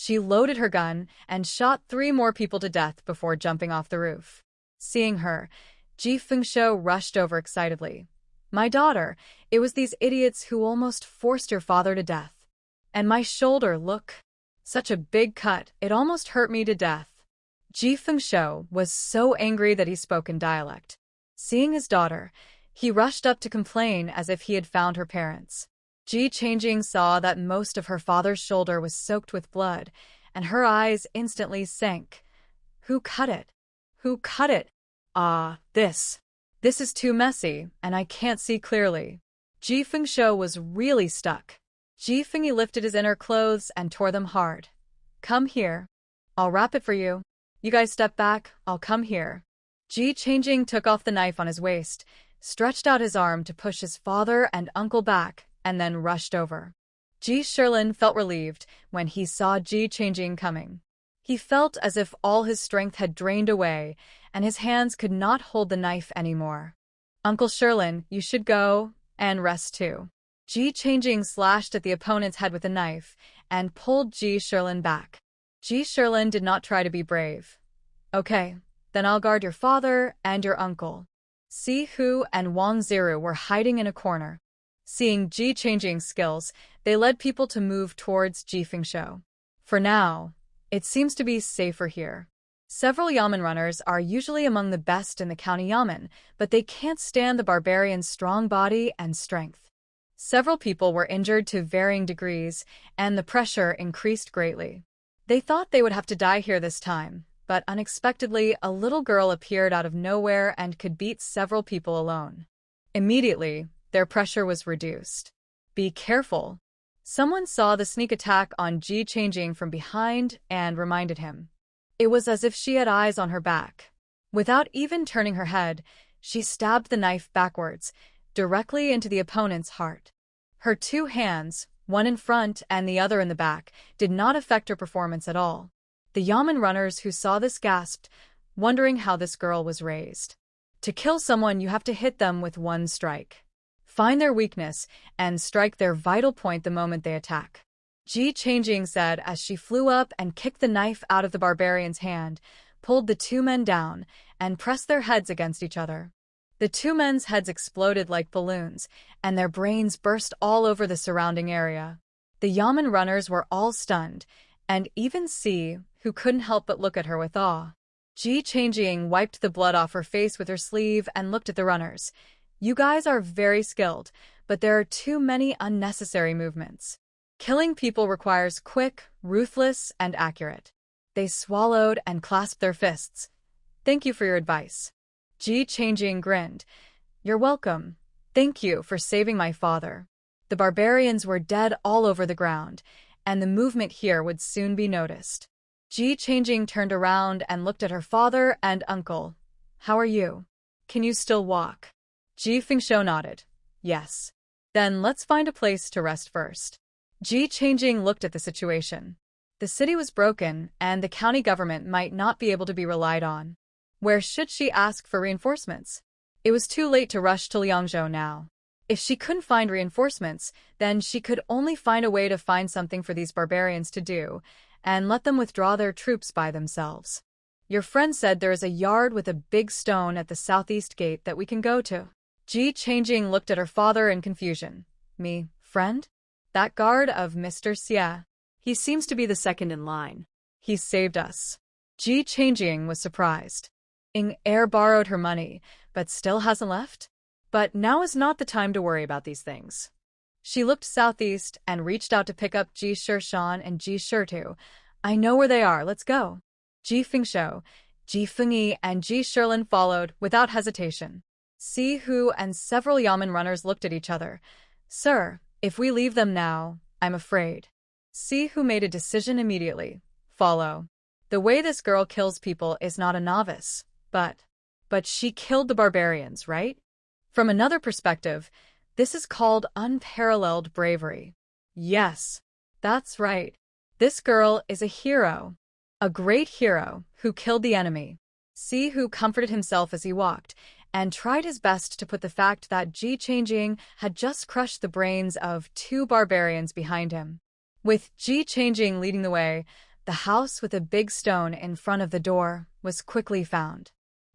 She loaded her gun and shot 3 more people to death before jumping off the roof. Seeing her, Ji Fengshou rushed over excitedly. My daughter, it was these idiots who almost forced your father to death. And my shoulder, look. Such a big cut, it almost hurt me to death. Ji Fengshou was so angry that he spoke in dialect. Seeing his daughter, he rushed up to complain as if he had found her parents. Ji Changjing saw that most of her father's shoulder was soaked with blood, and her eyes instantly sank. Who cut it? Who cut it? This is too messy, and I can't see clearly. Ji Fengshou was really stuck. Ji Fengyi lifted his inner clothes and tore them hard. Come here. I'll wrap it for you. You guys step back, I'll come here. Ji Changjing took off the knife on his waist, stretched out his arm to push his father and uncle back, and then rushed over. Ji Shilin felt relieved when he saw Ji Changjing coming. He felt as if all his strength had drained away, and his hands could not hold the knife anymore. Uncle Shilin, you should go, and rest too. Ji Changjing slashed at the opponent's head with a knife, and pulled Ji Shilin back. Ji Shilin did not try to be brave. Okay, then I'll guard your father and your uncle. Si Hu and Wang Ziru were hiding in a corner. Seeing Ji Changjing's skills, they led people to move towards Ji Fengshou. For now, it seems to be safer here. Several Yamen runners are usually among the best in the county Yamen, but they can't stand the barbarian's strong body and strength. Several people were injured to varying degrees, and the pressure increased greatly. They thought they would have to die here this time, but unexpectedly a little girl appeared out of nowhere and could beat several people alone. Immediately, their pressure was reduced. Be careful. Someone saw the sneak attack on Ji Changjing from behind and reminded him. It was as if she had eyes on her back. Without even turning her head, she stabbed the knife backwards, directly into the opponent's heart. Her 2 hands, one in front and the other in the back, did not affect her performance at all. The Yamen runners who saw this gasped, wondering how this girl was raised. To kill someone, you have to hit them with 1 strike. Find their weakness and strike their vital point the moment they attack. Ji Changjing said as she flew up and kicked the knife out of the barbarian's hand, pulled the 2 men down, and pressed their heads against each other. The 2 men's heads exploded like balloons, and their brains burst all over the surrounding area. The Yamen runners were all stunned, and even Si, who couldn't help but look at her with awe. Ji Changjing wiped the blood off her face with her sleeve and looked at the runners. You guys are very skilled, but there are too many unnecessary movements. Killing people requires quick, ruthless, and accurate. They swallowed and clasped their fists. Thank you for your advice. Ji Changjing grinned. You're welcome. Thank you for saving my father. The barbarians were dead all over the ground, and the movement here would soon be noticed. Ji Changjing turned around and looked at her father and uncle. How are you? Can you still walk? Ji Fengshou nodded. Yes. Then let's find a place to rest first. Ji Changjing looked at the situation. The city was broken, and the county government might not be able to be relied on. Where should she ask for reinforcements? It was too late to rush to Liangzhou now. If she couldn't find reinforcements, then she could only find a way to find something for these barbarians to do, and let them withdraw their troops by themselves. Your friend said there is a yard with a big stone at the southeast gate that we can go to. Ji Changjing looked at her father in confusion. Me, friend? That guard of Mr. Xie. He seems to be the second in line. He saved us. Ji Changjing was surprised. Ing Er borrowed her money, but still hasn't left? But now is not the time to worry about these things. She looked southeast and reached out to pick up Ji Shishan and Ji Shirtu. I know where they are, let's go. Ji Fengshou, Ji Fengyi, and Ji Shilin followed without hesitation. Si Hu and several Yamen runners looked at each other. Sir, if we leave them now, I'm afraid. Si Hu made a decision immediately. Follow. The way this girl kills people is not a novice, but she killed the barbarians, right? From another perspective, this is called unparalleled bravery. Yes, that's right. This girl is a hero. A great hero who killed the enemy. Si Hu comforted himself as he walked, and tried his best to put the fact that Ji Changjing had just crushed the brains of 2 barbarians behind him. With Ji Changjing leading the way, the house with a big stone in front of the door was quickly found.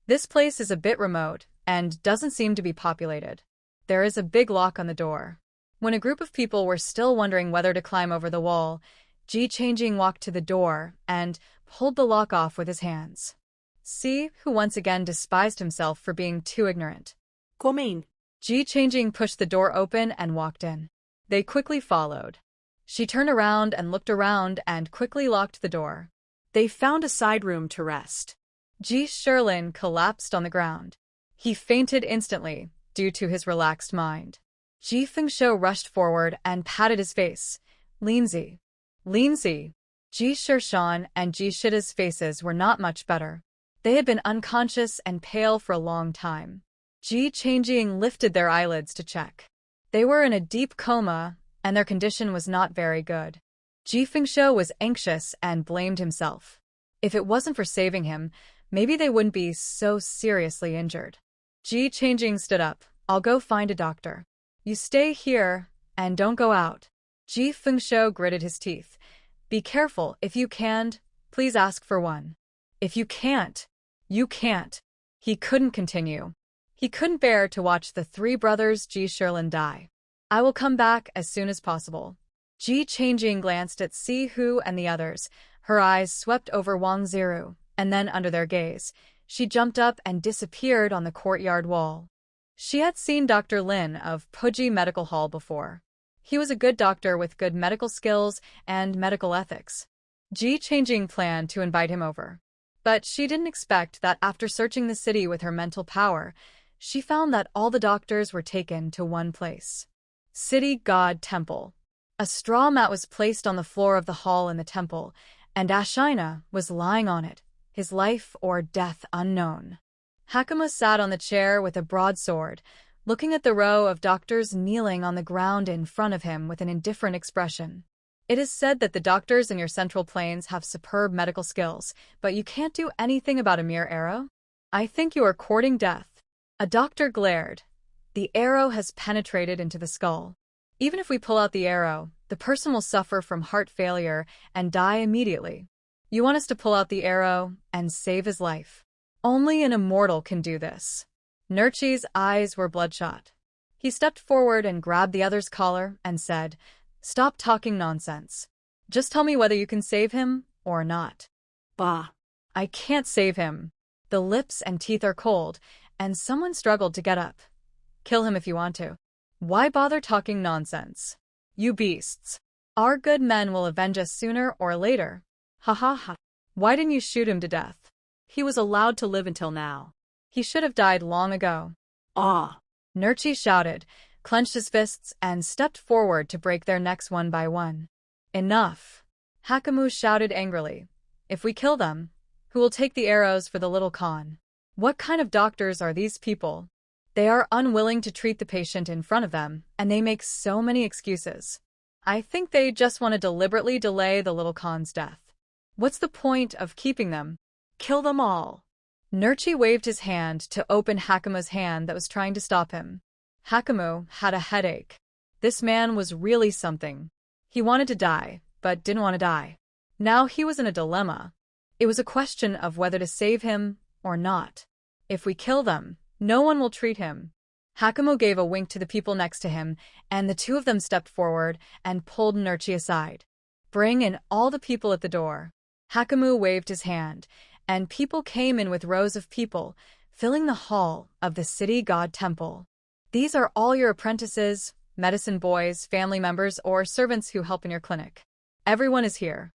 This place is a bit remote and doesn't seem to be populated. There is a big lock on the door. When a group of people were still wondering whether to climb over the wall, Ji Changjing walked to the door and pulled the lock off with his hands. See, who once again despised himself for being too ignorant. Come in. Ji Changjing pushed the door open and walked in. They quickly followed. She turned around and looked around and quickly locked the door. They found a side room to rest. Ji Sherlin collapsed on the ground. He fainted instantly due to his relaxed mind. Ji Fengsho rushed forward and patted his face. Linzi. Linzi. Ji Shershan and Ji Shida's faces were not much better. They had been unconscious and pale for a long time. Ji Changjing lifted their eyelids to check. They were in a deep coma, and their condition was not very good. Ji Fengsho was anxious and blamed himself. If it wasn't for saving him, maybe they wouldn't be so seriously injured. Ji Changjing stood up. I'll go find a doctor. You stay here, and don't go out. Ji Fengsho gritted his teeth. Be careful. If you can, please ask for one. If you can't, you can't. He couldn't continue. He couldn't bear to watch the three brothers Ji Sherlin die. I will come back as soon as possible. Ji Changjing glanced at Si Hu and the others. Her eyes swept over Wang Ziru, and then under their gaze, she jumped up and disappeared on the courtyard wall. She had seen Dr. Lin of Puji Medical Hall before. He was a good doctor with good medical skills and medical ethics. Ji Changjing planned to invite him over. But she didn't expect that after searching the city with her mental power, she found that all the doctors were taken to one place. City God Temple. A straw mat was placed on the floor of the hall in the temple, and Ashina was lying on it, his life or death unknown. Hakama sat on the chair with a broadsword, looking at the row of doctors kneeling on the ground in front of him with an indifferent expression. It is said that the doctors in your central plains have superb medical skills, but you can't do anything about a mere arrow? I think you are courting death. A doctor glared. The arrow has penetrated into the skull. Even if we pull out the arrow, the person will suffer from heart failure and die immediately. You want us to pull out the arrow and save his life. Only an immortal can do this. Nurchi's eyes were bloodshot. He stepped forward and grabbed the other's collar and said, Stop talking nonsense. Just tell me whether you can save him or not. Bah. I can't save him. The lips and teeth are cold, and someone struggled to get up. Kill him if you want to. Why bother talking nonsense? You beasts. Our good men will avenge us sooner or later. Ha ha ha. Why didn't you shoot him to death? He was allowed to live until now. He should have died long ago. Ah. Nurchi shouted, clenched his fists, and stepped forward to break their necks one by one. Enough. Hakamu shouted angrily. If we kill them, who will take the arrows for the little Khan? What kind of doctors are these people? They are unwilling to treat the patient in front of them, and they make so many excuses. I think they just want to deliberately delay the little Khan's death. What's the point of keeping them? Kill them all. Nurchi waved his hand to open Hakamu's hand that was trying to stop him. Hakamu had a headache. This man was really something. He wanted to die, but didn't want to die. Now he was in a dilemma. It was a question of whether to save him or not. If we kill them, no one will treat him. Hakamu gave a wink to the people next to him, and the two of them stepped forward and pulled Nurchi aside. Bring in all the people at the door. Hakamu waved his hand, and people came in with rows of people, filling the hall of the city god temple. These are all your apprentices, medicine boys, family members, or servants who help in your clinic. Everyone is here.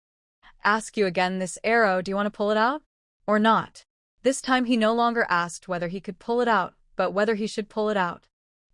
Ask you again, this arrow, do you want to pull it out? Or not? This time he no longer asked whether he could pull it out, but whether he should pull it out.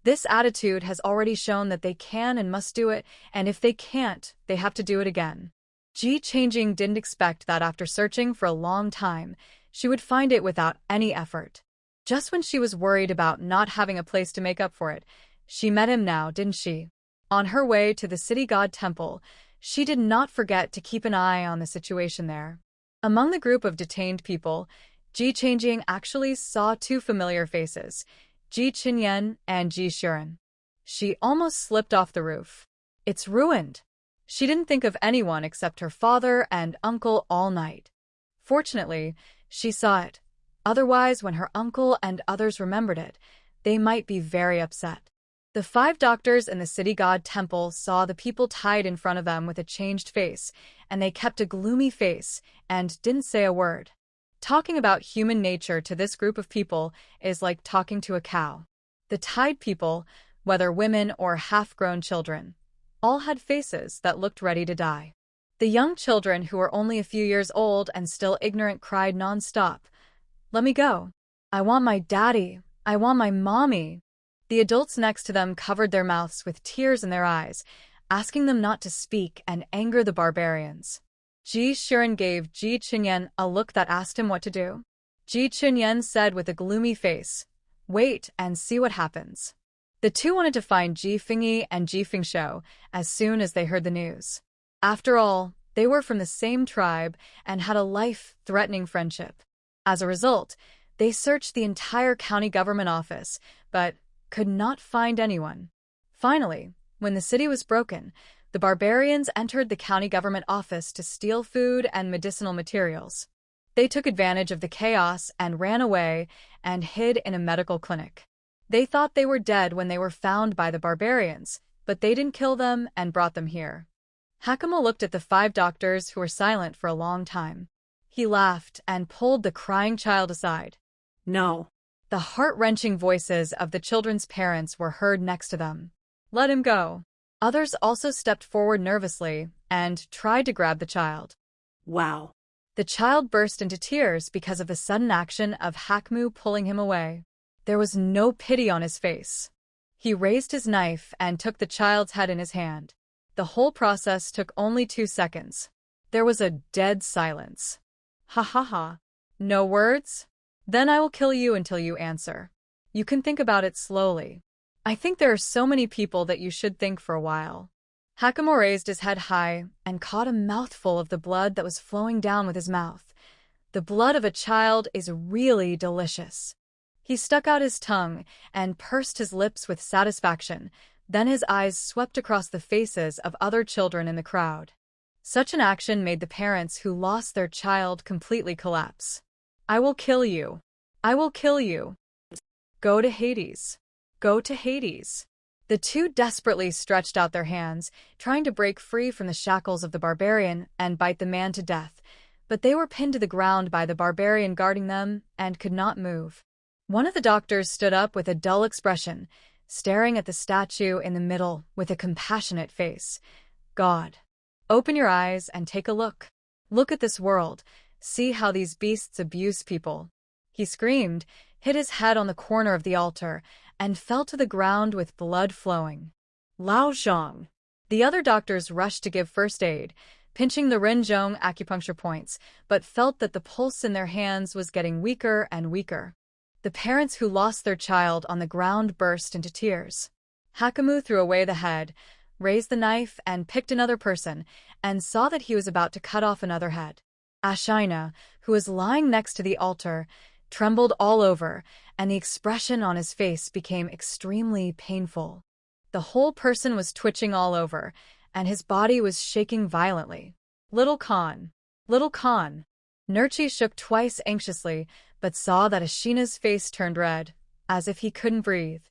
This attitude has already shown that they can and must do it, and if they can't, they have to do it again. Ji Changjing didn't expect that after searching for a long time, she would find it without any effort. Just when she was worried about not having a place to make up for it, she met him now, didn't she? On her way to the city god temple, she did not forget to keep an eye on the situation there. Among the group of detained people, Ji Changjing actually saw two familiar faces, Ji Qinyan and Ji Shuren. She almost slipped off the roof. It's ruined. She didn't think of anyone except her father and uncle all night. Fortunately, she saw it. Otherwise, when her uncle and others remembered it, they might be very upset. The 5 doctors in the city god temple saw the people tied in front of them with a changed face, and they kept a gloomy face and didn't say a word. Talking about human nature to this group of people is like talking to a cow. The tied people, whether women or half-grown children, all had faces that looked ready to die. The young children who were only a few years old and still ignorant cried non-stop, "Let me go. I want my daddy. I want my mommy." The adults next to them covered their mouths with tears in their eyes, asking them not to speak and anger the barbarians. Ji Shiren gave Ji Chunyen a look that asked him what to do. Ji Chunyen said with a gloomy face, "Wait and see what happens." The two wanted to find Ji Fingyi and Ji Fingshou as soon as they heard the news. After all, they were from the same tribe and had a life-threatening friendship. As a result, they searched the entire county government office, but could not find anyone. Finally, when the city was broken, the barbarians entered the county government office to steal food and medicinal materials. They took advantage of the chaos and ran away and hid in a medical clinic. They thought they were dead when they were found by the barbarians, but they didn't kill them and brought them here. Hakama looked at the 5 doctors who were silent for a long time. He laughed and pulled the crying child aside. No. The heart-wrenching voices of the children's parents were heard next to them. "Let him go." Others also stepped forward nervously and tried to grab the child. Wow. The child burst into tears because of the sudden action of Hakmu pulling him away. There was no pity on his face. He raised his knife and took the child's head in his hand. The whole process took only 2 seconds. There was a dead silence. "Ha ha ha. No words? Then I will kill you until you answer. You can think about it slowly. I think there are so many people that you should think for a while." Hakamo raised his head high and caught a mouthful of the blood that was flowing down with his mouth. The blood of a child is really delicious. He stuck out his tongue and pursed his lips with satisfaction. Then his eyes swept across the faces of other children in the crowd. Such an action made the parents who lost their child completely collapse. "I will kill you. I will kill you. Go to Hades. Go to Hades." The two desperately stretched out their hands, trying to break free from the shackles of the barbarian and bite the man to death, but they were pinned to the ground by the barbarian guarding them and could not move. One of the doctors stood up with a dull expression, staring at the statue in the middle with a compassionate face. "God, open your eyes and take a look. Look at this world. See how these beasts abuse people." He screamed, hit his head on the corner of the altar, and fell to the ground with blood flowing. "Lao Zhang." The other doctors rushed to give first aid, pinching the Rinzhong acupuncture points, but felt that the pulse in their hands was getting weaker and weaker. The parents who lost their child on the ground burst into tears. Hakamu threw away the head, raised the knife and picked another person, and saw that he was about to cut off another head. Ashina, who was lying next to the altar, trembled all over, and the expression on his face became extremely painful. The whole person was twitching all over, and his body was shaking violently. "Little Khan! Little Khan!" Nurchi shook twice anxiously, but saw that Ashina's face turned red, as if he couldn't breathe.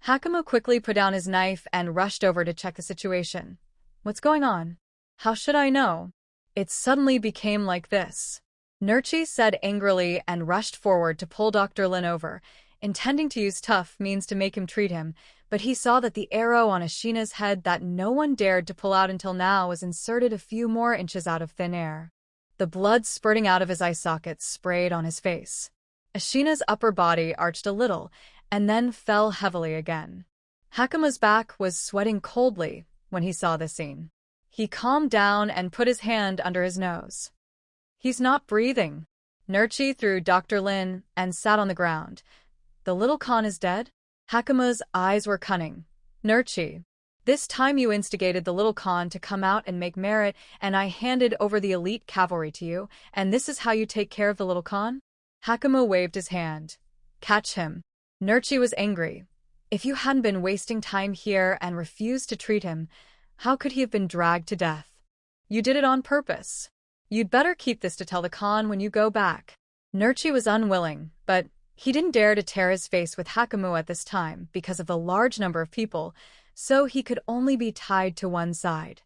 Hakamo quickly put down his knife and rushed over to check the situation. "What's going on? How should I know? It suddenly became like this." Nurchi said angrily and rushed forward to pull Dr. Lin over, intending to use tough means to make him treat him, but he saw that the arrow on Ashina's head that no one dared to pull out until now was inserted a few more inches out of thin air. The blood spurting out of his eye sockets sprayed on his face. Ashina's upper body arched a little, and then fell heavily again. Hakama's back was sweating coldly when he saw this scene. He calmed down and put his hand under his nose. "He's not breathing." Nurchi threw Dr. Lin and sat on the ground. "The little Khan is dead?" Hakama's eyes were cunning. "Nurchi, this time you instigated the little Khan to come out and make merit, and I handed over the elite cavalry to you, and this is how you take care of the little Khan?" Hakama waved his hand. "Catch him." Nurchi was angry. If you hadn't been wasting time here and refused to treat him, How could he have been dragged to death? You did it on purpose. You'd better keep this to tell the Khan when you go back. Nurchi was unwilling, but he didn't dare to tear his face with Hakumu at this time because of the large number of people, so he could only be tied to one side.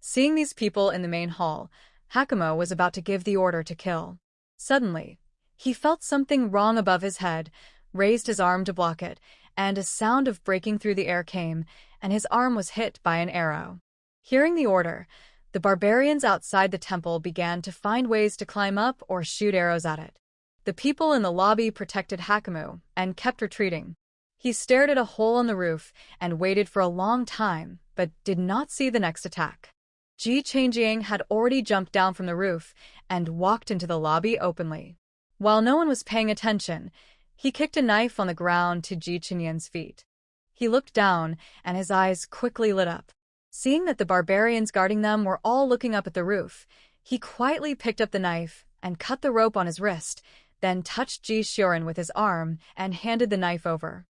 Seeing these people in the main hall, Hakumu was about to give the order to kill. Suddenly, he felt something wrong above his head, raised his arm to block it, and a sound of breaking through the air came, and his arm was hit by an arrow. Hearing the order, the barbarians outside the temple began to find ways to climb up or shoot arrows at it. The people in the lobby protected Hakumu and kept retreating. He stared at a hole on the roof and waited for a long time, but did not see the next attack. Ji Changjiang had already jumped down from the roof and walked into the lobby openly. While no one was paying attention, he kicked a knife on the ground to Ji Chenyan's feet. He looked down, and his eyes quickly lit up. Seeing that the barbarians guarding them were all looking up at the roof, he quietly picked up the knife and cut the rope on his wrist, then touched Ji Xiuren with his arm and handed the knife over.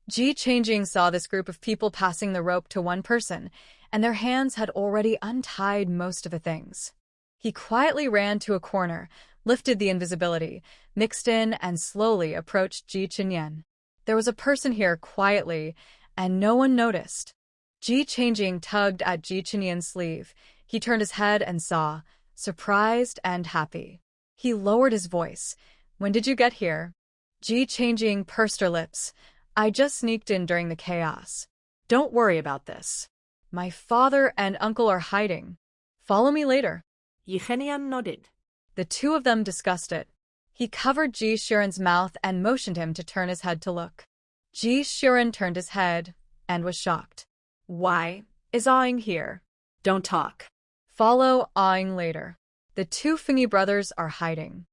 Ji Changjiang saw this group of people passing the rope to one person, and their hands had already untied most of the things. He quietly ran to a corner, lifted the invisibility, mixed in, and slowly approached Ji Chenyan. There was a person here quietly, and no one noticed. Ji Changjiang tugged at Ji Chenyan's sleeve. He turned his head and saw, surprised and happy. He lowered his voice. "When did you get here?" Ji Changjiang pursed her lips. "I just sneaked in during the chaos." Don't worry about this. "My father and uncle are hiding. Follow me later." Yi Chenian nodded. The two of them discussed it. He covered Ji Xiuren's mouth and motioned him to turn his head to look. Ji Xiuren turned his head and was shocked. "Why is Aing here?" Don't talk. "Follow Aing later. The two Fingy brothers are hiding."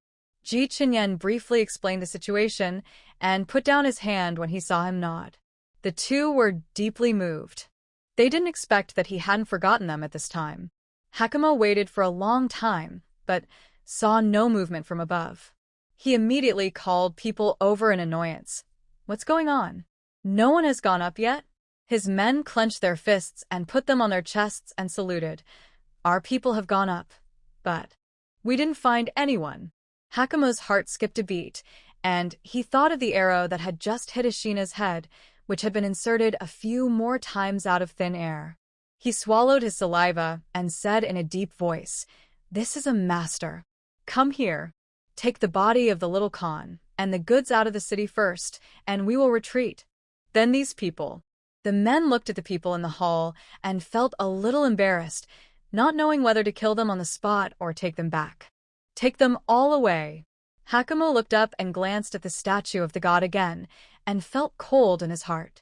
Ji Chenyan briefly explained the situation and put down his hand when he saw him nod. The two were deeply moved. They didn't expect that he hadn't forgotten them at this time. Hakumu waited for a long time, but saw no movement from above. He immediately called people over in annoyance. "What's going on? No one has gone up yet?" His men clenched their fists and put them on their chests and saluted. "Our people have gone up, but we didn't find anyone." Hakumu's heart skipped a beat, and he thought of the arrow that had just hit Ashina's head, which had been inserted a few more times out of thin air. He swallowed his saliva and said in a deep voice, "This is a master. Come here. Take the body of the little Khan and the goods out of the city first, and we will retreat. Then these people." The men looked at the people in the hall and felt a little embarrassed, not knowing whether to kill them on the spot or take them back. "Take them all away." Hakumu looked up and glanced at the statue of the god again, and felt cold in his heart.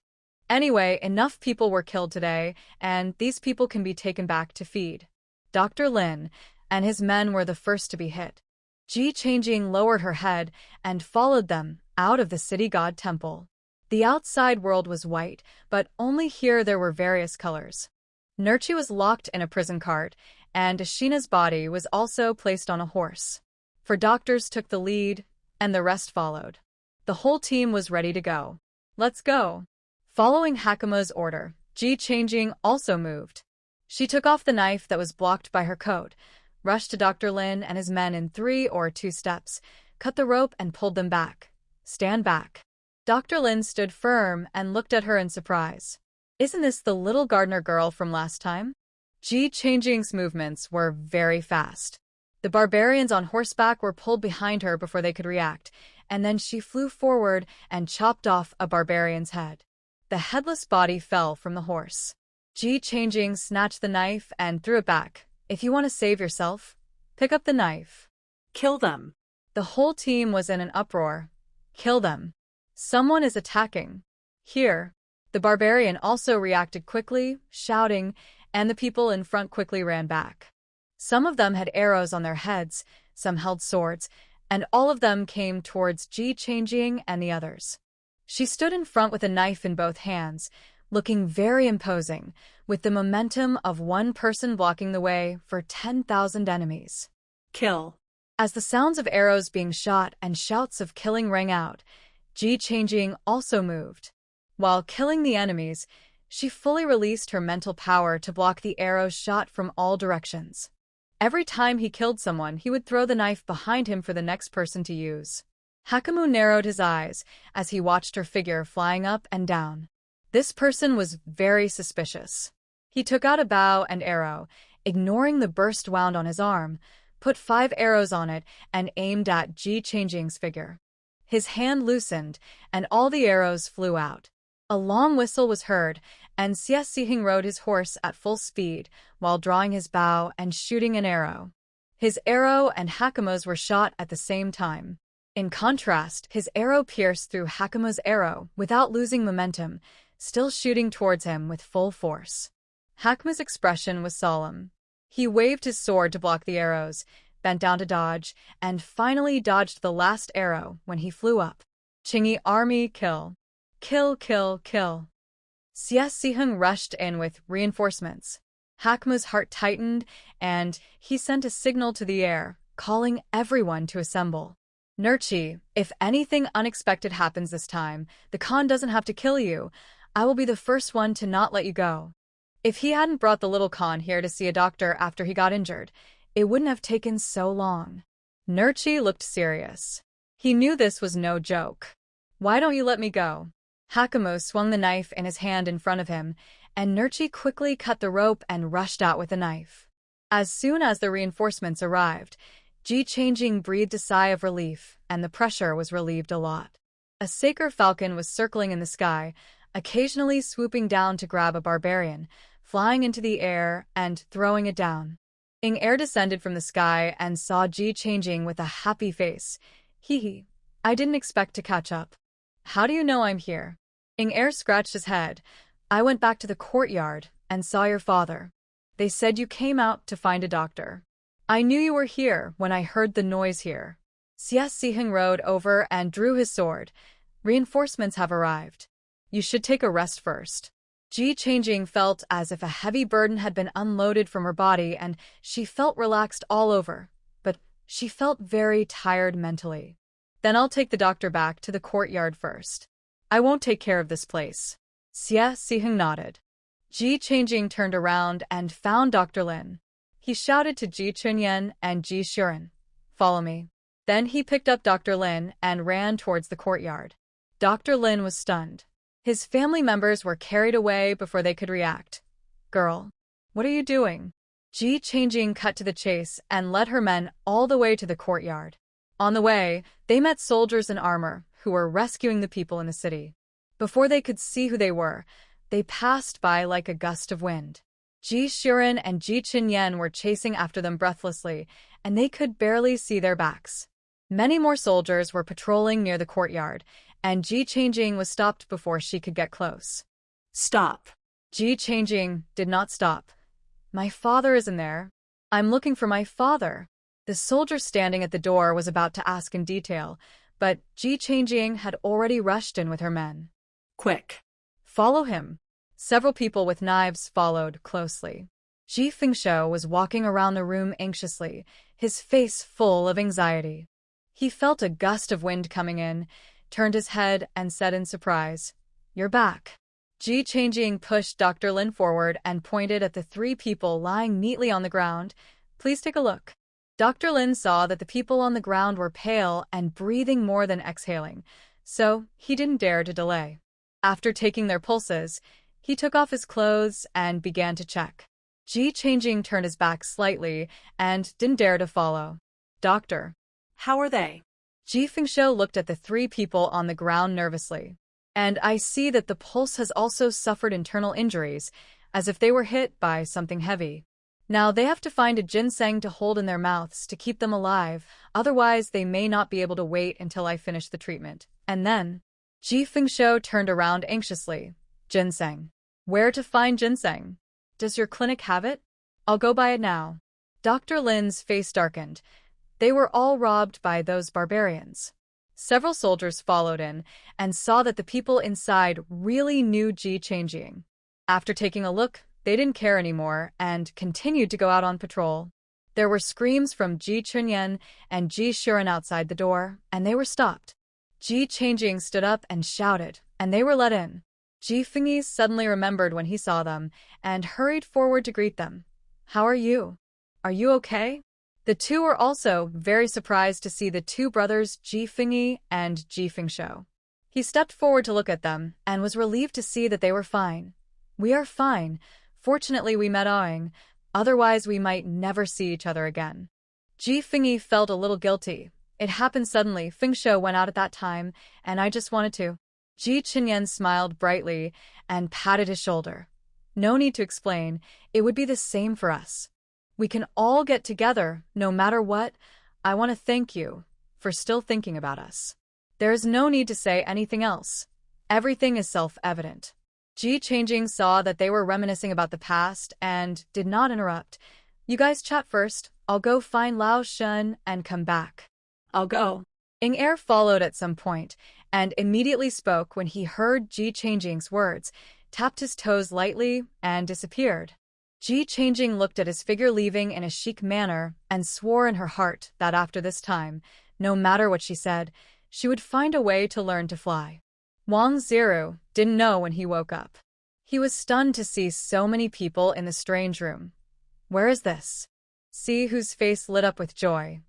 Anyway, enough people were killed today, and these people can be taken back to feed. Dr. Lin and his men were the first to be hit. Ji Changjiang lowered her head and followed them out of the city god temple. The outside world was white, but only here there were various colors. Nurchi was locked in a prison cart, and Ashina's body was also placed on a horse. For doctors took the lead, and the rest followed. The whole team was ready to go. "Let's go." Following Hakumu's order, Ji Changjiang also moved. She took off the knife that was blocked by her coat, rushed to Dr. Lin and his men in 3 or 2 steps, cut the rope and pulled them back. "Stand back." Dr. Lin stood firm and looked at her in surprise. "Isn't this the little gardener girl from last time?" Ji Changjiang's movements were very fast. The barbarians on horseback were pulled behind her before they could react, and then she flew forward and chopped off a barbarian's head. The headless body fell from the horse. Ji Changjiang snatched the knife and threw it back. "If you want to save yourself, pick up the knife." Kill them. The whole team was in an uproar. "Kill them. Someone is attacking. Here." The barbarian also reacted quickly, shouting, and the people in front quickly ran back. Some of them had arrows on their heads, some held swords, and all of them came towards Ji Changjiang and the others. She stood in front with a knife in both hands, looking very imposing, with the momentum of one person blocking the way for 10,000 enemies. Kill. As the sounds of arrows being shot and shouts of killing rang out, Ji Changjiang also moved. While killing the enemies, She fully released her mental power to block the arrows shot from all directions. Every time he killed someone, he would throw the knife behind him for the next person to use. Hakamu narrowed his eyes as he watched her figure flying up and down. This person was very suspicious. He took out a bow and arrow, ignoring the burst wound on his arm, put 5 arrows on it, and aimed at Ji Changjing's figure. His hand loosened, and all the arrows flew out. A long whistle was heard, and Xie Sihing rode his horse at full speed while drawing his bow and shooting an arrow. His arrow and Hakamu's were shot at the same time. In contrast, his arrow pierced through Hakamu's arrow without losing momentum, still shooting towards him with full force. Hakamu's expression was solemn. He waved his sword to block the arrows, bent down to dodge, and finally dodged the last arrow when he flew up. Qingyi army kill. Kill, kill, kill. Xie Siheng rushed in with reinforcements. Hakamu's heart tightened, and he sent a signal to the air, calling everyone to assemble. Nurchi, if anything unexpected happens this time, the Khan doesn't have to kill you. I will be the first one to not let you go. If he hadn't brought the little Khan here to see a doctor after he got injured, it wouldn't have taken so long. Nurchi looked serious. He knew this was no joke. Why don't you let me go? Hakamu swung the knife in his hand in front of him, and Nurchi quickly cut the rope and rushed out with the knife. As soon as the reinforcements arrived, Ji Changjing breathed a sigh of relief, and the pressure was relieved a lot. A Saker falcon was circling in the sky, occasionally swooping down to grab a barbarian, flying into the air and throwing it down. Air descended from the sky and saw Ji Changjing with a happy face. Hee, I didn't expect to catch up. How do you know I'm here? Air scratched his head. I went back to the courtyard and saw your father. They said you came out to find a doctor. I knew you were here when I heard the noise here. Xie Siheng rode over and drew his sword. Reinforcements have arrived. You should take a rest first. Ji Changjing felt as if a heavy burden had been unloaded from her body, and she felt relaxed all over, but she felt very tired mentally. Then I'll take the doctor back to the courtyard first. I won't take care of this place. Xie Siheng nodded. Ji Changjing turned around and found Dr. Lin. He shouted to Ji Chunyan and Ji Shuren, "Follow me." Then he picked up Dr. Lin and ran towards the courtyard. Dr. Lin was stunned. His family members were carried away before they could react. "Girl, what are you doing?" Ji Changjing cut to the chase and led her men all the way to the courtyard. On the way, they met soldiers in armor who were rescuing the people in the city. Before they could see who they were, they passed by like a gust of wind. Ji Shuren and Ji Chinyen were chasing after them breathlessly, and they could barely see their backs. Many more soldiers were patrolling near the courtyard, and Ji Changjing was stopped before she could get close. Stop. Ji Changjing did not stop. My father isn't there. I'm looking for my father. The soldier standing at the door was about to ask in detail, but Ji Changjing had already rushed in with her men. Quick. Follow him. Several people with knives followed closely. Ji Fengshou was walking around the room anxiously, his face full of anxiety. He felt a gust of wind coming in, turned his head and said in surprise, "You're back." Ji Changjing pushed Dr. Lin forward and pointed at the 3 people lying neatly on the ground. "Please take a look." Dr. Lin saw that the people on the ground were pale and breathing more than exhaling, so he didn't dare to delay. After taking their pulses, he took off his clothes and began to check. Ji Changjing turned his back slightly and didn't dare to follow. "Doctor." How are they? Ji Fengshou looked at the 3 people on the ground nervously. "And I see that the pulse has also suffered internal injuries, as if they were hit by something heavy. Now they have to find a ginseng to hold in their mouths to keep them alive, otherwise they may not be able to wait until I finish the treatment. And then..." Ji Fengshou turned around anxiously. "Ginseng. Where to find ginseng? Does your clinic have it? I'll go buy it now." Dr. Lin's face darkened. They were all robbed by those barbarians. Several soldiers followed in and saw that the people inside really knew Ji Changjing. After taking a look, they didn't care anymore and continued to go out on patrol. There were screams from Ji Chunyen and Ji Shuren outside the door, and they were stopped. Ji Changjing stood up and shouted, and they were let in. Ji Fengyi suddenly remembered when he saw them and hurried forward to greet them. How are you? Are you okay? The two were also very surprised to see the two brothers Ji Fengyi and Ji Fengshou. He stepped forward to look at them and was relieved to see that they were fine. We are fine. Fortunately, we met Aang. Otherwise, we might never see each other again. Ji Fengyi felt a little guilty. It happened suddenly. Fengshou went out at that time, and I just wanted to. Ji Qinyan smiled brightly and patted his shoulder. No need to explain. It would be the same for us. We can all get together, no matter what. I want to thank you for still thinking about us. There is no need to say anything else. Everything is self-evident. Ji Changing saw that they were reminiscing about the past and did not interrupt. You guys chat first. I'll go find Lao Shun and come back. I'll go. Ing Er followed at some point and immediately spoke when he heard Ji Changing's words, tapped his toes lightly, and disappeared. Ji Changing looked at his figure leaving in a chic manner and swore in her heart that after this time, no matter what she said, she would find a way to learn to fly. Wang Ziru didn't know when he woke up. He was stunned to see so many people in the strange room. Where is this? Sihu's face lit up with joy.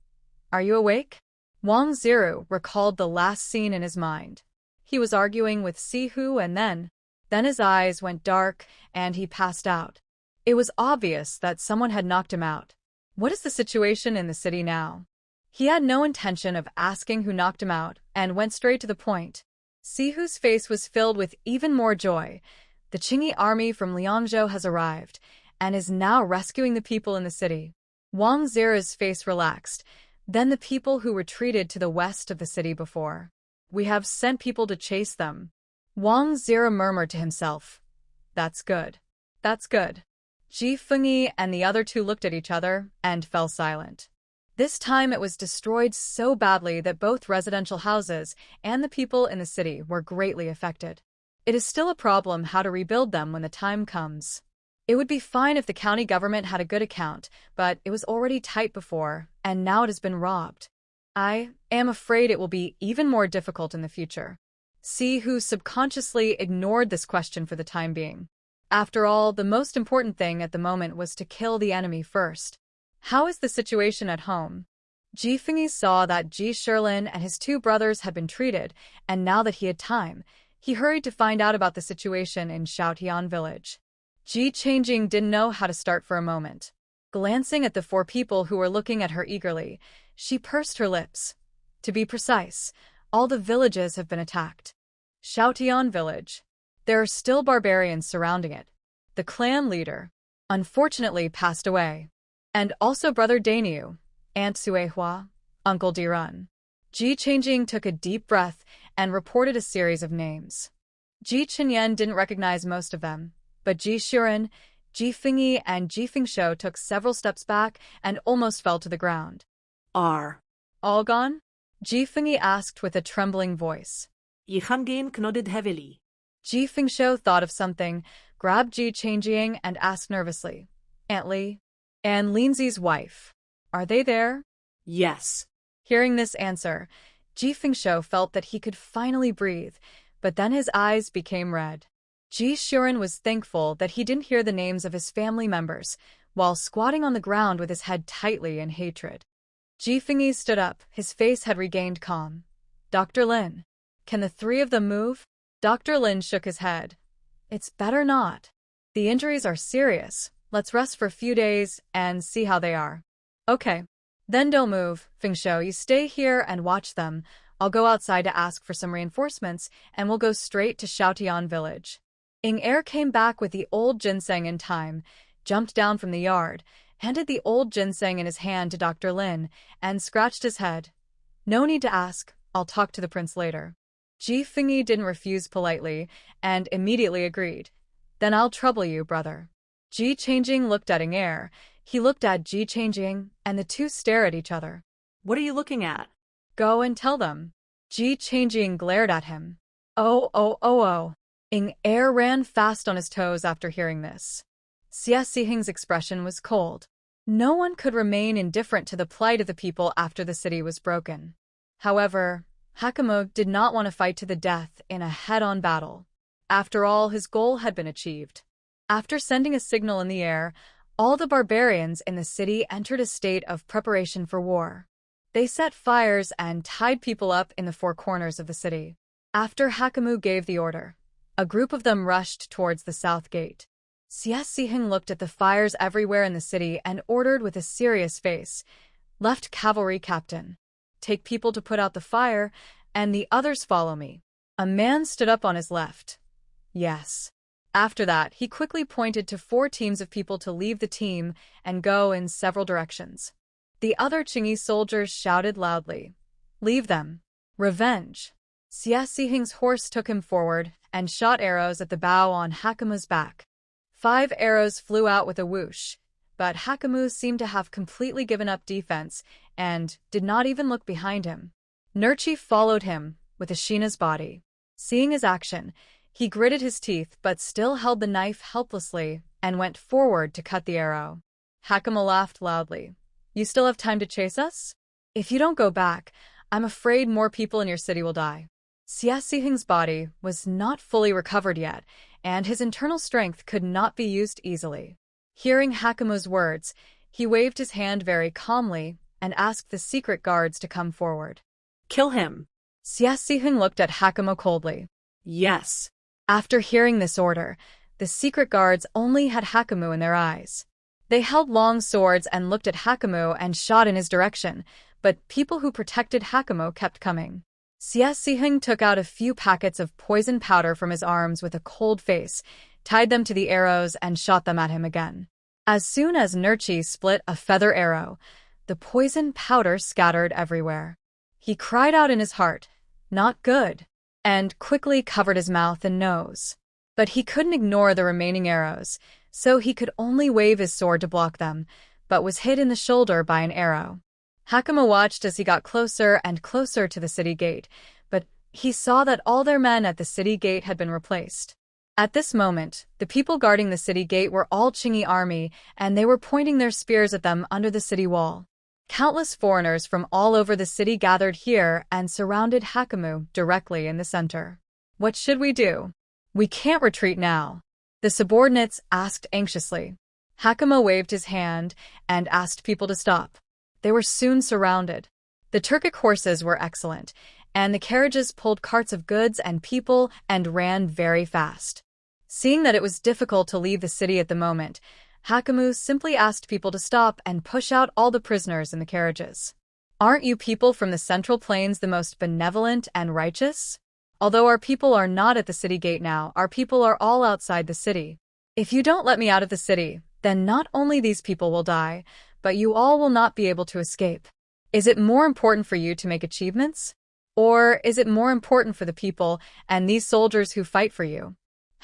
Are you awake? Wang Ziru recalled the last scene in his mind. He was arguing with Sihu and then his eyes went dark and he passed out. It was obvious that someone had knocked him out. What is the situation in the city now? He had no intention of asking who knocked him out and went straight to the point. Sihu's face was filled with even more joy. The Qingyi army from Liangzhou has arrived and is now rescuing the people in the city. Wang Ziru's face relaxed. Then the people who retreated to the west of the city before. We have sent people to chase them. Wang Ziru murmured to himself. That's good. That's good. Ji Fengyi and the other two looked at each other and fell silent. This time it was destroyed so badly that both residential houses and the people in the city were greatly affected. It is still a problem how to rebuild them when the time comes. It would be fine if the county government had a good account, but it was already tight before, and now it has been robbed. I am afraid it will be even more difficult in the future. Sihu subconsciously ignored this question for the time being. After all, the most important thing at the moment was to kill the enemy first. How is the situation at home? Ji Fengyi saw that Ji Shilin and his two brothers had been treated, and now that he had time, he hurried to find out about the situation in Shaotian village. Ji Changing didn't know how to start for a moment. Glancing at the four people who were looking at her eagerly, she pursed her lips. To be precise, all the villages have been attacked. Shaotian village. There are still barbarians surrounding it. The clan leader, unfortunately, passed away. And also Brother Dainyu, Aunt Suehua, Uncle Dirun. Ji Changing took a deep breath and reported a series of names. Ji Qinyan didn't recognize most of them, but Ji Shiren, Ji Fengyi, and Ji Fengshou took several steps back and almost fell to the ground. Are all gone? Ji Fengyi asked with a trembling voice. Yihangin nodded heavily. Ji Fengshou thought of something, grabbed Ji Changing, and asked nervously, Aunt Li? And Linzi's wife. Are they there? Yes. Hearing this answer, Ji Fengshou felt that he could finally breathe, but then his eyes became red. Ji Shiren was thankful that he didn't hear the names of his family members, while squatting on the ground with his head tightly in hatred. Ji Fengyi stood up, his face had regained calm. Dr. Lin. Can the three of them move? Dr. Lin shook his head. It's better not. The injuries are serious. Let's rest for a few days and see how they are. Okay. Then don't move, Fengshou. You stay here and watch them. I'll go outside to ask for some reinforcements, and we'll go straight to Shaotian village. Ing Er came back with the old ginseng in time, jumped down from the yard, handed the old ginseng in his hand to Dr. Lin, and scratched his head. No need to ask. I'll talk to the prince later. Ji Fengyi didn't refuse politely, and immediately agreed. Then I'll trouble you, brother. Ji Changing looked at Ing Er. He looked at Ji Changing, and the two stared at each other. What are you looking at? Go and tell them. Ji Changing glared at him. Oh. Ing Er ran fast on his toes after hearing this. Xie Sihing's expression was cold. No one could remain indifferent to the plight of the people after the city was broken. However, Hakamug did not want to fight to the death in a head-on battle. After all, his goal had been achieved. After sending a signal in the air, all the barbarians in the city entered a state of preparation for war. They set fires and tied people up in the four corners of the city. After Hakamu gave the order, a group of them rushed towards the south gate. Xie Siheng looked at the fires everywhere in the city and ordered with a serious face, "Left cavalry captain, take people to put out the fire, and the others follow me." A man stood up on his left. Yes. After that, he quickly pointed to 4 teams of people to leave the team and go in several directions. The other Qingyi soldiers shouted loudly, "Leave them! Revenge!" Xie Siheng's horse took him forward and shot arrows at the bow on Hakamu's back. 5 arrows flew out with a whoosh, but Hakamu seemed to have completely given up defense and did not even look behind him. Nurchi followed him with Ashina's body. Seeing his action, he gritted his teeth but still held the knife helplessly and went forward to cut the arrow. Hakamu laughed loudly. "You still have time to chase us? If you don't go back, I'm afraid more people in your city will die." Xie Siheng's body was not fully recovered yet, and his internal strength could not be used easily. Hearing Hakamu's words, he waved his hand very calmly and asked the secret guards to come forward. Kill him. Xie Siheng looked at Hakamu coldly. Yes. After hearing this order, the secret guards only had Hakamu in their eyes. They held long swords and looked at Hakamu and shot in his direction, but people who protected Hakamu kept coming. Xie Siheng took out a few packets of poison powder from his arms with a cold face, tied them to the arrows and shot them at him again. As soon as Nurchi split a feather arrow, the poison powder scattered everywhere. He cried out in his heart, "Not good," and quickly covered his mouth and nose. But he couldn't ignore the remaining arrows, so he could only wave his sword to block them, but was hit in the shoulder by an arrow. Hakamu watched as he got closer and closer to the city gate, but he saw that all their men at the city gate had been replaced. At this moment, the people guarding the city gate were all Qingyi army, and they were pointing their spears at them under the city wall. Countless foreigners from all over the city gathered here and surrounded Hakamu directly in the center. "What should we do? We can't retreat now," the subordinates asked anxiously. Hakamu waved his hand and asked people to stop. They were soon surrounded. The Turkic horses were excellent, and the carriages pulled carts of goods and people and ran very fast. Seeing that it was difficult to leave the city at the moment, Hakamu simply asked people to stop and push out all the prisoners in the carriages. "Aren't you people from the Central Plains the most benevolent and righteous? Although our people are not at the city gate now, our people are all outside the city. If you don't let me out of the city, then not only these people will die, but you all will not be able to escape. Is it more important for you to make achievements? Or is it more important for the people and these soldiers who fight for you?"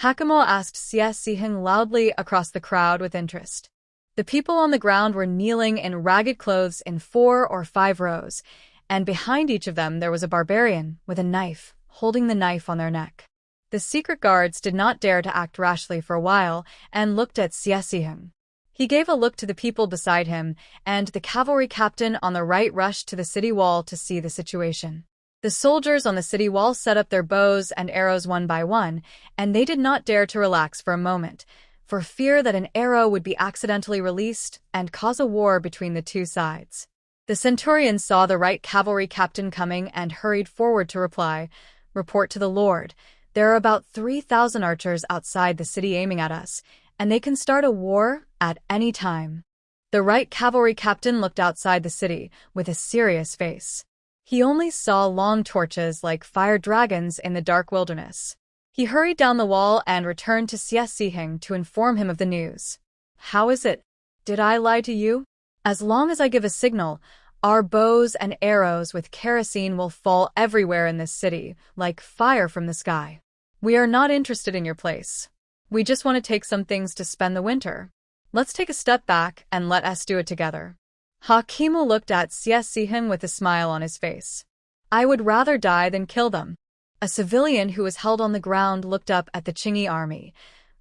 Hakamu asked Xie Siheng loudly across the crowd with interest. The people on the ground were kneeling in ragged clothes in 4 or 5 rows, and behind each of them there was a barbarian with a knife, holding the knife on their neck. The secret guards did not dare to act rashly for a while and looked at Xie Siheng. He gave a look to the people beside him, and the cavalry captain on the right rushed to the city wall to see the situation. The soldiers on the city wall set up their bows and arrows one by one, and they did not dare to relax for a moment, for fear that an arrow would be accidentally released and cause a war between the two sides. The centurion saw the right cavalry captain coming and hurried forward to reply, "Report to the Lord. There are about 3,000 archers outside the city aiming at us, and they can start a war at any time." The right cavalry captain looked outside the city with a serious face. He only saw long torches like fire dragons in the dark wilderness. He hurried down the wall and returned to Xie Siheng to inform him of the news. "How is it? Did I lie to you? As long as I give a signal, our bows and arrows with kerosene will fall everywhere in this city, like fire from the sky. We are not interested in your place. We just want to take some things to spend the winter. Let's take a step back and let us do it together." Hakimu looked at Xie Siheng with a smile on his face. "I would rather die than kill them." A civilian who was held on the ground looked up at the Qingyi army.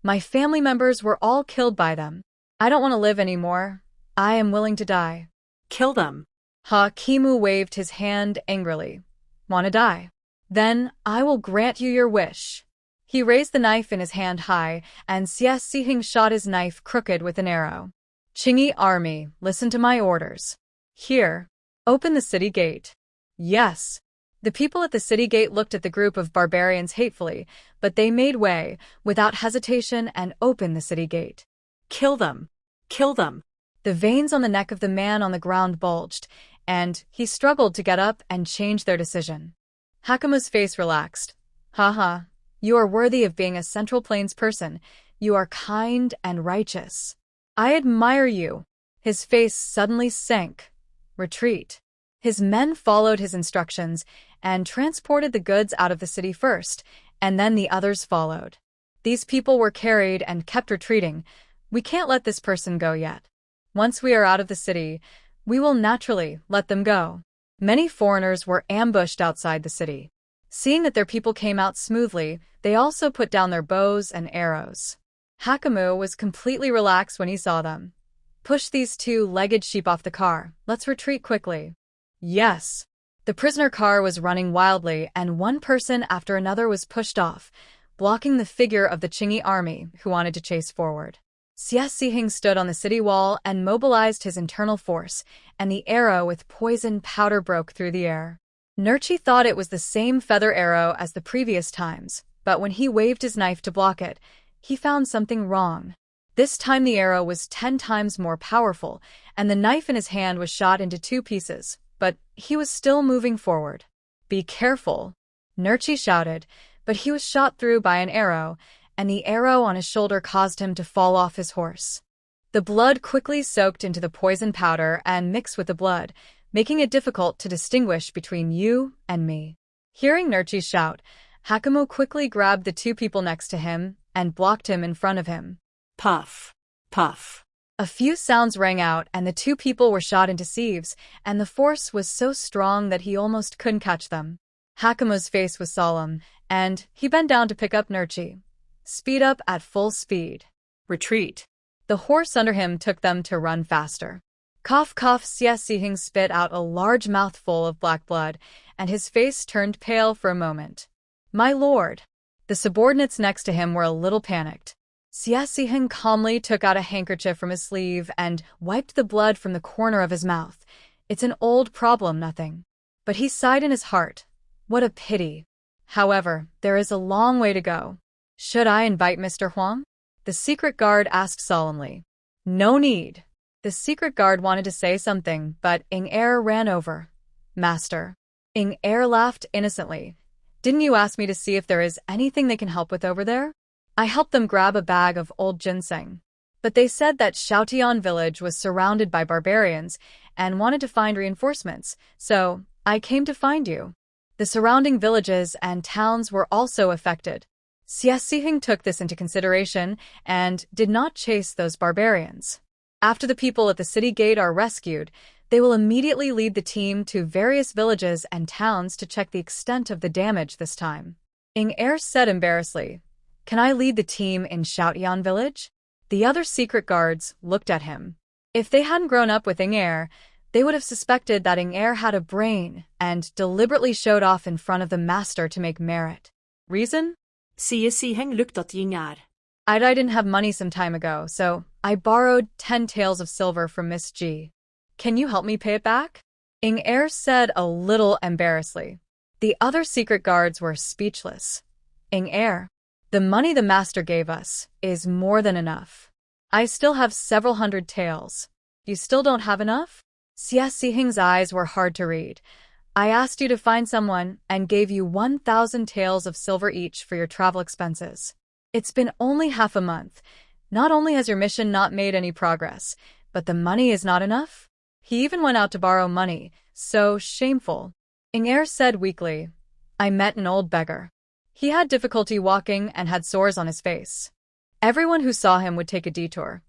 "My family members were all killed by them. I don't want to live anymore. I am willing to die." Kill them. Hakimu waved his hand angrily. "Want to die? Then I will grant you your wish." He raised the knife in his hand high, and Xie Sihing shot his knife crooked with an arrow. Qingyi army, listen to my orders. Here. Open the city gate. Yes. The people at the city gate looked at the group of barbarians hatefully, but they made way, without hesitation, and opened the city gate. Kill them. Kill them. The veins on the neck of the man on the ground bulged, and he struggled to get up and change their decision. Hakuma's face relaxed. Haha, you are worthy of being a Central Plains person. You are kind and righteous. I admire you. His face suddenly sank. Retreat. His men followed his instructions and transported the goods out of the city first, and then the others followed. These people were carried and kept retreating. We can't let this person go yet. Once we are out of the city, we will naturally let them go. Many foreigners were ambushed outside the city. Seeing that their people came out smoothly, they also put down their bows and arrows. Hakumu was completely relaxed when he saw them. Push these two-legged sheep off the car. Let's retreat quickly. Yes. The prisoner car was running wildly, and one person after another was pushed off, blocking the figure of the Qingyi army, who wanted to chase forward. Xie Sihing stood on the city wall and mobilized his internal force, and the arrow with poison powder broke through the air. Nurchi thought it was the same feather arrow as the previous times, but when he waved his knife to block it, he found something wrong. This time the arrow was 10 times more powerful, and the knife in his hand was shot into 2 pieces, but he was still moving forward. Be careful, Nurchi shouted, but he was shot through by an arrow, and the arrow on his shoulder caused him to fall off his horse. The blood quickly soaked into the poison powder and mixed with the blood, making it difficult to distinguish between you and me. Hearing Nurchi's shout, Hakumu quickly grabbed the 2 people next to him and blocked him in front of him. Puff. Puff. A few sounds rang out, and the 2 people were shot into sieves, and the force was so strong that he almost couldn't catch them. Hakumu's face was solemn, and he bent down to pick up Nurchi. Speed up at full speed. Retreat. The horse under him took them to run faster. Cough, cough. Xie Sihing spit out a large mouthful of black blood, and his face turned pale for a moment. My lord. The subordinates next to him were a little panicked. Xie Sihing calmly took out a handkerchief from his sleeve and wiped the blood from the corner of his mouth. It's an old problem, nothing. But he sighed in his heart. What a pity. However, there is a long way to go. Should I invite Mr. Huang? The secret guard asked solemnly. No need. The secret guard wanted to say something, but Ing Er ran over. Master. Ing Er laughed innocently. Didn't you ask me to see if there is anything they can help with over there? I helped them grab a bag of old ginseng. But they said that Xiaotian village was surrounded by barbarians and wanted to find reinforcements, so I came to find you. The surrounding villages and towns were also affected. Xie Sihing took this into consideration and did not chase those barbarians. After the people at the city gate are rescued, they will immediately lead the team to various villages and towns to check the extent of the damage this time. Ing Er said embarrassedly, Can I lead the team in Xiaotian village? The other secret guards looked at him. If they hadn't grown up with Ing Er, they would have suspected that Ing Er had a brain and deliberately showed off in front of the master to make merit. Reason? Xie Sihing looked at Ing Er. I didn't have money some time ago, so I borrowed 10 taels of silver from Miss G. Can you help me pay it back? Ing Er said a little embarrassedly. The other secret guards were speechless. Ing Er, the money the master gave us is more than enough. I still have several hundred taels. You still don't have enough? Xie Sihing's eyes were hard to read. I asked you to find someone and gave you 1,000 taels of silver each for your travel expenses. It's been only half a month. Not only has your mission not made any progress, but the money is not enough? He even went out to borrow money. So shameful. Ing Er said weakly, I met an old beggar. He had difficulty walking and had sores on his face. Everyone who saw him would take a detour.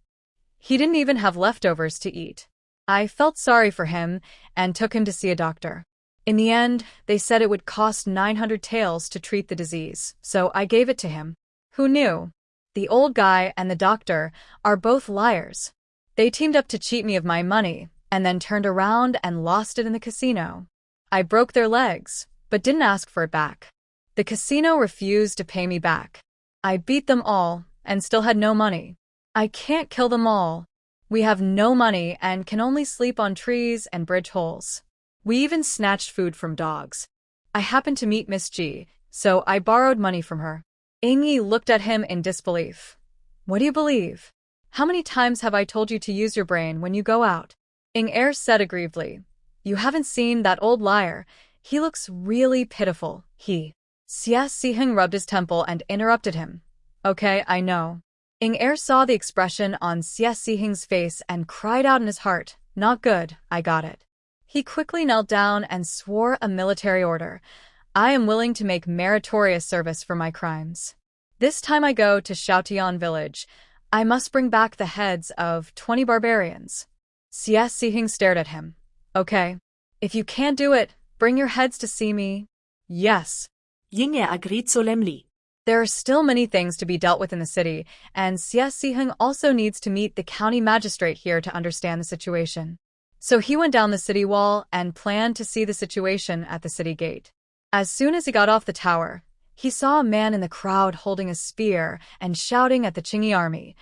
He didn't even have leftovers to eat. I felt sorry for him and took him to see a doctor. In the end, they said it would cost 900 taels to treat the disease, so I gave it to him. Who knew? The old guy and the doctor are both liars. They teamed up to cheat me of my money, and then turned around and lost it in the casino. I broke their legs, but didn't ask for it back. The casino refused to pay me back. I beat them all and still had no money. I can't kill them all. We have no money and can only sleep on trees and bridge holes. We even snatched food from dogs. I happened to meet Miss G, so I borrowed money from her. Ingi looked at him in disbelief. What do you believe? How many times have I told you to use your brain when you go out? Ing-er said aggrievedly. You haven't seen that old liar. He looks really pitiful, he. Xia Xiheng rubbed his temple and interrupted him. Okay, I know. Ing-er saw the expression on Xia Xiheng's face and cried out in his heart, not good, I got it. He quickly knelt down and swore a military order. I am willing to make meritorious service for my crimes. This time I go to Xiaotian village. I must bring back the heads of 20 barbarians. Xia Xiheng stared at him. Okay. If you can't do it, bring your heads to see me. Yes. Ying-er agreed solemnly. There are still many things to be dealt with in the city, and Xia Xiheng also needs to meet the county magistrate here to understand the situation. So he went down the city wall and planned to see the situation at the city gate. As soon as he got off the tower, he saw a man in the crowd holding a spear and shouting at the Qingyi army.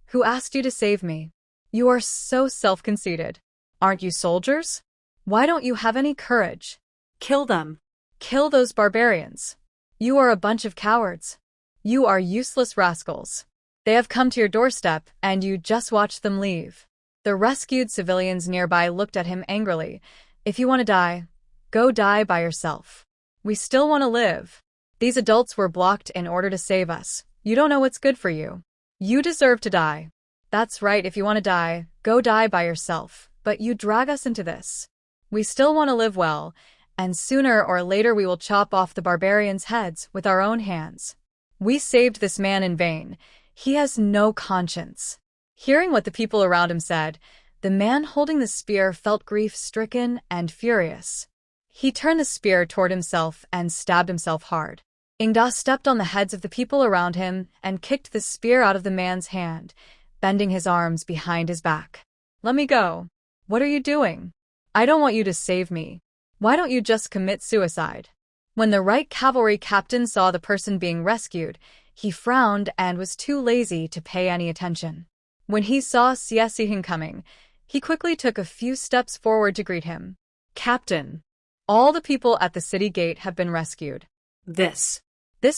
Who asked you to save me? You are so self-conceited. Aren't you soldiers? Why don't you have any courage? Kill them. Kill those barbarians. You are a bunch of cowards. You are useless rascals. They have come to your doorstep, and you just watched them leave. The rescued civilians nearby looked at him angrily. If you want to die, go die by yourself. We still want to live. These adults were blocked in order to save us. You don't know what's good for you. You deserve to die. That's right, if you want to die, go die by yourself. But you drag us into this. We still want to live well, and sooner or later we will chop off the barbarians' heads with our own hands. We saved this man in vain. He has no conscience. Hearing what the people around him said, the man holding the spear felt grief-stricken and furious. He turned the spear toward himself and stabbed himself hard. Ingda stepped on the heads of the people around him and kicked the spear out of the man's hand, bending his arms behind his back. Let me go. What are you doing? I don't want you to save me. Why don't you just commit suicide? When the right cavalry captain saw the person being rescued, he frowned and was too lazy to pay any attention. When he saw Xia Xiheng coming, he quickly took a few steps forward to greet him. Captain, all the people at the city gate have been rescued. This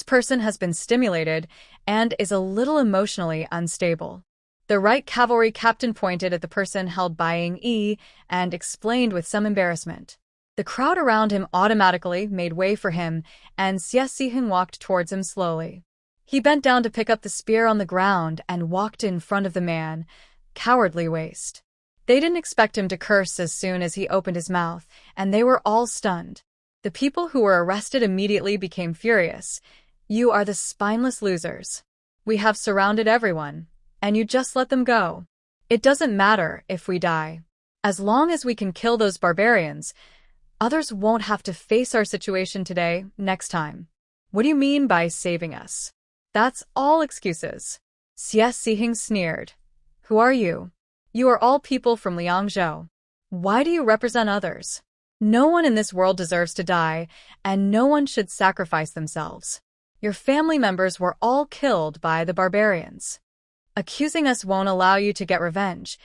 person has been stimulated and is a little emotionally unstable. The right cavalry captain pointed at the person held by Ing-yi and explained with some embarrassment. The crowd around him automatically made way for him, and Xia Xiheng walked towards him slowly. He bent down to pick up the spear on the ground and walked in front of the man. Cowardly waste. They didn't expect him to curse as soon as he opened his mouth, and they were all stunned. The people who were arrested immediately became furious. You are the spineless losers. We have surrounded everyone, and you just let them go. It doesn't matter if we die. As long as we can kill those barbarians, others won't have to face our situation today, next time. What do you mean by saving us? That's all excuses. Xia Xiheng sneered. Who are you? You are all people from Liangzhou. Why do you represent others? No one in this world deserves to die, and no one should sacrifice themselves. Your family members were all killed by the barbarians. Accusing us won't allow you to get revenge,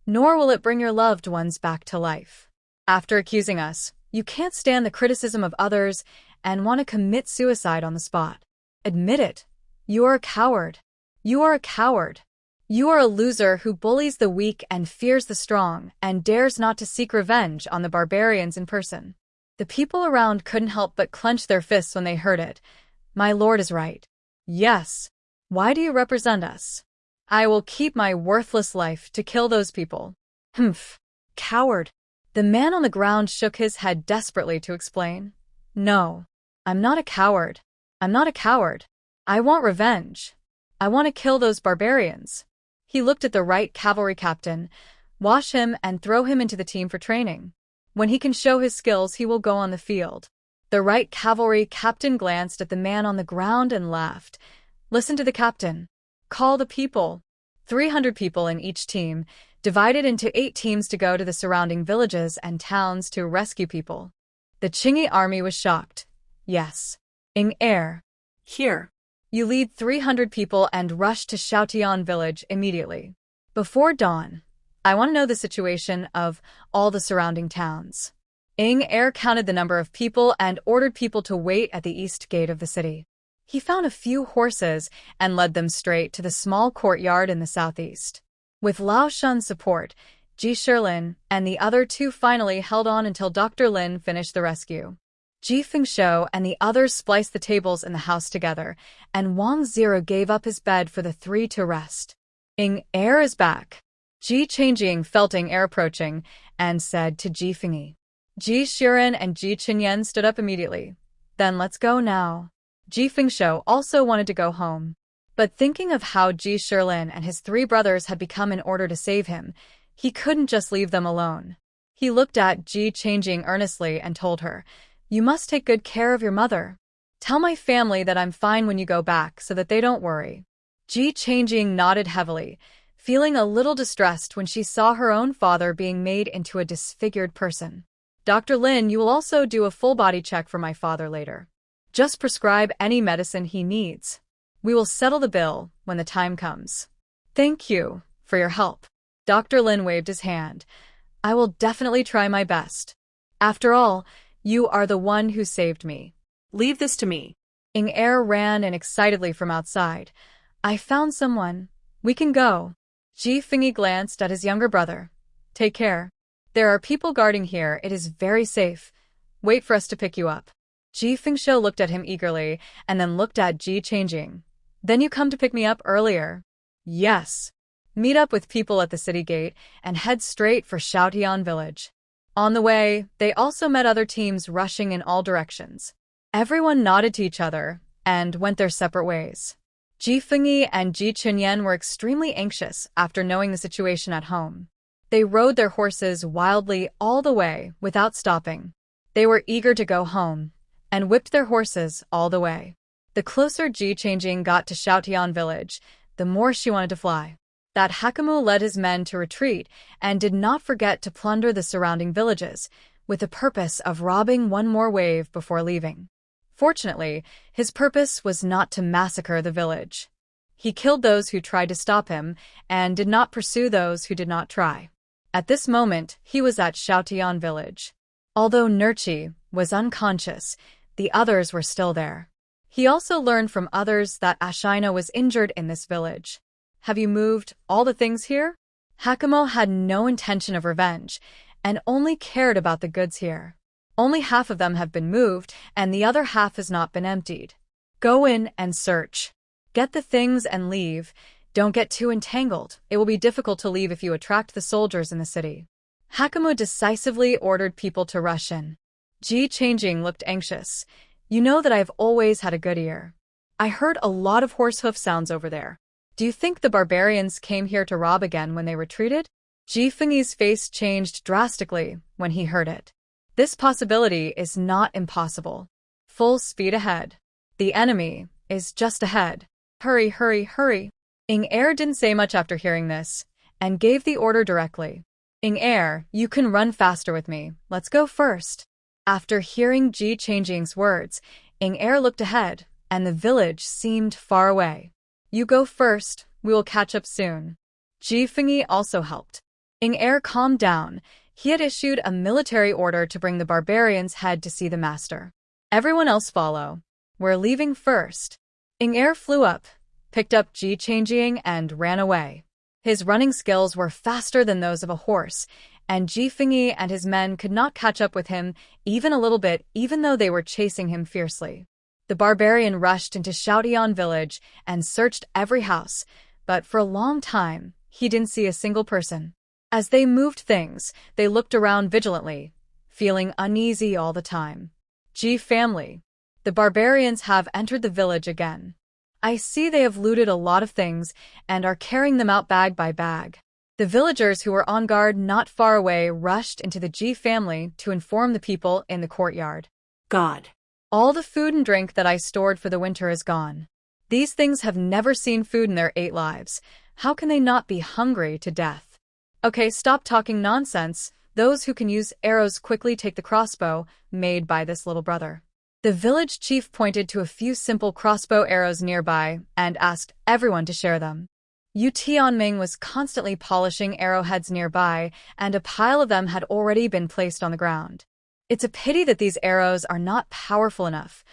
nor will it bring your loved ones back to life. After accusing us, you can't stand the criticism of others and want to commit suicide on the spot. Admit it. You are a coward. You are a coward. You are a loser who bullies the weak and fears the strong and dares not to seek revenge on the barbarians in person. The people around couldn't help but clench their fists when they heard it. My lord is right. Yes. Why do you represent us? I will keep my worthless life to kill those people. Humph. Coward. The man on the ground shook his head desperately to explain. No. I'm not a coward. I'm not a coward. I want revenge. I want to kill those barbarians. He looked at the right cavalry captain, wash him and throw him into the team for training. When he can show his skills, he will go on the field. The right cavalry captain glanced at the man on the ground and laughed. Listen to the captain. Call the people. 300 people in each team, divided into 8 teams to go to the surrounding villages and towns to rescue people. The Qingyi army was shocked. Yes. Ing-er. Here. You lead 300 people and rush to Xiaotian village immediately. Before dawn, I want to know the situation of all the surrounding towns. Er counted the number of people and ordered people to wait at the east gate of the city. He found a few horses and led them straight to the small courtyard in the southeast. With Lao Shun's support, Ji Shilin and the other two finally held on until Dr. Lin finished the rescue. Ji Fengshou and the others spliced the tables in the house together, and Wang Zira gave up his bed for the three to rest. Er is back. Ji Changjing felt Er approaching and said to Ji Fengyi. Ji Shiren and Ji Qinyan stood up immediately. Then let's go now. Ji Fengshou also wanted to go home. But thinking of how Ji Shilin and his three brothers had become in order to save him, he couldn't just leave them alone. He looked at Ji Changjing earnestly and told her, "You must take good care of your mother. Tell my family that I'm fine when you go back so that they don't worry." Ji Changjing nodded heavily, feeling a little distressed when she saw her own father being made into a disfigured person. "Dr. Lin, you will also do a full body check for my father later. Just prescribe any medicine he needs. We will settle the bill when the time comes." "Thank you for your help." Dr. Lin waved his hand. "I will definitely try my best. After all, you are the one who saved me." Leave this to me. Er ran in excitedly from outside. "I found someone. We can go." Ji Fengyi glanced at his younger brother. "Take care. There are people guarding here. It is very safe. Wait for us to pick you up." Ji Fengshou looked at him eagerly and then looked at Ji Changjing. "Then you come to pick me up earlier?" "Yes." Meet up with people at the city gate and head straight for Xiaotian village. On the way, they also met other teams rushing in all directions. Everyone nodded to each other and went their separate ways. Ji Fengyi and Ji Qinyan were extremely anxious after knowing the situation at home. They rode their horses wildly all the way without stopping. They were eager to go home and whipped their horses all the way. The closer Ji Changjing got to Xiaotian village, the more she wanted to fly. That Hakamu led his men to retreat and did not forget to plunder the surrounding villages, with the purpose of robbing one more wave before leaving. Fortunately, his purpose was not to massacre the village. He killed those who tried to stop him and did not pursue those who did not try. At this moment, he was at Xiaotian village. Although Nurchi was unconscious, the others were still there. He also learned from others that Ashina was injured in this village. "Have you moved all the things here?" Hakamu had no intention of revenge and only cared about the goods here. "Only half of them have been moved and the other half has not been emptied. Go in and search. Get the things and leave. Don't get too entangled. It will be difficult to leave if you attract the soldiers in the city." Hakamu decisively ordered people to rush in. Ji Changjing looked anxious. "You know that I've always had a good ear. I heard a lot of horse hoof sounds over there. Do you think the barbarians came here to rob again when they retreated?" Ji Fengyi's face changed drastically when he heard it. "This possibility is not impossible. Full speed ahead. The enemy is just ahead. Hurry, hurry, hurry." Er didn't say much after hearing this, and gave the order directly. "Er, you can run faster with me. Let's go first." After hearing Ji Changjing's words, Er looked ahead, and the village seemed far away. "You go first, we will catch up soon." Ji Fengyi also helped. Er calmed down. He had issued a military order to bring the barbarians' head to see the master. "Everyone else follow. We're leaving first." Er flew up, picked up Ji Changjing and ran away. His running skills were faster than those of a horse, and Ji Fengyi and his men could not catch up with him even a little bit, even though they were chasing him fiercely. The barbarian rushed into Xiaotian village and searched every house, but for a long time, he didn't see a single person. As they moved things, they looked around vigilantly, feeling uneasy all the time. "Ji family, the barbarians have entered the village again. I see they have looted a lot of things and are carrying them out bag by bag." The villagers who were on guard not far away rushed into the Ji family to inform the people in the courtyard. "God. All the food and drink that I stored for the winter is gone. These things have never seen food in their 8 lives. How can they not be hungry to death?" "Okay, stop talking nonsense. Those who can use arrows quickly take the crossbow made by this little brother." The village chief pointed to a few simple crossbow arrows nearby and asked everyone to share them. Yu Tianming was constantly polishing arrowheads nearby, and a pile of them had already been placed on the ground. It's a pity that these arrows are not powerful enough.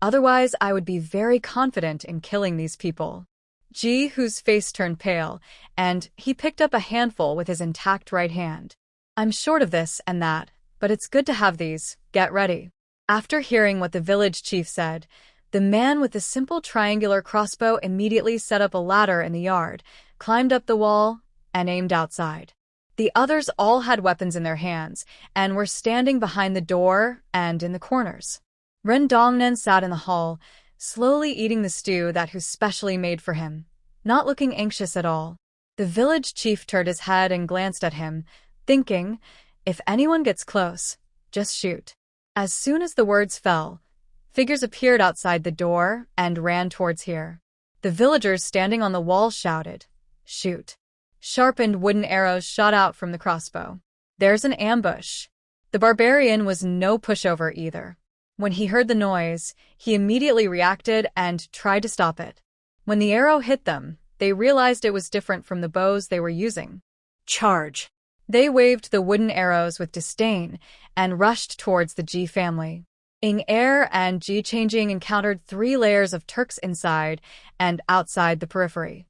Otherwise, I would be very confident in killing these people. Ji, whose face turned pale, and he picked up a handful with his intact right hand. I'm short of this and that, but it's good to have these. Get ready. After hearing what the village chief said, the man with the simple triangular crossbow immediately set up a ladder in the yard, climbed up the wall, and aimed outside. The others all had weapons in their hands and were standing behind the door and in the corners. Ren Dongnen sat in the hall, slowly eating the stew that was specially made for him, not looking anxious at all. The village chief turned his head and glanced at him, thinking, if anyone gets close, just shoot. As soon as the words fell, figures appeared outside the door and ran towards here. The villagers standing on the wall shouted, shoot. Sharpened wooden arrows shot out from the crossbow. There's an ambush. The barbarian was no pushover either. When he heard the noise, he immediately reacted and tried to stop it. When the arrow hit them, they realized it was different from the bows they were using. Charge. They waved the wooden arrows with disdain and rushed towards the Ji family. Ing Er and Ji Changjing encountered 3 layers of Turks inside and outside the periphery.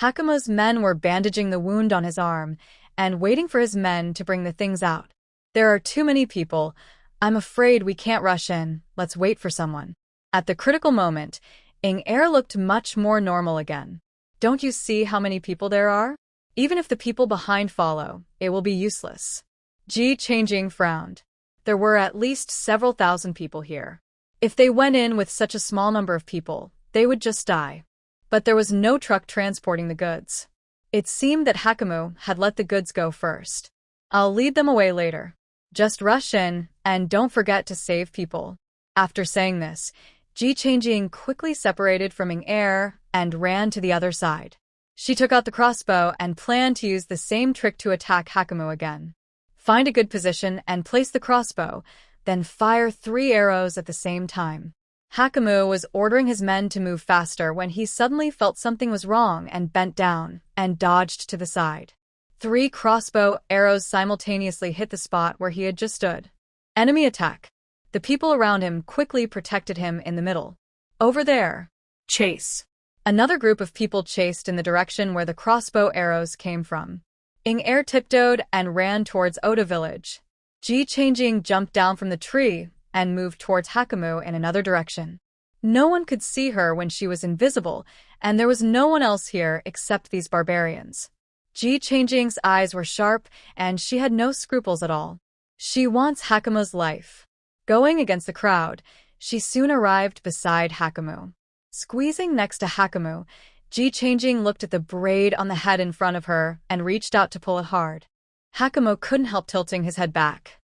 Hakuma's men were bandaging the wound on his arm and waiting for his men to bring the things out. There are too many people. I'm afraid we can't rush in. Let's wait for someone. At the critical moment, Ing Er looked much more normal again. Don't you see how many people there are? Even if the people behind follow, it will be useless. Ji Changjing frowned. There were at least several thousand people here. If they went in with such a small number of people, they would just die. But there was no truck transporting the goods. It seemed that Hakumu had let the goods go first. I'll lead them away later. Just rush in, and don't forget to save people. After saying this, Ji Changjing quickly separated from Ing Er and ran to the other side. She took out the crossbow and planned to use the same trick to attack Hakumu again. Find a good position and place the crossbow, then fire 3 arrows at the same time. Hakumu was ordering his men to move faster when he suddenly felt something was wrong and bent down and dodged to the side. 3 crossbow arrows simultaneously hit the spot where he had just stood. Enemy attack. The people around him quickly protected him in the middle. Over there. Chase. Another group of people chased in the direction where the crossbow arrows came from. Ing Er tiptoed and ran towards Oda village. Ji Changjing jumped down from the tree and moved towards Hakumu in another direction. No one could see her when she was invisible, and there was no one else here except these barbarians. Ji Changjing's eyes were sharp, and she had no scruples at all. She wants Hakumu's life. Going against the crowd, she soon arrived beside Hakumu. Squeezing next to Hakumu, Ji Changjing looked at the braid on the head in front of her and reached out to pull it hard. Hakumu couldn't help tilting his head back.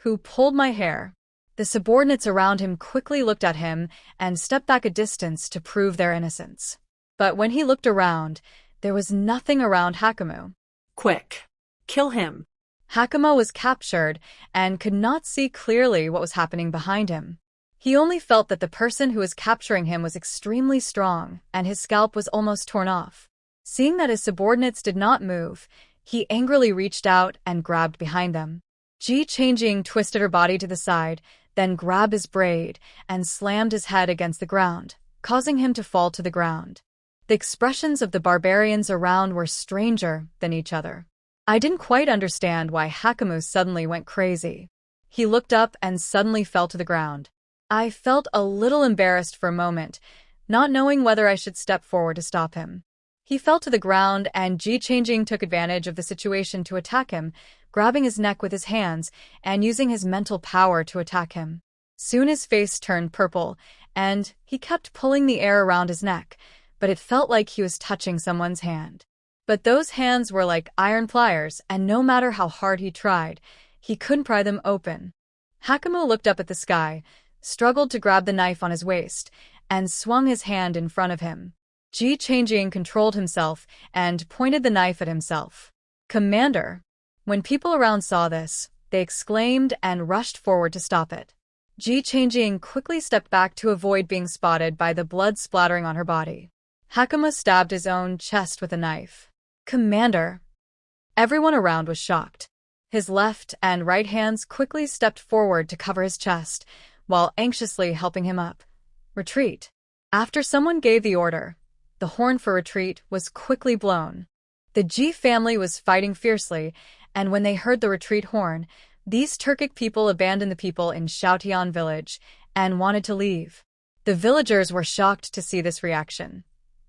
Who pulled my hair? The subordinates around him quickly looked at him and stepped back a distance to prove their innocence. But when he looked around, there was nothing around Hakumu. Quick. Kill him. Hakumu was captured and could not see clearly what was happening behind him. He only felt that the person who was capturing him was extremely strong, and his scalp was almost torn off. Seeing that his subordinates did not move, he angrily reached out and grabbed behind them. Ji Changjing twisted her body to the side, then grabbed his braid and slammed his head against the ground, causing him to fall to the ground. The expressions of the barbarians around were stranger than each other. I didn't quite understand why Hakumu suddenly went crazy. He looked up and suddenly fell to the ground. I felt a little embarrassed for a moment, not knowing whether I should step forward to stop him. He fell to the ground, and Ji Changjing took advantage of the situation to attack him, grabbing his neck with his hands and using his mental power to attack him. Soon his face turned purple, and he kept pulling the air around his neck, but it felt like he was touching someone's hand. But those hands were like iron pliers, and no matter how hard he tried, he couldn't pry them open. Hakumu looked up at the sky, struggled to grab the knife on his waist, and swung his hand in front of him. Ji Changjing controlled himself and pointed the knife at himself. Commander! When people around saw this, they exclaimed and rushed forward to stop it. Ji Changjing quickly stepped back to avoid being spotted by the blood splattering on her body. Hakama stabbed his own chest with a knife. Commander! Everyone around was shocked. His left and right hands quickly stepped forward to cover his chest, while anxiously helping him up. Retreat. After someone gave the order, the horn for retreat was quickly blown. The Ji family was fighting fiercely, and when they heard the retreat horn, these Turkic people abandoned the people in Shaotian village and wanted to leave. The villagers were shocked to see this reaction.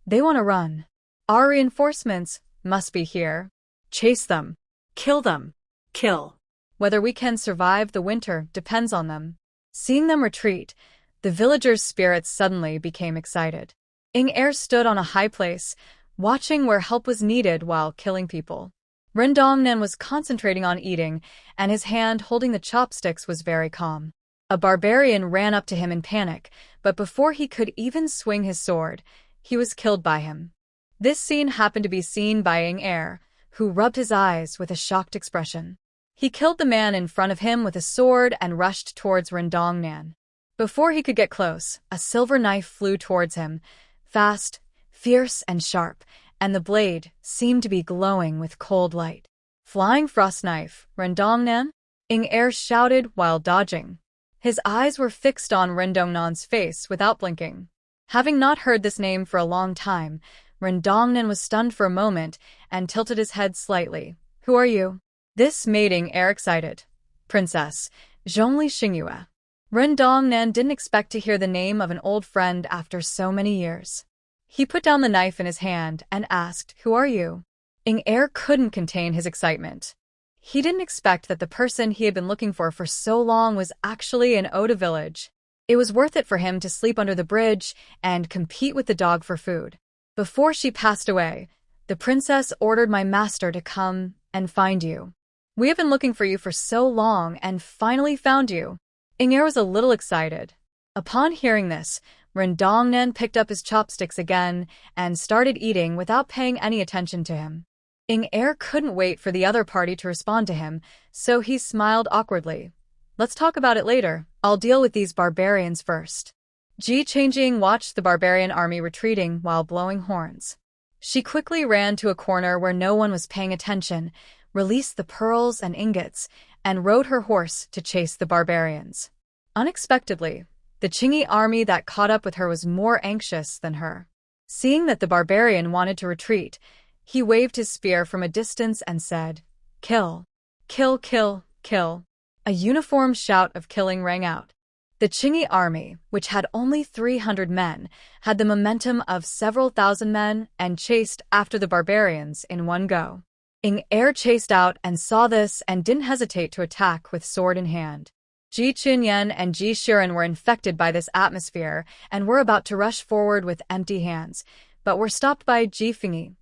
They want to run. Our reinforcements must be here. Chase them. Kill them. Kill. Whether we can survive the winter depends on them. Seeing them retreat, the villagers' spirits suddenly became excited. Ing-Er stood on a high place, watching where help was needed while killing people. Rendongnan was concentrating on eating, and his hand holding the chopsticks was very calm. A barbarian ran up to him in panic, but before he could even swing his sword, he was killed by him. This scene happened to be seen by Ing-Er, who rubbed his eyes with a shocked expression. He killed the man in front of him with a sword and rushed towards Rendongnan. Before he could get close, a silver knife flew towards him, fast, fierce, and sharp, and the blade seemed to be glowing with cold light. Flying frost knife, Rendongnan? Ing-Er shouted while dodging. His eyes were fixed on Rendongnan's face without blinking. Having not heard this name for a long time, Rendongnan was stunned for a moment and tilted his head slightly. Who are you? This made Ing-Er excited. Princess, Zhongli Xingyue. Rendongnan didn't expect to hear the name of an old friend after so many years. He put down the knife in his hand and asked, Who are you? Ing-Er couldn't contain his excitement. He didn't expect that the person he had been looking for so long was actually in Oda village. It was worth it for him to sleep under the bridge and compete with the dog for food. Before she passed away, the princess ordered my master to come and find you. We have been looking for you for so long and finally found you. Ing-Er was a little excited. Upon hearing this, Rendongnan picked up his chopsticks again and started eating without paying any attention to him. Ing-Er couldn't wait for the other party to respond to him, so he smiled awkwardly. Let's talk about it later. I'll deal with these barbarians first. Ji Changjing watched the barbarian army retreating while blowing horns. She quickly ran to a corner where no one was paying attention, released the pearls and ingots, and rode her horse to chase the barbarians. Unexpectedly, the Qingyi army that caught up with her was more anxious than her. Seeing that the barbarian wanted to retreat, he waved his spear from a distance and said, Kill! Kill, kill, kill! A uniform shout of killing rang out. The Qingyi army, which had only 300 men, had the momentum of several thousand men and chased after the barbarians in one go. Ing-Er chased out and saw this and didn't hesitate to attack with sword in hand. Ji Chunyan and Ji Shiren were infected by this atmosphere and were about to rush forward with empty hands, but were stopped by Ji Fengyi.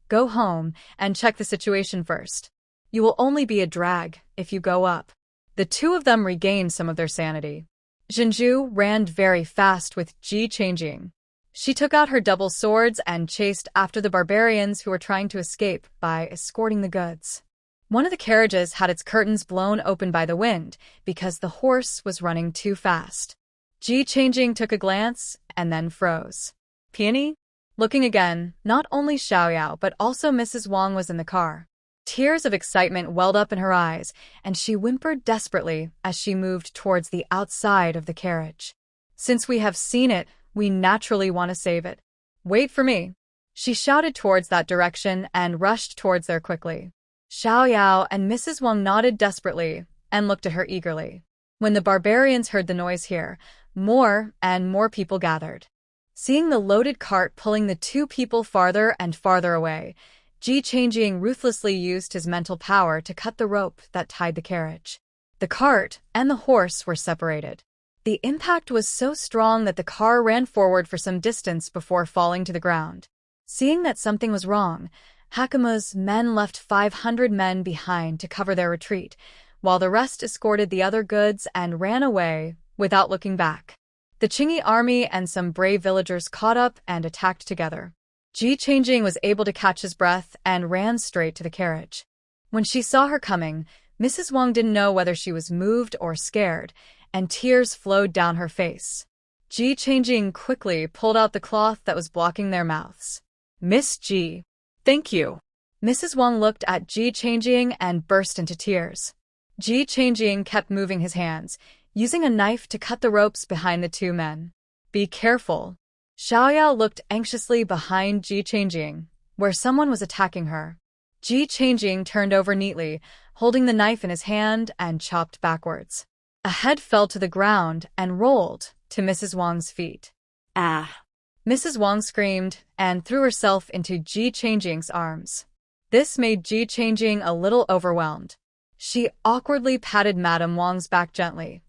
Go home and check the situation first. You will only be a drag if you go up. The two of them regained some of their sanity. Zhenju ran very fast with Ji Changjing. She took out her double swords and chased after the barbarians who were trying to escape by escorting the goods. One of the carriages had its curtains blown open by the wind because the horse was running too fast. Ji Changjing took a glance and then froze. Peony? Looking again, not only Xiaoyao but also Mrs. Wang was in the car. Tears of excitement welled up in her eyes, and she whimpered desperately as she moved towards the outside of the carriage. Since we have seen it, we naturally want to save it. Wait for me. She shouted towards that direction and rushed towards there quickly. Xiaoyao and Mrs. Wang nodded desperately and looked at her eagerly. When the barbarians heard the noise here, more and more people gathered. Seeing the loaded cart pulling the two people farther and farther away, Ji Changjing ruthlessly used his mental power to cut the rope that tied the carriage. The cart and the horse were separated. The impact was so strong that the car ran forward for some distance before falling to the ground. Seeing that something was wrong, Hakama's men left 500 men behind to cover their retreat, while the rest escorted the other goods and ran away without looking back. The Qingyi army and some brave villagers caught up and attacked together. Ji Changjing was able to catch his breath and ran straight to the carriage. When she saw her coming, Mrs. Wang didn't know whether she was moved or scared, and tears flowed down her face. Ji Changjing quickly pulled out the cloth that was blocking their mouths. Miss Ji. Thank you. Mrs. Wang looked at Ji Changjing and burst into tears. Ji Changjing kept moving his hands, using a knife to cut the ropes behind the two men. Be careful. Xiaoyao looked anxiously behind Ji Changjing, where someone was attacking her. Ji Changjing turned over neatly, holding the knife in his hand and chopped backwards. A head fell to the ground and rolled to Mrs. Wang's feet. Ah! Mrs. Wang screamed and threw herself into Ji Changjing's arms. This made Ji Changjing a little overwhelmed. She awkwardly patted Madame Wang's back gently.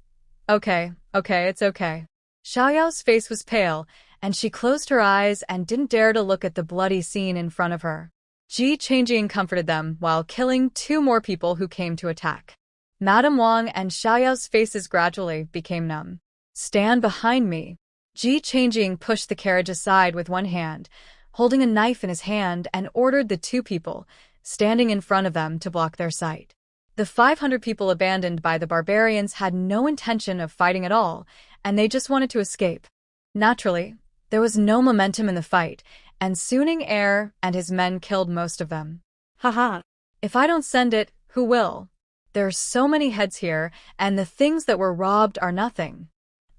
Okay, it's okay. Xiaoyao's face was pale, and she closed her eyes and didn't dare to look at the bloody scene in front of her. Ji Changjing comforted them while killing 2 more people who came to attack. Madame Wang and Xiaoyao's faces gradually became numb. Stand behind me. Ji Changjing pushed the carriage aside with one hand, holding a knife in his hand, and ordered the 2 people standing in front of them to block their sight. The 500 people abandoned by the barbarians had no intention of fighting at all, and they just wanted to escape. Naturally, there was no momentum in the fight, and Suning Heir and his men killed most of them. Haha. If I don't send it, who will? There are so many heads here, and the things that were robbed are nothing.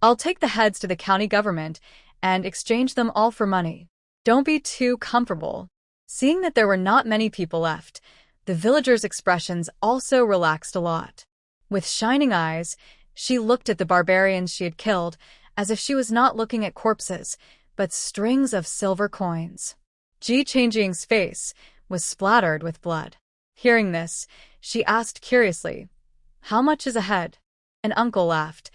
I'll take the heads to the county government and exchange them all for money. Don't be too comfortable. Seeing that there were not many people left, the villagers' expressions also relaxed a lot. With shining eyes, she looked at the barbarians she had killed, as if she was not looking at corpses, but strings of silver coins. Ji Changjing's face was splattered with blood. Hearing this, she asked curiously, "How much is a head?" An uncle laughed.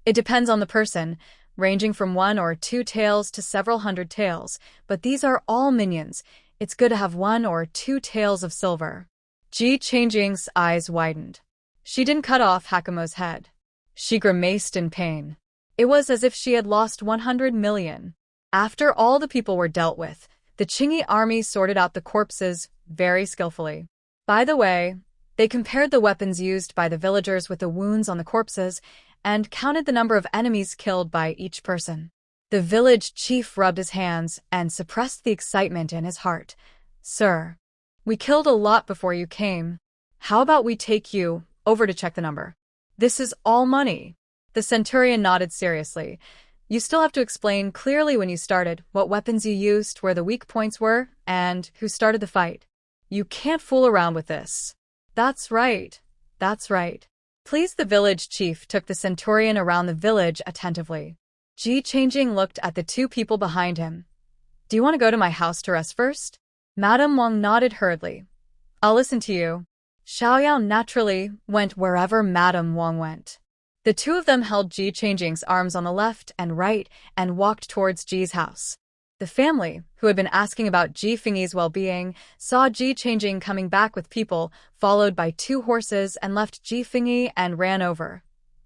"It depends on the person, ranging from 1 or 2 taels to several hundred taels, but these are all minions. It's good to have 1 or 2 taels of silver." Ji Changjing's eyes widened. She didn't cut off Hakumo's head. She grimaced in pain. It was as if she had lost 100 million. After all the people were dealt with, the Qingyi army sorted out the corpses very skillfully. By the way, they compared the weapons used by the villagers with the wounds on the corpses and counted the number of enemies killed by each person. The village chief rubbed his hands and suppressed the excitement in his heart. "Sir, we killed a lot before you came. How about we take you over to check the number? This is all money." The centurion nodded seriously. "You still have to explain clearly when you started, what weapons you used, where the weak points were, and who started the fight. You can't fool around with this." That's right. Please." The village chief took the centurion around the village attentively. Ji Changjing looked at the 2 people behind him. "Do you want to go to my house to rest first?" Madame Wang nodded hurriedly. "I'll listen to you." Xiaoyao naturally went wherever Madame Wang went. The 2 of them held Ji Changjing's arms on the left and right and walked towards Ji's house. The family, who had been asking about Ji Fengyi's well-being, saw Ji Changjing coming back with people, followed by 2 horses, and left Ji Fengyi and ran over.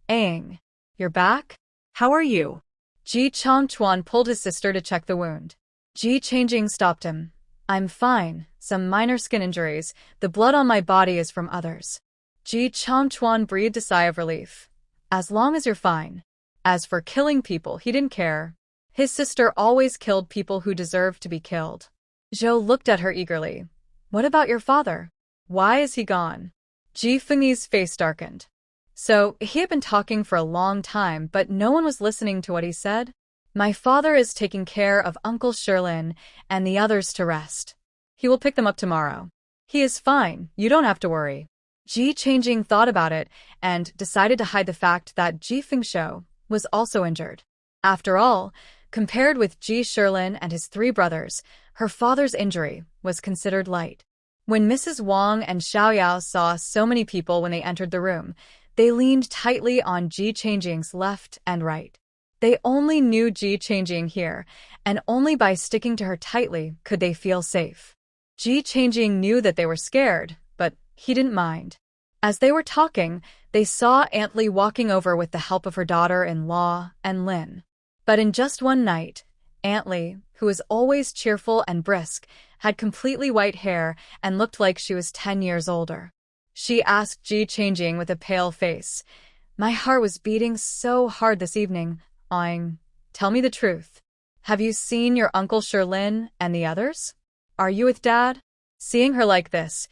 "Aang, you're back? How are you?" Ji Changchuan pulled his sister to check the wound. Ji Changjing stopped him. "I'm fine, some minor skin injuries. The blood on my body is from others." Ji Changchuan breathed a sigh of relief. "As long as you're fine." As for killing people, he didn't care. His sister always killed people who deserved to be killed. Zhou looked at her eagerly. "What about your father? Why is he gone?" Ji Fengyi's face darkened. So, he had been talking for a long time, but no one was listening to what he said. "My father is taking care of Uncle Sherlin and the others to rest. He will pick them up tomorrow. He is fine, you don't have to worry." Ji Changjing thought about it and decided to hide the fact that Ji Fengshuo was also injured. After all, compared with Ji Sherlin and his 3 brothers, her father's injury was considered light. When Mrs. Wang and Xiaoyao saw so many people when they entered the room, they leaned tightly on Ji Changjing's left and right. They only knew Ji Changjing here, and only by sticking to her tightly could they feel safe. Ji Changjing knew that they were scared, but he didn't mind. As they were talking, they saw Aunt Li walking over with the help of her daughter-in-law and Lin. But in just one night, Aunt Li, who was always cheerful and brisk, had completely white hair and looked like she was 10 years older. She asked Ji Changjing with a pale face, My heart was beating so hard this evening. Tell me the truth. Have you seen your Uncle Sherlin and the others? Are you with Dad? Seeing her like this,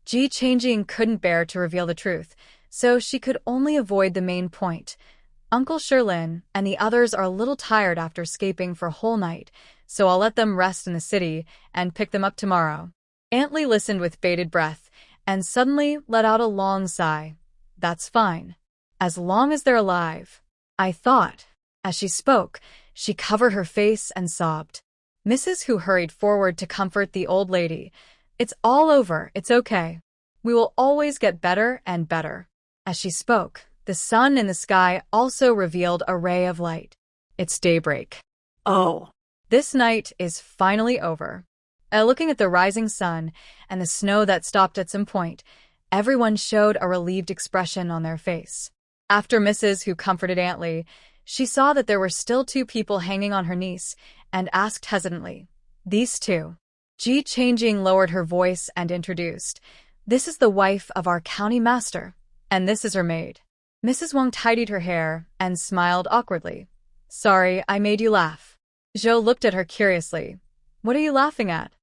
Ji Changjing couldn't bear to reveal the truth, so she could only avoid the main point. Uncle Sherlin and the others are a little tired after escaping for a whole night, so I'll let them rest in the city and pick them up tomorrow. Aunt Lee listened with bated breath and suddenly let out a long sigh. That's fine. As long as they're alive, I thought. As she spoke, she covered her face and sobbed. Mrs. Hu hurried forward to comfort the old lady. It's all over, it's okay. We will always get better and better. As she spoke, the sun in the sky also revealed a ray of light. It's daybreak. Oh. This night is finally over. Looking at the rising sun and the snow that stopped at some point, everyone showed a relieved expression on their face. After Mrs. Hu comforted Aunt Lee, she saw that there were still 2 people hanging on her niece and asked hesitantly, "These 2?" Ji Changjing lowered her voice and introduced, "This is the wife of our county master, and this is her maid." Mrs. Wang tidied her hair and smiled awkwardly. "Sorry, I made you laugh." Zhou looked at her curiously. "What are you laughing at?"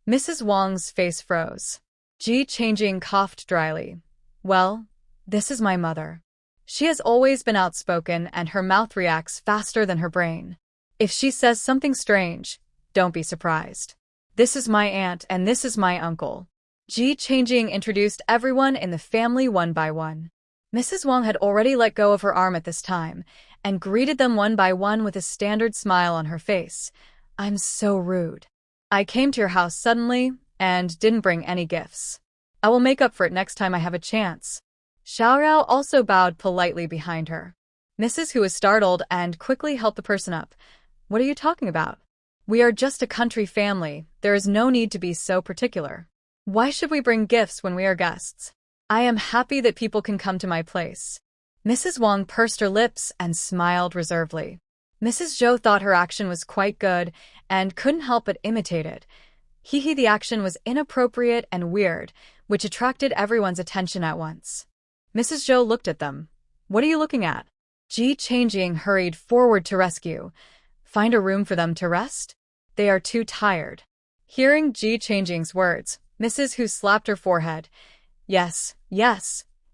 Mrs. Wang's face froze. Ji Changjing coughed dryly. "Well, this is my mother. She has always been outspoken and her mouth reacts faster than her brain. If she says something strange, don't be surprised. This is my aunt and this is my uncle." Ji Changjing introduced everyone in the family one by one. Mrs. Wang had already let go of her arm at this time and greeted them one by one with a standard smile on her face. "I'm so rude. I came to your house suddenly and didn't bring any gifts. I will make up for it next time I have a chance." Xiaorao also bowed politely behind her. Mrs. Hu was startled and quickly helped the person up. "What are you talking about? We are just a country family. There is no need to be so particular. Why should we bring gifts when we are guests? I am happy that people can come to my place." Mrs. Wang pursed her lips and smiled reservedly. Mrs. Zhou thought her action was quite good and couldn't help but imitate it. The action was inappropriate and weird, which attracted everyone's attention at once. Mrs. Zhou looked at them. "What are you looking at?" Ji Changjing hurried forward to rescue. "Find a room for them to rest? They are too tired." Hearing Ji Changjing's words, Mrs. Hu slapped her forehead. Yes,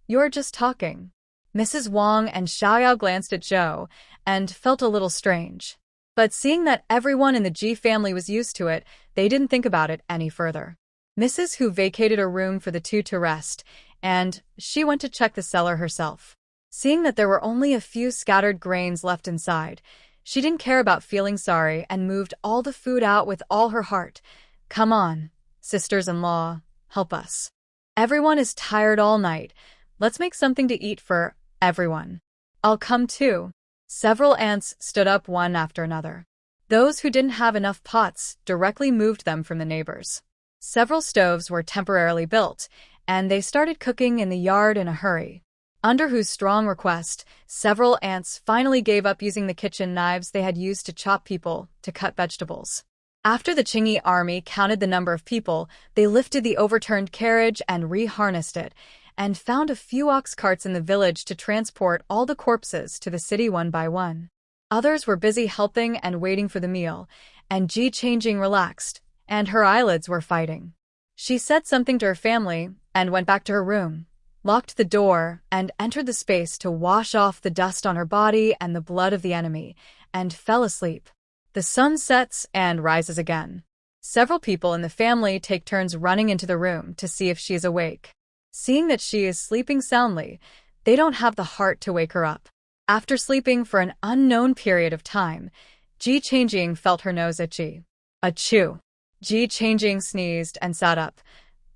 you're just talking." Mrs. Wang and Xiaoyao glanced at Zhou and felt a little strange. But seeing that everyone in the Ji family was used to it, they didn't think about it any further. Mrs. Hu vacated a room for the 2 to rest, and she went to check the cellar herself. Seeing that there were only a few scattered grains left inside, she didn't care about feeling sorry and moved all the food out with all her heart. "Come on, sisters-in-law, help us. Everyone is tired all night. Let's make something to eat for everyone. I'll come too." Several aunts stood up one after another. Those who didn't have enough pots directly moved them from the neighbors. Several stoves were temporarily built, and they started cooking in the yard in a hurry. Under whose strong request, several aunts finally gave up using the kitchen knives they had used to chop people to cut vegetables. After the Qingyi army counted the number of people, they lifted the overturned carriage and reharnessed it, and found a few ox carts in the village to transport all the corpses to the city one by one. Others were busy helping and waiting for the meal, and Ji Changjing relaxed, and her eyelids were fighting. She said something to her family and went back to her room, locked the door, and entered the space to wash off the dust on her body and the blood of the enemy, and fell asleep. The sun sets and rises again. Several people in the family take turns running into the room to see if she is awake. Seeing that she is sleeping soundly, they don't have the heart to wake her up. After sleeping for an unknown period of time, Ji Changjing felt her nose itchy. Achoo! Ji Changjing sneezed and sat up.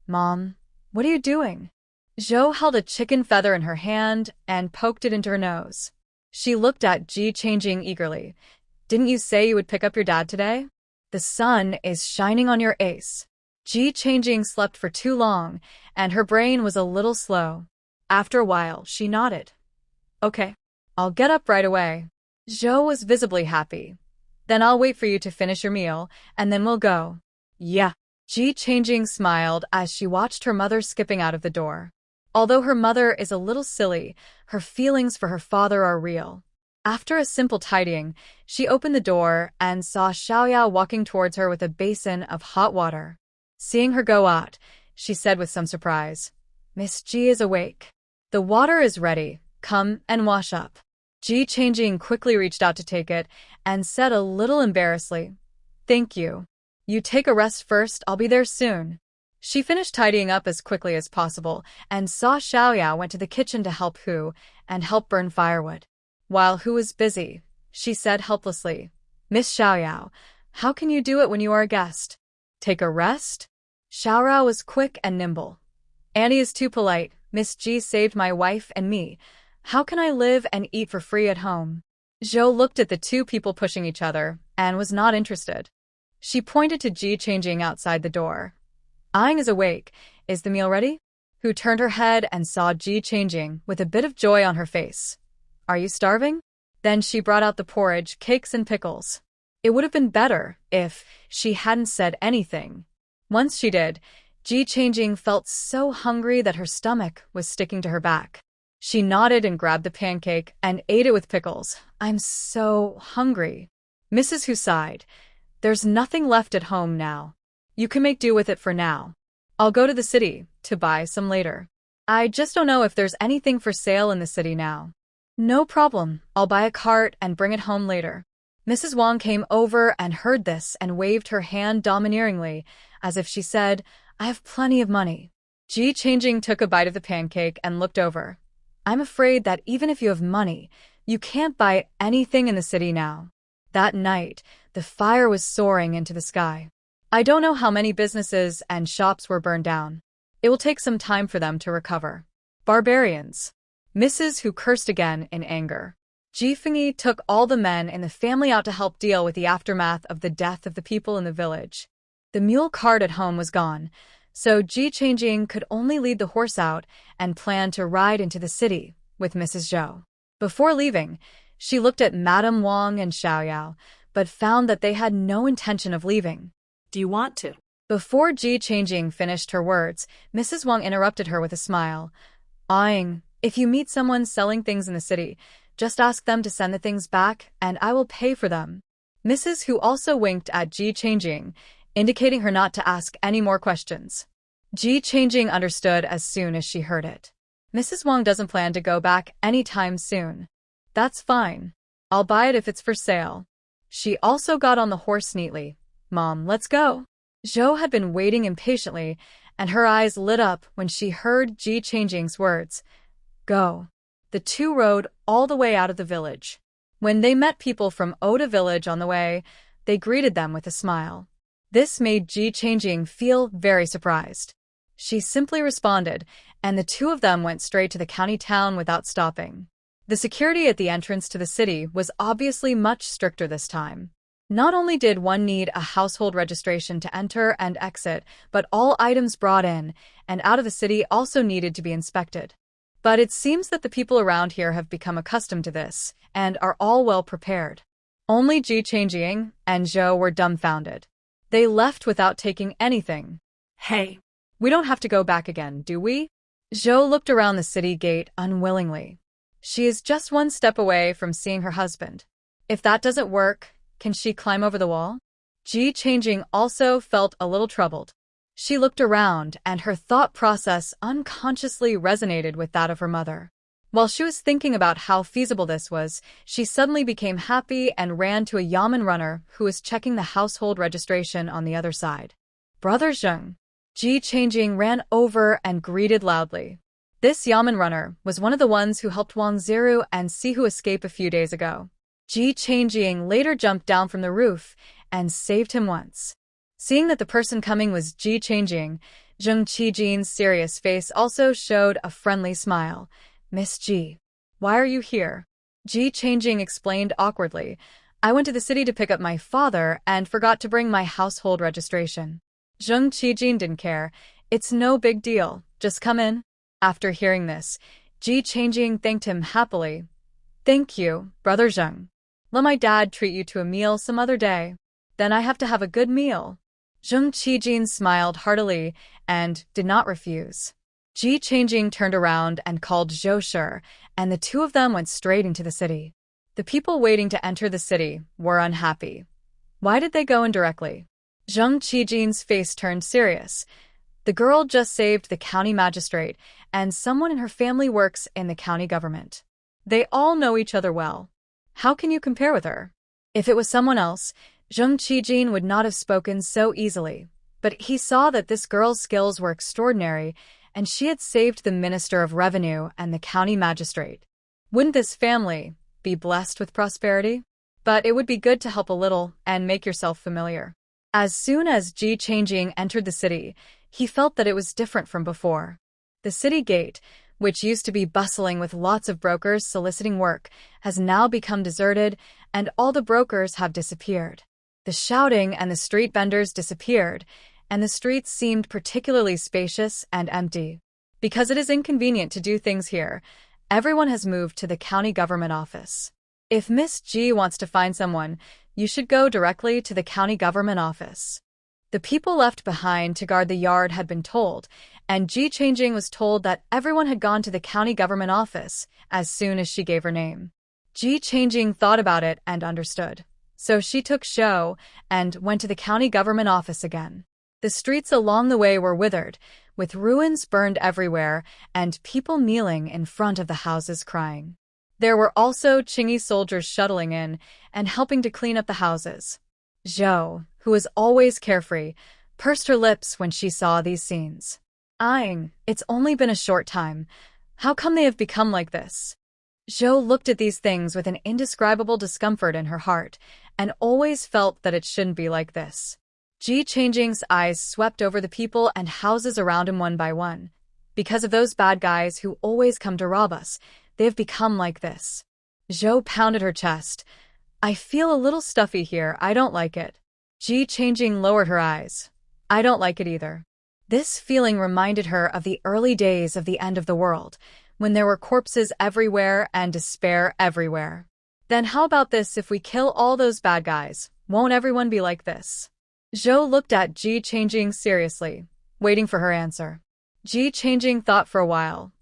"Mom, what are you doing?" Zhou held a chicken feather in her hand and poked it into her nose. She looked at Ji Changjing eagerly. "Didn't you say you would pick up your dad today? The sun is shining on your ace." Ji Changjing slept for too long, and her brain was a little slow. After a while, she nodded. "Okay, I'll get up right away." Zhou was visibly happy. "Then I'll wait for you to finish your meal, and then we'll go." "Yeah." Ji Changjing smiled as she watched her mother skipping out of the door. Although her mother is a little silly, her feelings for her father are real. After a simple tidying, she opened the door and saw Xiaoyao walking towards her with a basin of hot water. Seeing her go out, she said with some surprise, "Miss Ji is awake. The water is ready. Come and wash up." Ji Changjing quickly reached out to take it and said a little embarrassedly, "Thank you. You take a rest first, I'll be there soon." She finished tidying up as quickly as possible and saw Xiaoyao went to the kitchen to help Hu and help burn firewood. While Hu was busy, she said helplessly, "Miss Xiaoyao, how can you do it when you are a guest? Take a rest?" Xiaoyao was quick and nimble. "Annie is too polite. Miss Ji saved my wife and me. How can I live and eat for free at home?" Zhou looked at the two people pushing each other and was not interested. She pointed to Ji Changjing outside the door. "Aang is awake. Is the meal ready?" Hu turned her head and saw Ji Changjing with a bit of joy on her face. "Are you starving?" Then she brought out the porridge, cakes and pickles. It would have been better if she hadn't said anything. Once she did, Ji Changjing felt so hungry that her stomach was sticking to her back. She nodded and grabbed the pancake and ate it with pickles. "I'm so hungry." Mrs. Hu sighed. "There's nothing left at home now. You can make do with it for now. I'll go to the city to buy some later. I just don't know if there's anything for sale in the city now." "No problem. I'll buy a cart and bring it home later." Mrs. Wang came over and heard this and waved her hand domineeringly, as if she said, "I have plenty of money." Ji Changjing took a bite of the pancake and looked over. "I'm afraid that even if you have money, you can't buy anything in the city now." That night, the fire was soaring into the sky. I don't know how many businesses and shops were burned down. It will take some time for them to recover. Barbarians. Mrs. Hu cursed again in anger. Ji Fengyi took all the men in the family out to help deal with the aftermath of the death of the people in the village. The mule cart at home was gone, so Ji Changjing could only lead the horse out and plan to ride into the city with Mrs. Zhou. Before leaving, she looked at Madame Wang and Xiaoyao, but found that they had no intention of leaving. Do you want to? Before Ji Changjing finished her words, Mrs. Wang interrupted her with a smile. "Aang, if you meet someone selling things in the city, just ask them to send the things back, and I will pay for them." Mrs. Hu also winked at Ji Changjing, indicating her not to ask any more questions. Ji Changjing understood as soon as she heard it. Mrs. Wang doesn't plan to go back anytime soon. That's fine. I'll buy it if it's for sale. She also got on the horse neatly. "Mom, let's go." Zhou had been waiting impatiently, and her eyes lit up when she heard Ji Changjing's words. "Go." The two rode all the way out of the village. When they met people from Oda village on the way, they greeted them with a smile. This made Ji Changjing feel very surprised. She simply responded, and the two of them went straight to the county town without stopping. The security at the entrance to the city was obviously much stricter this time. Not only did one need a household registration to enter and exit, but all items brought in and out of the city also needed to be inspected. But it seems that the people around here have become accustomed to this and are all well prepared. Only Ji Changjing and Zhou were dumbfounded. They left without taking anything. Hey, "We don't have to go back again, do we?" Zhou looked around the city gate unwillingly. She is just one step away from seeing her husband. If that doesn't work, can she climb over the wall? Ji Changjing also felt a little troubled. She looked around, and her thought process unconsciously resonated with that of her mother. While she was thinking about how feasible this was, she suddenly became happy and ran to a yamen runner who was checking the household registration on the other side. "Brother Zheng." Ji Changjing ran over and greeted loudly. This yamen runner was one of the ones who helped Wang Ziru and Sihu escape a few days ago. Ji Changjing later jumped down from the roof and saved him once. Seeing that the person coming was Ji Changjing, Zheng Qijin's serious face also showed a friendly smile. "Miss Ji, why are you here?" Ji Changjing explained awkwardly. "I went to the city to pick up my father and forgot to bring my household registration." Zheng Qijin didn't care. "It's no big deal. Just come in." After hearing this, Ji Changjing thanked him happily. "Thank you, Brother Zheng. Let my dad treat you to a meal some other day. Then I have to have a good meal." Zheng Qijin smiled heartily and did not refuse. Ji Changjing turned around and called Zhou Shi, and the two of them went straight into the city. The people waiting to enter the city were unhappy. Why did they go in directly? Zheng Qijin's face turned serious. The girl just saved the county magistrate, and someone in her family works in the county government. They all know each other well. How can you compare with her? If it was someone else, Zheng Qijin would not have spoken so easily. But he saw that this girl's skills were extraordinary, and she had saved the Minister of Revenue and the county magistrate. Wouldn't this family be blessed with prosperity? But it would be good to help a little and make yourself familiar. As soon as Ji Changjing entered the city, he felt that it was different from before. The city gate, which used to be bustling with lots of brokers soliciting work, has now become deserted, and all the brokers have disappeared. The shouting and the street vendors disappeared, and the streets seemed particularly spacious and empty. Because it is inconvenient to do things here, everyone has moved to the county government office. If Miss G wants to find someone, you should go directly to the county government office. The people left behind to guard the yard had been told, and Ji Changjing was told that everyone had gone to the county government office as soon as she gave her name. Ji Changjing thought about it and understood. So she took Zhou and went to the county government office again. The streets along the way were withered, with ruins burned everywhere and people kneeling in front of the houses crying. There were also Qingyi soldiers shuttling in and helping to clean up the houses. Zhou, who was always carefree, pursed her lips when she saw these scenes. It's only been a short time. How come they have become like this? Zhou looked at these things with an indescribable discomfort in her heart, and always felt that it shouldn't be like this. Ji Changjing's eyes swept over the people and houses around him one by one. Because of those bad guys who always come to rob us, they have become like this. Zhou pounded her chest. I feel a little stuffy here, I don't like it. Ji Changjing lowered her eyes. I don't like it either. This feeling reminded her of the early days of the end of the world, when there were corpses everywhere and despair everywhere. Then how about this if we kill all those bad guys? Won't everyone be like this? Zhou looked at Ji Changjing seriously, waiting for her answer. Ji Changjing thought for a while.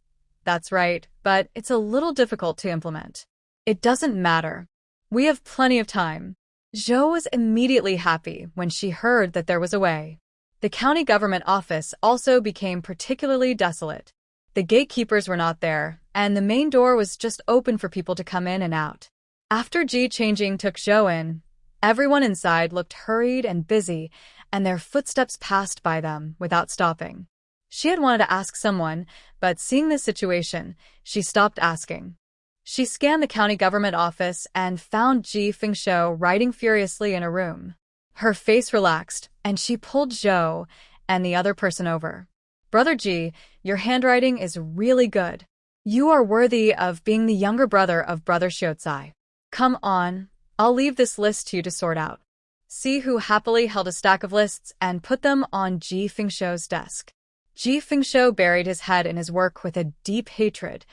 That's right, but it's a little difficult to implement. It doesn't matter. We have plenty of time. Zhou was immediately happy when she heard that there was a way. The county government office also became particularly desolate. The gatekeepers were not there, and the main door was just open for people to come in and out. After Ji Changjing took Zhou in, everyone inside looked hurried and busy, and their footsteps passed by them without stopping. She had wanted to ask someone, but seeing this situation, she stopped asking. She scanned the county government office and found Ji Fengshou writing furiously in a room. Her face relaxed, and she pulled Zhou and the other person over. Brother Ji, your handwriting is really good. You are worthy of being the younger brother of Brother Xiaocai. Come on, I'll leave this list to you to sort out. See who happily held a stack of lists and put them on Ji Fengshou's desk. Ji Fengshou buried his head in his work with a deep hatred.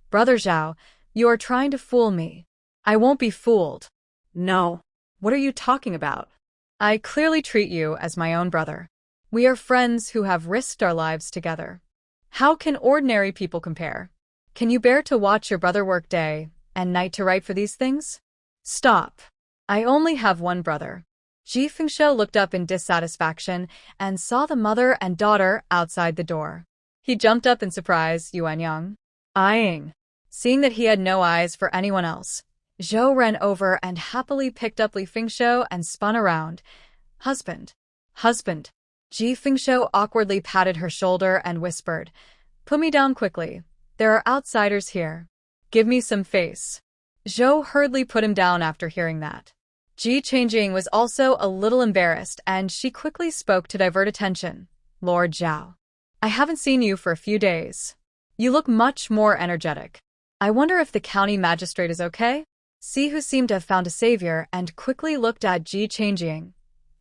Brother Zhao, you are trying to fool me. I won't be fooled. No. What are you talking about? I clearly treat you as my own brother. We are friends who have risked our lives together. How can ordinary people compare? Can you bear to watch your brother work day and night to write for these things? Stop. I only have one brother. Ji Fengshou looked up in dissatisfaction and saw the mother and daughter outside the door. He jumped up in surprise, Yuan Yang. Eyeing. Seeing that he had no eyes for anyone else, Zhou ran over and happily picked up Li Fengshou and spun around. Husband. Husband. Ji Fengshou awkwardly patted her shoulder and whispered, Put me down quickly. There are outsiders here. Give me some face. Zhou hurriedly put him down after hearing that. Ji Changjing was also a little embarrassed, and she quickly spoke to divert attention. Lord Zhao. I haven't seen you for a few days. You look much more energetic. I wonder if the county magistrate is okay? See who seemed to have found a savior and quickly looked at Ji Changjing.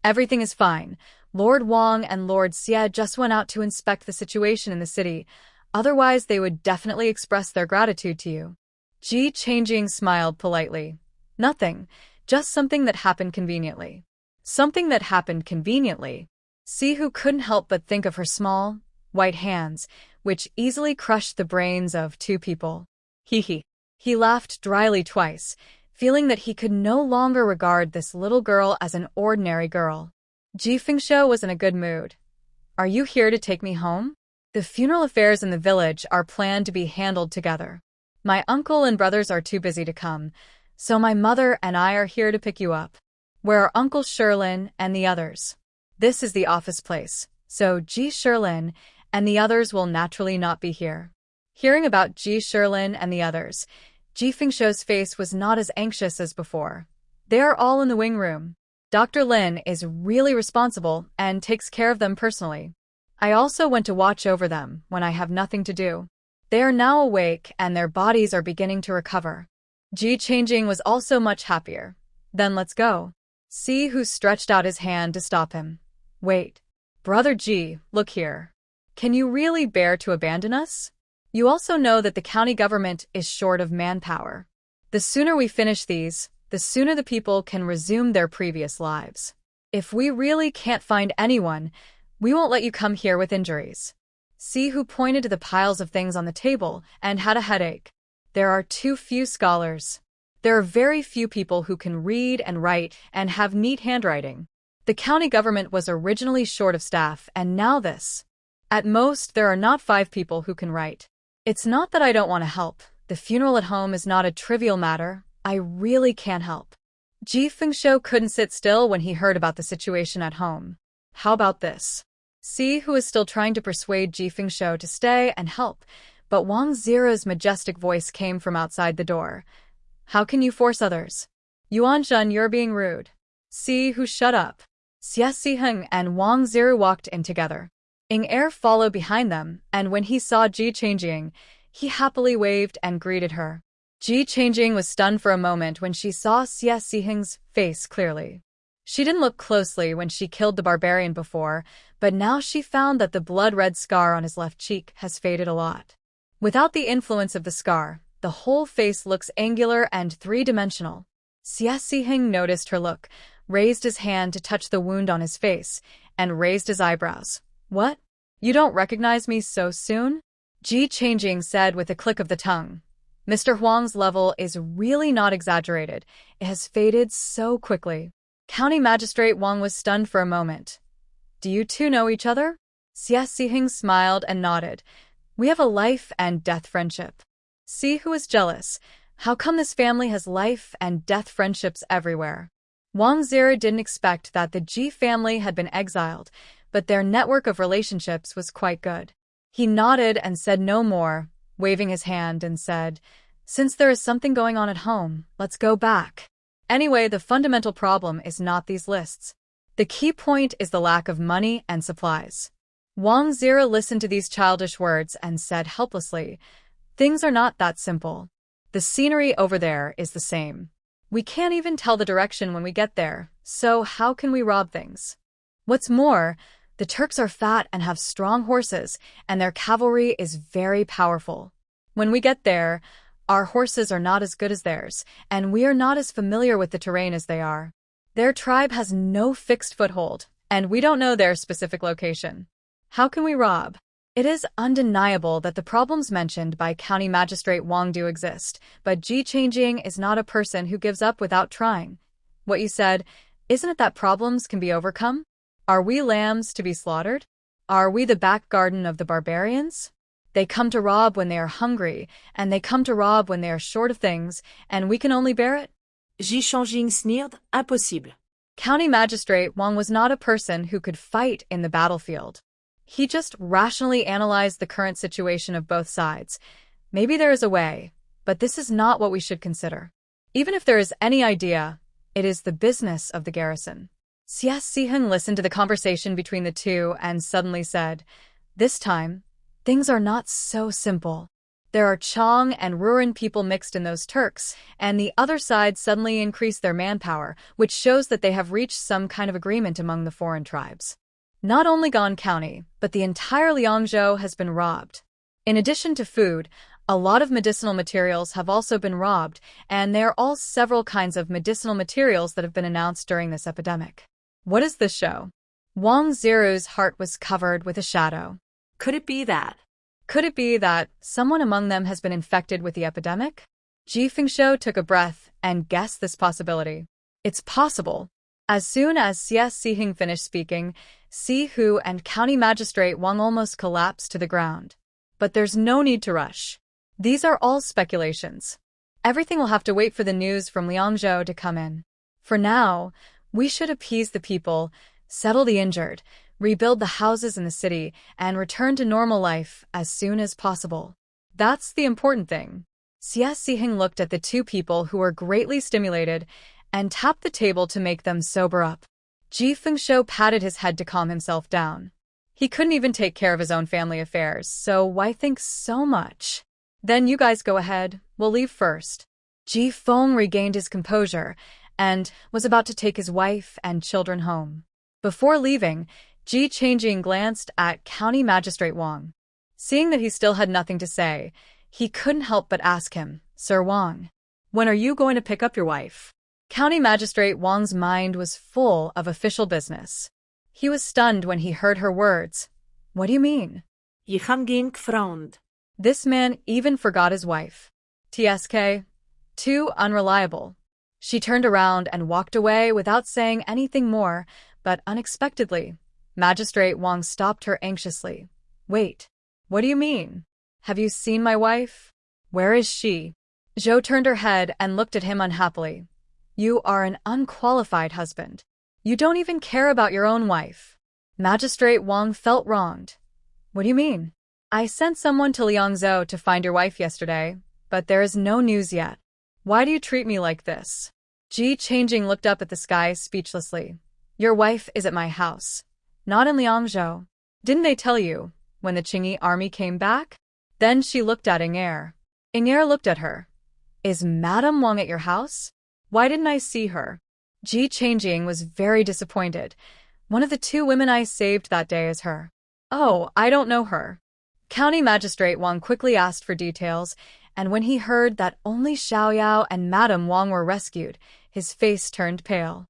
Everything is fine. Lord Wang and Lord Xie just went out to inspect the situation in the city. Otherwise, they would definitely express their gratitude to you. Ji Changjing smiled politely. Nothing. Just something that happened conveniently. Something that happened conveniently. See who couldn't help but think of her small, white hands, which easily crushed the brains of 2 people. Hee. He laughed dryly twice, feeling that he could no longer regard this little girl as an ordinary girl. Ji Fengsho was in a good mood. Are you here to take me home? The funeral affairs in the village are planned to be handled together. My uncle and brothers are too busy to come, so my mother and I are here to pick you up. Where are Uncle Sherlin and the others? This is the office place, so Ji Sherlin and the others will naturally not be here. Hearing about Ji Sherlin and the others, Ji Fengsho's face was not as anxious as before. They are all in the wing room. Dr. Lin is really responsible and takes care of them personally. I also went to watch over them when I have nothing to do. They are now awake and their bodies are beginning to recover. Ji Changing was also much happier. Then let's go. See who stretched out his hand to stop him. Wait. Brother Ji, look here. Can you really bear to abandon us? You also know that the county government is short of manpower. The sooner we finish these, the sooner the people can resume their previous lives. If we really can't find anyone, we won't let you come here with injuries. See who pointed to the piles of things on the table and had a headache. There are too few scholars. There are very few people who can read and write and have neat handwriting. The county government was originally short of staff, and now this. At most, there are not 5 people who can write. It's not that I don't want to help. The funeral at home is not a trivial matter. I really can't help. Ji Fengsho couldn't sit still when he heard about the situation at home. How about this? See who is still trying to persuade Ji Fengsho to stay and help, but Wang Zira's majestic voice came from outside the door. How can you force others? Yuan Zhen, you're being rude. See who shut up. Xie Siheng and Wang Zira walked in together. Ing Er followed behind them, and when he saw Ji Changing, he happily waved and greeted her. Ji Changing was stunned for a moment when she saw Xie Siheng's face clearly. She didn't look closely when she killed the barbarian before, but now she found that the blood-red scar on his left cheek has faded a lot. Without the influence of the scar, the whole face looks angular and 3-dimensional. Xie Siheng noticed her look, raised his hand to touch the wound on his face, and raised his eyebrows. What? You don't recognize me so soon? Ji Changing said with a click of the tongue. Mr. Huang's level is really not exaggerated. It has faded so quickly. County Magistrate Wang was stunned for a moment. Do you two know each other? Xie Siheng smiled and nodded. We have a life and death friendship. See who is jealous. How come this family has life and death friendships everywhere? Wang Zira didn't expect that the Ji family had been exiled, but their network of relationships was quite good. He nodded and said no more, waving his hand and said, Since there is something going on at home, let's go back. Anyway, the fundamental problem is not these lists. The key point is the lack of money and supplies. Wang Zira listened to these childish words and said helplessly, Things are not that simple. The scenery over there is the same. We can't even tell the direction when we get there, so how can we rob things? What's more, the Turks are fat and have strong horses, and their cavalry is very powerful. When we get there, our horses are not as good as theirs, and we are not as familiar with the terrain as they are. Their tribe has no fixed foothold, and we don't know their specific location. How can we rob? It is undeniable that the problems mentioned by County Magistrate Wang do exist, but Ji Changing is not a person who gives up without trying. What you said, isn't it that problems can be overcome? Are we lambs to be slaughtered? Are we the back garden of the barbarians? They come to rob when they are hungry, and they come to rob when they are short of things, and we can only bear it? Ji Changing sneered. Impossible. County Magistrate Wang was not a person who could fight in the battlefield. He just rationally analyzed the current situation of both sides. Maybe there is a way, but this is not what we should consider. Even if there is any idea, it is the business of the garrison. Xie Siheng listened to the conversation between the two and suddenly said, This time, things are not so simple. There are Chong and Ruran people mixed in those Turks, and the other side suddenly increased their manpower, which shows that they have reached some kind of agreement among the foreign tribes. Not only Gan County, but the entire Liangzhou has been robbed. In addition to food, a lot of medicinal materials have also been robbed, and there are all several kinds of medicinal materials that have been announced during this epidemic. What is this show? Wang Ziru's heart was covered with a shadow. Could it be that? Could it be that someone among them has been infected with the epidemic? Ji Fengshou took a breath and guessed this possibility. It's possible. As soon as Xie Sihing finished speaking, Si Hu and County Magistrate Wang almost collapsed to the ground. But there's no need to rush. These are all speculations. Everything will have to wait for the news from Liangzhou to come in. For now, we should appease the people, settle the injured, rebuild the houses in the city, and return to normal life as soon as possible. That's the important thing. Xie Sihing looked at the two people who were greatly stimulated and tapped the table to make them sober up. Ji Fengshou patted his head to calm himself down. He couldn't even take care of his own family affairs, so why think so much? Then you guys go ahead, we'll leave first. Ji Feng regained his composure and was about to take his wife and children home. Before leaving, Ji Changjing glanced at County Magistrate Wang. Seeing that he still had nothing to say, he couldn't help but ask him, Sir Wang, when are you going to pick up your wife? County Magistrate Wang's mind was full of official business. He was stunned when he heard her words. What do you mean? Yi Hanging frowned. This man even forgot his wife. TSK. Too unreliable. She turned around and walked away without saying anything more, but unexpectedly, Magistrate Wang stopped her anxiously. Wait, what do you mean? Have you seen my wife? Where is she? Zhou turned her head and looked at him unhappily. You are an unqualified husband. You don't even care about your own wife. Magistrate Wang felt wronged. What do you mean? I sent someone to Liangzhou to find your wife yesterday, but there is no news yet. Why do you treat me like this? Ji Changjing looked up at the sky speechlessly. Your wife is at my house, not in Liangzhou. Didn't they tell you when the Qingyi army came back? Then she looked at Inger. Inger looked at her. Is Madame Wang at your house? Why didn't I see her? Ji Changjing was very disappointed. One of the two women I saved that day is her. Oh, I don't know her. County Magistrate Wang quickly asked for details, and when he heard that only Xiaoyao and Madame Wang were rescued, his face turned pale.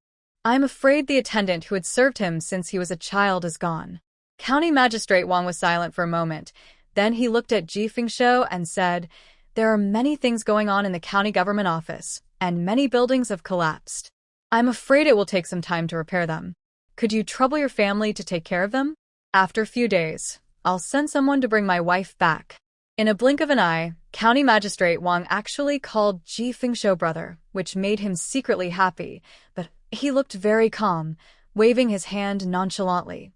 I'm afraid the attendant who had served him since he was a child is gone. County Magistrate Wang was silent for a moment. Then he looked at Ji Fengshou and said, There are many things going on in the county government office, and many buildings have collapsed. I'm afraid it will take some time to repair them. Could you trouble your family to take care of them? After a few days, I'll send someone to bring my wife back. In a blink of an eye, County Magistrate Wang actually called Ji Fengshou brother, which made him secretly happy, but he looked very calm, waving his hand nonchalantly.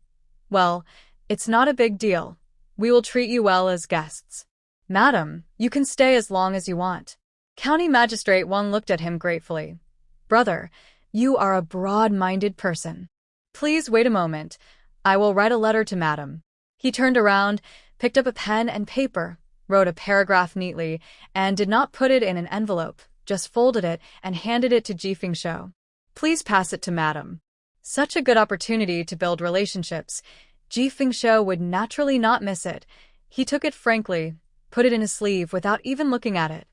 Well, it's not a big deal. We will treat you well as guests. Madam, you can stay as long as you want. County Magistrate Wang looked at him gratefully. Brother, you are a broad-minded person. Please wait a moment. I will write a letter to Madam. He turned around, picked up a pen and paper, wrote a paragraph neatly, and did not put it in an envelope, just folded it and handed it to Ji Fengshou. Please pass it to Madam. Such a good opportunity to build relationships. Ji Fengshou would naturally not miss it. He took it frankly, put it in his sleeve without even looking at it.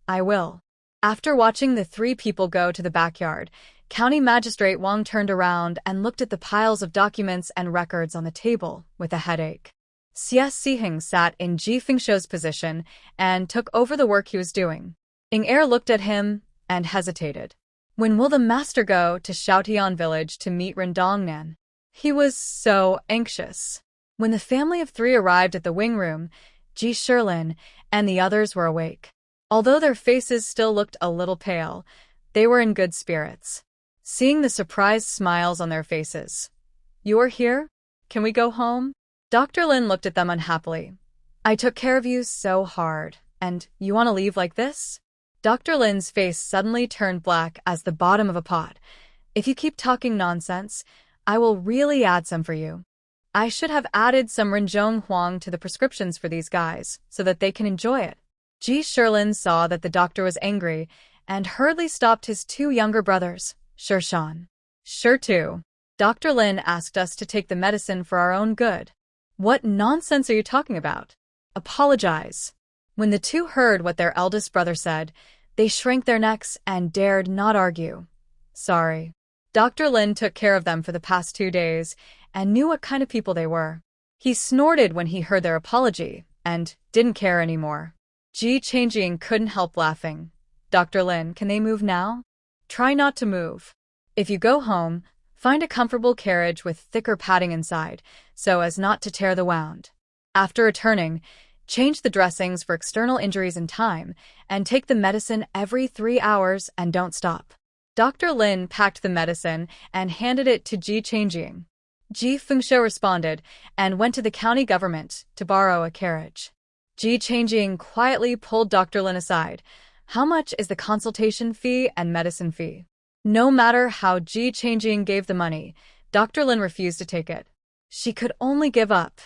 I will. After watching the three people go to the backyard, County Magistrate Wang turned around and looked at the piles of documents and records on the table with a headache. Xie Sihing sat in Ji Fengshou's position and took over the work he was doing. Inger looked at him and hesitated. When will the master go to Xiaotian village to meet Rendongnan? He was so anxious. When the family of three arrived at the wing room, Ji Shilin and the others were awake. Although their faces still looked a little pale, they were in good spirits. Seeing the surprised smiles on their faces. You are here? Can we go home? Dr. Lin looked at them unhappily. I took care of you so hard, and you want to leave like this? Dr. Lin's face suddenly turned black as the bottom of a pot. If you keep talking nonsense, I will really add some for you. I should have added some Renjong Huang to the prescriptions for these guys, so that they can enjoy it. Ji Shilin saw that the doctor was angry, and hurriedly stopped his two younger brothers, Shan. Sure too. Dr. Lin asked us to take the medicine for our own good. What nonsense are you talking about? Apologize. When the two heard what their eldest brother said, they shrank their necks and dared not argue. Sorry. Dr. Lin took care of them for the past 2 days and knew what kind of people they were. He snorted when he heard their apology and didn't care anymore. Ji Changjing couldn't help laughing. Dr. Lin, can they move now? Try not to move. If you go home, find a comfortable carriage with thicker padding inside, so as not to tear the wound. After returning, change the dressings for external injuries in time, and take the medicine every 3 hours and don't stop. Dr. Lin packed the medicine and handed it to Ji Changjing. Ji Fengshuo responded and went to the county government to borrow a carriage. Ji Changjing quietly pulled Dr. Lin aside. How much is the consultation fee and medicine fee? No matter how Ji Changjing gave the money, Dr. Lin refused to take it. She could only give up.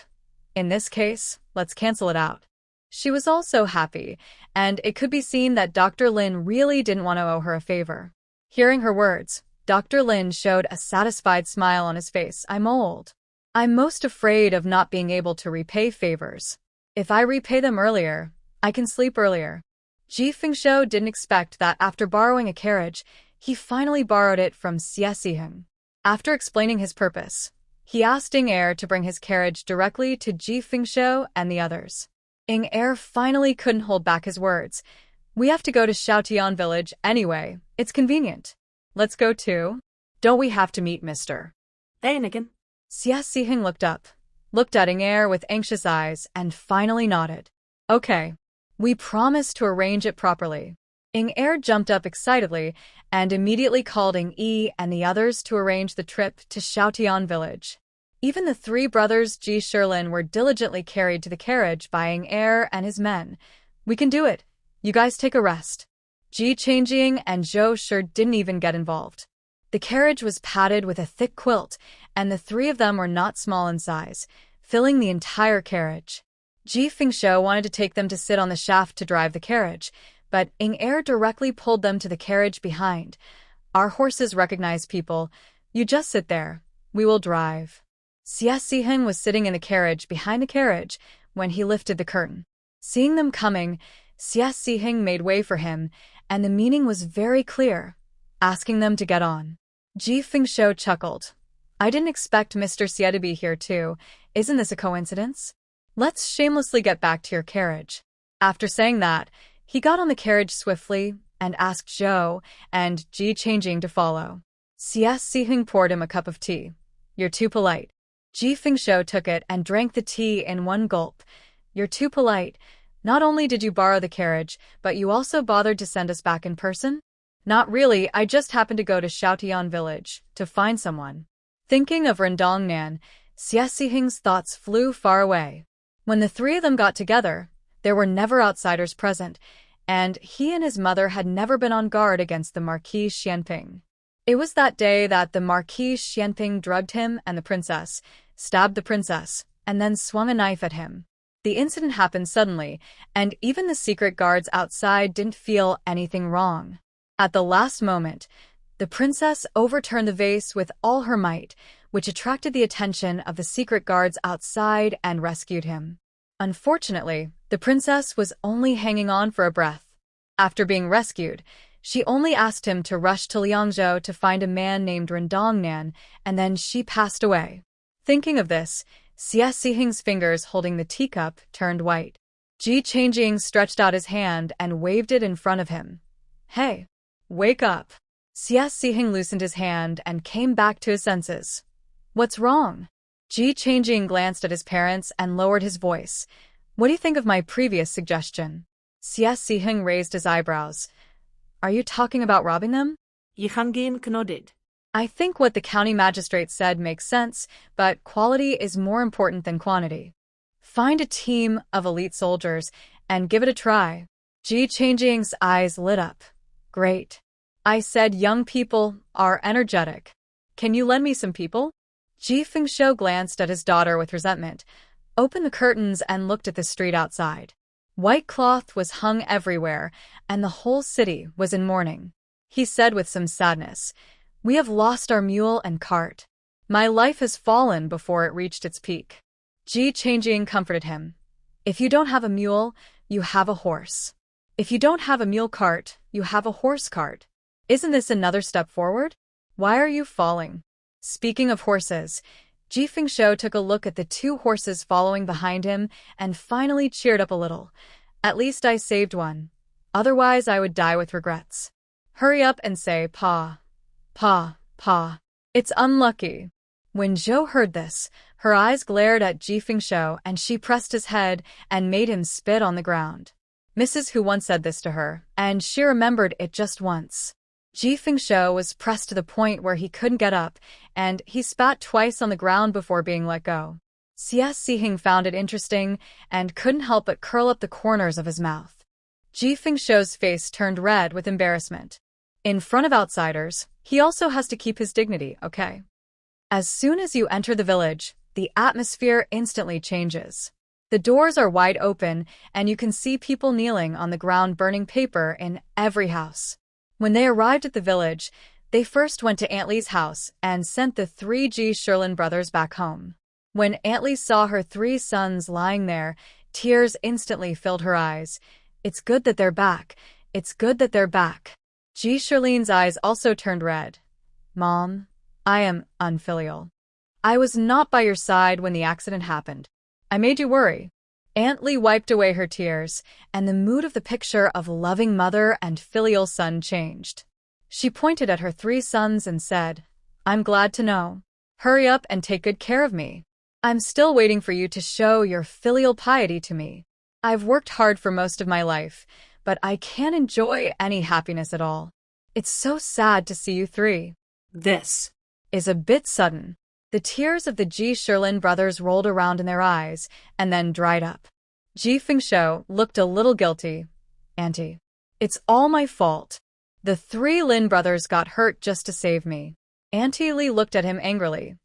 In this case, let's cancel it out. She was also happy, and it could be seen that Dr. Lin really didn't want to owe her a favor. Hearing her words, Dr. Lin showed a satisfied smile on his face. I'm old. I'm most afraid of not being able to repay favors. If I repay them earlier, I can sleep earlier. Ji Fengshuo didn't expect that after borrowing a carriage, he finally borrowed it from Xie Ziheng. After explaining his purpose, he asked Ing Er to bring his carriage directly to Ji Fengshuo and the others. Ing Er finally couldn't hold back his words. We have to go to Xiaotian village anyway. It's convenient. Let's go too. Don't we have to meet Mr. Einigen? Xie Ziheng looked at Ing Er with anxious eyes, and finally nodded. Okay. We promise to arrange it properly. Ing Er jumped up excitedly and immediately called Ing Yi and the others to arrange the trip to Xiaotian village. Even the 3 brothers Ji Shilin were diligently carried to the carriage by Ing Er and his men. We can do it. You guys take a rest. Ji Changjing and Zhou Shi didn't even get involved. The carriage was padded with a thick quilt, and the 3 of them were not small in size, filling the entire carriage. Ji Fengshuo wanted to take them to sit on the shaft to drive the carriage, but Ing Er directly pulled them to the carriage behind. Our horses recognize people. You just sit there. We will drive. Xie Ziheng was sitting in the carriage behind the carriage when he lifted the curtain. Seeing them coming, Xie Ziheng made way for him, and the meaning was very clear, asking them to get on. Ji Fengshuo chuckled. I didn't expect Mr. Xie to be here too. Isn't this a coincidence? Let's shamelessly get back to your carriage. After saying that, he got on the carriage swiftly and asked Zhou and Ji Changjing to follow. Xie Ziheng poured him a cup of tea. You're too polite. Ji Fengshuo took it and drank the tea in one gulp. You're too polite. Not only did you borrow the carriage, but you also bothered to send us back in person? Not really, I just happened to go to Xiaotian village to find someone. Thinking of Rendongnan, Xie Ziheng's thoughts flew far away. When the 3 of them got together, there were never outsiders present, and he and his mother had never been on guard against the Marquis Xianping. It was that day that the Marquis Xianping drugged him and the princess, stabbed the princess, and then swung a knife at him. The incident happened suddenly, and even the secret guards outside didn't feel anything wrong. At the last moment, the princess overturned the vase with all her might, which attracted the attention of the secret guards outside and rescued him. Unfortunately, the princess was only hanging on for a breath. After being rescued, she only asked him to rush to Liangzhou to find a man named Rendongnan, and then she passed away. Thinking of this, Xie Ziheng's fingers holding the teacup turned white. Ji Changjing stretched out his hand and waved it in front of him. Hey, wake up. Xie Ziheng loosened his hand and came back to his senses. What's wrong? Ji Changjing glanced at his parents and lowered his voice. What do you think of my previous suggestion? Xie Ziheng raised his eyebrows. Are you talking about robbing them? Yihangin nodded. I think what the county magistrate said makes sense, but quality is more important than quantity. Find a team of elite soldiers and give it a try. Ji Changjing's eyes lit up. Great. I said young people are energetic. Can you lend me some people? Ji Fengshuo glanced at his daughter with resentment, opened the curtains and looked at the street outside. White cloth was hung everywhere, and the whole city was in mourning. He said with some sadness, We have lost our mule and cart. My life has fallen before it reached its peak. Ji Changjing comforted him. If you don't have a mule, you have a horse. If you don't have a mule cart, you have a horse cart. Isn't this another step forward? Why are you falling? Speaking of horses, Ji Fengshou took a look at the two horses following behind him and finally cheered up a little. At least I saved one. Otherwise I would die with regrets. Hurry up and say, Pa. Pa, Pa. It's unlucky. When Zhou heard this, her eyes glared at Ji Fengshou and she pressed his head and made him spit on the ground. Mrs. Hu once said this to her, and she remembered it just once. Ji Fengshou was pressed to the point where he couldn't get up, and he spat twice on the ground before being let go. Xie Sihing found it interesting and couldn't help but curl up the corners of his mouth. Ji Fengshou's face turned red with embarrassment. In front of outsiders, he also has to keep his dignity, okay? As soon as you enter the village, the atmosphere instantly changes. The doors are wide open, and you can see people kneeling on the ground burning paper in every house. When they arrived at the village, they first went to Aunt Li's house and sent the 3 Ji Shilin brothers back home. When Aunt Li saw her 3 sons lying there, tears instantly filled her eyes. It's good that they're back. It's good that they're back. Ji Shilin's eyes also turned red. Mom, I am unfilial. I was not by your side when the accident happened. I made you worry. Aunt Li wiped away her tears, and the mood of the picture of loving mother and filial son changed. She pointed at her 3 sons and said, I'm glad to know. Hurry up and take good care of me. I'm still waiting for you to show your filial piety to me. I've worked hard for most of my life, but I can't enjoy any happiness at all. It's so sad to see you 3. This is a bit sudden. The tears of the Ji Shilin brothers rolled around in their eyes and then dried up. Ji Fengshou looked a little guilty. Auntie, it's all my fault. The 3 Lin brothers got hurt just to save me. Auntie Li looked at him angrily.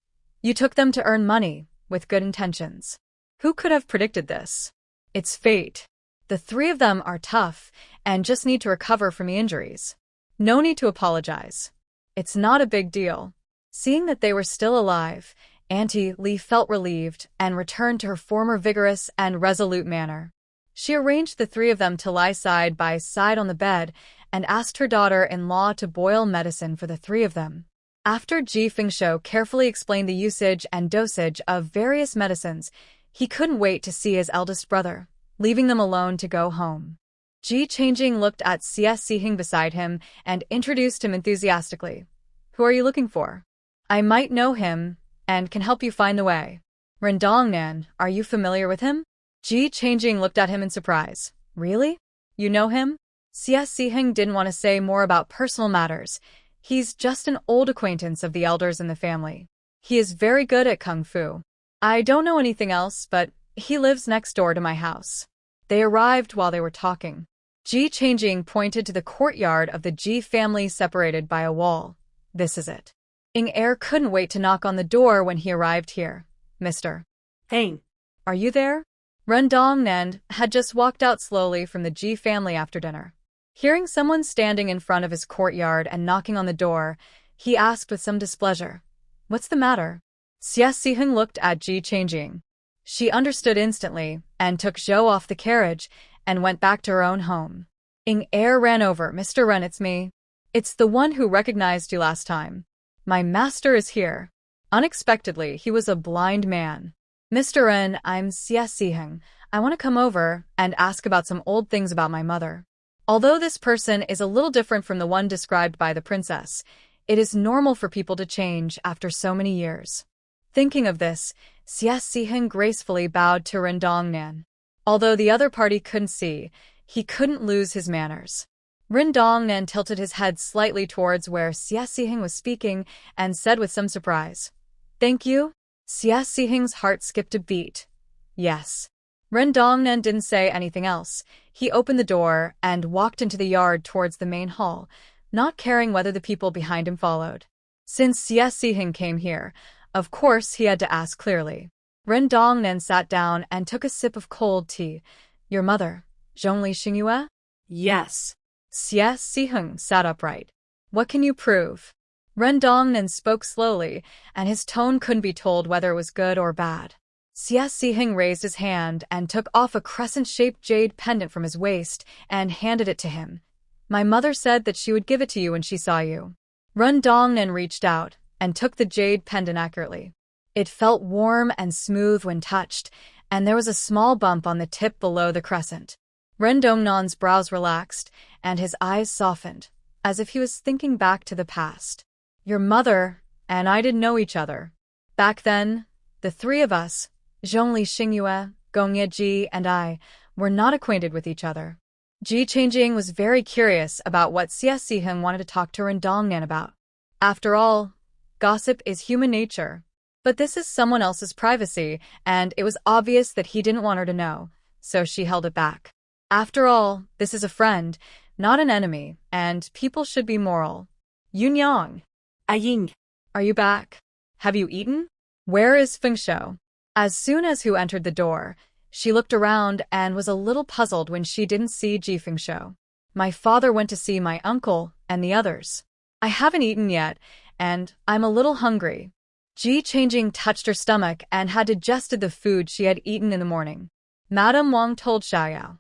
You took them to earn money, with good intentions. Who could have predicted this? It's fate. The 3 of them are tough and just need to recover from the injuries. No need to apologize. It's not a big deal. Seeing that they were still alive, Auntie Li felt relieved and returned to her former vigorous and resolute manner. She arranged the 3 of them to lie side by side on the bed and asked her daughter-in-law to boil medicine for the 3 of them. After Ji Fengshou carefully explained the usage and dosage of various medicines, he couldn't wait to see his eldest brother, leaving them alone to go home. Ji Changjing looked at Xie Sihing beside him and introduced him enthusiastically. Who are you looking for? I might know him and can help you find the way. Rendongnan, are you familiar with him? Ji Changjing looked at him in surprise. Really? You know him? Xie Sihing didn't want to say more about personal matters. He's just an old acquaintance of the elders in the family. He is very good at kung fu. I don't know anything else, but he lives next door to my house. They arrived while they were talking. Ji Changjing pointed to the courtyard of the Ji family separated by a wall. This is it. Ing-Er couldn't wait to knock on the door when he arrived here. Mr. Hein. Are you there? Rendongnan had just walked out slowly from the Ji family after dinner. Hearing someone standing in front of his courtyard and knocking on the door, he asked with some displeasure, What's the matter? Xie Sihing looked at Ji Changjing. She understood instantly and took Zhou off the carriage and went back to her own home. Ing-Er ran over. Mr. Ren, it's me. It's the one who recognized you last time. My master is here. Unexpectedly, he was a blind man. Mr. Ren, I'm Xie Sihing. I want to come over and ask about some old things about my mother. Although this person is a little different from the one described by the princess, it is normal for people to change after so many years. Thinking of this, Xie Sihing gracefully bowed to Rendongnan. Although the other party couldn't see, he couldn't lose his manners. Rendongnan tilted his head slightly towards where Xie Sihing was speaking and said with some surprise, Thank you? Xie Sihing's heart skipped a beat. Yes. Rendongnan didn't say anything else. He opened the door and walked into the yard towards the main hall, not caring whether the people behind him followed. Since Xie Sihing came here, of course he had to ask clearly. Rendongnan sat down and took a sip of cold tea. Your mother, Zhongli Xingyue? Yes. Xie Sihing sat upright. What can you prove? Rendongnan spoke slowly, and his tone couldn't be told whether it was good or bad. Xie Sihing raised his hand and took off a crescent-shaped jade pendant from his waist and handed it to him. My mother said that she would give it to you when she saw you. Rendongnan reached out and took the jade pendant accurately. It felt warm and smooth when touched, and there was a small bump on the tip below the crescent. Ren Dongnan's brows relaxed, and his eyes softened, as if he was thinking back to the past. Your mother and I didn't know each other. Back then, the three of us, Zhongli Xingyue, Gong Yeji, and I, were not acquainted with each other. Ji Changjing was very curious about what Xie Siheng wanted to talk to Ren Dongnan about. After all, gossip is human nature. But this is someone else's privacy, and it was obvious that he didn't want her to know, so she held it back. After all, this is a friend, not an enemy, and people should be moral. Yunyang. Aying. Are you back? Have you eaten? Where is Fengshou? As soon as Hu entered the door, she looked around and was a little puzzled when she didn't see Ji Fengshou. My father went to see my uncle and the others. I haven't eaten yet, and I'm a little hungry. Ji Changjing touched her stomach and had digested the food she had eaten in the morning. Madame Wang told Xiaoyao,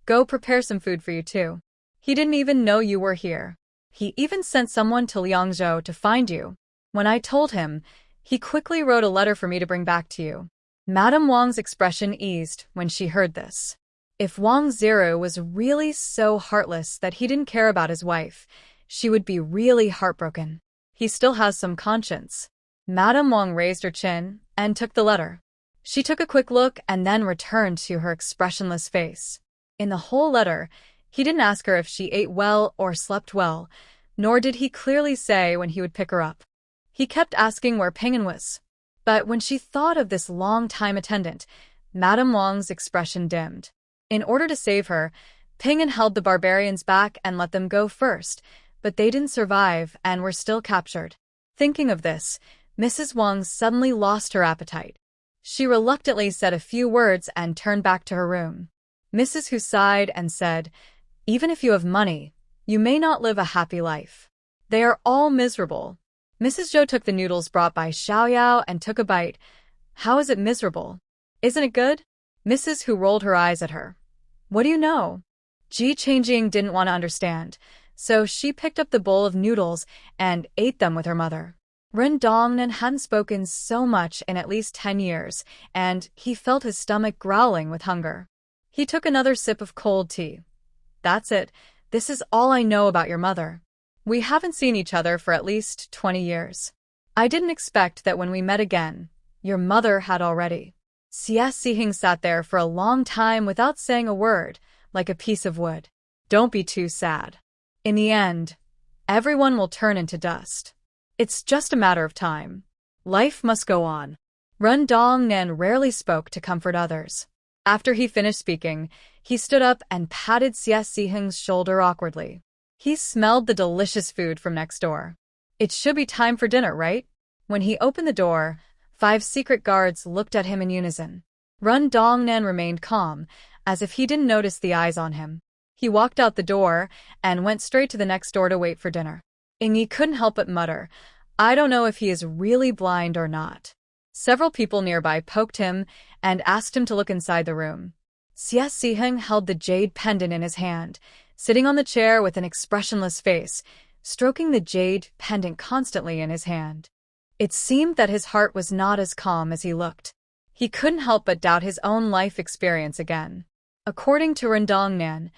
"Go prepare some food for you too. He didn't even know you were here. He even sent someone to Liangzhou to find you. When I told him, he quickly wrote a letter for me to bring back to you." Madame Wang's expression eased when she heard this. If Wang Ziru was really so heartless that he didn't care about his wife, she would be really heartbroken. He still has some conscience. Madame Wang raised her chin and took the letter. She took a quick look and then returned to her expressionless face. In the whole letter, he didn't ask her if she ate well or slept well, nor did he clearly say when he would pick her up. He kept asking where Ping'an was. But when she thought of this long-time attendant, Madame Wang's expression dimmed. In order to save her, Ping'an held the barbarians back and let them go first, but they didn't survive and were still captured. Thinking of this, Mrs. Wang suddenly lost her appetite. She reluctantly said a few words and turned back to her room. Mrs. Hu sighed and said, "Even if you have money, you may not live a happy life. They are all miserable." Mrs. Zhou took the noodles brought by Xiaoyao and took a bite. "How is it miserable? Isn't it good?" Mrs. Hu rolled her eyes at her. "What do you know?" Ji Changjing didn't want to understand, so she picked up the bowl of noodles and ate them with her mother. Ren Dongnan hadn't spoken so much in at least 10 years, and he felt his stomach growling with hunger. He took another sip of cold tea. "That's it. This is all I know about your mother. We haven't seen each other for at least 20 years. I didn't expect that when we met again, your mother had already." Xie Siheng sat there for a long time without saying a word, like a piece of wood. "Don't be too sad. In the end, everyone will turn into dust. It's just a matter of time. Life must go on." Ren Dongnan rarely spoke to comfort others. After he finished speaking, he stood up and patted Xie Siheng's shoulder awkwardly. He smelled the delicious food from next door. It should be time for dinner, right? When he opened the door, 5 secret guards looked at him in unison. Ren Dongnan remained calm, as if he didn't notice the eyes on him. He walked out the door and went straight to the next door to wait for dinner. Yingyi couldn't help but mutter, "I don't know if he is really blind or not." Several people nearby poked him and asked him to look inside the room. Xie Siheng held the jade pendant in his hand, sitting on the chair with an expressionless face, stroking the jade pendant constantly in his hand. It seemed that his heart was not as calm as he looked. He couldn't help but doubt his own life experience again. According to Ren Dongnan,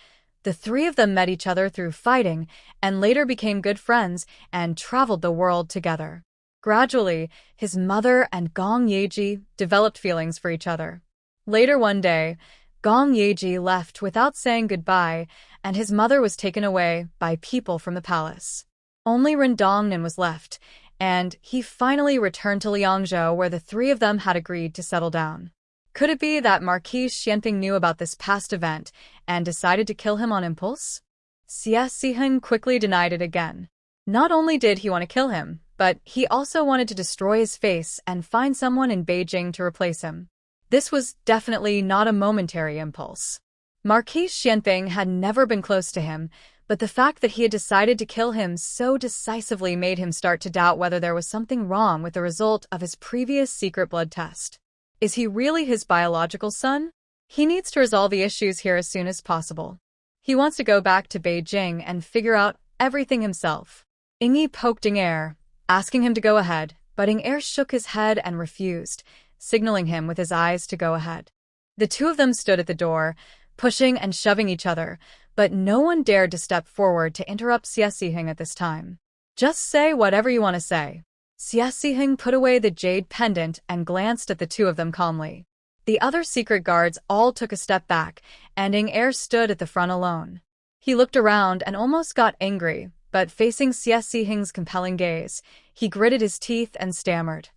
the three of them met each other through fighting and later became good friends and traveled the world together. Gradually, his mother and Gong Yeji developed feelings for each other. Later one day, Gong Yeji left without saying goodbye, and his mother was taken away by people from the palace. Only Ren Dongnan was left, and he finally returned to Liangzhou where the three of them had agreed to settle down. Could it be that Marquis Xianping knew about this past event and decided to kill him on impulse? Xie Siheng quickly denied it again. Not only did he want to kill him, but he also wanted to destroy his face and find someone in Beijing to replace him. This was definitely not a momentary impulse. Marquis Xianping had never been close to him, but the fact that he had decided to kill him so decisively made him start to doubt whether there was something wrong with the result of his previous secret blood test. Is he really his biological son? He needs to resolve the issues here as soon as possible. He wants to go back to Beijing and figure out everything himself. Yingyi poked Ding Air, asking him to go ahead, but Air shook his head and refused, signaling him with his eyes to go ahead. The two of them stood at the door, pushing and shoving each other, but no one dared to step forward to interrupt Siesihing at this time. Just say whatever you want to say. Siesihing put away the jade pendant and glanced at the two of them calmly. The other secret guards all took a step back, and Air stood at the front alone. He looked around and almost got angry, but facing Siesihing's compelling gaze, he gritted his teeth and stammered.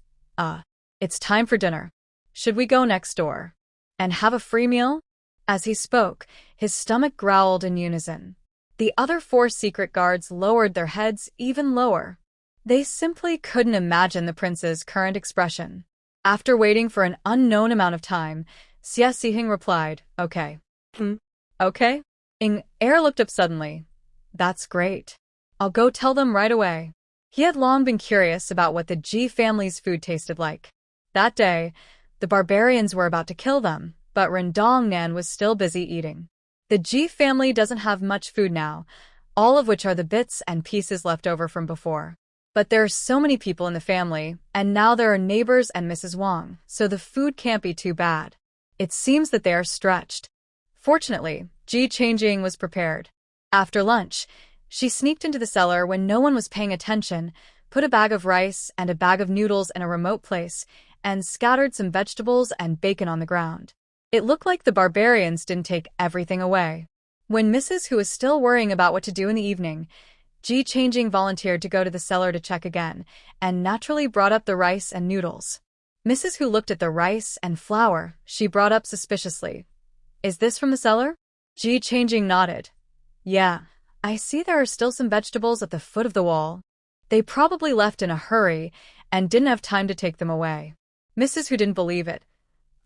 It's time for dinner. Should we go next door? And have a free meal? As he spoke, his stomach growled in unison. The other 4 secret guards lowered their heads even lower. They simply couldn't imagine the prince's current expression. After waiting for an unknown amount of time, Siesihing replied, okay. Okay? Air looked up suddenly. That's great. I'll go tell them right away. He had long been curious about what the Ji family's food tasted like. That day, the barbarians were about to kill them, but Rendongnan was still busy eating. The Ji family doesn't have much food now, all of which are the bits and pieces left over from before. But there are so many people in the family, and now there are neighbors and Mrs. Wang, so the food can't be too bad. It seems that they are stretched. Fortunately, Ji Changjing was prepared. After lunch, she sneaked into the cellar when no one was paying attention, put a bag of rice and a bag of noodles in a remote place, and scattered some vegetables and bacon on the ground. It looked like the barbarians didn't take everything away. When Mrs. Hu was still worrying about what to do in the evening, Ji Changjing volunteered to go to the cellar to check again, and naturally brought up the rice and noodles. Mrs. Hu looked at the rice and flour she brought up suspiciously. Is this from the cellar? Ji Changjing nodded. Yeah, I see there are still some vegetables at the foot of the wall. They probably left in a hurry and didn't have time to take them away. Mrs. Hu didn't believe it.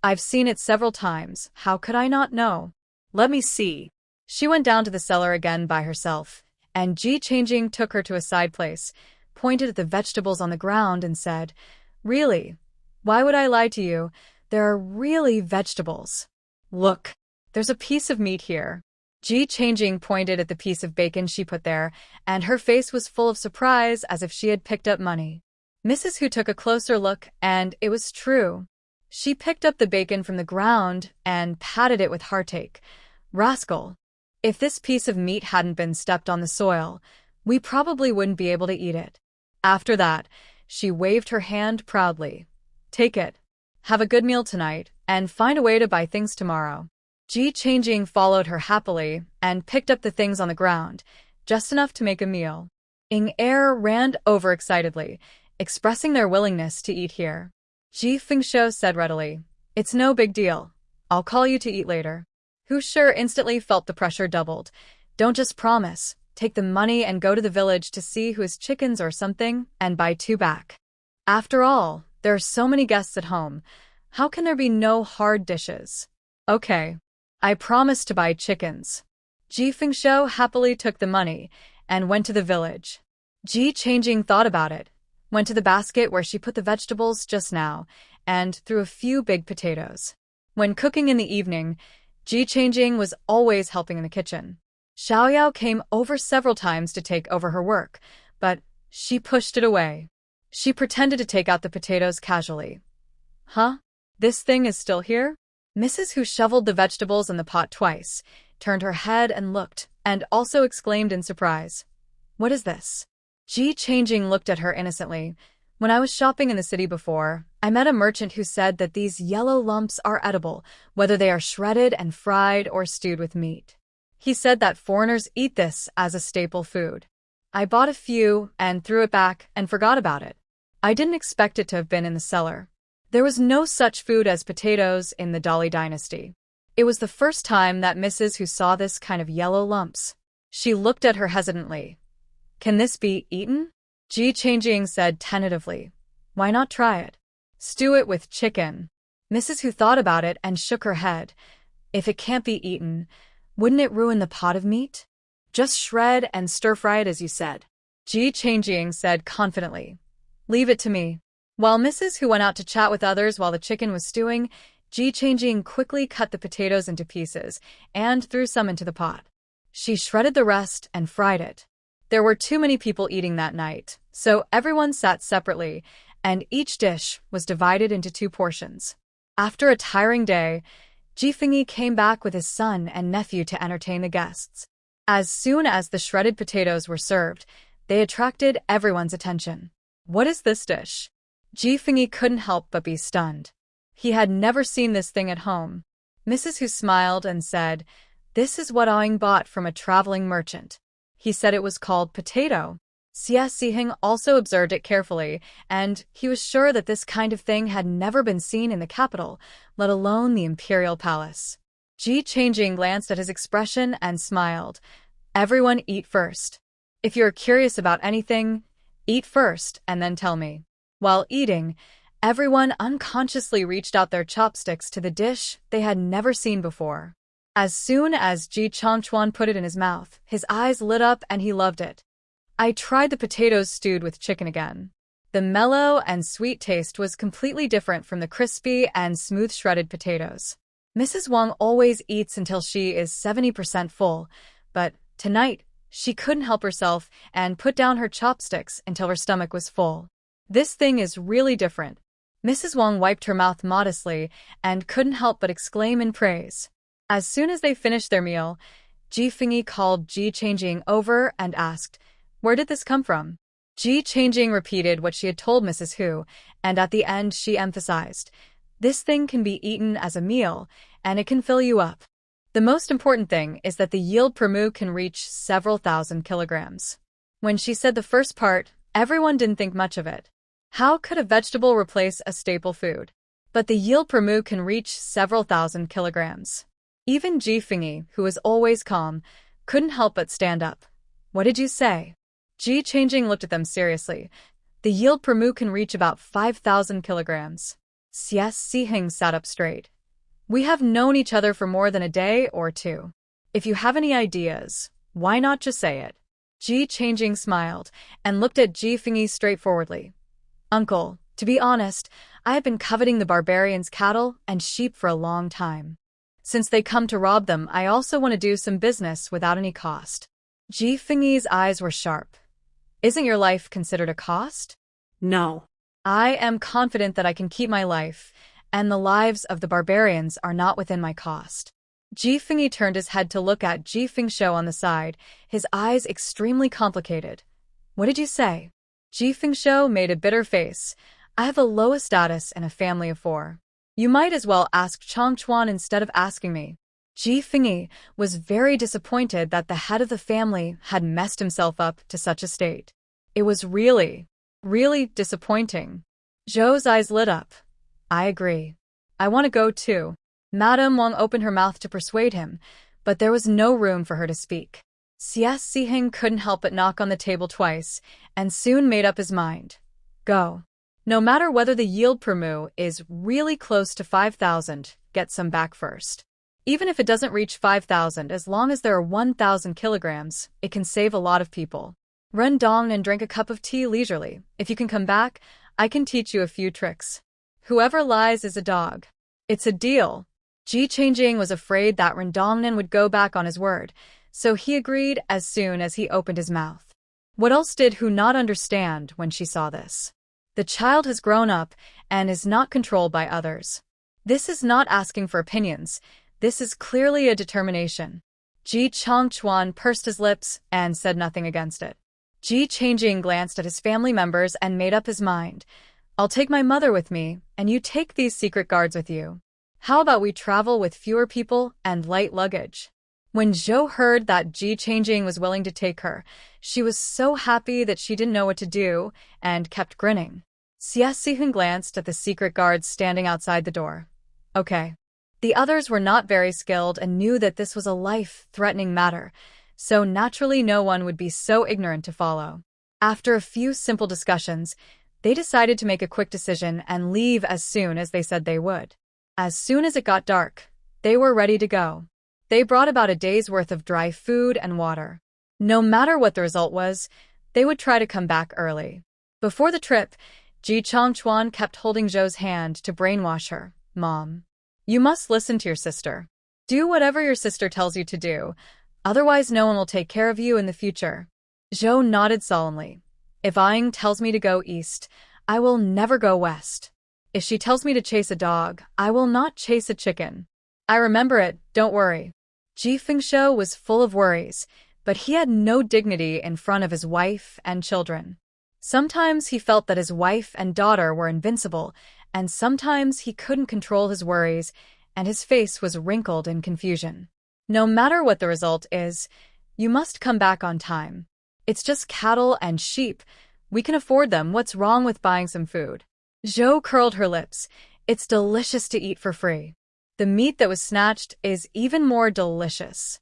I've seen it several times. How could I not know? Let me see. She went down to the cellar again by herself, and Ji Changjing took her to a side place, pointed at the vegetables on the ground and said, Really? Why would I lie to you? There are really vegetables. Look, there's a piece of meat here. Ji Changjing pointed at the piece of bacon she put there, and her face was full of surprise as if she had picked up money. Mrs. Hu took a closer look, and it was true. She picked up the bacon from the ground and patted it with heartache. Rascal! If this piece of meat hadn't been stepped on the soil, we probably wouldn't be able to eat it. After that, she waved her hand proudly. Take it. Have a good meal tonight, and find a way to buy things tomorrow. Ji Changjing followed her happily and picked up the things on the ground, just enough to make a meal. Air ran over excitedly, expressing their willingness to eat here. Ji Fengshou said readily, It's no big deal. I'll call you to eat later. Hu Shi instantly felt the pressure doubled. Don't just promise. Take the money and go to the village to see who has chickens or something and buy 2 back. After all, there are so many guests at home. How can there be no hard dishes? Okay. I promise to buy chickens. Ji Fengshou happily took the money and went to the village. Ji Changjing thought about it, went to the basket where she put the vegetables just now, and threw a few big potatoes. When cooking in the evening, Ji Changjing was always helping in the kitchen. Xiaoyao came over several times to take over her work, but she pushed it away. She pretended to take out the potatoes casually. Huh? This thing is still here? Mrs. Hu shoveled the vegetables in the pot twice, turned her head and looked, and also exclaimed in surprise. What is this? Ji Changjing looked at her innocently. When I was shopping in the city before, I met a merchant who said that these yellow lumps are edible, whether they are shredded and fried or stewed with meat. He said that foreigners eat this as a staple food. I bought a few and threw it back and forgot about it. I didn't expect it to have been in the cellar. There was no such food as potatoes in the Dali dynasty. It was the first time that Mrs. Hu saw this kind of yellow lumps. She looked at her hesitantly. Can this be eaten? Ji Changjing said tentatively. Why not try it? Stew it with chicken. Mrs. Hu thought about it and shook her head. If it can't be eaten, wouldn't it ruin the pot of meat? Just shred and stir-fry it as you said. Ji Changjing said confidently. Leave it to me. While Mrs. Hu went out to chat with others while the chicken was stewing, Ji Changjing quickly cut the potatoes into pieces and threw some into the pot. She shredded the rest and fried it. There were too many people eating that night, so everyone sat separately, and each dish was divided into 2 portions. After a tiring day, Ji Fengyi came back with his son and nephew to entertain the guests. As soon as the shredded potatoes were served, they attracted everyone's attention. What is this dish? Ji Fengyi couldn't help but be stunned. He had never seen this thing at home. Mrs. Hu smiled and said, "This is what Aing bought from a traveling merchant. He said it was called potato." Xie Siheng also observed it carefully, and he was sure that this kind of thing had never been seen in the capital, let alone the imperial palace. Ji Changjing glanced at his expression and smiled. "Everyone eat first. If you're curious about anything, eat first and then tell me." While eating, everyone unconsciously reached out their chopsticks to the dish they had never seen before. As soon as Ji Changchuan put it in his mouth, his eyes lit up and he loved it. I tried the potatoes stewed with chicken again. The mellow and sweet taste was completely different from the crispy and smooth shredded potatoes. Mrs. Wang always eats until she is 70% full, but tonight she couldn't help herself and put down her chopsticks until her stomach was full. This thing is really different. Mrs. Wang wiped her mouth modestly and couldn't help but exclaim in praise. As soon as they finished their meal, Ji Fengyi called Ji Changjing over and asked, "Where did this come from?" Ji Changjing repeated what she had told Mrs. Hu, and at the end she emphasized, "This thing can be eaten as a meal, and it can fill you up. The most important thing is that the yield per mu can reach several thousand kilograms." When she said the first part, everyone didn't think much of it. How could a vegetable replace a staple food? But the yield per mu can reach several thousand kilograms. Even Ji Fengyi, who was always calm, couldn't help but stand up. "What did you say?" Ji Changjing looked at them seriously. "The yield per mu can reach about 5,000 kilograms. Xie Siheng sat up straight. "We have known each other for more than a day or two. If you have any ideas, why not just say it?" Ji Changjing smiled and looked at Ji Fengyi straightforwardly. "Uncle, to be honest, I have been coveting the barbarians' cattle and sheep for a long time. Since they come to rob them, I also want to do some business without any cost." Ji Fengyi's eyes were sharp. "Isn't your life considered a cost?" No. "I am confident that I can keep my life, and the lives of the barbarians are not within my cost." Ji Fengyi turned his head to look at Ji Fengshu on the side, his eyes extremely complicated. "What did you say?" Ji Fengshu made a bitter face. "I have a low status and a family of 4. You might as well ask Changchuan instead of asking me." Ji Fengyi was very disappointed that the head of the family had messed himself up to such a state. It was really disappointing. Zhou's eyes lit up. "I agree. I want to go too." Madame Wang opened her mouth to persuade him, but there was no room for her to speak. Xie Siheng couldn't help but knock on the table twice, and soon made up his mind. "Go. No matter whether the yield per mu is really close to 5,000, get some back first. Even if it doesn't reach 5,000, as long as there are 1,000 kilograms, it can save a lot of people. Run dong and drink a cup of tea leisurely. If you can come back, I can teach you a few tricks. Whoever lies is a dog. It's a deal." Ji Changjing was afraid that Rendongnan would go back on his word, so he agreed as soon as he opened his mouth. What else did Hu not understand when she saw this? The child has grown up and is not controlled by others. This is not asking for opinions. This is clearly a determination. Ji Changchuan pursed his lips and said nothing against it. Ji Changjing glanced at his family members and made up his mind. "I'll take my mother with me, and you take these secret guards with you. How about we travel with fewer people and light luggage?" When Zhou heard that Ji Changjing was willing to take her, she was so happy that she didn't know what to do and kept grinning. Xie Siheng glanced at the secret guards standing outside the door. Okay. The others were not very skilled and knew that this was a life-threatening matter, so naturally no one would be so ignorant to follow. After a few simple discussions, they decided to make a quick decision and leave as soon as they said they would. As soon as it got dark, they were ready to go. They brought about a day's worth of dry food and water. No matter what the result was, they would try to come back early. Before the trip, Ji Changchuan kept holding Zhou's hand to brainwash her. "Mom, you must listen to your sister. Do whatever your sister tells you to do, otherwise no one will take care of you in the future." Zhou nodded solemnly. "If Aing tells me to go east, I will never go west. If she tells me to chase a dog, I will not chase a chicken. I remember it, don't worry. Ji Fengsho was full of worries, but he had no dignity in front of his wife and children. Sometimes he felt that his wife and daughter were invincible, and sometimes he couldn't control his worries, and his face was wrinkled in confusion. No matter what the result is, you must come back on time. It's just cattle and sheep. We can afford them. What's wrong with buying some food? Zhou curled her lips. It's delicious to eat for free. The meat that was snatched is even more delicious.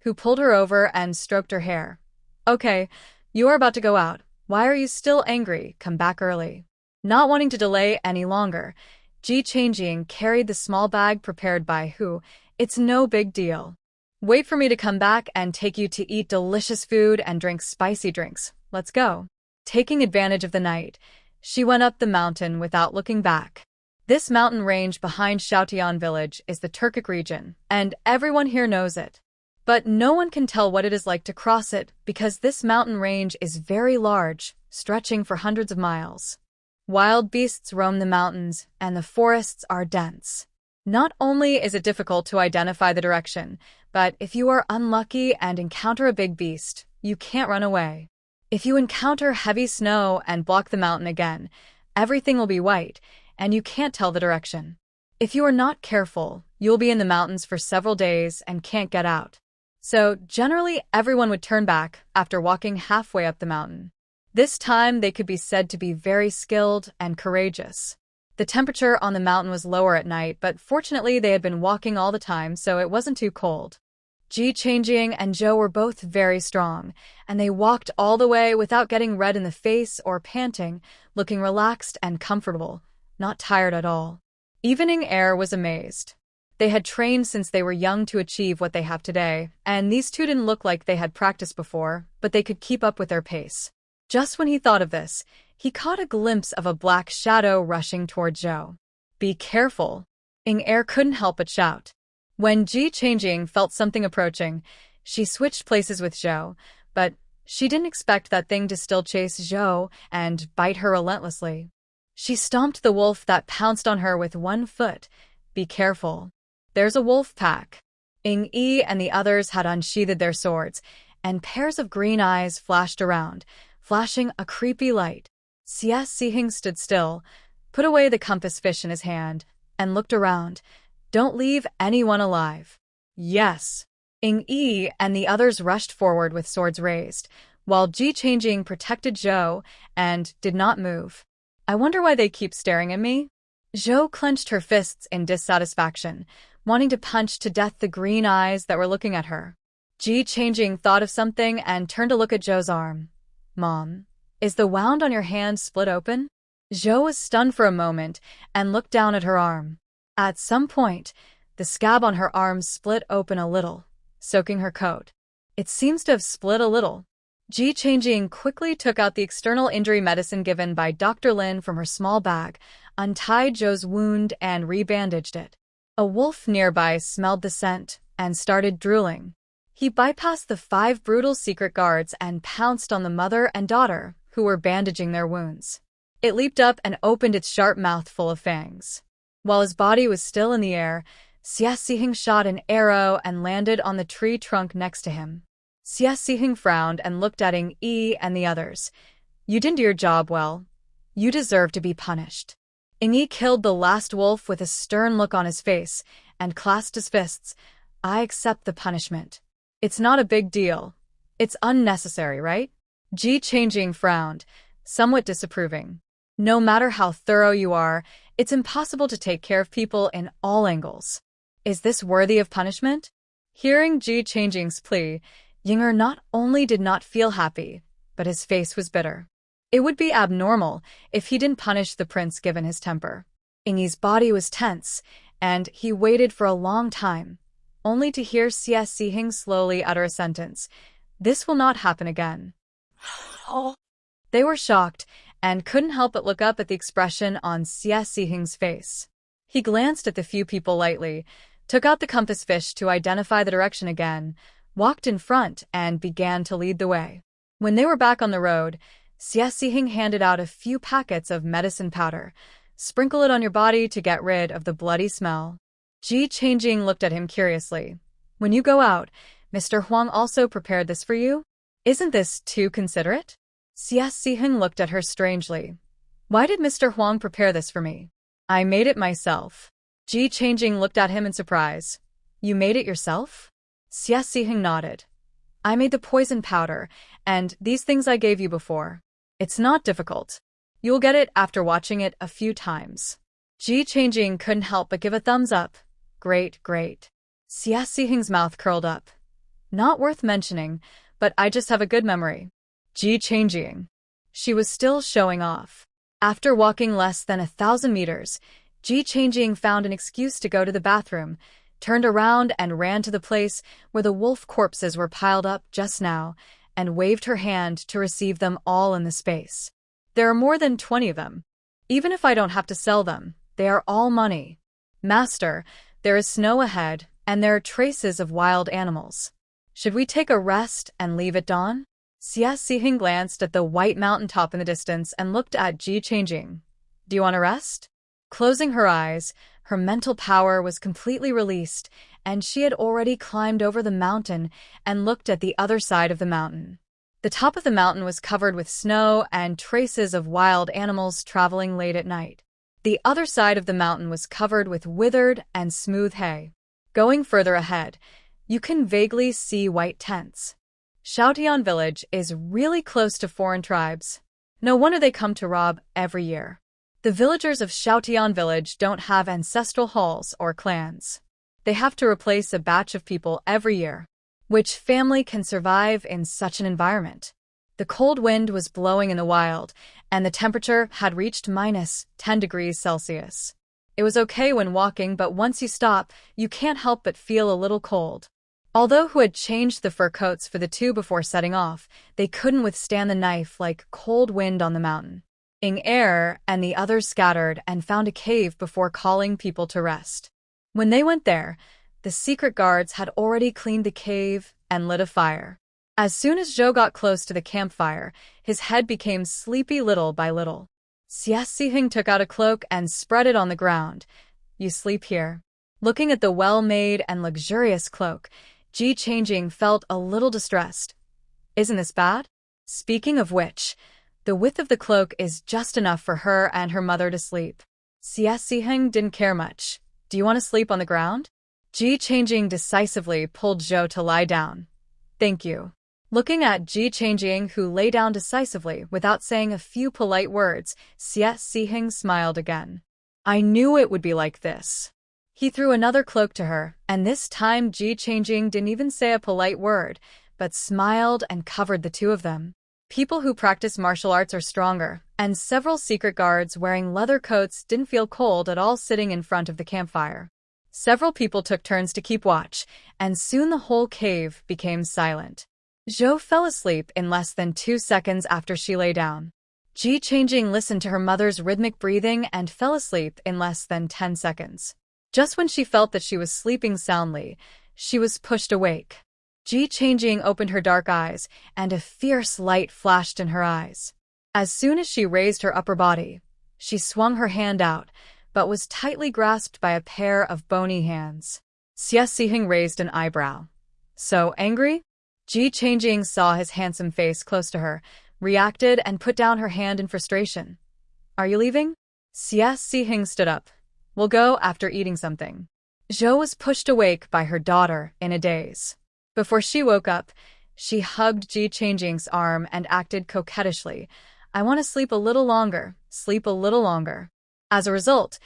Hu pulled her over and stroked her hair. Okay, you are about to go out. Why are you still angry? Come back early. Not wanting to delay any longer, Ji Changjing carried the small bag prepared by Hu. It's no big deal. Wait for me to come back and take you to eat delicious food and drink spicy drinks. Let's go. Taking advantage of the night, she went up the mountain without looking back. This mountain range behind Shaotian village is the Turkic region, and everyone here knows it. But no one can tell what it is like to cross it because this mountain range is very large, stretching for hundreds of miles. Wild beasts roam the mountains, and the forests are dense. Not only is it difficult to identify the direction, but if you are unlucky and encounter a big beast, you can't run away. If you encounter heavy snow and block the mountain again, everything will be white, and you can't tell the direction. If you are not careful, you'll be in the mountains for several days and can't get out. So, generally, everyone would turn back after walking halfway up the mountain. This time, they could be said to be very skilled and courageous. The temperature on the mountain was lower at night, but fortunately they had been walking all the time, so it wasn't too cold. Ji Changjing and Zhou were both very strong, and they walked all the way without getting red in the face or panting, looking relaxed and comfortable, not tired at all. Evening Air was amazed. They had trained since they were young to achieve what they have today, and these two didn't look like they had practiced before, but they could keep up with their pace. Just when he thought of this, he caught a glimpse of a black shadow rushing toward Zhou. Be careful! Ing Er couldn't help but shout. When Ji Changjing felt something approaching, she switched places with Zhou, but she didn't expect that thing to still chase Zhou and bite her relentlessly. She stomped the wolf that pounced on her with one foot. Be careful. There's a wolf pack. Ing Yi and the others had unsheathed their swords, and pairs of green eyes flashed around, flashing a creepy light. Xie Sihing stood still, put away the compass fish in his hand, and looked around. Don't leave anyone alive. Yes. Ing Yi and the others rushed forward with swords raised, while Ji Changjing protected Zhou and did not move. I wonder why they keep staring at me? Zhou clenched her fists in dissatisfaction, wanting to punch to death the green eyes that were looking at her. Ji Changjing thought of something and turned to look at Zhou's arm. Mom, is the wound on your hand split open? Zhou was stunned for a moment and looked down at her arm. At some point, the scab on her arm split open a little, soaking her coat. It seems to have split a little. Ji Changjing quickly took out the external injury medicine given by Dr. Lin from her small bag, untied Zhou's wound and rebandaged it. A wolf nearby smelled the scent and started drooling. He bypassed the 5 brutal secret guards and pounced on the mother and daughter, who were bandaging their wounds. It leaped up and opened its sharp mouth full of fangs. While his body was still in the air, Xie Sihing shot an arrow and landed on the tree trunk next to him. Xie Sihing frowned and looked at Ing Yi and the others. You didn't do your job well. You deserve to be punished. Ing Yi killed the last wolf with a stern look on his face and clasped his fists. I accept the punishment. It's not a big deal. It's unnecessary, right? Ji Changjing frowned, somewhat disapproving. No matter how thorough you are, it's impossible to take care of people in all angles. Is this worthy of punishment? Hearing Ji Changjing's plea, Yinger not only did not feel happy, but his face was bitter. It would be abnormal if he didn't punish the prince given his temper. Ingyi's body was tense, and he waited for a long time, only to hear Xie Sihing slowly utter a sentence. This will not happen again. They were shocked and couldn't help but look up at the expression on Xie Sihing's face. He glanced at the few people lightly, took out the compass fish to identify the direction again, walked in front, and began to lead the way. When they were back on the road, Xie Xihing handed out a few packets of medicine powder. Sprinkle it on your body to get rid of the bloody smell. Ji Changjing looked at him curiously. When you go out, Mr. Huang also prepared this for you? Isn't this too considerate? Xie Xihing looked at her strangely. Why did Mr. Huang prepare this for me? I made it myself. Ji Changjing looked at him in surprise. You made it yourself? Xie Xihing nodded. I made the poison powder, and these things I gave you before. It's not difficult. You'll get it after watching it a few times. Ji Changjing couldn't help but give a thumbs up. Great, great. Xie Xihing's mouth curled up. Not worth mentioning, but I just have a good memory. Ji Changjing. She was still showing off. After walking less than 1,000 meters, Ji Changjing found an excuse to go to the bathroom, turned around and ran to the place where the wolf corpses were piled up just now, and waved her hand to receive them all in the space. There are more than 20 of them. Even if I don't have to sell them, they are all money. Master, there is snow ahead, and there are traces of wild animals. Should we take a rest and leave at dawn? Xie Xihing glanced at the white mountaintop in the distance and looked at Ji Changjing. Do you want to rest? Closing her eyes, her mental power was completely released, and she had already climbed over the mountain and looked at the other side of the mountain. The top of the mountain was covered with snow and traces of wild animals traveling late at night. The other side of the mountain was covered with withered and smooth hay. Going further ahead, you can vaguely see white tents. Xiaotian village is really close to foreign tribes. No wonder they come to rob every year. The villagers of Xiaotian village don't have ancestral halls or clans. They have to replace a batch of people every year. Which family can survive in such an environment? The cold wind was blowing in the wild, and the temperature had reached -10 degrees Celsius. It was okay when walking, but once you stop, you can't help but feel a little cold. Although who had changed the fur coats for the two before setting off, they couldn't withstand the knife-like cold wind on the mountain. Ing Er and the others scattered and found a cave before calling people to rest. When they went there, the secret guards had already cleaned the cave and lit a fire. As soon as Zhou got close to the campfire, his head became sleepy little by little. Xie Xihing took out a cloak and spread it on the ground. You sleep here. Looking at the well-made and luxurious cloak, Ji Changjing felt a little distressed. Isn't this bad? Speaking of which, the width of the cloak is just enough for her and her mother to sleep. Xie Xihing didn't care much. Do you want to sleep on the ground? Ji Changjing decisively pulled Zhou to lie down. Thank you. Looking at Ji Changjing, who lay down decisively without saying a few polite words, Xie Xihing smiled again. I knew it would be like this. He threw another cloak to her, and this time Ji Changjing didn't even say a polite word, but smiled and covered the two of them. People who practice martial arts are stronger, and several secret guards wearing leather coats didn't feel cold at all sitting in front of the campfire. Several people took turns to keep watch, and soon the whole cave became silent. Zhou fell asleep in less than 2 seconds after she lay down. Ji Changjing listened to her mother's rhythmic breathing and fell asleep in less than 10 seconds. Just when she felt that she was sleeping soundly, she was pushed awake. Ji Changjing opened her dark eyes, and a fierce light flashed in her eyes. As soon as she raised her upper body, she swung her hand out, but was tightly grasped by a pair of bony hands. Xie Xihing raised an eyebrow. So angry? Ji Changjing saw his handsome face close to her, reacted and put down her hand in frustration. Are you leaving? Xie Xihing stood up. We'll go after eating something. Zhou was pushed awake by her daughter in a daze. Before she woke up, she hugged Ji Changjing's arm and acted coquettishly. I want to sleep a little longer, sleep a little longer. As a result,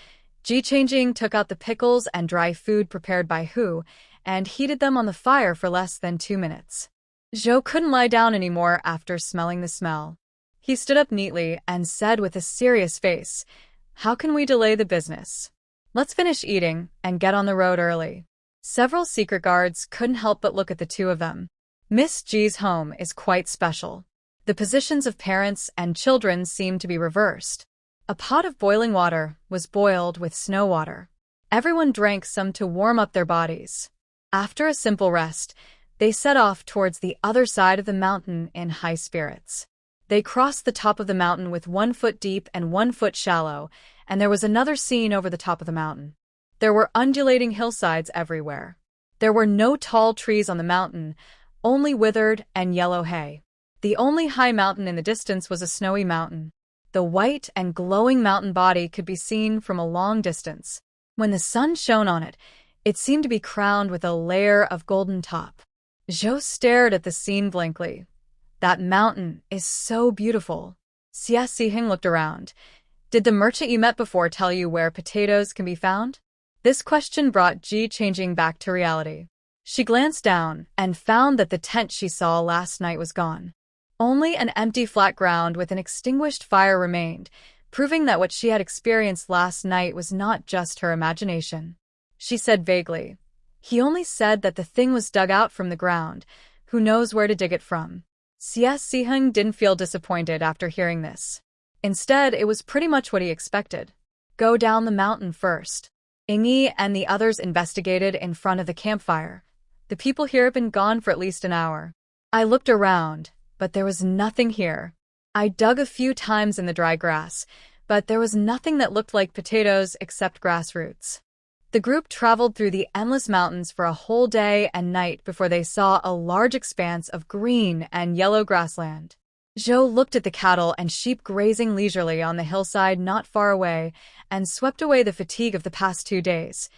Ji Changjing took out the pickles and dry food prepared by Hu and heated them on the fire for less than 2 minutes. Zhou couldn't lie down anymore after smelling the smell. He stood up neatly and said with a serious face, How can we delay the business? Let's finish eating and get on the road early. Several secret guards couldn't help but look at the two of them. Miss Ji's home is quite special. The positions of parents and children seemed to be reversed. A pot of boiling water was boiled with snow water. Everyone drank some to warm up their bodies. After a simple rest, they set off towards the other side of the mountain in high spirits. They crossed the top of the mountain with 1 foot deep and 1 foot shallow, and there was another scene over the top of the mountain. There were undulating hillsides everywhere. There were no tall trees on the mountain, only withered and yellow hay. The only high mountain in the distance was a snowy mountain. The white and glowing mountain body could be seen from a long distance. When the sun shone on it, it seemed to be crowned with a layer of golden top. Zhou stared at the scene blankly. That mountain is so beautiful. Xie Ziheng looked around. Did the merchant you met before tell you where potatoes can be found? This question brought Ji Changjing back to reality. She glanced down and found that the tent she saw last night was gone. Only an empty flat ground with an extinguished fire remained, proving that what she had experienced last night was not just her imagination. She said vaguely, "He only said that the thing was dug out from the ground. Who knows where to dig it from?" Xie Ziheng didn't feel disappointed after hearing this. Instead, it was pretty much what he expected. Go down the mountain first. Yingyi and the others investigated in front of the campfire. The people here have been gone for at least an hour. I looked around, but there was nothing here. I dug a few times in the dry grass, but there was nothing that looked like potatoes except grass roots. The group traveled through the endless mountains for a whole day and night before they saw a large expanse of green and yellow grassland. Zhou looked at the cattle and sheep grazing leisurely on the hillside not far away and swept away the fatigue of the past 2 days.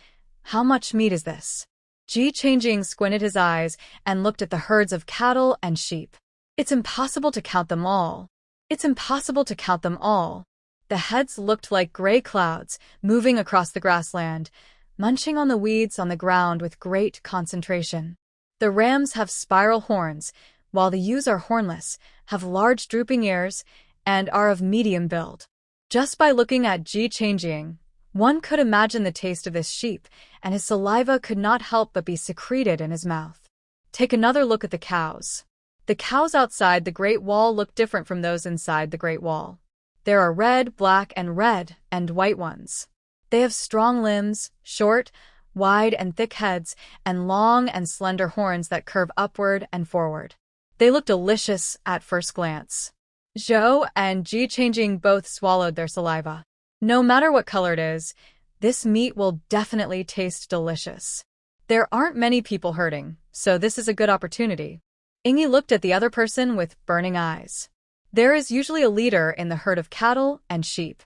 How much meat is this? Ji Changjing squinted his eyes and looked at the herds of cattle and sheep. It's impossible to count them all. It's impossible to count them all. The heads looked like gray clouds moving across the grassland, munching on the weeds on the ground with great concentration. The rams have spiral horns, while the ewes are hornless, have large drooping ears, and are of medium build. Just by looking at Ji Changjing, one could imagine the taste of this sheep, and his saliva could not help but be secreted in his mouth. Take another look at the cows. The cows outside the Great Wall look different from those inside the Great Wall. There are red, black, and white ones. They have strong limbs, short, wide, and thick heads, and long and slender horns that curve upward and forward. They look delicious at first glance. Zhou and Ji Changjing both swallowed their saliva. No matter what color it is, this meat will definitely taste delicious. There aren't many people herding, so this is a good opportunity. Yingyi looked at the other person with burning eyes. There is usually a leader in the herd of cattle and sheep.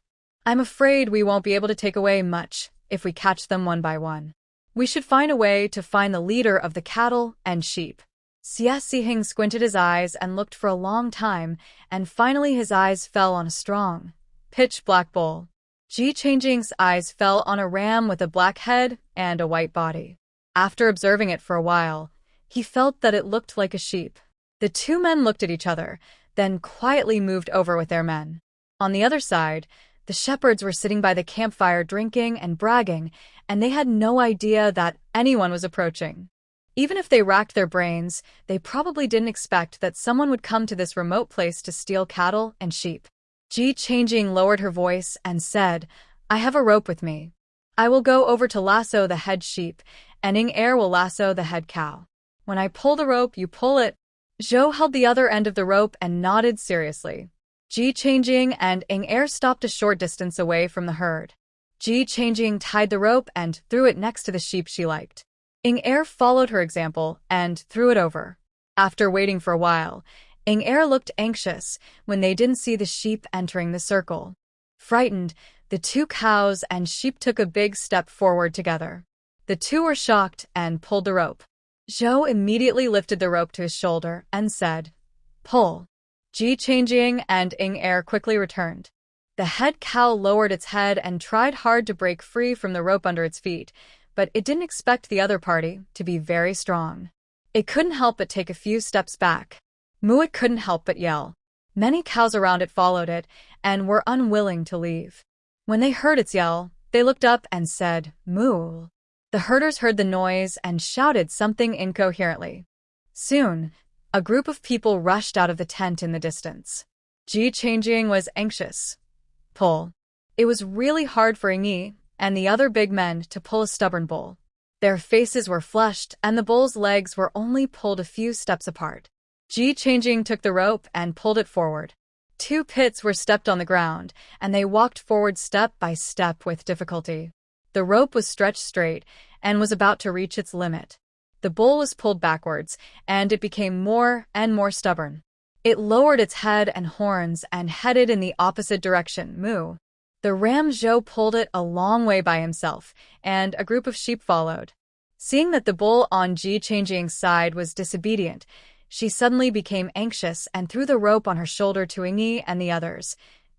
I'm afraid we won't be able to take away much if we catch them one by one. We should find a way to find the leader of the cattle and sheep. Xie Ziheng squinted his eyes and looked for a long time, and finally his eyes fell on a strong, pitch-black bull. Ji Changjing's eyes fell on a ram with a black head and a white body. After observing it for a while, he felt that it looked like a sheep. The 2 men looked at each other, then quietly moved over with their men. On the other side, the shepherds were sitting by the campfire drinking and bragging, and they had no idea that anyone was approaching. Even if they racked their brains, they probably didn't expect that someone would come to this remote place to steal cattle and sheep. Ji Changjing lowered her voice and said, "I have a rope with me. I will go over to lasso the head sheep, and Ying'er will lasso the head cow. When I pull the rope, you pull it." Zhou held the other end of the rope and nodded seriously. Ji Changjing and Ying'er stopped a short distance away from the herd. Ji Changjing tied the rope and threw it next to the sheep she liked. Ying'er followed her example and threw it over. After waiting for a while, Ying'er looked anxious when they didn't see the sheep entering the circle. Frightened, the 2 cows and sheep took a big step forward together. The 2 were shocked and pulled the rope. Zhou immediately lifted the rope to his shoulder and said, "Pull." Ji Changjing and Ying'er quickly returned. The head cow lowered its head and tried hard to break free from the rope under its feet, but it didn't expect the other party to be very strong. It couldn't help but take a few steps back. Muit couldn't help but yell. Many cows around it followed it and were unwilling to leave. When they heard its yell, they looked up and said, "Moo." The herders heard the noise and shouted something incoherently. Soon, a group of people rushed out of the tent in the distance. Ji Changjing was anxious. Pull. It was really hard for Yingyi and the other big men to pull a stubborn bull. Their faces were flushed and the bull's legs were only pulled a few steps apart. Ji Changjing took the rope and pulled it forward. 2 pits were stepped on the ground, and they walked forward step by step with difficulty. The rope was stretched straight and was about to reach its limit. The bull was pulled backwards, and it became more and more stubborn. It lowered its head and horns and headed in the opposite direction, moo. The ram Zhou pulled it a long way by himself, and a group of sheep followed. Seeing that the bull on Ji Changjing's side was disobedient, she suddenly became anxious and threw the rope on her shoulder to Yingyi and the others.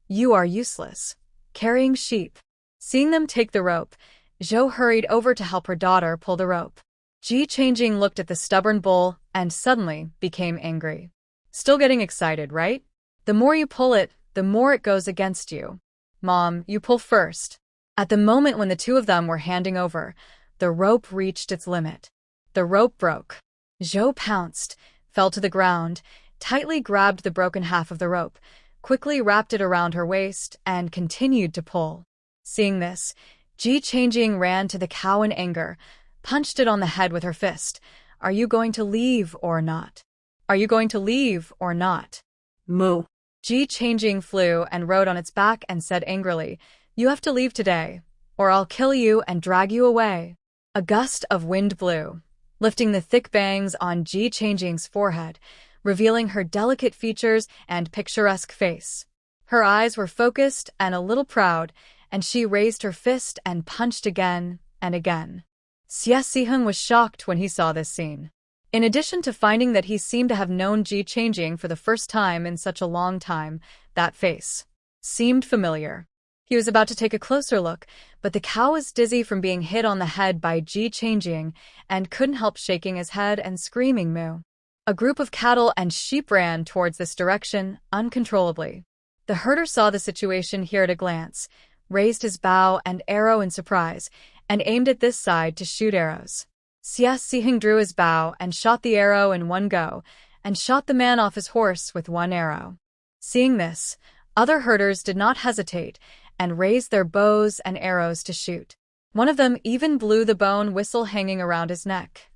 "You are useless. Carrying sheep." Seeing them take the rope, Zhou hurried over to help her daughter pull the rope. Ji Changjing looked at the stubborn bull and suddenly became angry. "Still getting excited, right? The more you pull it, the more it goes against you. Mom, you pull first." At the moment when the two of them were handing over, the rope reached its limit. The rope broke. Zhou pounced, fell to the ground, tightly grabbed the broken half of the rope, quickly wrapped it around her waist, and continued to pull. Seeing this, Ji Changjing ran to the cow in anger, punched it on the head with her fist. "Are you going to leave or not? Are you going to leave or not?" Moo. Ji Changjing flew and rode on its back and said angrily, "You have to leave today, or I'll kill you and drag you away." A gust of wind blew, lifting the thick bangs on Ji Changjing's forehead, revealing her delicate features and picturesque face. Her eyes were focused and a little proud, and she raised her fist and punched again and again. Xie Siheng was shocked when he saw this scene. In addition to finding that he seemed to have known Ji Changjing for the first time in such a long time, that face seemed familiar. He was about to take a closer look, but the cow was dizzy from being hit on the head by Ji Changjing and couldn't help shaking his head and screaming moo. A group of cattle and sheep ran towards this direction uncontrollably. The herder saw the situation here at a glance, raised his bow and arrow in surprise, and aimed at this side to shoot arrows. Xie Siheng drew his bow and shot the arrow in one go, and shot the man off his horse with one arrow. Seeing this, other herders did not hesitate and raised their bows and arrows to shoot. One of them even blew the bone whistle hanging around his neck.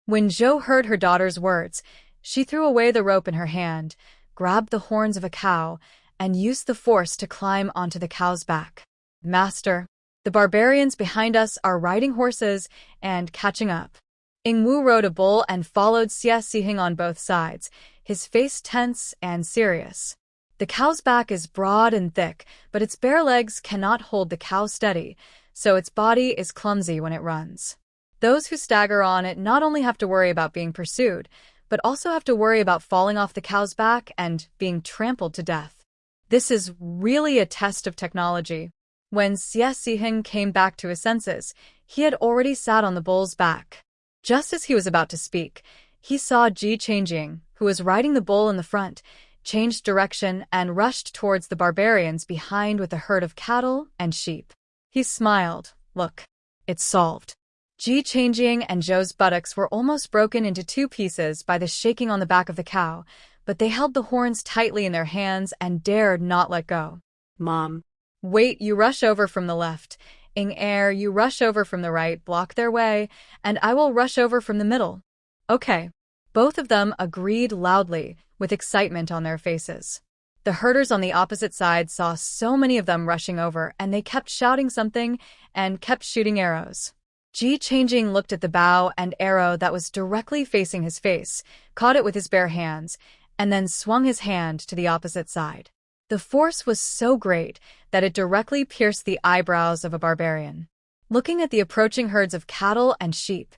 When Zhou heard her daughter's words, she threw away the rope in her hand, grabbed the horns of a cow, and used the force to climb onto the cow's back. "Master, the barbarians behind us are riding horses and catching up." Yingwu rode a bull and followed Xie Siheng on both sides, his face tense and serious. The cow's back is broad and thick, but its bare legs cannot hold the cow steady, so its body is clumsy when it runs. Those who stagger on it not only have to worry about being pursued, but also have to worry about falling off the cow's back and being trampled to death. This is really a test of technology. When Xie Siheng came back to his senses, he had already sat on the bull's back. Just as he was about to speak, he saw Ji Changjing, who was riding the bull in the front, changed direction and rushed towards the barbarians behind with a herd of cattle and sheep. He smiled. "Look, it's solved." Ji Changjing and Zhou's buttocks were almost broken into 2 pieces by the shaking on the back of the cow, but they held the horns tightly in their hands and dared not let go. Mom. "Wait, you rush over from the left. Air, you rush over from the right, block their way, and I will rush over from the middle." "Okay." Both of them agreed loudly, with excitement on their faces. The herders on the opposite side saw so many of them rushing over, and they kept shouting something and kept shooting arrows. Ji Changjing looked at the bow and arrow that was directly facing his face, caught it with his bare hands, and then swung his hand to the opposite side. The force was so great that it directly pierced the eyebrows of a barbarian. Looking at the approaching herds of cattle and sheep,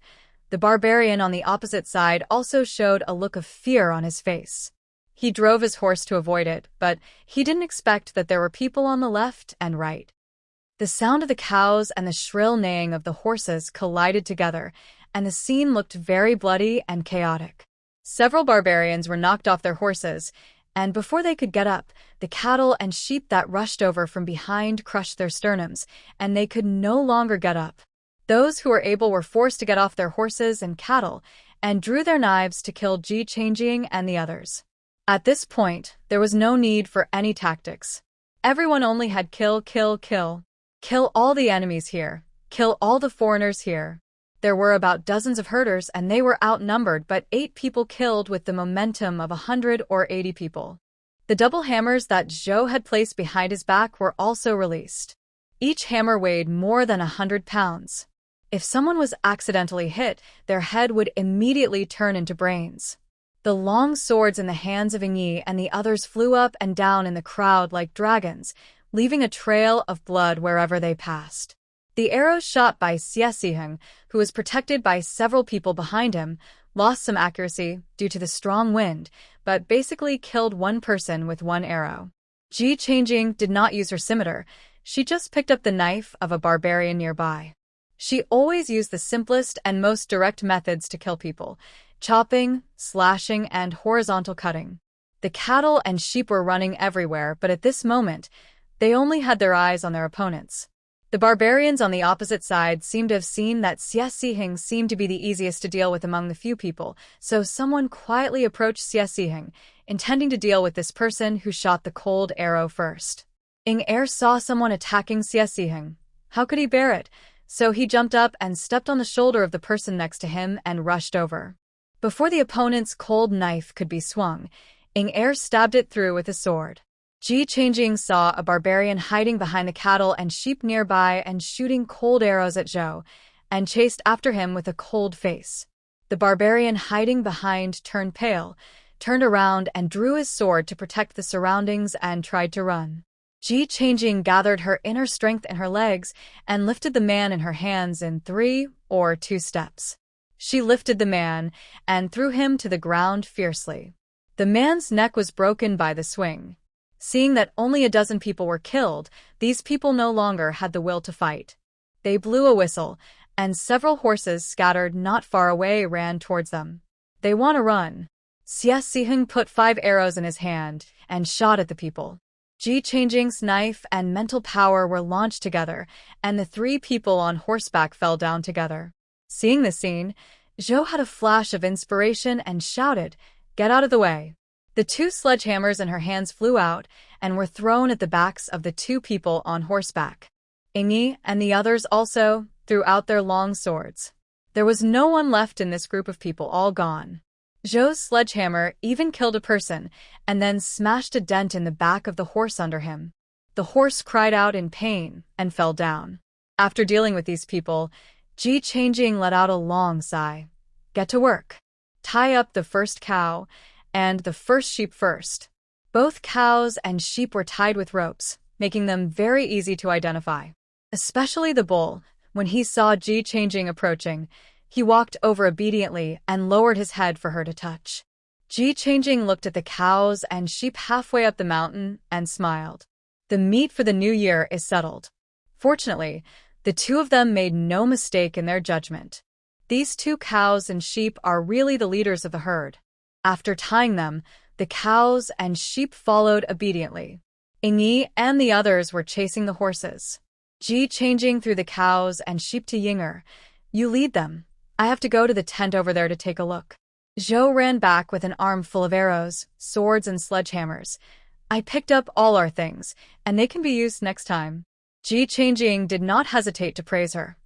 the barbarian on the opposite side also showed a look of fear on his face. He drove his horse to avoid it, but he didn't expect that there were people on the left and right. The sound of the cows and the shrill neighing of the horses collided together, and the scene looked very bloody and chaotic. Several barbarians were knocked off their horses, and before they could get up, the cattle and sheep that rushed over from behind crushed their sternums, and they could no longer get up. Those who were able were forced to get off their horses and cattle, and drew their knives to kill Ji Changjing and the others. At this point, there was no need for any tactics. Everyone only had kill, kill, kill. Kill all the enemies here. Kill all the foreigners here. There were about dozens of herders and they were outnumbered, but 8 people killed with the momentum of 100 or 80 people. The double hammers that Zhou had placed behind his back were also released. Each hammer weighed more than 100 pounds. If someone was accidentally hit, their head would immediately turn into brains. The long swords in the hands of Yi and the others flew up and down in the crowd like dragons, leaving a trail of blood wherever they passed. The arrows shot by Xie, who was protected by several people behind him, lost some accuracy due to the strong wind, but basically killed one person with one arrow. Ji Changjing did not use her scimitar. She just picked up the knife of a barbarian nearby. She always used the simplest and most direct methods to kill people: chopping, slashing, and horizontal cutting. The cattle and sheep were running everywhere, but at this moment, they only had their eyes on their opponents. The barbarians on the opposite side seemed to have seen that Xie Xiheng seemed to be the easiest to deal with among the few people, so someone quietly approached Xie Xiheng, intending to deal with this person who shot the cold arrow first. Ing Er saw someone attacking Xie Xiheng. How could he bear it? So he jumped up and stepped on the shoulder of the person next to him and rushed over. Before the opponent's cold knife could be swung, Ing Er stabbed it through with his sword. Ji Changjing saw a barbarian hiding behind the cattle and sheep nearby and shooting cold arrows at Zhou, and chased after him with a cold face. The barbarian hiding behind turned pale, turned around and drew his sword to protect the surroundings and tried to run. Ji Changjing gathered her inner strength in her legs and lifted the man in her hands in 3 or 2 steps. She lifted the man and threw him to the ground fiercely. The man's neck was broken by the swing. Seeing that only a dozen people were killed, these people no longer had the will to fight. They blew a whistle, and several horses scattered not far away ran towards them. They want to run. Xie Xiheng put 5 arrows in his hand and shot at the people. Ji Changjing's knife and mental power were launched together, and the 3 people on horseback fell down together. Seeing the scene, Zhou had a flash of inspiration and shouted, "Get out of the way." The 2 sledgehammers in her hands flew out and were thrown at the backs of the 2 people on horseback. Yi and the others also threw out their long swords. There was no one left in this group of people, all gone. Zhou's sledgehammer even killed a person and then smashed a dent in the back of the horse under him. The horse cried out in pain and fell down. After dealing with these people, Ji Changjing let out a long sigh. Get to work. Tie up the first cow and the first sheep first. Both cows and sheep were tied with ropes, making them very easy to identify. Especially the bull. When he saw Ji Changjing approaching, he walked over obediently and lowered his head for her to touch. Ji Changjing looked at the cows and sheep halfway up the mountain and smiled. The meat for the new year is settled. Fortunately, the 2 of them made no mistake in their judgment. These 2 cows and sheep are really the leaders of the herd. After tying them, the cows and sheep followed obediently. Yi and the others were chasing the horses. Ji Changjing threw the cows and sheep to Yinger. You lead them. I have to go to the tent over there to take a look. Zhou ran back with an arm full of arrows, swords, and sledgehammers. I picked up all our things, and they can be used next time. Ji Changjing did not hesitate to praise her.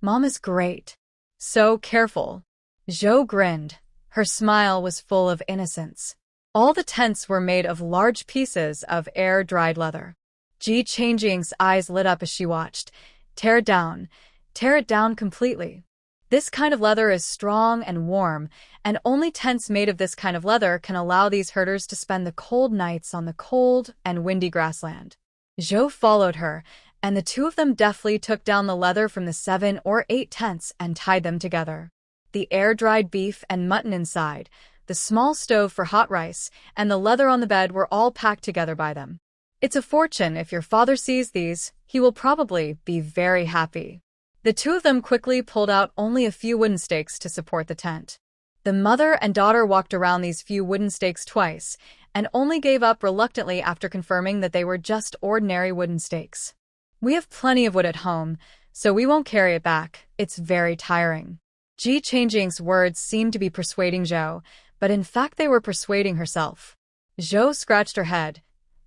Mom is great. So careful. Zhou grinned. Her smile was full of innocence. All the tents were made of large pieces of air-dried leather. Ji Changjing's eyes lit up as she watched. Tear it down completely. This kind of leather is strong and warm, and only tents made of this kind of leather can allow these herders to spend the cold nights on the cold and windy grassland. Zhou followed her, and the 2 of them deftly took down the leather from the 7 or 8 tents and tied them together. The air-dried beef and mutton inside, the small stove for hot rice, and the leather on the bed were all packed together by them. It's a fortune. If your father sees these, he will probably be very happy. The 2 of them quickly pulled out only a few wooden stakes to support the tent. The mother and daughter walked around these few wooden stakes twice, and only gave up reluctantly after confirming that they were just ordinary wooden stakes. We have plenty of wood at home, so we won't carry it back. It's very tiring. Ji Changjing's words seemed to be persuading Zhou, but in fact they were persuading herself. Zhou scratched her head.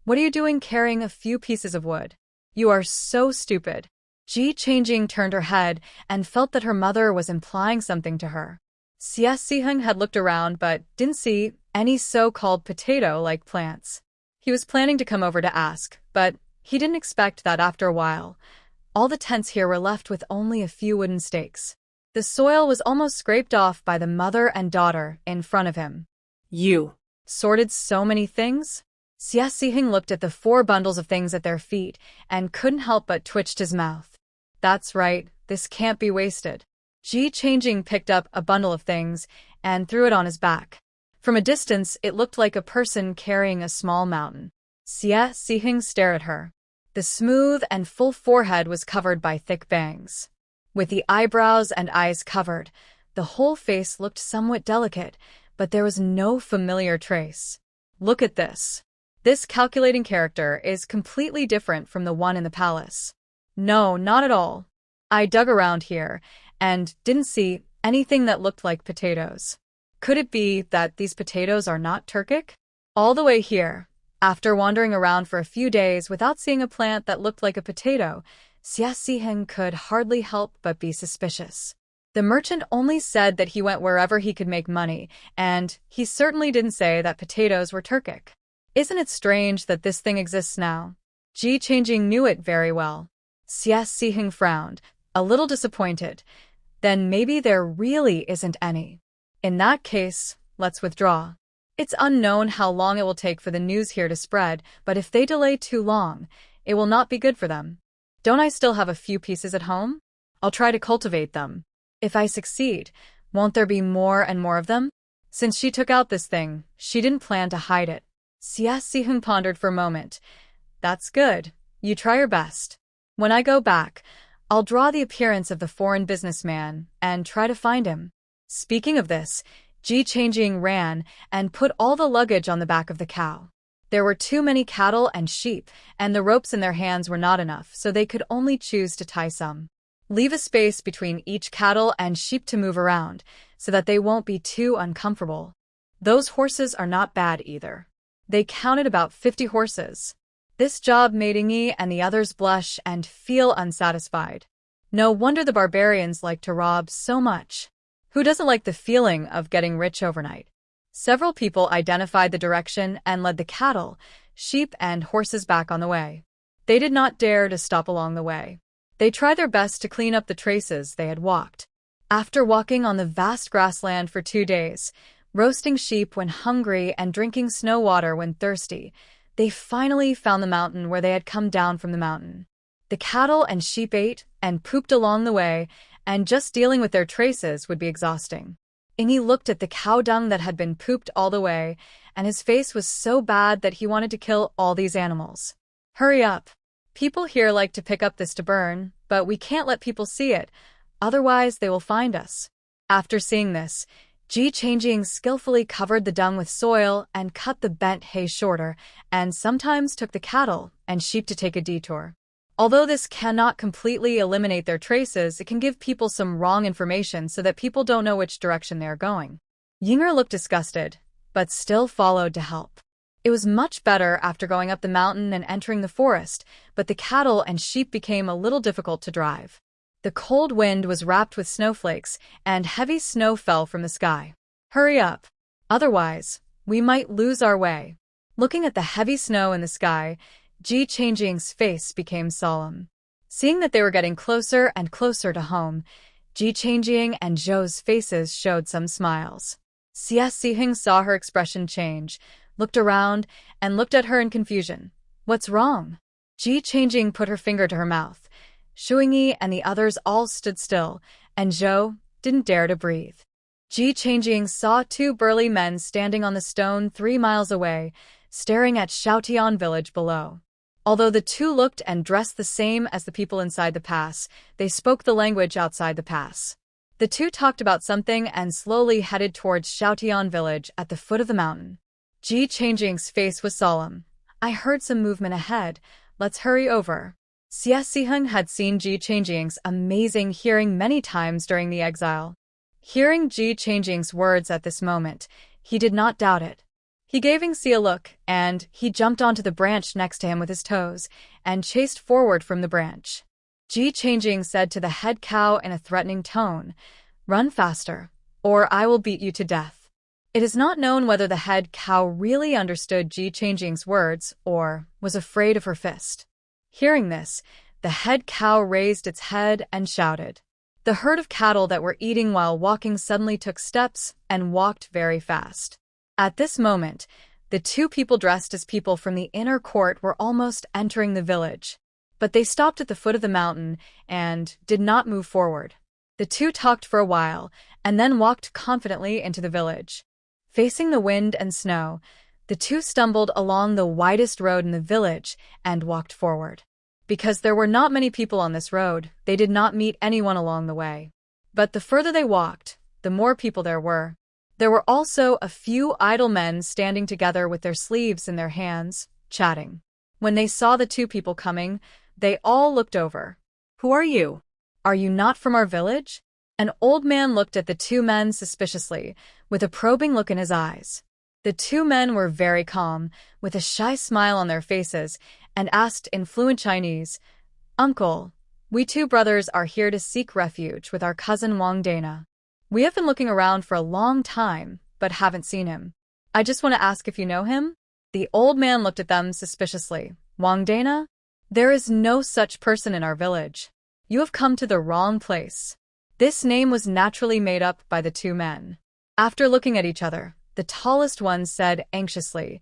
What are you doing carrying a few pieces of wood? You are so stupid. Ji Changjing turned her head and felt that her mother was implying something to her. Xie Xiheng had looked around but didn't see any so-called potato-like plants. He was planning to come over to ask, but he didn't expect that after a while, all the tents here were left with only a few wooden stakes. The soil was almost scraped off by the mother and daughter in front of him. You. Sorted so many things? Xia Xiheng looked at the 4 bundles of things at their feet and couldn't help but twitched his mouth. That's right, this can't be wasted. Ji Changjing picked up a bundle of things and threw it on his back. From a distance, it looked like a person carrying a small mountain. Xia Xiheng stared at her. The smooth and full forehead was covered by thick bangs. With the eyebrows and eyes covered, the whole face looked somewhat delicate, but there was no familiar trace. Look at this. This calculating character is completely different from the one in the palace. No, not at all. I dug around here and didn't see anything that looked like potatoes. Could it be that these potatoes are not Turkic? All the way here, after wandering around for a few days without seeing a plant that looked like a potato, Xia Xiheng could hardly help but be suspicious. The merchant only said that he went wherever he could make money, and he certainly didn't say that potatoes were Turkic. Isn't it strange that this thing exists now? Ji Changjing knew it very well. Xia Xiheng frowned, a little disappointed. Then maybe there really isn't any. In that case, let's withdraw. It's unknown how long it will take for the news here to spread, but if they delay too long, it will not be good for them. Don't I still have a few pieces at home? I'll try to cultivate them. If I succeed, won't there be more and more of them? Since she took out this thing, she didn't plan to hide it. Xia Xiheng pondered for a moment. That's good. You try your best. When I go back, I'll draw the appearance of the foreign businessman and try to find him. Speaking of this, Ji Changjing ran and put all the luggage on the back of the cow. There were too many cattle and sheep, and the ropes in their hands were not enough, so they could only choose to tie some. Leave a space between each cattle and sheep to move around, so that they won't be too uncomfortable. Those horses are not bad either. They counted about 50 horses. This job made Yi and the others blush and feel unsatisfied. No wonder the barbarians like to rob so much. Who doesn't like the feeling of getting rich overnight? Several people identified the direction and led the cattle, sheep, and horses back on the way. They did not dare to stop along the way. They tried their best to clean up the traces they had walked. After walking on the vast grassland for 2 days, roasting sheep when hungry and drinking snow water when thirsty, they finally found the mountain where they had come down from the mountain. The cattle and sheep ate and pooped along the way, and just dealing with their traces would be exhausting. Ingi looked at the cow dung that had been pooped all the way, and his face was so bad that he wanted to kill all these animals. Hurry up. People here like to pick up this to burn, but we can't let people see it, otherwise they will find us. After seeing this, Ji Changjing skillfully covered the dung with soil and cut the bent hay shorter, and sometimes took the cattle and sheep to take a detour. Although this cannot completely eliminate their traces, it can give people some wrong information so that people don't know which direction they are going. Yinger looked disgusted, but still followed to help. It was much better after going up the mountain and entering the forest, but the cattle and sheep became a little difficult to drive. The cold wind was wrapped with snowflakes, and heavy snow fell from the sky. Hurry up. Otherwise, we might lose our way. Looking at the heavy snow in the sky, Ji Changjing's face became solemn. Seeing that they were getting closer and closer to home, Ji Changjing and Zhou's faces showed some smiles. Xia Xiheng saw her expression change, looked around, and looked at her in confusion. What's wrong? Ji Changjing put her finger to her mouth. Shuingyi and the others all stood still, and Zhou didn't dare to breathe. Ji Changjing saw 2 burly men standing on the stone 3 miles away, staring at Xiaotian village below. Although the 2 looked and dressed the same as the people inside the pass, they spoke the language outside the pass. The 2 talked about something and slowly headed towards Xiaotian village at the foot of the mountain. Ji Changjing's face was solemn. I heard some movement ahead. Let's hurry over. Xia Xiheng had seen Ji Changjing's amazing hearing many times during the exile. Hearing Ji Changjing's words at this moment, he did not doubt it. He gave Yingxi a look, and he jumped onto the branch next to him with his toes, and chased forward from the branch. Ji Changjing said to the head cow in a threatening tone, "Run faster, or I will beat you to death." It is not known whether the head cow really understood Ji Changjing's words or was afraid of her fist. Hearing this, the head cow raised its head and shouted. The herd of cattle that were eating while walking suddenly took steps and walked very fast. At this moment, the two people dressed as people from the inner court were almost entering the village. But they stopped at the foot of the mountain and did not move forward. The two talked for a while and then walked confidently into the village. Facing the wind and snow, the two stumbled along the widest road in the village and walked forward. Because there were not many people on this road, they did not meet anyone along the way. But the further they walked, the more people there were. There were also a few idle men standing together with their sleeves in their hands, chatting. When they saw the two people coming, they all looked over. Who are you? Are you not from our village? An old man looked at the two men suspiciously, with a probing look in his eyes. The two men were very calm, with a shy smile on their faces, and asked in fluent Chinese, "Uncle, we two brothers are here to seek refuge with our cousin Wang Dana. We have been looking around for a long time, but haven't seen him. I just want to ask if you know him?" The old man looked at them suspiciously. "Wang Dana? There is no such person in our village. You have come to the wrong place." This name was naturally made up by the two men. After looking at each other, the tallest one said anxiously,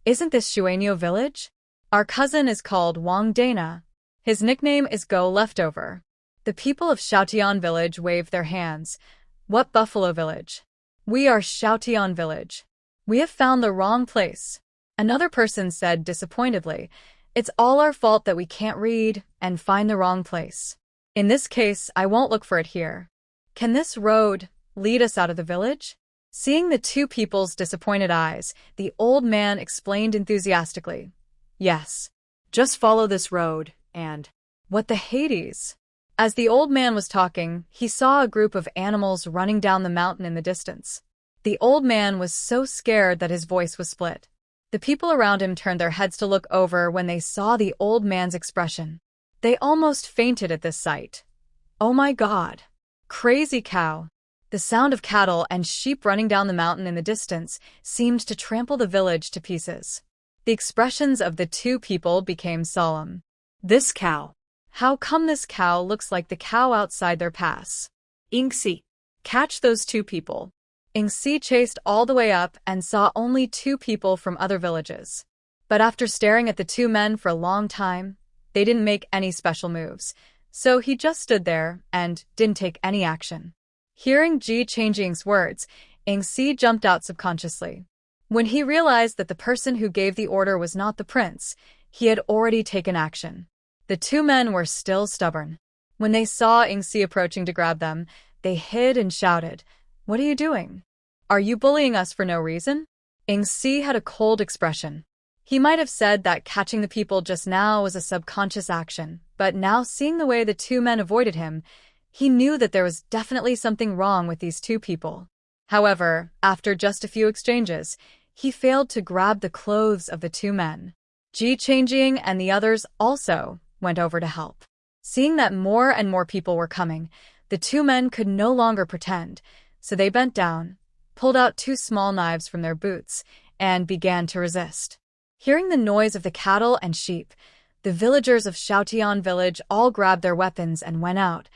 "Isn't this Shuanyo village? Our cousin is called Wang Dana. His nickname is Go Leftover." The people of Xiaotian village waved their hands. "What buffalo village? We are Xiaotian village. We have found the wrong place." Another person said disappointedly, "It's all our fault that we can't read and find the wrong place. In this case, I won't look for it here. Can this road lead us out of the village?" Seeing the two people's disappointed eyes, the old man explained enthusiastically, "Yes, just follow this road, and—" What the Hades? As the old man was talking, he saw a group of animals running down the mountain in the distance. The old man was so scared that his voice was split. The people around him turned their heads to look over when they saw the old man's expression. They almost fainted at this sight. Oh my God! Crazy cow! The sound of cattle and sheep running down the mountain in the distance seemed to trample the village to pieces. The expressions of the two people became solemn. This cow. How come this cow looks like the cow outside their pass? Ingxi. Catch those two people. Ingxi chased all the way up and saw only two people from other villages. But after staring at the two men for a long time, they didn't make any special moves, so he just stood there and didn't take any action. Hearing Ji Changjing's words, Ingxi jumped out subconsciously. When he realized that the person who gave the order was not the prince, he had already taken action. The two men were still stubborn. When they saw Ingxi approaching to grab them, they hid and shouted, "What are you doing? Are you bullying us for no reason?" Ingxi had a cold expression. He might have said that catching the people just now was a subconscious action, but now seeing the way the two men avoided him, he knew that there was definitely something wrong with these two people. However, after just a few exchanges, he failed to grab the clothes of the two men. Ji Changjing and the others also went over to help. Seeing that more and more people were coming, the two men could no longer pretend, so they bent down, pulled out two small knives from their boots, and began to resist. Hearing the noise of the cattle and sheep, the villagers of Xiaotian village all grabbed their weapons and went out,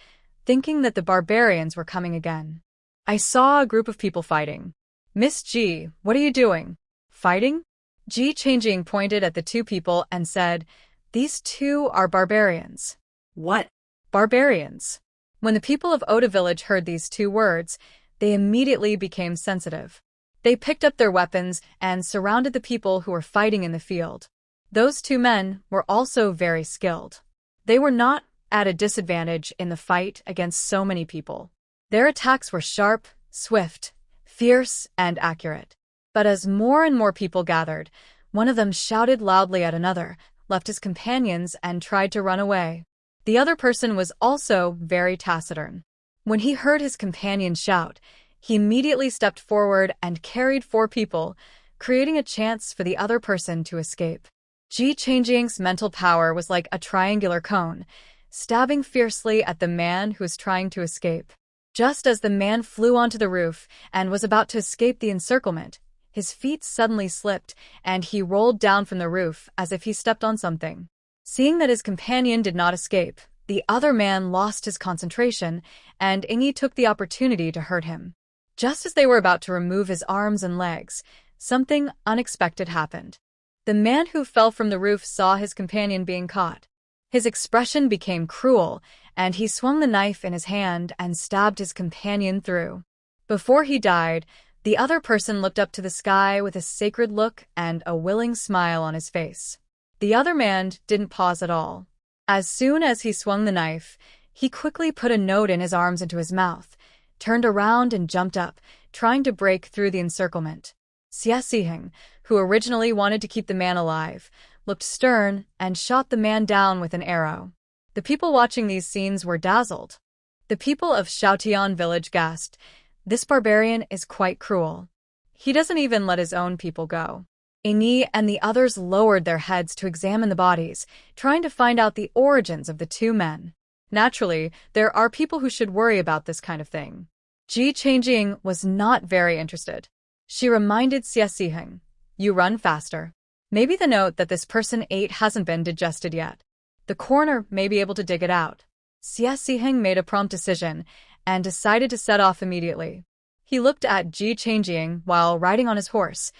thinking that the barbarians were coming again. "I saw a group of people fighting. Miss Ji, what are you doing? Fighting?" Ji Changjing pointed at the two people and said, "These two are barbarians." What? Barbarians. When the people of Oda village heard these two words, they immediately became sensitive. They picked up their weapons and surrounded the people who were fighting in the field. Those two men were also very skilled. They were not at a disadvantage in the fight against so many people. Their attacks were sharp, swift, fierce, and accurate. But as more and more people gathered, one of them shouted loudly at another, left his companions, and tried to run away. The other person was also very taciturn. When he heard his companion shout, he immediately stepped forward and carried 4 people, creating a chance for the other person to escape. Ji Changjing's mental power was like a triangular cone, stabbing fiercely at the man who was trying to escape. Just as the man flew onto the roof and was about to escape the encirclement, his feet suddenly slipped and he rolled down from the roof as if he stepped on something. Seeing that his companion did not escape, the other man lost his concentration and Ingi took the opportunity to hurt him. Just as they were about to remove his arms and legs, something unexpected happened. The man who fell from the roof saw his companion being caught. His expression became cruel, and he swung the knife in his hand and stabbed his companion through. Before he died, the other person looked up to the sky with a sacred look and a willing smile on his face. The other man didn't pause at all. As soon as he swung the knife, he quickly put a note in his arms into his mouth, turned around and jumped up, trying to break through the encirclement. Xie Siheng, who originally wanted to keep the man alive, looked stern and shot the man down with an arrow. The people watching these scenes were dazzled. The people of Shaotian village gasped, "This barbarian is quite cruel. He doesn't even let his own people go." Ingi and the others lowered their heads to examine the bodies, trying to find out the origins of the two men. Naturally, there are people who should worry about this kind of thing. Ji Changjing was not very interested. She reminded Xie Siheng, "You run faster. Maybe the note that this person ate hasn't been digested yet. The coroner may be able to dig it out." Xie Siheng made a prompt decision and decided to set off immediately. He looked at Ji Changjing while riding on his horse.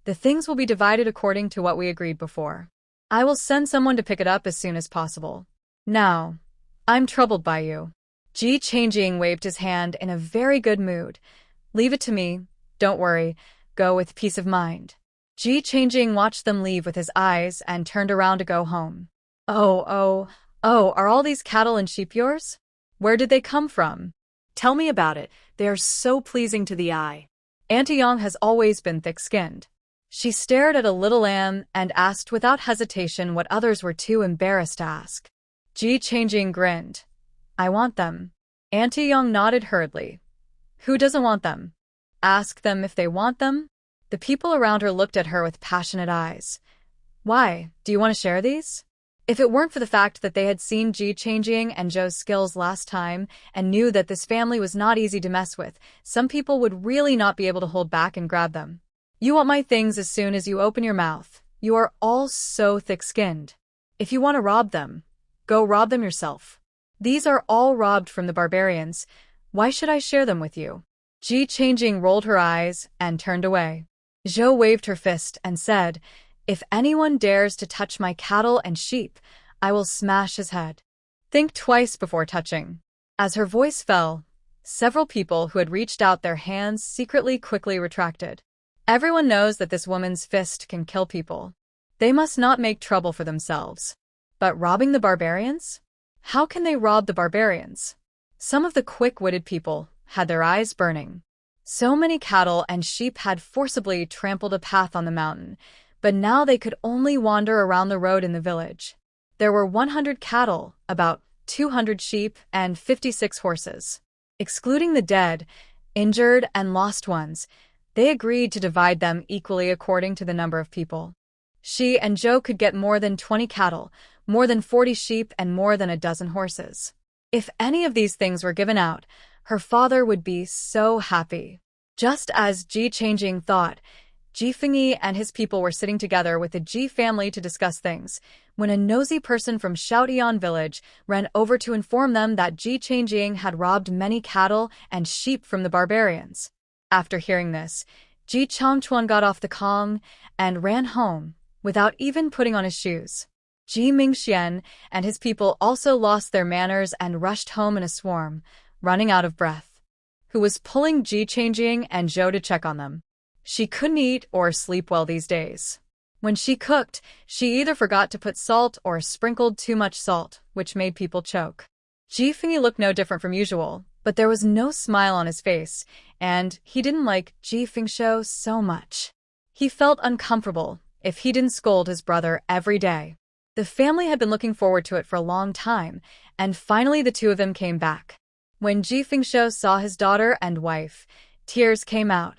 "The things will be divided according to what we agreed before. I will send someone to pick it up as soon as possible. Now, I'm troubled by you." Ji Changjing waved his hand in a very good mood. "Leave it to me. Don't worry. Go with peace of mind." Ji Changjing watched them leave with his eyes and turned around to go home. Oh, are all these cattle and sheep yours? Where did they come from? Tell me about it. They are so pleasing to the eye. Auntie Yang has always been thick-skinned. She stared at a little lamb and asked without hesitation what others were too embarrassed to ask. Ji Changjing grinned. "I want them." Auntie Yang nodded hurriedly. "Who doesn't want them? Ask them if they want them." The people around her looked at her with passionate eyes. "Why? Do you want to share these?" If it weren't for the fact that they had seen Ji Changjing and Zhou's skills last time and knew that this family was not easy to mess with, some people would really not be able to hold back and grab them. "You want my things as soon as you open your mouth. You are all so thick-skinned. If you want to rob them, go rob them yourself. These are all robbed from the barbarians. Why should I share them with you?" Ji Changjing rolled her eyes and turned away. Zhou waved her fist and said, "If anyone dares to touch my cattle and sheep, I will smash his head. Think twice before touching." As her voice fell, several people who had reached out their hands secretly quickly retracted. Everyone knows that this woman's fist can kill people. They must not make trouble for themselves. But robbing the barbarians? How can they rob the barbarians? Some of the quick-witted people had their eyes burning. So many cattle and sheep had forcibly trampled a path on the mountain, but now they could only wander around the road in the village. There were 100 cattle, about 200 sheep, and 56 horses. Excluding the dead, injured, and lost ones, they agreed to divide them equally according to the number of people. She and Zhou could get more than 20 cattle, more than 40 sheep, and more than a dozen horses. If any of these things were given out, her father would be so happy. Just as Ji Changjing thought, Ji Fengyi and his people were sitting together with the Ji family to discuss things, when a nosy person from Shaotian village ran over to inform them that Ji Changjing had robbed many cattle and sheep from the barbarians. After hearing this, Ji Changchuan got off the Kong and ran home, without even putting on his shoes. Ji Mingxian and his people also lost their manners and rushed home in a swarm, running out of breath. Who was pulling Ji Changjing and Zhou to check on them. She couldn't eat or sleep well these days. When she cooked, she either forgot to put salt or sprinkled too much salt, which made people choke. Ji Fengyi looked no different from usual, but there was no smile on his face, and he didn't like Ji Fengshu so much. He felt uncomfortable if he didn't scold his brother every day. The family had been looking forward to it for a long time, and finally the two of them came back. When Ji Fengshu saw his daughter and wife, tears came out.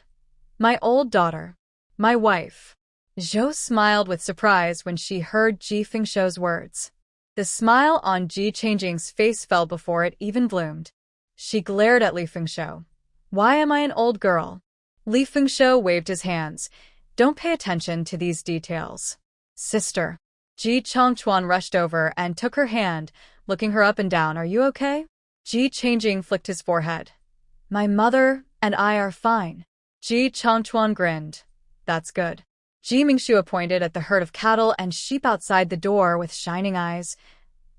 "My old daughter. My wife." Zhou smiled with surprise when she heard Ji Fengshu's words. The smile on Ji Changjing's face fell before it even bloomed. She glared at Li Fengshou. Why am I an old girl? Li Fengshou waved his hands. Don't pay attention to these details. Sister. Ji Chongchuan rushed over and took her hand, looking her up and down. Are you okay? Ji Changjing flicked his forehead. My mother and I are fine. Ji Chongchuan grinned. That's good. Ji Mingshu pointed at the herd of cattle and sheep outside the door with shining eyes.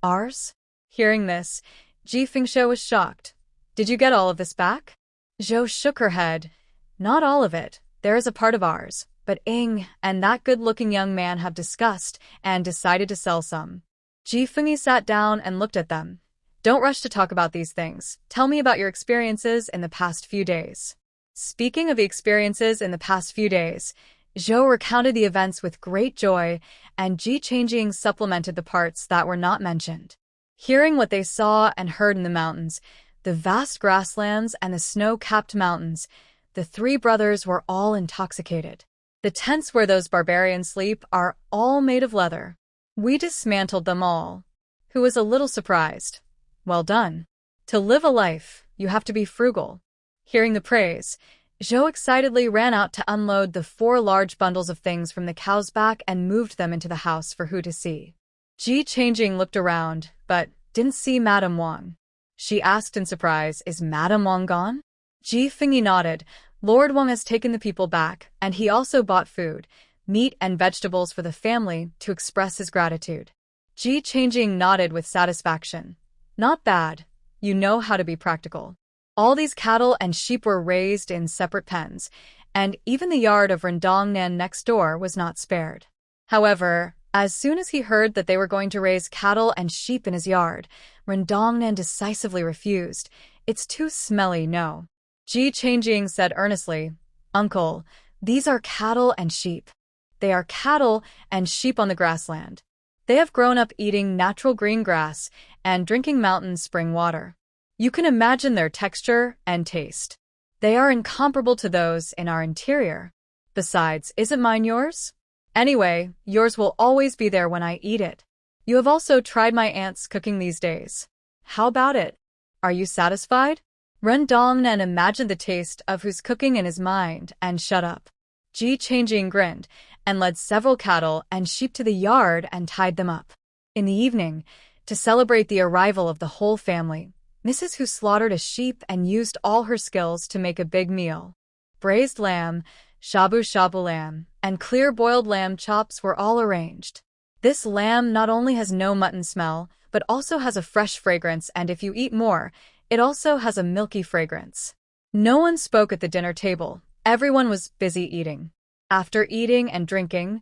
Ours? Hearing this, Ji Fengshou was shocked. Did you get all of this back? Zhou shook her head. Not all of it. There is a part of ours, but Ing and that good-looking young man have discussed and decided to sell some. Ji Fengyi sat down and looked at them. Don't rush to talk about these things. Tell me about your experiences in the past few days. Speaking of the experiences in the past few days, Zhou recounted the events with great joy, and Ji Changjing supplemented the parts that were not mentioned. Hearing what they saw and heard in the mountains, the vast grasslands and the snow-capped mountains, the three brothers were all intoxicated. The tents where those barbarians sleep are all made of leather. We dismantled them all. Who was a little surprised. Well done. To live a life, you have to be frugal. Hearing the praise, Zhou excitedly ran out to unload the 4 large bundles of things from the cow's back and moved them into the house for Hu to see. Ji Changjing looked around, but didn't see Madame Wang. She asked in surprise, is Madame Wang gone? Ji Fengyi nodded. Lord Wang has taken the people back, and he also bought food, meat and vegetables for the family to express his gratitude. Ji Changjing nodded with satisfaction. Not bad. You know how to be practical. All these cattle and sheep were raised in separate pens, and even the yard of Rendongnan next door was not spared. However, as soon as he heard that they were going to raise cattle and sheep in his yard, Rendongnan decisively refused. It's too smelly, no. Ji Changjing said earnestly, Uncle, these are cattle and sheep. They are cattle and sheep on the grassland. They have grown up eating natural green grass and drinking mountain spring water. You can imagine their texture and taste. They are incomparable to those in our interior. Besides, isn't mine yours? Anyway, yours will always be there when I eat it. You have also tried my aunt's cooking these days. How about it? Are you satisfied? Rendongnan imagined the taste of Hu's cooking in his mind and shut up. Ji Changjing grinned and led several cattle and sheep to the yard and tied them up. In the evening, to celebrate the arrival of the whole family, Mrs. Hu slaughtered a sheep and used all her skills to make a big meal. Braised lamb, shabu-shabu lamb, and clear-boiled lamb chops were all arranged. This lamb not only has no mutton smell, but also has a fresh fragrance, and if you eat more, it also has a milky fragrance. No one spoke at the dinner table. Everyone was busy eating. After eating and drinking,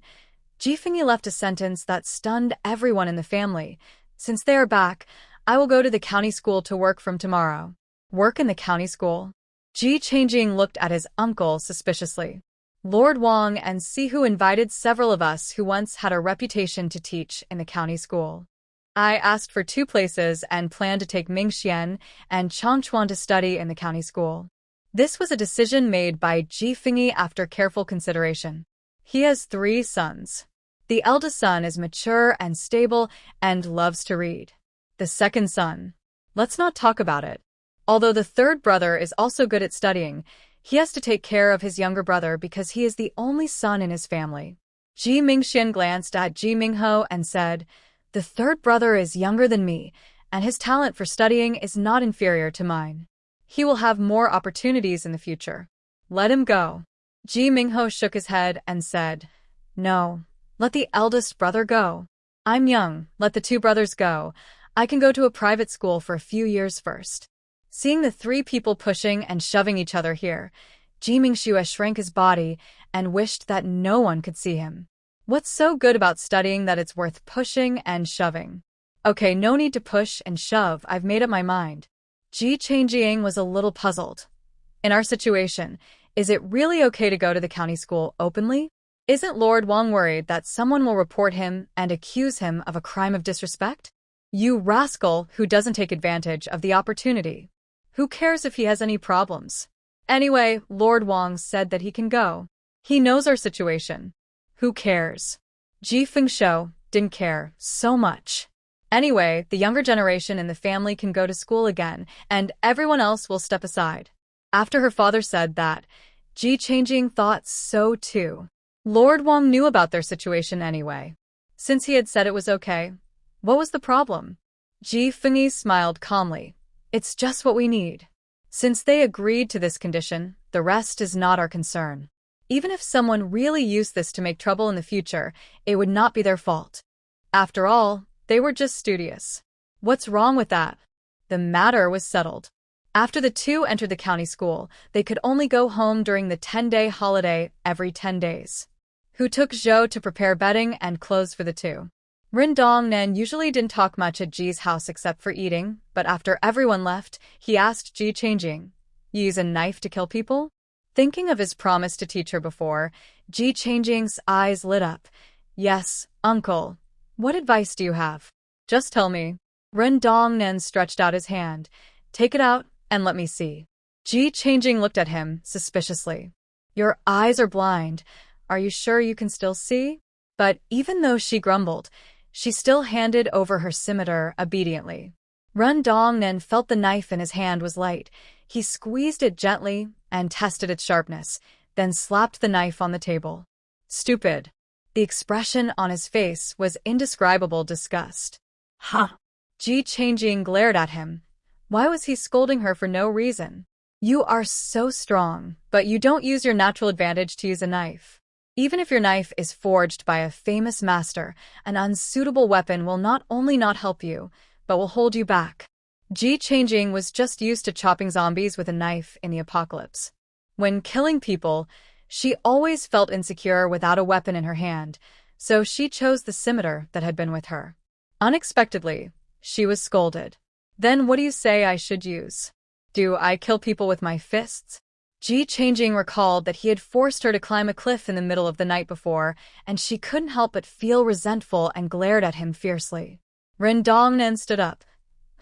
Ji Fengyi left a sentence that stunned everyone in the family. Since they are back, I will go to the county school to work from tomorrow. Work in the county school? Ji Changjing looked at his uncle suspiciously. Lord Wang and Sihu invited several of us who once had a reputation to teach in the county school. I asked for 2 places and planned to take Mingxian and Chongchuan to study in the county school. This was a decision made by Ji Fengyi after careful consideration. He has 3 sons. The eldest son is mature and stable and loves to read. The second son, let's not talk about it. Although the third brother is also good at studying, he has to take care of his younger brother because he is the only son in his family. Ji Mingxian glanced at Ji Mingho and said, the third brother is younger than me, and his talent for studying is not inferior to mine. He will have more opportunities in the future. Let him go. Ji Mingho shook his head and said, no, let the eldest brother go. I'm young, let the 2 brothers go. I can go to a private school for a few years first. Seeing the 3 people pushing and shoving each other here, Ji Mingshu shrank his body and wished that no one could see him. What's so good about studying that it's worth pushing and shoving? Okay, no need to push and shove, I've made up my mind. Ji Changjing was a little puzzled. In our situation, is it really okay to go to the county school openly? Isn't Lord Wang worried that someone will report him and accuse him of a crime of disrespect? You rascal who doesn't take advantage of the opportunity. Who cares if he has any problems? Anyway, Lord Wang said that he can go. He knows our situation. Who cares? Ji Fengshou didn't care so much. Anyway, the younger generation in the family can go to school again, and everyone else will step aside. After her father said that, Ji Changing thought so too. Lord Wang knew about their situation anyway. Since he had said it was okay, what was the problem? Ji Fengyi smiled calmly. It's just what we need. Since they agreed to this condition, the rest is not our concern. Even if someone really used this to make trouble in the future, it would not be their fault. After all, they were just studious. What's wrong with that? The matter was settled. After the two entered the county school, they could only go home during the 10-day holiday every 10 days. Who took Zhou to prepare bedding and clothes for the two. Rin Dongnan usually didn't talk much at Ji's house except for eating, but after everyone left, he asked Ji Changing, "You use a knife to kill people?" Thinking of his promise to teach her before, Ji Changing's eyes lit up. "Yes, uncle. What advice do you have? Just tell me." Ren Dongnan stretched out his hand. "Take it out and let me see." Ji Changing looked at him suspiciously. "Your eyes are blind. Are you sure you can still see?" But even though she grumbled, she still handed over her scimitar obediently. Ren Dongnan felt the knife in his hand was light. He squeezed it gently and tested its sharpness, then slapped the knife on the table. "Stupid." The expression on his face was indescribable disgust. "Ha!" Ji Changing glared at him. Why was he scolding her for no reason? "You are so strong, but you don't use your natural advantage to use a knife. Even if your knife is forged by a famous master, an unsuitable weapon will not only not help you, but will hold you back." Ji Changing was just used to chopping zombies with a knife in the apocalypse. When killing people, she always felt insecure without a weapon in her hand, so she chose the scimitar that had been with her. Unexpectedly, she was scolded. "Then what do you say I should use? Do I kill people with my fists?" Ji Changing recalled that he had forced her to climb a cliff in the middle of the night before, and she couldn't help but feel resentful and glared at him fiercely. Ren Dongnan stood up.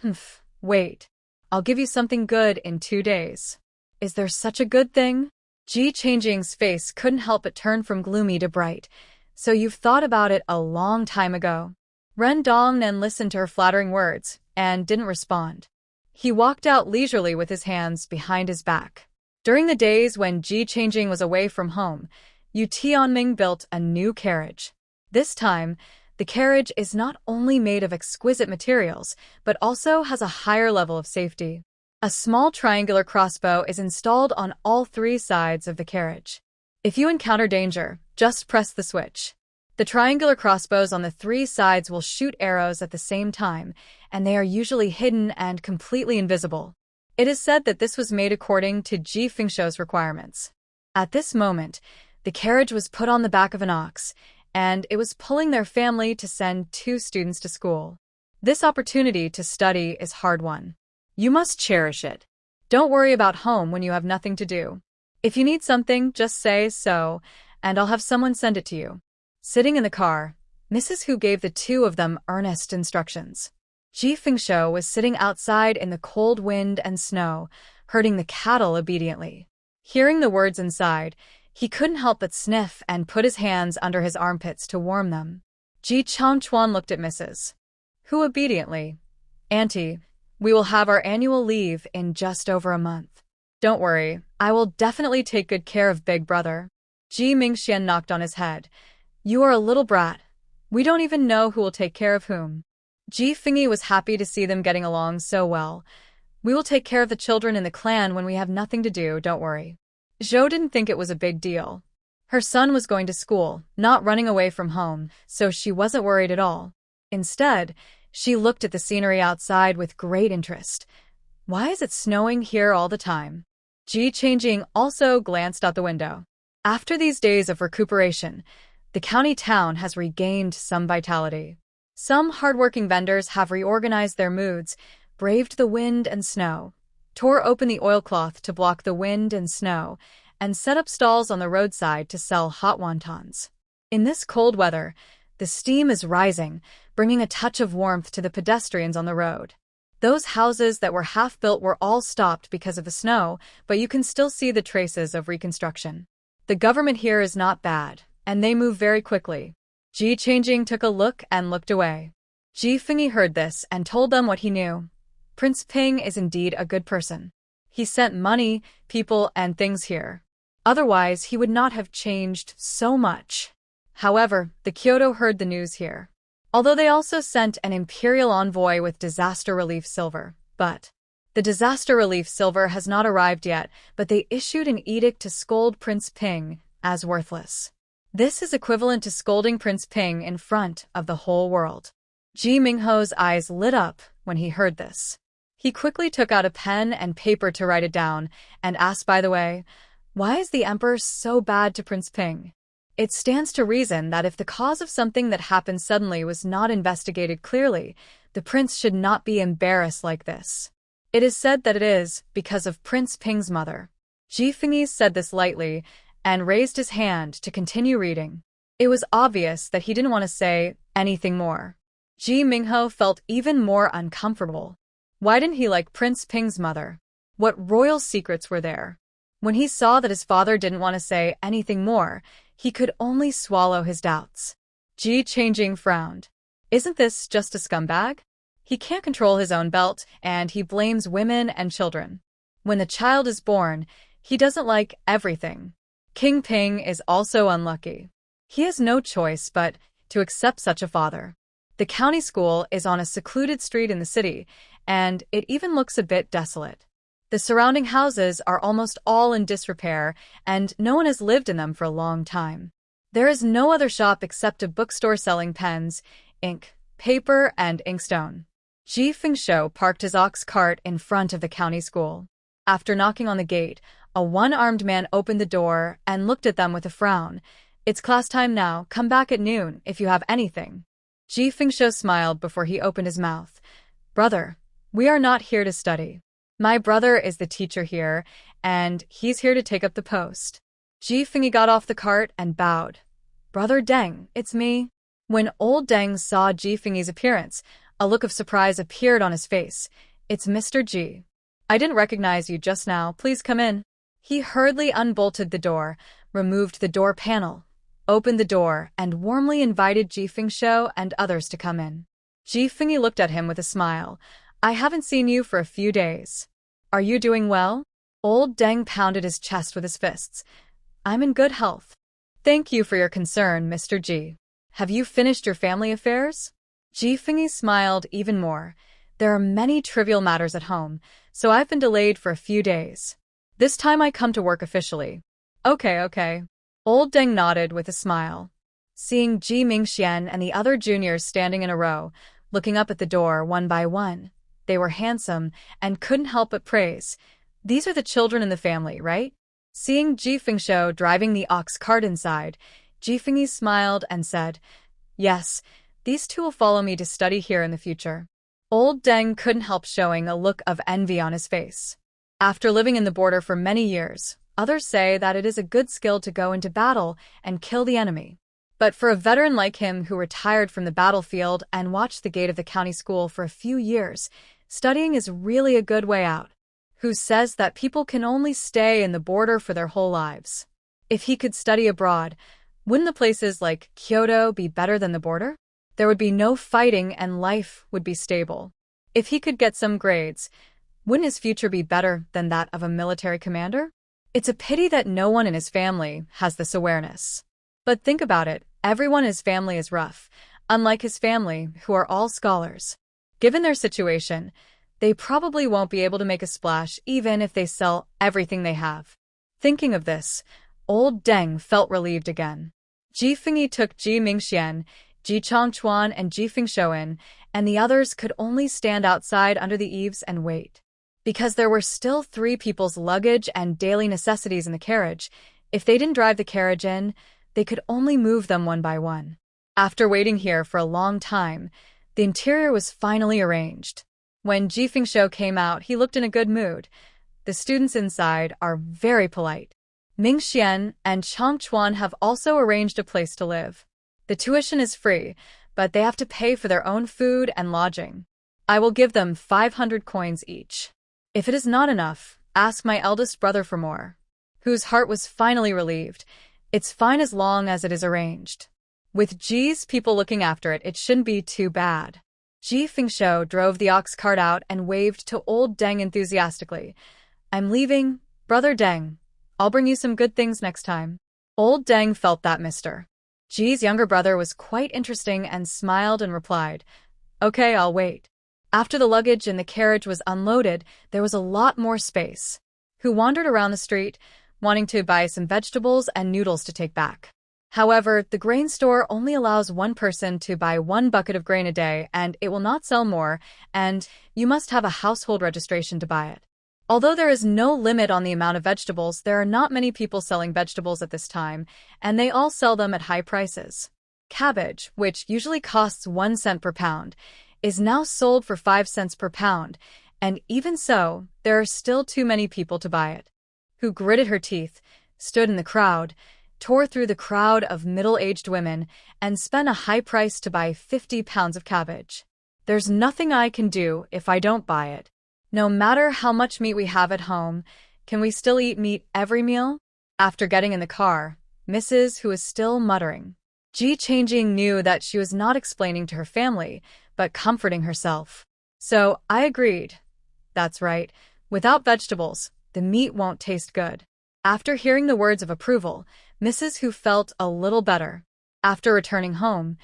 "Humph, wait. I'll give you something good in 2 days." "Is there such a good thing?" Ji Changing's face couldn't help but turn from gloomy to bright. "So you've thought about it a long time ago." Ren Dongnan listened to her flattering words and didn't respond. He walked out leisurely with his hands behind his back. During the days when Ji Changing was away from home, Yu Tianming built a new carriage. This time, the carriage is not only made of exquisite materials, but also has a higher level of safety. A small triangular crossbow is installed on all 3 sides of the carriage. If you encounter danger, just press the switch. The triangular crossbows on the 3 sides will shoot arrows at the same time, and they are usually hidden and completely invisible. It is said that this was made according to Ji Fengshuo's requirements. At this moment, the carriage was put on the back of an ox, and it was pulling their family to send 2 students to school. This opportunity to study is hard won. You must cherish it. Don't worry about home when you have nothing to do. If you need something, just say so, and I'll have someone send it to you. Sitting in the car, Mrs. Hu gave the 2 of them earnest instructions. Ji Fengshuo was sitting outside in the cold wind and snow, herding the cattle obediently. Hearing the words inside, he couldn't help but sniff and put his hands under his armpits to warm them. Ji Changchuan looked at Mrs. Hu obediently. "Auntie, we will have our annual leave in just over a month. Don't worry, I will definitely take good care of Big Brother." Ji Mingxian knocked on his head. "You are a little brat. We don't even know who will take care of whom." Ji Fengyi was happy to see them getting along so well. "We will take care of the children in the clan when we have nothing to do, don't worry." Zhou didn't think it was a big deal. Her son was going to school, not running away from home, so she wasn't worried at all. Instead, she looked at the scenery outside with great interest. Why is it snowing here all the time? Ji Changing also glanced out the window. After these days of recuperation, the county town has regained some vitality. Some hardworking vendors have reorganized their moods, braved the wind and snow, tore open the oilcloth to block the wind and snow, and set up stalls on the roadside to sell hot wontons. In this cold weather, the steam is rising, bringing a touch of warmth to the pedestrians on the road. Those houses that were half-built were all stopped because of the snow, but you can still see the traces of reconstruction. The government here is not bad, and they move very quickly. Ji Changing took a look and looked away. Ji Fengyi heard this and told them what he knew. Prince Ping is indeed a good person. He sent money, people, and things here. Otherwise, he would not have changed so much. However, the Kyoto heard the news here. Although they also sent an imperial envoy with disaster relief silver, but the disaster relief silver has not arrived yet, but they issued an edict to scold Prince Ping as worthless. This is equivalent to scolding Prince Ping in front of the whole world. Ji Mingho's eyes lit up when he heard this. He quickly took out a pen and paper to write it down and asked, by the way, why is the emperor so bad to Prince Ping? It stands to reason that if the cause of something that happened suddenly was not investigated clearly, the prince should not be embarrassed like this. It is said that it is because of Prince Ping's mother. Ji Fengyi said this lightly and raised his hand to continue reading. It was obvious that he didn't want to say anything more. Ji Mingho felt even more uncomfortable. Why didn't he like Prince Ping's mother? What royal secrets were there? When he saw that his father didn't want to say anything more, he could only swallow his doubts. Ji Changing frowned. Isn't this just a scumbag? He can't control his own belt, and he blames women and children. When the child is born, he doesn't like everything. King Ping is also unlucky. He has no choice but to accept such a father. The county school is on a secluded street in the city, and it even looks a bit desolate. The surrounding houses are almost all in disrepair, and no one has lived in them for a long time. There is no other shop except a bookstore selling pens, ink, paper, and inkstone. Ji Fengsho parked his ox cart in front of the county school. After knocking on the gate, a one-armed man opened the door and looked at them with a frown. It's class time now, come back at noon if you have anything. Ji Fengsho smiled before he opened his mouth. Brother, we are not here to study. My brother is the teacher here, and he's here to take up the post. Ji Fengyi got off the cart and bowed. Brother Deng, it's me. When old Deng saw Ji Fengyi's appearance, a look of surprise appeared on his face. It's Mr. Ji. I didn't recognize you just now, please come in. He hurriedly unbolted the door, removed the door panel, opened the door, and warmly invited Ji Fengsho and others to come in. Ji Fengyi looked at him with a smile. I haven't seen you for a few days. Are you doing well? Old Deng pounded his chest with his fists. I'm in good health. Thank you for your concern, Mr. Ji. Have you finished your family affairs? Ji Fengyi smiled even more. There are many trivial matters at home, so I've been delayed for a few days. This time I come to work officially. Okay. Old Deng nodded with a smile. Seeing Ji Mingxian and the other juniors standing in a row, looking up at the door one by one, they were handsome and couldn't help but praise. These are the children in the family, right? Seeing Ji Fengsho driving the ox cart inside, Ji Fengyi smiled and said, Yes, these two will follow me to study here in the future. Old Deng couldn't help showing a look of envy on his face. After living in the border for many years, others say that it is a good skill to go into battle and kill the enemy. But for a veteran like him who retired from the battlefield and watched the gate of the county school for a few years, studying is really a good way out. Who says that people can only stay in the border for their whole lives? If he could study abroad, wouldn't the places like Kyoto be better than the border? There would be no fighting and life would be stable. If he could get some grades, wouldn't his future be better than that of a military commander? It's a pity that no one in his family has this awareness. But think about it, everyone in his family is rough, unlike his family, who are all scholars. Given their situation, they probably won't be able to make a splash even if they sell everything they have. Thinking of this, old Deng felt relieved again. Ji Fengyi took Ji Mingxian, Ji Chongchuan, and Ji Fengsho in, and the others could only stand outside under the eaves and wait. Because there were still 3 people's luggage and daily necessities in the carriage, if they didn't drive the carriage in, they could only move them one by one. After waiting here for a long time, the interior was finally arranged. When Ji Fengsho came out, he looked in a good mood. The students inside are very polite. Mingxian and Chongchuan have also arranged a place to live. The tuition is free, but they have to pay for their own food and lodging. I will give them 500 coins each. If it is not enough, ask my eldest brother for more. Whose heart was finally relieved. It's fine as long as it is arranged. With Ji's people looking after it, it shouldn't be too bad. Ji Fengshou drove the ox cart out and waved to old Deng enthusiastically. I'm leaving, brother Deng. I'll bring you some good things next time. Old Deng felt that Mr. Ji's younger brother was quite interesting and smiled and replied, Okay, I'll wait. After the luggage in the carriage was unloaded, there was a lot more space. Who wandered around the street, wanting to buy some vegetables and noodles to take back. However, the grain store only allows one person to buy 1 bucket of grain a day, and it will not sell more, and you must have a household registration to buy it. Although there is no limit on the amount of vegetables, there are not many people selling vegetables at this time, and they all sell them at high prices. Cabbage, which usually costs 1 cent per pound, is now sold for 5 cents per pound, and even so, there are still too many people to buy it. Who gritted her teeth, stood in the crowd, tore through the crowd of middle-aged women, and spent a high price to buy 50 pounds of cabbage. There's nothing I can do if I don't buy it. No matter how much meat we have at home, can we still eat meat every meal? After getting in the car, Mrs., who was still muttering, Ji Changing knew that she was not explaining to her family, but comforting herself. So I agreed. That's right. Without vegetables, the meat won't taste good. After hearing the words of approval, Mrs. Hu felt a little better. After returning home,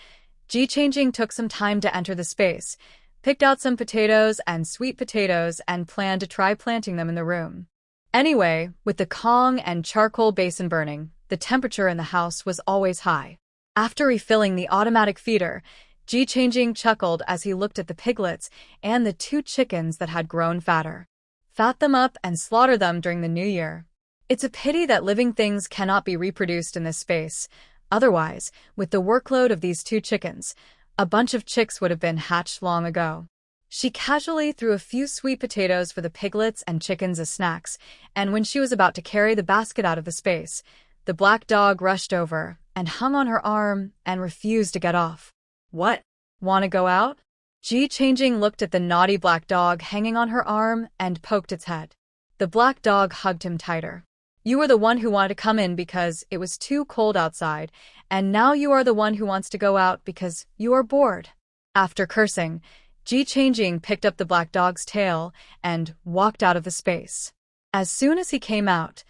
Ji Changing took some time to enter the space, picked out some potatoes and sweet potatoes and planned to try planting them in the room. Anyway, with the Kong and charcoal basin burning, the temperature in the house was always high. After refilling the automatic feeder, Ji Changing chuckled as he looked at the piglets and the 2 chickens that had grown fatter. Fat them up and slaughter them during the new year. It's a pity that living things cannot be reproduced in this space. Otherwise, with the workload of these 2 chickens, a bunch of chicks would have been hatched long ago. She casually threw a few sweet potatoes for the piglets and chickens as snacks, and when she was about to carry the basket out of the space, the black dog rushed over and hung on her arm and refused to get off. What? Want to go out? Ji Changing looked at the naughty black dog hanging on her arm and poked its head. The black dog hugged him tighter. You were the one who wanted to come in because it was too cold outside, and now you are the one who wants to go out because you are bored. After cursing, Ji Changing picked up the black dog's tail and walked out of the space. As soon as he came out,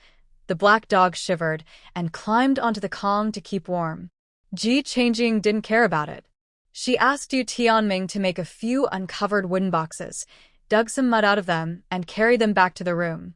the black dog shivered and climbed onto the Kong to keep warm. Ji Changing didn't care about it. She asked Yu Tianming to make a few uncovered wooden boxes, dug some mud out of them, and carried them back to the room.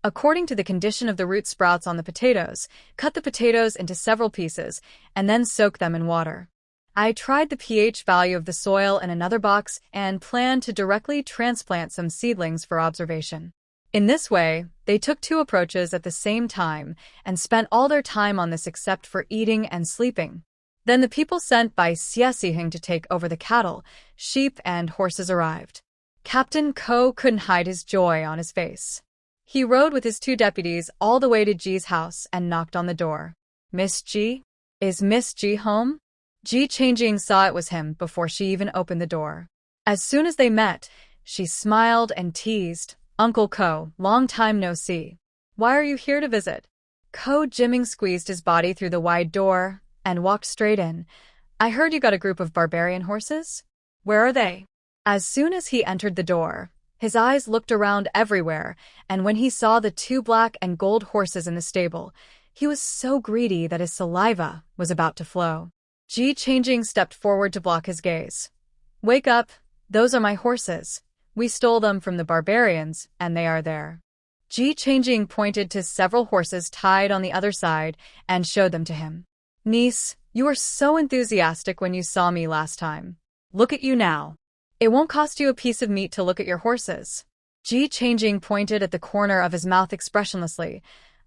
According to the condition of the root sprouts on the potatoes, cut the potatoes into several pieces, and then soak them in water. I tried the pH value of the soil in another box and planned to directly transplant some seedlings for observation. In this way, they took 2 approaches at the same time and spent all their time on this except for eating and sleeping. Then the people sent by Xie Sihing to take over the cattle, sheep, and horses arrived. Captain Ko couldn't hide his joy on his face. He rode with his 2 deputies all the way to Ji's house and knocked on the door. Miss Ji? Is Miss Ji home? Ji Changing saw it was him before she even opened the door. As soon as they met, she smiled and teased, Uncle Ko, long time no see. Why are you here to visit? Ko Jimming squeezed his body through the wide door and walked straight in. I heard you got a group of barbarian horses? Where are they? As soon as he entered the door, his eyes looked around everywhere, and when he saw the 2 black and gold horses in the stable, he was so greedy that his saliva was about to flow. Ji Changing stepped forward to block his gaze. Wake up, those are my horses. We stole them from the barbarians, and they are there. Ji Changing pointed to several horses tied on the other side and showed them to him. Niece, you were so enthusiastic when you saw me last time. Look at you now. It won't cost you a piece of meat to look at your horses. Ji Changing pointed at the corner of his mouth expressionlessly.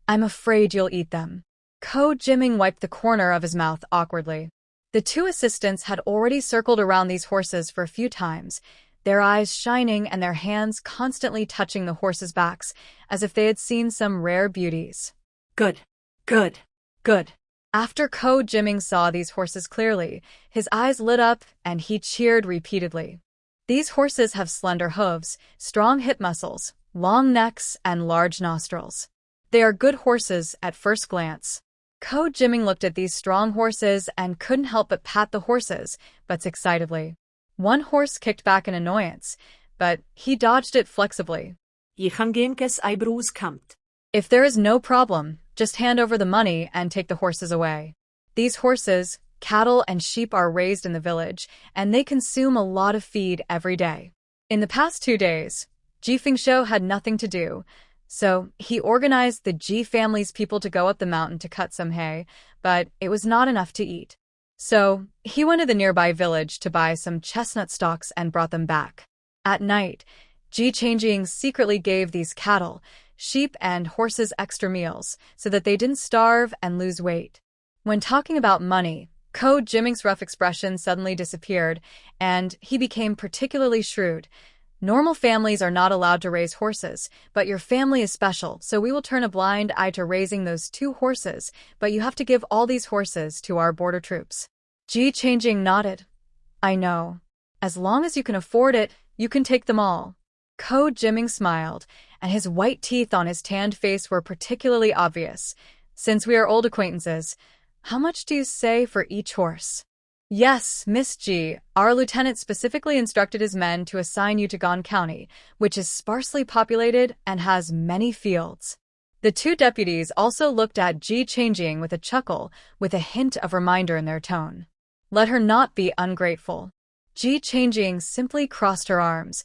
I'm afraid you'll eat them. Ko Jimming wiped the corner of his mouth awkwardly. The 2 assistants had already circled around these horses for a few times, their eyes shining and their hands constantly touching the horses' backs, as if they had seen some rare beauties. Good, good, good. After Ko Jimming saw these horses clearly, his eyes lit up and he cheered repeatedly. These horses have slender hooves, strong hip muscles, long necks, and large nostrils. They are good horses at first glance. Ko Jimming looked at these strong horses and couldn't help but pat the horses' butts excitedly. One horse kicked back in annoyance, but he dodged it flexibly. Je kan geen kes eyebrows kampt. If there is no problem, just hand over the money and take the horses away. These horses, cattle and sheep are raised in the village, and they consume a lot of feed every day. In the past 2 days, Ji Fengshou had nothing to do, so he organized the Ji family's people to go up the mountain to cut some hay, but it was not enough to eat. So he went to the nearby village to buy some chestnut stalks and brought them back. At night, Ji Changjing secretly gave these cattle, sheep and horses extra meals so that they didn't starve and lose weight. When talking about money, Ko Jiming's rough expression suddenly disappeared, and he became particularly shrewd. Normal families are not allowed to raise horses, but your family is special, so we will turn a blind eye to raising those 2 horses, but you have to give all these horses to our border troops. Ji Changjing nodded. I know. As long as you can afford it, you can take them all. Ko Jiming smiled, and his white teeth on his tanned face were particularly obvious. Since we are old acquaintances, how much do you say for each horse? Yes, Miss Ji, our lieutenant specifically instructed his men to assign you to Gan County, which is sparsely populated and has many fields. The 2 deputies also looked at Ji Changjing with a chuckle, with a hint of reminder in their tone. Let her not be ungrateful. Ji Changjing simply crossed her arms.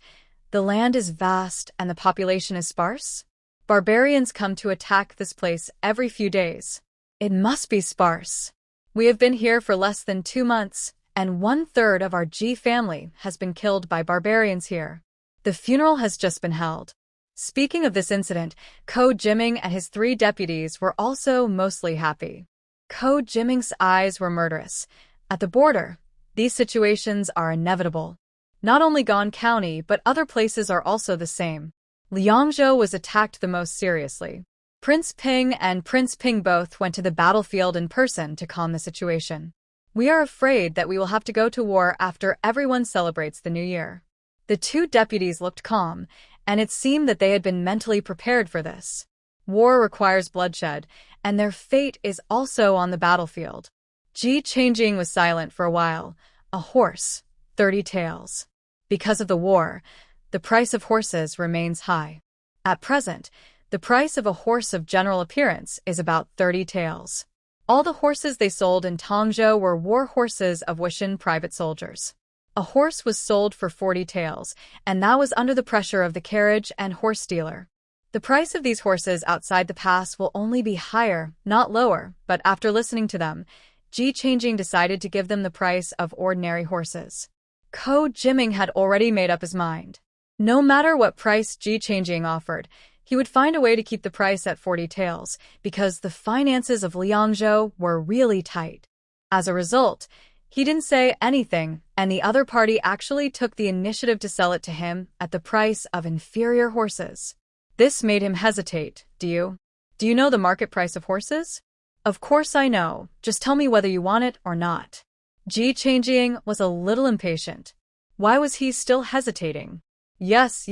The land is vast and the population is sparse. Barbarians come to attack this place every few days. It must be sparse. We have been here for less than 2 months, and 1/3 of our Ji family has been killed by barbarians here. The funeral has just been held. Speaking of this incident, Ko Jiming and his 3 deputies were also mostly happy. Ko Jiming's eyes were murderous. At the border, these situations are inevitable. Not only Gan County, but other places are also the same. Liangzhou was attacked the most seriously. Prince Ping and Prince Ping both went to the battlefield in person to calm the situation. We are afraid that we will have to go to war after everyone celebrates the new year. The 2 deputies looked calm, and it seemed that they had been mentally prepared for this. War requires bloodshed, and their fate is also on the battlefield. Ji Changjing was silent for a while. A horse, 30 taels. Because of the war, the price of horses remains high. At present, the price of a horse of general appearance is about 30 taels. All the horses they sold in Tongzhou were war horses of Wushan private soldiers. A horse was sold for 40 taels, and that was under the pressure of the carriage and horse dealer. The price of these horses outside the pass will only be higher, not lower, but after listening to them, Ji Changjing decided to give them the price of ordinary horses. Ko Jiming had already made up his mind. No matter what price Ji Changjing offered, he would find a way to keep the price at 40 taels, because the finances of Liangzhou were really tight. As a result, he didn't say anything, and the other party actually took the initiative to sell it to him at the price of inferior horses. This made him hesitate. Do you know the market price of horses? Of course I know. Just tell me whether you want it or not. Ji Changjing was a little impatient. Why was he still hesitating? Yes.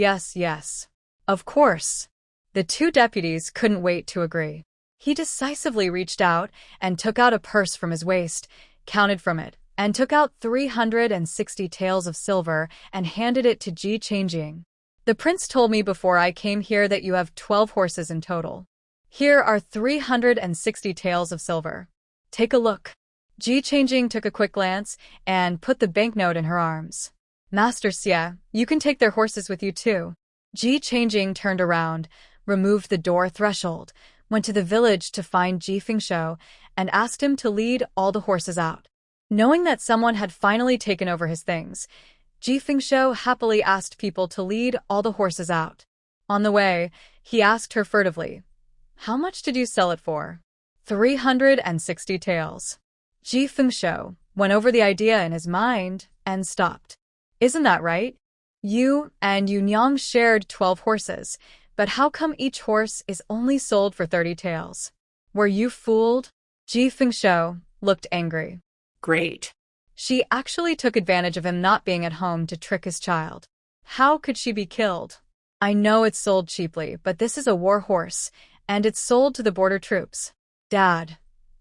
Of course. The 2 deputies couldn't wait to agree. He decisively reached out and took out a purse from his waist, counted from it, and took out 360 taels of silver and handed it to Ji Changjing. The prince told me before I came here that you have 12 horses in total. Here are 360 taels of silver. Take a look. Ji Changjing took a quick glance and put the banknote in her arms. Master Xie, you can take their horses with you too. Ji Changjing turned around, removed the door threshold, went to the village to find Ji Fengshou, and asked him to lead all the horses out. Knowing that someone had finally taken over his things, Ji Fengshou happily asked people to lead all the horses out. On the way, he asked her furtively, "How much did you sell it for?" 360 taels. Ji Fengshou went over the idea in his mind and stopped. Isn't that right? You and Yunyang shared 12 horses, but how come each horse is only sold for 30 taels? Were you fooled? Ji Fengshou looked angry. Great. She actually took advantage of him not being at home to trick his child. How could she be killed? I know it's sold cheaply, but this is a war horse, and it's sold to the border troops. Dad,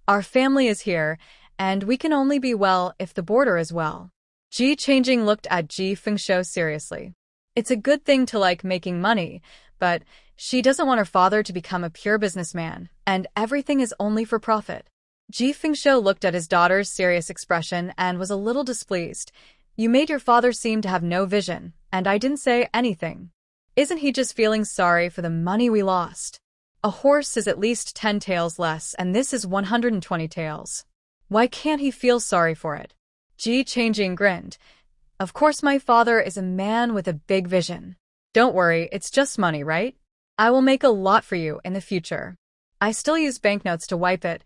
our family is here, and we can only be well if the border is well. Ji Changing looked at Ji Fengshou seriously. It's a good thing to like making money, but she doesn't want her father to become a pure businessman, and everything is only for profit. Ji Fengshou looked at his daughter's serious expression and was a little displeased. You made your father seem to have no vision, and I didn't say anything. Isn't he just feeling sorry for the money we lost? A horse is at least 10 taels less, and this is 120 taels. Why can't he feel sorry for it? Ji Changing grinned. Of course my father is a man with a big vision. Don't worry, it's just money, right? I will make a lot for you in the future. I still use banknotes to wipe it.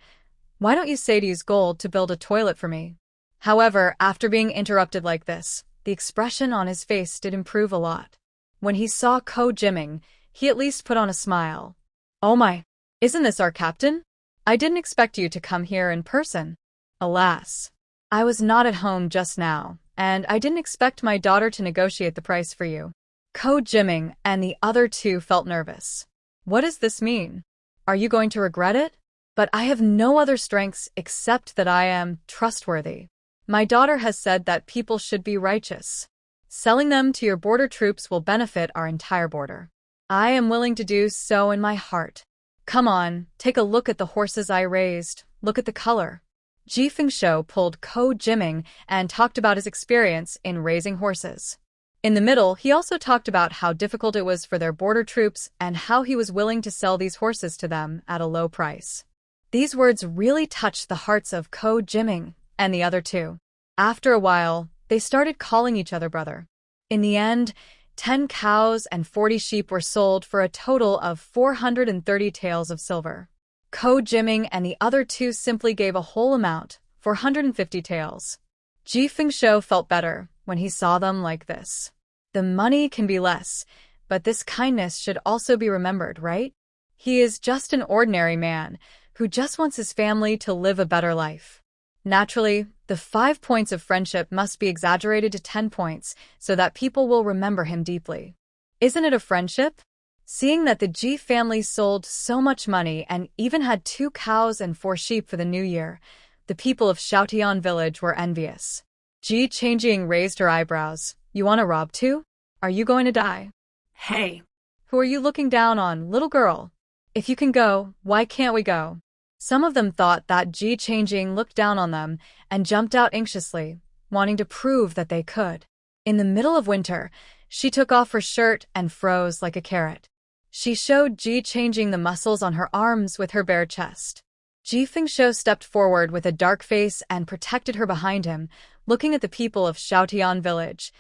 Why don't you say to use gold to build a toilet for me? However, after being interrupted like this, the expression on his face did improve a lot. When he saw Ko Jiming, he at least put on a smile. Oh my, isn't this our captain? I didn't expect you to come here in person. Alas, I was not at home just now, and I didn't expect my daughter to negotiate the price for you. Ko Jiming and the other two felt nervous. What does this mean? Are you going to regret it? But I have no other strengths except that I am trustworthy. My daughter has said that people should be righteous. Selling them to your border troops will benefit our entire border. I am willing to do so in my heart. Come on, take a look at the horses I raised. Look at the color. Ji Fengshou pulled Ko Jiming and talked about his experience in raising horses. In the middle, he also talked about how difficult it was for their border troops and how he was willing to sell these horses to them at a low price. These words really touched the hearts of Ko Jiming and the other two. After a while, they started calling each other brother. In the end, 10 cows and 40 sheep were sold for a total of 430 taels of silver. Ko Jiming and the other two simply gave a whole amount, 450 taels. Ji Fengshou felt better when he saw them like this. The money can be less, but this kindness should also be remembered, right? He is just an ordinary man who just wants his family to live a better life. Naturally, the 5 points of friendship must be exaggerated to 10 points so that people will remember him deeply. Isn't it a friendship? Seeing that the Ji family sold so much money and even had 2 cows and 4 sheep for the new year, the people of Shaotian village were envious. Ji Changing raised her eyebrows. You want to rob too? Are you going to die? Hey. Who are you looking down on, little girl? If you can go, why can't we go? Some of them thought that Ji Changing looked down on them and jumped out anxiously, wanting to prove that they could. In the middle of winter, she took off her shirt and froze like a carrot. She showed Ji Changing the muscles on her arms with her bare chest. Ji Fengshou stepped forward with a dark face and protected her behind him, looking at the people of Shaotian village.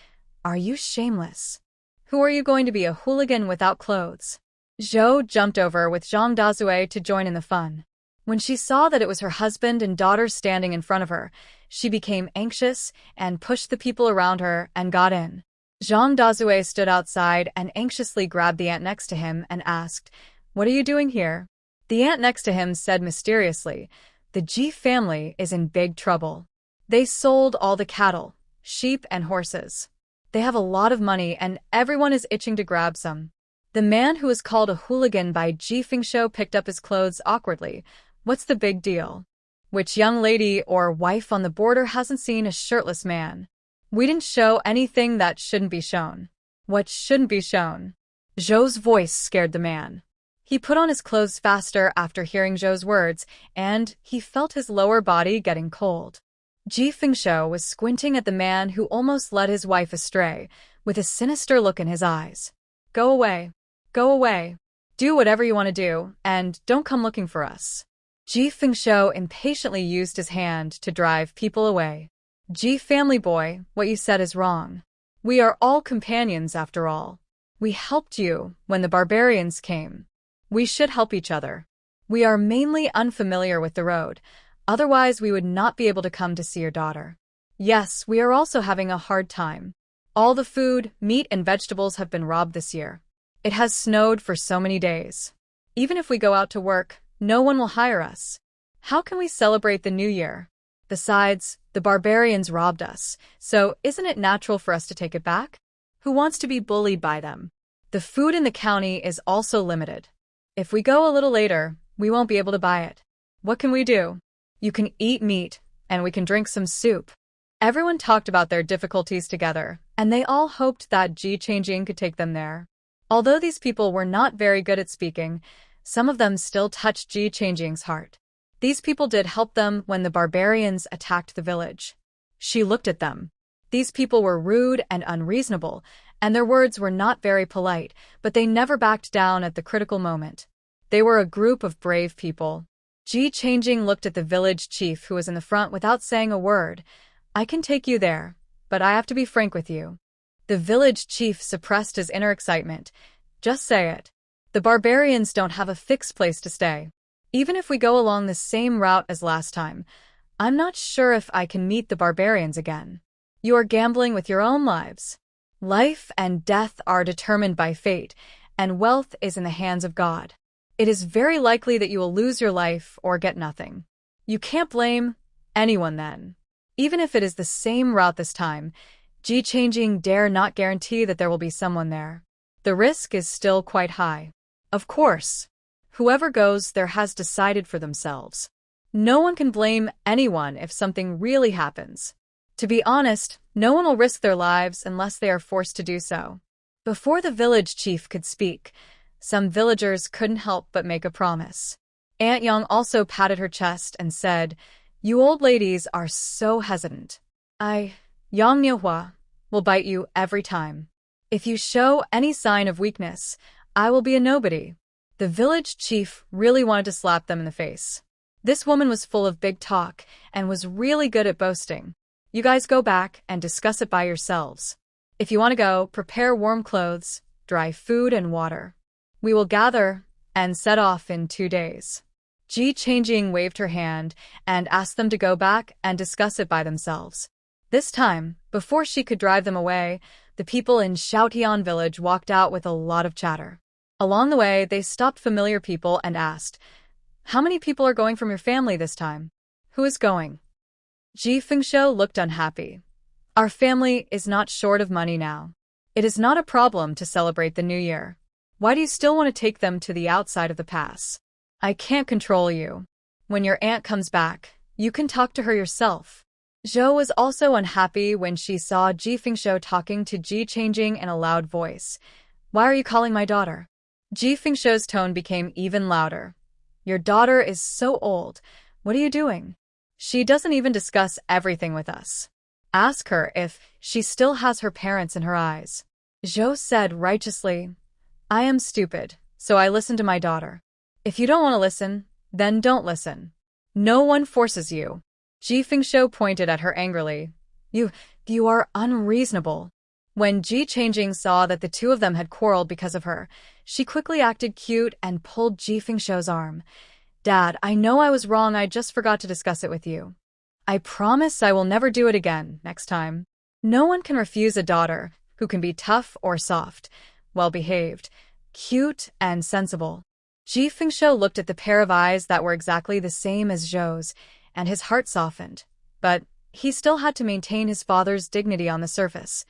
Are you shameless? Who are you going to be, a hooligan without clothes? Zhou jumped over with Zhang Dazue to join in the fun. When she saw that it was her husband and daughter standing in front of her, she became anxious and pushed the people around her and got in. Zhang Dazue stood outside and anxiously grabbed the ant next to him and asked, "What are you doing here?" The ant next to him said mysteriously, "The Ji family is in big trouble. They sold all the cattle, sheep, and horses. They have a lot of money and everyone is itching to grab some." The man who was called a hooligan by Ji Fengshou picked up his clothes awkwardly. What's the big deal? Which young lady or wife on the border hasn't seen a shirtless man? We didn't show anything that shouldn't be shown. What shouldn't be shown? Zhou's voice scared the man. He put on his clothes faster after hearing Zhou's words, and he felt his lower body getting cold. Ji Fengshou was squinting at the man who almost led his wife astray, with a sinister look in his eyes. Go away. Go away. Do whatever you want to do, and don't come looking for us. Ji Fengshou impatiently used his hand to drive people away. Ji family boy, what you said is wrong. We are all companions after all. We helped you when the barbarians came. We should help each other. We are mainly unfamiliar with the road, otherwise we would not be able to come to see your daughter. Yes, we are also having a hard time. All the food, meat and vegetables have been robbed this year. It has snowed for so many days. Even if we go out to work, no one will hire us. How can we celebrate the new year? Besides, the barbarians robbed us, so isn't it natural for us to take it back? Who wants to be bullied by them? The food in the county is also limited. If we go a little later, we won't be able to buy it. What can we do? You can eat meat, and we can drink some soup. Everyone talked about their difficulties together, and they all hoped that Ji Changjing could take them there. Although these people were not very good at speaking, some of them still touched Ji Changjing's heart. These people did help them when the barbarians attacked the village. She looked at them. These people were rude and unreasonable, and their words were not very polite, but they never backed down at the critical moment. They were a group of brave people. Ji Changjing looked at the village chief who was in the front without saying a word. I can take you there, but I have to be frank with you. The village chief suppressed his inner excitement. Just say it. The barbarians don't have a fixed place to stay. Even if we go along the same route as last time, I'm not sure if I can meet the barbarians again. You are gambling with your own lives. Life and death are determined by fate, and wealth is in the hands of God. It is very likely that you will lose your life or get nothing. You can't blame anyone then. Even if it is the same route this time, Ji Changjing dare not guarantee that there will be someone there. The risk is still quite high. Of course, whoever goes there has decided for themselves. No one can blame anyone if something really happens. To be honest, no one will risk their lives unless they are forced to do so. Before the village chief could speak, some villagers couldn't help but make a promise. Aunt Yang also patted her chest and said, "You old ladies are so hesitant. Yang Niuhua, will bite you every time. If you show any sign of weakness, I will be a nobody." The village chief really wanted to slap them in the face. This woman was full of big talk and was really good at boasting. You guys go back and discuss it by yourselves. If you want to go, prepare warm clothes, dry food and water. We will gather and set off in 2 days. Ji Changjing waved her hand and asked them to go back and discuss it by themselves. This time, before she could drive them away, the people in Shaotian village walked out with a lot of chatter. Along the way, they stopped familiar people and asked, "How many people are going from your family this time? Who is going?" Ji Fengshou looked unhappy. "Our family is not short of money now. It is not a problem to celebrate the new year. Why do you still want to take them to the outside of the pass? I can't control you. When your aunt comes back, you can talk to her yourself." Zhou was also unhappy when she saw Ji Fengshou talking to Ji Changjing in a loud voice. "Why are you calling my daughter?" Ji Fengshou's tone became even louder. "Your daughter is so old. What are you doing? She doesn't even discuss everything with us. Ask her if she still has her parents in her eyes." Zhou said righteously, "I am stupid, so I listen to my daughter. If you don't want to listen, then don't listen. No one forces you." Ji Fengshou pointed at her angrily. You are unreasonable." When Ji Changjing saw that the two of them had quarreled because of her, she quickly acted cute and pulled Ji Fengshou's arm. "Dad, I know I was wrong, I just forgot to discuss it with you. I promise I will never do it again next time." No one can refuse a daughter who can be tough or soft, well-behaved, cute and sensible. Ji Fengshou looked at the pair of eyes that were exactly the same as Zhou's, and his heart softened. But he still had to maintain his father's dignity on the surface.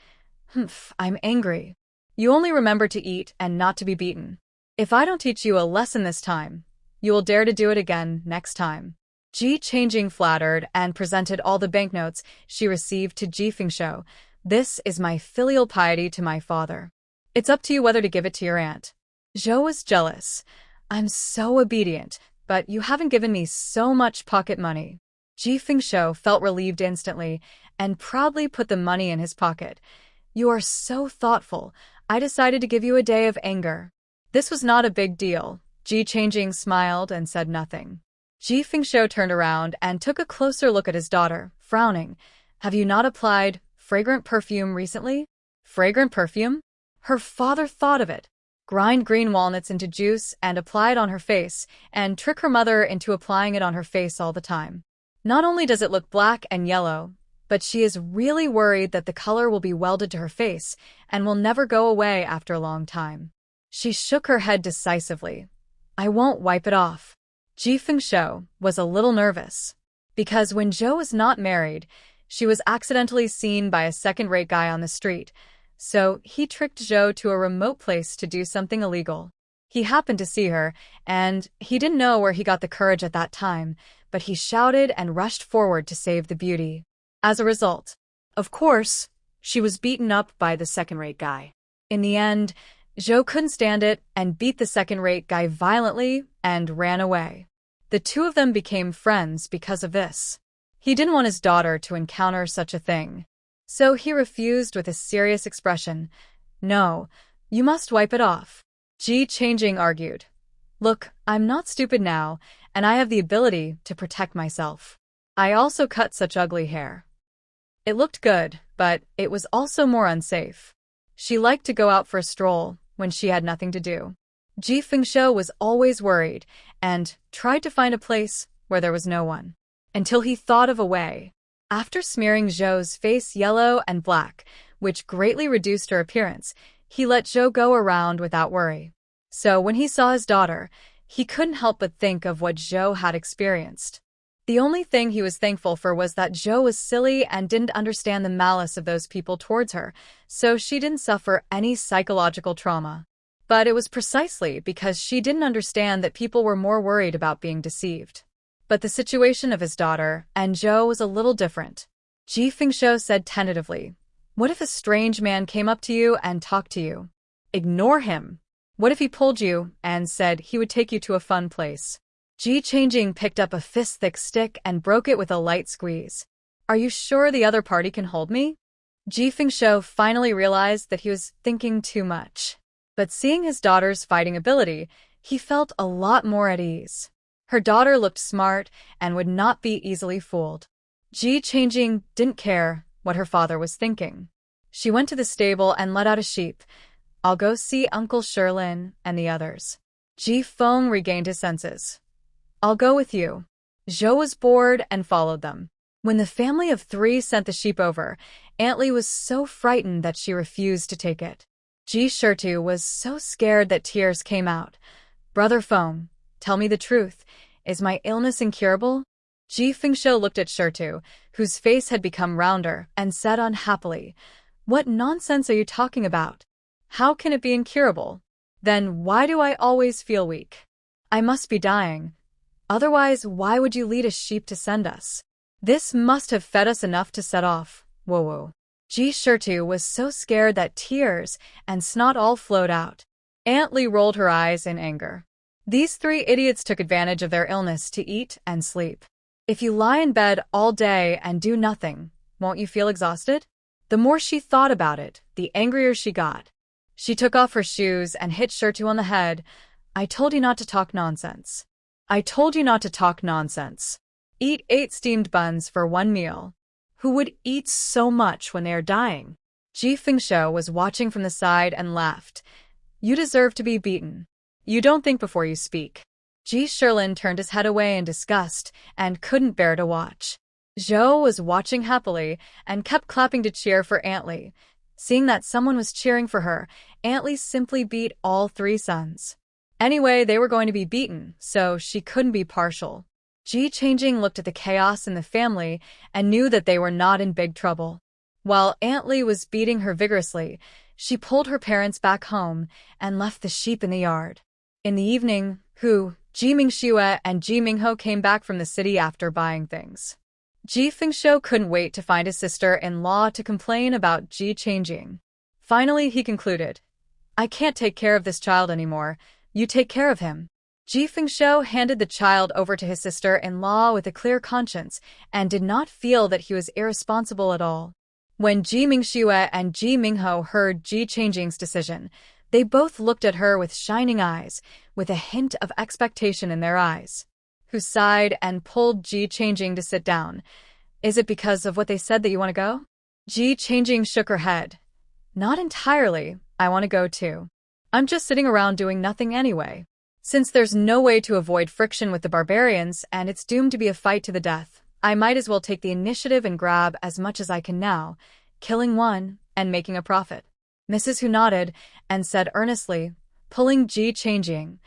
"I'm angry. You only remember to eat and not to be beaten. If I don't teach you a lesson this time, you will dare to do it again next time." Ji Changjing flattered and presented all the banknotes she received to Ji Fengshou. "This is my filial piety to my father. It's up to you whether to give it to your aunt." Zhou was jealous. "I'm so obedient, but you haven't given me so much pocket money." Ji Fengshou felt relieved instantly and proudly put the money in his pocket. "You are so thoughtful. I decided to give you a day of anger." This was not a big deal. Ji Changjing smiled and said nothing. Ji Fengshou turned around and took a closer look at his daughter, frowning. "Have you not applied fragrant perfume recently?" Fragrant perfume? Her father thought of it. Grind green walnuts into juice and apply it on her face, and trick her mother into applying it on her face all the time. Not only does it look black and yellow, but she is really worried that the color will be welded to her face and will never go away after a long time. She shook her head decisively. "I won't wipe it off." Ji Fengshou was a little nervous, because when Zhou was not married, she was accidentally seen by a second-rate guy on the street, so he tricked Zhou to a remote place to do something illegal. He happened to see her, and he didn't know where he got the courage at that time, but he shouted and rushed forward to save the beauty. As a result, Of course, she was beaten up by the second-rate guy. in the end, Zhou couldn't stand it and beat the second-rate guy violently and ran away. The two of them became friends because of this. He didn't want his daughter to encounter such a thing. So he refused with a serious expression. No, you must wipe it off. Ji Changjing argued. Look, I'm not stupid now, and I have the ability to protect myself. I also cut such ugly hair. It looked good, but it was also more unsafe. She liked to go out for a stroll when she had nothing to do. Ji Fengshou was always worried and tried to find a place where there was no one, until he thought of a way. After smearing Zhou's face yellow and black, which greatly reduced her appearance, he let Zhou go around without worry. So when he saw his daughter, he couldn't help but think of what Zhou had experienced. The only thing he was thankful for was that Zhou was silly and didn't understand the malice of those people towards her, so she didn't suffer any psychological trauma. But it was precisely because she didn't understand that people were more worried about being deceived. But the situation of his daughter and Zhou was a little different. Ji Fengshou said tentatively, "What if a strange man came up to you and talked to you? Ignore him. What if he pulled you and said he would take you to a fun place?" Ji Changjing picked up a fist-thick stick and broke it with a light squeeze. "Are you sure the other party can hold me?" Ji Fengshou finally realized that he was thinking too much. But seeing his daughter's fighting ability, he felt a lot more at ease. Her daughter looked smart and would not be easily fooled. Ji Changjing didn't care what her father was thinking. She went to the stable and let out a sheep. "I'll go see Uncle Sherlin and the others." Ji Feng regained his senses. "I'll go with you." Zhou was bored and followed them. When the family of three sent the sheep over, Aunt Li was so frightened that she refused to take it. Ji Shirtu was so scared that tears came out. "Brother Feng, tell me the truth. Is my illness incurable?" Ji Fengshou looked at Shirtu, whose face had become rounder, and said unhappily, "What nonsense are you talking about? How can it be incurable? Then why do I always feel weak? I must be dying. Otherwise, why would you lead a sheep to send us? This must have fed us enough to set off. Whoa. Ji Shirtu was so scared that tears and snot all flowed out. Aunt Li rolled her eyes in anger. These three idiots took advantage of their illness to eat and sleep. If you lie in bed all day and do nothing, won't you feel exhausted? The more she thought about it, the angrier she got. She took off her shoes and hit Shirtu on the head. "I told you not to talk nonsense. I told you not to talk nonsense. Eat 8 steamed buns for 1 meal. Who would eat so much when they are dying?" Ji Fengshou was watching from the side and laughed. "You deserve to be beaten. You don't think before you speak." Ji Sherlin turned his head away in disgust and couldn't bear to watch. Zhou was watching happily and kept clapping to cheer for Aunt Li. Seeing that someone was cheering for her, Aunt Li simply beat all 3 sons. Anyway, they were going to be beaten, so she couldn't be partial. Ji Changjing looked at the chaos in the family and knew that they were not in big trouble. While Aunt Li was beating her vigorously, she pulled her parents back home and left the sheep in the yard. In the evening, Ji Mingxue and Ji Mingho came back from the city after buying things. Ji Fengshou couldn't wait to find his sister-in-law to complain about Ji Changjing. Finally, he concluded, "I can't take care of this child anymore. You take care of him." Ji Fengshou handed the child over to his sister-in-law with a clear conscience and did not feel that he was irresponsible at all. When Ji Mingxue and Ji Mingho heard Ji Changjing's decision, they both looked at her with shining eyes, with a hint of expectation in their eyes. Who sighed and pulled Ji Changjing to sit down. "Is it because of what they said that you want to go?" Ji Changjing shook her head. "Not entirely. I want to go too. I'm just sitting around doing nothing anyway. Since there's no way to avoid friction with the barbarians and it's doomed to be a fight to the death, I might as well take the initiative and grab as much as I can now, killing one and making a profit." Mrs. Hu nodded and said earnestly, pulling Ji Changjing,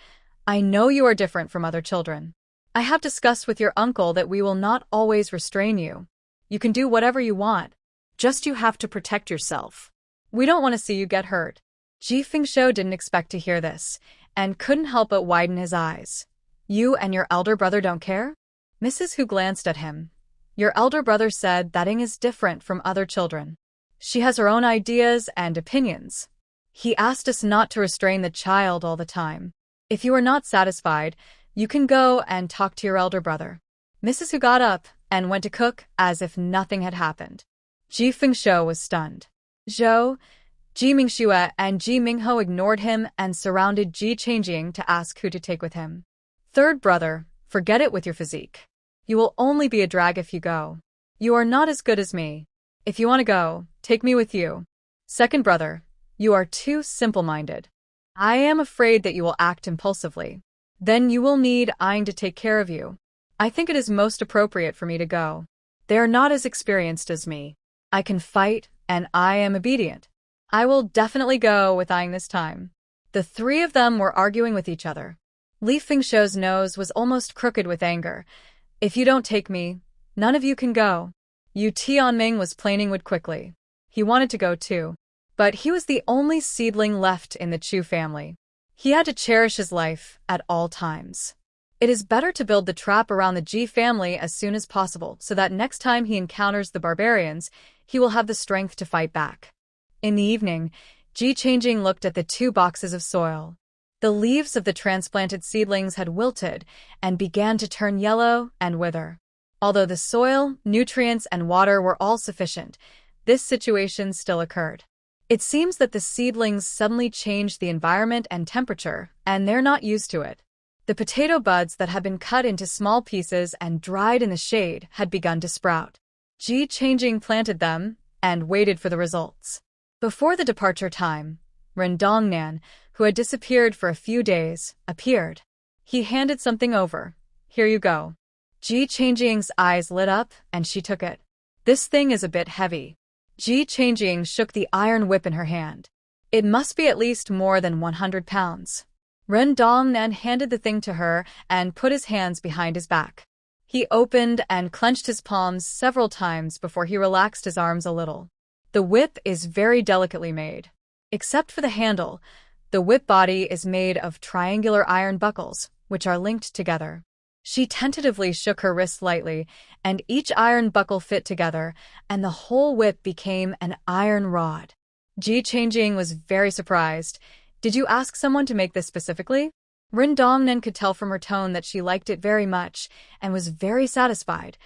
"I know you are different from other children. I have discussed with your uncle that we will not always restrain you. You can do whatever you want. Just you have to protect yourself. We don't want to see you get hurt." Ji Fengshou didn't expect to hear this, and couldn't help but widen his eyes. "You and your elder brother don't care?" Mrs. Hu glanced at him. Your elder brother said that Ing is different from other children. She has her own ideas and opinions. He asked us not to restrain the child all the time. If you are not satisfied, you can go and talk to your elder brother. Mrs. Hu got up and went to cook as if nothing had happened. Ji Fengshou was stunned. Zhou, Ji Mingxue, and Ji Mingho ignored him and surrounded Ji Changjing to ask who to take with him. Third brother, forget it with your physique. You will only be a drag if you go. You are not as good as me. If you want to go, take me with you. Second brother, you are too simple-minded. I am afraid that you will act impulsively. Then you will need Aing to take care of you. I think it is most appropriate for me to go. They are not as experienced as me. I can fight, and I am obedient. I will definitely go with Aing this time. The three of them were arguing with each other. Li Fengshou's nose was almost crooked with anger. If you don't take me, none of you can go. Yu Tianming was planing wood quickly. He wanted to go too. But he was the only seedling left in the Chu family. He had to cherish his life at all times. It is better to build the trap around the Ji family as soon as possible so that next time he encounters the barbarians, he will have the strength to fight back. In the evening, Ji Changjing looked at the 2 boxes of soil. The leaves of the transplanted seedlings had wilted and began to turn yellow and wither. Although the soil, nutrients, and water were all sufficient, this situation still occurred. It seems that the seedlings suddenly changed the environment and temperature, and they're not used to it. The potato buds that had been cut into small pieces and dried in the shade had begun to sprout. Ji Changjing planted them and waited for the results. Before the departure time, Ren Dongnan, who had disappeared for a few days, appeared. He handed something over. Here you go. Ji Changjing's eyes lit up, and she took it. This thing is a bit heavy. Ji Changjing shook the iron whip in her hand. It must be at least more than 100 pounds. Ren Dongnan handed the thing to her and put his hands behind his back. He opened and clenched his palms several times before he relaxed his arms a little. The whip is very delicately made. Except for the handle, the whip body is made of triangular iron buckles, which are linked together. She tentatively shook her wrist lightly, and each iron buckle fit together, and the whole whip became an iron rod. Ji Changjing was very surprised. Did you ask someone to make this specifically? Rin Dongnan could tell from her tone that she liked it very much and was very satisfied.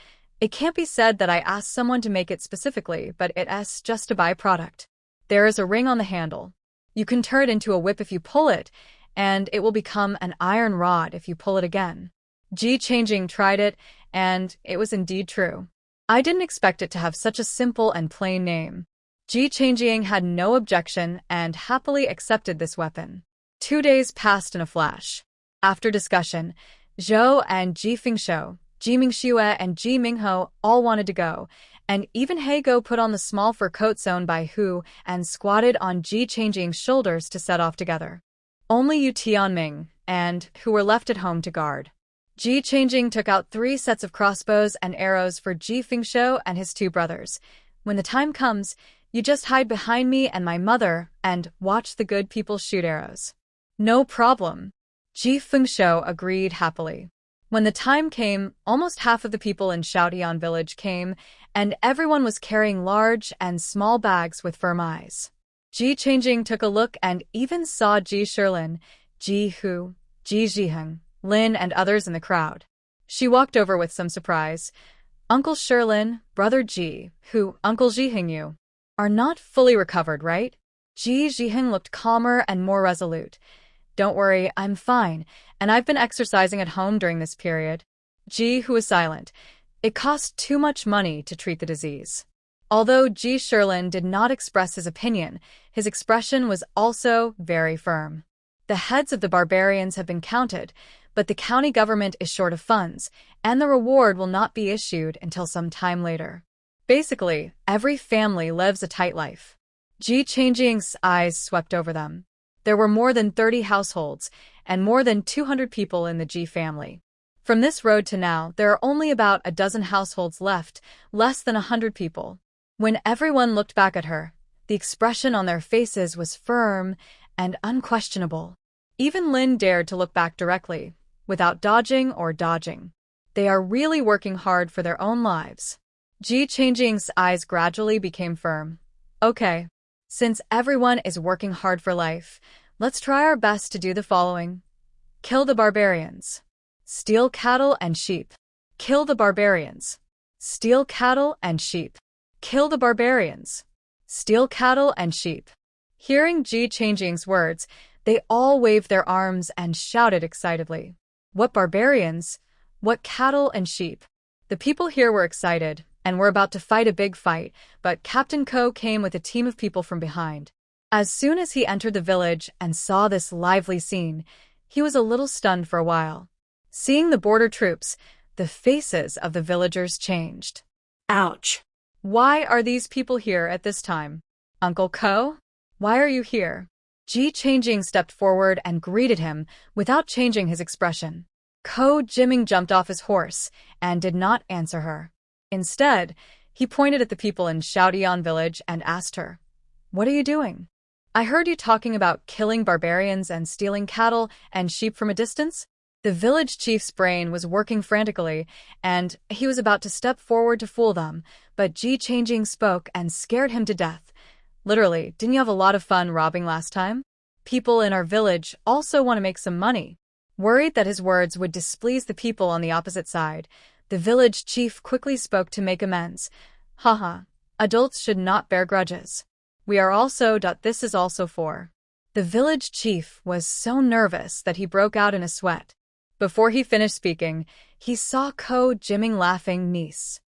It can't be said that I asked someone to make it specifically, but it's just a byproduct. There is a ring on the handle. You can turn it into a whip if you pull it, and it will become an iron rod if you pull it again. Ji Changjing tried it, and it was indeed true. I didn't expect it to have such a simple and plain name. Ji Changjing had no objection and happily accepted this weapon. 2 days passed in a flash. After discussion, Zhou and Ji Fengshou, Ji Mingxue, and Ji Mingho all wanted to go, and even Heigo put on the small fur coat sewn by Hu and squatted on Ji Changjing's shoulders to set off together. Only Yu Tianming and Hu were left at home to guard. Ji Changjing took out 3 sets of crossbows and arrows for Ji Fengshou and his 2 brothers. When the time comes, you just hide behind me and my mother and watch the good people shoot arrows. No problem. Ji Fengshou agreed happily. When the time came, almost half of the people in Shaotian village came, and everyone was carrying large and small bags with firm eyes. Ji Changjing took a look and even saw Ji Shilin, Ji Hu, Ji Zhiheng, Lin, and others in the crowd. She walked over with some surprise. Uncle Shilin, Brother Ji, Hu, Uncle Zhiheng, you are not fully recovered, right? Ji Zhiheng looked calmer and more resolute. Don't worry, I'm fine, and I've been exercising at home during this period. Ji Hu was silent. It cost too much money to treat the disease. Although Ji Shilin did not express his opinion, his expression was also very firm. The heads of the barbarians have been counted, but the county government is short of funds, and the reward will not be issued until some time later. Basically, every family lives a tight life. Ji Changjing's eyes swept over them. There were more than 30 households, and more than 200 people in the Ji family. From this road to now, there are only about a dozen households left, less than 100 people. When everyone looked back at her, the expression on their faces was firm and unquestionable. Even Lin dared to look back directly, without dodging or dodging. They are really working hard for their own lives. Ji Changjing's eyes gradually became firm. Okay. Since everyone is working hard for life, let's try our best to do the following. Kill the barbarians. Steal cattle and sheep. Kill the barbarians. Steal cattle and sheep. Kill the barbarians. Steal cattle and sheep. Hearing Ji Changjing's words, they all waved their arms and shouted excitedly. What barbarians? What cattle and sheep? The people here were excited and were about to fight a big fight, but Captain Ko came with a team of people from behind. As soon as he entered the village and saw this lively scene, he was a little stunned for a while. Seeing the border troops, the faces of the villagers changed. Ouch. Why are these people here at this time? Uncle Ko? Why are you here? Ji Changjing stepped forward and greeted him without changing his expression. Ko Jiming jumped off his horse and did not answer her. Instead, he pointed at the people in Shaodian village and asked her, "What are you doing? I heard you talking about killing barbarians and stealing cattle and sheep from a distance." The village chief's brain was working frantically, and he was about to step forward to fool them, but Ji Changjing spoke and scared him to death. Literally, didn't you have a lot of fun robbing last time? People in our village also want to make some money. Worried that his words would displease the people on the opposite side, the village chief quickly spoke to make amends. Haha, adults should not bear grudges. We are also. This is also for. The village chief was so nervous that he broke out in a sweat. Before he finished speaking, he saw Ko Jiming laughing. Niece.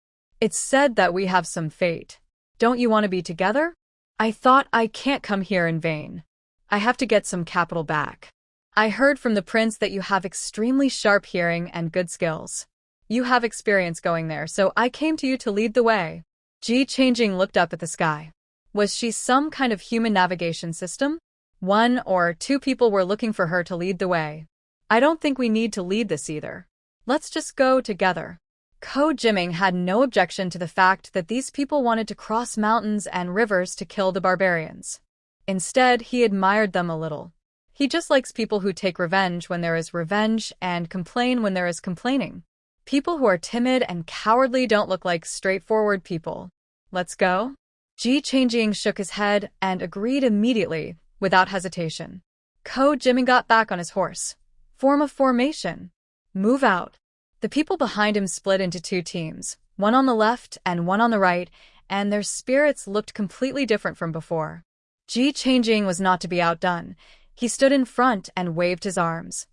It's said that we have some fate. Don't you want to be together? I thought I can't come here in vain. I have to get some capital back. I heard from the prince that you have extremely sharp hearing and good skills. You have experience going there, so I came to you to lead the way. Ji Changjing looked up at the sky. Was she some kind of human navigation system? 1 or 2 people were looking for her to lead the way. I don't think we need to lead this either. Let's just go together. Ko Jiming had no objection to the fact that these people wanted to cross mountains and rivers to kill the barbarians. Instead, he admired them a little. He just likes people who take revenge when there is revenge and complain when there is complaining. People who are timid and cowardly don't look like straightforward people. Let's go? Ji Changjing shook his head and agreed immediately, without hesitation. Ko Jiming got back on his horse. Form a formation. Move out. The people behind him split into 2 teams, one on the left and one on the right, and their spirits looked completely different from before. Ji Changjing was not to be outdone. He stood in front and waved his arms.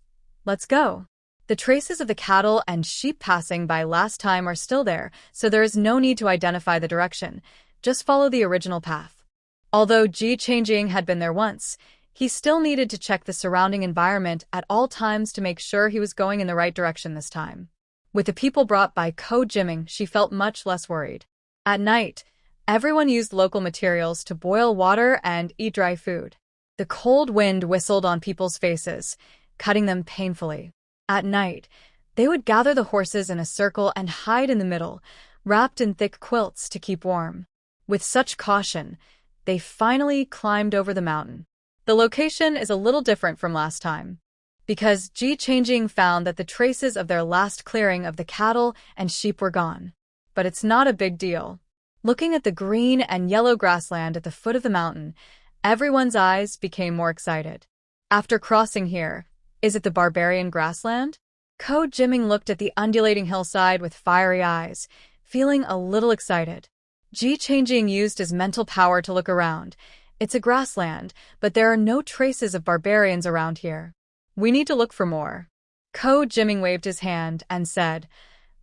Let's go. The traces of the cattle and sheep passing by last time are still there, so there is no need to identify the direction. Just follow the original path. Although Ji Changjing had been there once, he still needed to check the surrounding environment at all times to make sure he was going in the right direction this time. With the people brought by Ko Jiming, she felt much less worried. At night, everyone used local materials to boil water and eat dry food. The cold wind whistled on people's faces, cutting them painfully. At night, they would gather the horses in a circle and hide in the middle, wrapped in thick quilts to keep warm. With such caution, they finally climbed over the mountain. The location is a little different from last time, because Ji Changjing found that the traces of their last clearing of the cattle and sheep were gone. But it's not a big deal. Looking at the green and yellow grassland at the foot of the mountain, everyone's eyes became more excited. After crossing here, is it the barbarian grassland? Ko Jiming looked at the undulating hillside with fiery eyes, feeling a little excited. Ji Changjing used his mental power to look around. It's a grassland, but there are no traces of barbarians around here. We need to look for more. Ko Jiming waved his hand and said,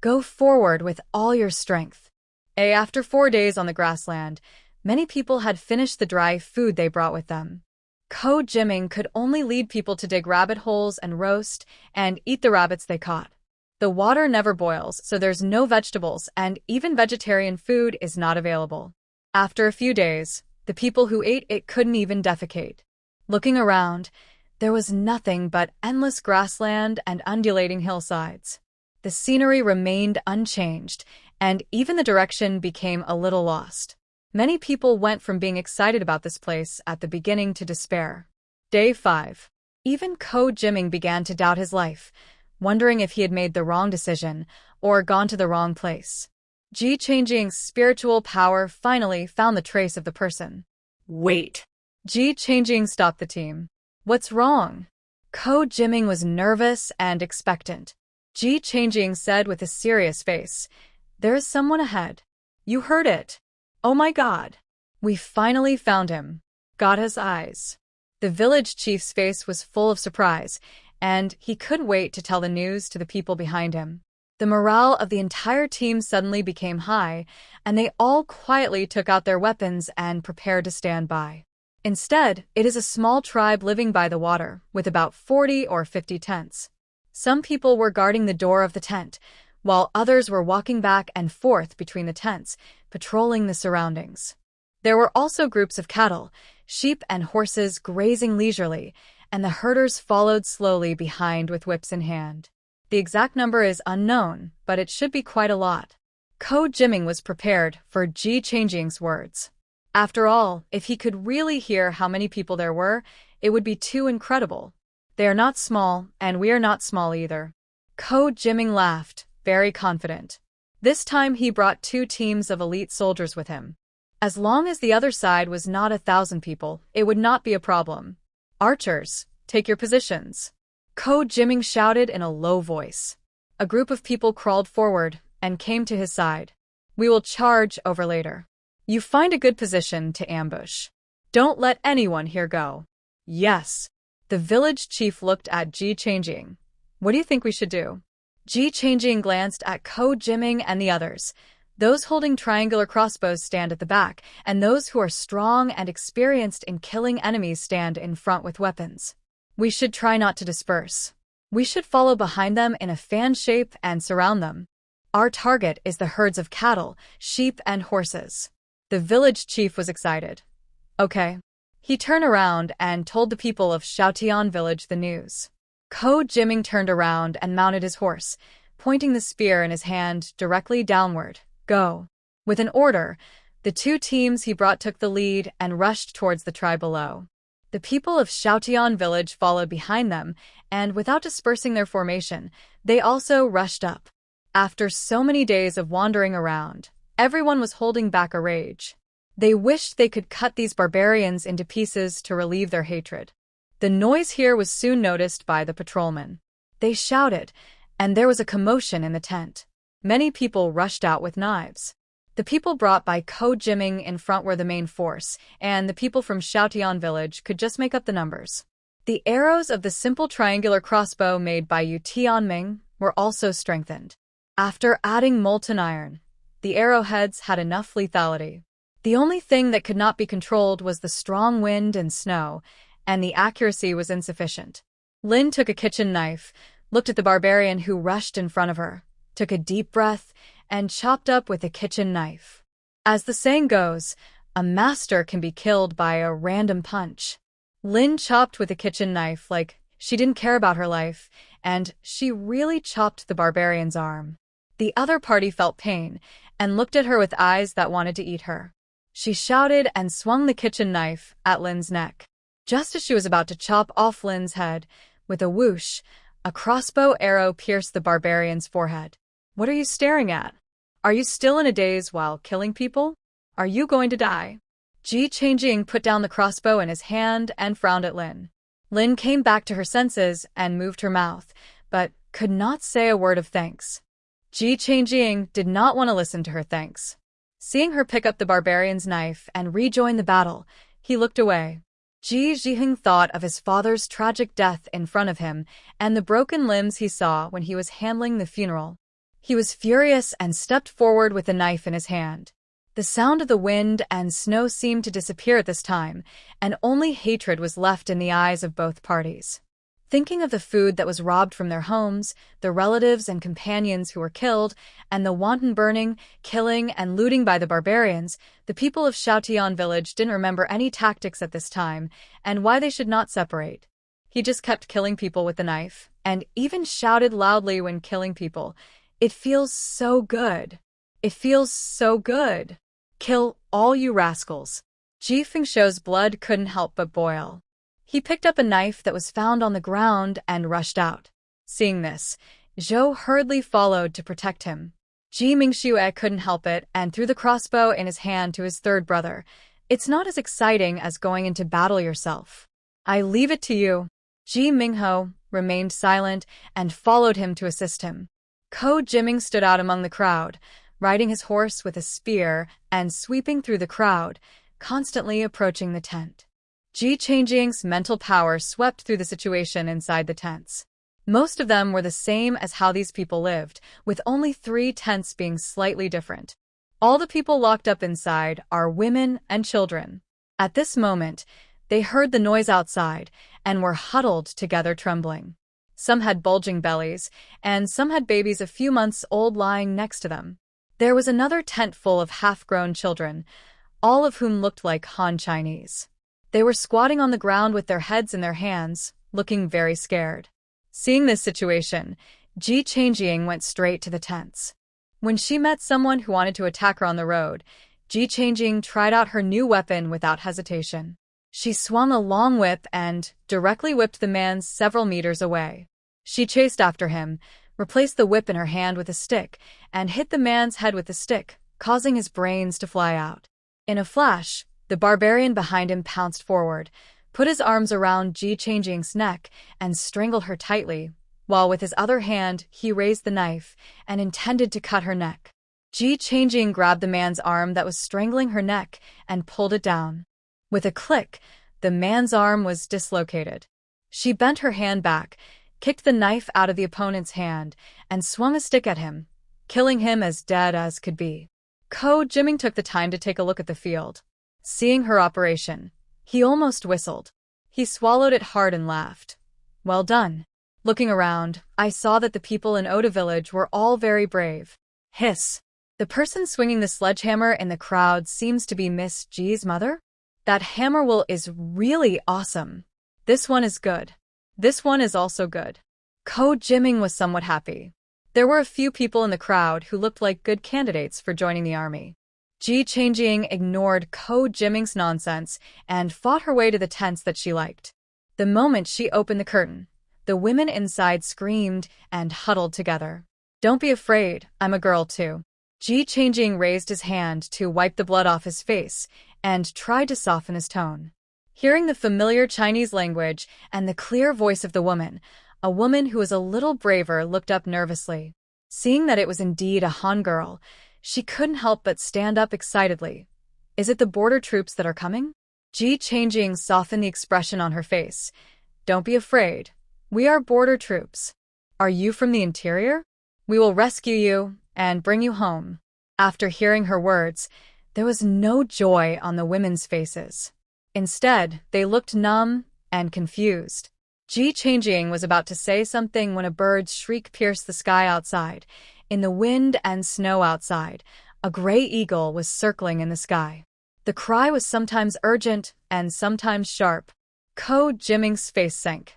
"Go forward with all your strength." After 4 days on the grassland, many people had finished the dry food they brought with them. Ko Jiming could only lead people to dig rabbit holes and roast and eat the rabbits they caught. The water never boils, so there's no vegetables, and even vegetarian food is not available. After a few days, the people who ate it couldn't even defecate. Looking around, there was nothing but endless grassland and undulating hillsides. The scenery remained unchanged, and even the direction became a little lost. Many people went from being excited about this place at the beginning to despair. Day 5. Even Ko Jiming began to doubt his life. wondering if he had made the wrong decision or gone to the wrong place. Ji Changjing's spiritual power finally found the trace of the person. Wait. Ji Changjing stopped the team. What's wrong? Ko Jiming was nervous and expectant. Ji Changjing said with a serious face, "There is someone ahead. You heard it. Oh my god. We finally found him." Got his eyes. The village chief's face was full of surprise, and he couldn't wait to tell the news to the people behind him. The morale of the entire team suddenly became high, and they all quietly took out their weapons and prepared to stand by. Instead, it is a small tribe living by the water, with about 40 or 50 tents. Some people were guarding the door of the tent, while others were walking back and forth between the tents, patrolling the surroundings. There were also groups of cattle, sheep and horses grazing leisurely, and the herders followed slowly behind with whips in hand. The exact number is unknown, but it should be quite a lot. Ko Jiming was prepared for Ji Changjing's words. After all, if he could really hear how many people there were, it would be too incredible. They are not small, and we are not small either. Ko Jiming laughed, very confident. This time he brought 2 teams of elite soldiers with him. As long as the other side was not 1,000 people, it would not be a problem. Archers, take your positions. Ko Jiming shouted in a low voice. A group of people crawled forward and came to his side. We will charge over later. You find a good position to ambush. Don't let anyone here go. Yes. The village chief looked at Ji Changjing. What do you think we should do? Ji Changjing glanced at Ko Jiming and the others. Those holding triangular crossbows stand at the back, and those who are strong and experienced in killing enemies stand in front with weapons. We should try not to disperse. We should follow behind them in a fan shape and surround them. Our target is the herds of cattle, sheep, and horses. The village chief was excited. Okay. He turned around and told the people of Shaotian village the news. Ko Jiming turned around and mounted his horse, pointing the spear in his hand directly downward. Go. With an order, the 2 teams he brought took the lead and rushed towards the tribe below. The people of Shaotian village followed behind them, and without dispersing their formation, they also rushed up. After so many days of wandering around, everyone was holding back a rage. They wished they could cut these barbarians into pieces to relieve their hatred. The noise here was soon noticed by the patrolmen. They shouted, and there was a commotion in the tent. Many people rushed out with knives. The people brought by Ko Jiming in front were the main force, and the people from Shaotian village could just make up the numbers. The arrows of the simple triangular crossbow made by Yu Tianming were also strengthened. After adding molten iron, the arrowheads had enough lethality. The only thing that could not be controlled was the strong wind and snow, and the accuracy was insufficient. Lin took a kitchen knife, looked at the barbarian who rushed in front of her, took a deep breath, and chopped up with a kitchen knife. As the saying goes, a master can be killed by a random punch. Lin chopped with a kitchen knife like she didn't care about her life, and she really chopped the barbarian's arm. The other party felt pain and looked at her with eyes that wanted to eat her. She shouted and swung the kitchen knife at Lin's neck. Just as she was about to chop off Lin's head, with a whoosh, a crossbow arrow pierced the barbarian's forehead. What are you staring at? Are you still in a daze while killing people? Are you going to die? Ji Changjing put down the crossbow in his hand and frowned at Lin. Lin came back to her senses and moved her mouth, but could not say a word of thanks. Ji Changjing did not want to listen to her thanks. Seeing her pick up the barbarian's knife and rejoin the battle, he looked away. Ji Jiheng thought of his father's tragic death in front of him and the broken limbs he saw when he was handling the funeral. He was furious and stepped forward with the knife in his hand. The sound of the wind and snow seemed to disappear at this time, and only hatred was left in the eyes of both parties. Thinking of the food that was robbed from their homes, the relatives and companions who were killed, and the wanton burning, killing, and looting by the barbarians, the people of Shaotian village didn't remember any tactics at this time, and why they should not separate. He just kept killing people with the knife, and even shouted loudly when killing people. It feels so good. It feels so good. Kill all you rascals. Ji Fengshuo's blood couldn't help but boil. He picked up a knife that was found on the ground and rushed out. Seeing this, Zhou hurriedly followed to protect him. Ji Mingxue couldn't help it and threw the crossbow in his hand to his third brother. It's not as exciting as going into battle yourself. I leave it to you. Ji Mingho remained silent and followed him to assist him. Ko Jiming stood out among the crowd, riding his horse with a spear and sweeping through the crowd, constantly approaching the tent. Ji Changjing's mental power swept through the situation inside the tents. Most of them were the same as how these people lived, with only 3 tents being slightly different. All the people locked up inside are women and children. At this moment, they heard the noise outside and were huddled together trembling. Some had bulging bellies, and some had babies a few months old lying next to them. There was another tent full of half-grown children, all of whom looked like Han Chinese. They were squatting on the ground with their heads in their hands, looking very scared. Seeing this situation, Ji Changjing went straight to the tents. When she met someone who wanted to attack her on the road, Ji Changjing tried out her new weapon without hesitation. She swung a long whip and directly whipped the man several meters away. She chased after him, replaced the whip in her hand with a stick, and hit the man's head with the stick, causing his brains to fly out. In a flash, the barbarian behind him pounced forward, put his arms around Ji Changjing's neck, and strangled her tightly, while with his other hand he raised the knife and intended to cut her neck. Ji Changjing grabbed the man's arm that was strangling her neck and pulled it down. With a click, the man's arm was dislocated. She bent her hand back, kicked the knife out of the opponent's hand, and swung a stick at him, killing him as dead as could be. Ko Jiming took the time to take a look at the field. Seeing her operation, he almost whistled. He swallowed it hard and laughed. Well done. Looking around, I saw that the people in Oda village were all very brave. Hiss. The person swinging the sledgehammer in the crowd seems to be Miss Ji's mother? That hammer will is really awesome. This one is good. This one is also good. Ko Jiming was somewhat happy. There were a few people in the crowd who looked like good candidates for joining the army. Ji Changjing ignored Ko Jiming's nonsense and fought her way to the tents that she liked. The moment she opened the curtain, the women inside screamed and huddled together. Don't be afraid, I'm a girl too. Ji Changjing raised his hand to wipe the blood off his face and tried to soften his tone. Hearing the familiar Chinese language and the clear voice of the woman, a woman who was a little braver looked up nervously. Seeing that it was indeed a Han girl, she couldn't help but stand up excitedly. Is it the border troops that are coming? Ji Changjing softened the expression on her face. Don't be afraid. We are border troops. Are you from the interior? We will rescue you and bring you home. After hearing her words, there was no joy on the women's faces. Instead, they looked numb and confused. Ji Changjing was about to say something when a bird's shriek pierced the sky outside. In the wind and snow outside, a gray eagle was circling in the sky. The cry was sometimes urgent and sometimes sharp. Ko Jiming's face sank.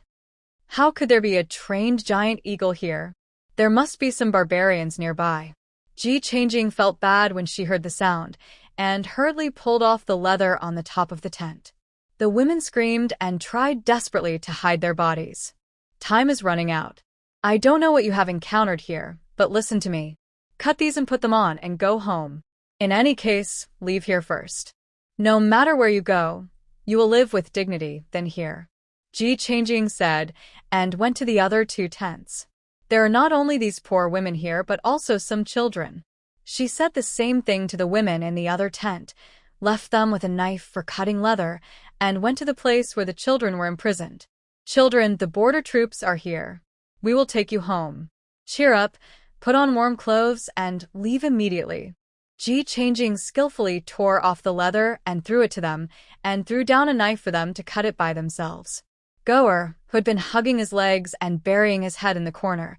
How could there be a trained giant eagle here? There must be some barbarians nearby. Ji Changjing felt bad when she heard the sound, and hurriedly pulled off the leather on the top of the tent. The women screamed and tried desperately to hide their bodies. Time is running out. I don't know what you have encountered here, but listen to me. Cut these and put them on and go home. In any case, leave here first. No matter where you go, you will live with dignity than here. Ji Changjing said, and went to the other 2 tents. There are not only these poor women here but also some children. She said the same thing to the women in the other tent, left them with a knife for cutting leather, and went to the place where the children were imprisoned. Children, the border troops are here. We will take you home. Cheer up, put on warm clothes, and leave immediately. Ji Changjing skillfully tore off the leather and threw it to them, and threw down a knife for them to cut it by themselves. Goer, who had been hugging his legs and burying his head in the corner,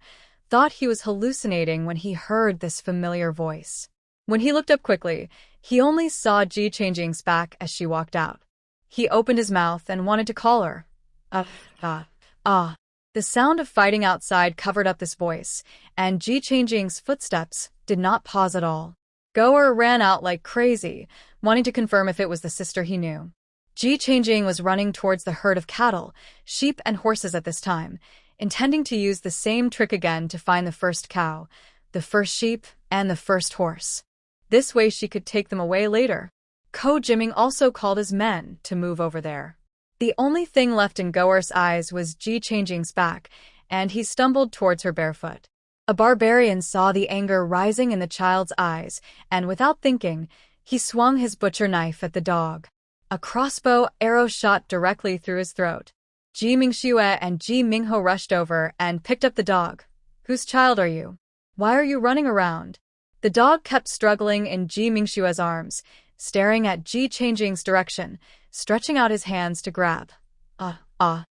thought he was hallucinating when he heard this familiar voice. When he looked up quickly, he only saw Ji Changjing's back as she walked out. He opened his mouth and wanted to call her. Ah. The sound of fighting outside covered up this voice, and Ji Changjing's footsteps did not pause at all. Goer ran out like crazy, wanting to confirm if it was the sister he knew. Ji Changjing was running towards the herd of cattle, sheep and horses at this time. intending to use the same trick again to find the first cow, the first sheep, and the first horse. This way she could take them away later. Ko Jiming also called his men to move over there. The only thing left in Goer's eyes was Ji Changjing's back, and he stumbled towards her barefoot. A barbarian saw the anger rising in the child's eyes, and without thinking, he swung his butcher knife at the dog. A crossbow arrow shot directly through his throat. Ji Mingxue and Ji Mingho rushed over and picked up the dog. "Whose child are you? Why are you running around?" The dog kept struggling in Ji Mingxue's arms, staring at Ji Changjing's direction, stretching out his hands to grab. Ji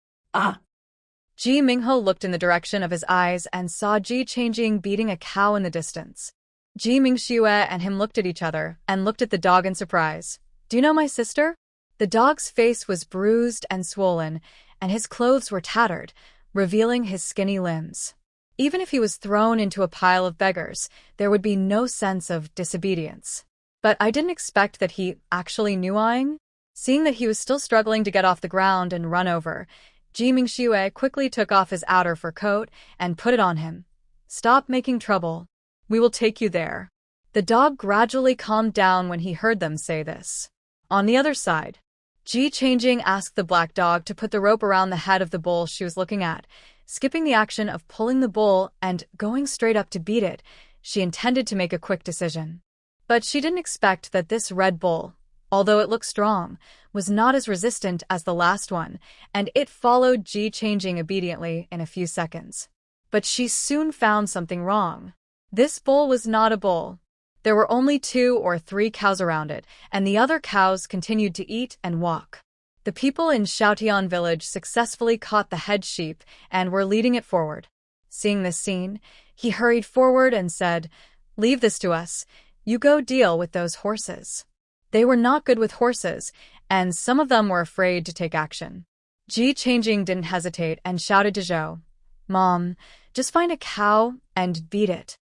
Mingho looked in the direction of his eyes and saw Ji Changjing beating a cow in the distance. Ji Mingxue and him looked at each other and looked at the dog in surprise. "Do you know my sister?" The dog's face was bruised and swollen, and his clothes were tattered, revealing his skinny limbs. Even if he was thrown into a pile of beggars, there would be no sense of disobedience. But I didn't expect that he actually knew Aang. Seeing that he was still struggling to get off the ground and run over, Ji Mingxue quickly took off his outer fur coat and put it on him. "Stop making trouble. We will take you there." The dog gradually calmed down when he heard them say this. On the other side, Ji Changjing asked the black dog to put the rope around the head of the bull she was looking at. Skipping the action of pulling the bull and going straight up to beat it, she intended to make a quick decision. But she didn't expect that this red bull, although it looked strong, was not as resistant as the last one, and it followed Ji Changjing obediently in a few seconds. But she soon found something wrong. This bull was not a bull. There were only 2 or 3 cows around it, and the other cows continued to eat and walk. The people in Shaotian village successfully caught the head sheep and were leading it forward. Seeing this scene, he hurried forward and said, "Leave this to us. You go deal with those horses." They were not good with horses, and some of them were afraid to take action. Ji Changjing didn't hesitate and shouted to Zhou, "Mom, just find a cow and beat it."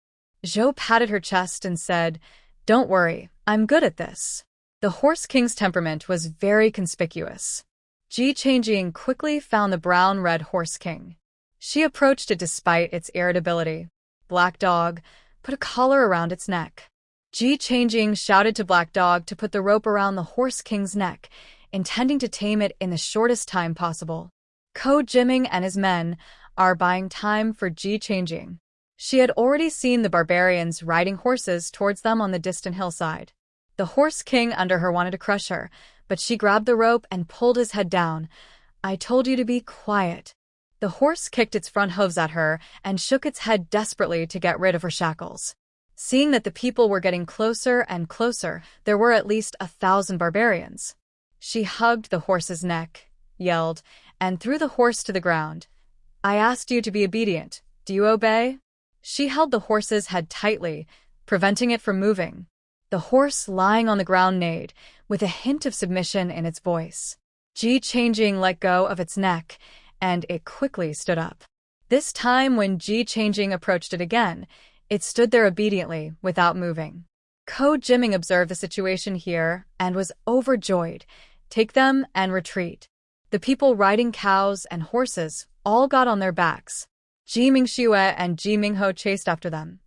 Zhou patted her chest and said, "Don't worry, I'm good at this." The Horse King's temperament was very conspicuous. Ji Changjing quickly found the brown-red Horse King. She approached it despite its irritability. "Black Dog, put a collar around its neck." Ji Changjing shouted to Black Dog to put the rope around the Horse King's neck, intending to tame it in the shortest time possible. Ko Jiming and his men are buying time for Ji Changjing. She had already seen the barbarians riding horses towards them on the distant hillside. The Horse King under her wanted to crush her, but she grabbed the rope and pulled his head down. "I told you to be quiet." The horse kicked its front hooves at her and shook its head desperately to get rid of her shackles. Seeing that the people were getting closer and closer, there were at least 1,000 barbarians. She hugged the horse's neck, yelled, and threw the horse to the ground. "I asked you to be obedient. Do you obey?" She held the horse's head tightly, preventing it from moving. The horse lying on the ground neighed, with a hint of submission in its voice. Ji Changjing let go of its neck, and it quickly stood up. This time when Ji Changjing approached it again, it stood there obediently, without moving. Ko Jiming observed the situation here and was overjoyed. "Take them and retreat." The people riding cows and horses all got on their backs. Ji Mingxue and Ji Mingho chased after them.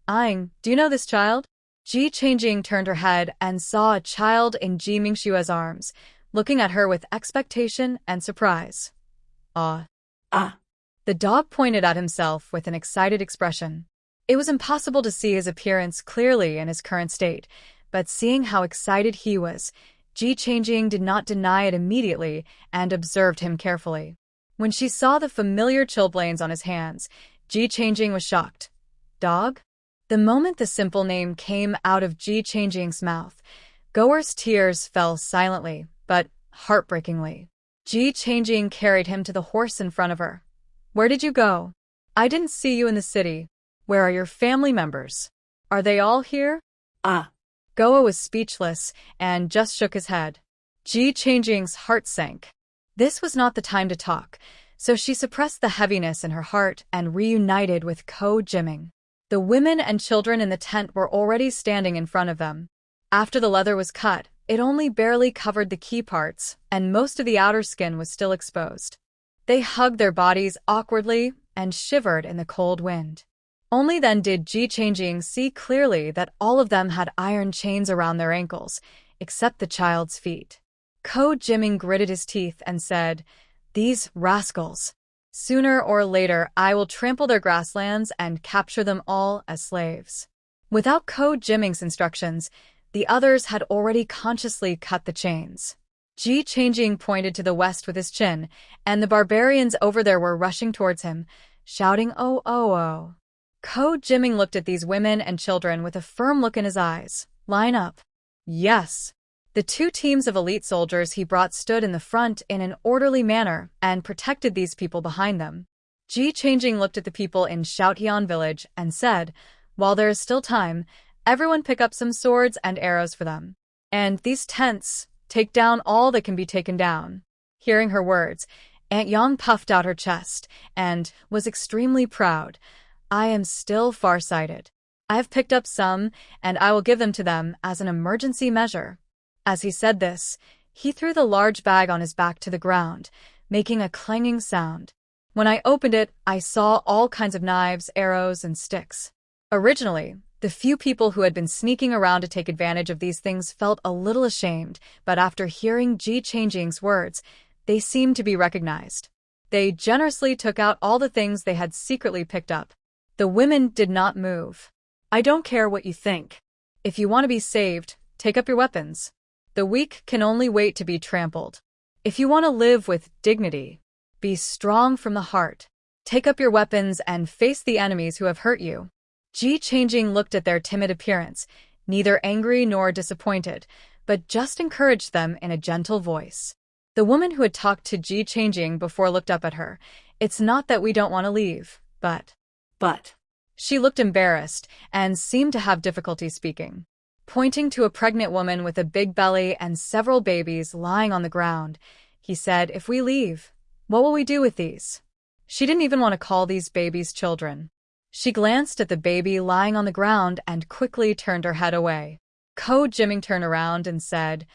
"Aang, do you know this child?" Ji Changjing turned her head and saw a child in Ji Mingxue's arms, looking at her with expectation and surprise. "Ah." The dog pointed at himself with an excited expression. It was impossible to see his appearance clearly in his current state, but seeing how excited he was, Ji Changjing did not deny it immediately and observed him carefully. When she saw the familiar chilblains on his hands, Ji Changjing was shocked. "Dog?" The moment the simple name came out of Ji Changjing's mouth, Goer's tears fell silently, but heartbreakingly. Ji Changjing carried him to the horse in front of her. "Where did you go? I didn't see you in the city. Where are your family members? Are they all here?" Goa was speechless and just shook his head. Ji Changjing's heart sank. This was not the time to talk, so she suppressed the heaviness in her heart and reunited with Ko Jiming. The women and children in the tent were already standing in front of them. After the leather was cut, it only barely covered the key parts, and most of the outer skin was still exposed. They hugged their bodies awkwardly and shivered in the cold wind. Only then did Ji Changjing see clearly that all of them had iron chains around their ankles, except the child's feet. Ko Jiming gritted his teeth and said, "These rascals. Sooner or later I will trample their grasslands and capture them all as slaves." Without Ko Jiming's instructions, the others had already consciously cut the chains. Ji Changjing pointed to the west with his chin, and the barbarians over there were rushing towards him, shouting, "Oh, oh, oh." Ko Jiming looked at these women and children with a firm look in his eyes. "Line up." "Yes." The two teams of elite soldiers he brought stood in the front in an orderly manner and protected these people behind them. Ji Changjing looked at the people in Shouthyang village and said, "While there is still time, everyone pick up some swords and arrows for them. And these tents, take down all that can be taken down." Hearing her words, Aunt Yang puffed out her chest and was extremely proud. "I am still farsighted. I have picked up some, and I will give them to them as an emergency measure." As he said this, he threw the large bag on his back to the ground, making a clanging sound. When I opened it, I saw all kinds of knives, arrows, and sticks. Originally, the few people who had been sneaking around to take advantage of these things felt a little ashamed, but after hearing Ji Changjing's words, they seemed to be recognized. They generously took out all the things they had secretly picked up. The women did not move. "I don't care what you think. If you want to be saved, take up your weapons. The weak can only wait to be trampled. If you want to live with dignity, be strong from the heart. Take up your weapons and face the enemies who have hurt you." Ji Changjing looked at their timid appearance, neither angry nor disappointed, but just encouraged them in a gentle voice. The woman who had talked to Ji Changjing before looked up at her. "It's not that we don't want to leave, but... She looked embarrassed and seemed to have difficulty speaking. Pointing to a pregnant woman with a big belly and several babies lying on the ground, he said, "If we leave, what will we do with these?" She didn't even want to call these babies children. She glanced at the baby lying on the ground and quickly turned her head away. Ko Jiming turned around and said,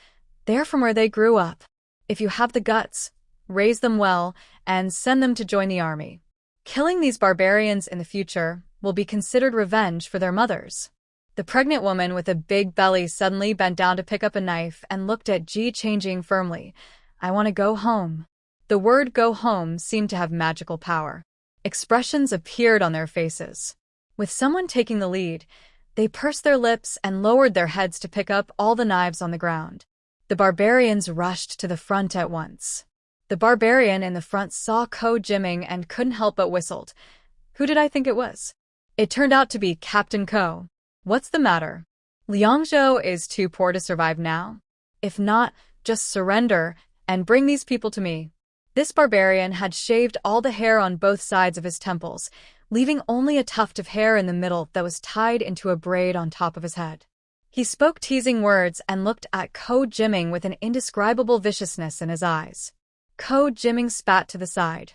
"They're from where they grew up. If you have the guts, raise them well and send them to join the army. Killing these barbarians in the future will be considered revenge for their mothers." The pregnant woman with a big belly suddenly bent down to pick up a knife and looked at Ji Changjing firmly. "I want to go home." The word "go home" seemed to have magical power. Expressions appeared on their faces. With someone taking the lead, they pursed their lips and lowered their heads to pick up all the knives on the ground. The barbarians rushed to the front at once. The barbarian in the front saw Ko Jiming and couldn't help but whistled. Who did I think it was? It turned out to be Captain Ko. "What's the matter? Liangzhou is too poor to survive now? If not, just surrender and bring these people to me." This barbarian had shaved all the hair on both sides of his temples, leaving only a tuft of hair in the middle that was tied into a braid on top of his head. He spoke teasing words and looked at Ko Jiming with an indescribable viciousness in his eyes. Ko Jiming spat to the side.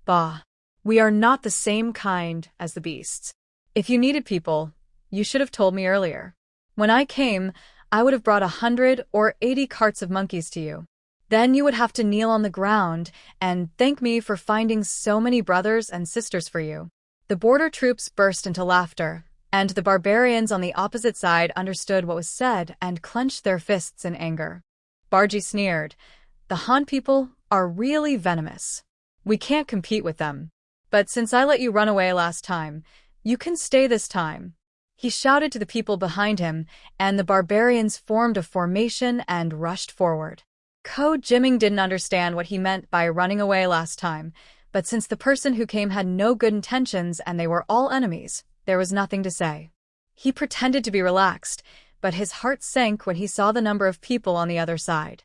"Bah, we are not the same kind as the beasts. If you needed people, you should have told me earlier. When I came, I would have brought 100 or 80 carts of monkeys to you. Then you would have to kneel on the ground and thank me for finding so many brothers and sisters for you." The border troops burst into laughter, and the barbarians on the opposite side understood what was said and clenched their fists in anger. Barji sneered, "The Han people are really venomous. We can't compete with them. But since I let you run away last time, you can stay this time." He shouted to the people behind him, and the barbarians formed a formation and rushed forward. Ko Jiming didn't understand what he meant by running away last time, but since the person who came had no good intentions and they were all enemies, there was nothing to say. He pretended to be relaxed, but his heart sank when he saw the number of people on the other side.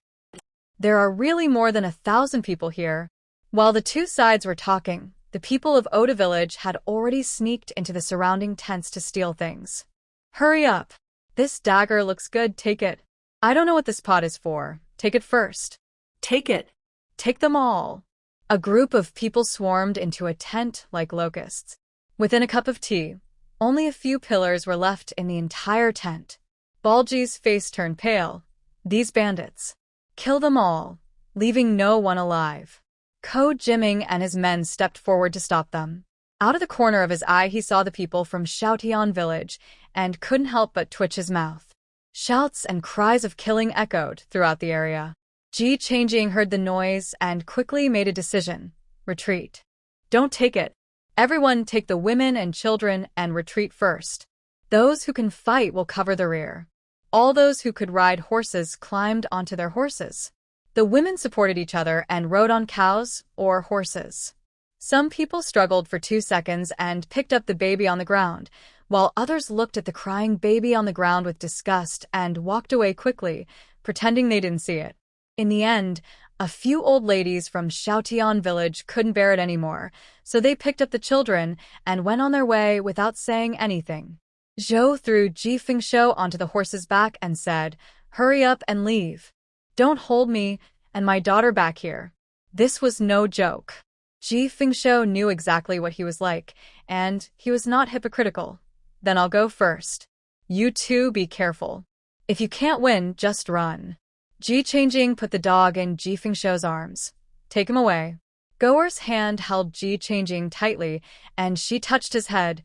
There are really more than 1,000 people here. While the two sides were talking, the people of Oda village had already sneaked into the surrounding tents to steal things. "Hurry up. This dagger looks good, take it. I don't know what this pot is for. Take it first. Take it. Take them all." A group of people swarmed into a tent like locusts. Within a cup of tea, only a few pillars were left in the entire tent. Balji's face turned pale. "These bandits. Kill them all, leaving no one alive." Ko Jiming and his men stepped forward to stop them. Out of the corner of his eye he saw the people from Xiaotian village and couldn't help but twitch his mouth. Shouts and cries of killing echoed throughout the area. Ji Changjing heard the noise and quickly made a decision. Retreat. Don't take it. Everyone take the women and children and retreat first. Those who can fight will cover the rear. All those who could ride horses climbed onto their horses. The women supported each other and rode on cows or horses. Some people struggled for 2 seconds and picked up the baby on the ground, while others looked at the crying baby on the ground with disgust and walked away quickly, pretending they didn't see it. In the end, a few old ladies from Xiaotian village couldn't bear it anymore, so they picked up the children and went on their way without saying anything. Zhou threw Ji Fengshu onto the horse's back and said, "Hurry up and leave. Don't hold me and my daughter back here." This was no joke. Ji Fengshu knew exactly what he was like, and he was not hypocritical. "Then I'll go first. You two be careful. If you can't win, just run." Ji Changjing put the dog in Ji Fengshu's arms. "Take him away." Goer's hand held Ji Changjing tightly, and she touched his head.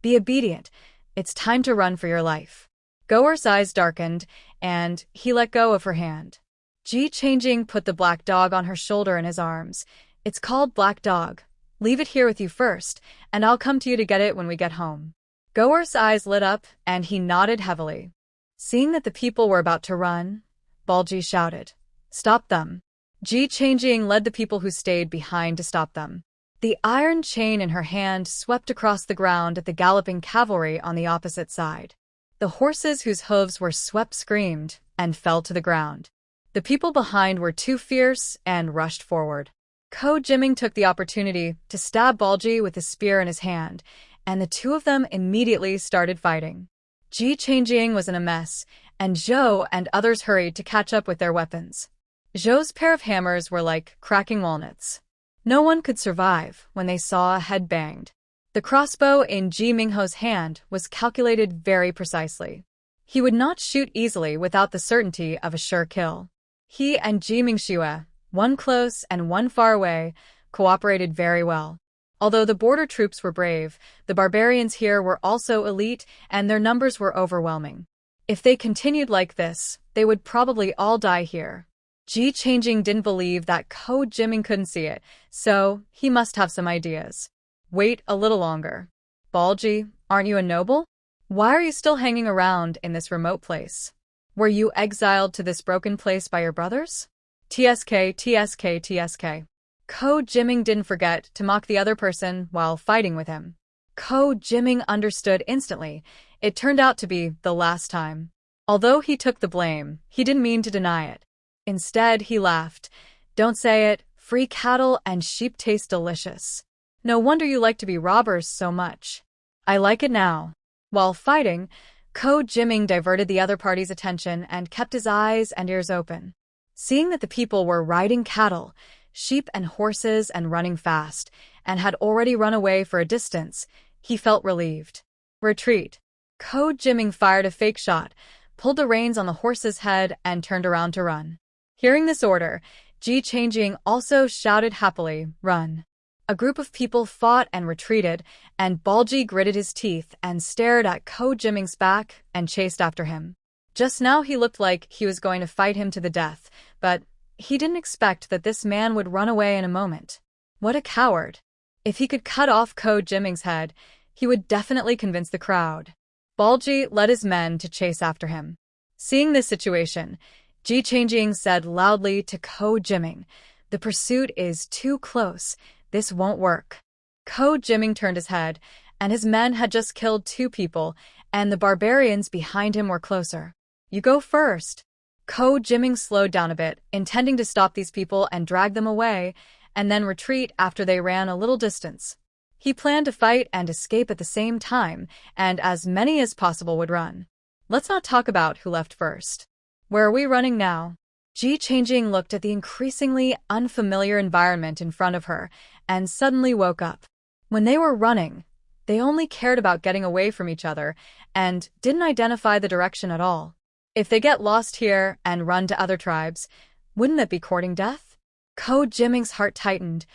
"Be obedient. It's time to run for your life." Goer's eyes darkened, and he let go of her hand. Ji Changjing put the black dog on her shoulder in his arms. "It's called Black Dog. Leave it here with you first, and I'll come to you to get it when we get home." Goer's eyes lit up, and he nodded heavily. Seeing that the people were about to run, Balji shouted, "Stop them." Ji Changjing led the people who stayed behind to stop them. The iron chain in her hand swept across the ground at the galloping cavalry on the opposite side. The horses whose hooves were swept screamed and fell to the ground. The people behind were too fierce and rushed forward. Ko Jiming took the opportunity to stab Balji with a spear in his hand, and the two of them immediately started fighting. Ji Changjing was in a mess, and Zhou and others hurried to catch up with their weapons. Zhou's pair of hammers were like cracking walnuts. No one could survive when they saw a head banged. The crossbow in Ji Mingho's hand was calculated very precisely. He would not shoot easily without the certainty of a sure kill. He and Ji Mingxue, one close and one far away, cooperated very well. Although the border troops were brave, the barbarians here were also elite and their numbers were overwhelming. If they continued like this, they would probably all die here. Ji Changjing didn't believe that Ko Jiming couldn't see it, so he must have some ideas. "Wait a little longer. Balji, aren't you a noble? Why are you still hanging around in this remote place? Were you exiled to this broken place by your brothers?" TSK, TSK, TSK. Ko Jiming didn't forget to mock the other person while fighting with him. Ko Jiming understood instantly. It turned out to be the last time. Although he took the blame, he didn't mean to deny it. Instead, he laughed. "Don't say it. Free cattle and sheep taste delicious. No wonder you like to be robbers so much. I like it now." While fighting, Ko Jiming diverted the other party's attention and kept his eyes and ears open. Seeing that the people were riding cattle, sheep and horses and running fast, and had already run away for a distance, he felt relieved. "Retreat." Ko Jiming fired a fake shot, pulled the reins on the horse's head, and turned around to run. Hearing this order, Ji Changjing also shouted happily, "Run." A group of people fought and retreated, and Balji gritted his teeth and stared at Ko Jiming's back and chased after him. Just now he looked like he was going to fight him to the death, but he didn't expect that this man would run away in a moment. What a coward. If he could cut off Ko Jiming's head, he would definitely convince the crowd. Balji led his men to chase after him. Seeing this situation, Ji Changjing said loudly to Ko Jiming, "The pursuit is too close. This won't work." Ko Jiming turned his head, and his men had just killed 2 people, and the barbarians behind him were closer. "You go first." Ko Jiming slowed down a bit, intending to stop these people and drag them away, and then retreat after they ran a little distance. He planned to fight and escape at the same time, and as many as possible would run. Let's not talk about who left first. Where are we running now? Ji Changjing looked at the increasingly unfamiliar environment in front of her and suddenly woke up. When they were running, they only cared about getting away from each other and didn't identify the direction at all. If they get lost here and run to other tribes, wouldn't that be courting death? Ko Jiming's heart tightened.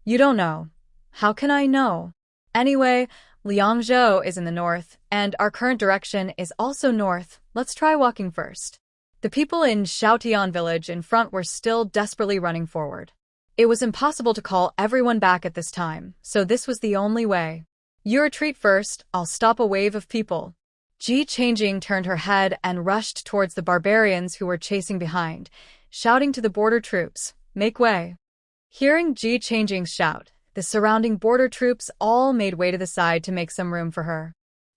"You don't know." "How can I know?" Anyway, Liangzhou is in the north, and our current direction is also north. Let's try walking first. The people in Xiaotian village in front were still desperately running forward. It was impossible to call everyone back at this time, so this was the only way. You retreat first, I'll stop a wave of people. Ji Changjing turned her head and rushed towards the barbarians who were chasing behind, shouting to the border troops, "Make way." Hearing Ji Changjing's shout, the surrounding border troops all made way to the side to make some room for her.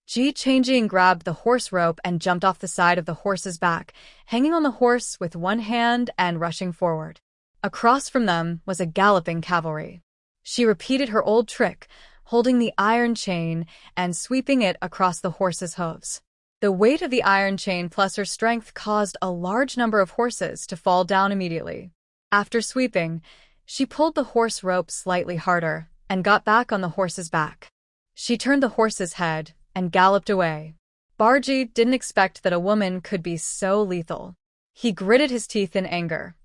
Ji Changjing grabbed the horse rope and jumped off the side of the horse's back, hanging on the horse with one hand and rushing forward. Across from them was a galloping cavalry. She repeated her old trick, holding the iron chain and sweeping it across the horse's hooves. The weight of the iron chain plus her strength caused a large number of horses to fall down immediately. After sweeping, she pulled the horse rope slightly harder and got back on the horse's back. She turned the horse's head and galloped away. Barji didn't expect that a woman could be so lethal. He gritted his teeth in anger.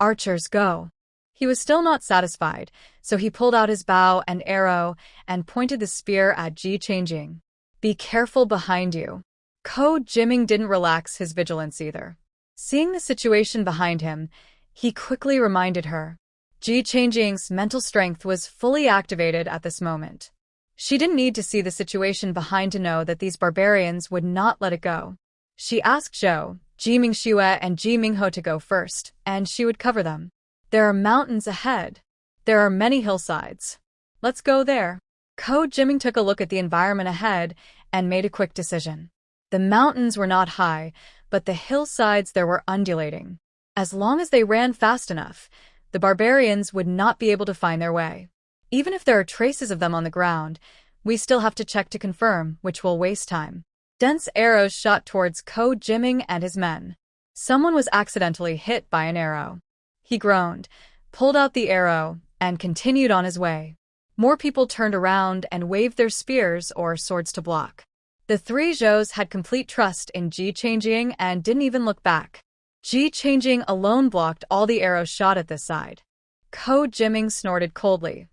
"Archers, go." He was still not satisfied, so he pulled out his bow and arrow and pointed the spear at Ji Changjing. "Be careful behind you." Ko Jiming didn't relax his vigilance either. Seeing the situation behind him, he quickly reminded her. Ji Changjing's mental strength was fully activated at this moment. She didn't need to see the situation behind to know that these barbarians would not let it go. She asked Zhou, Ji Mingxue and Ji Mingho to go first, and she would cover them. "There are mountains ahead. There are many hillsides. Let's go there." Ko Jiming took a look at the environment ahead and made a quick decision. The mountains were not high, but the hillsides there were undulating. As long as they ran fast enough, the barbarians would not be able to find their way. Even if there are traces of them on the ground, we still have to check to confirm, which will waste time. Dense arrows shot towards Ko Jiming and his men. Someone was accidentally hit by an arrow. He groaned, pulled out the arrow, and continued on his way. More people turned around and waved their spears or swords to block. The three Zhous had complete trust in Ji Changjing and didn't even look back. Ji Changjing alone blocked all the arrows shot at this side. Ko Jiming snorted coldly.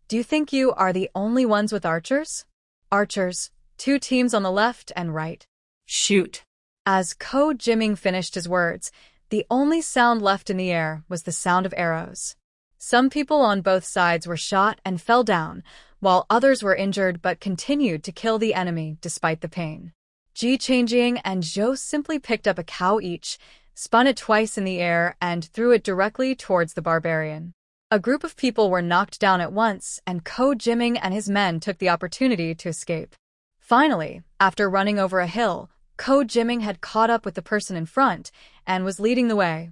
"Do you think you are the only ones with archers?" "Archers, 2 teams on the left and right." "Shoot." As Ko Jiming finished his words, the only sound left in the air was the sound of arrows. Some people on both sides were shot and fell down, while others were injured but continued to kill the enemy despite the pain. Ji Changjing and Zhou simply picked up a cow each, spun it twice in the air, and threw it directly towards the barbarian. A group of people were knocked down at once, and Ko Jiming and his men took the opportunity to escape. Finally, after running over a hill, Ko Jiming had caught up with the person in front and was leading the way.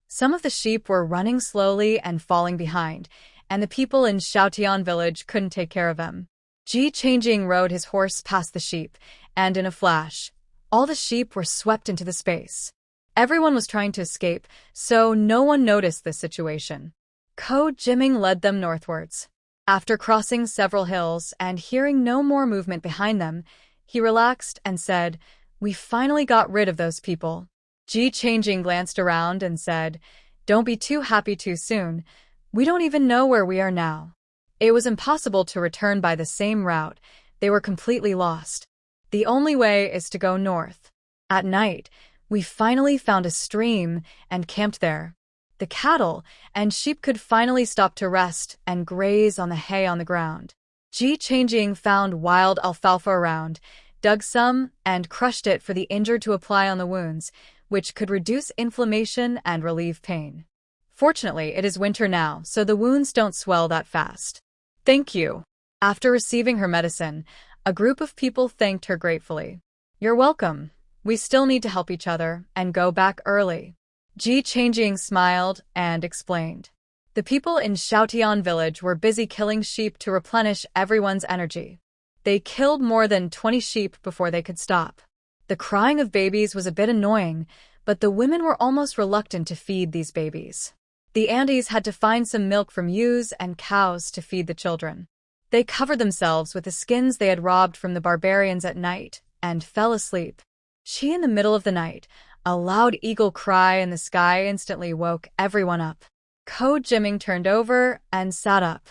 Some of the sheep were running slowly and falling behind, and the people in Xiaotian village couldn't take care of them. Ji Changjing rode his horse past the sheep, and in a flash, all the sheep were swept into the space. Everyone was trying to escape, so no one noticed this situation. Ko Jiming led them northwards. After crossing several hills and hearing no more movement behind them, he relaxed and said, "We finally got rid of those people." Ji Changjing glanced around and said, "Don't be too happy too soon. We don't even know where we are now." It was impossible to return by the same route. They were completely lost. The only way is to go north. At night, we finally found a stream and camped there. The cattle and sheep could finally stop to rest and graze on the hay on the ground. Ji Changjing found wild alfalfa around, dug some, and crushed it for the injured to apply on the wounds, which could reduce inflammation and relieve pain. Fortunately, it is winter now, so the wounds don't swell that fast. "Thank you." After receiving her medicine, a group of people thanked her gratefully. "You're welcome. We still need to help each other and go back early." Ji Changjing smiled and explained. The people in Xiaotian village were busy killing sheep to replenish everyone's energy. They killed more than 20 sheep before they could stop. The crying of babies was a bit annoying, but the women were almost reluctant to feed these babies. The Andes had to find some milk from ewes and cows to feed the children. They covered themselves with the skins they had robbed from the barbarians at night and fell asleep. In the middle of the night, a loud eagle cry in the sky instantly woke everyone up. Ko Jiming turned over and sat up.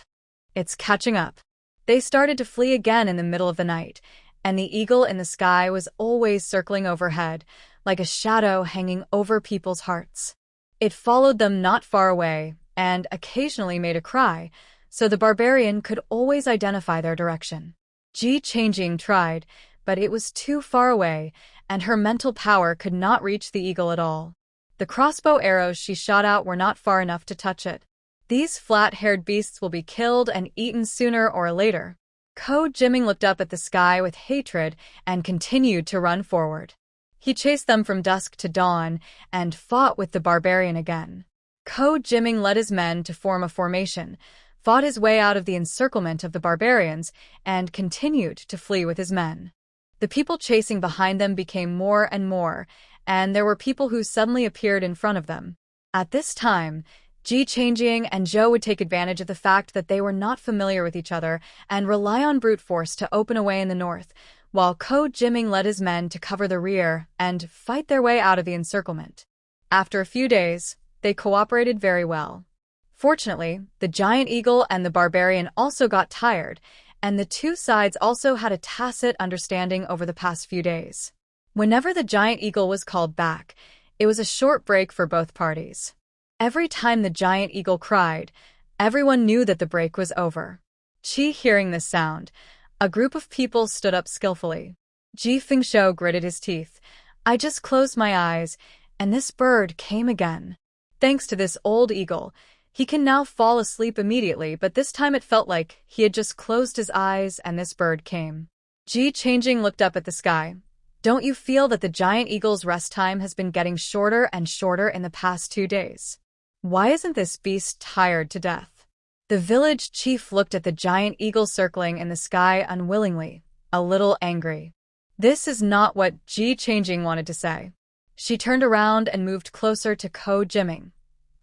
"It's catching up." They started to flee again in the middle of the night, and the eagle in the sky was always circling overhead, like a shadow hanging over people's hearts. It followed them not far away, and occasionally made a cry, so the barbarian could always identify their direction. Ji Changjing tried, but it was too far away, and her mental power could not reach the eagle at all. The crossbow arrows she shot out were not far enough to touch it. These flat-haired beasts will be killed and eaten sooner or later. Ko Jiming looked up at the sky with hatred and continued to run forward. He chased them from dusk to dawn and fought with the barbarian again. Ko Jiming led his men to form a formation, fought his way out of the encirclement of the barbarians, and continued to flee with his men. The people chasing behind them became more and more, and there were people who suddenly appeared in front of them. At this time, Ji Changjing and Zhou would take advantage of the fact that they were not familiar with each other and rely on brute force to open a way in the north, while Ko Jiming led his men to cover the rear and fight their way out of the encirclement. After a few days, they cooperated very well. Fortunately, the giant eagle and the barbarian also got tired, and the two sides also had a tacit understanding over the past few days. Whenever the giant eagle was called back, it was a short break for both parties. Every time the giant eagle cried, everyone knew that the break was over. Hearing this sound, a group of people stood up skillfully. Ji Fengshou gritted his teeth. I just closed my eyes, and this bird came again. Thanks to this old eagle, he can now fall asleep immediately, but this time it felt like he had just closed his eyes and this bird came. Ji Changjing looked up at the sky. Don't you feel that the giant eagle's rest time has been getting shorter and shorter in the past 2 days? Why isn't this beast tired to death? The village chief looked at the giant eagle circling in the sky unwillingly, a little angry. This is not what Ji Changjing wanted to say. She turned around and moved closer to Ko Jiming.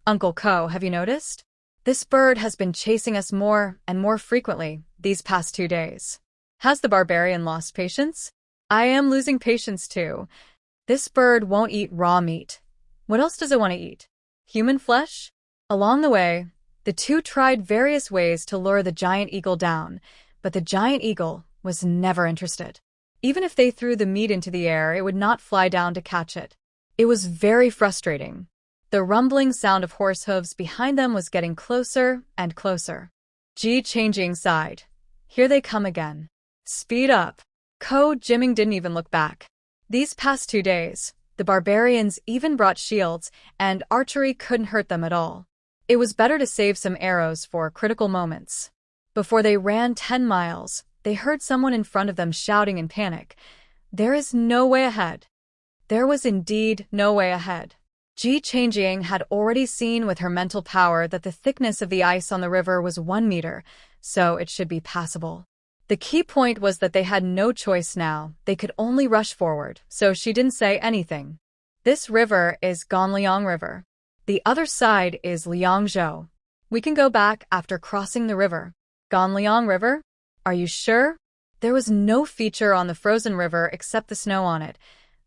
Uncle Ko, have you noticed? This bird has been chasing us more and more frequently these past 2 days. Has the barbarian lost patience? I am losing patience too. This bird won't eat raw meat. What else does it want to eat? Human flesh? Along the way, the two tried various ways to lure the giant eagle down, but the giant eagle was never interested. Even if they threw the meat into the air, it would not fly down to catch it. It was very frustrating. The rumbling sound of horse hooves behind them was getting closer and closer. Ji Changjing sighed. Here they come again. Speed up. Ko Jiming didn't even look back. These past 2 days, the barbarians even brought shields, and archery couldn't hurt them at all. It was better to save some arrows for critical moments. Before they ran 10 miles, they heard someone in front of them shouting in panic, "There is no way ahead." There was indeed no way ahead. Ji Changjing had already seen with her mental power that the thickness of the ice on the river was 1 meter, so it should be passable. The key point was that they had no choice now. They could only rush forward, so she didn't say anything. This river is Ganliang River. The other side is Liangzhou. We can go back after crossing the river. Ganliang River? Are you sure? There was no feature on the frozen river except the snow on it.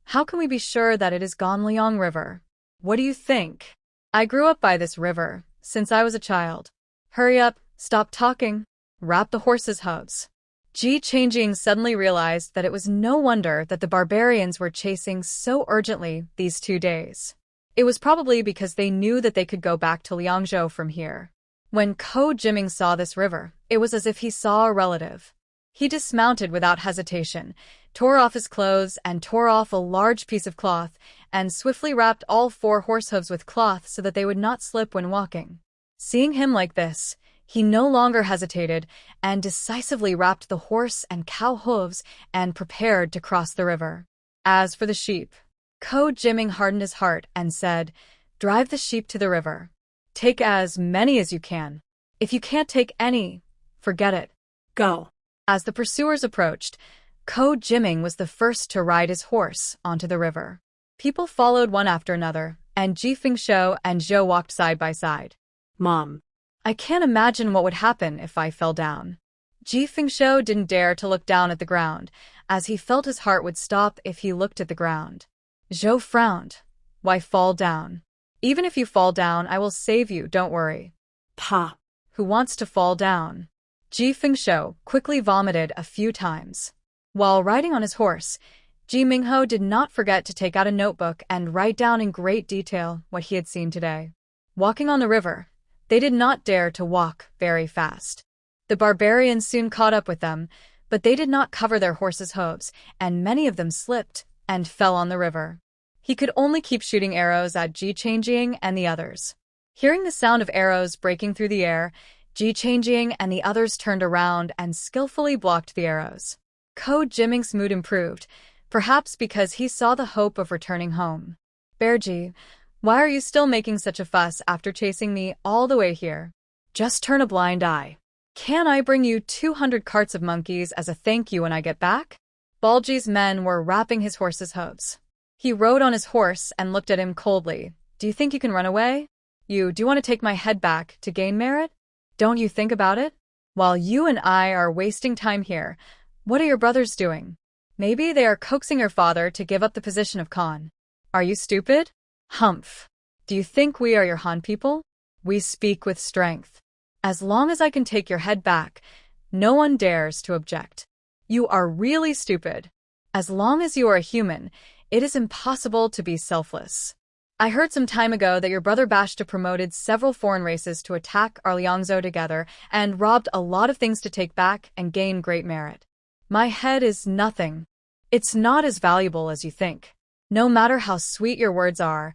How can we be sure that it is Ganliang River? What do you think? I grew up by this river since I was a child. Hurry up, stop talking. Wrap the horses' hooves. Ji Changjing suddenly realized that it was no wonder that the barbarians were chasing so urgently these 2 days. It was probably because they knew that they could go back to Liangzhou from here. When Ko Jiming saw this river, it was as if he saw a relative. He dismounted without hesitation, tore off his clothes and tore off a large piece of cloth, and swiftly wrapped all 4 horse hooves with cloth so that they would not slip when walking. Seeing him like this, he no longer hesitated and decisively wrapped the horse and cow hooves and prepared to cross the river. As for the sheep, Ko Jiming hardened his heart and said, "Drive the sheep to the river. Take as many as you can. If you can't take any, forget it. Go." As the pursuers approached, Ko Jiming was the first to ride his horse onto the river. People followed one after another, and Ji Fengshou and Zhou walked side by side. "Mom, I can't imagine what would happen if I fell down." Ji Fengshou didn't dare to look down at the ground, as he felt his heart would stop if he looked at the ground. Zhou frowned. "Why fall down? Even if you fall down, I will save you, don't worry." "Pa, who wants to fall down?" Ji Fengshou quickly vomited a few times. While riding on his horse, Ji Mingho did not forget to take out a notebook and write down in great detail what he had seen today. Walking on the river, they did not dare to walk very fast. The barbarians soon caught up with them, but they did not cover their horses' hooves, and many of them slipped and fell on the river. He could only keep shooting arrows at Ji Changjing and the others. Hearing the sound of arrows breaking through the air, Ji Changjing and the others turned around and skillfully blocked the arrows. Ko Jiming's mood improved, perhaps because he saw the hope of returning home. Bearji, why are you still making such a fuss after chasing me all the way here? Just turn a blind eye. Can I bring you 200 carts of monkeys as a thank you when I get back? Balji's men were wrapping his horse's hooves. He rode on his horse and looked at him coldly. Do you think you can run away? Do you want to take my head back to gain merit? Don't you think about it? While you and I are wasting time here, what are your brothers doing? Maybe they are coaxing your father to give up the position of Khan. Are you stupid? Humph. Do you think we are your Han people? We speak with strength. As long as I can take your head back, no one dares to object. You are really stupid. As long as you are a human, it is impossible to be selfless. I heard some time ago that your brother Bashta promoted several foreign races to attack our Liangzhou together and robbed a lot of things to take back and gain great merit. My head is nothing. It's not as valuable as you think. No matter how sweet your words are,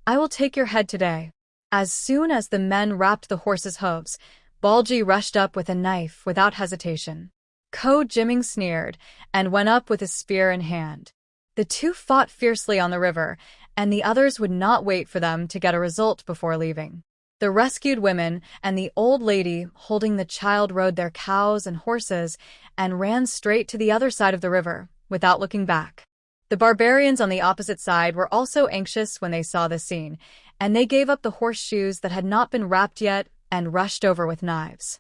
I will take your head today. As soon as the men wrapped the horse's hooves, Balji rushed up with a knife without hesitation. Ko Jiming sneered and went up with his spear in hand. The two fought fiercely on the river, and the others would not wait for them to get a result before leaving. The rescued women and the old lady holding the child rode their cows and horses and ran straight to the other side of the river, without looking back. The barbarians on the opposite side were also anxious when they saw the scene, and they gave up the horseshoes that had not been wrapped yet and rushed over with knives.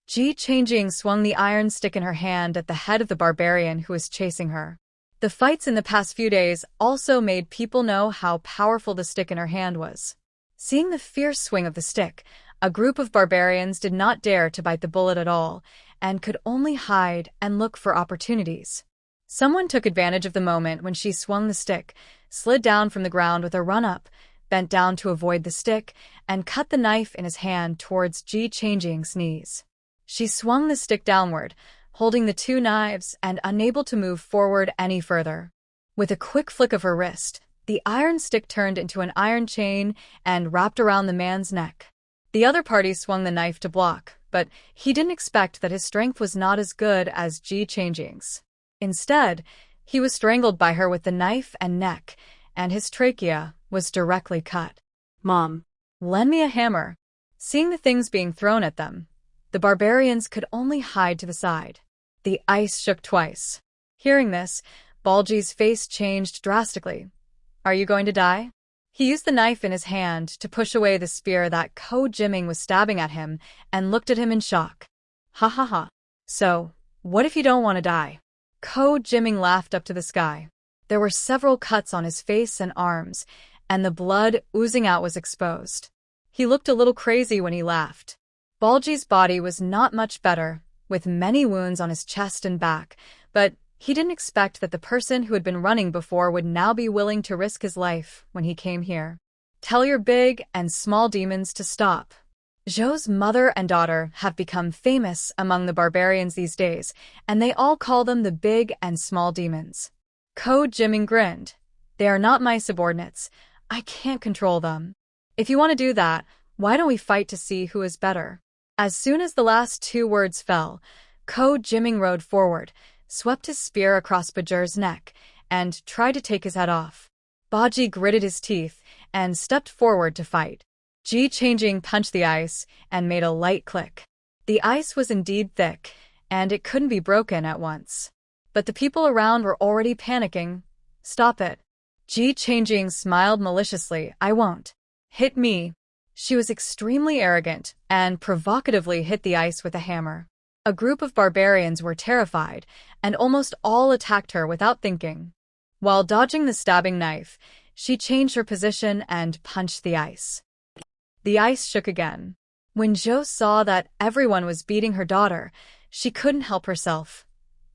Ji Changjing swung the iron stick in her hand at the head of the barbarian who was chasing her. The fights in the past few days also made people know how powerful the stick in her hand was. Seeing the fierce swing of the stick, a group of barbarians did not dare to bite the bullet at all, and could only hide and look for opportunities. Someone took advantage of the moment when she swung the stick, slid down from the ground with a run-up, bent down to avoid the stick, and cut the knife in his hand towards Ji Changjing's knees. She swung the stick downward, holding the two knives and unable to move forward any further. With a quick flick of her wrist, the iron stick turned into an iron chain and wrapped around the man's neck. The other party swung the knife to block, but he didn't expect that his strength was not as good as Ji Changjing's. Instead, he was strangled by her with the knife and neck, and his trachea was directly cut. Mom, Lend me a hammer. Seeing the things being thrown at them, the barbarians could only hide to the side. The ice shook twice. Hearing this, Balji's face changed drastically. Are you going to die? He used the knife in his hand to push away the spear that Ko Jiming was stabbing at him and looked at him in shock. Ha ha ha. So, what if you don't want to die? Ko Jiming laughed up to the sky. There were several cuts on his face and arms, and the blood oozing out was exposed. He looked a little crazy when he laughed. Balji's body was not much better, with many wounds on his chest and back, but he didn't expect that the person who had been running before would now be willing to risk his life when he came here. Tell your big and small demons to stop. Zhou's mother and daughter have become famous among the barbarians these days, and they all call them the big and small demons. Ko Jiming grinned. They are not my subordinates. I can't control them. If you want to do that, why don't we fight to see who is better? As soon as the last two words fell, Ko Jiming rode forward, swept his spear across Bajir's neck, and tried to take his head off. Baji gritted his teeth and stepped forward to fight. Ji Changjing punched the ice and made a light click. The ice was indeed thick, and it couldn't be broken at once. But the people around were already panicking. Stop it. Ji Changjing smiled maliciously. I won't. Hit me. She was extremely arrogant and provocatively hit the ice with a hammer. A group of barbarians were terrified, and almost all attacked her without thinking. While dodging the stabbing knife, she changed her position and punched the ice. The ice shook again. When Zhou saw that everyone was beating her daughter, She couldn't help herself.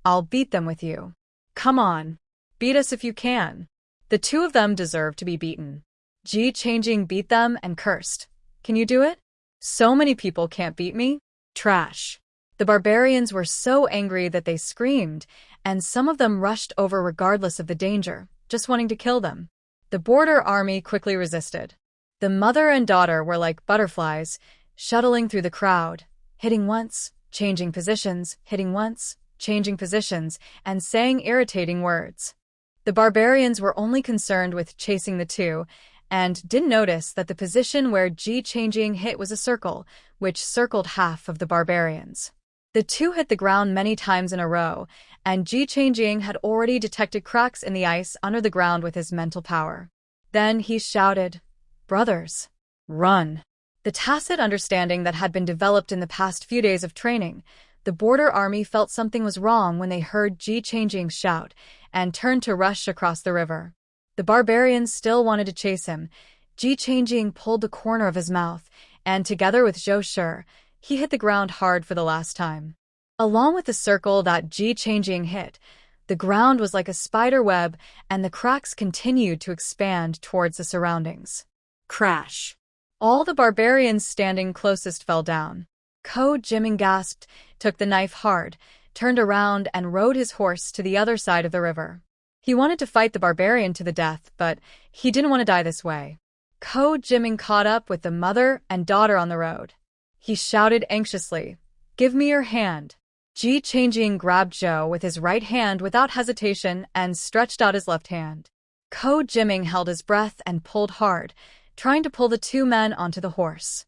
I'll beat them with you. Come on. Beat us if you can. The two of them deserved to be beaten. Ji Changing beat them and cursed. Can you do it? So many people can't beat me. Trash. The barbarians were so angry that they screamed, and some of them rushed over regardless of the danger, just wanting to kill them. The border army quickly resisted. The mother and daughter were like butterflies, shuttling through the crowd, hitting once, changing positions, hitting once, changing positions, and saying irritating words. The barbarians were only concerned with chasing the two, and didn't notice that the position where Ji Changing hit was a circle, which circled half of the barbarians. The two hit the ground many times in a row, and Ji Changing had already detected cracks in the ice under the ground with his mental power. Then he shouted, "Brothers, run!" The tacit understanding that had been developed in the past few days of training, the border army felt something was wrong when they heard Ji Changing shout and turned to rush across the river. The barbarians still wanted to chase him. Ji Changing pulled the corner of his mouth, and together with Zhou Shi, he hit the ground hard for the last time. Along with the circle that Ji Changing hit, the ground was like a spider web, and the cracks continued to expand towards the surroundings. Crash. All the barbarians standing closest fell down. Ko Jiming gasped, took the knife hard, turned around and rode his horse to the other side of the river. He wanted to fight the barbarian to the death, but he didn't want to die this way. Ko Jiming caught up with the mother and daughter on the road. He shouted anxiously, "Give me your hand." Ji Changing grabbed Zhou with his right hand without hesitation and stretched out his left hand. Ko Jiming held his breath and pulled hard, trying to pull the two men onto the horse.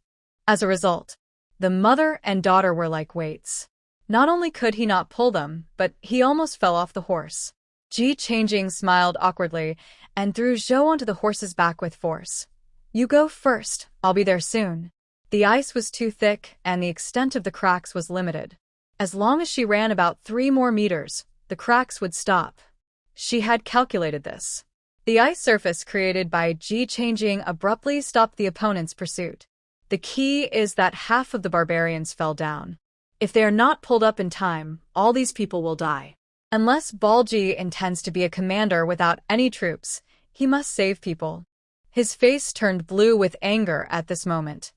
As a result, the mother and daughter were like weights. Not only could he not pull them, but he almost fell off the horse. Ji Changing smiled awkwardly and threw Zhou onto the horse's back with force. "You go first, I'll be there soon." The ice was too thick and the extent of the cracks was limited. As long as she ran about 3 more meters, the cracks would stop. She had calculated this. The ice surface created by Ji Changing abruptly stopped the opponent's pursuit. The key is that half of the barbarians fell down. If they are not pulled up in time, all these people will die. Unless Balji intends to be a commander without any troops, he must save people. His face turned blue with anger at this moment.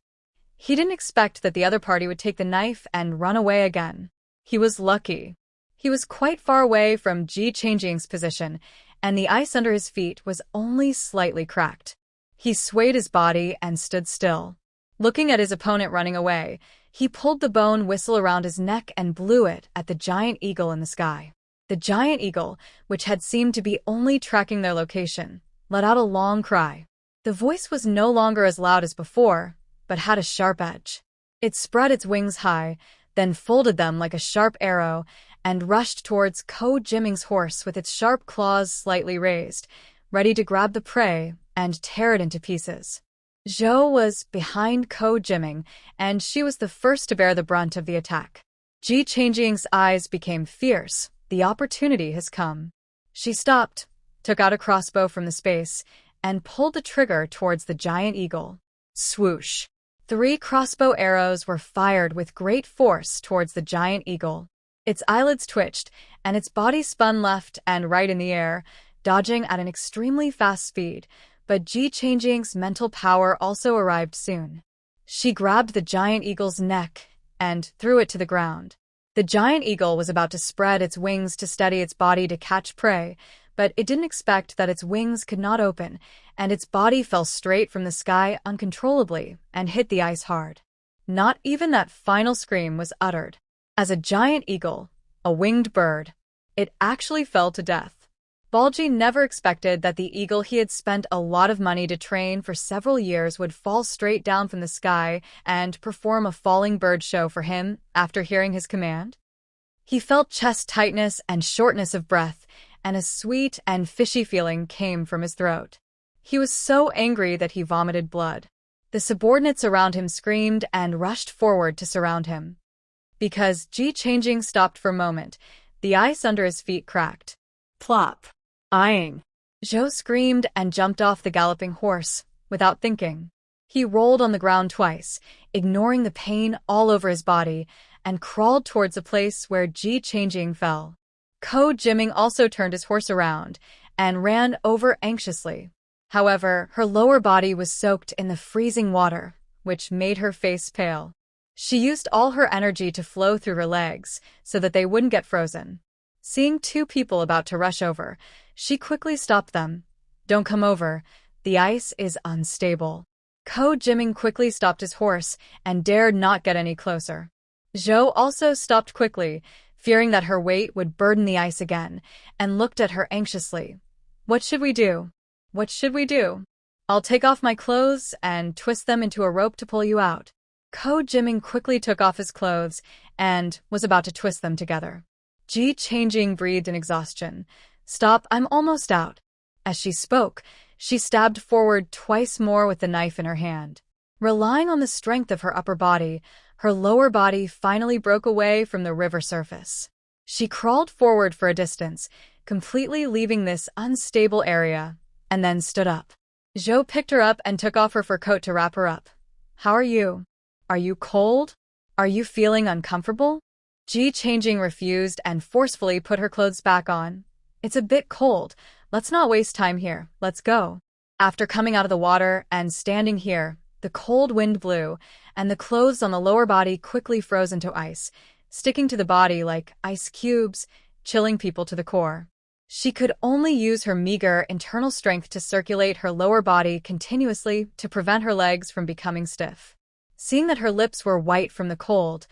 He didn't expect that the other party would take the knife and run away again. He was lucky. He was quite far away from Ji Changing's position, and the ice under his feet was only slightly cracked. He swayed his body and stood still. Looking at his opponent running away, he pulled the bone whistle around his neck and blew it at the giant eagle in the sky. The giant eagle, which had seemed to be only tracking their location, let out a long cry. The voice was no longer as loud as before, but had a sharp edge. It spread its wings high, then folded them like a sharp arrow, and rushed towards Ko Jiming's horse with its sharp claws slightly raised, ready to grab the prey and tear it into pieces. Zhou was behind Ko Jiming, and she was the first to bear the brunt of the attack. Ji Changing's eyes became fierce. The opportunity has come. She stopped, took out a crossbow from the space, and pulled the trigger towards the giant eagle. Swoosh! 3 crossbow arrows were fired with great force towards the giant eagle. Its eyelids twitched, and its body spun left and right in the air, dodging at an extremely fast speed, but Ji Changing's mental power also arrived soon. She grabbed the giant eagle's neck and threw it to the ground. The giant eagle was about to spread its wings to steady its body to catch prey, but it didn't expect that its wings could not open, and its body fell straight from the sky uncontrollably and hit the ice hard. Not even that final scream was uttered. As a giant eagle, a winged bird, it actually fell to death. Balji never expected that the eagle he had spent a lot of money to train for several years would fall straight down from the sky and perform a falling bird show for him after hearing his command. He felt chest tightness and shortness of breath, and a sweet and fishy feeling came from his throat. He was so angry that he vomited blood. The subordinates around him screamed and rushed forward to surround him. Because Ji Changing stopped for a moment, the ice under his feet cracked. Plop. Eyeing. Zhou screamed and jumped off the galloping horse, without thinking. He rolled on the ground twice, ignoring the pain all over his body, and crawled towards a place where Ji Changjing fell. Ko Jiming also turned his horse around and ran over anxiously. However, her lower body was soaked in the freezing water, which made her face pale. She used all her energy to flow through her legs so that they wouldn't get frozen. Seeing two people about to rush over, she quickly stopped them. "Don't come over. The ice is unstable." Ko Jiming quickly stopped his horse and dared not get any closer. Zhou also stopped quickly, fearing that her weight would burden the ice again, and looked at her anxiously. "What should we do? What should we do? I'll take off my clothes and twist them into a rope to pull you out." Ko Jiming quickly took off his clothes and was about to twist them together. Ji Changjing breathed in exhaustion. "Stop, I'm almost out." As she spoke, she stabbed forward twice more with the knife in her hand. Relying on the strength of her upper body, her lower body finally broke away from the river surface. She crawled forward for a distance, completely leaving this unstable area, and then stood up. Zhou picked her up and took off her fur coat to wrap her up. "How are you? Are you cold? Are you feeling uncomfortable?" Ji Changjing refused and forcefully put her clothes back on. "It's a bit cold. Let's not waste time here. Let's go." After coming out of the water and standing here, the cold wind blew, and the clothes on the lower body quickly froze into ice, sticking to the body like ice cubes, chilling people to the core. She could only use her meager internal strength to circulate her lower body continuously to prevent her legs from becoming stiff. Seeing that her lips were white from the cold,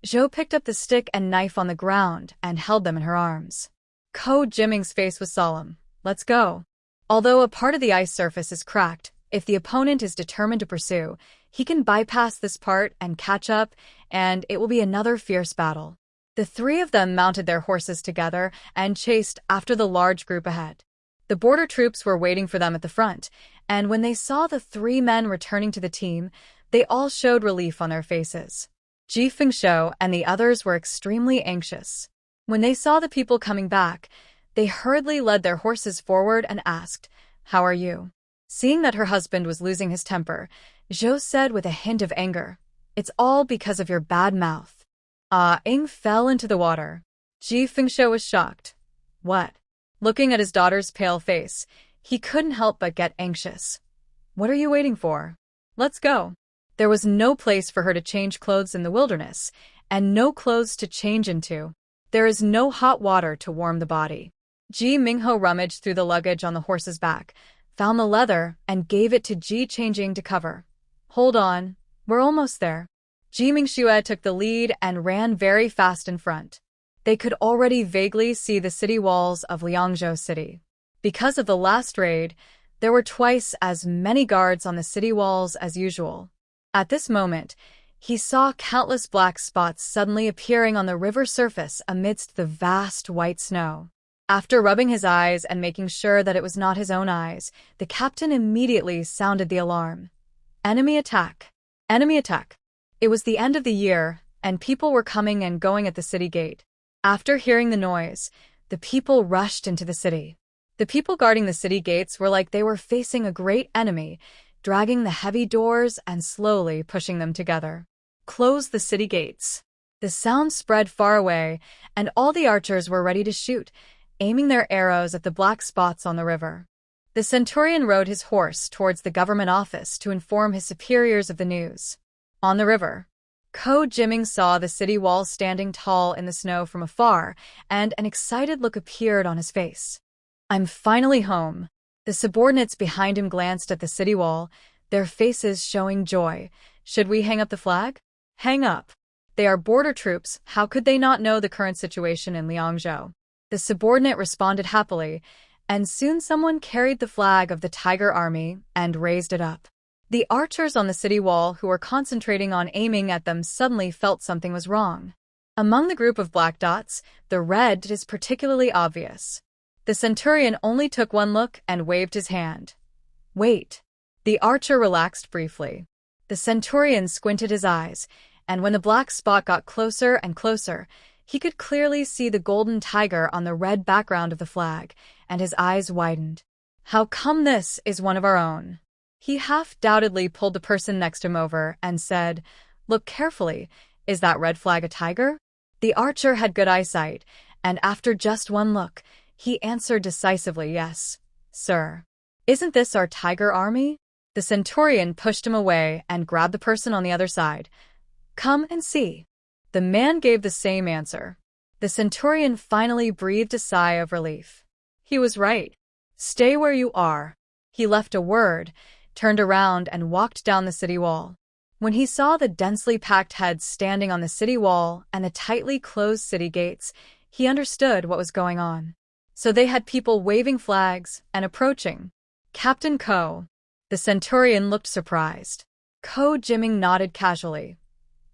Zhou picked up the stick and knife on the ground and held them in her arms. Ko Jiming's face was solemn. "Let's go." Although a part of the ice surface is cracked, if the opponent is determined to pursue, he can bypass this part and catch up, and it will be another fierce battle. The three of them mounted their horses together and chased after the large group ahead. The border troops were waiting for them at the front, and when they saw the three men returning to the team, they all showed relief on their faces. Ji Fengshou and the others were extremely anxious. When they saw the people coming back, they hurriedly led their horses forward and asked, "How are you?" Seeing that her husband was losing his temper, Zhou said with a hint of anger, "It's all because of your bad mouth." Ing fell into the water. Ji Fengshou was shocked. "What?" Looking at his daughter's pale face, he couldn't help but get anxious. "What are you waiting for? Let's go." There was no place for her to change clothes in the wilderness, and no clothes to change into. There is no hot water to warm the body. Ji Mingho rummaged through the luggage on the horse's back, found the leather, and gave it to Ji Changjing to cover. "Hold on, we're almost there." Ji Mingxue took the lead and ran very fast in front. They could already vaguely see the city walls of Liangzhou City. Because of the last raid, there were twice as many guards on the city walls as usual. At this moment, he saw countless black spots suddenly appearing on the river surface amidst the vast white snow. After rubbing his eyes and making sure that it was not his own eyes, the captain immediately sounded the alarm. "Enemy attack! Enemy attack!" It was the end of the year, and people were coming and going at the city gate. After hearing the noise, the people rushed into the city. The people guarding the city gates were like they were facing a great enemy, dragging the heavy doors and slowly pushing them together. "Close the city gates." The sound spread far away, and all the archers were ready to shoot, aiming their arrows at the black spots on the river. The centurion rode his horse towards the government office to inform his superiors of the news. On the river, Ko Jiming saw the city wall standing tall in the snow from afar, and an excited look appeared on his face. "I'm finally home." The subordinates behind him glanced at the city wall, their faces showing joy. "Should we hang up the flag?" "Hang up. They are border troops. How could they not know the current situation in Liangzhou?" The subordinate responded happily, and soon someone carried the flag of the Tiger Army and raised it up. The archers on the city wall who were concentrating on aiming at them suddenly felt something was wrong. Among the group of black dots, the red is particularly obvious. The centurion only took one look and waved his hand. "Wait." The archer relaxed briefly. The centurion squinted his eyes, and when the black spot got closer and closer, he could clearly see the golden tiger on the red background of the flag, and his eyes widened. "How come this is one of our own?" He half-doubtedly pulled the person next to him over and said, "Look carefully, Is that red flag a tiger? The archer had good eyesight, and after just one look, he answered decisively, yes, sir. Isn't this our tiger army? The centurion pushed him away and grabbed the person on the other side. Come and see. The man gave the same answer. The centurion finally breathed a sigh of relief. He was right. Stay where you are. He left a word, turned around, and walked down the city wall. When he saw the densely packed heads standing on the city wall and the tightly closed city gates, he understood what was going on. So they had people waving flags and approaching. Captain Ko. The centurion looked surprised. Ko Jiming nodded casually.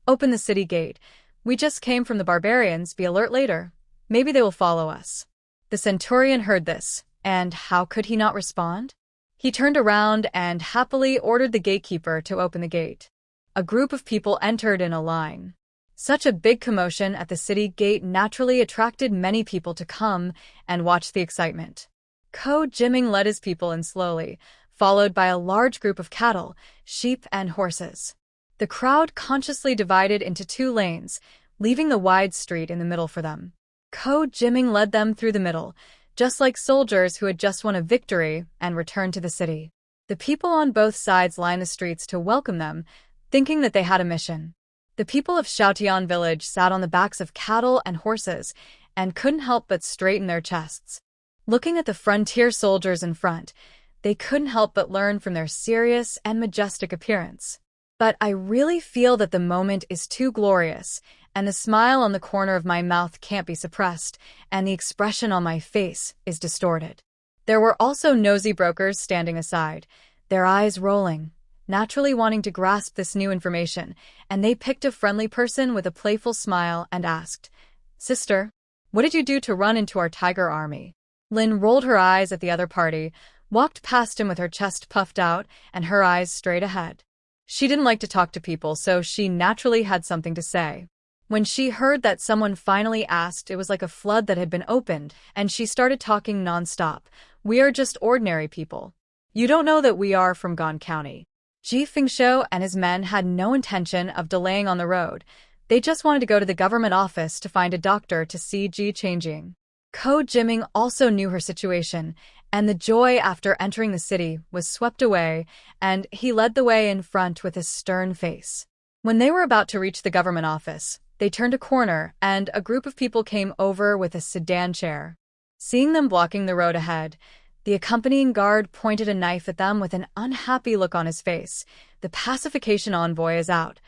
Open the city gate. We just came from the barbarians. Be alert later. Maybe they will follow us. The centurion heard this, and how could he not respond? He turned around and happily ordered the gatekeeper to open the gate. A group of people entered in a line. Such a big commotion at the city gate naturally attracted many people to come and watch the excitement. Ko Jiming led his people in slowly, followed by a large group of cattle, sheep, and horses. The crowd consciously divided into two lanes, leaving the wide street in the middle for them. Ko Jiming led them through the middle, just like soldiers who had just won a victory and returned to the city. The people on both sides lined the streets to welcome them, thinking that they had a mission. The people of Xiaotian village sat on the backs of cattle and horses and couldn't help but straighten their chests. Looking at the frontier soldiers in front, they couldn't help but learn from their serious and majestic appearance. But I really feel that the moment is too glorious, and the smile on the corner of my mouth can't be suppressed, and the expression on my face is distorted. There were also nosy brokers standing aside, their eyes rolling, naturally wanting to grasp this new information, and they picked a friendly person with a playful smile and asked, "Sister, what did you do to run into our tiger army?" Lin rolled her eyes at the other party, walked past him with her chest puffed out and her eyes straight ahead. She didn't like to talk to people, so she naturally had something to say. When she heard that someone finally asked, it was like a flood that had been opened, and she started talking nonstop. "We are just ordinary people. You don't know that we are from Gan County." Ji Fengshou and his men had no intention of delaying on the road. They just wanted to go to the government office to find a doctor to see Ji Changjing. Ko Jiming also knew her situation, and the joy after entering the city was swept away, and he led the way in front with a stern face. When they were about to reach the government office, they turned a corner, and a group of people came over with a sedan chair. Seeing them blocking the road ahead, the accompanying guard pointed a knife at them with an unhappy look on his face. "The pacification envoy is out.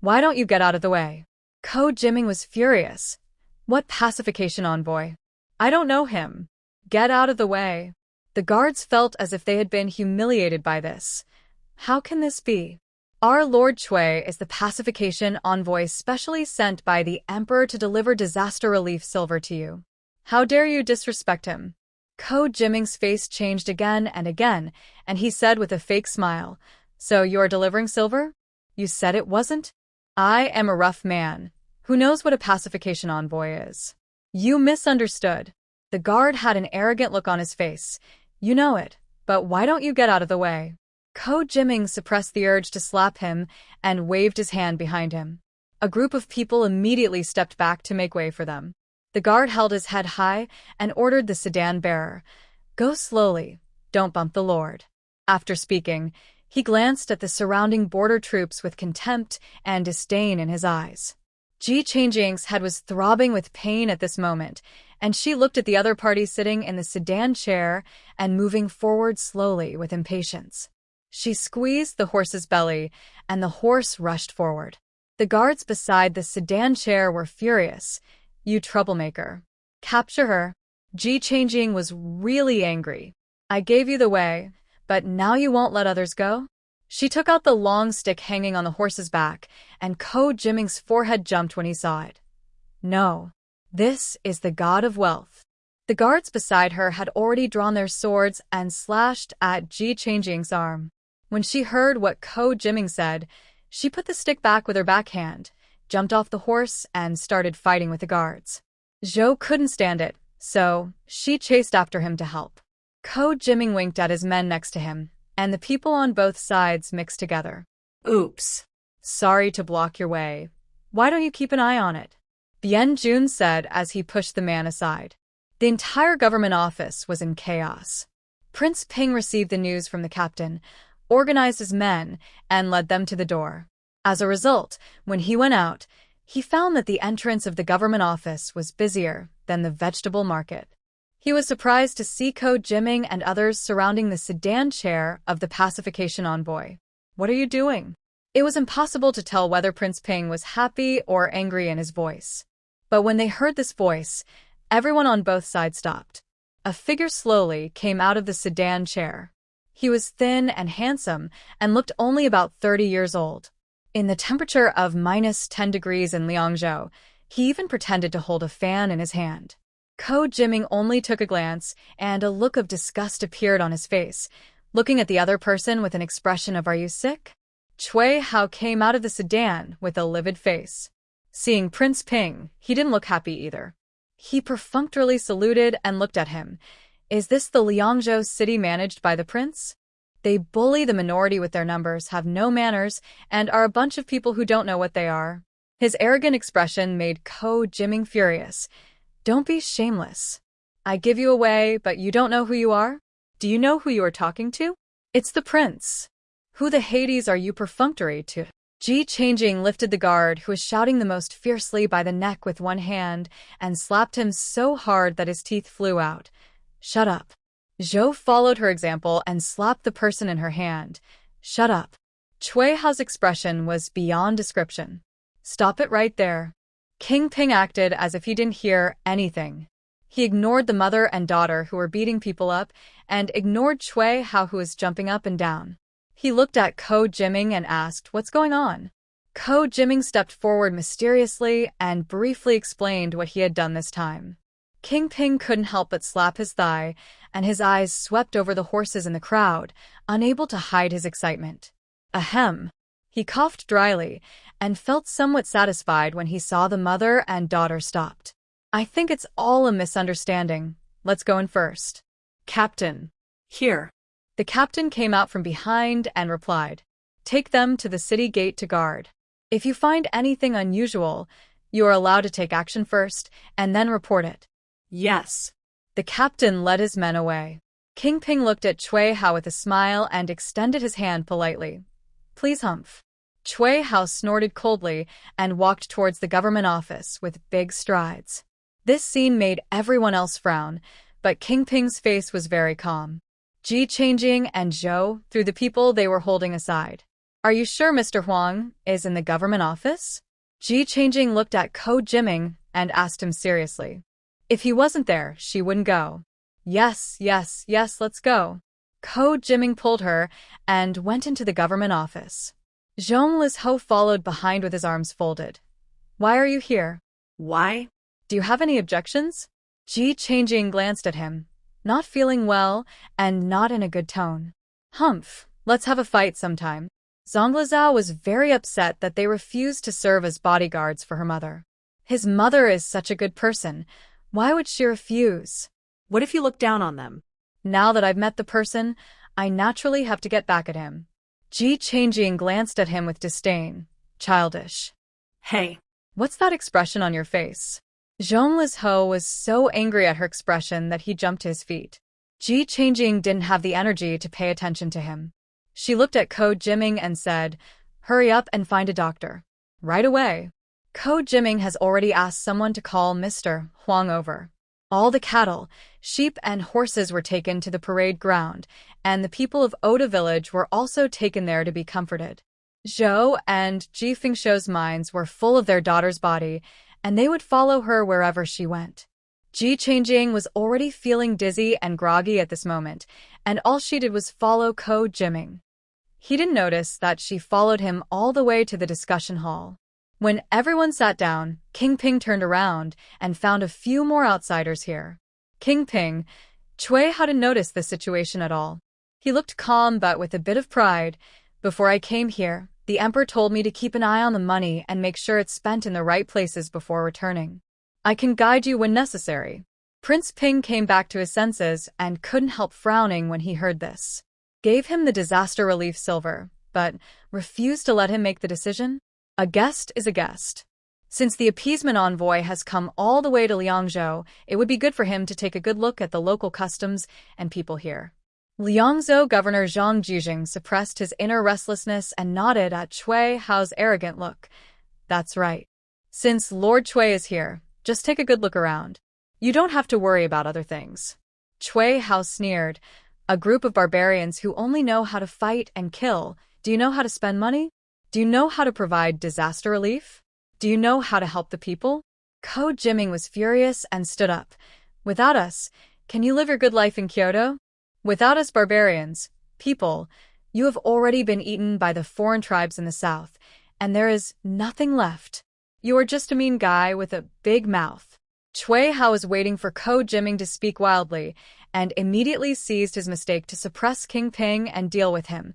Why don't you get out of the way?" Ko Jiming was furious. "What pacification envoy? I don't know him. Get out of the way." The guards felt as if they had been humiliated by this. How can this be? Our Lord Chui is the pacification envoy specially sent by the Emperor to deliver disaster relief silver to you. How dare you disrespect him? Ko Jiming's face changed again and again, and he said with a fake smile, "So you are delivering silver? You said it wasn't? I am a rough man. Who knows what a pacification envoy is? You misunderstood." The guard had an arrogant look on his face. "You know it, but why don't you get out of the way?" Ko Jiming suppressed the urge to slap him and waved his hand behind him. A group of people immediately stepped back to make way for them. The guard held his head high and ordered the sedan bearer, "Go slowly, don't bump the Lord." After speaking, he glanced at the surrounding border troops with contempt and disdain in his eyes. Ji Changjing's head was throbbing with pain at this moment, and she looked at the other party sitting in the sedan chair and moving forward slowly with impatience. She squeezed the horse's belly, and the horse rushed forward. The guards beside the sedan chair were furious. "You troublemaker. Capture her." Ji Changjing was really angry. "I gave you the way, but now you won't let others go?" She took out the long stick hanging on the horse's back, and Ko Jiming's forehead jumped when he saw it. "No. This is the god of wealth." The guards beside her had already drawn their swords and slashed at Ji Changjing's arm. When she heard what Ko Jiming said, she put the stick back with her backhand, jumped off the horse, and started fighting with the guards. Zhou couldn't stand it, so she chased after him to help. Ko Jiming winked at his men next to him, and the people on both sides mixed together. "Oops. Sorry to block your way. Why don't you keep an eye on it? Bien Jun said as he pushed the man aside. The entire government office was in chaos. Prince Ping received the news from the captain, organized his men, and led them to the door. As a result, when he went out, he found that the entrance of the government office was busier than the vegetable market. He was surprised to see Ko Jiming and others surrounding the sedan chair of the pacification envoy. What are you doing? It was impossible to tell whether Prince Ping was happy or angry in his voice. But when they heard this voice, everyone on both sides stopped. A figure slowly came out of the sedan chair. He was thin and handsome and looked only about 30 years old. In the temperature of -10 degrees in Liangzhou, he even pretended to hold a fan in his hand. Ko Jiming only took a glance, and a look of disgust appeared on his face, looking at the other person with an expression of "Are you sick?" Cui Hao came out of the sedan with a livid face. Seeing Prince Ping, he didn't look happy either. He perfunctorily saluted and looked at him. Is this the Liangzhou city managed by the prince? They bully the minority with their numbers, have no manners, and are a bunch of people who don't know what they are. His arrogant expression made Ko Jiming furious. Don't be shameless. I give you away, but you don't know who you are? Do you know who you are talking to? It's the prince. Who the Hades are you perfunctory to? Ji Changing lifted the guard, who was shouting the most fiercely, by the neck with one hand and slapped him so hard that his teeth flew out. Shut up. Zhou followed her example and slapped the person in her hand. Shut up. Cui Hao's expression was beyond description. Stop it right there. King Ping acted as if he didn't hear anything. He ignored the mother and daughter who were beating people up and ignored Cui Hao, who was jumping up and down. He looked at Ko Jiming and asked, "What's going on?" Ko Jiming stepped forward mysteriously and briefly explained what he had done this time. King Ping couldn't help but slap his thigh, and his eyes swept over the horses in the crowd, unable to hide his excitement. Ahem. He coughed dryly and felt somewhat satisfied when he saw the mother and daughter stopped. I think it's all a misunderstanding. Let's go in first. Captain. Here. The captain came out from behind and replied, "Take them to the city gate to guard. If you find anything unusual, you are allowed to take action first and then report it." Yes. The captain led his men away. King Ping looked at Cui Hao with a smile and extended his hand politely. "Please humph." Cui Hao snorted coldly and walked towards the government office with big strides. This scene made everyone else frown, but King Ping's face was very calm. Ji Changing and Zhou threw the people they were holding aside. "Are you sure Mr. Huang is in the government office?" Ji Changing looked at Ko Jiming and asked him seriously. If he wasn't there, she wouldn't go. Yes, let's go. Ko Jiming pulled her and went into the government office. Zhong Lizho followed behind with his arms folded. Why are you here? Why? Do you have any objections? Ji Changing glanced at him, not feeling well and not in a good tone. Humph, let's have a fight sometime. Zonglizhao was very upset that they refused to serve as bodyguards for her mother. His mother is such a good person. Why would she refuse? What if you look down on them? Now that I've met the person, I naturally have to get back at him. Ji Changing glanced at him with disdain. Childish. Hey. What's that expression on your face? Zhong Lizho was so angry at her expression that he jumped to his feet. Ji Changing didn't have the energy to pay attention to him. She looked at Ko Jiming and said, "Hurry up and find a doctor. Right away." Ko Jiming has already asked someone to call Mr. Huang over. All the cattle, sheep and horses were taken to the parade ground, and the people of Oda village were also taken there to be comforted. Zhou and Ji Fengshou's minds were full of their daughter's body, and they would follow her wherever she went. Ji Changjing was already feeling dizzy and groggy at this moment, and all she did was follow Ko Jiming. He didn't notice that she followed him all the way to the discussion hall. When everyone sat down, King Ping turned around and found a few more outsiders here. King Ping, Cui hadn't noticed the situation at all. He looked calm but with a bit of pride. Before I came here, the emperor told me to keep an eye on the money and make sure it's spent in the right places before returning. I can guide you when necessary. Prince Ping came back to his senses and couldn't help frowning when he heard this. Gave him the disaster relief silver, but refused to let him make the decision? A guest is a guest. Since the appeasement envoy has come all the way to Liangzhou, it would be good for him to take a good look at the local customs and people here. Liangzhou Governor Zhang Jijing suppressed his inner restlessness and nodded at Cui Hao's arrogant look. That's right. Since Lord Cui is here, just take a good look around. You don't have to worry about other things. Cui Hao sneered. A group of barbarians who only know how to fight and kill. Do you know how to spend money? Do you know how to provide disaster relief? Do you know how to help the people? Ko Jiming was furious and stood up. Without us, can you live your good life in Kyoto? Without us barbarians, people, you have already been eaten by the foreign tribes in the south, and there is nothing left. You are just a mean guy with a big mouth. Cui Hao was waiting for Ko Jiming to speak wildly, and immediately seized his mistake to suppress King Ping and deal with him.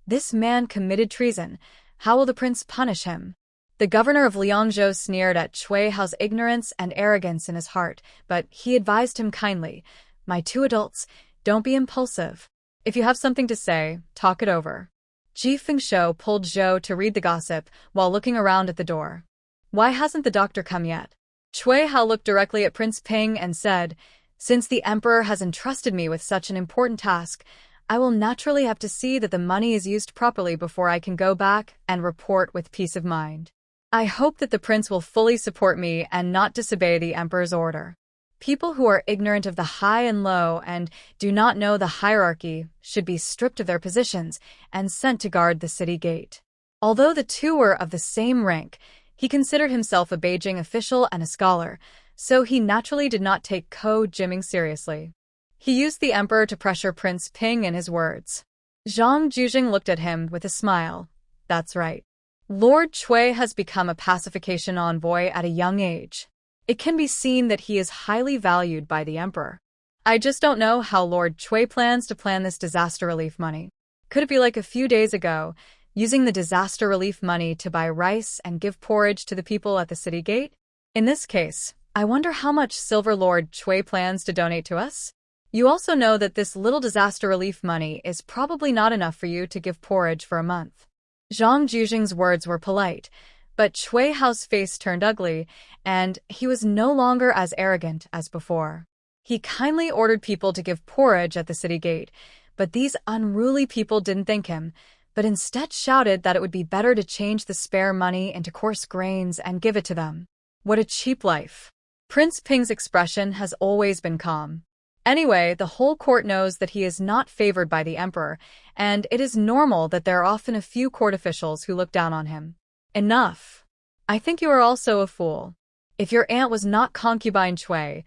This man committed treason. How will the prince punish him? The governor of Liangzhou sneered at Cui Hao's ignorance and arrogance in his heart, but he advised him kindly. My two adults, don't be impulsive. If you have something to say, talk it over. Ji Fengshou pulled Zhou to read the gossip while looking around at the door. Why hasn't the doctor come yet? Cui Hao looked directly at Prince Ping and said, Since the emperor has entrusted me with such an important task, I will naturally have to see that the money is used properly before I can go back and report with peace of mind. I hope that the prince will fully support me and not disobey the emperor's order. People who are ignorant of the high and low and do not know the hierarchy should be stripped of their positions and sent to guard the city gate. Although the two were of the same rank, he considered himself a Beijing official and a scholar, so he naturally did not take Ko Jiming seriously. He used the emperor to pressure Prince Ping in his words. Zhang Jijing looked at him with a smile. That's right. Lord Cui has become a pacification envoy at a young age. It can be seen that he is highly valued by the emperor. I just don't know how Lord Cui plans to plan this disaster relief money. Could it be like a few days ago, using the disaster relief money to buy rice and give porridge to the people at the city gate? In this case, I wonder how much silver Lord Cui plans to donate to us? You also know that this little disaster relief money is probably not enough for you to give porridge for a month. Zhang Jijing's words were polite, but Cui Hao's face turned ugly, and he was no longer as arrogant as before. He kindly ordered people to give porridge at the city gate, but these unruly people didn't thank him, but instead shouted that it would be better to change the spare money into coarse grains and give it to them. What a cheap life. Prince Ping's expression has always been calm. Anyway, the whole court knows that he is not favored by the emperor, and it is normal that there are often a few court officials who look down on him. Enough. I think you are also a fool. If your aunt was not concubine Cui,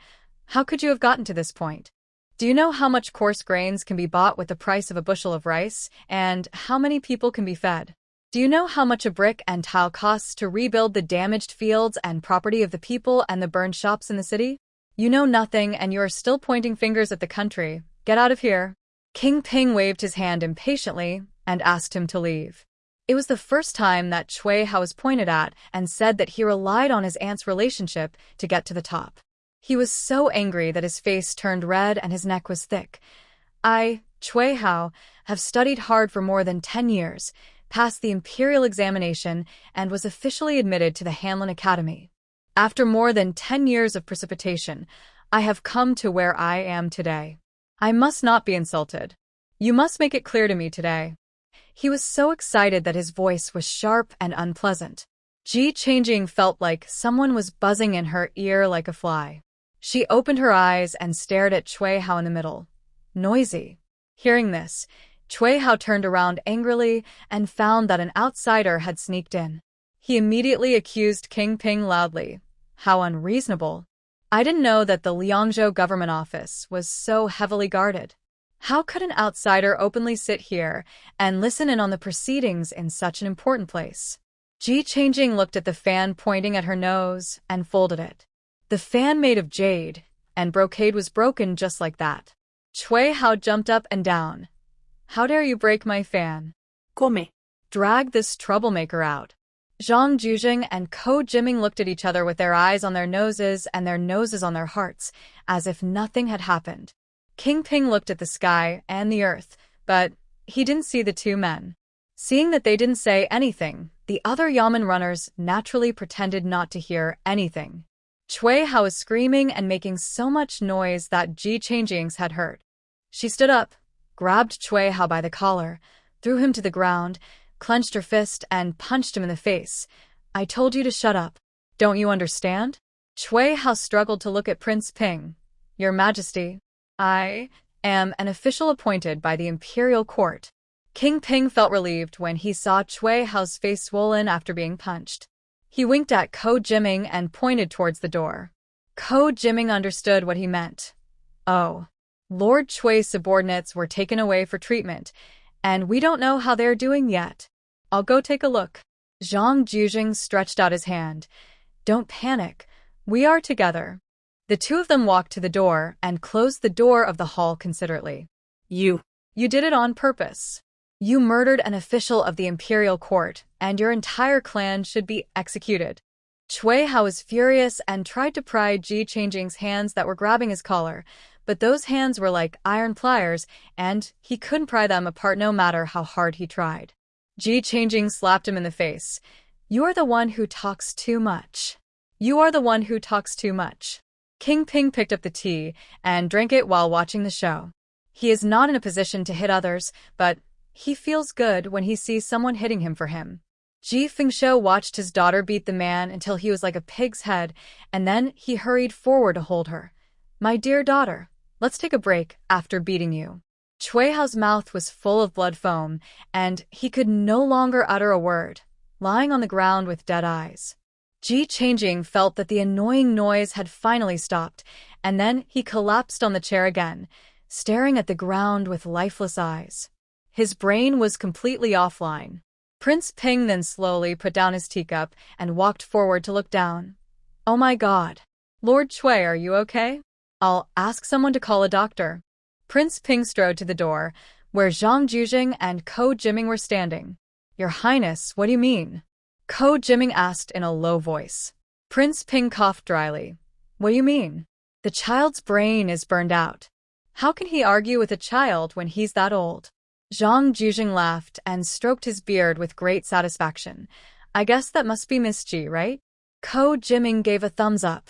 how could you have gotten to this point? Do you know how much coarse grains can be bought with the price of a bushel of rice, and how many people can be fed? Do you know how much a brick and tile costs to rebuild the damaged fields and property of the people and the burned shops in the city? You know nothing, and you are still pointing fingers at the country. Get out of here. King Ping waved his hand impatiently and asked him to leave. It was the first time that Cui Hao was pointed at and said that he relied on his aunt's relationship to get to the top. He was so angry that his face turned red and his neck was thick. I, Cui Hao, have studied hard for more than 10 years, passed the imperial examination, and was officially admitted to the Hanlin Academy. After more than 10 years of precipitation, I have come to where I am today. I must not be insulted. You must make it clear to me today. He was so excited that his voice was sharp and unpleasant. Ji Changing felt like someone was buzzing in her ear like a fly. She opened her eyes and stared at Cui Hao in the middle. Noisy. Hearing this, Cui Hao turned around angrily and found that an outsider had sneaked in. He immediately accused King Ping loudly. How unreasonable. I didn't know that the Liangzhou government office was so heavily guarded. How could an outsider openly sit here and listen in on the proceedings in such an important place? Ji Changing looked at the fan pointing at her nose and folded it. The fan made of jade, and brocade was broken just like that. Cui Hao jumped up and down. How dare you break my fan? Come. Drag this troublemaker out. Zhang Jijing and Ko Jiming looked at each other with their eyes on their noses and their noses on their hearts, as if nothing had happened. King Ping looked at the sky and the earth, but he didn't see the two men. Seeing that they didn't say anything, the other Yamen runners naturally pretended not to hear anything. Chui Hao was screaming and making so much noise that Ji Changjing's had hurt. She stood up, grabbed Chui Hao by the collar, threw him to the ground, clenched her fist, and punched him in the face. I told you to shut up. Don't you understand? Chui Hao struggled to look at Prince Ping. Your Majesty, I am an official appointed by the imperial court. King Ping felt relieved when he saw Chui Hao's face swollen after being punched. He winked at Ko Jiming and pointed towards the door. Ko Jiming understood what he meant. Oh, Lord Chui's subordinates were taken away for treatment, and we don't know how they're doing yet. I'll go take a look. Zhang Jujing stretched out his hand. Don't panic. We are together. The two of them walked to the door and closed the door of the hall considerately. You did it on purpose. You murdered an official of the imperial court, and your entire clan should be executed. Chui Hao was furious and tried to pry Ji Changjing's hands that were grabbing his collar, but those hands were like iron pliers, and he couldn't pry them apart no matter how hard he tried. Ji Changjing slapped him in the face. You are the one who talks too much. You are the one who talks too much. King Ping picked up the tea and drank it while watching the show. He is not in a position to hit others, but he feels good when he sees someone hitting him for him. Ji Fengshou watched his daughter beat the man until he was like a pig's head, and then he hurried forward to hold her. My dear daughter, let's take a break after beating you. Chui Hao's mouth was full of blood foam, and he could no longer utter a word, lying on the ground with dead eyes. Ji Changjing felt that the annoying noise had finally stopped, and then he collapsed on the chair again, staring at the ground with lifeless eyes. His brain was completely offline. Prince Ping then slowly put down his teacup and walked forward to look down. Oh my God. Lord Chui, are you okay? I'll ask someone to call a doctor. Prince Ping strode to the door, where Zhang Jujing and Ko Jiming were standing. Your Highness, what do you mean? Ko Jiming asked in a low voice. Prince Ping coughed dryly. What do you mean? The child's brain is burned out. How can he argue with a child when he's that old? Zhang Jujing laughed and stroked his beard with great satisfaction. I guess that must be Miss Ji, right? Ko Jiming gave a thumbs up.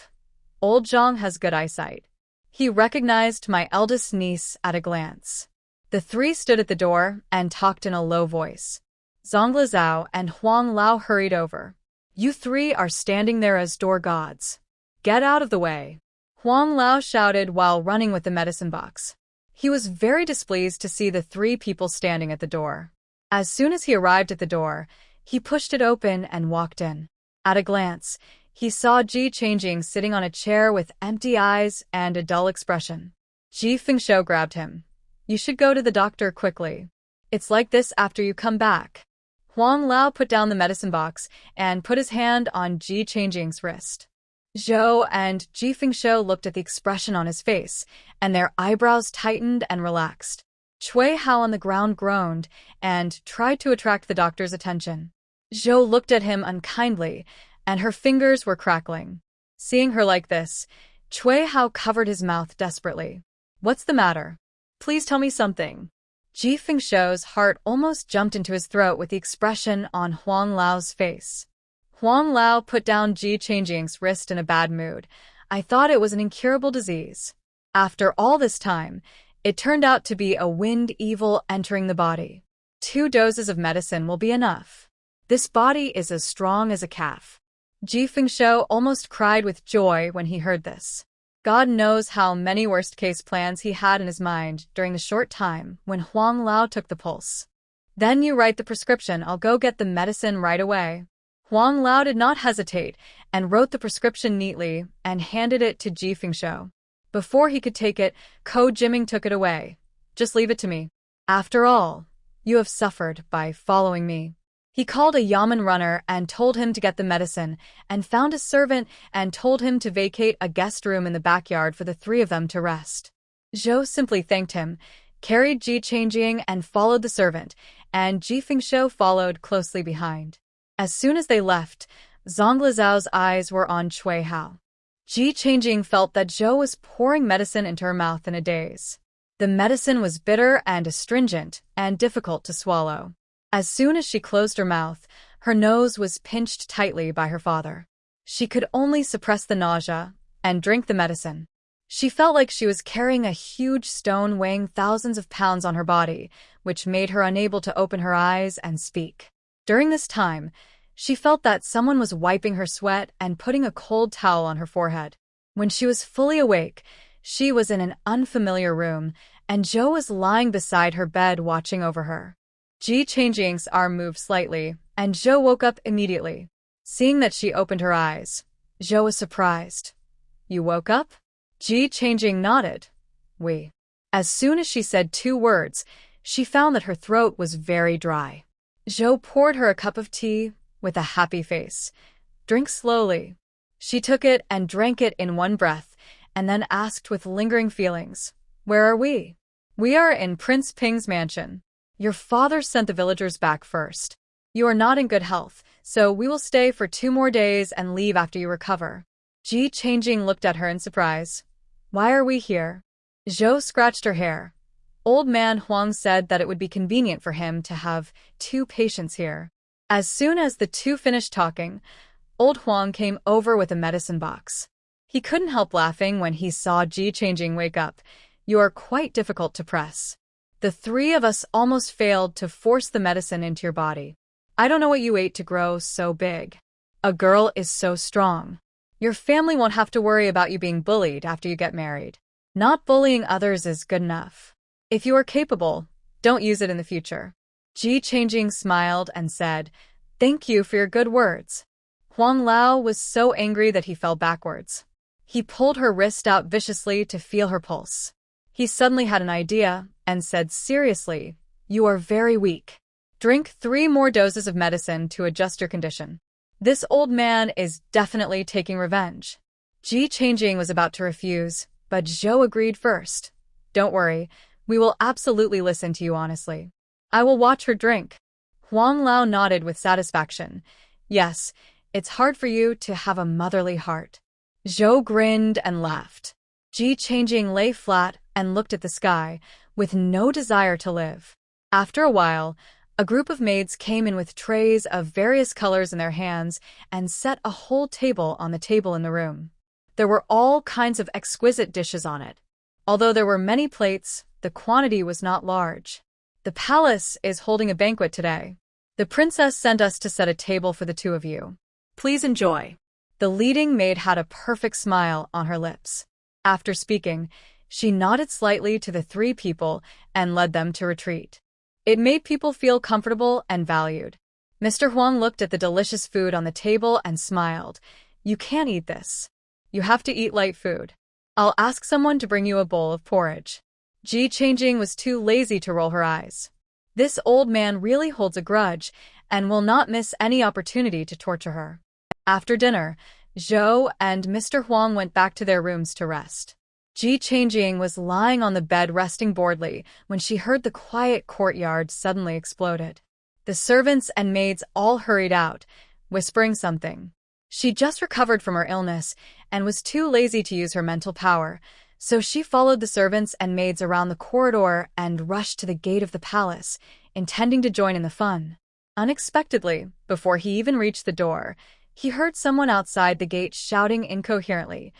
Old Zhang has good eyesight. He recognized my eldest niece at a glance. The three stood at the door and talked in a low voice. Zhongli Zhao and Huang Lao hurried over. You three are standing there as door gods. Get out of the way. Huang Lao shouted while running with the medicine box. He was very displeased to see the three people standing at the door. As soon as he arrived at the door, he pushed it open and walked in. At a glance, he saw Ji Changjing sitting on a chair with empty eyes and a dull expression. Ji Fengshou grabbed him. You should go to the doctor quickly. It's like this after you come back. Huang Lao put down the medicine box and put his hand on Ji Changjing's wrist. Zhou and Ji Fengshou looked at the expression on his face, and their eyebrows tightened and relaxed. Chui Hao on the ground groaned and tried to attract the doctor's attention. Zhou looked at him unkindly, and her fingers were crackling. Seeing her like this, Chui Hao covered his mouth desperately. What's the matter? Please tell me something. Ji Fengshou's heart almost jumped into his throat with the expression on Huang Lao's face. Huang Lao put down Ji Changjing's wrist in a bad mood. I thought it was an incurable disease. After all this time, it turned out to be a wind evil entering the body. 2 doses of medicine will be enough. This body is as strong as a calf. Ji Fengshou almost cried with joy when he heard this. God knows how many worst-case plans he had in his mind during the short time when Huang Lao took the pulse. Then you write the prescription. I'll go get the medicine right away. Huang Lao did not hesitate and wrote the prescription neatly and handed it to Ji Fengshou. Before he could take it, Ko Jiming took it away. Just leave it to me. After all, you have suffered by following me. He called a Yamen runner and told him to get the medicine, and found a servant and told him to vacate a guest room in the backyard for the 3 of them to rest. Zhou simply thanked him, carried Ji Changjing and followed the servant, and Ji Fengshou followed closely behind. As soon as they left, Zhongli Zhao's eyes were on Chui Hao. Ji Changjing felt that Zhou was pouring medicine into her mouth in a daze. The medicine was bitter and astringent and difficult to swallow. As soon as she closed her mouth, her nose was pinched tightly by her father. She could only suppress the nausea and drink the medicine. She felt like she was carrying a huge stone weighing thousands of pounds on her body, which made her unable to open her eyes and speak. During this time, she felt that someone was wiping her sweat and putting a cold towel on her forehead. When she was fully awake, she was in an unfamiliar room, and Joe was lying beside her bed watching over her. Ji Changjing's arm moved slightly, and Joe woke up immediately. Seeing that she opened her eyes, Joe was surprised. "You woke up?" Ji Changjing nodded. "We." As soon as she said 2 words, she found that her throat was very dry. Joe poured her a cup of tea with a happy face. "Drink slowly." She took it and drank it in one breath, and then asked with lingering feelings, "Where are we?" "We are in Prince Ping's mansion. Your father sent the villagers back first. You are not in good health, so we will stay for 2 more days and leave after you recover." Ji Changjing looked at her in surprise. "Why are we here?" Zhou scratched her hair. Old man Huang said that it would be convenient for him to have 2 patients here. As soon as the 2 finished talking, Old Huang came over with a medicine box. He couldn't help laughing when he saw Ji Changjing wake up. "You are quite difficult to press. The 3 of us almost failed to force the medicine into your body. I don't know what you ate to grow so big. A girl is so strong. Your family won't have to worry about you being bullied after you get married. Not bullying others is good enough. If you are capable, don't use it in the future." Ji Changjing smiled and said, "Thank you for your good words." Huang Lao was so angry that he fell backwards. He pulled her wrist out viciously to feel her pulse. He suddenly had an idea and said seriously, "You are very weak. Drink 3 more doses of medicine to adjust your condition. This old man is definitely taking revenge." Ji Changjing was about to refuse, but Zhou agreed first. "Don't worry, we will absolutely listen to you honestly. I will watch her drink." Huang Lao nodded with satisfaction. "Yes, it's hard for you to have a motherly heart." Zhou grinned and laughed. Ji Changjing lay flat and looked at the sky, with no desire to live. After a while, a group of maids came in with trays of various colors in their hands and set a whole table on the table in the room. There were all kinds of exquisite dishes on it. Although there were many plates, the quantity was not large. "The palace is holding a banquet today. The princess sent us to set a table for the 2 of you. Please enjoy." The leading maid had a perfect smile on her lips. After speaking, she nodded slightly to the 3 people and led them to retreat. It made people feel comfortable and valued. Mr. Huang looked at the delicious food on the table and smiled. "You can't eat this. You have to eat light food. I'll ask someone to bring you a bowl of porridge." Ji Changjing was too lazy to roll her eyes. This old man really holds a grudge and will not miss any opportunity to torture her. After dinner, Zhou and Mr. Huang went back to their rooms to rest. Ji Changjing was lying on the bed resting boredly when she heard the quiet courtyard suddenly exploded. The servants and maids all hurried out, whispering something. She just recovered from her illness and was too lazy to use her mental power, so she followed the servants and maids around the corridor and rushed to the gate of the palace, intending to join in the fun. Unexpectedly, before he even reached the door, he heard someone outside the gate shouting incoherently,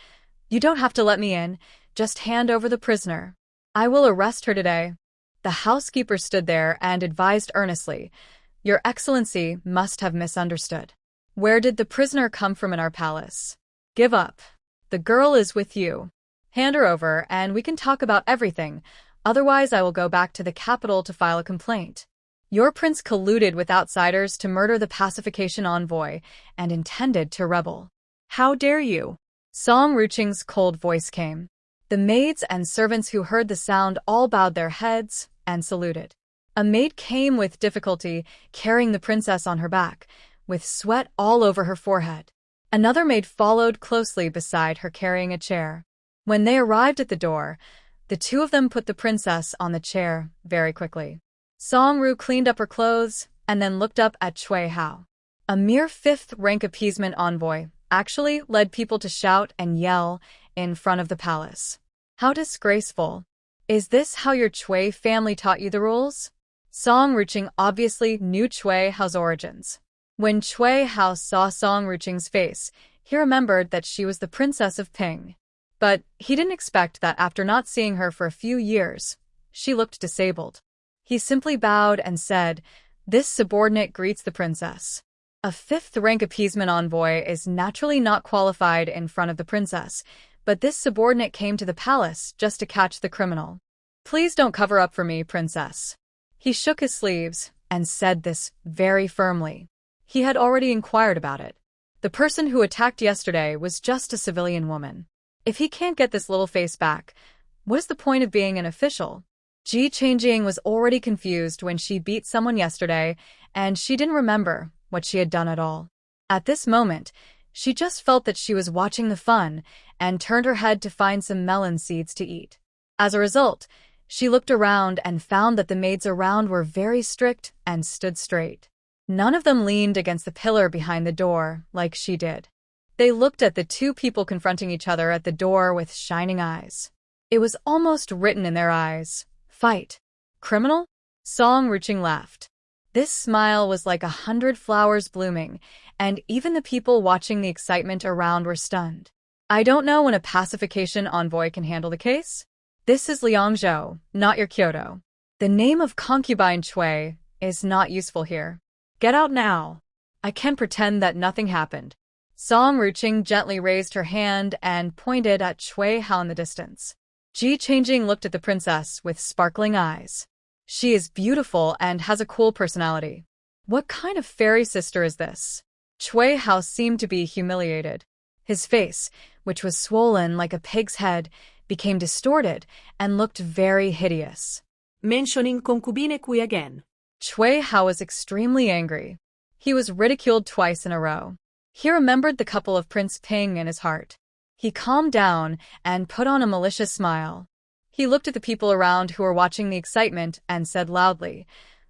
"You don't have to let me in. Just hand over the prisoner. I will arrest her today." The housekeeper stood there and advised earnestly, "Your Excellency must have misunderstood. Where did the prisoner come from in our palace? Give up. The girl is with you. Hand her over and we can talk about everything, otherwise I will go back to the capital to file a complaint. Your prince colluded with outsiders to murder the pacification envoy and intended to rebel. How dare you?" Song Ruching's cold voice came. The maids and servants who heard the sound all bowed their heads and saluted. A maid came with difficulty, carrying the princess on her back, with sweat all over her forehead. Another maid followed closely beside her carrying a chair. When they arrived at the door, the 2 of them put the princess on the chair very quickly. Song Ru cleaned up her clothes and then looked up at Cui Hao. A mere 5th-rank appeasement envoy actually led people to shout and yell in front of the palace. How disgraceful. Is this how your Cui family taught you the rules? Song Ruching obviously knew Chui Hao's origins. When Chui Hao saw Song Ruching's face, he remembered that she was the princess of Ping. But he didn't expect that after not seeing her for a few years, she looked disabled. He simply bowed and said, "This subordinate greets the princess." A fifth-rank appeasement envoy is naturally not qualified in front of the princess, but this subordinate came to the palace just to catch the criminal. "Please don't cover up for me, princess." He shook his sleeves and said this very firmly. He had already inquired about it. The person who attacked yesterday was just a civilian woman. If he can't get this little face back, what is the point of being an official? Ji Changjing was already confused when she beat someone yesterday, and she didn't remember what she had done at all. At this moment, she just felt that she was watching the fun and turned her head to find some melon seeds to eat. As a result, she looked around and found that the maids around were very strict and stood straight. None of them leaned against the pillar behind the door like she did. They looked at the two people confronting each other at the door with shining eyes. It was almost written in their eyes, "Fight. Criminal?" Song Ruching laughed. This smile was like 100 flowers blooming, and even the people watching the excitement around were stunned. "I don't know when a pacification envoy can handle the case. This is Liangzhou, not your Kyoto. The name of concubine Chui is not useful here. Get out now. I can't pretend that nothing happened." Song Ruching gently raised her hand and pointed at Chui Hao in the distance. Ji Changjing looked at the princess with sparkling eyes. She is beautiful and has a cool personality. What kind of fairy sister is this? Chui Hao seemed to be humiliated. His face, which was swollen like a pig's head, became distorted and looked very hideous. Mentioning concubine Kui again. Chui Hao was extremely angry. He was ridiculed twice in a row. He remembered the couple of Prince Ping in his heart. He calmed down and put on a malicious smile. He looked at the people around who were watching the excitement and said loudly,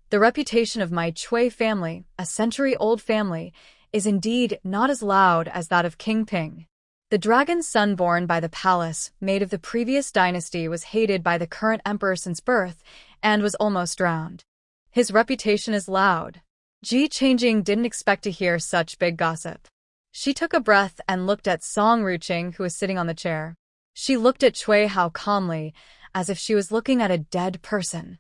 "The reputation of my Chui family, a century-old family, is indeed not as loud as that of King Ping. The dragon's son born by the palace, made of the previous dynasty, was hated by the current emperor since birth and was almost drowned. His reputation is loud." Ji Changjing didn't expect to hear such big gossip. She took a breath and looked at Song Ruching, who was sitting on the chair. She looked at Chui Hao calmly, as if she was looking at a dead person.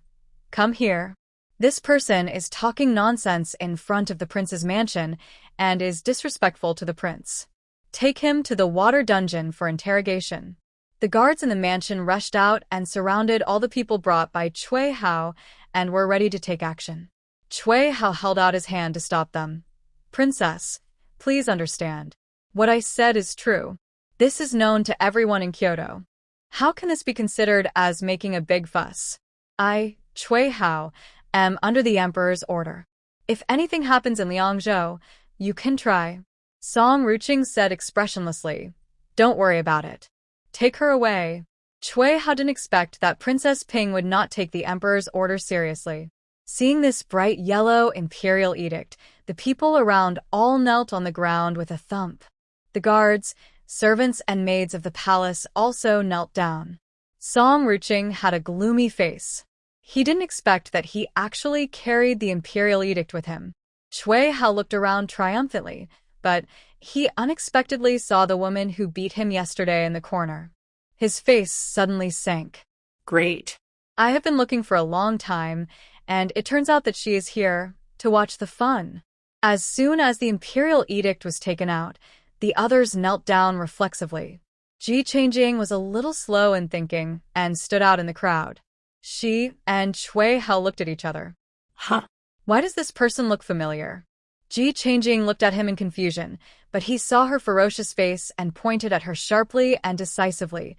"Come here. This person is talking nonsense in front of the prince's mansion and is disrespectful to the prince. Take him to the water dungeon for interrogation." The guards in the mansion rushed out and surrounded all the people brought by Chui Hao and were ready to take action. Chui Hao held out his hand to stop them. "Princess, please understand. What I said is true. This is known to everyone in Kyoto. How can this be considered as making a big fuss? I, Chui Hao, am under the emperor's order. If anything happens in Liangzhou, you can try." Song Ruching said expressionlessly, "Don't worry about it. Take her away." Chui Hao didn't expect that Princess Ping would not take the emperor's order seriously. Seeing this bright yellow imperial edict, the people around all knelt on the ground with a thump. The guards, servants, and maids of the palace also knelt down. Song Ruching had a gloomy face. He didn't expect that he actually carried the imperial edict with him. Chui Hao looked around triumphantly, but he unexpectedly saw the woman who beat him yesterday in the corner. His face suddenly sank. Great. I have been looking for a long time, and it turns out that she is here to watch the fun. As soon as the imperial edict was taken out, the others knelt down reflexively. Ji Changjing was a little slow in thinking and stood out in the crowd. She and Chui Hao looked at each other. Huh. Why does this person look familiar? Ji Changjing looked at him in confusion, but he saw her ferocious face and pointed at her sharply and decisively.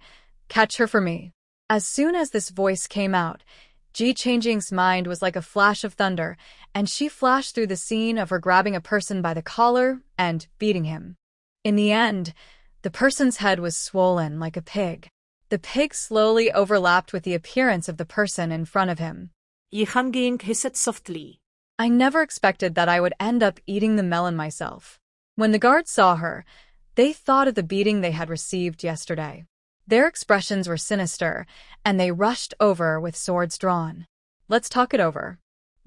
"Catch her for me." As soon as this voice came out, Ji Changjing's mind was like a flash of thunder, and she flashed through the scene of her grabbing a person by the collar and beating him. In the end, the person's head was swollen like a pig. The pig slowly overlapped with the appearance of the person in front of him. Yihanging, he said softly. I never expected that I would end up eating the melon myself. When the guards saw her, they thought of the beating they had received yesterday. Their expressions were sinister, and they rushed over with swords drawn. "Let's talk it over.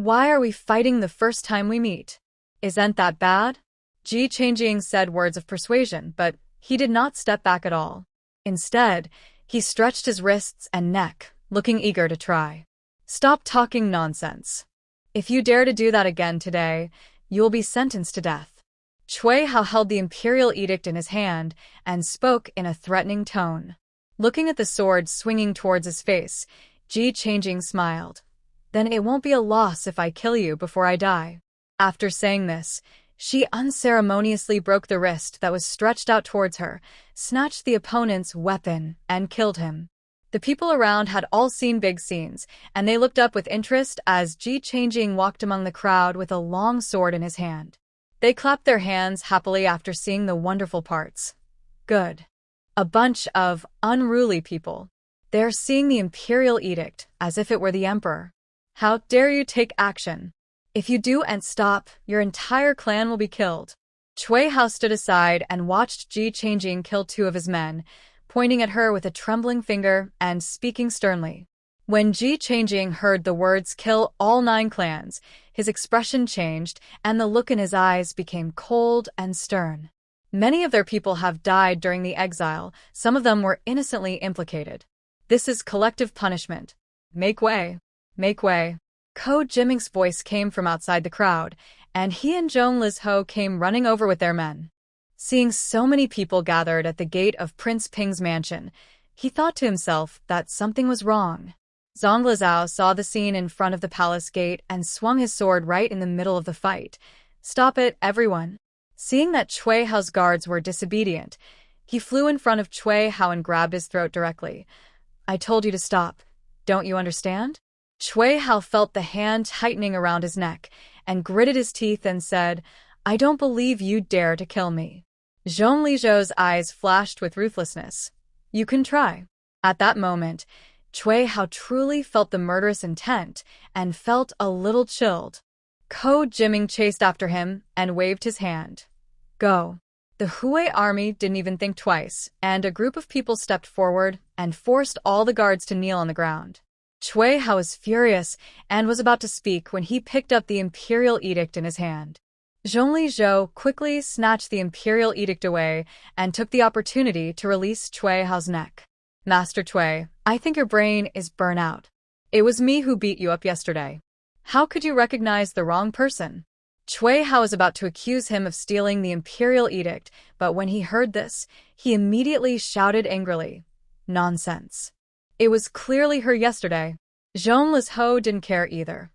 Why are we fighting the first time we meet? Isn't that bad? Ji Changjing said words of persuasion, but he did not step back at all. Instead, he stretched his wrists and neck, looking eager to try. Stop talking nonsense. If you dare to do that again today, you will be sentenced to death. Cui Hao held the imperial edict in his hand and spoke in a threatening tone. Looking at the sword swinging towards his face, Ji Changjing smiled. Then it won't be a loss if I kill you before I die. After saying this, she unceremoniously broke the wrist that was stretched out towards her, snatched the opponent's weapon, and killed him. The people around had all seen big scenes, and they looked up with interest as Ji Changjing walked among the crowd with a long sword in his hand. They clapped their hands happily after seeing the wonderful parts. Good. A bunch of unruly people. They're seeing the imperial edict as if it were the emperor. How dare you take action? If you do and stop, your entire clan will be killed. Cui Hao stood aside and watched Ji Changjing kill 2 of his men, pointing at her with a trembling finger and speaking sternly. When Ji Changjing heard the words "kill all 9 clans," his expression changed and the look in his eyes became cold and stern. Many of their people have died during the exile, some of them were innocently implicated. This is collective punishment. Make way. Make way. Ko Jiming's voice came from outside the crowd, and he and Zhong Lizhou came running over with their men. Seeing so many people gathered at the gate of Prince Ping's mansion, he thought to himself that something was wrong. Zhong Lizhou saw the scene in front of the palace gate and swung his sword right in the middle of the fight. Stop it, everyone. Seeing that Cui Hao's guards were disobedient, he flew in front of Cui Hao and grabbed his throat directly. I told you to stop. Don't you understand? Cui Hao felt the hand tightening around his neck and gritted his teeth and said, I don't believe you dare to kill me. Zhong Lizhou's eyes flashed with ruthlessness. You can try. At that moment, Cui Hao truly felt the murderous intent and felt a little chilled. Ko Jiming chased after him and waved his hand. Go. The Hui army didn't even think twice, and a group of people stepped forward and forced all the guards to kneel on the ground. Cui Hao was furious and was about to speak when he picked up the imperial edict in his hand. Zhong Lizhou quickly snatched the imperial edict away and took the opportunity to release Cui Hao's neck. Master Cui, I think your brain is burnt out. It was me who beat you up yesterday. How could you recognize the wrong person? Cui Hao was about to accuse him of stealing the imperial edict, but when he heard this, he immediately shouted angrily. Nonsense. It was clearly her yesterday. Zhong Lizhou didn't care either.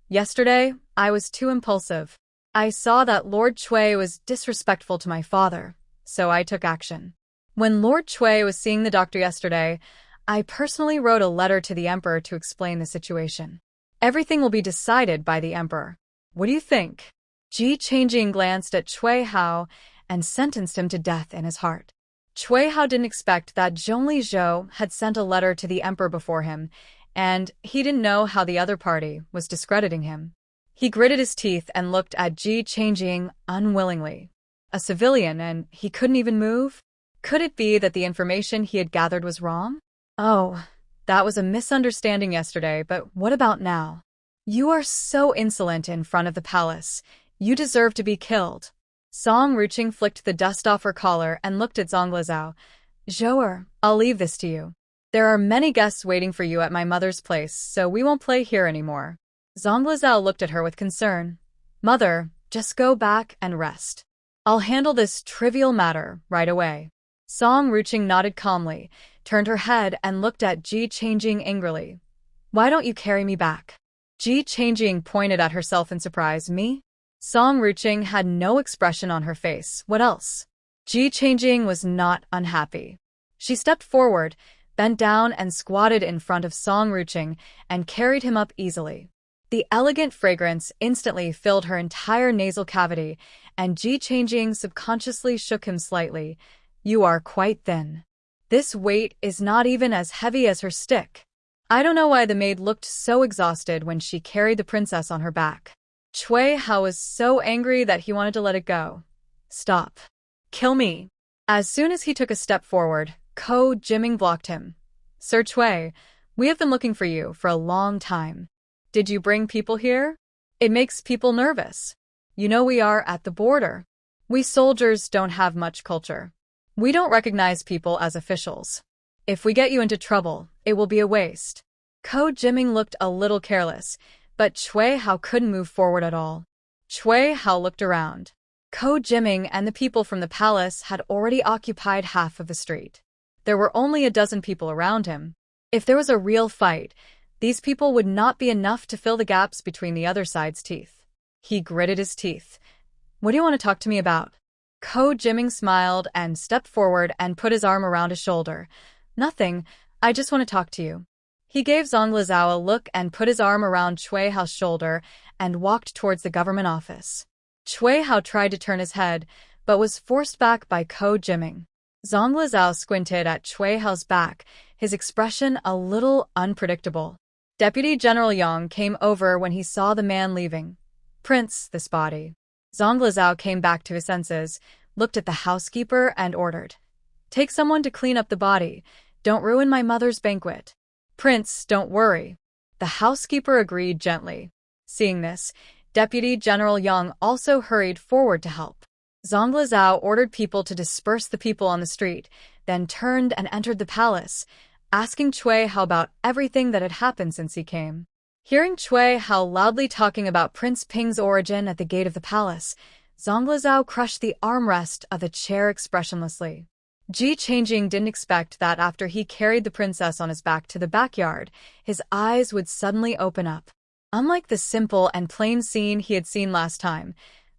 Yesterday, I was too impulsive. I saw that Lord Cui was disrespectful to my father, so I took action. When Lord Cui was seeing the doctor yesterday, I personally wrote a letter to the emperor to explain the situation. Everything will be decided by the emperor. What do you think? Ji Changjing glanced at Cui Hao and sentenced him to death in his heart. Cui Hao didn't expect that Zhong Lizhou had sent a letter to the emperor before him, and he didn't know how the other party was discrediting him. He gritted his teeth and looked at Ji Changjing unwillingly. A civilian, and he couldn't even move? Could it be that the information he had gathered was wrong? Oh, that was a misunderstanding yesterday, but what about now? You are so insolent in front of the palace. You deserve to be killed. Song Ruching flicked the dust off her collar and looked at Zhong Lizhou. Zhouer, I'll leave this to you. There are many guests waiting for you at my mother's place, so we won't play here anymore. Zhong Lizhou looked at her with concern. Mother, just go back and rest. I'll handle this trivial matter right away. Song Ruching nodded calmly, turned her head and looked at Ji Changjing angrily. Why don't you carry me back? Ji Changjing pointed at herself in surprise. Me? Song Ruching had no expression on her face. What else? Ji Changjing was not unhappy. She stepped forward, bent down and squatted in front of Song Ruching and carried him up easily. The elegant fragrance instantly filled her entire nasal cavity, and Ji Changjing subconsciously shook him slightly. You are quite thin. This weight is not even as heavy as her stick. I don't know why the maid looked so exhausted when she carried the princess on her back. Cui Hao was so angry that he wanted to let it go. Stop. Kill me. As soon as he took a step forward, Ko Jiming blocked him. Sir Cui, we have been looking for you for a long time. Did you bring people here? It makes people nervous. You know, we are at the border. We soldiers don't have much culture. We don't recognize people as officials. If we get you into trouble, it will be a waste. Ko Jiming looked a little careless, but Chui Hao couldn't move forward at all. Chui Hao looked around. Ko Jiming and the people from the palace had already occupied half of the street. There were only a dozen people around him. If there was a real fight, these people would not be enough to fill the gaps between the other side's teeth. He gritted his teeth. What do you want to talk to me about? Ko Jiming smiled and stepped forward and put his arm around his shoulder. Nothing, I just want to talk to you. He gave Zhang Lizao a look and put his arm around Chui Hao's shoulder and walked towards the government office. Chui Hao tried to turn his head, but was forced back by Ko Jiming. Zhang Lizao squinted at Chui Hao's back, his expression a little unpredictable. Deputy General Yang came over when he saw the man leaving. Prince, this body. Zhang Lizao came back to his senses, looked at the housekeeper and ordered. Take someone to clean up the body. Don't ruin my mother's banquet. Prince, don't worry. The housekeeper agreed gently. Seeing this, Deputy General Yang also hurried forward to help. Zhang Lizao ordered people to disperse the people on the street, then turned and entered the palace, asking Chui Hao about everything that had happened since he came. Hearing Chui Hao loudly talking about Prince Ping's origin at the gate of the palace, Zhang Lizao crushed the armrest of the chair expressionlessly. Ji Changjing didn't expect that after he carried the princess on his back to the backyard, his eyes would suddenly open up. Unlike the simple and plain scene he had seen last time,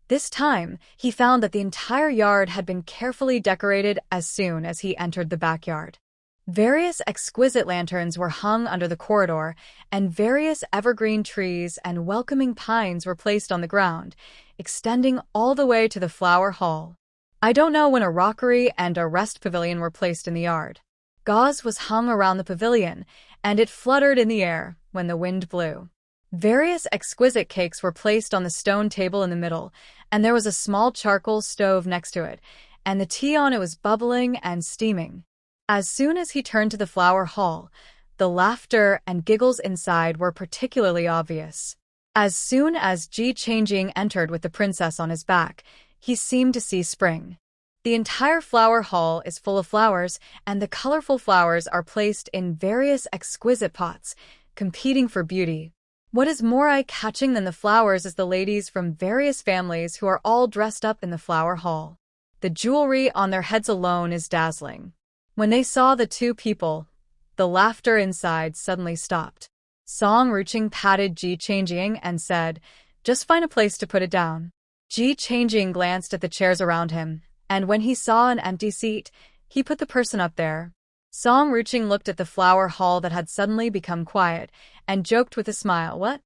this time he found that the entire yard had been carefully decorated as soon as he entered the backyard. Various exquisite lanterns were hung under the corridor, and various evergreen trees and welcoming pines were placed on the ground, extending all the way to the flower hall. I don't know when a rockery and a rest pavilion were placed in the yard. Gauze was hung around the pavilion, and it fluttered in the air when the wind blew. Various exquisite cakes were placed on the stone table in the middle, and there was a small charcoal stove next to it, and the tea on it was bubbling and steaming. As soon as he turned to the flower hall, the laughter and giggles inside were particularly obvious. As soon as Ji Changjing entered with the princess on his back, he seemed to see spring. The entire flower hall is full of flowers, and the colorful flowers are placed in various exquisite pots, competing for beauty. What is more eye-catching than the flowers is the ladies from various families who are all dressed up in the flower hall. The jewelry on their heads alone is dazzling. When they saw the two people, the laughter inside suddenly stopped. Song Ruching patted Ji Changjing and said, "Just find a place to put it down." Ji Changjing glanced at the chairs around him, and when he saw an empty seat, he put the person up there. Song Ruching looked at the flower hall that had suddenly become quiet, and joked with a smile, "What?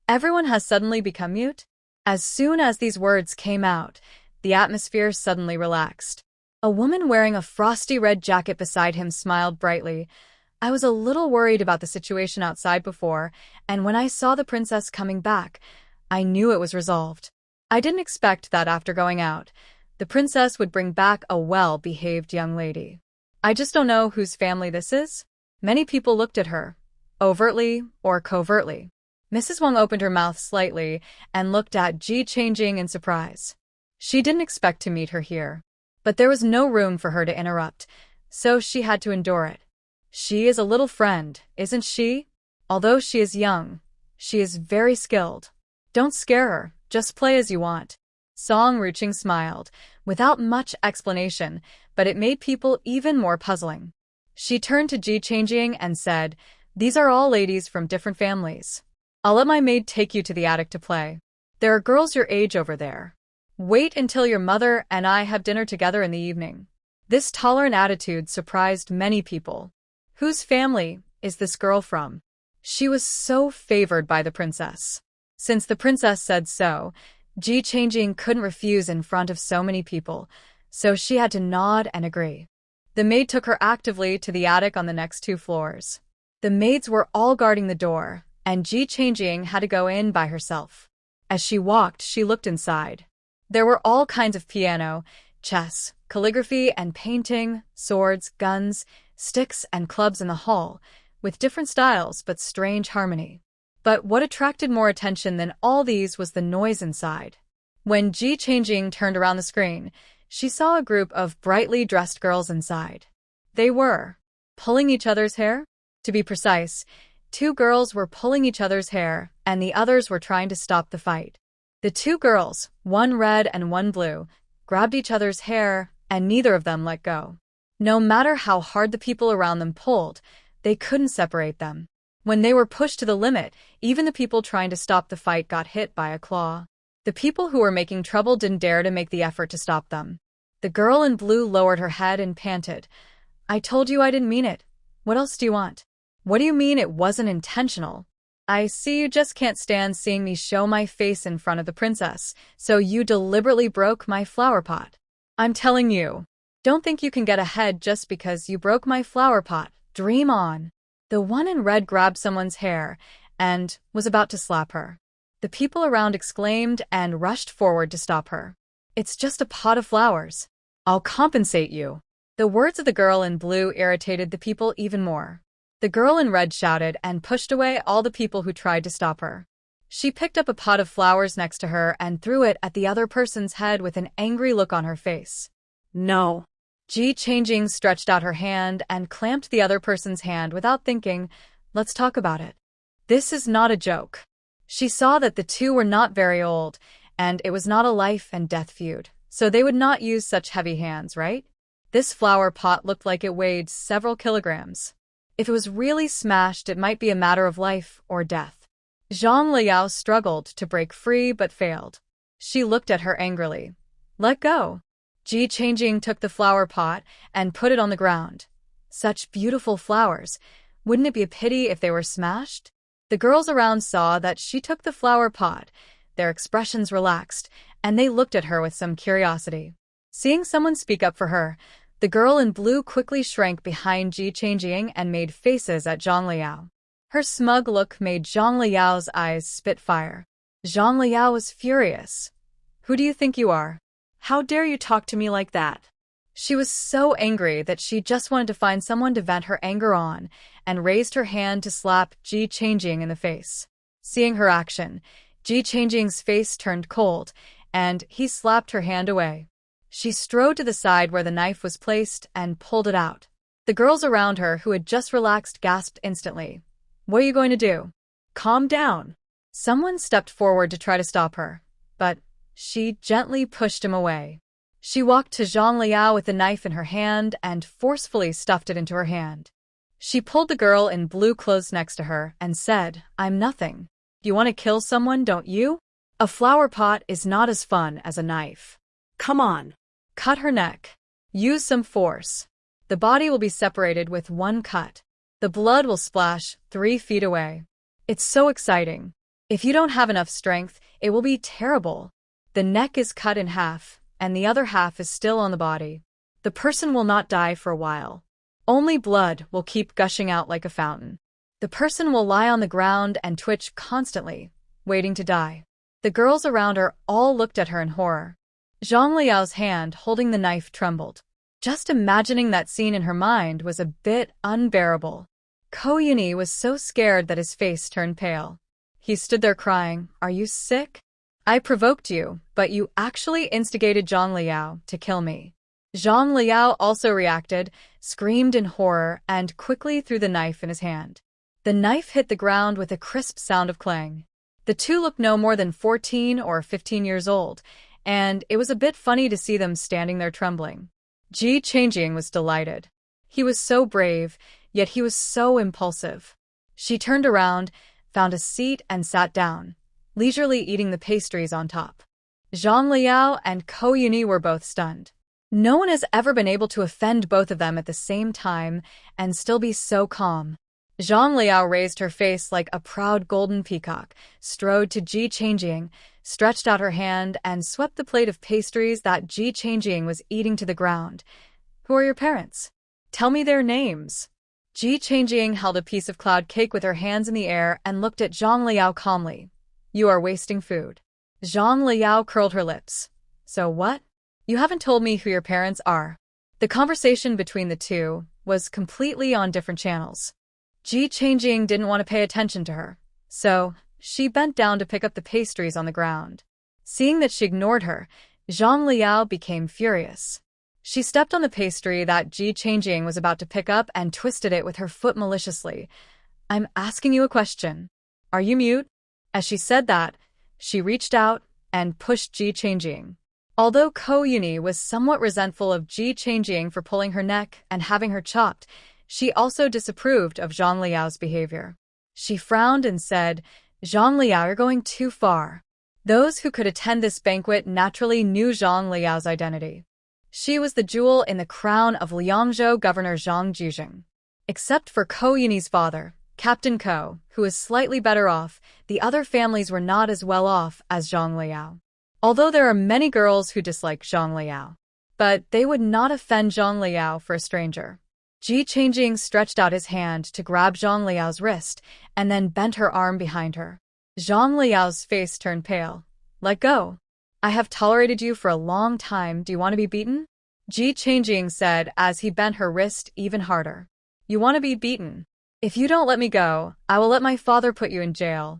Everyone has suddenly become mute?" As soon as these words came out, the atmosphere suddenly relaxed. A woman wearing a frosty red jacket beside him smiled brightly. "I was a little worried about the situation outside before, and when I saw the princess coming back, I knew it was resolved. I didn't expect that after going out, the princess would bring back a well-behaved young lady. I just don't know whose family this is." Many people looked at her, overtly or covertly. Mrs. Wang opened her mouth slightly and looked at Ji Changjing in surprise. She didn't expect to meet her here. But there was no room for her to interrupt, so she had to endure it. She is a little friend, isn't she? Although she is young, she is very skilled. Don't scare her, just play as you want. Song Ruching smiled, without much explanation, but it made people even more puzzling. She turned to Ji Changjing and said, "These are all ladies from different families. I'll let my maid take you to the attic to play. There are girls your age over there. Wait until your mother and I have dinner together in the evening." This tolerant attitude surprised many people. Whose family is this girl from? She was so favored by the princess. Since the princess said so, Ji Changjing couldn't refuse in front of so many people, so she had to nod and agree. The maid took her actively to the attic on the next 2 floors. The maids were all guarding the door, and Ji Changjing had to go in by herself. As she walked, she looked inside. There were all kinds of piano, chess, calligraphy and painting, swords, guns, sticks and clubs in the hall, with different styles but strange harmony. But what attracted more attention than all these was the noise inside. When Ji Changjing turned around the screen, she saw a group of brightly dressed girls inside. They were pulling each other's hair? To be precise, 2 girls were pulling each other's hair, and the others were trying to stop the fight. The 2 girls, one red and one blue, grabbed each other's hair, and neither of them let go. No matter how hard the people around them pulled, they couldn't separate them. When they were pushed to the limit, even the people trying to stop the fight got hit by a claw. The people who were making trouble didn't dare to make the effort to stop them. The girl in blue lowered her head and panted, "I told you I didn't mean it. What else do you want?" "What do you mean it wasn't intentional? I see you just can't stand seeing me show my face in front of the princess, so you deliberately broke my flower pot. I'm telling you, don't think you can get ahead just because you broke my flower pot. Dream on." The one in red grabbed someone's hair and was about to slap her. The people around exclaimed and rushed forward to stop her. "It's just a pot of flowers. I'll compensate you." The words of the girl in blue irritated the people even more. The girl in red shouted and pushed away all the people who tried to stop her. She picked up a pot of flowers next to her and threw it at the other person's head with an angry look on her face. No. Ji Changjing stretched out her hand and clamped the other person's hand without thinking, "Let's talk about it. This is not a joke." She saw that the 2 were not very old, and it was not a life and death feud, so they would not use such heavy hands, right? This flower pot looked like it weighed several kilograms. If it was really smashed, it might be a matter of life or death. Zhang Liao struggled to break free but failed. She looked at her angrily. "Let go." Ji Changjing took the flower pot and put it on the ground. Such beautiful flowers. Wouldn't it be a pity if they were smashed? The girls around saw that she took the flower pot. Their expressions relaxed, and they looked at her with some curiosity. Seeing someone speak up for her, the girl in blue quickly shrank behind Ji Changjing and made faces at Zhang Liao. Her smug look made Zhang Liao's eyes spit fire. Zhang Liao was furious. "Who do you think you are? How dare you talk to me like that?" She was so angry that she just wanted to find someone to vent her anger on and raised her hand to slap Ji Changjing in the face. Seeing her action, Ji Changjing's face turned cold, and he slapped her hand away. She strode to the side where the knife was placed and pulled it out. The girls around her, who had just relaxed, gasped instantly. "What are you going to do?" "Calm down." Someone stepped forward to try to stop her, but she gently pushed him away. She walked to Zhang Liao with the knife in her hand and forcefully stuffed it into her hand. She pulled the girl in blue clothes next to her and said, "I'm nothing. You want to kill someone, don't you? A flower pot is not as fun as a knife. Come on. Cut her neck. Use some force. The body will be separated with one cut. The blood will splash 3 feet away. It's so exciting. If you don't have enough strength, it will be terrible. The neck is cut in half, and the other half is still on the body. The person will not die for a while. Only blood will keep gushing out like a fountain. The person will lie on the ground and twitch constantly, waiting to die." The girls around her all looked at her in horror. Zhang Liao's hand holding the knife trembled. Just imagining that scene in her mind was a bit unbearable. Ko Yuni was so scared that his face turned pale. He stood there crying, "Are you sick? I provoked you, but you actually instigated Zhang Liao to kill me." Zhang Liao also reacted, screamed in horror, and quickly threw the knife in his hand. The knife hit the ground with a crisp sound of clang. The 2 looked no more than 14 or 15 years old, and it was a bit funny to see them standing there trembling. Ji Changjing was delighted. He was so brave, yet he was so impulsive. She turned around, found a seat, and sat down, leisurely eating the pastries on top. Zhang Liao and Ko Yuni were both stunned. No one has ever been able to offend both of them at the same time and still be so calm. Zhang Liao raised her face like a proud golden peacock, strode to Ji Changjing, stretched out her hand, and swept the plate of pastries that Ji Changjing was eating to the ground. "Who are your parents? Tell me their names." Ji Changjing held a piece of cloud cake with her hands in the air and looked at Zhang Liao calmly. "You are wasting food." Zhang Liao curled her lips. "So what? You haven't told me who your parents are." The conversation between the 2 was completely on different channels. Ji Changjing didn't want to pay attention to her. So, she bent down to pick up the pastries on the ground. Seeing that she ignored her, Zhang Liao became furious. She stepped on the pastry that Ji Changjing was about to pick up and twisted it with her foot maliciously. "I'm asking you a question. Are you mute?" As she said that, she reached out and pushed Ji Changjing. Although Ko Yuni was somewhat resentful of Ji Changjing for pulling her neck and having her chopped, she also disapproved of Zhang Liao's behavior. She frowned and said, "Zhang Liao, you're going too far." Those who could attend this banquet naturally knew Zhang Liao's identity. She was the jewel in the crown of Liangzhou Governor Zhang Jijing. Except for Ko Yuni's father, Captain Ko, who was slightly better off, the other families were not as well off as Zhang Liao. Although there are many girls who dislike Zhang Liao, but they would not offend Zhang Liao for a stranger. Ji Changjing stretched out his hand to grab Zhang Liao's wrist and then bent her arm behind her. Zhang Liao's face turned pale. "Let go. I have tolerated you for a long time. Do you want to be beaten?" Ji Changjing said as he bent her wrist even harder. "You want to be beaten? If you don't let me go, I will let my father put you in jail."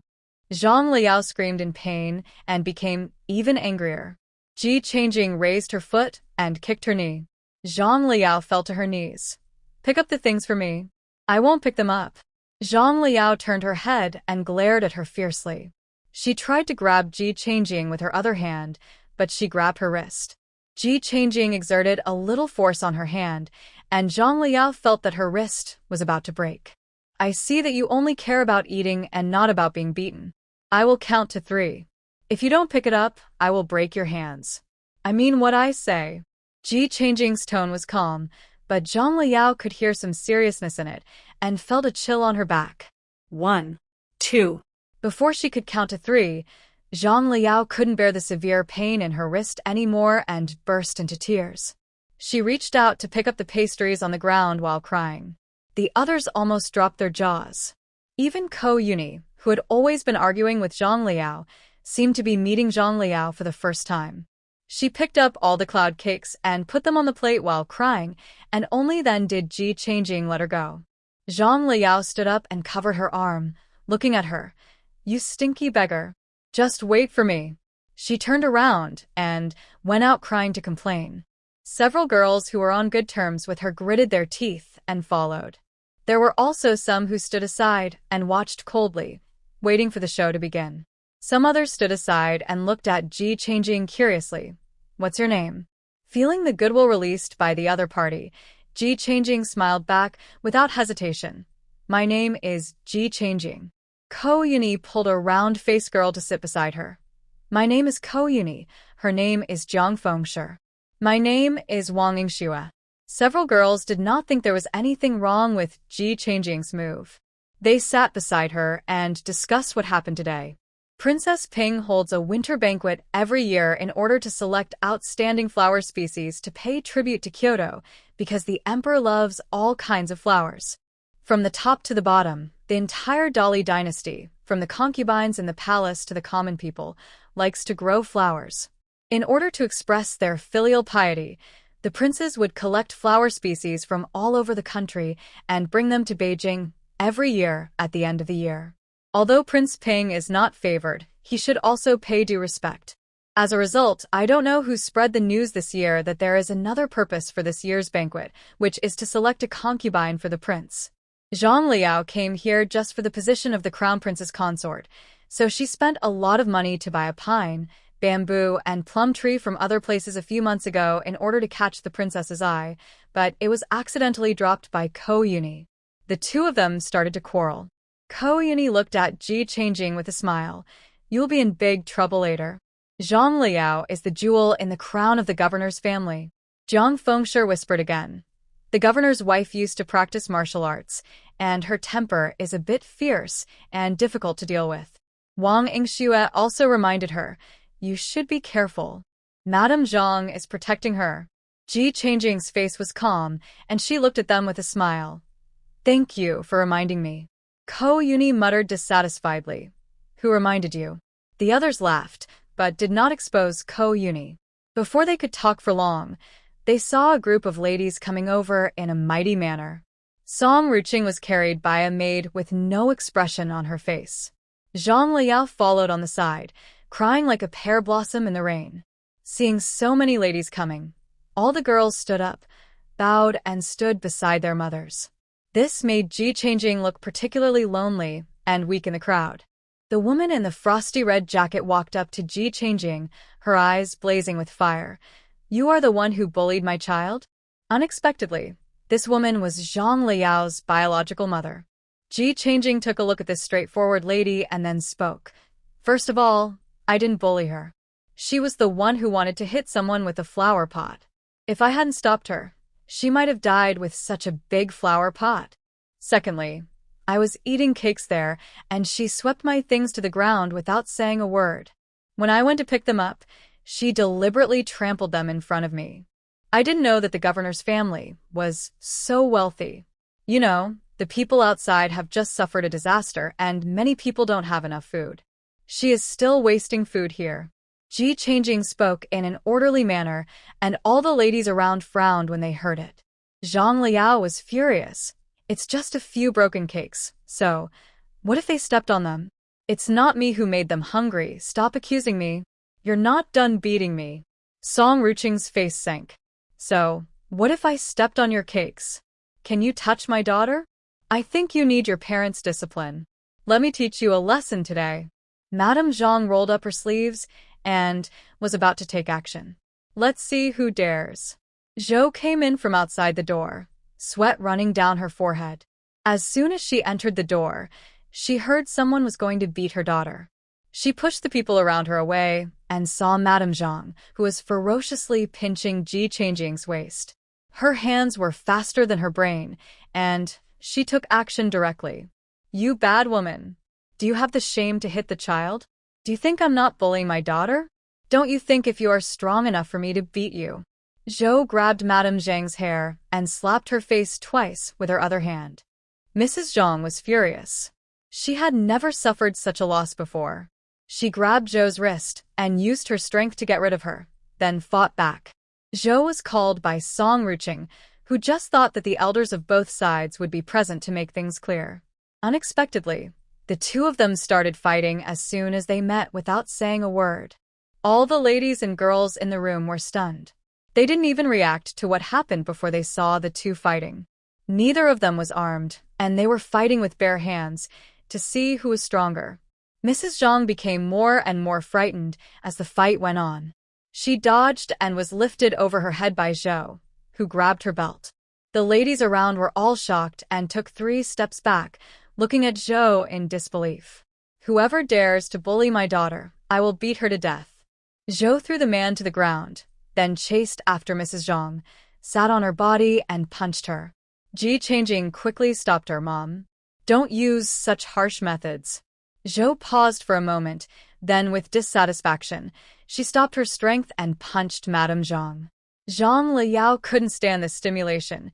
Zhang Liao screamed in pain and became even angrier. Ji Changjing raised her foot and kicked her knee. Zhang Liao fell to her knees. "Pick up the things for me." "I won't pick them up." Zhang Liao turned her head and glared at her fiercely. She tried to grab Ji Changjing with her other hand, but she grabbed her wrist. Ji Changjing exerted a little force on her hand, and Zhang Liao felt that her wrist was about to break. "I see that you only care about eating and not about being beaten. I will count to 3. If you don't pick it up, I will break your hands. I mean what I say." Ji Changjing's tone was calm, but Zhang Liao could hear some seriousness in it and felt a chill on her back. 1, 2. Before she could count to 3, Zhang Liao couldn't bear the severe pain in her wrist anymore and burst into tears. She reached out to pick up the pastries on the ground while crying. The others almost dropped their jaws. Even Ko Yuni, who had always been arguing with Zhang Liao, seemed to be meeting Zhang Liao for the first time. She picked up all the cloud cakes and put them on the plate while crying, and only then did Ji Changjing let her go. Zhang Liao stood up and covered her arm, looking at her. "You stinky beggar. Just wait for me." She turned around and went out crying to complain. Several girls who were on good terms with her gritted their teeth and followed. There were also some who stood aside and watched coldly, waiting for the show to begin. Some others stood aside and looked at Ji Changjing curiously. "What's your name?" Feeling the goodwill released by the other party, Ji Changjing smiled back without hesitation. "My name is Ji Changjing." Ko Yuni pulled a round-faced girl to sit beside her. "My name is Ko Yuni. Her name is Jiang Fengshi. My name is Wang Yingxue." Several girls did not think there was anything wrong with Ji Changjing's move. They sat beside her and discussed what happened today. Princess Ping holds a winter banquet every year in order to select outstanding flower species to pay tribute to Kyoto because the emperor loves all kinds of flowers. From the top to the bottom, the entire Dali dynasty, from the concubines in the palace to the common people, likes to grow flowers. In order to express their filial piety, the princes would collect flower species from all over the country and bring them to Beijing every year at the end of the year. Although Prince Ping is not favored, he should also pay due respect. As a result, I don't know who spread the news this year that there is another purpose for this year's banquet, which is to select a concubine for the prince. Zhang Liao came here just for the position of the crown prince's consort, so she spent a lot of money to buy a pine, bamboo, and plum tree from other places a few months ago in order to catch the princess's eye, but it was accidentally dropped by Ko Yuni. The two of them started to quarrel. Ko Yuni looked at Ji Changjing with a smile. "You'll be in big trouble later." Zhang Liao is the jewel in the crown of the governor's family. Jiang Fengshi whispered again. The governor's wife used to practice martial arts, and her temper is a bit fierce and difficult to deal with. Wang Yingxue also reminded her, "You should be careful. Madame Zhang is protecting her." Ji Changjing's face was calm, and she looked at them with a smile. "Thank you for reminding me." Ko Yuni muttered dissatisfiedly. "Who reminded you?" The others laughed, but did not expose Ko Yuni. Before they could talk for long, they saw a group of ladies coming over in a mighty manner. Song Ruching was carried by a maid with no expression on her face. Zhang Liao followed on the side, crying like a pear blossom in the rain. Seeing so many ladies coming, all the girls stood up, bowed, and stood beside their mothers. This made Ji Changjing look particularly lonely and weak in the crowd. The woman in the frosty red jacket walked up to Ji Changjing, her eyes blazing with fire. "You are the one who bullied my child?" Unexpectedly, this woman was Zhang Liao's biological mother. Ji Changjing took a look at this straightforward lady and then spoke. "First of all, I didn't bully her. She was the one who wanted to hit someone with a flower pot. If I hadn't stopped her, she might have died with such a big flower pot. Secondly, I was eating cakes there, and she swept my things to the ground without saying a word. When I went to pick them up, she deliberately trampled them in front of me. I didn't know that the governor's family was so wealthy. You know, the people outside have just suffered a disaster, and many people don't have enough food. She is still wasting food here." Ji Changjing spoke in an orderly manner, and all the ladies around frowned when they heard it. Zhang Liao was furious. "It's just a few broken cakes, so what if they stepped on them? It's not me who made them hungry. Stop accusing me. You're not done beating me." Song Ruching's face sank. "So, what if I stepped on your cakes? Can you touch my daughter? I think you need your parents' discipline. Let me teach you a lesson today." Madame Zhang rolled up her sleeves and was about to take action. "Let's see who dares." Zhou came in from outside the door, sweat running down her forehead. As soon as she entered the door, she heard someone was going to beat her daughter. She pushed the people around her away and saw Madame Zhang, who was ferociously pinching Ji Changjing's waist. Her hands were faster than her brain, and she took action directly. "You bad woman. Do you have the shame to hit the child? Do you think I'm not bullying my daughter? Don't you think if you are strong enough for me to beat you?" Zhou grabbed Madame Zhang's hair and slapped her face twice with her other hand. Mrs. Zhang was furious. She had never suffered such a loss before. She grabbed Zhou's wrist and used her strength to get rid of her, then fought back. Zhou was called by Song Ruching, who just thought that the elders of both sides would be present to make things clear. Unexpectedly, the two of them started fighting as soon as they met without saying a word. All the ladies and girls in the room were stunned. They didn't even react to what happened before they saw the two fighting. Neither of them was armed, and they were fighting with bare hands to see who was stronger. Mrs. Zhang became more and more frightened as the fight went on. She dodged and was lifted over her head by Zhou, who grabbed her belt. The ladies around were all shocked and took 3 steps back, looking at Zhou in disbelief. "Whoever dares to bully my daughter, I will beat her to death." Zhou threw the man to the ground, then chased after Mrs. Zhang, sat on her body and punched her. Ji Changjing quickly stopped her. "Mom, don't use such harsh methods." Zhou paused for a moment, then with dissatisfaction, she stopped her strength and punched Madame Zhang. Zhang Liao couldn't stand this stimulation.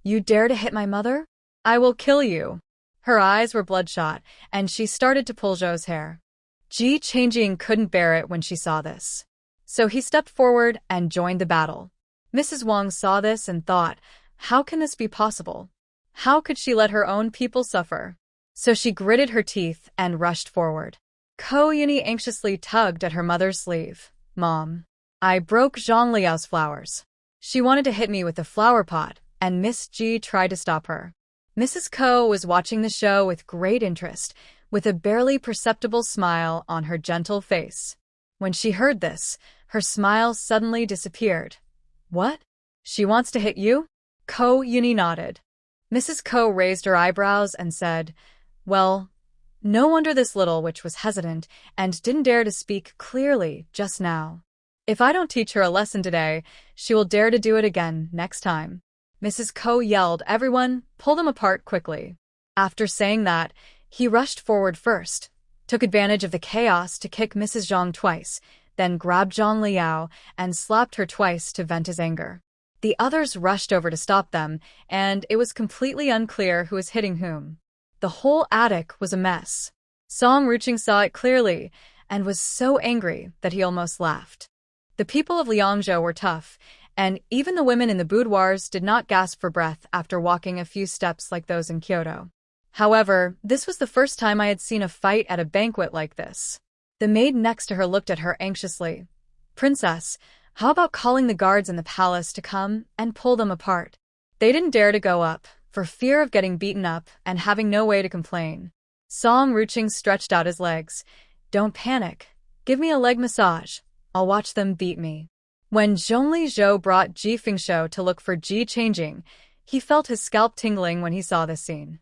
"You dare to hit my mother? I will kill you." Her eyes were bloodshot, and she started to pull Zhou's hair. Ji Changjing couldn't bear it when she saw this. So he stepped forward and joined the battle. Mrs. Wang saw this and thought, how can this be possible? How could she let her own people suffer? So she gritted her teeth and rushed forward. Ko Yuni anxiously tugged at her mother's sleeve. "Mom, I broke Zhang Liao's flowers. She wanted to hit me with the flower pot, and Miss Ji tried to stop her." Mrs. Ko was watching the show with great interest, with a barely perceptible smile on her gentle face. When she heard this, her smile suddenly disappeared. "What? She wants to hit you?" Ko Yuni nodded. Mrs. Ko raised her eyebrows and said, "Well, no wonder this little witch was hesitant and didn't dare to speak clearly just now. If I don't teach her a lesson today, she will dare to do it again next time." Mrs. Ko yelled, "Everyone, pull them apart quickly." After saying that, he rushed forward first, took advantage of the chaos to kick Mrs. Zhang twice, then grabbed Zhang Liao and slapped her twice to vent his anger. The others rushed over to stop them, and it was completely unclear who was hitting whom. The whole attic was a mess. Song Ruching saw it clearly and was so angry that he almost laughed. The people of Liangzhou were tough, and even the women in the boudoirs did not gasp for breath after walking a few steps like those in Kyoto. However, this was the first time I had seen a fight at a banquet like this. The maid next to her looked at her anxiously. Princess, how about calling the guards in the palace to come and pull them apart? They didn't dare to go up, for fear of getting beaten up and having no way to complain. Song Ruching stretched out his legs. Don't panic. Give me a leg massage. I'll watch them beat me. When Zhongli Zhou brought Ji Fengshou to look for Ji Changjing, he felt his scalp tingling when he saw this scene.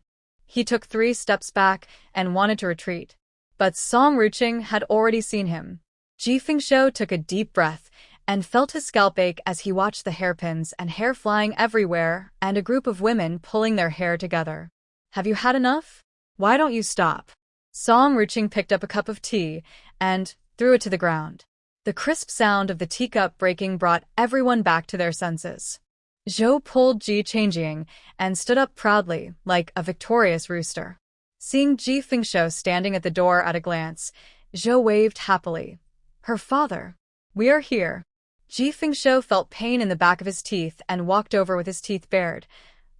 He took 3 steps back and wanted to retreat. But Song Ruching had already seen him. Ji Fengshou took a deep breath and felt his scalp ache as he watched the hairpins and hair flying everywhere and a group of women pulling their hair together. Have you had enough? Why don't you stop? Song Ruching picked up a cup of tea and threw it to the ground. The crisp sound of the teacup breaking brought everyone back to their senses. Zhou pulled Ji Changjing and stood up proudly, like a victorious rooster. Seeing Ji Fengshou standing at the door at a glance, Zhou waved happily. Her father. We are here. Ji Fengshou felt pain in the back of his teeth and walked over with his teeth bared.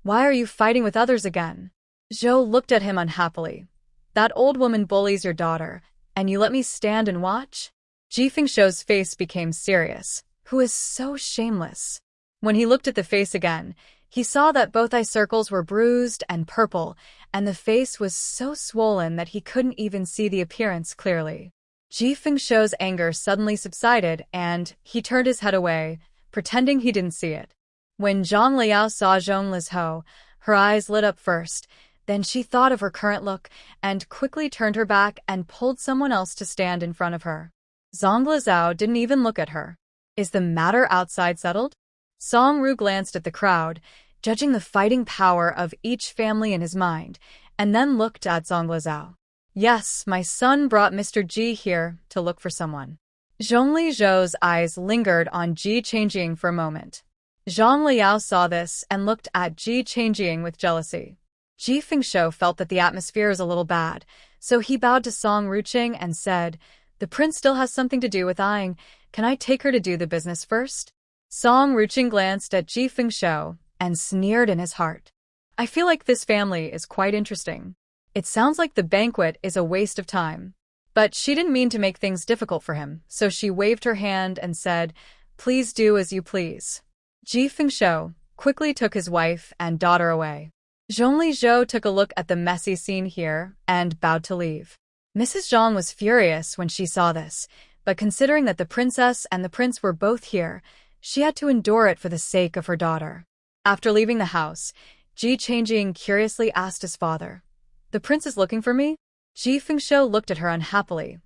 Why are you fighting with others again? Zhou looked at him unhappily. That old woman bullies your daughter, and you let me stand and watch? Ji Fengshou's face became serious. Who is so shameless? When he looked at the face again, he saw that both eye circles were bruised and purple, and the face was so swollen that he couldn't even see the appearance clearly. Ji Fengshou's anger suddenly subsided, and he turned his head away, pretending he didn't see it. When Zhang Liao saw Zhong Lizhou, her eyes lit up first. Then she thought of her current look and quickly turned her back and pulled someone else to stand in front of her. Zhang Lizhou didn't even look at her. Is the matter outside settled? Song Ru glanced at the crowd, judging the fighting power of each family in his mind, and then looked at Zhang Lizhou. Yes, my son brought Mr. Ji here to look for someone. Zhongli Zhou's eyes lingered on Ji Changjing for a moment. Zhang Liao saw this and looked at Ji Changjing with jealousy. Ji Fengshou felt that the atmosphere was a little bad, so he bowed to Song Ruching and said, The prince still has something to do with eyeing. Can I take her to do the business first? Song Ruching glanced at Ji Fengshou and sneered in his heart. I feel like this family is quite interesting. It sounds like the banquet is a waste of time. But she didn't mean to make things difficult for him, so she waved her hand and said, Please do as you please. Ji Fengshou quickly took his wife and daughter away. Zhongli Zhou took a look at the messy scene here and bowed to leave. Mrs. Zhang was furious when she saw this, but considering that the princess and the prince were both here, she had to endure it for the sake of her daughter. After leaving the house, Ji Changjing curiously asked his father, The prince is looking for me? Ji Fengshou looked at her unhappily.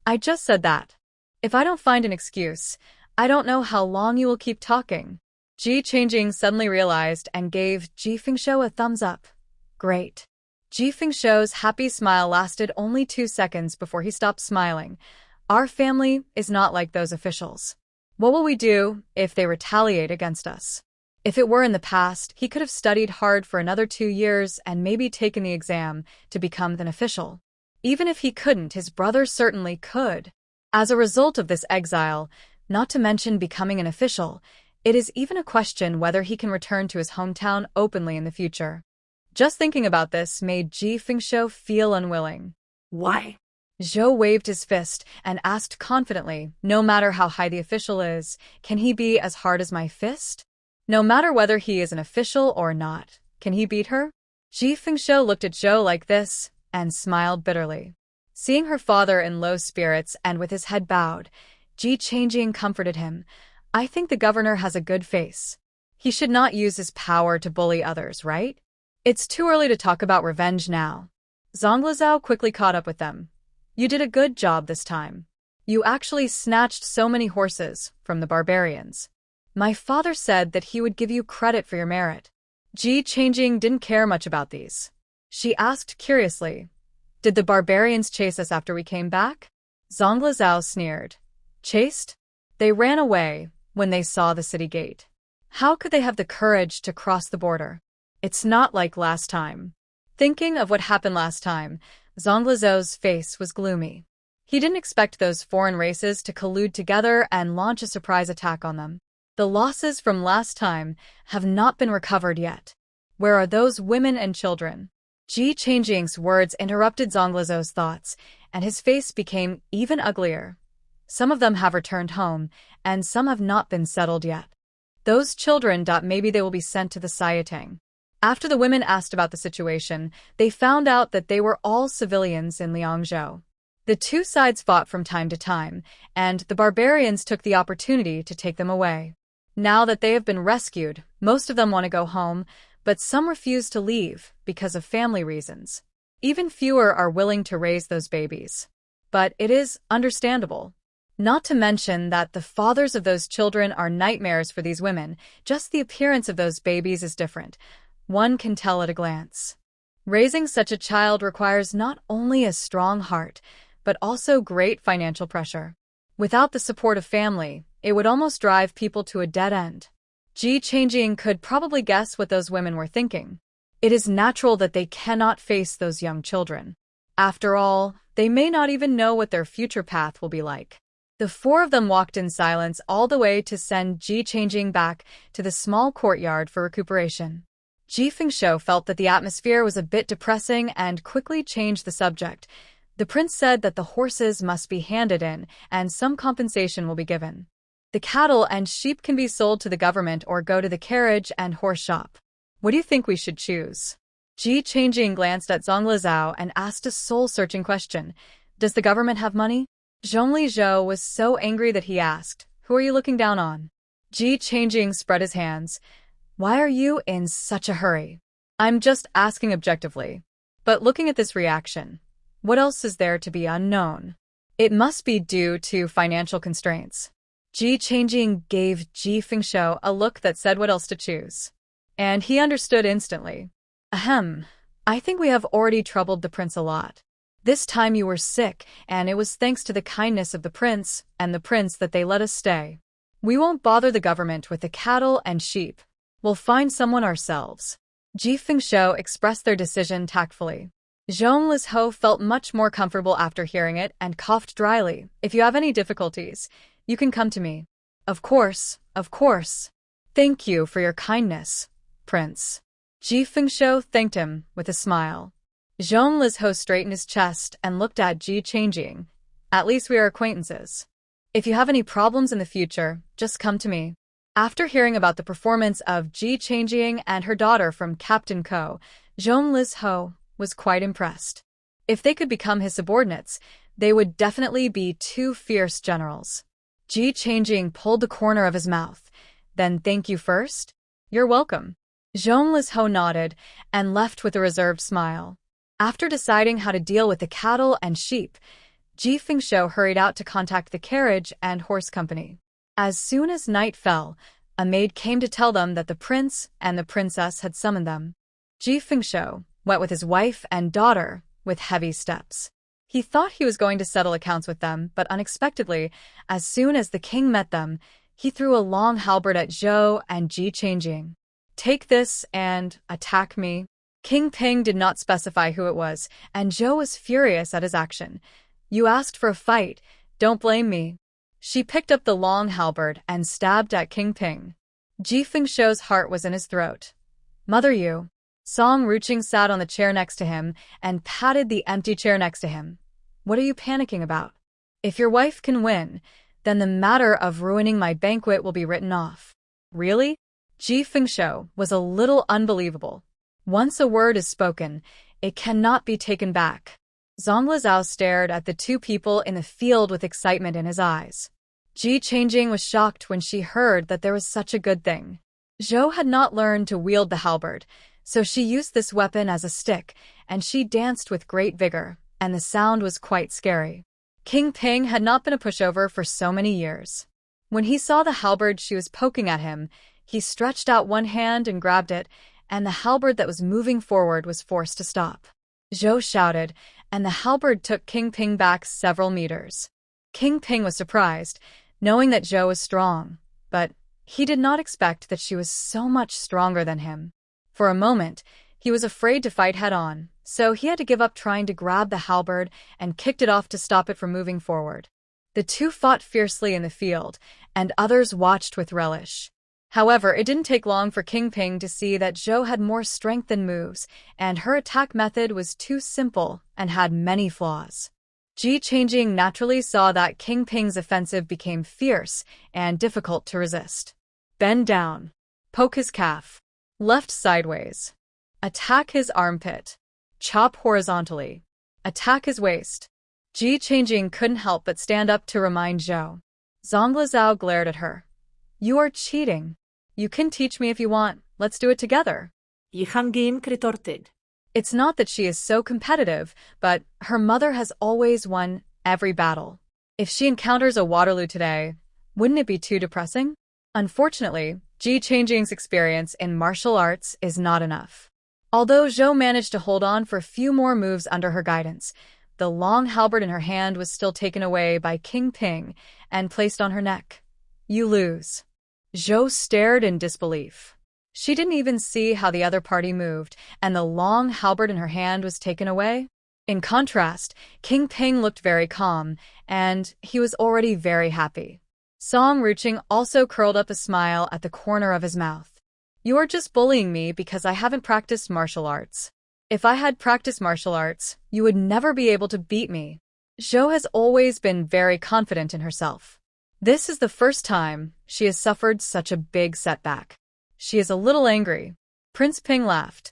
I just said that. If I don't find an excuse, I don't know how long you will keep talking. Ji Changjing suddenly realized and gave Ji Fengshou a thumbs up. Great. Ji Fengshou's happy smile lasted only 2 seconds before he stopped smiling. Our family is not like those officials. What will we do if they retaliate against us? If it were in the past, he could have studied hard for another 2 years and maybe taken the exam to become an official. Even if he couldn't, his brother certainly could. As a result of this exile, not to mention becoming an official, it is even a question whether he can return to his hometown openly in the future. Just thinking about this made Ji Fengshou feel unwilling. Why? Zhou waved his fist and asked confidently, No matter how high the official is, can he be as hard as my fist? No matter whether he is an official or not, can he beat her? Ji Fengshou looked at Zhou like this and smiled bitterly. Seeing her father in low spirits and with his head bowed, Ji Changjing comforted him. I think the governor has a good face. He should not use his power to bully others, right? It's too early to talk about revenge now. Zhang Lizhou quickly caught up with them. You did a good job this time. You actually snatched so many horses from the barbarians. My father said that he would give you credit for your merit. Ji Changjing didn't care much about these. She asked curiously, Did the barbarians chase us after we came back? Zhang Lizhou sneered. Chased? They ran away when they saw the city gate. How could they have the courage to cross the border? It's not like last time. Thinking of what happened last time, Zhang Lizhou's face was gloomy. He didn't expect those foreign races to collude together and launch a surprise attack on them. The losses from last time have not been recovered yet. Where are those women and children? Ji Changjing's words interrupted Zonglizhou's thoughts, and his face became even uglier. Some of them have returned home, and some have not been settled yet. Those children. Maybe they will be sent to the Sayatang. After the women asked about the situation, they found out that they were all civilians in Liangzhou. The two sides fought from time to time, and the barbarians took the opportunity to take them away. Now that they have been rescued, most of them want to go home, but some refuse to leave because of family reasons. Even fewer are willing to raise those babies. But it is understandable. Not to mention that the fathers of those children are nightmares for these women. Just the appearance of those babies is different. One can tell at a glance. Raising such a child requires not only a strong heart, but also great financial pressure. Without the support of family, it would almost drive people to a dead end. Ji Changjing could probably guess what those women were thinking. It is natural that they cannot face those young children. After all, they may not even know what their future path will be like. The four of them walked in silence all the way to send Ji Changjing back to the small courtyard for recuperation. Ji Fengshou felt that the atmosphere was a bit depressing and quickly changed the subject. The prince said that the horses must be handed in and some compensation will be given. The cattle and sheep can be sold to the government or go to the carriage and horse shop. What do you think we should choose? Ji Changjing glanced at Zonglizhou and asked a soul-searching question. Does the government have money? Zhonglizhou was so angry that he asked, who are you looking down on? Ji Changjing spread his hands. Why are you in such a hurry? I'm just asking objectively. But looking at this reaction, what else is there to be unknown? It must be due to financial constraints. Ji Changjing gave Ji Fengshou a look that said what else to choose. And he understood instantly. Ahem, I think we have already troubled the prince a lot. This time you were sick, and it was thanks to the kindness of the prince and the prince that they let us stay. We won't bother the government with the cattle and sheep. We'll find someone ourselves. Ji Fengshou expressed their decision tactfully. Zhonglizhou felt much more comfortable after hearing it and coughed dryly. If you have any difficulties, you can come to me. Of course, of course. Thank you for your kindness, Prince. Ji Fengshou thanked him with a smile. Zhonglizhou straightened his chest and looked at Ji Changjing. At least we are acquaintances. If you have any problems in the future, just come to me. After hearing about the performance of Ji Changjing and her daughter from Captain Ko, Zhonglizhou was quite impressed. If they could become his subordinates, they would definitely be two fierce generals. Ji Changjing pulled the corner of his mouth. Then thank you first? You're welcome. Zhonglizhou nodded and left with a reserved smile. After deciding how to deal with the cattle and sheep, Ji Fengshou hurried out to contact the carriage and horse company. As soon as night fell, a maid came to tell them that the prince and the princess had summoned them. Ji Fengshou went with his wife and daughter with heavy steps. He thought he was going to settle accounts with them, but unexpectedly, as soon as the king met them, he threw a long halberd at Zhou and Ji Changjing. Take this and attack me. King Ping did not specify who it was, and Zhou was furious at his action. You asked for a fight, don't blame me. She picked up the long halberd and stabbed at King Ping. Ji Fengshou's heart was in his throat. Mother you. Song Ruching sat on the chair next to him and patted the empty chair next to him. What are you panicking about? If your wife can win, then the matter of ruining my banquet will be written off. Really? Ji Fengshou was a little unbelievable. Once a word is spoken, it cannot be taken back. Zonglizhou stared at the two people in the field with excitement in his eyes. Ji Changjing was shocked when she heard that there was such a good thing. Zhou had not learned to wield the halberd, so she used this weapon as a stick, and she danced with great vigor, and the sound was quite scary. King Ping had not been a pushover for so many years. When he saw the halberd she was poking at him, he stretched out one hand and grabbed it, and the halberd that was moving forward was forced to stop. Zhou shouted, and the halberd took King Ping back several meters. King Ping was surprised, knowing that Zhou was strong, but he did not expect that she was so much stronger than him. For a moment, he was afraid to fight head-on, so he had to give up trying to grab the halberd and kicked it off to stop it from moving forward. The two fought fiercely in the field, and others watched with relish. However, it didn't take long for King Ping to see that Zhou had more strength than moves, and her attack method was too simple and had many flaws. Ji Changjing naturally saw that King Ping's offensive became fierce and difficult to resist. Bend down. Poke his calf. Left sideways. Attack his armpit. Chop horizontally. Attack his waist. Ji Changjing couldn't help but stand up to remind Zhou. Zhongli Zhao glared at her. You are cheating. You can teach me if you want. Let's do it together. 이항기임 retorted. It's not that she is so competitive, but her mother has always won every battle. If she encounters a Waterloo today, wouldn't it be too depressing? Unfortunately, Ji Changjing's experience in martial arts is not enough. Although Zhou managed to hold on for a few more moves under her guidance, the long halberd in her hand was still taken away by King Ping and placed on her neck. You lose. Zhou stared in disbelief. She didn't even see how the other party moved, and the long halberd in her hand was taken away. In contrast, King Ping looked very calm, and he was already very happy. Song Ruching also curled up a smile at the corner of his mouth. You are just bullying me because I haven't practiced martial arts. If I had practiced martial arts, you would never be able to beat me. Zhou has always been very confident in herself. This is the first time she has suffered such a big setback. She is a little angry. Prince Ping laughed.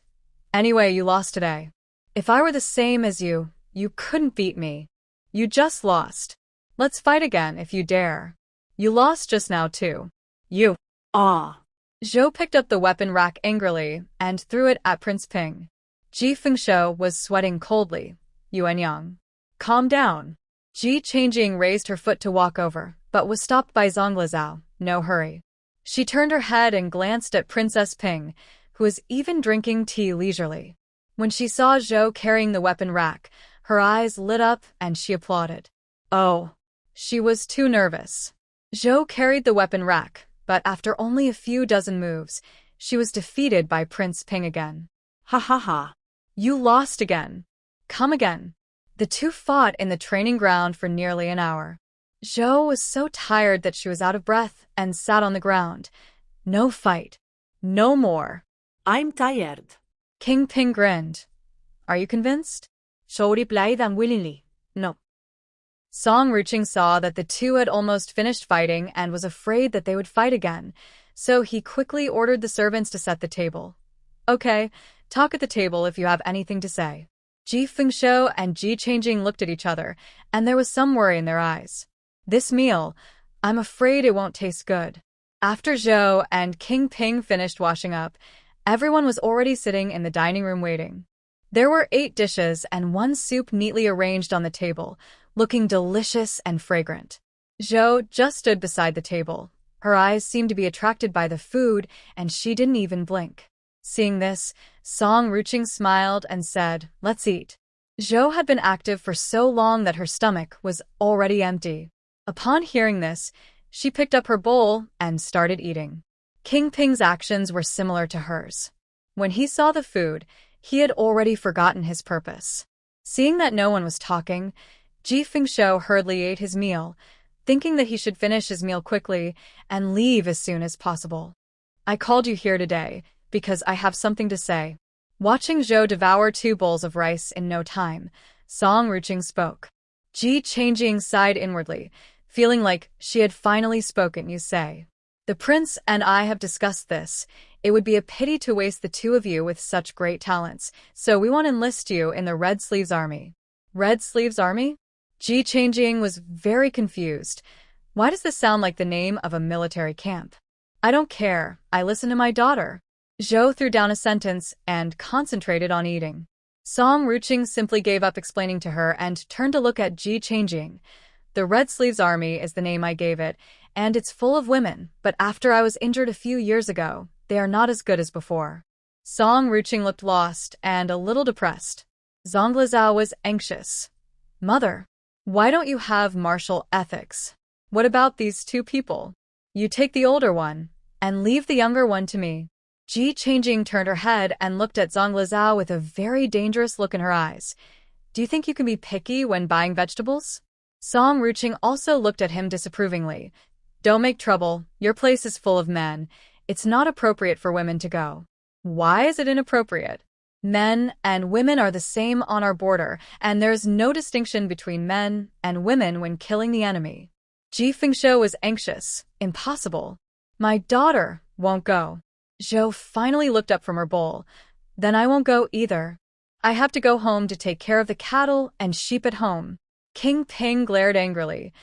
Anyway, you lost today. If I were the same as you, you couldn't beat me. You just lost. Let's fight again if you dare. You lost just now too. You. Ah. Zhou picked up the weapon rack angrily and threw it at Prince Ping. Ji Fengshou was sweating coldly. Yuan Yang. Calm down. Ji Changjing raised her foot to walk over, but was stopped by Zhongli Zhao. No hurry. She turned her head and glanced at Princess Ping, who was even drinking tea leisurely. When she saw Zhou carrying the weapon rack, her eyes lit up and she applauded. Oh. She was too nervous. Zhou carried the weapon rack, but after only a few dozen moves, she was defeated by Prince Ping again. Ha ha ha. You lost again. Come again. The two fought in the training ground for nearly an hour. Zhou was so tired that she was out of breath and sat on the ground. No fight. No more. I'm tired. King Ping grinned. Are you convinced? Zhou replied unwillingly. No. Song Ruching saw that the two had almost finished fighting and was afraid that they would fight again, so he quickly ordered the servants to set the table. Okay, talk at the table if you have anything to say. Ji Fengshou and Ji Changjing looked at each other, and there was some worry in their eyes. This meal, I'm afraid it won't taste good. After Zhou and King Ping finished washing up, everyone was already sitting in the dining room waiting. There were 8 dishes and 1 soup neatly arranged on the table, looking delicious and fragrant. Zhou just stood beside the table. Her eyes seemed to be attracted by the food, and she didn't even blink. Seeing this, Song Ruching smiled and said, Let's eat. Zhou had been active for so long that her stomach was already empty. Upon hearing this, she picked up her bowl and started eating. King Ping's actions were similar to hers. When he saw the food, he had already forgotten his purpose. Seeing that no one was talking, Ji Fengshou hurriedly ate his meal, thinking that he should finish his meal quickly and leave as soon as possible. I called you here today because I have something to say. Watching Zhou devour 2 bowls of rice in no time, Song Ruching spoke. Ji Changjing sighed inwardly, feeling like she had finally spoken. You say. The prince and I have discussed this. It would be a pity to waste the 2 of you with such great talents, so we want to enlist you in the Red Sleeves Army. Red Sleeves Army? Ji Changjing was very confused. Why does this sound like the name of a military camp? I don't care. I listen to my daughter. Zhou threw down a sentence and concentrated on eating. Song Ruching simply gave up explaining to her and turned to look at Ji Changjing. The Red Sleeves Army is the name I gave it, and it's full of women, but after I was injured a few years ago, they are not as good as before. Song Ruching looked lost and a little depressed. Zhongli Zhao was anxious. Mother, why don't you have martial ethics? What about these 2 people? You take the older one, and leave the younger one to me. Ji Changjing turned her head and looked at Zhongli Zhao with a very dangerous look in her eyes. Do you think you can be picky when buying vegetables? Song Ruching also looked at him disapprovingly. Don't make trouble. Your place is full of men. It's not appropriate for women to go. Why is it inappropriate? Men and women are the same on our border, and there's no distinction between men and women when killing the enemy. Ji Fengshou was anxious. Impossible. My daughter won't go. Zhou finally looked up from her bowl. Then I won't go either. I have to go home to take care of the cattle and sheep at home. King Ping glared angrily.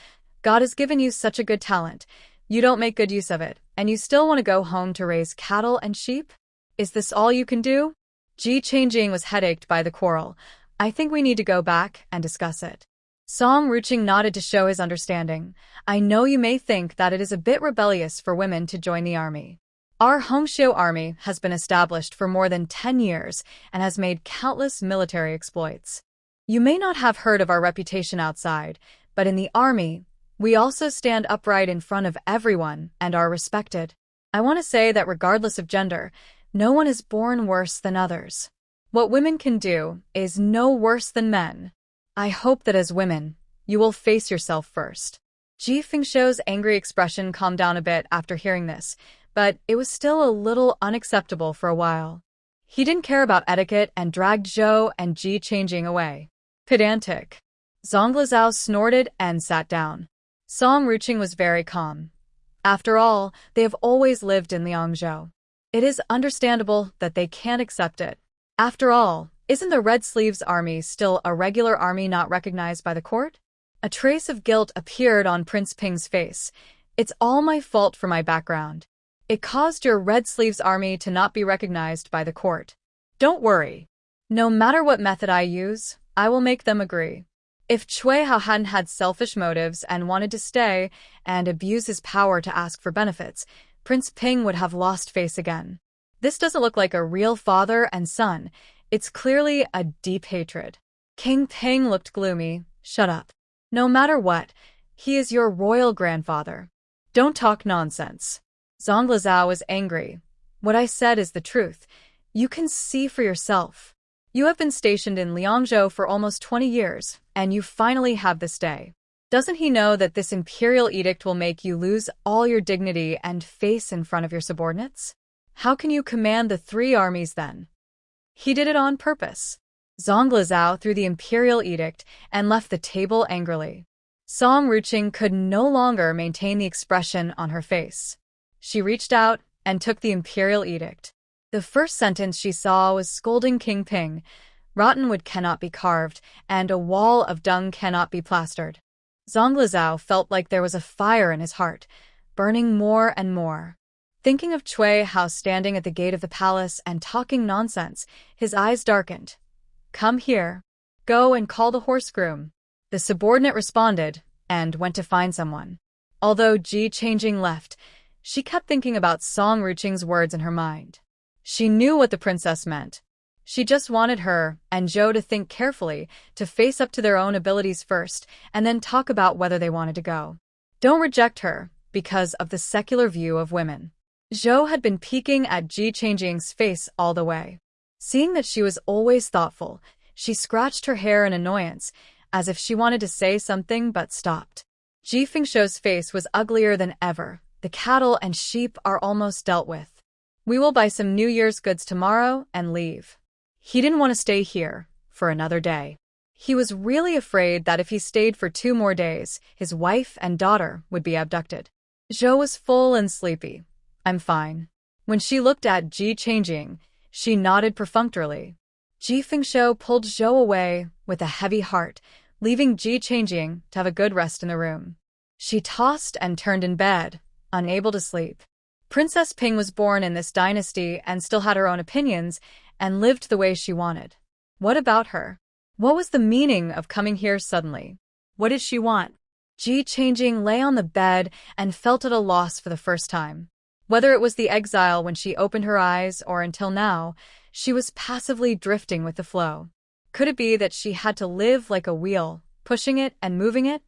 God has given you such a good talent. You don't make good use of it, and you still want to go home to raise cattle and sheep? Is this all you can do? Ji Changjing was headached by the quarrel. I think we need to go back and discuss it. Song Ruching nodded to show his understanding. I know you may think that it is a bit rebellious for women to join the army. Our Hongxiu army has been established for more than 10 years and has made countless military exploits. You may not have heard of our reputation outside, but in the army, we also stand upright in front of everyone and are respected. I want to say that regardless of gender, no one is born worse than others. What women can do is no worse than men. I hope that as women, you will face yourself first. Ji Fengshou's angry expression calmed down a bit after hearing this, but it was still a little unacceptable for a while. He didn't care about etiquette and dragged Zhou and Ji Changjing away. Pedantic. Zonglizao snorted and sat down. Song Ruching was very calm. After all, they have always lived in Liangzhou. It is understandable that they can't accept it. After all, isn't the Red Sleeves army still a regular army not recognized by the court? A trace of guilt appeared on Prince Ping's face. It's all my fault for my background. It caused your Red Sleeves army to not be recognized by the court. Don't worry. No matter what method I use, I will make them agree. If Cui Hao hadn't had selfish motives and wanted to stay and abuse his power to ask for benefits, Prince Ping would have lost face again. This doesn't look like a real father and son. It's clearly a deep hatred. King Ping looked gloomy. Shut up. No matter what, he is your royal grandfather. Don't talk nonsense. Zonglizao was angry. What I said is the truth. You can see for yourself. You have been stationed in Liangzhou for almost 20 years, and you finally have this day. Doesn't he know that this imperial edict will make you lose all your dignity and face in front of your subordinates? How can you command the 3 armies then? He did it on purpose. Zonglizao threw the imperial edict and left the table angrily. Song Ruching could no longer maintain the expression on her face. She reached out and took the imperial edict. The first sentence she saw was scolding King Ping. Rotten wood cannot be carved, and a wall of dung cannot be plastered. Zonglizao felt like there was a fire in his heart, burning more and more. Thinking of Cui Hao standing at the gate of the palace and talking nonsense, his eyes darkened. Come here. Go and call the horse groom. The subordinate responded and went to find someone. Although Ji Changjing left, she kept thinking about Song Ruching's words in her mind. She knew what the princess meant. She just wanted her and Zhou to think carefully, to face up to their own abilities first, and then talk about whether they wanted to go. Don't reject her because of the secular view of women. Zhou had been peeking at Ji Changjing's face all the way. Seeing that she was always thoughtful, she scratched her hair in annoyance, as if she wanted to say something but stopped. Ji Fengshou's face was uglier than ever. The cattle and sheep are almost dealt with. We will buy some New Year's goods tomorrow and leave. He didn't want to stay here for another day. He was really afraid that if he stayed for 2 more days, his wife and daughter would be abducted. Zhou was full and sleepy. I'm fine. When she looked at Ji Changjing, she nodded perfunctorily. Ji Fengshou pulled Zhou away with a heavy heart, leaving Ji Changjing to have a good rest in the room. She tossed and turned in bed, unable to sleep. Princess Ping was born in this dynasty and still had her own opinions and lived the way she wanted. What about her? What was the meaning of coming here suddenly? What did she want? Ji Changjing lay on the bed and felt at a loss for the first time. Whether it was the exile when she opened her eyes or until now, she was passively drifting with the flow. Could it be that she had to live like a wheel, pushing it and moving it?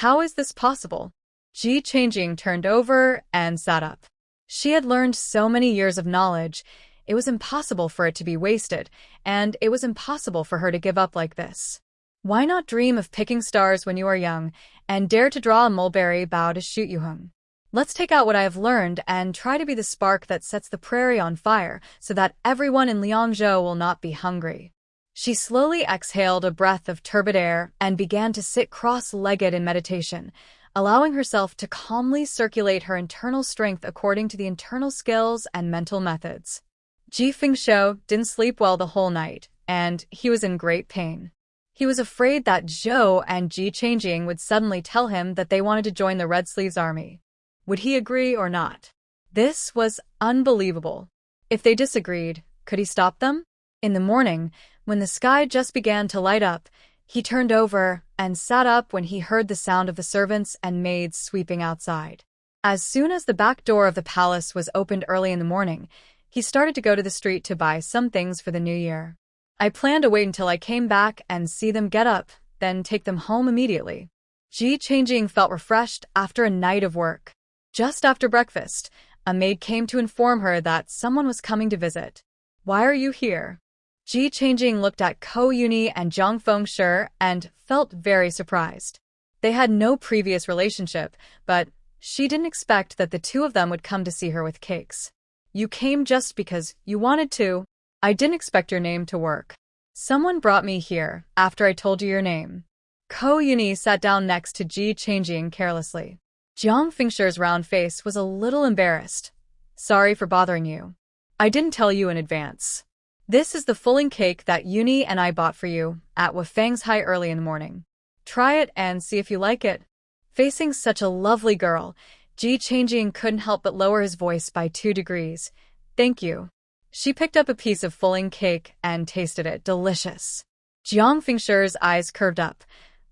How is this possible? Ji Changjing turned over and sat up. She had learned so many years of knowledge, it was impossible for it to be wasted, and it was impossible for her to give up like this. Why not dream of picking stars when you are young, and dare to draw a mulberry bough to shoot you home? Let's take out what I have learned and try to be the spark that sets the prairie on fire so that everyone in Liangzhou will not be hungry. She slowly exhaled a breath of turbid air and began to sit cross-legged in meditation, allowing herself to calmly circulate her internal strength according to the internal skills and mental methods. Ji Fengshou didn't sleep well the whole night, and he was in great pain. He was afraid that Zhou and Ji Changjing would suddenly tell him that they wanted to join the Red Sleeves army. Would he agree or not? This was unbelievable. If they disagreed, could he stop them? In the morning, when the sky just began to light up, he turned over and sat up when he heard the sound of the servants and maids sweeping outside. As soon as the back door of the palace was opened early in the morning, he started to go to the street to buy some things for the new year. I planned to wait until I came back and see them get up, then take them home immediately. Ji Changjing felt refreshed after a night of work. Just after breakfast, a maid came to inform her that someone was coming to visit. Why are you here? Ji Changjing looked at Ko Yuni and Jiang Fengshe and felt very surprised. They had no previous relationship, but she didn't expect that the two of them would come to see her with cakes. You came just because you wanted to. I didn't expect your name to work. Someone brought me here after I told you your name. Ko Yuni sat down next to Ji Changjing carelessly. Jiang Fengshe's round face was a little embarrassed. Sorry for bothering you. I didn't tell you in advance. This is the filling cake that Yuni and I bought for you at Wafang's High early in the morning. Try it and see if you like it. Facing such a lovely girl, Ji Changjing couldn't help but lower his voice by 2 degrees. Thank you. She picked up a piece of filling cake and tasted it. Delicious. Jiang Fengshe's eyes curved up.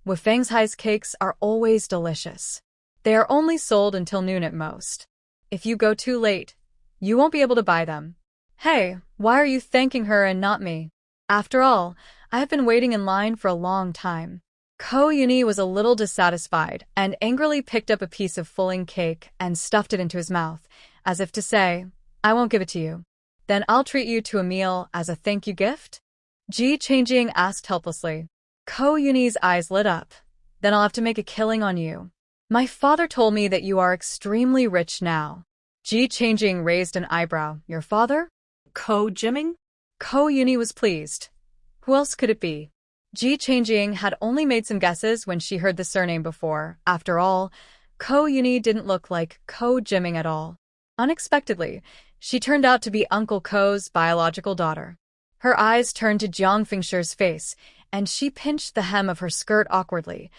Wafang's High's cakes are always delicious. They are only sold until noon at most. If you go too late, you won't be able to buy them. Hey, why are you thanking her and not me? After all, I have been waiting in line for a long time. Ko Yuni was a little dissatisfied and angrily picked up a piece of filling cake and stuffed it into his mouth, as if to say, I won't give it to you. Then I'll treat you to a meal as a thank you gift? Ji Changjing asked helplessly. Ko Yuni's eyes lit up. Then I'll have to make a killing on you. My father told me that you are extremely rich now. Ji Changjing raised an eyebrow. Your father? Ko Jimming? Ko Yuni was pleased. Who else could it be? Ji Changjing had only made some guesses when she heard the surname before. After all, Ko Yuni didn't look like Ko Jimming at all. Unexpectedly, she turned out to be Uncle Ko's biological daughter. Her eyes turned to Jiang Fengshe's face, and she pinched the hem of her skirt awkwardly.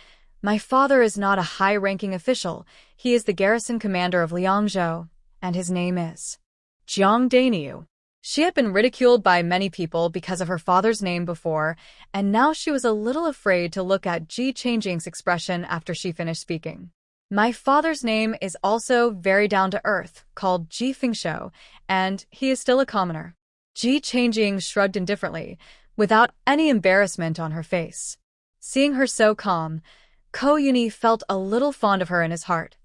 My father is not a high-ranking official. He is the garrison commander of Liangzhou, and his name is Jiang Daniu. She had been ridiculed by many people because of her father's name before, and now she was a little afraid to look at Ji Changjing's expression after she finished speaking. My father's name is also very down-to-earth, called Ji Fengshou, and he is still a commoner. Ji Changjing shrugged indifferently, without any embarrassment on her face. Seeing her so calm, Ko Yuni felt a little fond of her in his heart.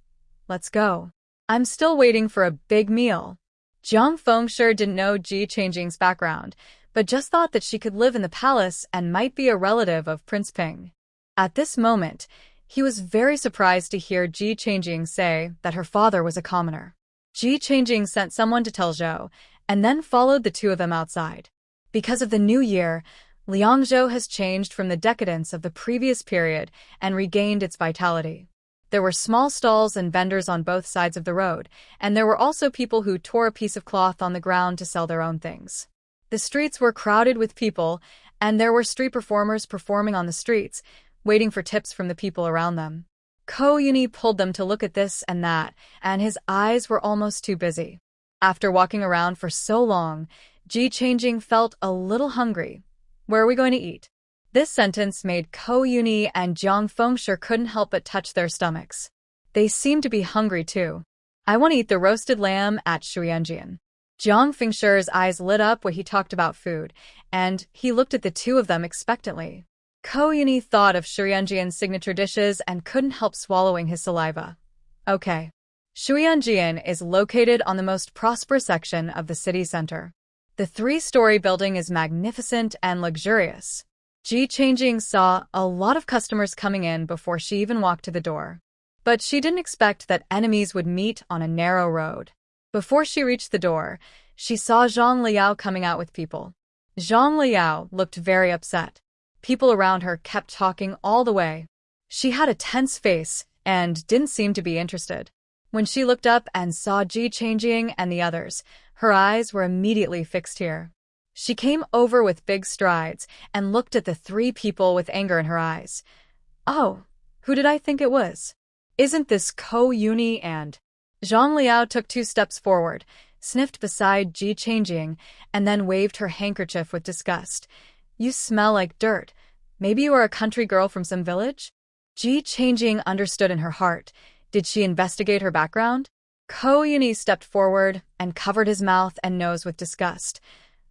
Let's go. I'm still waiting for a big meal. Jiang Fengshe didn't know Ji Changjing's background, but just thought that she could live in the palace and might be a relative of Prince Ping. At this moment, he was very surprised to hear Ji Changjing say that her father was a commoner. Ji Changjing sent someone to tell Zhou, and then followed the two of them outside. Because of the new year, Liangzhou has changed from the decadence of the previous period and regained its vitality. There were small stalls and vendors on both sides of the road, and there were also people who tore a piece of cloth on the ground to sell their own things. The streets were crowded with people, and there were street performers performing on the streets, waiting for tips from the people around them. Ko Yuni pulled them to look at this and that, and his eyes were almost too busy. After walking around for so long, Ji Changjing felt a little hungry. Where are we going to eat? This sentence made Ko Yuni and Jiang Fengshe couldn't help but touch their stomachs. They seemed to be hungry too. I want to eat the roasted lamb at Shuyanjian. Jiang Fengshe's eyes lit up when he talked about food, and he looked at the two of them expectantly. Ko Yuni thought of Shuyanjian's signature dishes and couldn't help swallowing his saliva. Okay. Shuyanjian is located on the most prosperous section of the city center. The 3-story building is magnificent and luxurious. Ji Changjing saw a lot of customers coming in before she even walked to the door. But she didn't expect that enemies would meet on a narrow road. Before she reached the door, she saw Zhang Liao coming out with people. Zhang Liao looked very upset. People around her kept talking all the way. She had a tense face and didn't seem to be interested. When she looked up and saw Ji Changjing and the others, her eyes were immediately fixed here. She came over with big strides and looked at the three people with anger in her eyes. Oh, who did I think it was? Isn't this Ko Yuni? And Zhang Liao took 2 steps forward, sniffed beside Ji Changjing, and then waved her handkerchief with disgust. You smell like dirt. Maybe you are a country girl from some village? Ji Changjing understood in her heart. Did she investigate her background? Ko Yuni stepped forward and covered his mouth and nose with disgust.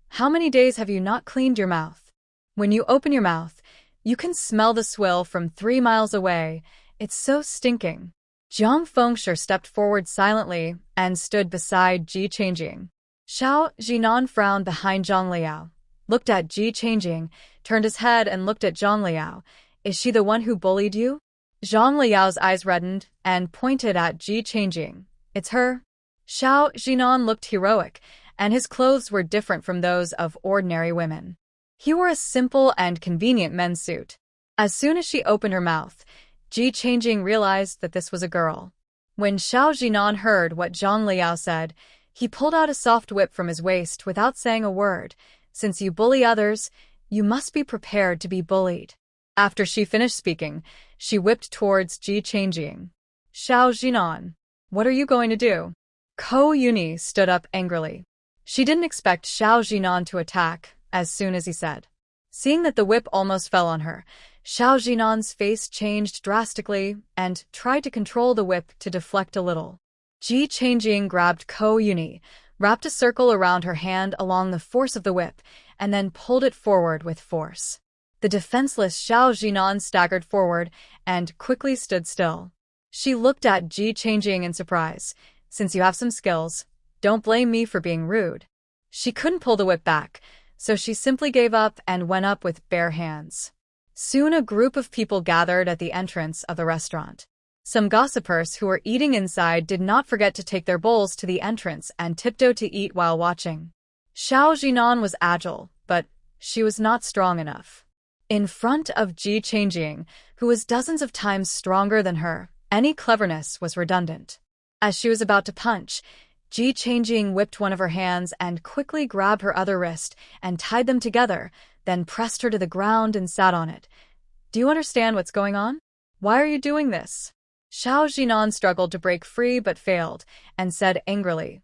How many days have you not cleaned your mouth? When you open your mouth, you can smell the swill from 3 miles away. It's so stinking. Jiang Fengshe stepped forward silently and stood beside Ji Changjing. Xiao Jinan frowned behind Zhang Liao, looked at Ji Changjing, turned his head and looked at Zhang Liao. Is she the one who bullied you? Zhang Liao's eyes reddened and pointed at Ji Changjing. It's her. Xiao Jinan looked heroic, and his clothes were different from those of ordinary women. He wore a simple and convenient men's suit. As soon as she opened her mouth, Ji Changjing realized that this was a girl. When Xiao Jinan heard what Zhang Liao said, he pulled out a soft whip from his waist without saying a word. Since you bully others, you must be prepared to be bullied. After she finished speaking, she whipped towards Ji Changjing. Xiao Jinan, what are you going to do? Ko Yuni stood up angrily. She didn't expect Xiao Jinan to attack as soon as he said. Seeing that the whip almost fell on her, Xiao Jinan's face changed drastically and tried to control the whip to deflect a little. Ji Changjing grabbed Ko Yuni, wrapped a circle around her hand along the force of the whip, and then pulled it forward with force. The defenseless Xiao Jinan staggered forward and quickly stood still. She looked at Ji Changjing in surprise. Since you have some skills, don't blame me for being rude. She couldn't pull the whip back, so she simply gave up and went up with bare hands. Soon a group of people gathered at the entrance of the restaurant. Some gossipers who were eating inside did not forget to take their bowls to the entrance and tiptoe to eat while watching. Xiao Jinan was agile, but she was not strong enough. In front of Ji Changjing, who was dozens of times stronger than her, any cleverness was redundant. As she was about to punch, Ji Changjing whipped one of her hands and quickly grabbed her other wrist and tied them together, then pressed her to the ground and sat on it. Do you understand what's going on? Why are you doing this? Xiao Jinan struggled to break free but failed, and said angrily,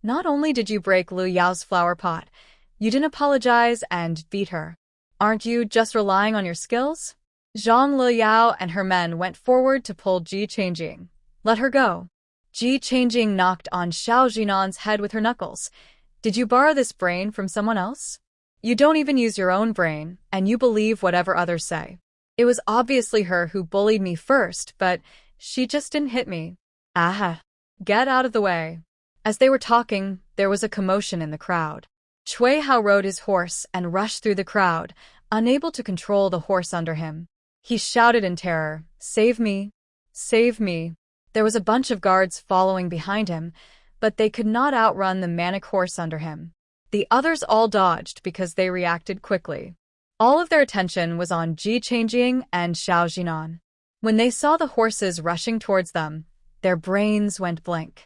Not only did you break Lu Yao's flower pot, you didn't apologize and beat her. Aren't you just relying on your skills? Zhang Liao and her men went forward to pull Ji Changjing. Let her go. Ji Changjing knocked on Xiao Jinan's head with her knuckles. Did you borrow this brain from someone else? You don't even use your own brain, and you believe whatever others say. It was obviously her who bullied me first, but she just didn't hit me. Aha! Get out of the way. As they were talking, there was a commotion in the crowd. Cui Hao rode his horse and rushed through the crowd, unable to control the horse under him. He shouted in terror, Save me! Save me! There was a bunch of guards following behind him, but they could not outrun the manic horse under him. The others all dodged because they reacted quickly. All of their attention was on Ji Changjing and Xiao Jinan. When they saw the horses rushing towards them, their brains went blank.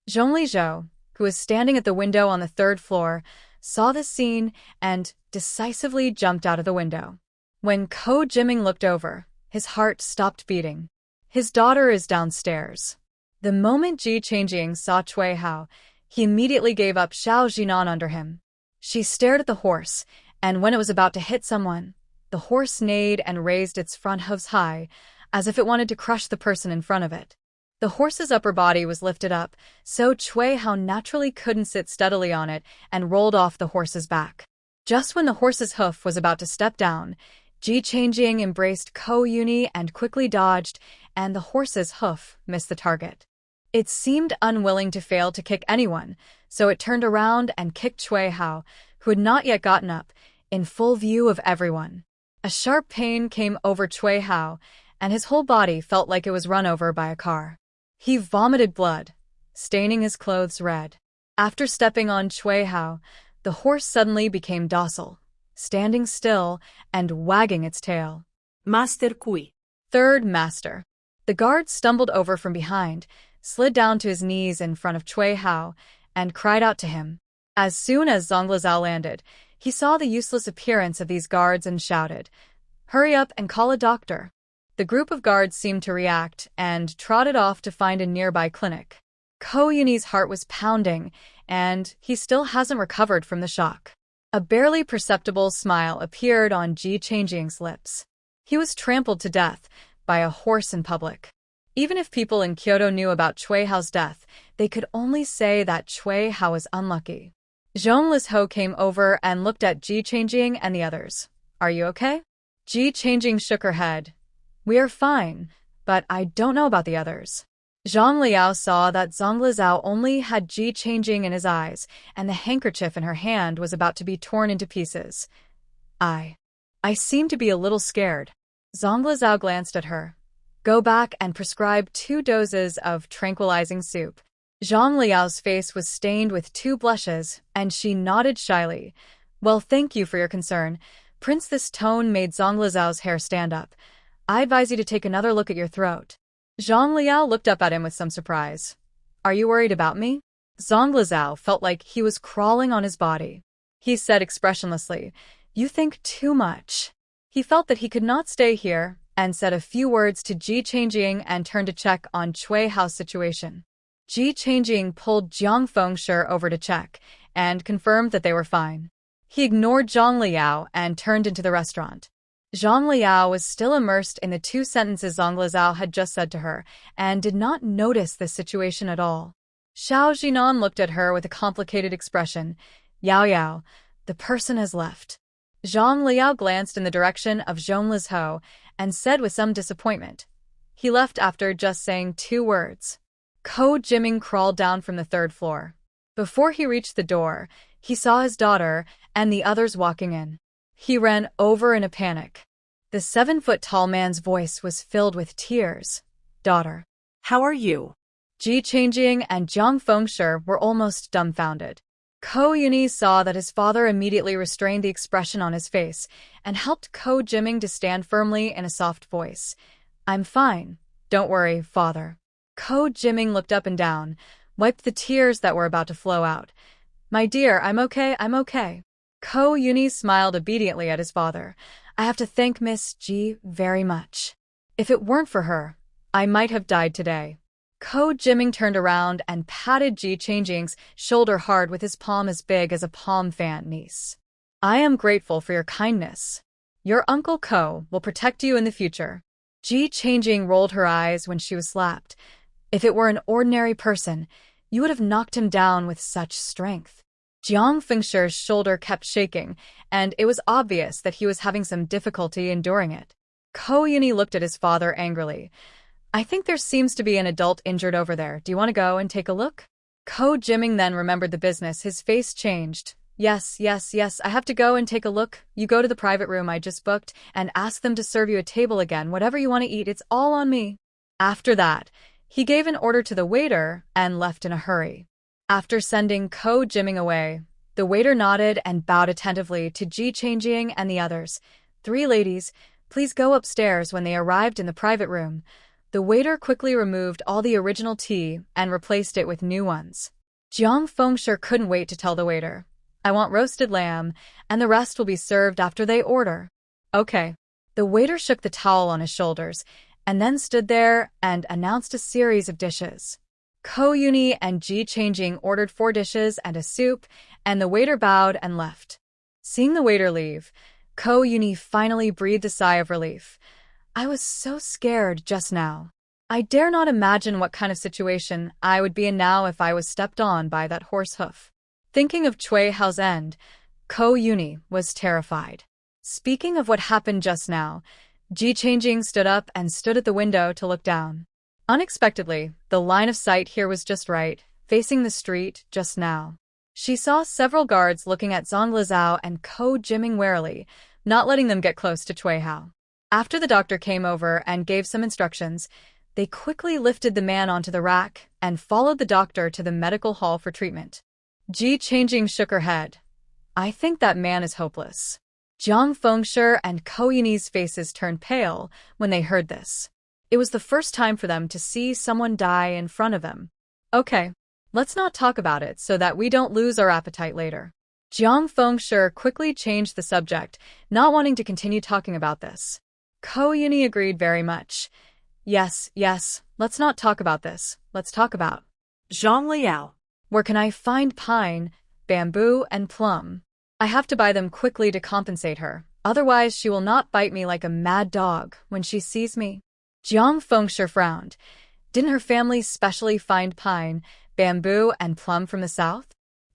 Zhongli Zhou, who was standing at the window on the 3rd floor, saw this scene and decisively jumped out of the window. When Ko Jiming looked over, his heart stopped beating. His daughter is downstairs. The moment Ji Changjing saw Cui Hao, he immediately gave up Xiao Jinan under him. She stared at the horse, and when it was about to hit someone, the horse neighed and raised its front hooves high, as if it wanted to crush the person in front of it. The horse's upper body was lifted up, so Cui Hao naturally couldn't sit steadily on it and rolled off the horse's back. Just when the horse's hoof was about to step down, Ji Changjing embraced Ko Yuni and quickly dodged, and the horse's hoof missed the target. It seemed unwilling to fail to kick anyone, so it turned around and kicked Cui Hao, who had not yet gotten up, in full view of everyone. A sharp pain came over Cui Hao, and his whole body felt like it was run over by a car. He vomited blood, staining his clothes red. After stepping on Cui Hao, the horse suddenly became docile, standing still and wagging its tail. Master Kui. Third master. The guard stumbled over from behind, slid down to his knees in front of Cui Hao, and cried out to him. As soon as Zonglizao landed, he saw the useless appearance of these guards and shouted, "Hurry up and call a doctor." The group of guards seemed to react and trotted off to find a nearby clinic. Ko Yuni's heart was pounding, and he still hasn't recovered from the shock. A barely perceptible smile appeared on Ji Changjing's lips. He was trampled to death by a horse in public. Even if people in Kyoto knew about Cui Hao's death, they could only say that Cui Hao was unlucky. Zhong Lizhou came over and looked at Ji Changjing and the others. "Are you okay?" Ji Changjing shook her head. "We are fine, but I don't know about the others." Zhang Liao saw that Zonglizao only had Ji Changjing in his eyes, and the handkerchief in her hand was about to be torn into pieces. I seem to be a little scared." Zonglizao glanced at her. "Go back and prescribe 2 doses of tranquilizing soup." Zhang Liao's face was stained with 2 blushes, and she nodded shyly. "Well, thank you for your concern, Prince." This tone made Zonglizao's hair stand up. "I advise you to take another look at your throat." Zhang Liao looked up at him with some surprise. "Are you worried about me?" Zonglizao felt like he was crawling on his body. He said expressionlessly, "You think too much." He felt that he could not stay here, and said a few words to Ji Changjing and turned to check on Cui Hao's situation. Ji Changjing pulled Jiang Fengshe over to check, and confirmed that they were fine. He ignored Zhang Liao and turned into the restaurant. Zhang Liao was still immersed in the 2 sentences Zonglizao had just said to her, and did not notice this situation at all. Xiao Jinan looked at her with a complicated expression. "Yao Yao, the person has left." Zhang Liao glanced in the direction of Zhong Lizhou and said with some disappointment. "He left after just saying 2 words." Ko Jiming crawled down from the 3rd floor. Before he reached the door, he saw his daughter and the others walking in. He ran over in a panic. The 7-foot-tall man's voice was filled with tears. "Daughter, How are you?" Ji Changjing and Jiang Fengshe were almost dumbfounded. Ko Yuni saw that his father immediately restrained the expression on his face and helped Ko Jiming to stand firmly in a soft voice. "I'm fine. Don't worry, father." Ko Jiming looked up and down, wiped the tears that were about to flow out. "My dear, I'm okay, I'm okay." Ko Yuni smiled obediently at his father. "I have to thank Miss Ji very much. If it weren't for her, I might have died today." Ko Jiming turned around and patted Ji Changjing's shoulder hard with his palm as big as a palm fan. "Niece, I am grateful for your kindness. Your Uncle Ko will protect you in the future." Ji Changjing rolled her eyes when she was slapped. "If it were an ordinary person, you would have knocked him down with such strength." Jiang Fengshe's shoulder kept shaking, and it was obvious that he was having some difficulty enduring it. Ko Yuni looked at his father angrily. "I think there seems to be an adult injured over there. Do you want to go and take a look?" Ko Jiming then remembered the business. His face changed. Yes, I have to go and take a look. You go to the private room I just booked and ask them to serve you a table again. Whatever you want to eat, it's all on me." After that, he gave an order to the waiter and left in a hurry. After sending Ko Jiming away, the waiter nodded and bowed attentively to Ji Changjing and the others. "3 ladies, please go upstairs." When they arrived in the private room, the waiter quickly removed all the original tea and replaced it with new ones. Jiang Fengshe couldn't wait to tell the waiter, "I want roasted lamb, and the rest will be served after they order." "Okay." The waiter shook the towel on his shoulders, and then stood there and announced a series of dishes. Ko Yuni and Ji Changjing ordered 4 dishes and a soup, and the waiter bowed and left. Seeing the waiter leave, Ko Yuni finally breathed a sigh of relief. "I was so scared just now. I dare not imagine what kind of situation I would be in now if I was stepped on by that horse hoof." Thinking of Cui Hao's end, Ko Yuni was terrified. Speaking of what happened just now, Ji Changjing stood up and stood at the window to look down. Unexpectedly, the line of sight here was just right, facing the street just now. She saw several guards looking at Zonglizao and Ko Jiming warily, not letting them get close to Cui Hao. After the doctor came over and gave some instructions, they quickly lifted the man onto the rack and followed the doctor to the medical hall for treatment. Ji Changjing shook her head. I think that man is hopeless. Jiang Fengshe and Ko Yunyi's faces turned pale when they heard this. It was the first time for them to see someone die in front of them. Okay, let's not talk about it so that we don't lose our appetite later. Jiang Fengshe quickly changed the subject, not wanting to continue talking about this. Ko Yunyi agreed very much. Yes, let's not talk about this. Let's talk about Zhang Liao. Where can I find pine, bamboo, and plum? I have to buy them quickly to compensate her. Otherwise, she will not bite me like a mad dog when she sees me. Jiang Fengshe frowned. Didn't her family specially find pine, bamboo, and plum from the south?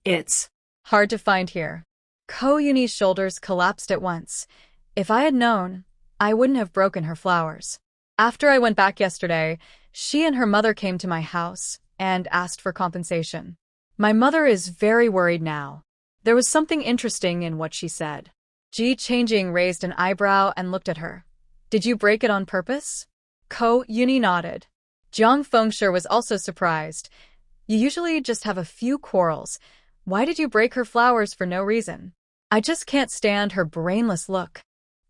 It's hard to find here. Ko Yunyi's shoulders collapsed at once. If I had known, I wouldn't have broken her flowers. After I went back yesterday, she and her mother came to my house and asked for compensation. My mother is very worried now. There was something interesting in what she said. Ji Changjing raised an eyebrow and looked at her. Did you break it on purpose? Ko Yunyi nodded. Jiang Fengshe was also surprised. You usually just have a few quarrels. Why did you break her flowers for no reason? I just can't stand her brainless look.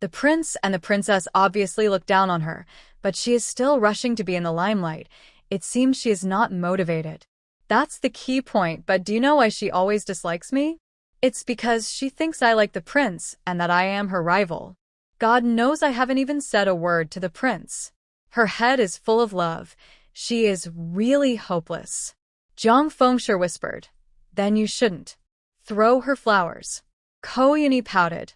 The prince and the princess obviously look down on her, but she is still rushing to be in the limelight. It seems she is not motivated. That's the key point, but do you know why she always dislikes me? It's because she thinks I like the prince and that I am her rival. God knows I haven't even said a word to the prince. Her head is full of love. She is really hopeless. Jiang Fengshe whispered. Then you shouldn't throw her flowers. Ko Yunyi pouted.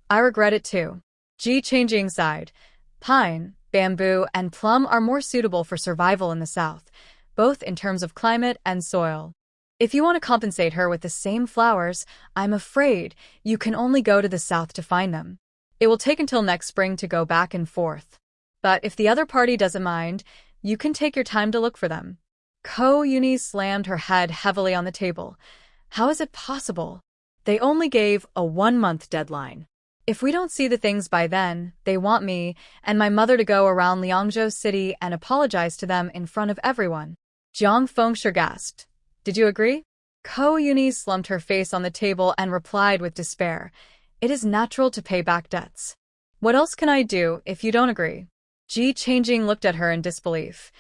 I regret it too. Ji Changjing sighed. Pine, bamboo, and plum are more suitable for survival in the south, both in terms of climate and soil. If you want to compensate her with the same flowers, I'm afraid you can only go to the south to find them. It will take until next spring to go back and forth. But if the other party doesn't mind, you can take your time to look for them. Ko Yunyi slammed her head heavily on the table. How is it possible? They only gave a 1-month deadline. If we don't see the things by then, they want me and my mother to go around Liangzhou City and apologize to them in front of everyone. Jiang Fengshe gasped. Did you agree? Ko Yunyi slumped her face on the table and replied with despair. It is natural to pay back debts. What else can I do if you don't agree? Ji Changjing looked at her in disbelief.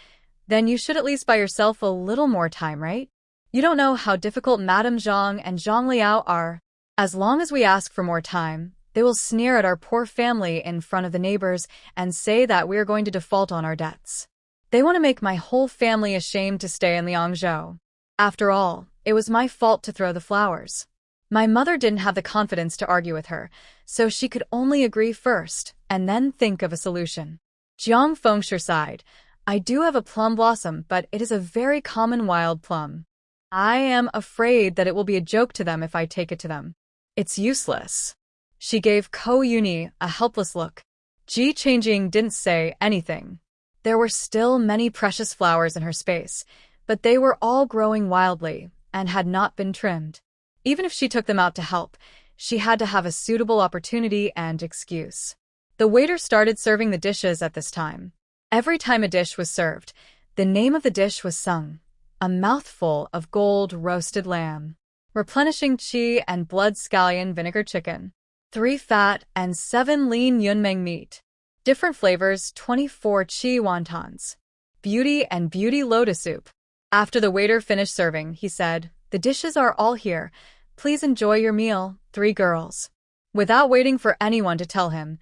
Then you should at least buy yourself a little more time, right? You don't know how difficult Madame Zhang and Zhang Liao are. As long as we ask for more time, they will sneer at our poor family in front of the neighbors and say that we are going to default on our debts. They want to make my whole family ashamed to stay in Liangzhou. After all, it was my fault to throw the flowers. My mother didn't have the confidence to argue with her, so she could only agree first and then think of a solution. Jiang Fengshe sighed. I do have a plum blossom, but it is a very common wild plum. I am afraid that it will be a joke to them if I take it to them. It's useless. She gave Ko Yunyi a helpless look. Ji Changjing didn't say anything. There were still many precious flowers in her space, but they were all growing wildly and had not been trimmed. Even if she took them out to help, she had to have a suitable opportunity and excuse. The waiter started serving the dishes at this time. Every time a dish was served, the name of the dish was sung. A mouthful of gold roasted lamb, replenishing qi and blood scallion vinegar chicken, 3 fat and 7 lean yunmeng meat, different flavors 24 qi wontons, beauty and beauty lotus soup. After the waiter finished serving, he said, The dishes are all here. Please enjoy your meal, 3 girls. Without waiting for anyone to tell him,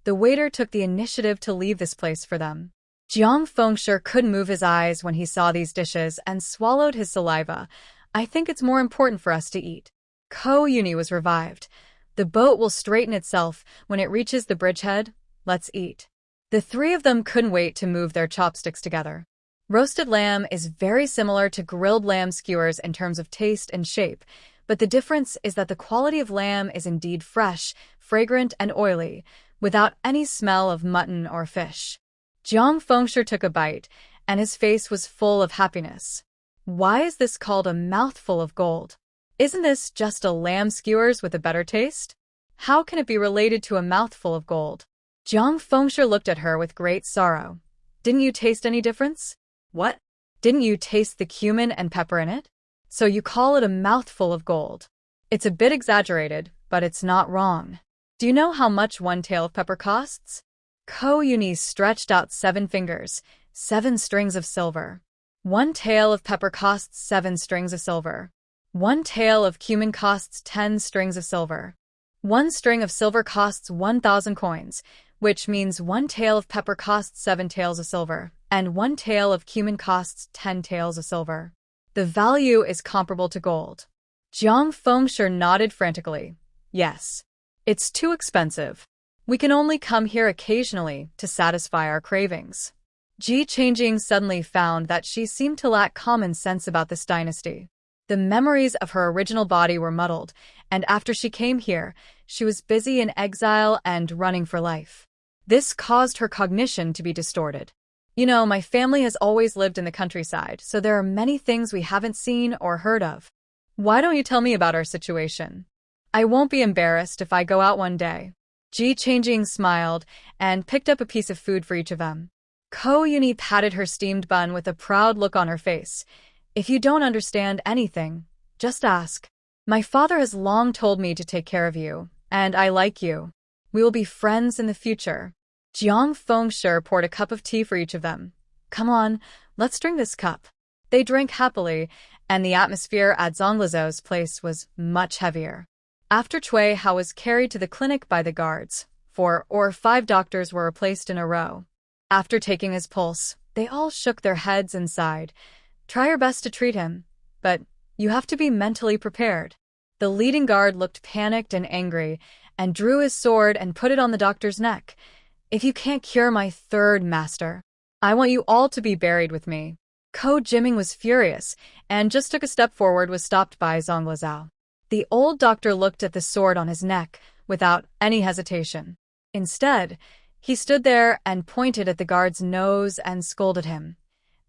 the waiter took the initiative to leave this place for them. Jiang Fengshe couldn't move his eyes when he saw these dishes and swallowed his saliva. I think it's more important for us to eat. Ko Yunyi was revived. The boat will straighten itself when it reaches the bridgehead. Let's eat. The 3 of them couldn't wait to move their chopsticks together. Roasted lamb is very similar to grilled lamb skewers in terms of taste and shape, but the difference is that the quality of lamb is indeed fresh, fragrant, and oily, without any smell of mutton or fish. Jiang Fengshe took a bite, and his face was full of happiness. Why is this called a mouthful of gold? Isn't this just a lamb skewers with a better taste? How can it be related to a mouthful of gold? Jiang Fengshe looked at her with great sorrow. Didn't you taste any difference? What? Didn't you taste the cumin and pepper in it? So you call it a mouthful of gold. It's a bit exaggerated, but it's not wrong. Do you know how much one tael of pepper costs? Ko Yuni stretched out 7 fingers, 7 strings of silver. 1 tael of pepper costs 7 strings of silver. 1 tael of cumin costs 10 strings of silver. 1 string of silver costs 1,000 coins, which means 1 tael of pepper costs 7 taels of silver, and 1 tael of cumin costs 10 taels of silver. The value is comparable to gold. Jiang Fengshe nodded frantically. Yes. It's too expensive. We can only come here occasionally to satisfy our cravings. Ji Changjing suddenly found that she seemed to lack common sense about this dynasty. The memories of her original body were muddled, and after she came here, she was busy in exile and running for life. This caused her cognition to be distorted. You know, my family has always lived in the countryside, so there are many things we haven't seen or heard of. Why don't you tell me about our situation? I won't be embarrassed if I go out one day. Ji Changjing smiled and picked up a piece of food for each of them. Ko Yuni patted her steamed bun with a proud look on her face. If you don't understand anything, just ask. My father has long told me to take care of you, and I like you. We will be friends in the future. Jiang Fengshe poured a cup of tea for each of them. Come on, let's drink this cup. They drank happily, and the atmosphere at Zhonglizhou's place was much heavier. After Cui Hao was carried to the clinic by the guards, 4 or 5 doctors were placed in a row. After taking his pulse, they all shook their heads and sighed. Try your best to treat him, but you have to be mentally prepared. The leading guard looked panicked and angry, and drew his sword and put it on the doctor's neck. If you can't cure my 3rd master, I want you all to be buried with me. Ko Jiming was furious, and just took a step forward was stopped by Zhonglizhou. The old doctor looked at the sword on his neck without any hesitation. Instead, he stood there and pointed at the guard's nose and scolded him.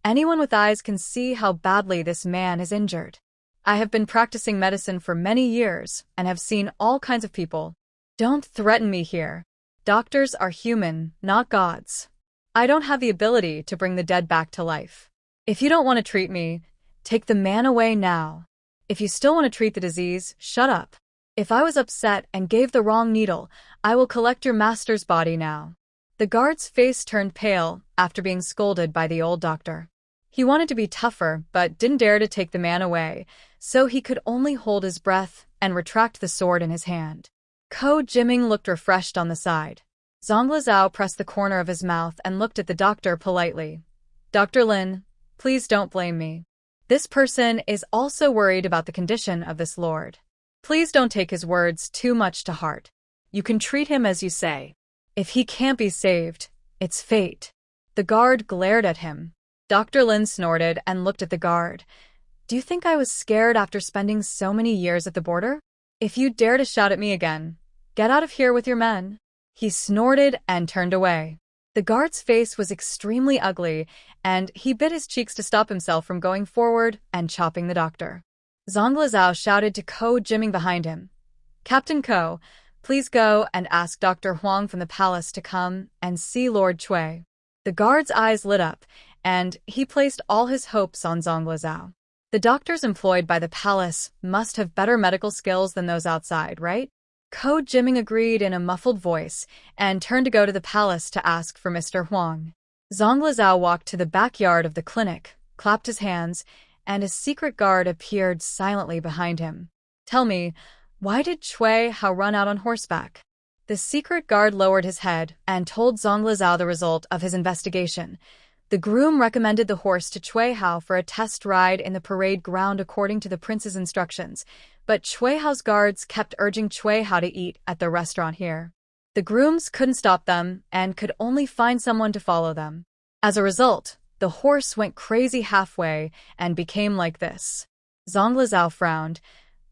Anyone with eyes can see how badly this man is injured. I have been practicing medicine for many years and have seen all kinds of people. Don't threaten me here. Doctors are human, not gods. I don't have the ability to bring the dead back to life. If you don't want to treat me, take the man away now. If you still want to treat the disease, shut up. If I was upset and gave the wrong needle, I will collect your master's body now. The guard's face turned pale after being scolded by the old doctor. He wanted to be tougher, but didn't dare to take the man away, so he could only hold his breath and retract the sword in his hand. Ko Jiming looked refreshed on the side. Zhonglizhou pressed the corner of his mouth and looked at the doctor politely. Dr. Lin, please don't blame me. This person is also worried about the condition of this lord. Please don't take his words too much to heart. You can treat him as you say. If he can't be saved, it's fate. The guard glared at him. Dr. Lin snorted and looked at the guard. Do you think I was scared after spending so many years at the border? If you dare to shout at me again, get out of here with your men. He snorted and turned away. The guard's face was extremely ugly, and he bit his cheeks to stop himself from going forward and chopping the doctor. Zhonglizhou shouted to Ko Jiming behind him. Captain Ko, please go and ask Dr. Huang from the palace to come and see Lord Cui. The guard's eyes lit up, and he placed all his hopes on Zhonglizhou. The doctors employed by the palace must have better medical skills than those outside, right? Ko Jiming agreed in a muffled voice and turned to go to the palace to ask for Mr. Huang. Zhonglizhou walked to the backyard of the clinic, clapped his hands, and a secret guard appeared silently behind him. Tell me, why did Cui Hao run out on horseback? The secret guard lowered his head and told Zhonglizhou the result of his investigation. The groom recommended the horse to Cui Hao for a test ride in the parade ground according to the prince's instructions, but Cui Hao's guards kept urging Cui Hao to eat at the restaurant here. The grooms couldn't stop them and could only find someone to follow them. As a result, the horse went crazy halfway and became like this. Zhonglizhou frowned.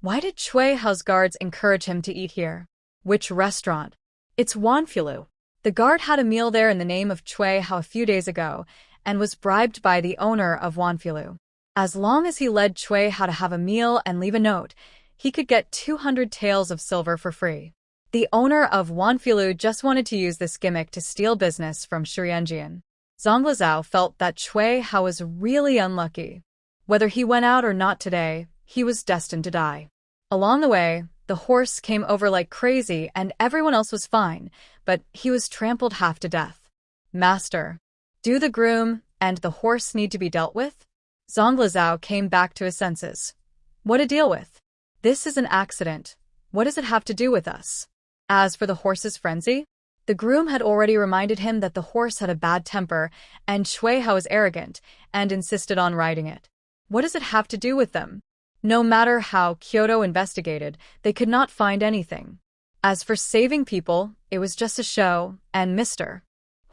Why did Cui Hao's guards encourage him to eat here? Which restaurant? It's Wanfilu. The guard had a meal there in the name of Cui Hao a few days ago and was bribed by the owner of Wanfilu. As long as he led Cui Hao to have a meal and leave a note, he could get 200 taels of silver for free. The owner of Wanfilu just wanted to use this gimmick to steal business from Shurianjian. Zonglizao felt that Cui Hao was really unlucky. Whether he went out or not today, he was destined to die. Along the way, the horse came over like crazy and everyone else was fine, but he was trampled half to death. Master, do the groom and the horse need to be dealt with? Zonglizao came back to his senses. What to deal with? This is an accident. What does it have to do with us? As for the horse's frenzy, the groom had already reminded him that the horse had a bad temper and Cui Hao was arrogant and insisted on riding it. What does it have to do with them? No matter how Kyoto investigated, they could not find anything. As for saving people, it was just a show, and Mr.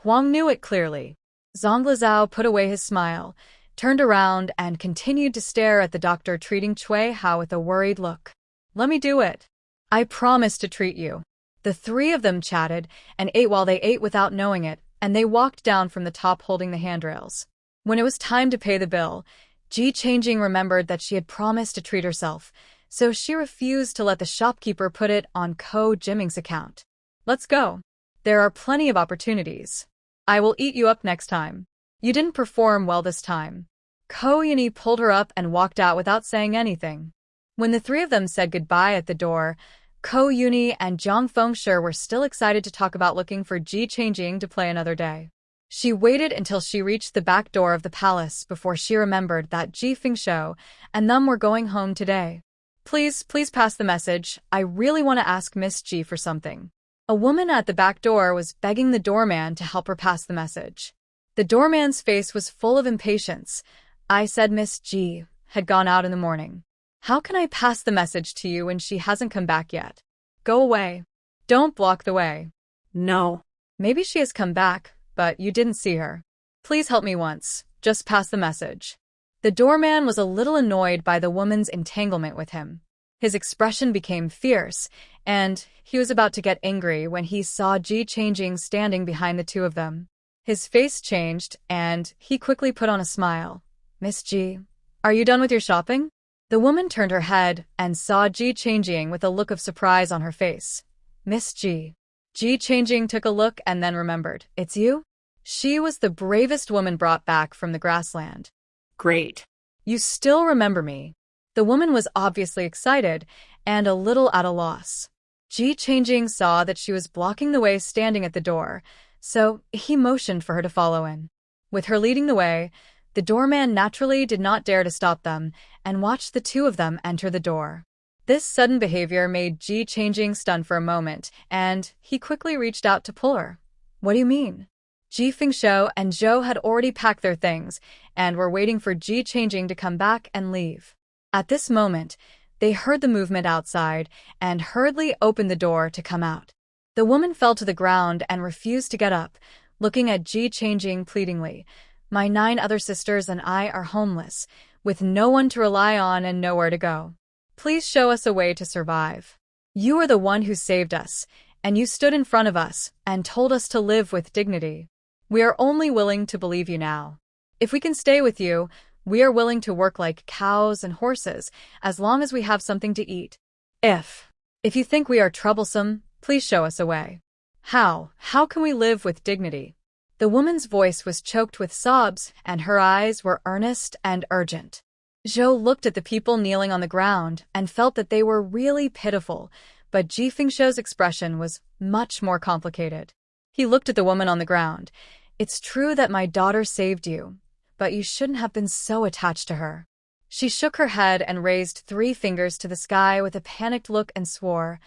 Huang knew it clearly. Zonglizao put away his smile, turned around and continued to stare at the doctor, treating Cui Hao with a worried look. Let me do it. I promise to treat you. The three of them chatted and ate while they ate without knowing it, and they walked down from the top holding the handrails. When it was time to pay the bill, Ji Changjing remembered that she had promised to treat herself, so she refused to let the shopkeeper put it on Ko Jiming's account. Let's go. There are plenty of opportunities. I will eat you up next time. You didn't perform well this time. Ko Yuni pulled her up and walked out without saying anything. When the three of them said goodbye at the door, Ko Yuni and Zhang Fengshe were still excited to talk about looking for Ji Changjing to play another day. She waited until she reached the back door of the palace before she remembered that Ji Fengshe and them were going home today. Please pass the message. I really want to ask Miss Ji for something. A woman at the back door was begging the doorman to help her pass the message. The doorman's face was full of impatience. I said Miss Ji had gone out in the morning. How can I pass the message to you when she hasn't come back yet? Go away. Don't block the way. No. Maybe she has come back, but you didn't see her. Please help me once. Just pass the message. The doorman was a little annoyed by the woman's entanglement with him. His expression became fierce, and he was about to get angry when he saw Ji Changjing standing behind the two of them. His face changed, and he quickly put on a smile. Miss Ji, are you done with your shopping? The woman turned her head and saw Ji Changjing with a look of surprise on her face. Miss Ji. Ji Changjing took a look and then remembered. It's you? She was the bravest woman brought back from the grassland. Great. You still remember me. The woman was obviously excited and a little at a loss. Ji Changjing saw that she was blocking the way standing at the door, so he motioned for her to follow in. With her leading the way, the doorman naturally did not dare to stop them and watched the two of them enter the door. This sudden behavior made Ji Changjing stunned for a moment, and he quickly reached out to pull her. What do you mean? Ji Fengshe and Zhou had already packed their things and were waiting for Ji Changjing to come back and leave. At this moment, they heard the movement outside and hurriedly opened the door to come out. The woman fell to the ground and refused to get up, looking at Ji Changjing pleadingly. My 9 other sisters and I are homeless, with no one to rely on and nowhere to go. Please show us a way to survive. You are the one who saved us, and you stood in front of us and told us to live with dignity. We are only willing to believe you now. If we can stay with you, we are willing to work like cows and horses, as long as we have something to eat. If you think we are troublesome, please show us a way. How can we live with dignity? The woman's voice was choked with sobs, and her eyes were earnest and urgent. Zhou looked at the people kneeling on the ground and felt that they were really pitiful, but Ji Fengshe's expression was much more complicated. He looked at the woman on the ground. It's true that my daughter saved you, but you shouldn't have been so attached to her. She shook her head and raised 3 fingers to the sky with a panicked look and swore,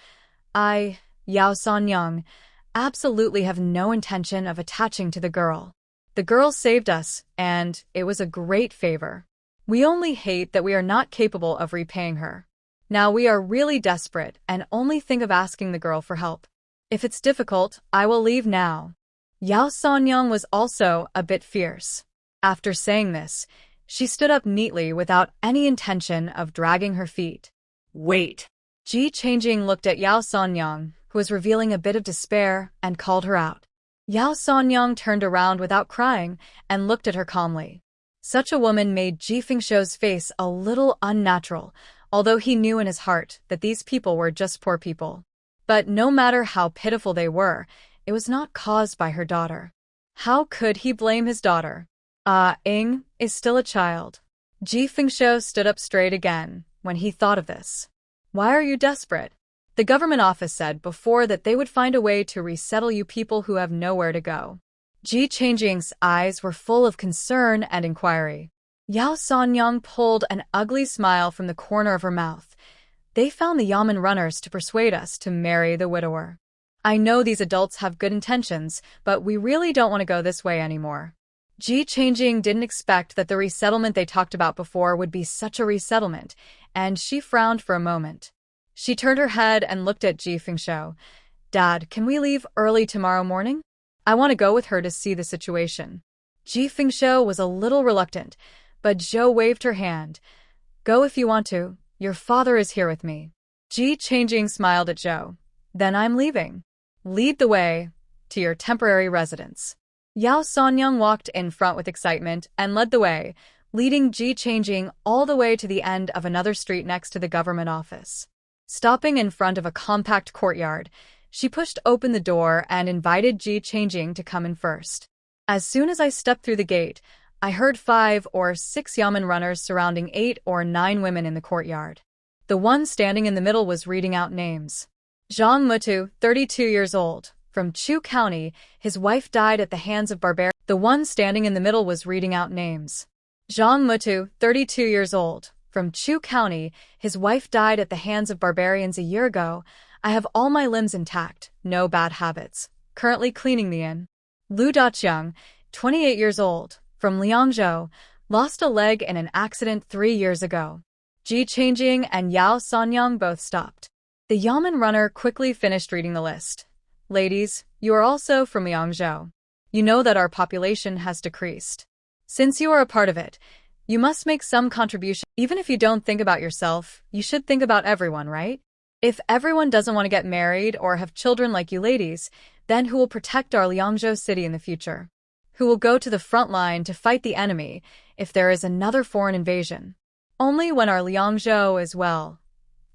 I, Yao Sanyang, absolutely have no intention of attaching to the girl. The girl saved us, and it was a great favor. We only hate that we are not capable of repaying her. Now we are really desperate and only think of asking the girl for help. If it's difficult, I will leave now. Yao Sanyang was also a bit fierce. After saying this, she stood up neatly without any intention of dragging her feet. Wait. Ji Changjing looked at Yao Sanyang, who was revealing a bit of despair, and called her out. Yao Sanyang turned around without crying and looked at her calmly. Such a woman made Ji Fengshe's face a little unnatural, although he knew in his heart that these people were just poor people. But no matter how pitiful they were, it was not caused by her daughter. How could he blame his daughter? Ing is still a child. Ji Fengshou stood up straight again when he thought of this. Why are you desperate? The government office said before that they would find a way to resettle you people who have nowhere to go. Ji Changjing's eyes were full of concern and inquiry. Yao Sanyang pulled an ugly smile from the corner of her mouth. They found the Yamen runners to persuade us to marry the widower. I know these adults have good intentions, but we really don't want to go this way anymore. Ji Changjing didn't expect that the resettlement they talked about before would be such a resettlement, and she frowned for a moment. She turned her head and looked at Ji Fengshou. Dad, can we leave early tomorrow morning? I want to go with her to see the situation. Ji Fengshou was a little reluctant, but Zhou waved her hand. Go if you want to. Your father is here with me. Ji Changjing smiled at Zhou. Then I'm leaving. Lead the way to your temporary residence. Yao Sanyang walked in front with excitement and led the way, leading Ji Changjing all the way to the end of another street next to the government office. Stopping in front of a compact courtyard, she pushed open the door and invited Ji Changjing to come in first. As soon as I stepped through the gate, I heard 5 or 6 Yamen runners surrounding 8 or 9 women in the courtyard. The one standing in the middle was reading out names. Zhang Mutu, 32 years old. From Chu County, his wife died at the hands of barbarians. The one standing in the middle was reading out names. Zhang Mutu, 32 years old. From Chu County, his wife died at the hands of barbarians a year ago. I have all my limbs intact, no bad habits. Currently cleaning the inn. Lu Daqiang, 28 years old. From Liangzhou, lost a leg in an accident 3 years ago. Ji Changjing and Yao Sanyang both stopped. The Yamen runner quickly finished reading the list. Ladies, you are also from Liangzhou. You know that our population has decreased. Since you are a part of it, you must make some contribution. Even if you don't think about yourself, you should think about everyone, right? If everyone doesn't want to get married or have children like you ladies, then who will protect our Liangzhou city in the future? Who will go to the front line to fight the enemy if there is another foreign invasion? Only when our Liangzhou is well.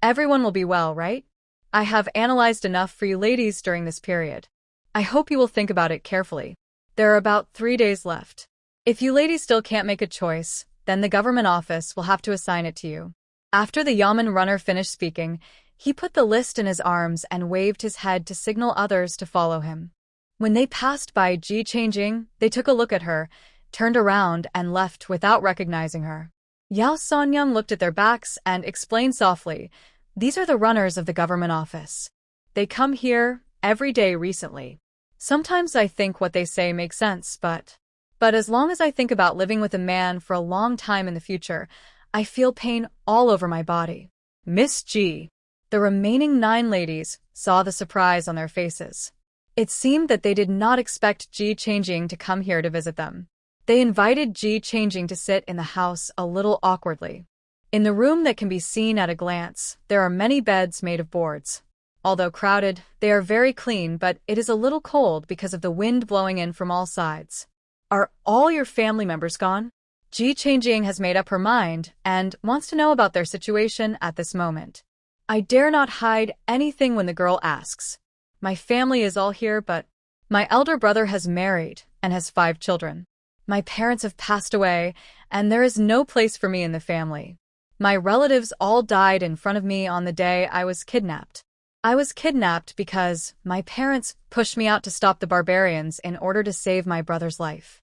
Everyone will be well, right? I have analyzed enough for you ladies during this period. I hope you will think about it carefully. There are about 3 days left. If you ladies still can't make a choice, then the government office will have to assign it to you. After the Yamen runner finished speaking, he put the list in his arms and waved his head to signal others to follow him. When they passed by Ji Changjing, they took a look at her, turned around and left without recognizing her. Yao Sanyang looked at their backs and explained softly, "These are the runners of the government office. They come here every day recently. Sometimes I think what they say makes sense, but as long as I think about living with a man for a long time in the future, I feel pain all over my body." Miss G. The remaining 9 ladies saw the surprise on their faces. It seemed that they did not expect Ji Changjing to come here to visit them. They invited Ji Changjing to sit in the house a little awkwardly. In the room that can be seen at a glance, there are many beds made of boards. Although crowded, they are very clean, but it is a little cold because of the wind blowing in from all sides. Are all your family members gone? Ji Changjing has made up her mind and wants to know about their situation at this moment. I dare not hide anything when the girl asks. My family is all here, but my elder brother has married and has 5 children. My parents have passed away, and there is no place for me in the family. My relatives all died in front of me on the day I was kidnapped. I was kidnapped because my parents pushed me out to stop the barbarians in order to save my brother's life.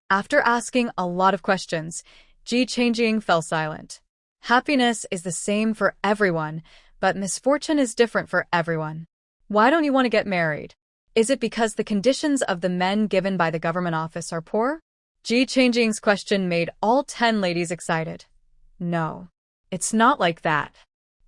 After asking a lot of questions, Ji Changjing fell silent. Happiness is the same for everyone, but misfortune is different for everyone. Why don't you want to get married? Is it because the conditions of the men given by the government office are poor? Ji Changjing's question made all 10 ladies excited. No, it's not like that.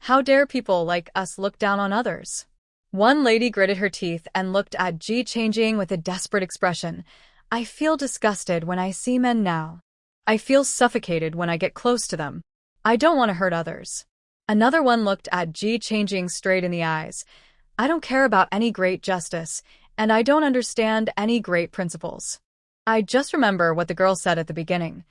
How dare people like us look down on others? One lady gritted her teeth and looked at Ji Changjing with a desperate expression. I feel disgusted when I see men now. I feel suffocated when I get close to them. I don't want to hurt others. Another one looked at Ji Changjing straight in the eyes. I don't care about any great justice, and I don't understand any great principles. I just remember what the girl said at the beginning.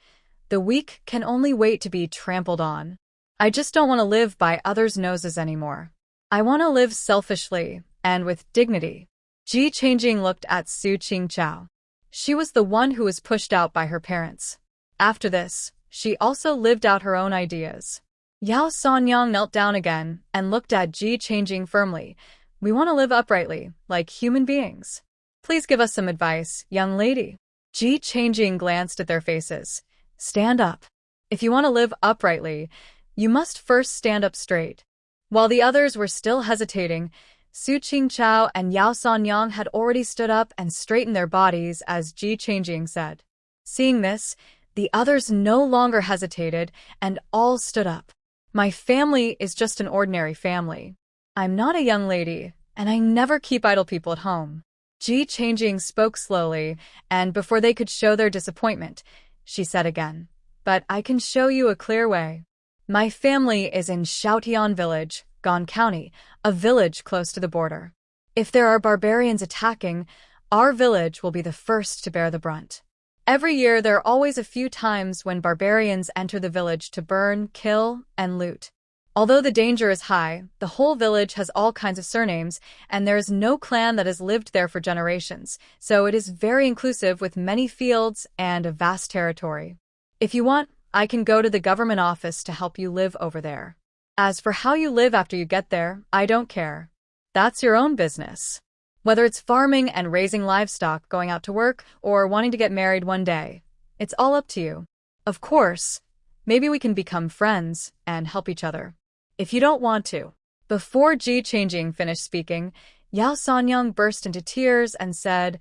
The weak can only wait to be trampled on. I just don't want to live by others' noses anymore. I want to live selfishly and with dignity. Ji Changjing looked at Su Qingchao. She was the one who was pushed out by her parents. After this, she also lived out her own ideas. Yao Sanyang knelt down again and looked at Ji Changjing firmly. We want to live uprightly, like human beings. Please give us some advice, young lady. Ji Changjing glanced at their faces. Stand up. If you want to live uprightly, you must first stand up straight. While the others were still hesitating, Su Qingchao and Yao Sanyang had already stood up and straightened their bodies as Ji Changjing said. Seeing this, the others no longer hesitated and all stood up. My family is just an ordinary family. I'm not a young lady, and I never keep idle people at home. Ji Changjing spoke slowly, and before they could show their disappointment, she said again, but I can show you a clear way. My family is in Shaotian Village, Gan County, a village close to the border. If there are barbarians attacking, our village will be the first to bear the brunt. Every year there are always a few times when barbarians enter the village to burn, kill, and loot. Although the danger is high, the whole village has all kinds of surnames, and there is no clan that has lived there for generations, so it is very inclusive with many fields and a vast territory. If you want, I can go to the government office to help you live over there. As for how you live after you get there, I don't care. That's your own business. Whether it's farming and raising livestock, going out to work, or wanting to get married one day, it's all up to you. Of course, maybe we can become friends and help each other. If you don't want to. Before Ji Changjing finished speaking, Yao Sanyang burst into tears and said,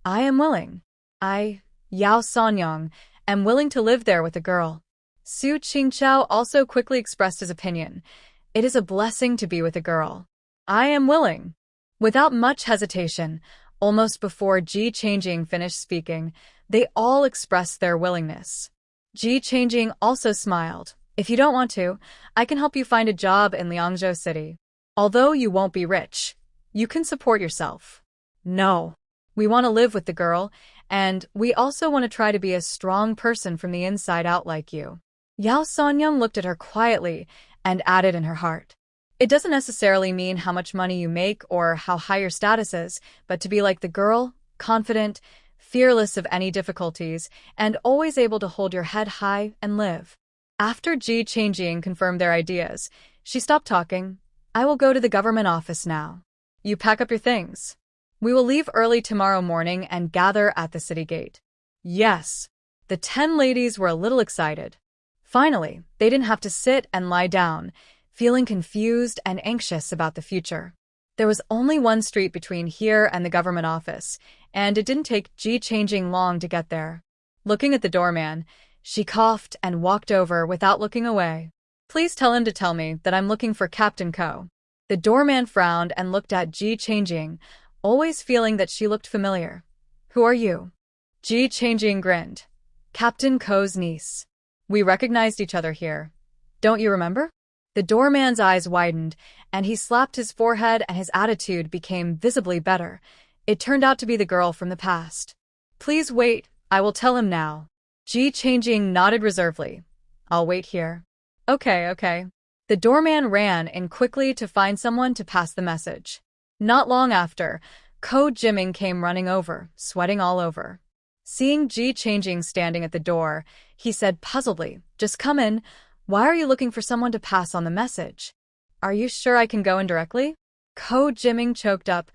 I am willing. I, Yao Sanyang, am willing to live there with a girl. Su Qingchao also quickly expressed his opinion. It is a blessing to be with a girl. I am willing. Without much hesitation, almost before Ji Changjing finished speaking, they all expressed their willingness. Ji Changjing also smiled. If you don't want to, I can help you find a job in Liangzhou City. Although you won't be rich, you can support yourself. No. We want to live with the girl, and we also want to try to be a strong person from the inside out like you. Yao Sanyang looked at her quietly and added in her heart. It doesn't necessarily mean how much money you make or how high your status is, but to be like the girl, confident, fearless of any difficulties, and always able to hold your head high and live. After Ji Changjing confirmed their ideas, she stopped talking. I will go to the government office now. You pack up your things. We will leave early tomorrow morning and gather at the city gate. Yes. The 10 ladies were a little excited. Finally, they didn't have to sit and lie down, feeling confused and anxious about the future. There was only one street between here and the government office, and it didn't take Ji Changjing long to get there. Looking at the doorman, she coughed and walked over without looking away. Please tell him to tell me that I'm looking for Captain Ko. The doorman frowned and looked at Ji Changjing, always feeling that she looked familiar. Who are you? Ji Changjing grinned. Captain Ko's niece. We recognized each other here. Don't you remember? The doorman's eyes widened, and he slapped his forehead and his attitude became visibly better. It turned out to be the girl from the past. Please wait, I will tell him now. Ji Changjing nodded reservedly. I'll wait here. Okay. The doorman ran in quickly to find someone to pass the message. Not long after, Ko Jiming came running over, sweating all over. Seeing Ji Changjing standing at the door, he said puzzledly, Just come in. Why are you looking for someone to pass on the message? Are you sure I can go in directly? Ko Jiming choked up.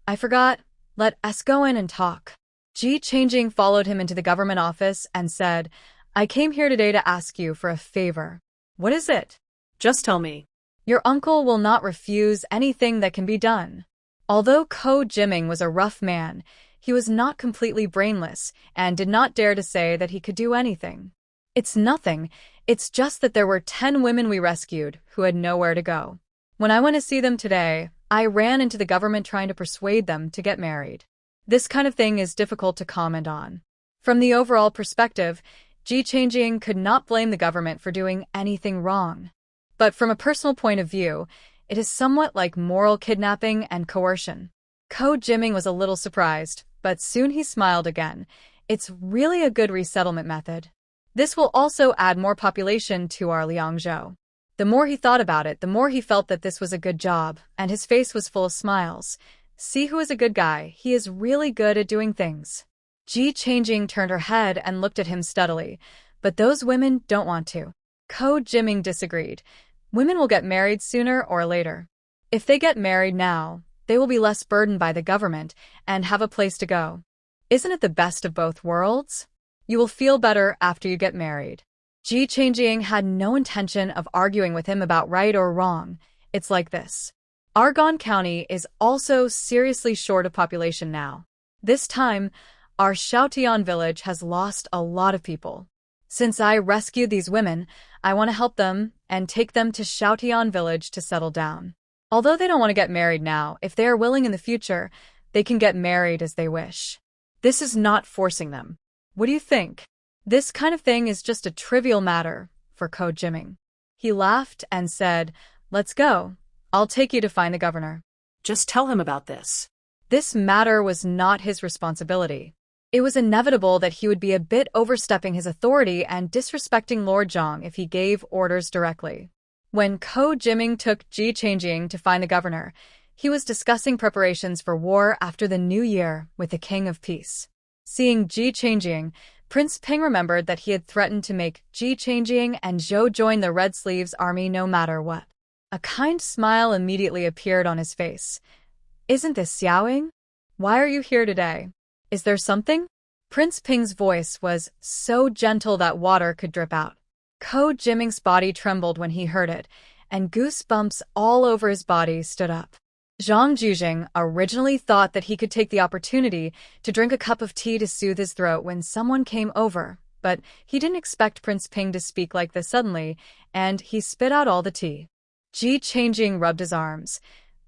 I forgot. Let us go in and talk. Ji Changjing followed him into the government office and said, I came here today to ask you for a favor. What is it? Just tell me. Your uncle will not refuse anything that can be done. Although Ko Jiming was a rough man, he was not completely brainless and did not dare to say that he could do anything. It's nothing. It's just that there were 10 women we rescued who had nowhere to go. When I went to see them today, I ran into the government trying to persuade them to get married. This kind of thing is difficult to comment on. From the overall perspective, Ji Changjing could not blame the government for doing anything wrong. But from a personal point of view, it is somewhat like moral kidnapping and coercion. Ko Jiming was a little surprised, but soon he smiled again. It's really a good resettlement method. This will also add more population to our Liangzhou. The more he thought about it, the more he felt that this was a good job, and his face was full of smiles. See who is a good guy, he is really good at doing things. Ji Changjing turned her head and looked at him steadily. But those women don't want to. Ko Jiming disagreed. Women will get married sooner or later. If they get married now, they will be less burdened by the government and have a place to go. Isn't it the best of both worlds? You will feel better after you get married. Ji Changjing had no intention of arguing with him about right or wrong. It's like this. Argonne County is also seriously short of population now. This time, our Xiaotian village has lost a lot of people. Since I rescued these women, I want to help them and take them to Xiaotian village to settle down. Although they don't want to get married now, if they are willing in the future, they can get married as they wish. This is not forcing them. What do you think? This kind of thing is just a trivial matter for Ko Jiming. He laughed and said, "Let's go. I'll take you to find the governor." Just tell him about this. This matter was not his responsibility. It was inevitable that he would be a bit overstepping his authority and disrespecting Lord Zhang if he gave orders directly. When Ko Jiming took Ji Changjing to find the governor, he was discussing preparations for war after the new year with the King of Peace. Seeing Ji Changjing, Prince Ping remembered that he had threatened to make Ji Changjing and Zhou join the Red Sleeves army no matter what. A kind smile immediately appeared on his face. "Isn't this Xiaoying? Why are you here today? Is there something?" Prince Ping's voice was so gentle that water could drip out. Ko Jiming's body trembled when he heard it, and goosebumps all over his body stood up. Zhang Jujing originally thought that he could take the opportunity to drink a cup of tea to soothe his throat when someone came over, but he didn't expect Prince Ping to speak like this suddenly, and he spit out all the tea. Ji Changjing rubbed his arms.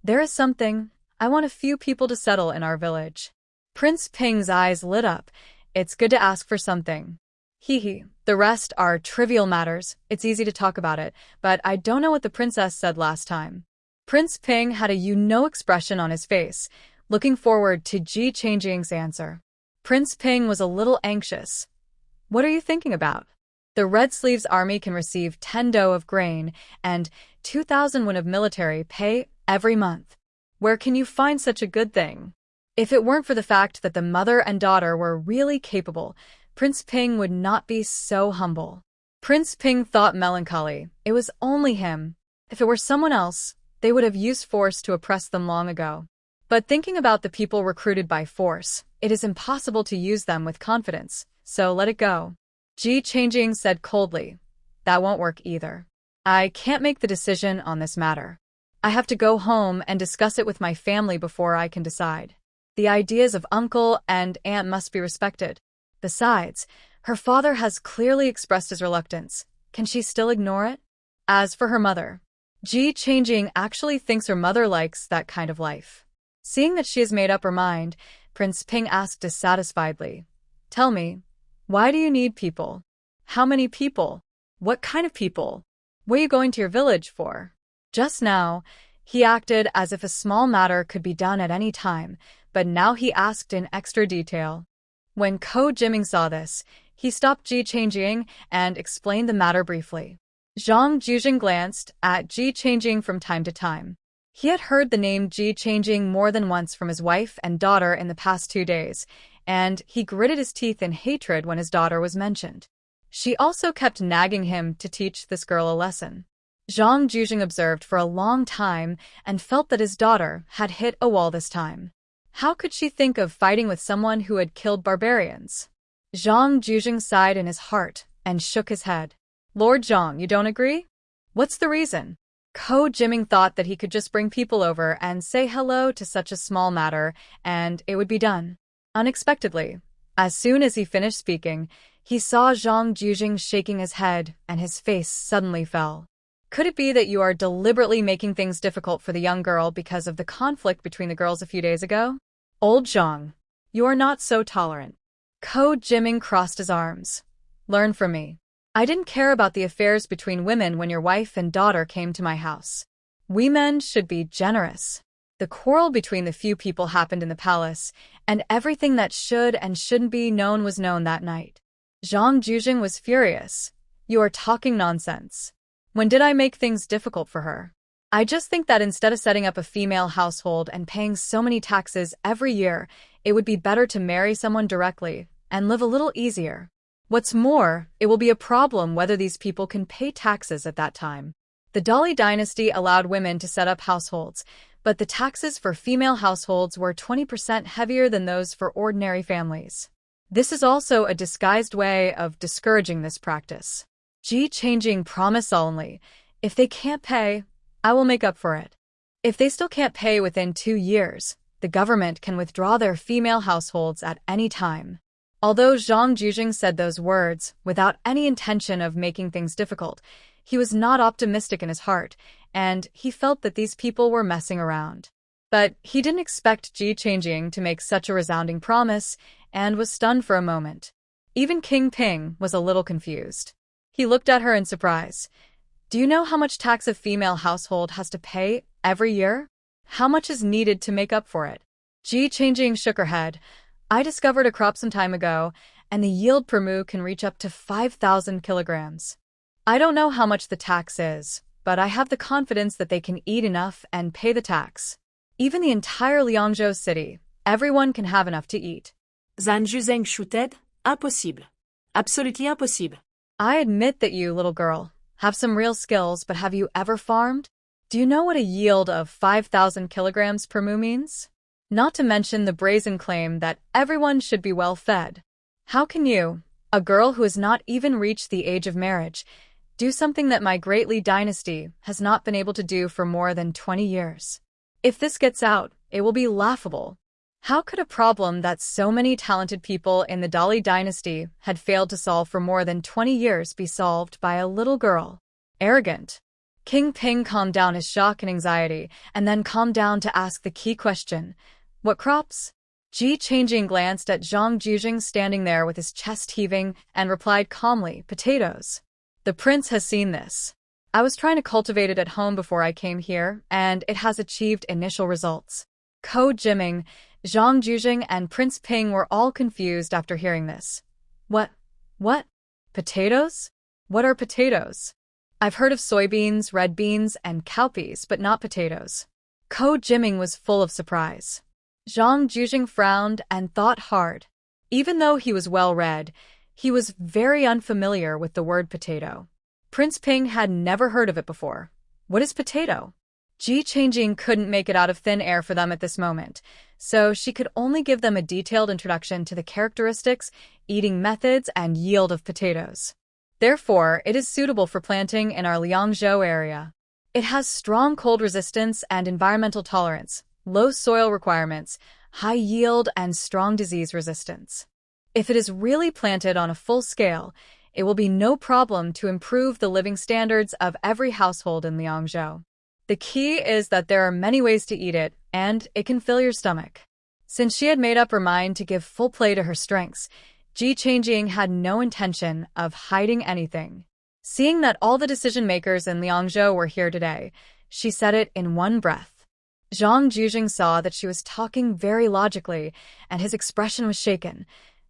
"There is something. I want a few people to settle in our village." Prince Ping's eyes lit up. "It's good to ask for something. Hee. The rest are trivial matters. It's easy to talk about it, but I don't know what the princess said last time." Prince Ping had a you-know expression on his face, looking forward to Ji Changjing's answer. Prince Ping was a little anxious. "What are you thinking about?" "The Red Sleeves army can receive 10 dough of grain and 2,000 won of military pay every month. Where can you find such a good thing?" If it weren't for the fact that the mother and daughter were really capable, Prince Ping would not be so humble. Prince Ping thought melancholy. It was only him. If it were someone else, they would have used force to oppress them long ago. But thinking about the people recruited by force, it is impossible to use them with confidence, so let it go. Ji Changjing said coldly, "That won't work either. I can't make the decision on this matter. I have to go home and discuss it with my family before I can decide. The ideas of uncle and aunt must be respected. Besides, her father has clearly expressed his reluctance. Can she still ignore it?" As for her mother, Ji Changjing actually thinks her mother likes that kind of life. Seeing that she has made up her mind, Prince Ping asked dissatisfiedly, "Tell me, why do you need people? How many people? What kind of people? What are you going to your village for?" Just now, he acted as if a small matter could be done at any time, but now he asked in extra detail. When Ko Jiming saw this, he stopped Ji Changjing and explained the matter briefly. Zhang Jujing glanced at Ji Changjing from time to time. He had heard the name Ji Changjing more than once from his wife and daughter in the past 2 days, and he gritted his teeth in hatred when his daughter was mentioned. She also kept nagging him to teach this girl a lesson. Zhang Jujing observed for a long time and felt that his daughter had hit a wall this time. How could she think of fighting with someone who had killed barbarians? Zhang Jujing sighed in his heart and shook his head. "Lord Zhang, you don't agree? What's the reason?" Ko Jiming thought that he could just bring people over and say hello to such a small matter, and it would be done. Unexpectedly, as soon as he finished speaking, he saw Zhang Jujing shaking his head, and his face suddenly fell. "Could it be that you are deliberately making things difficult for the young girl because of the conflict between the girls a few days ago? Old Zhang, you are not so tolerant." Ko Jiming crossed his arms. "Learn from me. I didn't care about the affairs between women when your wife and daughter came to my house. We men should be generous. The quarrel between the few people happened in the palace, and everything that should and shouldn't be known was known that night." Zhang Jujing was furious. "You are talking nonsense. When did I make things difficult for her? I just think that instead of setting up a female household and paying so many taxes every year, it would be better to marry someone directly and live a little easier. What's more, it will be a problem whether these people can pay taxes at that time. The Dali dynasty allowed women to set up households, but the taxes for female households were 20% heavier than those for ordinary families. This is also a disguised way of discouraging this practice. Changing promise solemnly, if they can't pay, I will make up for it. If they still can't pay within 2 years, the government can withdraw their female households at any time. Although Zhang Jujing said those words without any intention of making things difficult, he was not optimistic in his heart, and he felt that these people were messing around. But he didn't expect Changing to make such a resounding promise and was stunned for a moment. Even King Ping was a little confused. He looked at her in surprise. Do you know how much tax a female household has to pay every year? How much is needed to make up for it? Changing shook her head. I discovered a crop some time ago, and the yield per mu can reach up to 5,000 kilograms. I don't know how much the tax is, but I have the confidence that they can eat enough and pay the tax. Even the entire Liangzhou city, everyone can have enough to eat. Zhan Juzheng shouted, Impossible. Absolutely impossible. I admit that you, little girl, have some real skills, but have you ever farmed? Do you know what a yield of 5,000 kilograms per mu means? Not to mention the brazen claim that everyone should be well fed. How can you, a girl who has not even reached the age of marriage, do something that my great Li dynasty has not been able to do for more than 20 years? If this gets out, it will be laughable. How could a problem that so many talented people in the Dali dynasty had failed to solve for more than 20 years be solved by a little girl? Arrogant. King Ping calmed down his shock and anxiety, and then calmed down to ask the key question. What crops? Changing glanced at Zhang Jujing standing there with his chest heaving and replied calmly, potatoes. The prince has seen this. I was trying to cultivate it at home before I came here, and it has achieved initial results. Ko Jiming, Zhang Jujing, and Prince Ping were all confused after hearing this. What? Potatoes? What are potatoes? I've heard of soybeans, red beans, and cowpeas, but not potatoes. Ko Jiming was full of surprise. Zhang Jujing frowned and thought hard. Even though he was well-read, he was very unfamiliar with the word potato. Prince Ping had never heard of it before. What is potato? Changing couldn't make it out of thin air for them at this moment, so she could only give them a detailed introduction to the characteristics, eating methods, and yield of potatoes. Therefore, it is suitable for planting in our Liangzhou area. It has strong cold resistance and environmental tolerance, low soil requirements, high yield, and strong disease resistance. If it is really planted on a full scale, it will be no problem to improve the living standards of every household in Liangzhou. The key is that there are many ways to eat it, and it can fill your stomach. Since she had made up her mind to give full play to her strengths, Changing had no intention of hiding anything. Seeing that all the decision-makers in Liangzhou were here today, she said it in one breath. Zhang Jujing saw that she was talking very logically, and his expression was shaken.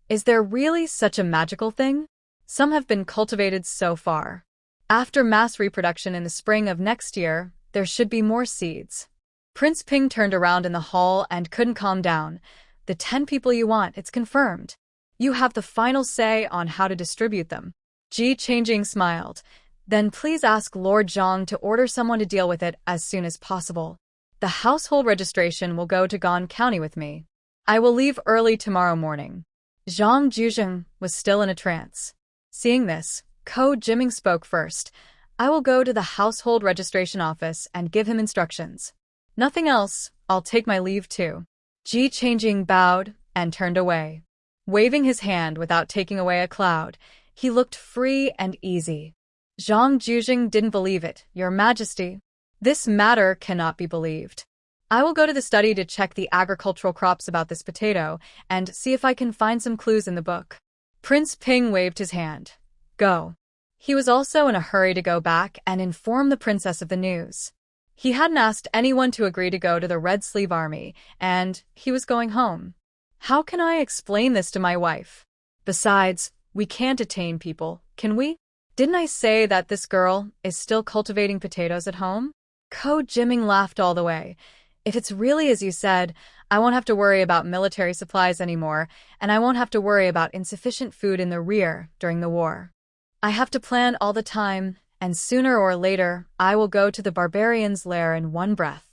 Is there really such a magical thing? Some have been cultivated so far. After mass reproduction in the spring of next year, there should be more seeds. Prince Ping turned around in the hall and couldn't calm down. The 10 people you want, it's confirmed. You have the final say on how to distribute them. Changing smiled. Then please ask Lord Zhang to order someone to deal with it as soon as possible. The household registration will go to Gan County with me. I will leave early tomorrow morning. Zhang Juzheng was still in a trance. Seeing this, Ko Jiming spoke first. I will go to the household registration office and give him instructions. Nothing else, I'll take my leave too. Changing bowed and turned away. Waving his hand without taking away a cloud, he looked free and easy. Zhang Jujing didn't believe it. Your Majesty, this matter cannot be believed. I will go to the study to check the agricultural crops about this potato and see if I can find some clues in the book. Prince Ping waved his hand. Go. He was also in a hurry to go back and inform the princess of the news. He hadn't asked anyone to agree to go to the Red Sleeve Army, and he was going home. How can I explain this to my wife? Besides, we can't detain people, can we? Didn't I say that this girl is still cultivating potatoes at home? Ko Jiming laughed all the way. If it's really as you said, I won't have to worry about military supplies anymore, and I won't have to worry about insufficient food in the rear during the war. I have to plan all the time, and sooner or later, I will go to the barbarian's lair in one breath.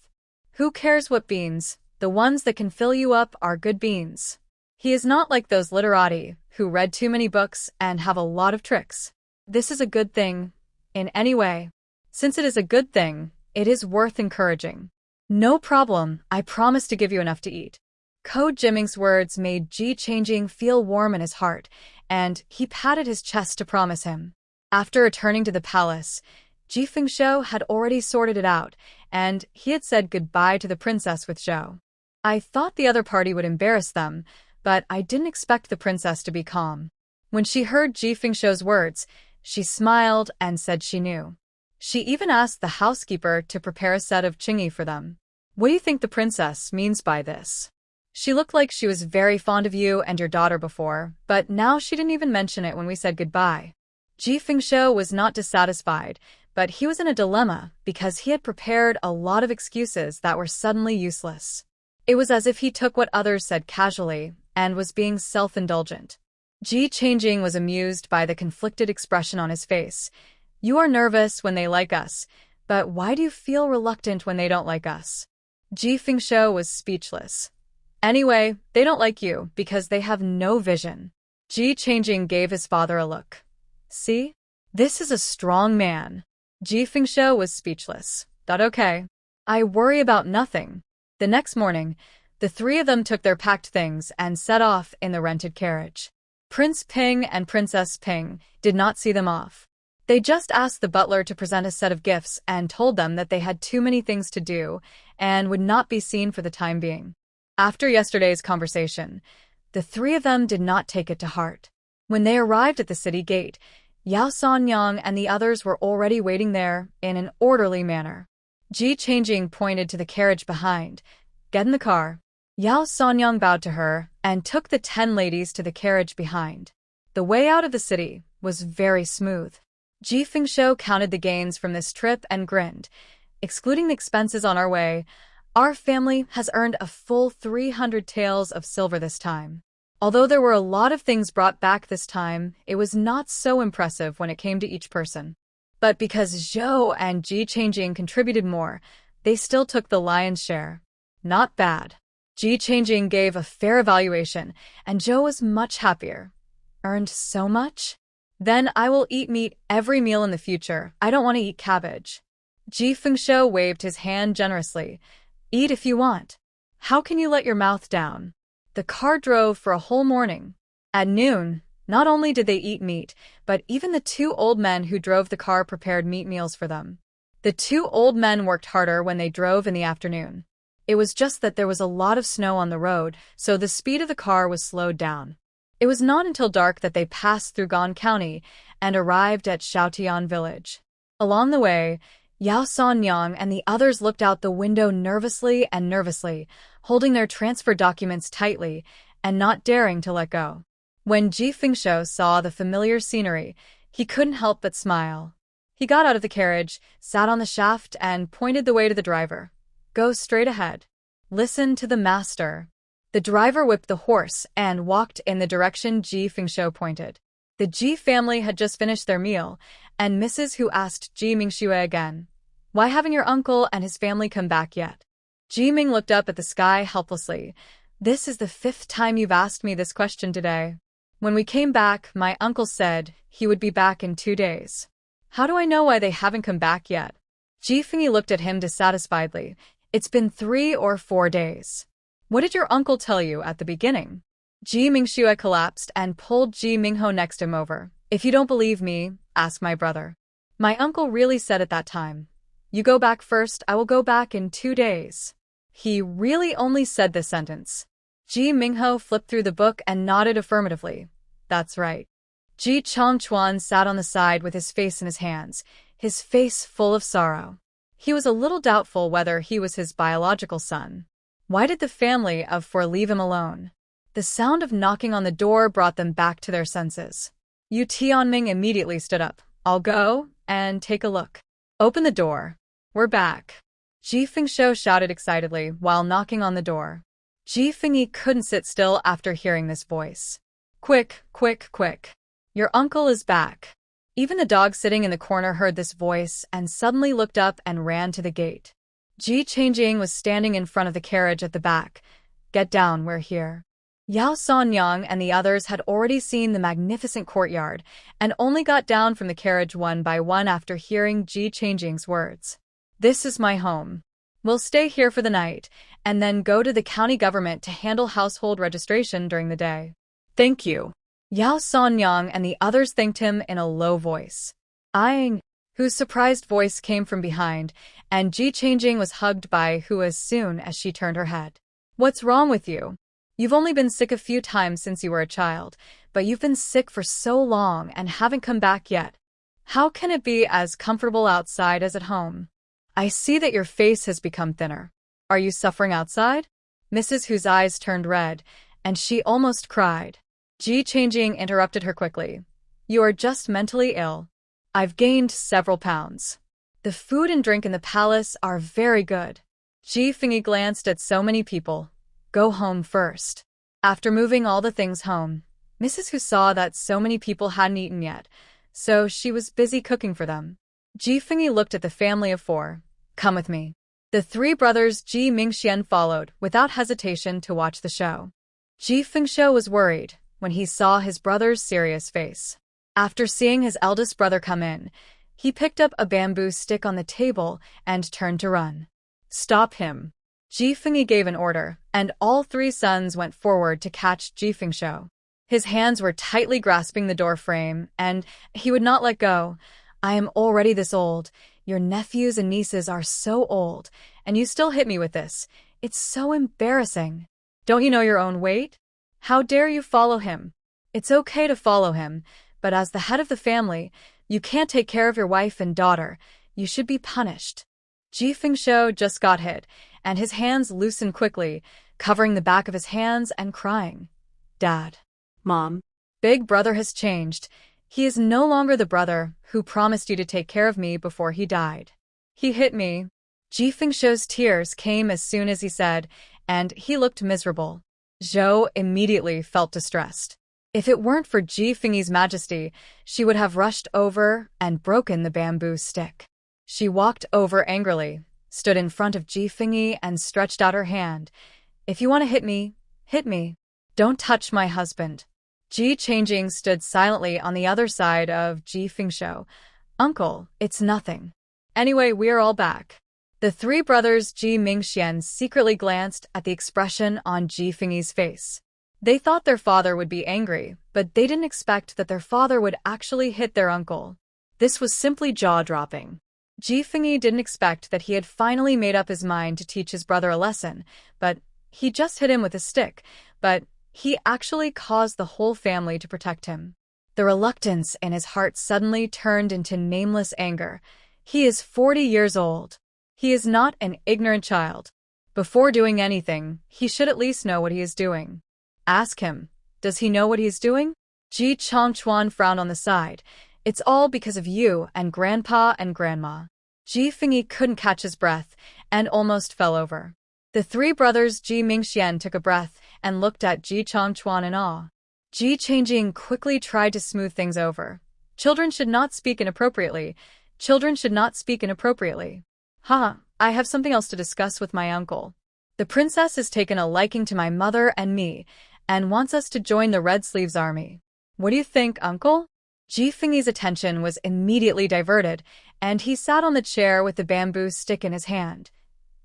Who cares what beans? The ones that can fill you up are good beans. He is not like those literati who read too many books and have a lot of tricks. This is a good thing, in any way. Since it is a good thing, it is worth encouraging. No problem, I promise to give you enough to eat. Ko Jiming's words made Ji Changing feel warm in his heart, and he patted his chest to promise him. After returning to the palace, Ji Fengshou had already sorted it out, and he had said goodbye to the princess with Zhou. I thought the other party would embarrass them, but I didn't expect the princess to be calm. When she heard Ji Fengshou's words, she smiled and said she knew. She even asked the housekeeper to prepare a set of chingy for them. What do you think the princess means by this? She looked like she was very fond of you and your daughter before, but now she didn't even mention it when we said goodbye. Ji Fengshou was not dissatisfied, but he was in a dilemma because he had prepared a lot of excuses that were suddenly useless. It was as if he took what others said casually and was being self-indulgent. Ji Changing was amused by the conflicted expression on his face. You are nervous when they like us, but why do you feel reluctant when they don't like us? Ji Fengshou was speechless. Anyway, they don't like you because they have no vision. Ji Changing gave his father a look. See? This is a strong man. Ji Fengshou was speechless. That okay. I worry about nothing. The next morning, the three of them took their packed things and set off in the rented carriage. Prince Ping and Princess Ping did not see them off. They just asked the butler to present a set of gifts and told them that they had too many things to do and would not be seen for the time being. After yesterday's conversation, the three of them did not take it to heart. When they arrived at the city gate, Yao Sanyang and the others were already waiting there in an orderly manner. Ji Changing pointed to the carriage behind. Get in the car. Yao Sanyang bowed to her and took the 10 ladies to the carriage behind. The way out of the city was very smooth. Ji Fengshou counted the gains from this trip and grinned. Excluding the expenses on our way, our family has earned a full 300 taels of silver this time. Although there were a lot of things brought back this time, it was not so impressive when it came to each person. But because Zhou and Ji Changing contributed more, they still took the lion's share. Not bad. Ji Changing gave a fair evaluation, and Zhou was much happier. Earned so much? Then I will eat meat every meal in the future. I don't want to eat cabbage. Ji Fengshou waved his hand generously. Eat if you want. How can you let your mouth down? The car drove for a whole morning. At noon, not only did they eat meat, but even the 2 old men who drove the car prepared meat meals for them. The 2 old men worked harder when they drove in the afternoon. It was just that there was a lot of snow on the road, so the speed of the car was slowed down. It was not until dark that they passed through Gan County and arrived at Shaotian village. Along the way, Yao Sanyang and the others looked out the window nervously, holding their transfer documents tightly and not daring to let go. When Ji Fengshou saw the familiar scenery, he couldn't help but smile. He got out of the carriage, sat on the shaft, and pointed the way to the driver. Go straight ahead. Listen to the master. The driver whipped the horse and walked in the direction Ji Fengshou pointed. The Ji family had just finished their meal, and Mrs. Hu asked Ji Mingxue again, why haven't your uncle and his family come back yet? Ji Ming looked up at the sky helplessly. This is the 5th time you've asked me this question today. When we came back, my uncle said he would be back in 2 days. How do I know why they haven't come back yet? Ji Fengyi looked at him dissatisfiedly. It's been 3 or 4 days. What did your uncle tell you at the beginning? Ji Mingxue collapsed and pulled Ji Mingho next him over. If you don't believe me, ask my brother. My uncle really said at that time, you go back first, I will go back in 2 days. He really only said this sentence. Ji Mingho flipped through the book and nodded affirmatively. That's right. Ji Chongchuan sat on the side with his face in his hands, his face full of sorrow. He was a little doubtful whether he was his biological son. Why did the family of Four leave him alone? The sound of knocking on the door brought them back to their senses. Yu Tianming immediately stood up. I'll go and take a look. Open the door. We're back. Ji Fengshou shouted excitedly while knocking on the door. Ji Fengyi couldn't sit still after hearing this voice. Quick, quick, quick. Your uncle is back. Even the dog sitting in the corner heard this voice and suddenly looked up and ran to the gate. Ji Changjing was standing in front of the carriage at the back. Get down, we're here. Yao Sanyang and the others had already seen the magnificent courtyard and only got down from the carriage one by one after hearing Ji Changjing's words. This is my home. We'll stay here for the night and then go to the county government to handle household registration during the day. Thank you. Yao Sanyang and the others thanked him in a low voice. Aang, whose surprised voice came from behind, and Ji Changjing was hugged by Hu as soon as she turned her head. What's wrong with you? You've only been sick a few times since you were a child, but you've been sick for so long and haven't come back yet. How can it be as comfortable outside as at home? I see that your face has become thinner. Are you suffering outside? Mrs. Hu's eyes turned red, and she almost cried. Ji Changjing interrupted her quickly. You are just mentally ill. I've gained several pounds. The food and drink in the palace are very good. Ji Fengyi glanced at so many people. Go home first. After moving all the things home, Mrs. Hu saw that so many people hadn't eaten yet, so she was busy cooking for them. Ji Fengyi looked at the family of 4. Come with me. The 3 brothers Ji Mingxian followed without hesitation to watch the show. Ji Fengshou was worried when he saw his brother's serious face. After seeing his eldest brother come in, he picked up a bamboo stick on the table and turned to run. Stop him. Ji Fengyi gave an order, and all 3 sons went forward to catch Ji Fengshou. His hands were tightly grasping the door frame, and he would not let go. I am already this old. Your nephews and nieces are so old, and you still hit me with this. It's so embarrassing. Don't you know your own weight? How dare you follow him? It's okay to follow him, but as the head of the family, you can't take care of your wife and daughter. You should be punished. Ji Fengshou just got hit, and his hands loosened quickly, covering the back of his hands and crying. Dad. Mom. Big brother has changed. He is no longer the brother who promised you to take care of me before he died. He hit me. Ji Fengshou's tears came as soon as he said, and he looked miserable. Zhou immediately felt distressed. If it weren't for Ji Fengyi's majesty, she would have rushed over and broken the bamboo stick. She walked over angrily, stood in front of Ji Fengyi and stretched out her hand. If you want to hit me, hit me. Don't touch my husband. Ji Changjing stood silently on the other side of Ji Fengshou. Uncle, it's nothing. Anyway, we're all back. The 3 brothers Ji Mingxian secretly glanced at the expression on Ji Fengyi's face. They thought their father would be angry, but they didn't expect that their father would actually hit their uncle. This was simply jaw-dropping. Ji Fengyi didn't expect that he had finally made up his mind to teach his brother a lesson, but he just hit him with a stick, but he actually caused the whole family to protect him. The reluctance in his heart suddenly turned into nameless anger. He is 40 years old. He is not an ignorant child. Before doing anything, he should at least know what he is doing. Ask him. Does he know what he is doing? Ji Chongchuan frowned on the side. It's all because of you and Grandpa and Grandma. Ji Fengyi couldn't catch his breath and almost fell over. The 3 brothers Ji Mingxian took a breath and looked at Ji Chongchuan in awe. Ji Changjing quickly tried to smooth things over. Children should not speak inappropriately. Children should not speak inappropriately. I have something else to discuss with my uncle. The princess has taken a liking to my mother and me, and wants us to join the Red Sleeves army. What do you think, uncle? Ji Fengyi's attention was immediately diverted, and he sat on the chair with the bamboo stick in his hand.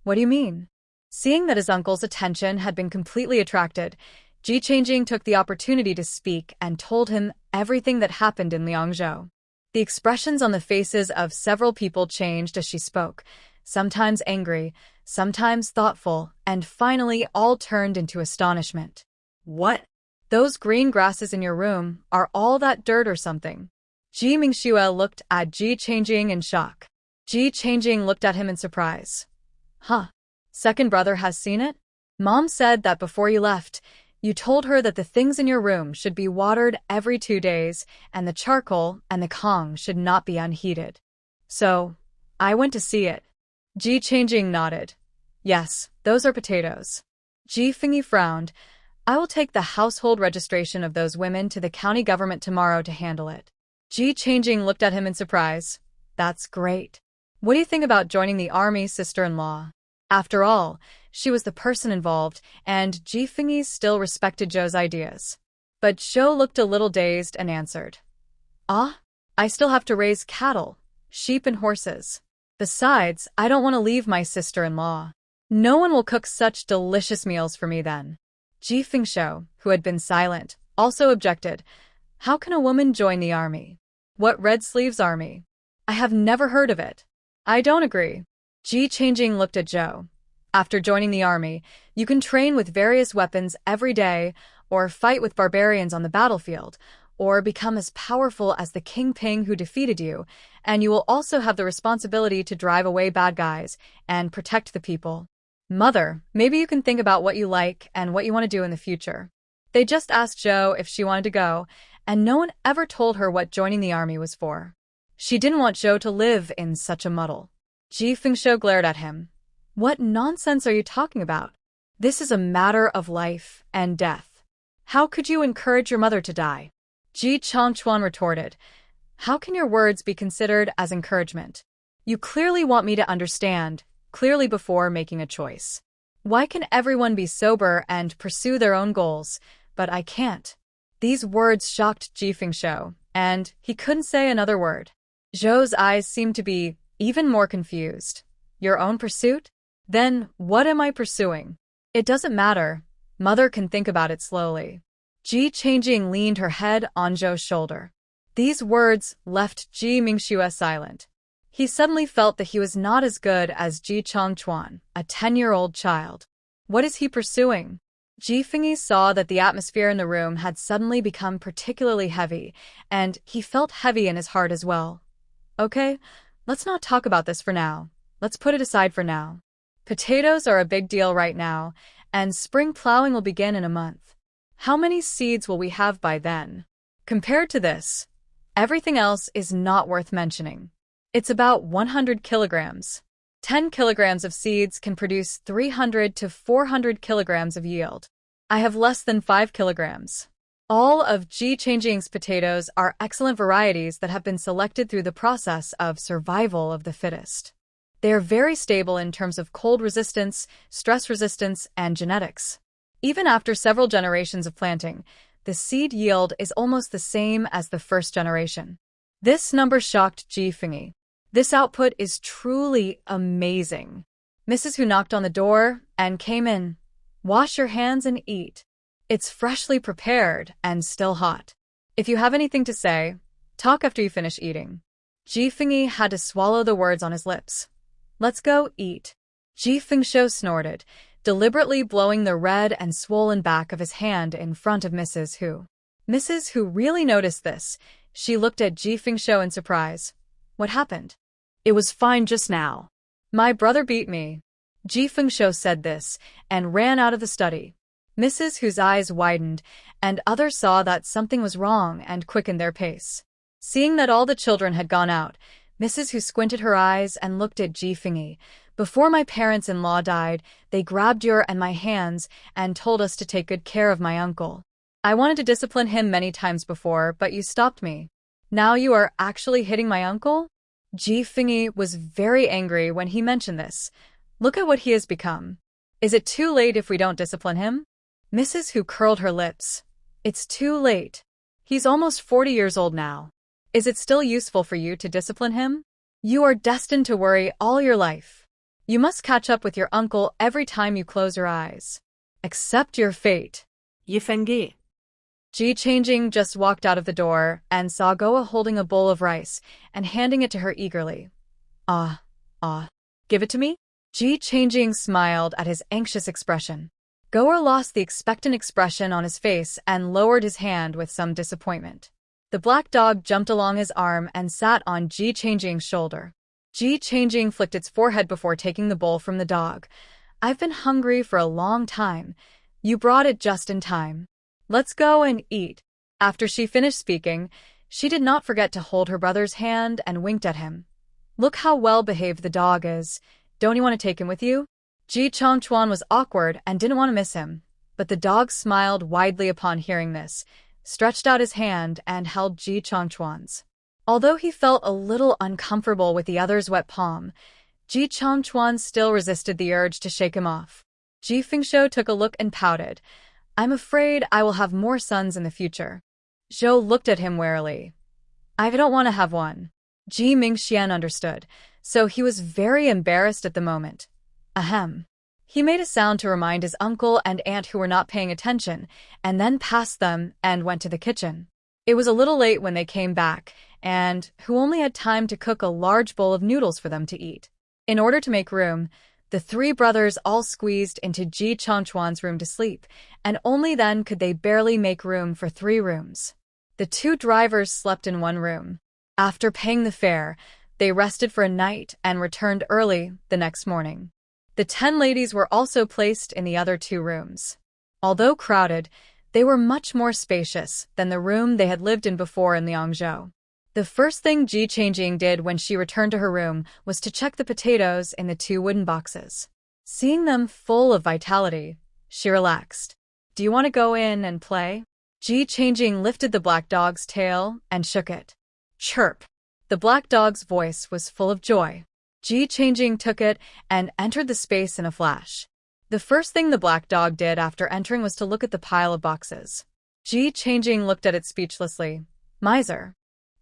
What do you mean? Seeing that his uncle's attention had been completely attracted, Ji Changjing took the opportunity to speak and told him everything that happened in Liangzhou. The expressions on the faces of several people changed as she spoke, sometimes angry, sometimes thoughtful, and finally all turned into astonishment. What? Those green grasses in your room are all that dirt or something? Ji Mingxue looked at Ji Changjing in shock. Ji Changjing looked at him in surprise. Second brother has seen it? Mom said that before you left, You told her that the things in your room should be watered every 2 days, and the charcoal and the Kong should not be unheated. So, I went to see it. Ji Changjing nodded. Yes, those are potatoes. Ji Fengyi frowned. I will take the household registration of those women to the county government tomorrow to handle it. Ji Changjing looked at him in surprise. That's great. What do you think about joining the army, sister-in-law? After all, she was the person involved, and Ji Fengyi still respected Zhou's ideas. But Zhou looked a little dazed and answered. Ah? I still have to raise cattle, sheep and horses. Besides, I don't want to leave my sister-in-law. No one will cook such delicious meals for me then. Ji Fengshu, who had been silent, also objected. How can a woman join the army? What Red Sleeves Army? I have never heard of it. I don't agree. Ji Changjing looked at Zhou. After joining the army, you can train with various weapons every day, or fight with barbarians on the battlefield, or become as powerful as the King Ping who defeated you, and you will also have the responsibility to drive away bad guys and protect the people. Mother, maybe you can think about what you like and what you want to do in the future. They just asked Zhou if she wanted to go, and no one ever told her what joining the army was for. She didn't want Zhou to live in such a muddle. Ji Fengshu glared at him. What nonsense are you talking about? This is a matter of life and death. How could you encourage your mother to die? Ji Changchuan retorted. How can your words be considered as encouragement? You clearly want me to understand, clearly before making a choice. Why can everyone be sober and pursue their own goals, but I can't? These words shocked Ji Fengshu, and he couldn't say another word. Zhou's eyes seemed to be even more confused. Your own pursuit? Then what am I pursuing? It doesn't matter. Mother can think about it slowly. Ji Changjing leaned her head on Zhou's shoulder. These words left Ji Mingxue silent. He suddenly felt that he was not as good as Ji Changchuan, a 10-year-old child. What is he pursuing? Ji Fengyi saw that the atmosphere in the room had suddenly become particularly heavy, and he felt heavy in his heart as well. Okay, let's not talk about this for now. Let's put it aside for now. Potatoes are a big deal right now, and spring plowing will begin in a month. How many seeds will we have by then? Compared to this, everything else is not worth mentioning. It's about 100 kilograms. 10 kilograms of seeds can produce 300 to 400 kilograms of yield. I have less than 5 kilograms. All of Ji Changjing's potatoes are excellent varieties that have been selected through the process of survival of the fittest. They are very stable in terms of cold resistance, stress resistance, and genetics. Even after several generations of planting, the seed yield is almost the same as the first generation. This number shocked Ji Fengyi. This output is truly amazing. Mrs. Hu knocked on the door and came in. Wash your hands and eat. It's freshly prepared and still hot. If you have anything to say, talk after you finish eating. Ji Fengyi had to swallow the words on his lips. Let's go eat. Ji Fengshu snorted, deliberately blowing the red and swollen back of his hand in front of Mrs. Hu. Mrs. Hu really noticed this. She looked at Ji Fengshu in surprise. What happened? It was fine just now. My brother beat me. Ji Fengshu said this and ran out of the study. Mrs. Hu's eyes widened, and others saw that something was wrong and quickened their pace. Seeing that all the children had gone out, Mrs. Hu squinted her eyes and looked at Ji Fengyi. Before my parents-in-law died, they grabbed your and my hands and told us to take good care of my uncle. I wanted to discipline him many times before, but you stopped me. Now you are actually hitting my uncle? Ji Fengyi was very angry when he mentioned this. Look at what he has become. Is it too late if we don't discipline him? Mrs. Hu curled her lips. It's too late. He's almost 40 years old now. Is it still useful for you to discipline him? You are destined to worry all your life. You must catch up with your uncle every time you close your eyes. Accept your fate. Ye Fengyi. Ji Changjing just walked out of the door and saw Goa holding a bowl of rice and handing it to her eagerly. Give it to me? Ji Changjing smiled at his anxious expression. Goa lost the expectant expression on his face and lowered his hand with some disappointment. The black dog jumped along his arm and sat on Ji Changjing's shoulder. Ji Changjing flicked its forehead before taking the bowl from the dog. I've been hungry for a long time. You brought it just in time. Let's go and eat. After she finished speaking, she did not forget to hold her brother's hand and winked at him. Look how well behaved the dog is. Don't you want to take him with you? Ji Chongchuan was awkward and didn't want to miss him, but the dog smiled widely upon hearing this, stretched out his hand and held Ji Chongchuan's. Although he felt a little uncomfortable with the other's wet palm, Ji Chongchuan still resisted the urge to shake him off. Ji Fengshou took a look and pouted. I'm afraid I will have more sons in the future. Zhou looked at him warily. I don't want to have one. Ji Mingxian understood, so he was very embarrassed at the moment. Ahem. He made a sound to remind his uncle and aunt who were not paying attention, and then passed them and went to the kitchen. It was a little late when they came back, and who only had time to cook a large bowl of noodles for them to eat. In order to make room, the three brothers all squeezed into Ji Chongchuan's room to sleep, and only then could they barely make room for 3 rooms. The 2 drivers slept in one room. After paying the fare, they rested for a night and returned early the next morning. The 10 ladies were also placed in the other 2 rooms. Although crowded, they were much more spacious than the room they had lived in before in Liangzhou. The first thing Ji Changjing did when she returned to her room was to check the potatoes in the 2 wooden boxes. Seeing them full of vitality, she relaxed. Do you want to go in and play? Ji Changjing lifted the black dog's tail and shook it. Chirp! The black dog's voice was full of joy. Ji Changjing took it and entered the space in a flash. The first thing the black dog did after entering was to look at the pile of boxes. Ji Changjing looked at it speechlessly. Miser.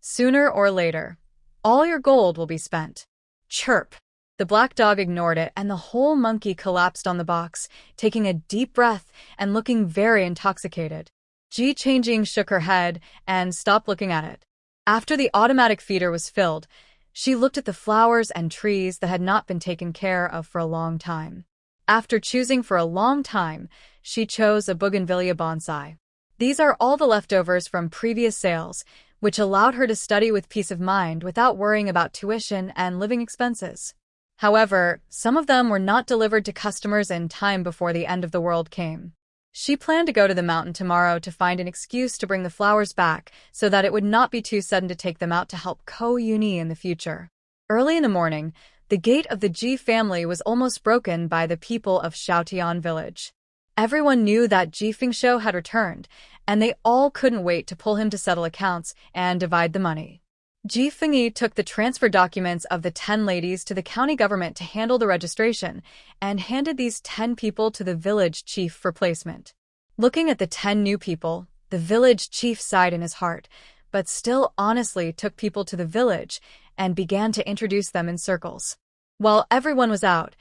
Sooner or later, all your gold will be spent. Chirp! The black dog ignored it, and the whole monkey collapsed on the box, taking a deep breath and looking very intoxicated. Ji Changjing shook her head and stopped looking at it. After the automatic feeder was filled, she looked at the flowers and trees that had not been taken care of for a long time. After choosing for a long time, she chose a bougainvillea bonsai. These are all the leftovers from previous sales, which allowed her to study with peace of mind without worrying about tuition and living expenses. However, some of them were not delivered to customers in time before the end of the world came. She planned to go to the mountain tomorrow to find an excuse to bring the flowers back so that it would not be too sudden to take them out to help Ko Yuni in the future. Early in the morning, the gate of the Ji family was almost broken by the people of Shaotian village. Everyone knew that Ji Fengshou had returned, and they all couldn't wait to pull him to settle accounts and divide the money. Ji Fengyi took the transfer documents of the 10 ladies to the county government to handle the registration and handed these 10 people to the village chief for placement. Looking at the 10 new people, the village chief sighed in his heart, but still honestly took people to the village and began to introduce them in circles. While everyone was out,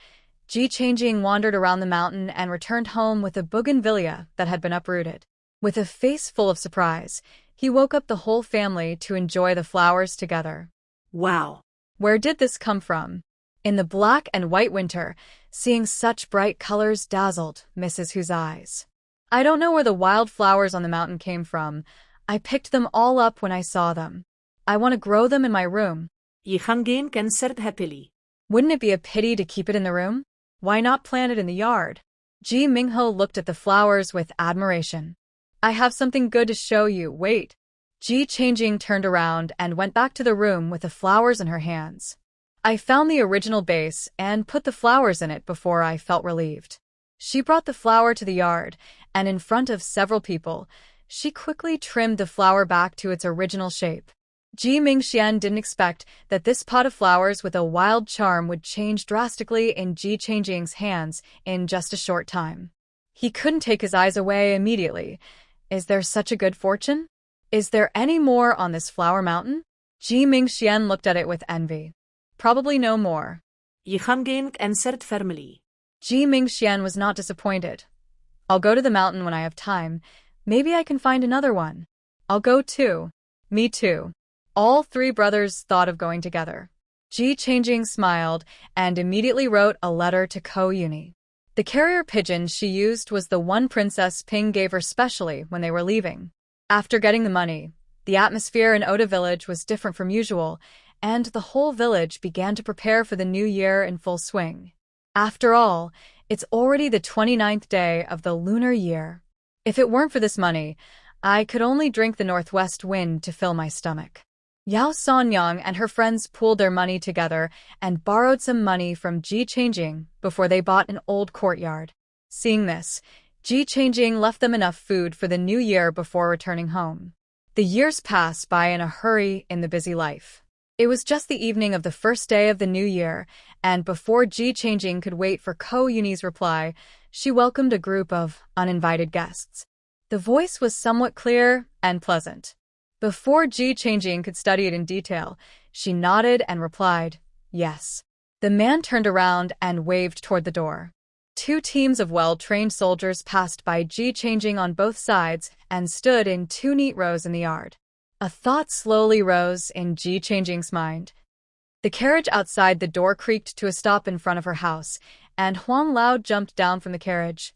Ji Changjing wandered around the mountain and returned home with a bougainvillea that had been uprooted. With a face full of surprise, he woke up the whole family to enjoy the flowers together. Wow! Where did this come from? In the black and white winter, seeing such bright colors dazzled Mrs. Hu's eyes. I don't know where the wild flowers on the mountain came from. I picked them all up when I saw them. I want to grow them in my room. Yihangin answered happily. Wouldn't it be a pity to keep it in the room? Why not plant it in the yard? Ji Mingho looked at the flowers with admiration. I have something good to show you, wait. Ji Changjing turned around and went back to the room with the flowers in her hands. I found the original vase and put the flowers in it before I felt relieved. She brought the flower to the yard, and in front of several people, she quickly trimmed the flower back to its original shape. Ji Mingxian didn't expect that this pot of flowers with a wild charm would change drastically in Ji Changjing's hands in just a short time. He couldn't take his eyes away immediately. Is there such a good fortune? Is there any more on this flower mountain? Ji Mingxian looked at it with envy. Probably no more. Yihangin answered firmly. Ji Mingxian was not disappointed. I'll go to the mountain when I have time. Maybe I can find another one. I'll go too. Me too. All 3 brothers thought of going together. Ji Changjing smiled and immediately wrote a letter to Ko Yuni. The carrier pigeon she used was the one Princess Ping gave her specially when they were leaving. After getting the money, the atmosphere in Oda village was different from usual, and the whole village began to prepare for the new year in full swing. After all, It's already the 29th day of the lunar year. If it weren't for this money, I could only drink the northwest wind to fill my stomach. Yao Sanyang and her friends pooled their money together and borrowed some money from Ji Changjing before they bought an old courtyard. Seeing this, Ji Changjing left them enough food for the new year before returning home. The years passed by in a hurry in the busy life. It was just the evening of the first day of the new year, and before Ji Changjing could wait for Ko Yuni's reply, she welcomed a group of uninvited guests. The voice was somewhat clear and pleasant. Before Ji Changjing could study it in detail, she nodded and replied, "Yes." The man turned around and waved toward the door. Two teams of well-trained soldiers passed by Ji Changjing on both sides and stood in two neat rows in the yard. A thought slowly rose in Ji Changjing's mind. The carriage outside the door creaked to a stop in front of her house, and Huang Lao jumped down from the carriage.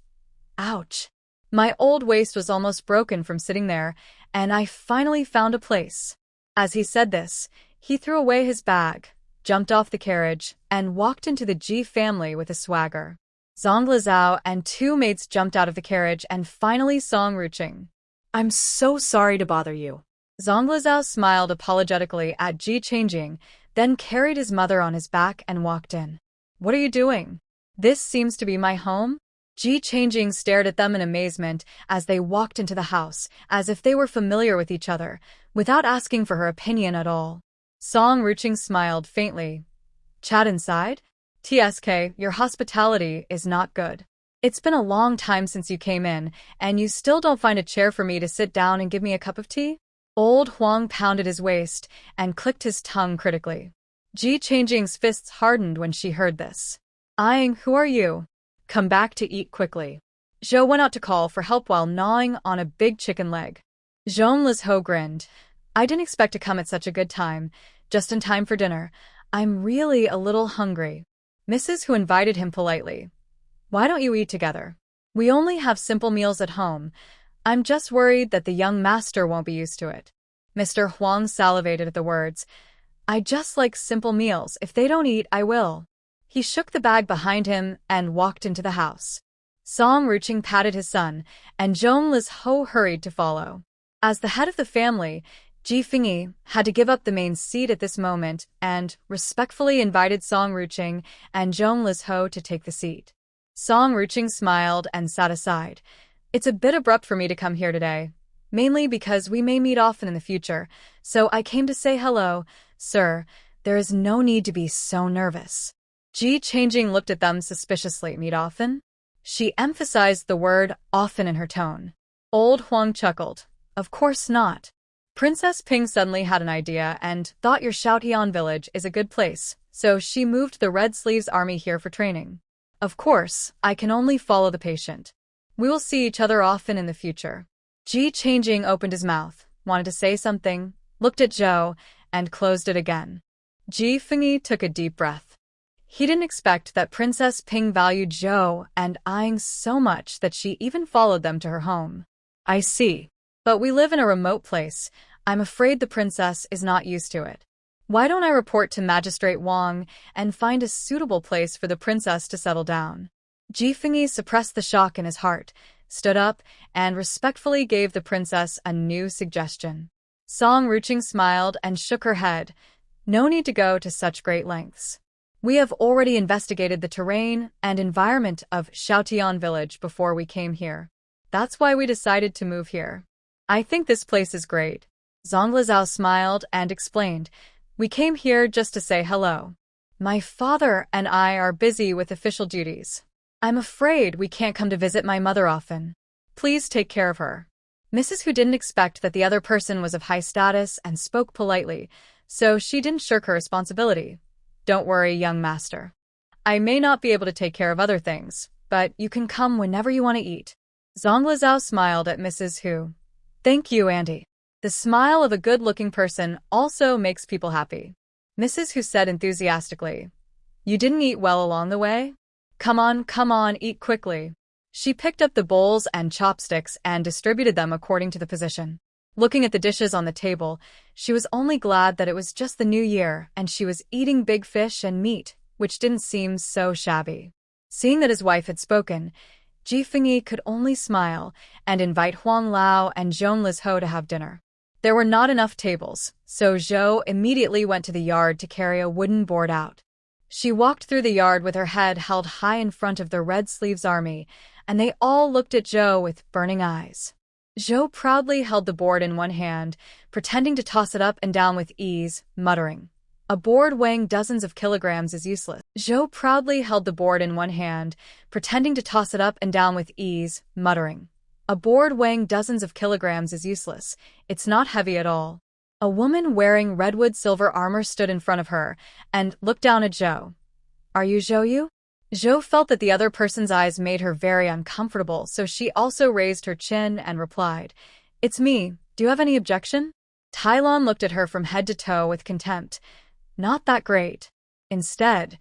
Ouch! My old waist was almost broken from sitting there, and I finally found a place. As he said this, he threw away his bag, jumped off the carriage, and walked into the Ji family with a swagger. Zhongli Zhao and two maids jumped out of the carriage and finally Song Ruching. I'm so sorry to bother you. Zhongli Zhao smiled apologetically at Ji Changjing, then carried his mother on his back and walked in. What are you doing? This seems to be my home? Ji Changjing stared at them in amazement as they walked into the house, as if they were familiar with each other, without asking for her opinion at all. Song Ruching smiled faintly. Chat inside? TSK, your hospitality is not good. It's been a long time since you came in, and you still don't find a chair for me to sit down and give me a cup of tea? Old Huang pounded his waist and clicked his tongue critically. Ji Changjing's fists hardened when she heard this. Eyeing, who are you? Come back to eat quickly. Zhou went out to call for help while gnawing on a big chicken leg. Zhong Lizho grinned. I didn't expect to come at such a good time, just in time for dinner. I'm really a little hungry. Mrs. Hu invited him politely. Why don't you eat together? We only have simple meals at home. I'm just worried that the young master won't be used to it. Mr. Huang salivated at the words. I just like simple meals. If they don't eat, I will. He shook the bag behind him and walked into the house. Song Ruching patted his son, and Zhong Lizho hurried to follow. As the head of the family, Ji Fingyi had to give up the main seat at this moment and respectfully invited Song Ruching and Zhong Lizho to take the seat. Song Ruching smiled and sat aside. It's a bit abrupt for me to come here today, mainly because we may meet often in the future, so I came to say hello. Sir, there is no need to be so nervous. Ji Changjing looked at them suspiciously. Meet often? She emphasized the word often in her tone. Old Huang chuckled. Of course not. Princess Ping suddenly had an idea and thought your Shoutian village is a good place, so she moved the Red Sleeves army here for training. Of course, I can only follow the patient. We will see each other often in the future. Ji Changjing opened his mouth, wanted to say something, looked at Zhou, and closed it again. Ji Fingyi took a deep breath. He didn't expect that Princess Ping valued Zhou and Ying so much that she even followed them to her home. I see. But we live in a remote place. I'm afraid the princess is not used to it. Why don't I report to Magistrate Wang and find a suitable place for the princess to settle down? Ji Fingyi suppressed the shock in his heart, stood up, and respectfully gave the princess a new suggestion. Song Ruching smiled and shook her head. No need to go to such great lengths. We have already investigated the terrain and environment of Shoutian village before we came here. That's why we decided to move here. I think this place is great. Zhongli Zhao smiled and explained, we came here just to say hello. My father and I are busy with official duties. I'm afraid we can't come to visit my mother often. Please take care of her. Mrs. Hu didn't expect that the other person was of high status and spoke politely, so she didn't shirk her responsibility. Don't worry, young master. I may not be able to take care of other things, but you can come whenever you want to eat. Zhongli Zhao smiled at Mrs. Hu. Thank you, Auntie. The smile of a good-looking person also makes people happy. Mrs. Hu said enthusiastically. You didn't eat well along the way? Come on, eat quickly. She picked up the bowls and chopsticks and distributed them according to the position. Looking at the dishes on the table, she was only glad that it was just the new year and she was eating big fish and meat, which didn't seem so shabby. Seeing that his wife had spoken, Ji Fengyi could only smile and invite Huang Lao and Zhong Lizho to have dinner. There were not enough tables, so Zhou immediately went to the yard to carry a wooden board out. She walked through the yard with her head held high in front of the Red Sleeves army, and they all looked at Zhou with burning eyes. Zhou proudly held the board in one hand, pretending to toss it up and down with ease, muttering, "A board weighing dozens of kilograms is useless." Zhou proudly held the board in one hand, pretending to toss it up and down with ease, muttering, "A board weighing dozens of kilograms is useless. It's not heavy at all." A woman wearing redwood silver armor stood in front of her and looked down at Zhou. "Are you Zhou Yu?" Zhou felt that the other person's eyes made her very uncomfortable, so she also raised her chin and replied, "It's me. Do you have any objection?" Tylon looked at her from head to toe with contempt. "Not that great." Instead,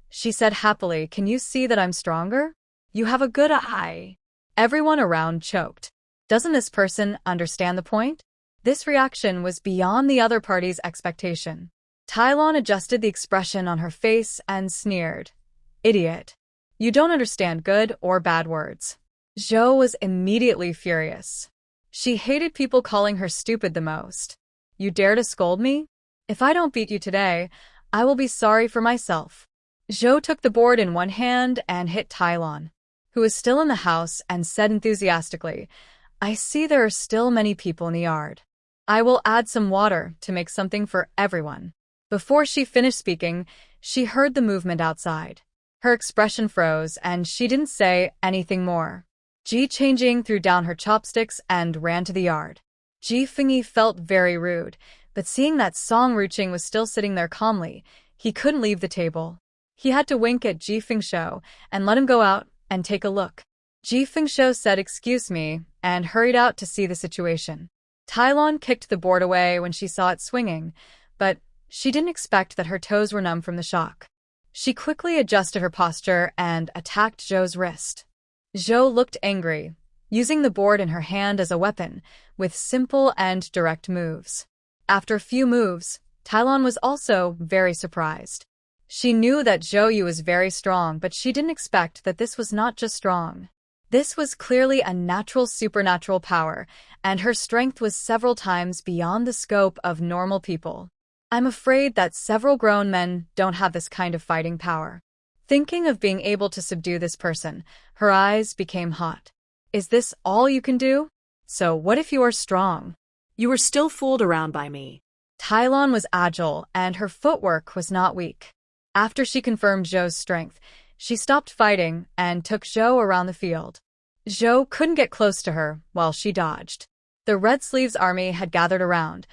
she said happily, "Can you see that I'm stronger? You have a good eye." Everyone around choked. Doesn't this person understand the point? This reaction was beyond the other party's expectation. Tylon adjusted the expression on her face and sneered. "Idiot. You don't understand good or bad words." Zhou was immediately furious. She hated people calling her stupid the most. "You dare to scold me? If I don't beat you today, I will be sorry for myself." Zhou took the board in one hand and hit Tylon, who was still in the house, and said enthusiastically, "I see there are still many people in the yard. I will add some water to make something for everyone." Before she finished speaking, she heard the movement outside. Her expression froze, and she didn't say anything more. Ji Changjing threw down her chopsticks and ran to the yard. Ji Fengyi felt very rude, but seeing that Song Ruching was still sitting there calmly, he couldn't leave the table. He had to wink at Ji Fengshuo and let him go out and take a look. Ji Fengshuo said "excuse me" and hurried out to see the situation. Tylon kicked the board away when she saw it swinging, but she didn't expect that her toes were numb from the shock. She quickly adjusted her posture and attacked Zhou's wrist. Zhou looked angry, using the board in her hand as a weapon, with simple and direct moves. After a few moves, Tylon was also very surprised. She knew that Zhou Yu was very strong, but she didn't expect that this was not just strong. This was clearly a natural supernatural power, and her strength was several times beyond the scope of normal people. I'm afraid that several grown men don't have this kind of fighting power. Thinking of being able to subdue this person, her eyes became hot. Is this all you can do? So what if you are strong? You were still fooled around by me. Tylon was agile, and her footwork was not weak. After she confirmed Zhou's strength, she stopped fighting and took Zhou around the field. Zhou couldn't get close to her while she dodged. The Red Sleeves army had gathered around,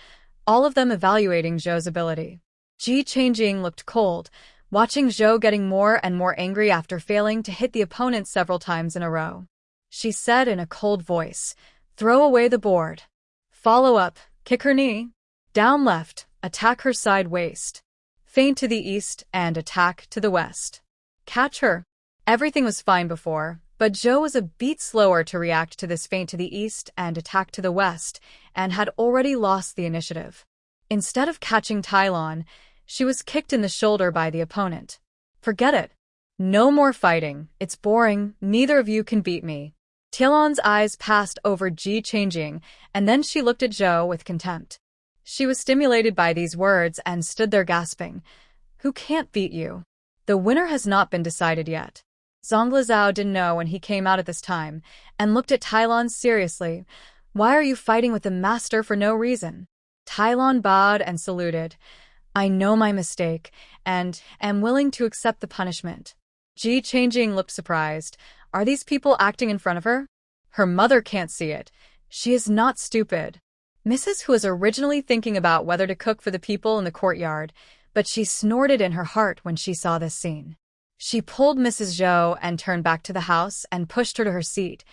all of them evaluating Zhou's ability. Ji Changjing looked cold, watching Zhou getting more and more angry after failing to hit the opponent several times in a row. She said in a cold voice, "Throw away the board. Follow up, kick her knee. Down left, attack her side waist. Feint to the east and attack to the west. Catch her." Everything was fine before, but Zhou was a beat slower to react to this feint to the east and attack to the west, and had already lost the initiative. Instead of catching Tylon, she was kicked in the shoulder by the opponent. "Forget it. No more fighting. It's boring. Neither of you can beat me." Tylon's eyes passed over Ji Changjing, and then she looked at Zhou with contempt. She was stimulated by these words and stood there gasping. "Who can't beat you? The winner has not been decided yet." Zonglizhao didn't know when he came out at this time, and looked at Tylon seriously. "Why are you fighting with the master for no reason?" Tylon bowed and saluted. "I know my mistake, and am willing to accept the punishment." Ji Changjing looked surprised. Are these people acting in front of her? Her mother can't see it. She is not stupid. Mrs. Who was originally thinking about whether to cook for the people in the courtyard, but she snorted in her heart when she saw this scene. She pulled Mrs. Zhou and turned back to the house and pushed her to her seat.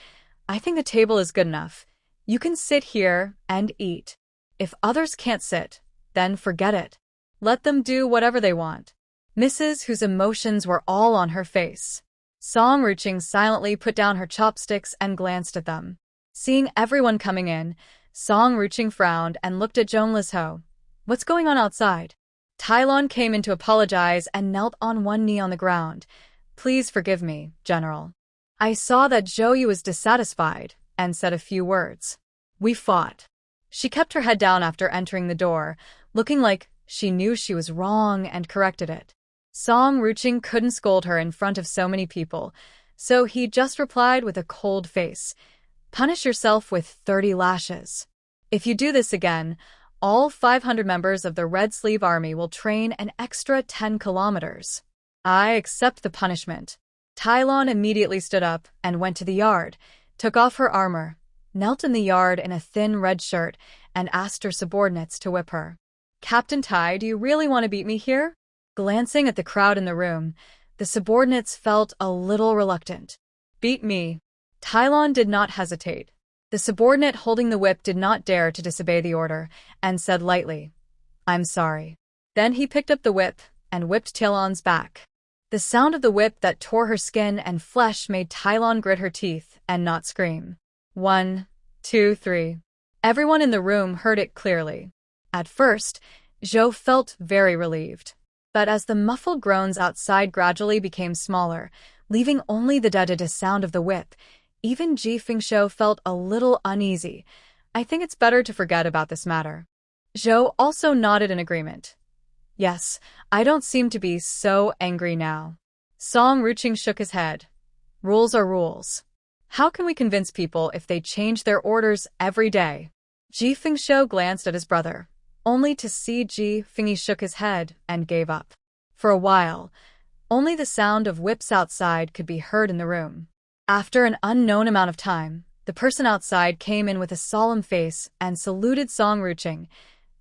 "I think the table is good enough. You can sit here and eat. If others can't sit, then forget it. Let them do whatever they want." Mrs. Whose emotions were all on her face. Song Ruching silently put down her chopsticks and glanced at them. Seeing everyone coming in, Song Ruching frowned and looked at Zhong Lizho. "What's going on outside?" Tylon came in to apologize and knelt on one knee on the ground. Please forgive me, General. I saw that Zhou was dissatisfied and said a few words. We fought. She kept her head down after entering the door, looking like she knew she was wrong and corrected it. Song Ruching couldn't scold her in front of so many people, so he just replied with a cold face. Punish yourself with 30 lashes. If you do this again, all 500 members of the Red Sleeve Army will train an extra 10 kilometers. I accept the punishment. Tylon immediately stood up and went to the yard, took off her armor, knelt in the yard in a thin red shirt, and asked her subordinates to whip her. Captain Tai, do you really want to beat me here? Glancing at the crowd in the room, the subordinates felt a little reluctant. Beat me. Tylon did not hesitate. The subordinate holding the whip did not dare to disobey the order, and said lightly, I'm sorry. Then he picked up the whip and whipped Tylon's back. The sound of the whip that tore her skin and flesh made Tylon grit her teeth and not scream. 1, 2, 3. Everyone in the room heard it clearly. At first, Zhou felt very relieved. But as the muffled groans outside gradually became smaller, leaving only the dead sound of the whip, even Ji Fengshou felt a little uneasy. I think it's better to forget about this matter. Zhou also nodded in agreement. Yes, I don't seem to be so angry now. Song Ruching shook his head. Rules are rules. How can we convince people if they change their orders every day? Ji Fengshou glanced at his brother, only to see Ji Fengyi shook his head and gave up. For a while, only the sound of whips outside could be heard in the room. After an unknown amount of time, the person outside came in with a solemn face and saluted Song Ruching.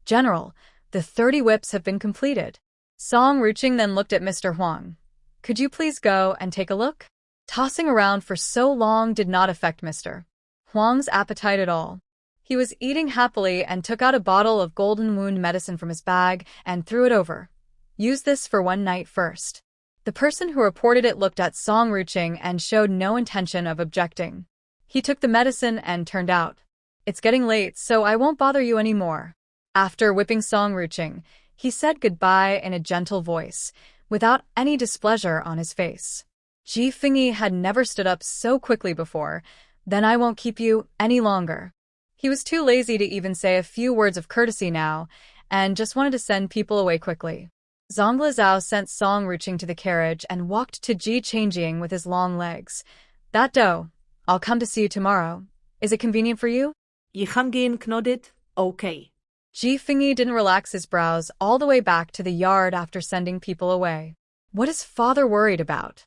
General, the 30 whips have been completed. Song Ruching then looked at Mr. Huang. Could you please go and take a look? Tossing around for so long did not affect Mr. Huang's appetite at all. He was eating happily and took out a bottle of golden wound medicine from his bag and threw it over. Use this for one night first. The person who reported it looked at Song Ruching and showed no intention of objecting. He took the medicine and turned out. It's getting late, so I won't bother you anymore. After whipping Song Ruching, he said goodbye in a gentle voice, without any displeasure on his face. Ji Fengyi had never stood up so quickly before. Then I won't keep you any longer. He was too lazy to even say a few words of courtesy now, and just wanted to send people away quickly. Zhongli Zhao sent Song Ruching to the carriage and walked to Ji Changjing with his long legs. That dough. I'll come to see you tomorrow. Is it convenient for you? Yichangin nodded. Okay. Ji Fengyi didn't relax his brows all the way back to the yard after sending people away. What is father worried about?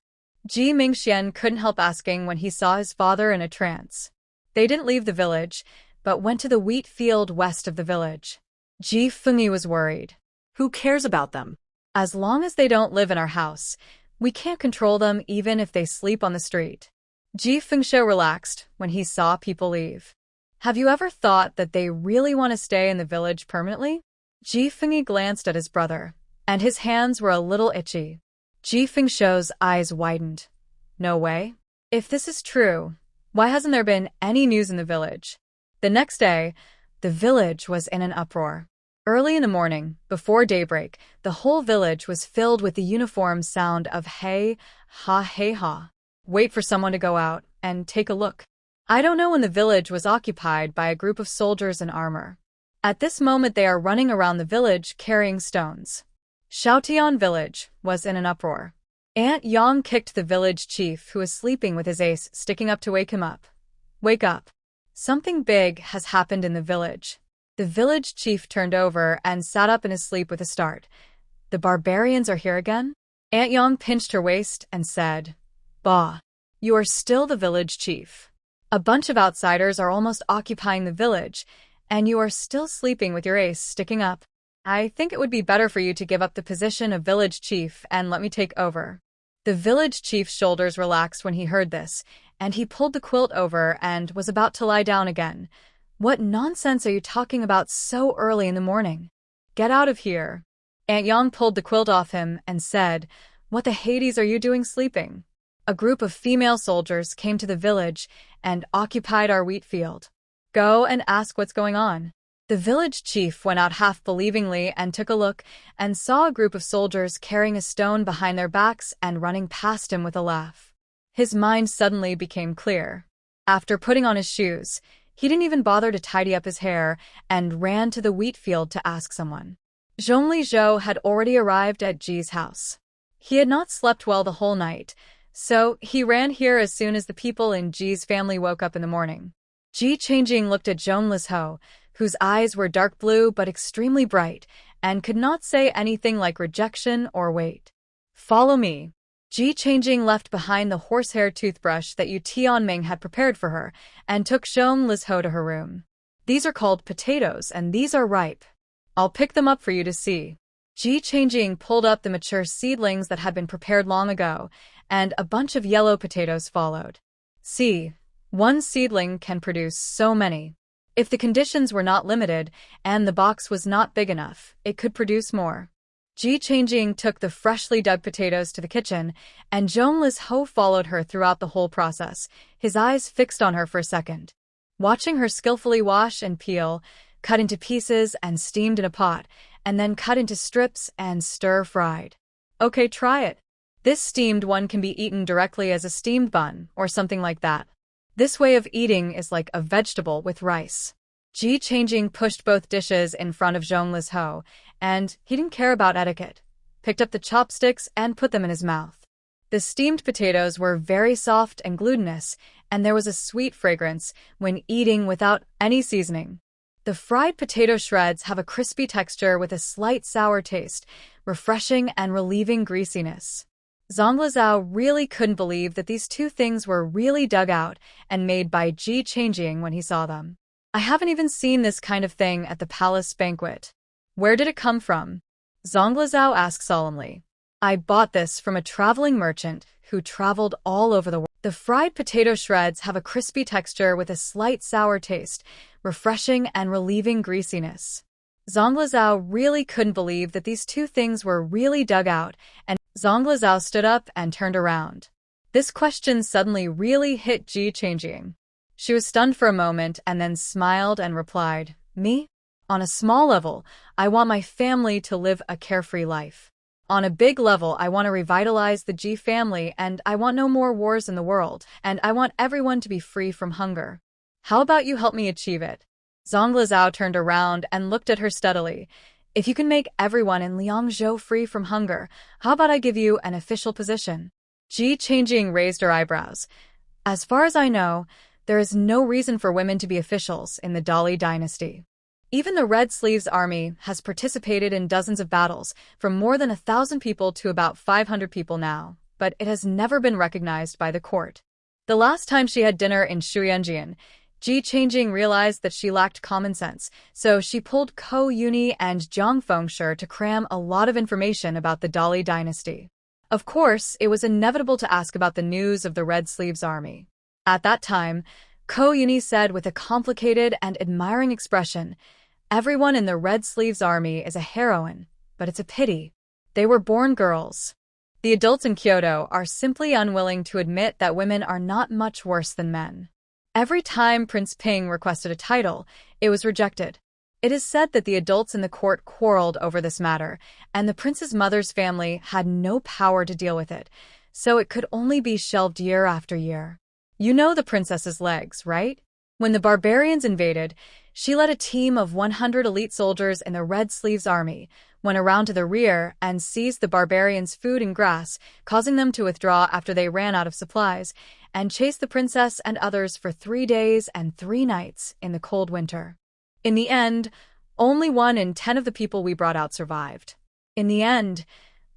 Ji Mingxian couldn't help asking when he saw his father in a trance. They didn't leave the village, but went to the wheat field west of the village. Ji Fengyi was worried. Who cares about them? As long as they don't live in our house, we can't control them even if they sleep on the street. Ji Fengshou relaxed when he saw people leave. Have you ever thought that they really want to stay in the village permanently? Ji Fengyi glanced at his brother, and his hands were a little itchy. Ji Fengshou's eyes widened. No way. If this is true, why hasn't there been any news in the village? The next day, the village was in an uproar. Early in the morning, before daybreak, the whole village was filled with the uniform sound of hey, ha, hey, ha. Wait for someone to go out and take a look. I don't know when the village was occupied by a group of soldiers in armor. At this moment they are running around the village carrying stones. Shaotian village was in an uproar. Aunt Yang kicked the village chief who was sleeping with his ace sticking up to wake him up. Wake up. Something big has happened in the village. The village chief turned over and sat up in his sleep with a start. The barbarians are here again? Aunt Yang pinched her waist and said, Bah, you are still the village chief. A bunch of outsiders are almost occupying the village, and you are still sleeping with your ace sticking up. I think it would be better for you to give up the position of village chief and let me take over. The village chief's shoulders relaxed when he heard this, and he pulled the quilt over and was about to lie down again. What nonsense are you talking about so early in the morning? Get out of here. Aunt Yang pulled the quilt off him and said, What the Hades are you doing sleeping? A group of female soldiers came to the village and occupied our wheat field. Go and ask what's going on. The The village chief went out half believingly and took a look and saw a group of soldiers carrying a stone behind their backs and running past him with a laugh. His mind suddenly became clear. After putting on his shoes, he didn't even bother to tidy up his hair and ran to the wheat field to ask someone. Zhongli Zhou had already arrived at Ji's house. He had not slept well the whole night, so he ran here as soon as the people in Ji's family woke up in the morning. Ji Changjing looked at Zhongli Zhou, whose eyes were dark blue but extremely bright, and could not say anything like rejection or wait. "Follow me." Ji Changjing left behind the horsehair toothbrush that Yu Tianming had prepared for her, and took Zhongli Zhou to her room. "These are called potatoes, and these are ripe. I'll pick them up for you to see." Ji Changjing pulled up the mature seedlings that had been prepared long ago, and a bunch of yellow potatoes followed. "See, one seedling can produce so many. If the conditions were not limited, and the box was not big enough, it could produce more." Ji Changjing took the freshly dug potatoes to the kitchen, and Zhongli Zhou followed her throughout the whole process, his eyes fixed on her for a second. Watching her skillfully wash and peel, cut into pieces and steamed in a pot, and then cut into strips and stir-fried. "Okay, try it. This steamed one can be eaten directly as a steamed bun, or something like that. This way of eating is like a vegetable with rice." Ji Changjing pushed both dishes in front of Zhongli Zhou, and he didn't care about etiquette, picked up the chopsticks and put them in his mouth. The steamed potatoes were very soft and glutinous, and there was a sweet fragrance when eating without any seasoning. The fried potato shreds have a crispy texture with a slight sour taste, refreshing and relieving greasiness. Zhongli Zhou really couldn't believe that these two things were really dug out and made by Ji Changjing when he saw them. "I haven't even seen this kind of thing at the palace banquet. Where did it come from?" Zhongli Zhou asked solemnly. "I bought this from a traveling merchant who traveled all over the world." The fried potato shreds have a crispy texture with a slight sour taste, refreshing and relieving greasiness. Zhongli Zhou really couldn't believe that these two things were really dug out, and Zhongli Zhou stood up and turned around. This question suddenly really hit Ji Changjing. She was stunned for a moment and then smiled and replied, "Me? On a small level, I want my family to live a carefree life. On a big level, I want to revitalize the Ji family, and I want no more wars in the world, and I want everyone to be free from hunger. How about you help me achieve it?" Zhongli Zhou turned around and looked at her steadily. "If you can make everyone in Liangzhou free from hunger, how about I give you an official position?" Ji Changjing raised her eyebrows. "As far as I know, there is no reason for women to be officials in the Dali dynasty. Even the Red Sleeves army has participated in dozens of battles, from more than 1,000 people to about 500 people now, but it has never been recognized by the court." The last time she had dinner in Shuyanjian, Ji Changjing realized that she lacked common sense, so she pulled Ko Yuni and Jiang Fengshi to cram a lot of information about the Dali dynasty. Of course, it was inevitable to ask about the news of the Red Sleeves army. At that time, Ko Yuni said with a complicated and admiring expression, "Everyone in the Red Sleeves army is a heroine, but it's a pity. They were born girls." The adults in Kyoto are simply unwilling to admit that women are not much worse than men. Every time Prince Ping requested a title, it was rejected. It is said that the adults in the court quarreled over this matter, and the prince's mother's family had no power to deal with it, so it could only be shelved year after year. You know the princess's legs, right? When the barbarians invaded, she led a team of 100 elite soldiers in the Red Sleeves army, went around to the rear and seized the barbarians' food and grass, causing them to withdraw after they ran out of supplies, and chased the princess and others for 3 days and 3 nights in the cold winter. In the end, only 1 in 10 of the people we brought out survived. In the end,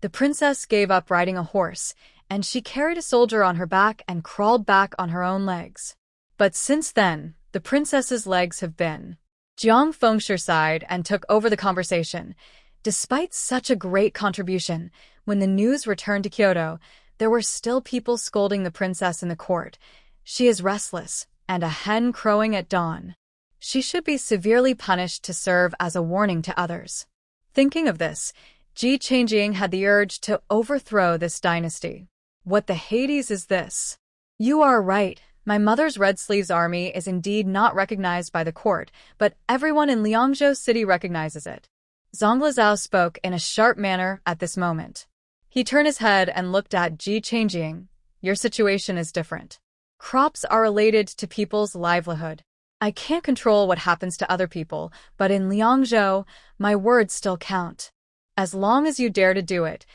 the princess gave up riding a horse, and she carried a soldier on her back and crawled back on her own legs. But since then, the princess's legs have been. Jiang Fengshi sighed and took over the conversation. Despite such a great contribution, when the news returned to Kyoto, there were still people scolding the princess in the court. She is restless, and a hen crowing at dawn. She should be severely punished to serve as a warning to others. Thinking of this, Ji Changjing had the urge to overthrow this dynasty. What the Hades is this? You are right, My mother's Red Sleeves army is indeed not recognized by the court, but everyone in Liangzhou City recognizes it. Zonglizao spoke in a sharp manner at this moment. He turned his head and looked at Ji Changjing. Your situation is different. Crops are related to people's livelihood. I can't control what happens to other people, but in Liangzhou, my words still count. As long as you dare to do it,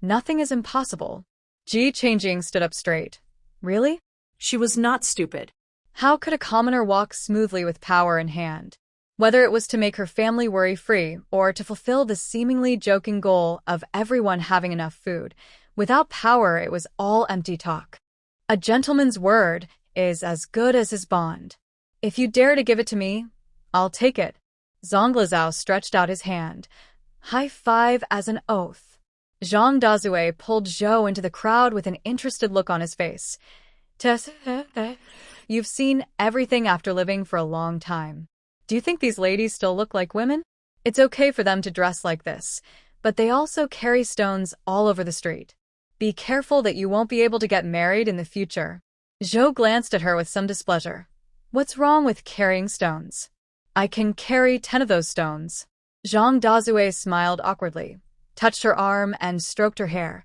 nothing is impossible. Ji Changjing stood up straight. Really? She was not stupid. How could a commoner walk smoothly with power in hand? Whether it was to make her family worry-free or to fulfill the seemingly joking goal of everyone having enough food, without power it was all empty talk. A gentleman's word is as good as his bond. If you dare to give it to me, I'll take it. Zonglizao stretched out his hand. High five as an oath. Zhang Dazue pulled Zhou into the crowd with an interested look on his face. You've seen everything after living for a long time. Do you think these ladies still look like women? It's okay for them to dress like this, but they also carry stones all over the street. Be careful that you won't be able to get married in the future. Zhou glanced at her with some displeasure. What's wrong with carrying stones? I can carry 10 of those stones. Zhang Dazue smiled awkwardly, touched her arm and stroked her hair.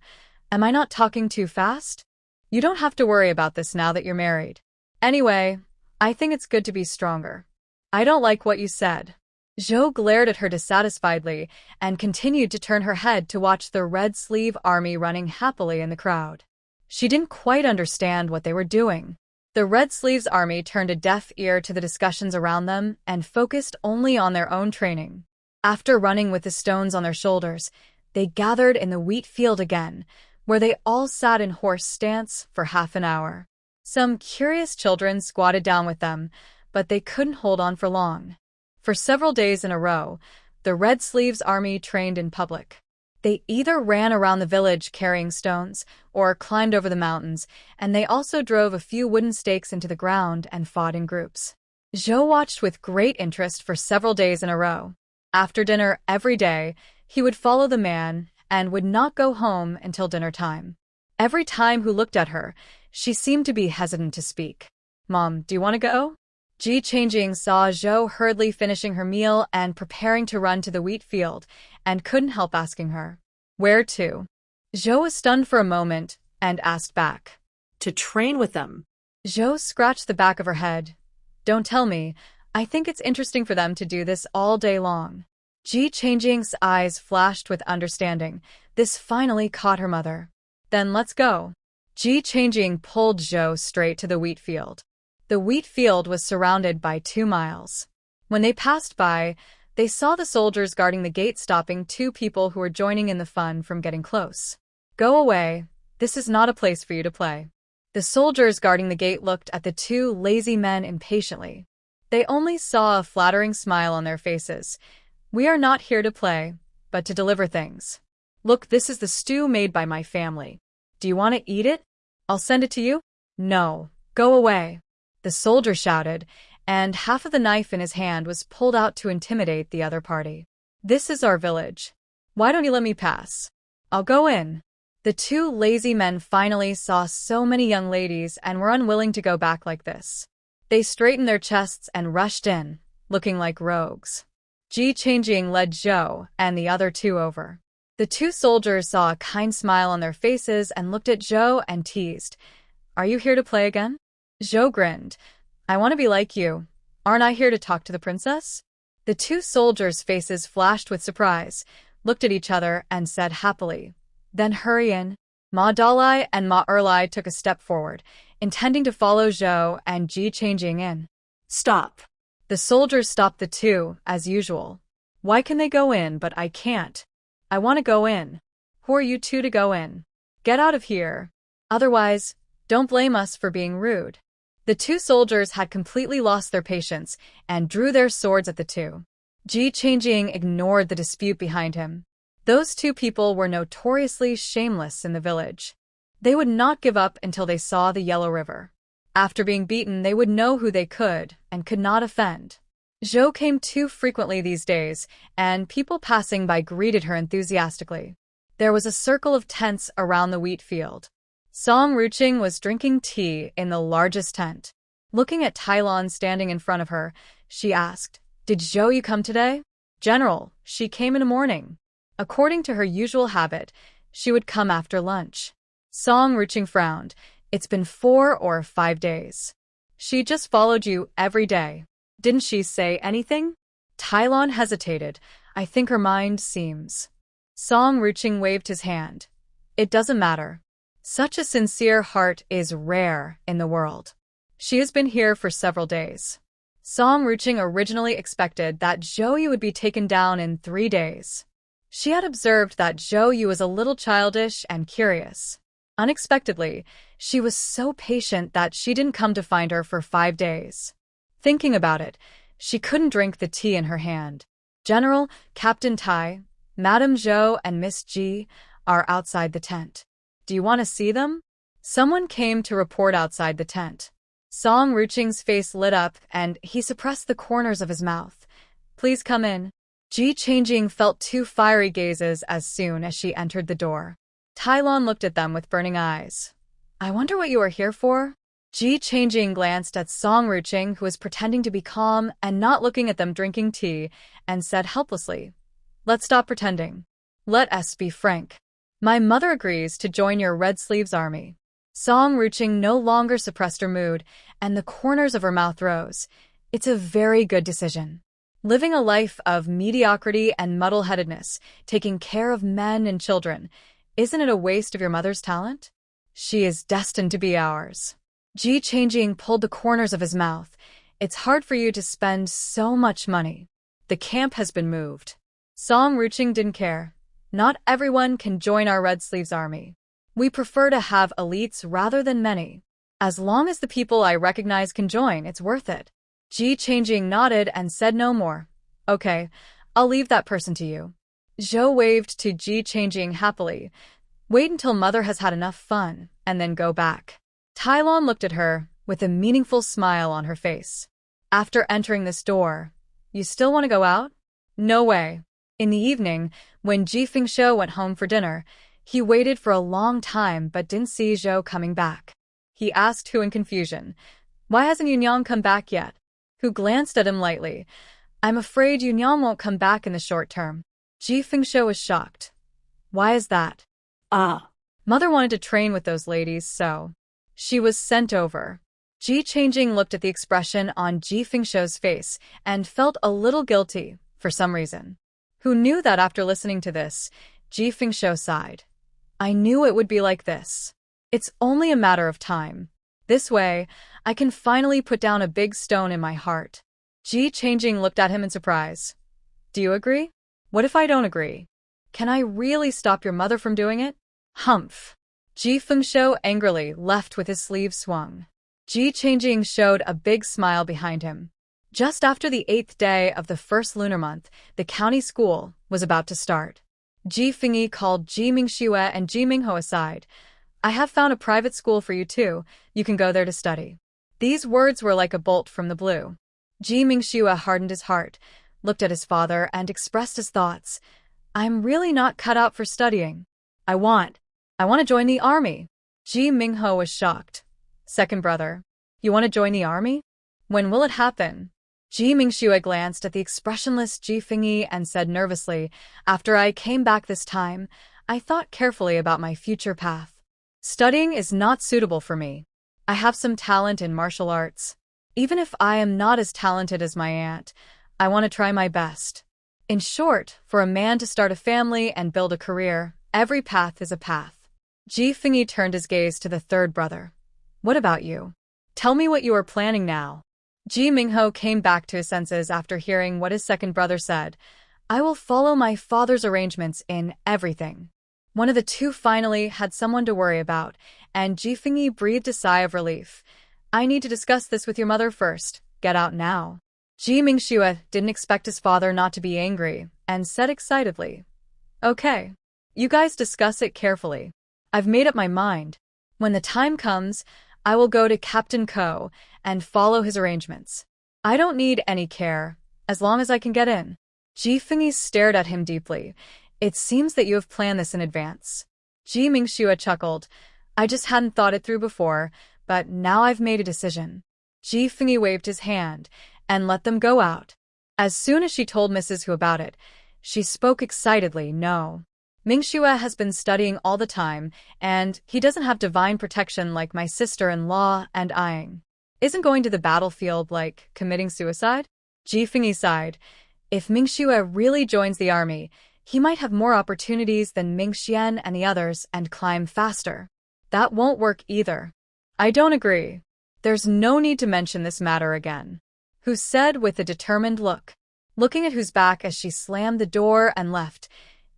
Am I not talking too fast? You don't have to worry about this now that you're married. Anyway, I think it's good to be stronger. I don't like what you said. Zhou glared at her dissatisfiedly and continued to turn her head to watch the Red Sleeve army running happily in the crowd. She didn't quite understand what they were doing. The Red Sleeves army turned a deaf ear to the discussions around them and focused only on their own training. After running with the stones on their shoulders, they gathered in the wheat field again, where they all sat in horse stance for half an hour. Some curious children squatted down with them, but they couldn't hold on for long. For several days in a row, the Red Sleeves army trained in public. They either ran around the village carrying stones or climbed over the mountains, and they also drove a few wooden stakes into the ground and fought in groups. Zhou watched with great interest for several days in a row. After dinner every day, he would follow the man and would not go home until dinner time. Every time he looked at her, she seemed to be hesitant to speak. Mom, do you want to go? Ji Changjing saw Zhou hurriedly finishing her meal and preparing to run to the wheat field, and couldn't help asking her, where to? Zhou was stunned for a moment and asked back. To train with them. Zhou scratched the back of her head. Don't tell me. I think it's interesting for them to do this all day long. Ji Changjing's eyes flashed with understanding. This finally caught her mother. Then let's go. Ji Changjing pulled Zhou straight to the wheat field. The wheat field was surrounded by 2 miles. When they passed by, they saw the soldiers guarding the gate stopping 2 people who were joining in the fun from getting close. Go away. This is not a place for you to play. The soldiers guarding the gate looked at the 2 lazy men impatiently. They only saw a flattering smile on their faces. We are not here to play, but to deliver things. Look, this is the stew made by my family. Do you want to eat it? I'll send it to you? No. Go away. The soldier shouted, and half of the knife in his hand was pulled out to intimidate the other party. This is our village. Why don't you let me pass? I'll go in. The 2 lazy men finally saw so many young ladies and were unwilling to go back like this. They straightened their chests and rushed in, looking like rogues. Ji Changjing led Zhou and the other 2 over. The 2 soldiers saw a kind smile on their faces and looked at Zhou and teased, Are you here to play again? Zhou grinned. I want to be like you. Aren't I here to talk to the princess? The 2 soldiers' faces flashed with surprise, looked at each other, and said happily, Then hurry in. Ma Dalai and Ma Erlai took a step forward, intending to follow Zhou and Ji Changjing in. Stop. The soldiers stopped the 2, as usual. Why can they go in, but I can't? I want to go in. Who are you 2 to go in? Get out of here. Otherwise, don't blame us for being rude. The 2 soldiers had completely lost their patience and drew their swords at the 2. Ji Changjing ignored the dispute behind him. Those 2 people were notoriously shameless in the village. They would not give up until they saw the Yellow River. After being beaten, they would know who they could and could not offend. Zhou came too frequently these days, and people passing by greeted her enthusiastically. There was a circle of tents around the wheat field. Song Ruching was drinking tea in the largest tent. Looking at Tylon standing in front of her, she asked, "Did Zhou Yu come today?" "General, she came in the morning." According to her usual habit, she would come after lunch. Song Ruching frowned. "It's been 4 or 5 days. She just followed you every day. Didn't she say anything?" Tylon hesitated. "I think her mind seems." Song Ruching waved his hand. "It doesn't matter. Such a sincere heart is rare in the world. She has been here for several days." Song Ruching originally expected that Zhou Yu would be taken down in 3 days. She had observed that Zhou Yu was a little childish and curious. Unexpectedly, she was so patient that she didn't come to find her for 5 days. Thinking about it, she couldn't drink the tea in her hand. "General, Captain Tai, Madame Zhou and Miss Ji are outside the tent. Do you want to see them?" Someone came to report outside the tent. Song Ruching's face lit up and he suppressed the corners of his mouth. "Please come in." Ji Changjing felt 2 fiery gazes as soon as she entered the door. Tylon looked at them with burning eyes. "I wonder what you are here for?" Ji Changjing glanced at Song Ruching, who was pretending to be calm and not looking at them drinking tea, and said helplessly, "Let's stop pretending. Let us be frank. My mother agrees to join your Red Sleeves army." Song Ruching no longer suppressed her mood, and the corners of her mouth rose. "It's a very good decision. Living a life of mediocrity and muddle-headedness, taking care of men and children, isn't it a waste of your mother's talent? She is destined to be ours." Ji Changjing pulled the corners of his mouth. "It's hard for you to spend so much money. The camp has been moved." Song Ruching didn't care. "Not everyone can join our Red Sleeves army. We prefer to have elites rather than many. As long as the people I recognize can join, it's worth it." Ji Changjing nodded and said no more. "Okay, I'll leave that person to you." Zhou waved to Ji Changjing happily. "Wait until Mother has had enough fun, and then go back." Tylon looked at her, with a meaningful smile on her face. "After entering this door, you still want to go out?" "No way." In the evening, when Ji Fengshou went home for dinner, he waited for a long time but didn't see Zhou coming back. He asked Hu in confusion, "Why hasn't Yunyang come back yet?" Hu glanced at him lightly. "I'm afraid Yunyang won't come back in the short term." Ji Fengshou was shocked. "Why is that?" Ah. "Mother wanted to train with those ladies, so she was sent over." Ji Changjing looked at the expression on Ji Fengshou's face and felt a little guilty for some reason. Hu knew that after listening to this, Ji Fengshou sighed. "I knew it would be like this. It's only a matter of time. This way, I can finally put down a big stone in my heart." Ji Changjing looked at him in surprise. "Do you agree? What if I don't agree? Can I really stop your mother from doing it?" "Humph." Ji Fengshou angrily left with his sleeves swung. Ji Changjing showed a big smile behind him. Just after the 8th day of the first lunar month, the county school was about to start. Ji Fengyi called Ji Mingxue and Ji Mingho aside. "I have found a private school for you too. You can go there to study." These words were like a bolt from the blue. Ji Mingxue hardened his heart, looked at his father, and expressed his thoughts. "I'm really not cut out for studying. I want to join the army." Ji Mingho was shocked. "Second brother, you want to join the army? When will it happen?" Ji Mingxue glanced at the expressionless Ji Fengyi and said nervously, "After I came back this time, I thought carefully about my future path. Studying is not suitable for me. I have some talent in martial arts. Even if I am not as talented as my aunt, I want to try my best. In short, for a man to start a family and build a career, every path is a path." Ji Fengyi turned his gaze to the third brother. "What about you? Tell me what you are planning now." Ji Mingho came back to his senses after hearing what his second brother said. "I will follow my father's arrangements in everything." One of the two finally had someone to worry about, and Ji Fengyi breathed a sigh of relief. "I need to discuss this with your mother first. Get out now." Ji Mingxue didn't expect his father not to be angry, and said excitedly, "Okay. You guys discuss it carefully. I've made up my mind. When the time comes, I will go to Captain Ko and follow his arrangements. I don't need any care, as long as I can get in." Ji Fengyi stared at him deeply. "It seems that you have planned this in advance." Ji Mingxue chuckled. I just hadn't thought it through before, but now I've made a decision. Ji Fengyi waved his hand and let them go out. As soon as she told Mrs. Hu about it, she spoke excitedly. No. Mingxue has been studying all the time, and he doesn't have divine protection like my sister-in-law and Aying. Isn't going to the battlefield like committing suicide? Ji Fengyi sighed. If Mingxue really joins the army, he might have more opportunities than Mingxian and the others and climb faster. That won't work either. I don't agree. There's no need to mention this matter again. Hu said with a determined look. Looking at Hu's back as she slammed the door and left,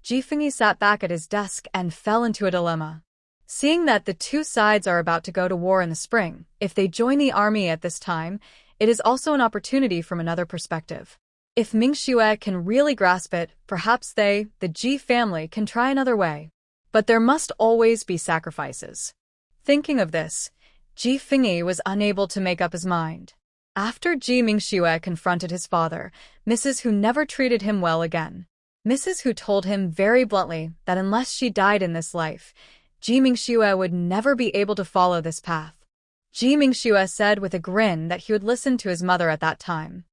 Ji Fengyi sat back at his desk and fell into a dilemma. Seeing that the two sides are about to go to war in the spring, if they join the army at this time, it is also an opportunity from another perspective. If Mingxue can really grasp it, perhaps they, the Ji family, can try another way. But there must always be sacrifices. Thinking of this, Ji Fengyi was unable to make up his mind. After Ji Mingxue confronted his father, Mrs. Hu never treated him well again. Mrs. Hu told him very bluntly that unless she died in this life, Ji Mingxue would never be able to follow this path. Ji Mingxue said with a grin that he would listen to his mother at that time.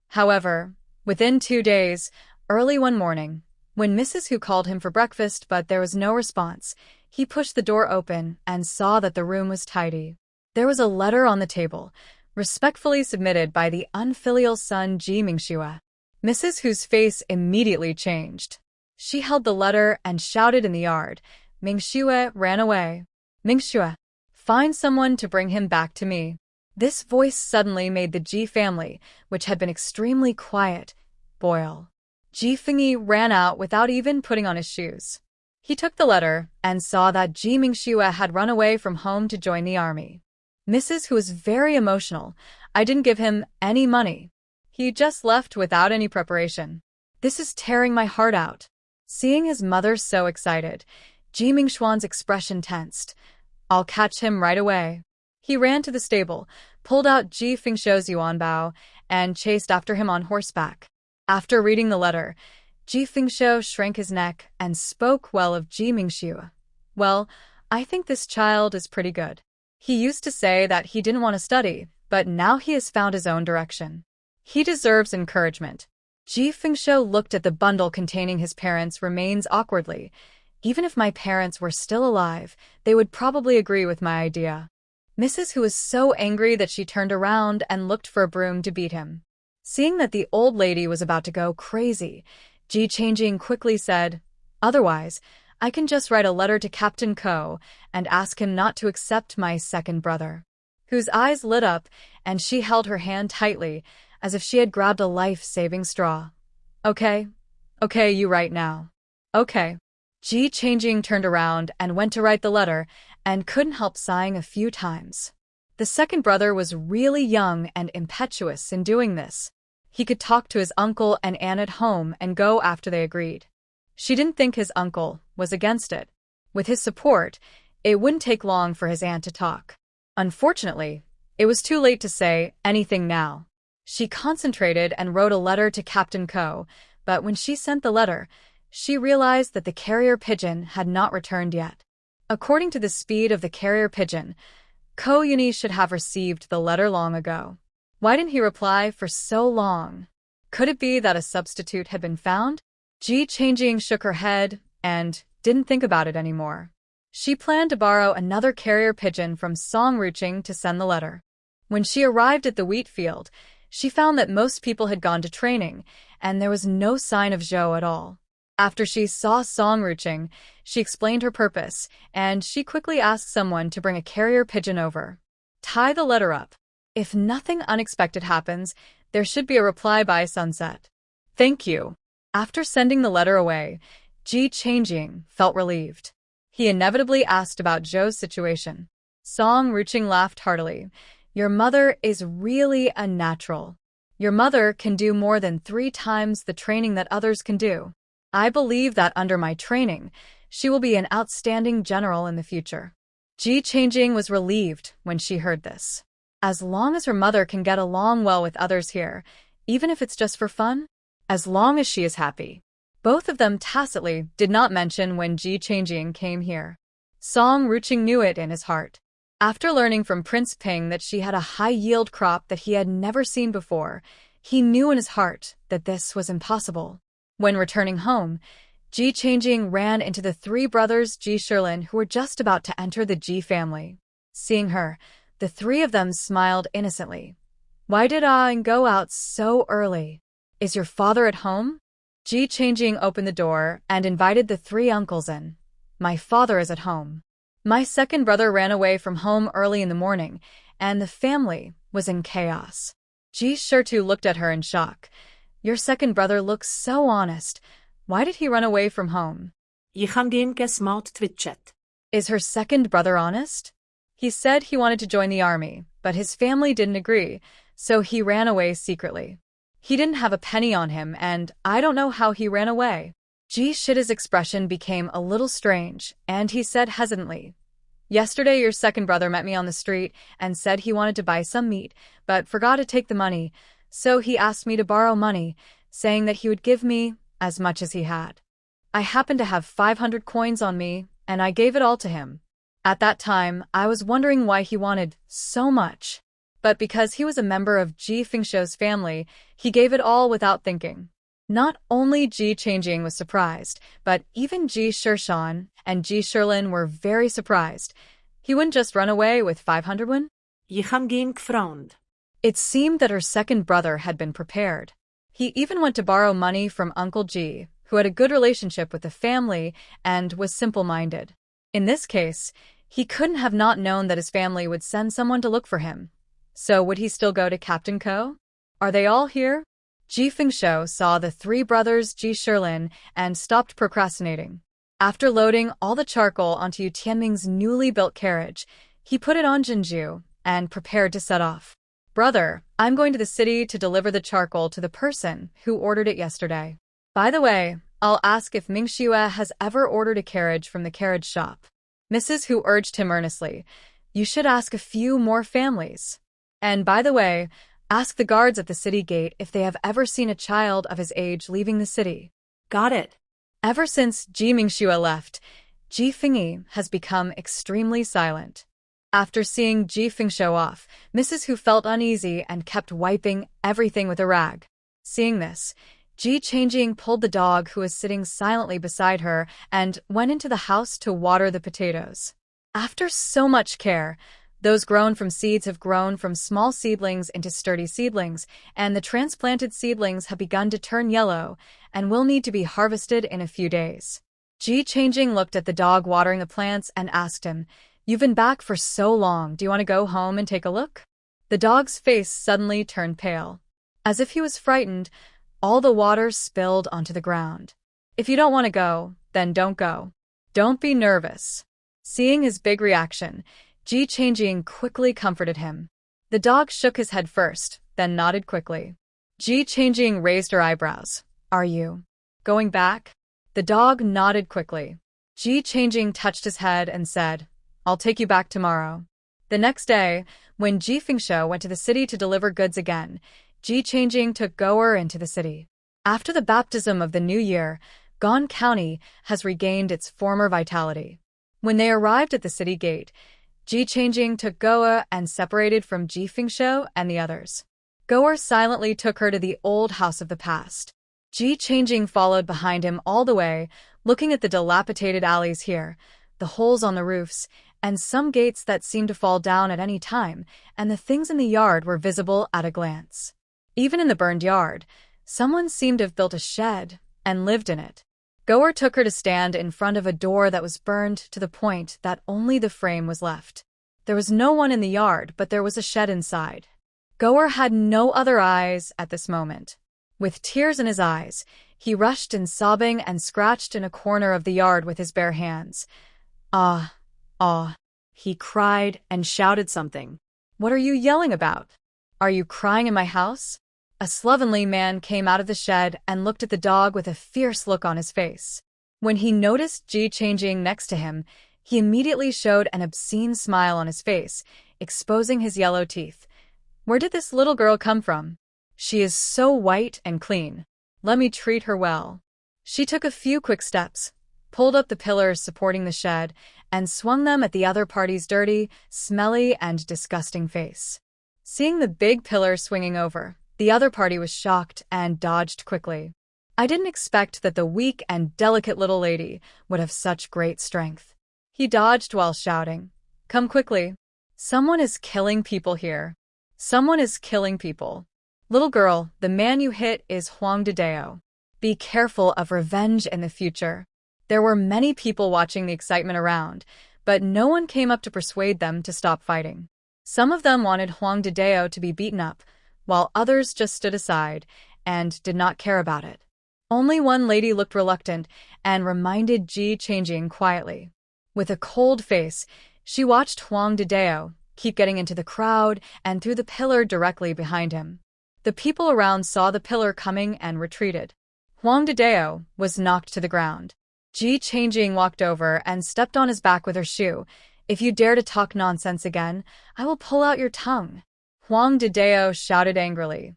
However, within 2 days, early one morning, when Mrs. Hu called him for breakfast but there was no response, he pushed the door open and saw that the room was tidy. There was a letter on the table, respectfully submitted by the unfilial son Ji Mingxue. Mrs. Hu's face immediately changed. She held the letter and shouted in the yard. Mingxue ran away. Mingxue, find someone to bring him back to me. This voice suddenly made the Ji family, which had been extremely quiet, boil. Ji Fengyi ran out without even putting on his shoes. He took the letter and saw that Ji Mingxue had run away from home to join the army. Mrs. Hu was very emotional. I didn't give him any money. He just left without any preparation. This is tearing my heart out. Seeing his mother so excited, Ji Mingxuan's expression tensed. I'll catch him right away. He ran to the stable, pulled out Ji Fengshuo's yuanbao, and chased after him on horseback. After reading the letter, Ji Fengshuo shrank his neck and spoke well of Ji Mingxue. Well, I think this child is pretty good. He used to say that he didn't want to study, but now he has found his own direction. He deserves encouragement. Ji Fengshuo looked at the bundle containing his parents' remains awkwardly. Even if my parents were still alive, they would probably agree with my idea. Mrs. Hu was so angry that she turned around and looked for a broom to beat him. Seeing that the old lady was about to go crazy, Ji Changjing quickly said, Otherwise, I can just write a letter to Captain Ko and ask him not to accept my second brother. Whose eyes lit up, and she held her hand tightly, as if she had grabbed a life-saving straw. Okay, you write now. Okay. Ji Changjing turned around and went to write the letter, and couldn't help sighing a few times. The second brother was really young and impetuous in doing this. He could talk to his uncle and aunt at home and go after they agreed. She didn't think his uncle was against it. With his support, it wouldn't take long for his aunt to talk. Unfortunately, it was too late to say anything now. She concentrated and wrote a letter to Captain Ko, but when she sent the letter, she realized that the carrier pigeon had not returned yet. According to the speed of the carrier pigeon, Ko Yuni should have received the letter long ago. Why didn't he reply for so long? Could it be that a substitute had been found? Ji Changjing shook her head and didn't think about it anymore. She planned to borrow another carrier pigeon from Song Ruching to send the letter. When she arrived at the wheat field, she found that most people had gone to training, and there was no sign of Zhou at all. After she saw Song Ruching, she explained her purpose, and she quickly asked someone to bring a carrier pigeon over. Tie the letter up. If nothing unexpected happens, there should be a reply by sunset. Thank you. After sending the letter away, Ji Changjing felt relieved. He inevitably asked about Zhou's situation. Song Ruching laughed heartily. Your mother is really a natural. Your mother can do more than 3 times the training that others can do. I believe that under my training, she will be an outstanding general in the future. Ji Changjing was relieved when she heard this. As long as her mother can get along well with others here, even if it's just for fun, as long as she is happy. Both of them tacitly did not mention when Ji Changjing came here. Song Ruching knew it in his heart. After learning from Prince Ping that she had a high-yield crop that he had never seen before, he knew in his heart that this was impossible. When returning home, Ji Changjing ran into the three brothers Ji Shilin who were just about to enter the Ji family. Seeing her, the three of them smiled innocently. Why did I go out so early? Is your father at home? Ji Changjing opened the door and invited the three uncles in. My father is at home. My second brother ran away from home early in the morning, and the family was in chaos. Ji Shirtu looked at her in shock. Your second brother looks so honest. Why did he run away from home? Smart twitchet. Is her second brother honest? He said he wanted to join the army, but his family didn't agree, so he ran away secretly. He didn't have a penny on him, and I don't know how he ran away. Ji Shita's expression became a little strange, and he said hesitantly, Yesterday your second brother met me on the street and said he wanted to buy some meat, but forgot to take the money, so he asked me to borrow money, saying that he would give me as much as he had. I happened to have 500 coins on me, and I gave it all to him. At that time, I was wondering why he wanted so much. But because he was a member of Ji Fengshou's family, he gave it all without thinking. Not only Ji Changjing was surprised, but even Ji Shirshan and Ji Shilin were very surprised. He wouldn't just run away with 500 won? It seemed that her second brother had been prepared. He even went to borrow money from Uncle Ji, who had a good relationship with the family and was simple-minded. In this case, he couldn't have not known that his family would send someone to look for him. So would he still go to Captain Ko? Are they all here? Ji Fengshou saw the three brothers Ji Shilin and stopped procrastinating. After loading all the charcoal onto Tianming's newly built carriage, he put it on Jinju and prepared to set off. Brother, I'm going to the city to deliver the charcoal to the person who ordered it yesterday. By the way, I'll ask if Mingxue has ever ordered a carriage from the carriage shop. Mrs. Hu urged him earnestly. You should ask a few more families. And by the way, ask the guards at the city gate if they have ever seen a child of his age leaving the city. Got it. Ever since Ji Mingxue left, Ji Fengyi has become extremely silent. After seeing Ji Fengshou off, Mrs. Hu felt uneasy and kept wiping everything with a rag. Seeing this, Ji Changjing pulled the dog who was sitting silently beside her and went into the house to water the potatoes. After so much care, those grown from seeds have grown from small seedlings into sturdy seedlings, and the transplanted seedlings have begun to turn yellow and will need to be harvested in a few days. Ji Changjing looked at the dog watering the plants and asked him, You've been back for so long, do you want to go home and take a look? The dog's face suddenly turned pale. As if he was frightened, all the water spilled onto the ground. If you don't want to go, then don't go. Don't be nervous. Seeing his big reaction, Ji Changjing quickly comforted him. The dog shook his head first, then nodded quickly. Ji Changjing raised her eyebrows. Are you going back? The dog nodded quickly. Ji Changjing touched his head and said, I'll take you back tomorrow. The next day, when Ji Fengshou went to the city to deliver goods again, Ji Changjing took Goer into the city. After the baptism of the new year, Gan County has regained its former vitality. When they arrived at the city gate, Ji Changjing took Goer and separated from Ji Fengshou and the others. Goer silently took her to the old house of the past. Ji Changjing followed behind him all the way, looking at the dilapidated alleys here, the holes on the roofs, and some gates that seemed to fall down at any time, and the things in the yard were visible at a glance. Even in the burned yard, someone seemed to have built a shed and lived in it. Goer took her to stand in front of a door that was burned to the point that only the frame was left. There was no one in the yard, but there was a shed inside. Goer had no other eyes at this moment. With tears in his eyes, he rushed in sobbing and scratched in a corner of the yard with his bare hands. Ah, ah, he cried and shouted something. What are you yelling about? Are you crying in my house? A slovenly man came out of the shed and looked at the dog with a fierce look on his face. When he noticed Ji Changjing next to him, he immediately showed an obscene smile on his face, exposing his yellow teeth. Where did this little girl come from? She is so white and clean. Let me treat her well. She took a few quick steps, pulled up the pillars supporting the shed, and swung them at the other party's dirty, smelly, and disgusting face. Seeing the big pillar swinging over, the other party was shocked and dodged quickly. I didn't expect that the weak and delicate little lady would have such great strength. He dodged while shouting, "Come quickly. Someone is killing people here. Someone is killing people. Little girl, the man you hit is Huang Dideo. Be careful of revenge in the future." There were many people watching the excitement around, but no one came up to persuade them to stop fighting. Some of them wanted Huang Dideo to be beaten up, while others just stood aside and did not care about it. Only one lady looked reluctant and reminded Ji Changjing quietly. With a cold face, she watched Huang Dideo keep getting into the crowd and through the pillar directly behind him. The people around saw the pillar coming and retreated. Huang Dideo was knocked to the ground. Ji Changjing walked over and stepped on his back with her shoe. "If you dare to talk nonsense again, I will pull out your tongue." Huang Dideo shouted angrily,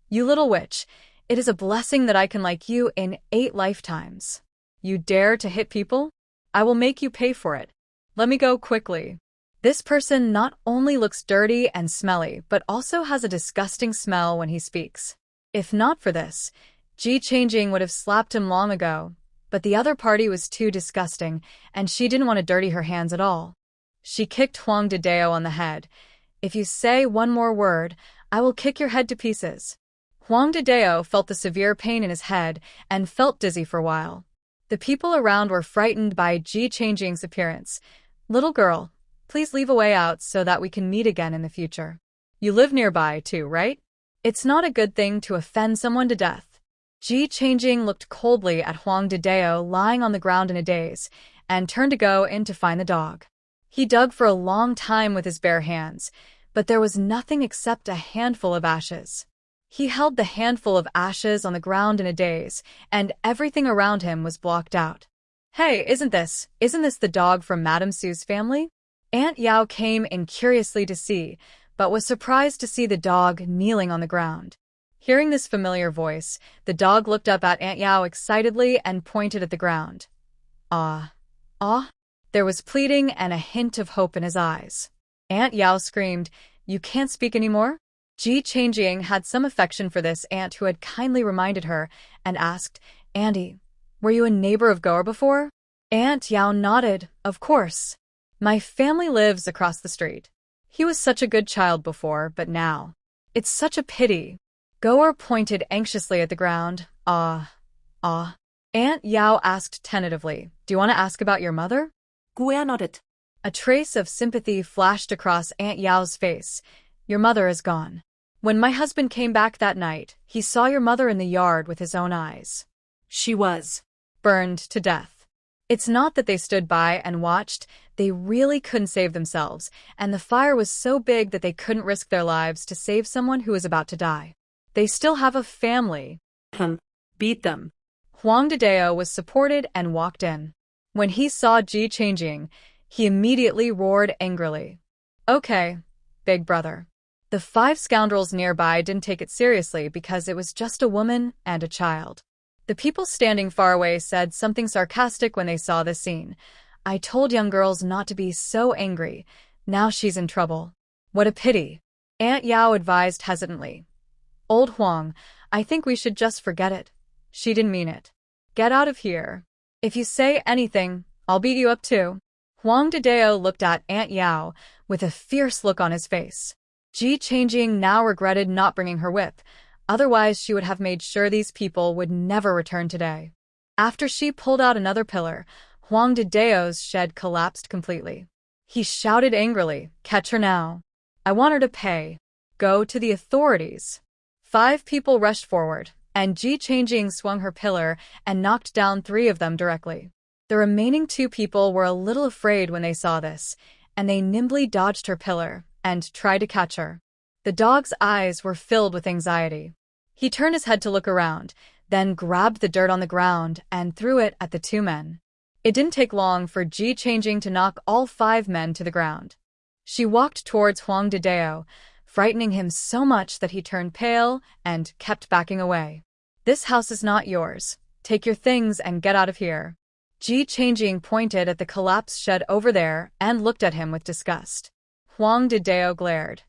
"You little witch! It is a blessing that I can like you in 8 lifetimes. You dare to hit people? I will make you pay for it. Let me go quickly." This person not only looks dirty and smelly, but also has a disgusting smell when he speaks. If not for this, Ji Changjing would have slapped him long ago, but the other party was too disgusting, and she didn't want to dirty her hands at all. She kicked Huang Dideo on the head. "If you say one more word, I will kick your head to pieces." Huang Dideo felt the severe pain in his head and felt dizzy for a while. The people around were frightened by Ji Changjing's appearance. "Little girl, please leave a way out so that we can meet again in the future. You live nearby too, right? It's not a good thing to offend someone to death." Ji Changjing looked coldly at Huang Dideo lying on the ground in a daze and turned to go in to find the dog. He dug for a long time with his bare hands, but there was nothing except a handful of ashes. He held the handful of ashes on the ground in a daze, and everything around him was blocked out. "Hey, isn't this the dog from Madame Sue's family?" Aunt Yao came in curiously to see, but was surprised to see the dog kneeling on the ground. Hearing this familiar voice, the dog looked up at Aunt Yao excitedly and pointed at the ground. "Ah, ah." There was pleading and a hint of hope in his eyes. Aunt Yao screamed, "You can't speak anymore?" Ji Changjing had some affection for this aunt who had kindly reminded her and asked, "Auntie, were you a neighbor of Goer before?" Aunt Yao nodded, "Of course. My family lives across the street. He was such a good child before, but now. It's such a pity." Goer pointed anxiously at the ground. Ah. Aunt Yao asked tentatively, "Do you want to ask about your mother?" Goer nodded. A trace of sympathy flashed across Aunt Yao's face. "Your mother is gone. When my husband came back that night, he saw your mother in the yard with his own eyes. She was burned to death. It's not that they stood by and watched, they really couldn't save themselves, and the fire was so big that they couldn't risk their lives to save someone who was about to die. They still have a family." Beat them. Huang Dideo was supported and walked in. When he saw Ji Changjing, he immediately roared angrily. "Okay, big brother." The 5 scoundrels nearby didn't take it seriously because it was just a woman and a child. The people standing far away said something sarcastic when they saw this scene. "I told young girls not to be so angry. Now she's in trouble. What a pity." Aunt Yao advised hesitantly. "Old Huang, I think we should just forget it. She didn't mean it. Get out of here. If you say anything, I'll beat you up too." Huang Dideo looked at Aunt Yao with a fierce look on his face. Ji Changjing now regretted not bringing her whip, otherwise she would have made sure these people would never return today. After she pulled out another pillar, Huang Dideo's shed collapsed completely. He shouted angrily, "Catch her now. I want her to pay. Go to the authorities." 5 people rushed forward, and Ji Changjing swung her pillar and knocked down 3 of them directly. The remaining 2 people were a little afraid when they saw this, and they nimbly dodged her pillar and tried to catch her. The dog's eyes were filled with anxiety. He turned his head to look around, then grabbed the dirt on the ground and threw it at the 2 men. It didn't take long for Ji Changjing to knock all 5 men to the ground. She walked towards Huang Dideo, frightening him so much that he turned pale and kept backing away. "This house is not yours. Take your things and get out of here." Ji Changjing pointed at the collapsed shed over there and looked at him with disgust. Huang Didao glared.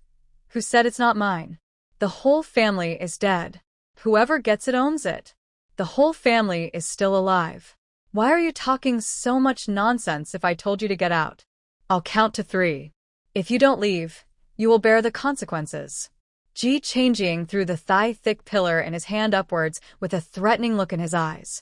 Who said it's not mine? The whole family is dead. Whoever gets it owns it. The whole family is still alive. Why are you talking so much nonsense if I told you to get out? I'll count to 3. If you don't leave, you will bear the consequences. Ji Changjing threw the thigh-thick pillar in his hand upwards with a threatening look in his eyes.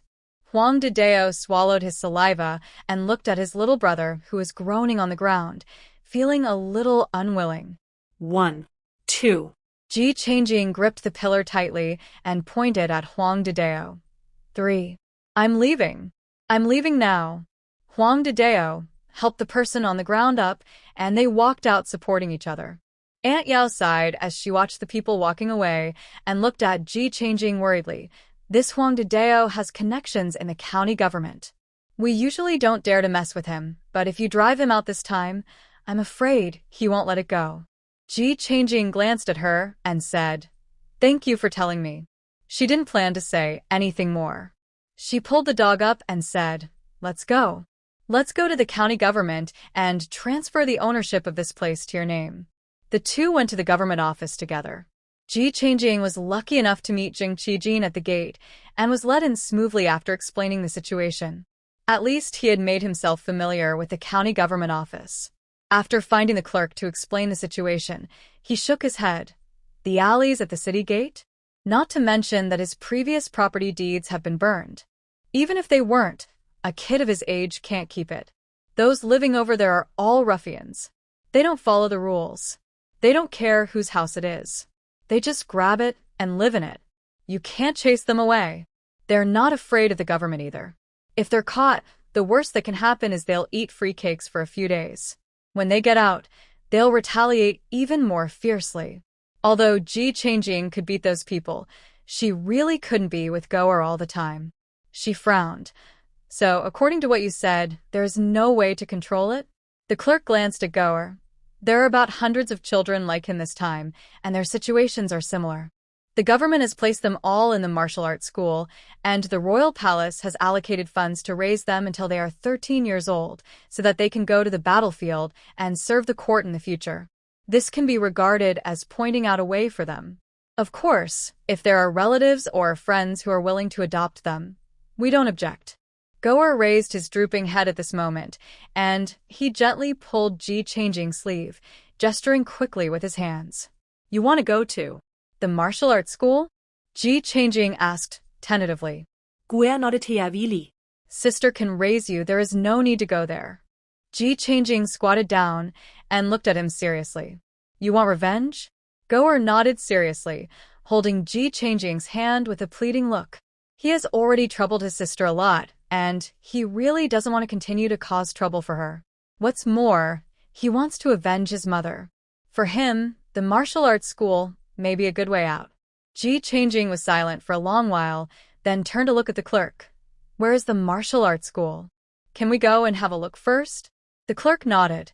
Huang Didao swallowed his saliva and looked at his little brother who was groaning on the ground, feeling a little unwilling. 1, 2. Ji Changjing gripped the pillar tightly and pointed at Huang Didao. 3. I'm leaving. I'm leaving now. Huang Didao helped the person on the ground up, and they walked out supporting each other. Aunt Yao sighed as she watched the people walking away and looked at Ji Changjing worriedly. This Huang Didao has connections in the county government. We usually don't dare to mess with him, but if you drive him out this time, I'm afraid he won't let it go. Ji Changjing glanced at her and said, Thank you for telling me. She didn't plan to say anything more. She pulled the dog up and said, Let's go. Let's go to the county government and transfer the ownership of this place to your name. The two went to the government office together. Ji Changjing was lucky enough to meet Jing Qijin at the gate and was let in smoothly after explaining the situation. At least he had made himself familiar with the county government office. After finding the clerk to explain the situation, he shook his head. The alleys at the city gate? Not to mention that his previous property deeds have been burned. Even if they weren't, a kid of his age can't keep it. Those living over there are all ruffians. They don't follow the rules. They don't care whose house it is. They just grab it and live in it. You can't chase them away. They're not afraid of the government either. If they're caught, the worst that can happen is they'll eat free cakes for a few days. When they get out, they'll retaliate even more fiercely. Although Ji Changjing could beat those people, she really couldn't be with Goer all the time. She frowned. So, according to what you said, there's no way to control it? The clerk glanced at Goer. There are about hundreds of children like him this time, and their situations are similar. The government has placed them all in the martial arts school, and the royal palace has allocated funds to raise them until they are 13 years old, so that they can go to the battlefield and serve the court in the future. This can be regarded as pointing out a way for them. Of course, if there are relatives or friends who are willing to adopt them, we don't object. Goer raised his drooping head at this moment, and he gently pulled Ji Changjing's sleeve, gesturing quickly with his hands. You want to go to the martial arts school? Ji Changjing asked, tentatively. Guer nodded heavily. Sister can raise you, there is no need to go there. Ji Changjing squatted down and looked at him seriously. You want revenge? Goer nodded seriously, holding Ji Changjing's hand with a pleading look. He has already troubled his sister a lot, and he really doesn't want to continue to cause trouble for her. What's more, he wants to avenge his mother. For him, the martial arts school may be a good way out. Ji Changjing was silent for a long while, then turned to look at the clerk. Where is the martial arts school? Can we go and have a look first? The clerk nodded.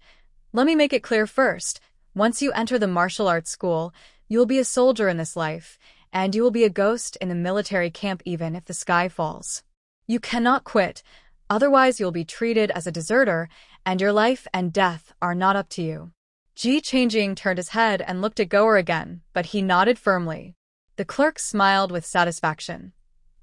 Let me make it clear first. Once you enter the martial arts school, you will be a soldier in this life, and you will be a ghost in the military camp even if the sky falls. You cannot quit, otherwise you'll be treated as a deserter, and your life and death are not up to you. Ji Changjing turned his head and looked at Goer again, but he nodded firmly. The clerk smiled with satisfaction.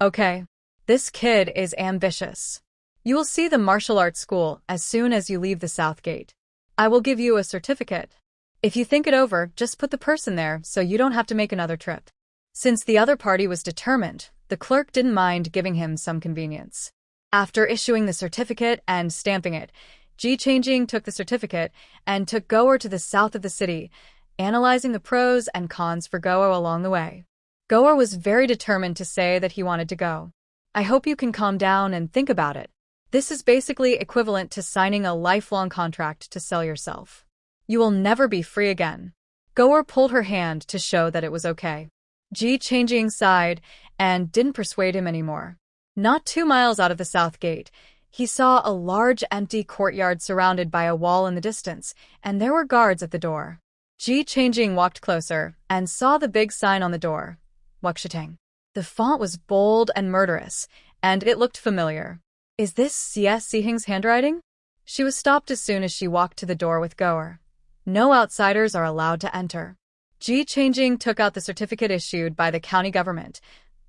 Okay, this kid is ambitious. You will see the martial arts school as soon as you leave the south gate. I will give you a certificate. If you think it over, just put the person there so you don't have to make another trip. Since the other party was determined, the clerk didn't mind giving him some convenience. After issuing the certificate and stamping it, Ji Changjing took the certificate and took Goer to the south of the city, analyzing the pros and cons for Goer along the way. Goer was very determined to say that he wanted to go. I hope you can calm down and think about it. This is basically equivalent to signing a lifelong contract to sell yourself. You will never be free again. Goer pulled her hand to show that it was okay. Ji Changjing sighed and didn't persuade him anymore. Not 2 miles out of the south gate, he saw a large empty courtyard surrounded by a wall in the distance, and there were guards at the door. Ji Changjing walked closer and saw the big sign on the door. Wuxitang. The font was bold and murderous, and it looked familiar. Is this CS Sihing's handwriting? She was stopped as soon as she walked to the door with Goer. No outsiders are allowed to enter. Ji Changjing took out the certificate issued by the county government.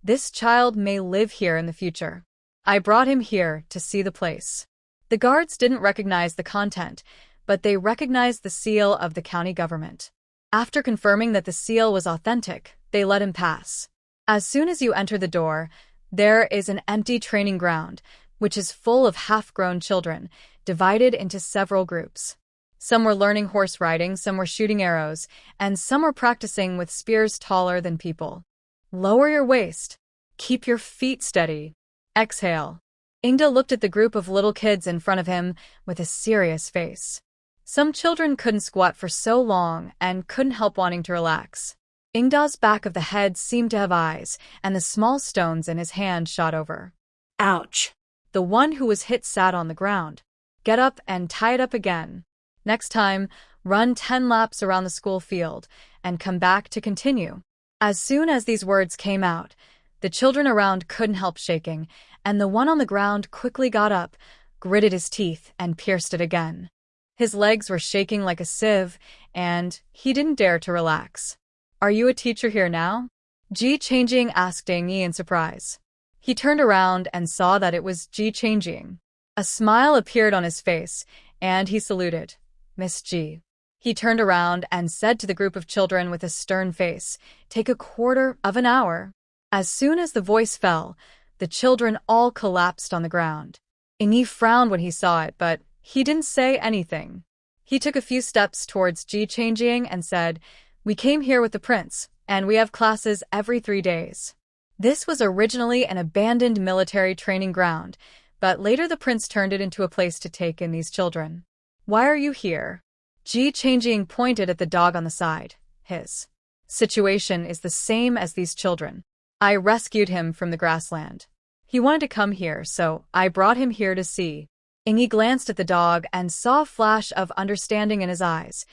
This child may live here in the future. I brought him here to see the place. The guards didn't recognize the content, but they recognized the seal of the county government. After confirming that the seal was authentic, they let him pass. As soon as you enter the door, there is an empty training ground, which is full of half-grown children, divided into several groups. Some were learning horse riding, some were shooting arrows, and some were practicing with spears taller than people. Lower your waist. Keep your feet steady. Exhale. Ingda looked at the group of little kids in front of him with a serious face. Some children couldn't squat for so long and couldn't help wanting to relax. Ingda's back of the head seemed to have eyes, and the small stones in his hand shot over. Ouch. The one who was hit sat on the ground. Get up and tie it up again. Next time, run 10 laps around the school field and come back to continue. As soon as these words came out, the children around couldn't help shaking, and the one on the ground quickly got up, gritted his teeth, and pierced it again. His legs were shaking like a sieve, and he didn't dare to relax. Are you a teacher here now? Ji Changjing asked Deng Yi in surprise. He turned around and saw that it was Ji Changjing. A smile appeared on his face, and he saluted. Miss Ji. He turned around and said to the group of children with a stern face, take a quarter of an hour. As soon as the voice fell, the children all collapsed on the ground. Yi frowned when he saw it, but he didn't say anything. He took a few steps towards Ji Changjing and said, we came here with the prince, and we have classes every 3 days. This was originally an abandoned military training ground, but later the prince turned it into a place to take in these children. Why are you here? Ji Changjing pointed at the dog on the side. His situation is the same as these children. I rescued him from the grassland. He wanted to come here, so I brought him here to see. Yi glanced at the dog and saw a flash of understanding in his eyes.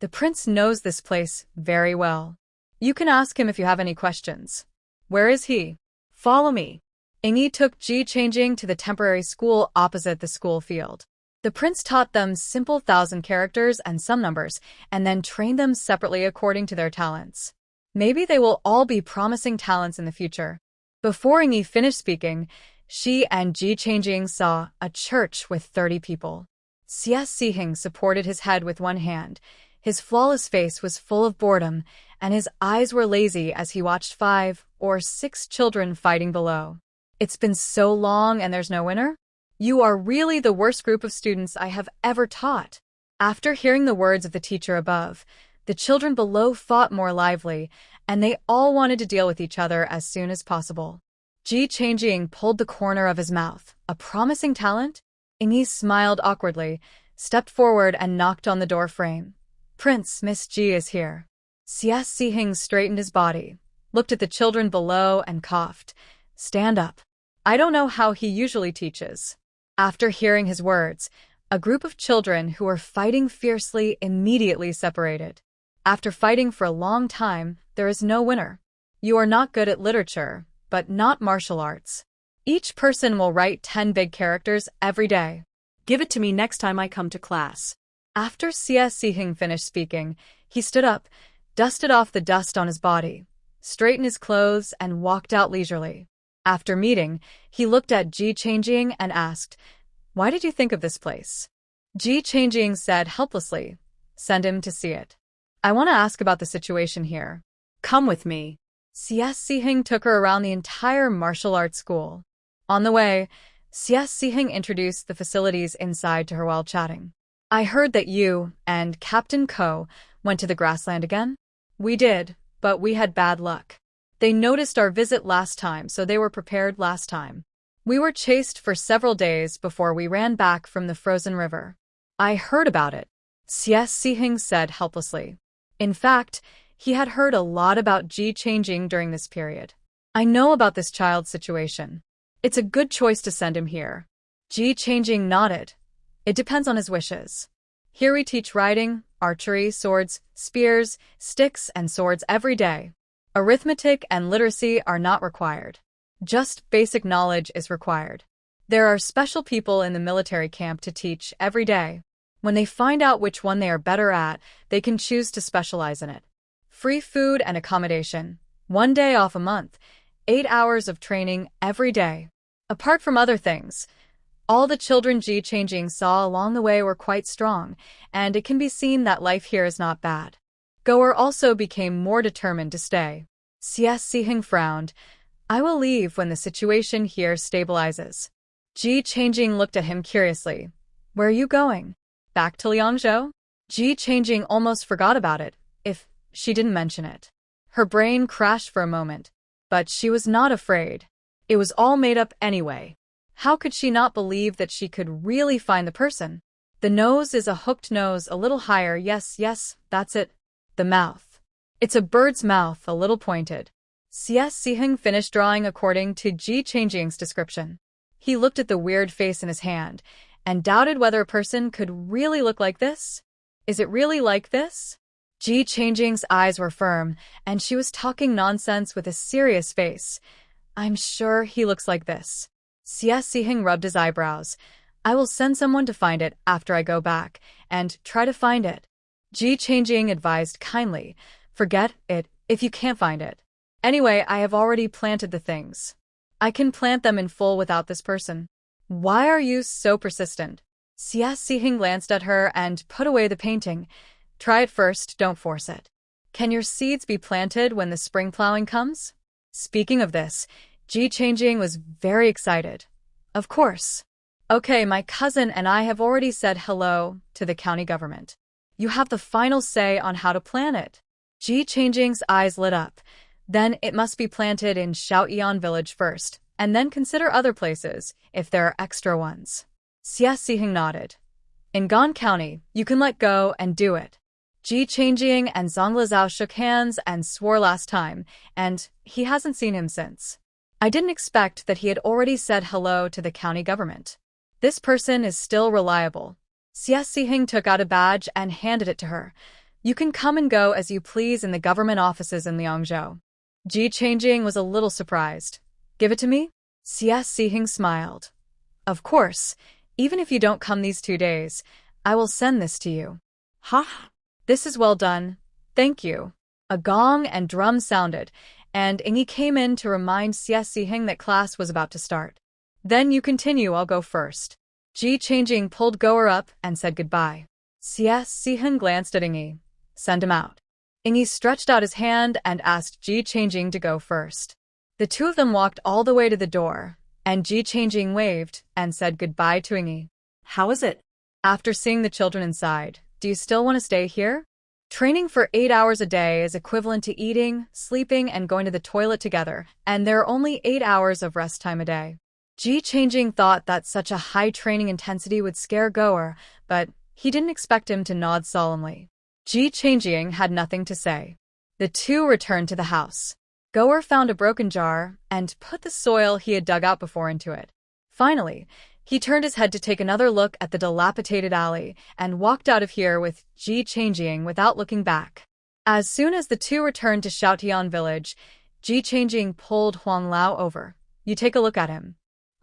The prince knows this place very well. You can ask him if you have any questions. Where is he? Follow me. Yi took Ji Changjing to the temporary school opposite the school field. The prince taught them simple 1,000 characters and some numbers, and then trained them separately according to their talents. Maybe they will all be promising talents in the future. Before Yi finished speaking, she and Ji Changjing saw a church with 30 people. CS Sihing supported his head with one hand. His flawless face was full of boredom, and his eyes were lazy as he watched 5 or 6 children fighting below. It's been so long and there's no winner? You are really the worst group of students I have ever taught. After hearing the words of the teacher above, the children below fought more lively, and they all wanted to deal with each other as soon as possible. Ji Changjing pulled the corner of his mouth. A promising talent? Yi smiled awkwardly, stepped forward and knocked on the door frame. Prince, Miss Ji is here. CS Sihing straightened his body, looked at the children below and coughed. Stand up. I don't know how he usually teaches. After hearing his words, a group of children who were fighting fiercely immediately separated. After fighting for a long time, there is no winner. You are not good at literature, but not martial arts. Each person will write 10 big characters every day. Give it to me next time I come to class. After CS Sihing finished speaking, he stood up, dusted off the dust on his body, straightened his clothes, and walked out leisurely. After meeting, he looked at Ji Changjing and asked, why did you think of this place? Ji Changjing said helplessly, send him to see it. I want to ask about the situation here. Come with me. CS Sihing took her around the entire martial arts school. On the way, CS Sihing introduced the facilities inside to her while chatting. I heard that you and Captain Ko went to the grassland again? We did, but we had bad luck. They noticed our visit last time, so they were prepared last time. We were chased for several days before we ran back from the frozen river. I heard about it, CS Sihing said helplessly. In fact, he had heard a lot about Ji Changjing during this period. I know about this child's situation. It's a good choice to send him here. Ji Changjing nodded. It depends on his wishes. Here we teach riding, archery, swords, spears, sticks, and swords every day. Arithmetic and literacy are not required. Just basic knowledge is required. There are special people in the military camp to teach every day. When they find out which one they are better at, they can choose to specialize in it. Free food and accommodation, 1 day off a month, 8 hours of training every day. Apart from other things, all the children Ji Changjing saw along the way were quite strong, and it can be seen that life here is not bad. Goer also became more determined to stay. Xie Siheng frowned. I will leave when the situation here stabilizes. Ji Changjing looked at him curiously. Where are you going? Back to Liangzhou? Ji Changjing almost forgot about it, if she didn't mention it. Her brain crashed for a moment, but she was not afraid. It was all made up anyway. How could she not believe that she could really find the person? The nose is a hooked nose a little higher. Yes, that's it. The mouth. It's a bird's mouth, a little pointed. Xie Siheng finished drawing according to Ji Changjing's description. He looked at the weird face in his hand and doubted whether a person could really look like this. Is it really like this? Ji Changjing's eyes were firm, and she was talking nonsense with a serious face. I'm sure he looks like this. Xie Siheng rubbed his eyebrows. I will send someone to find it after I go back, and try to find it. Ji Changjing advised kindly. Forget it if you can't find it. Anyway, I have already planted the things. I can plant them in full without this person. Why are you so persistent? Xie Siheng glanced at her and put away the painting. Try it first, don't force it. Can your seeds be planted when the spring plowing comes? Speaking of this, Ji Changjing was very excited. Of course. Okay, my cousin and I have already said hello to the county government. You have the final say on how to plant it. Ji Changjing's eyes lit up. Then it must be planted in Shaoyan village first, and then consider other places, if there are extra ones. Xie Siheng nodded. In Gan County, you can let go and do it. Ji Changjing and Zhang Lizao shook hands and swore last time, and he hasn't seen him since. I didn't expect that he had already said hello to the county government. This person is still reliable. Xie Siheng took out a badge and handed it to her. You can come and go as you please in the government offices in Liangzhou. Ji Changjing was a little surprised. Give it to me? Xie Siheng smiled. Of course, even if you don't come these 2 days, I will send this to you. Ha! This is well done. Thank you. A gong and drum sounded, and Ingi came in to remind Xie Siheng that class was about to start. Then you continue, I'll go first. Ji Changjing pulled Goer up and said goodbye. Xie Siheng glanced at Ingi. Send him out. Ingi stretched out his hand and asked Ji Changjing to go first. The two of them walked all the way to the door, and Ji Changjing waved and said goodbye to Ingi. How is it? After seeing the children inside, do you still want to stay here? Training for 8 hours a day is equivalent to eating, sleeping, and going to the toilet together, and there are only 8 hours of rest time a day. Ji Changjing thought that such a high training intensity would scare Goer, but he didn't expect him to nod solemnly. Ji Changjing had nothing to say. The two returned to the house. Goer found a broken jar and put the soil he had dug out before into it. Finally, he turned his head to take another look at the dilapidated alley and walked out of here with Ji Changjing without looking back. As soon as the two returned to Shaotian village, Ji Changjing pulled Huang Lao over. You take a look at him.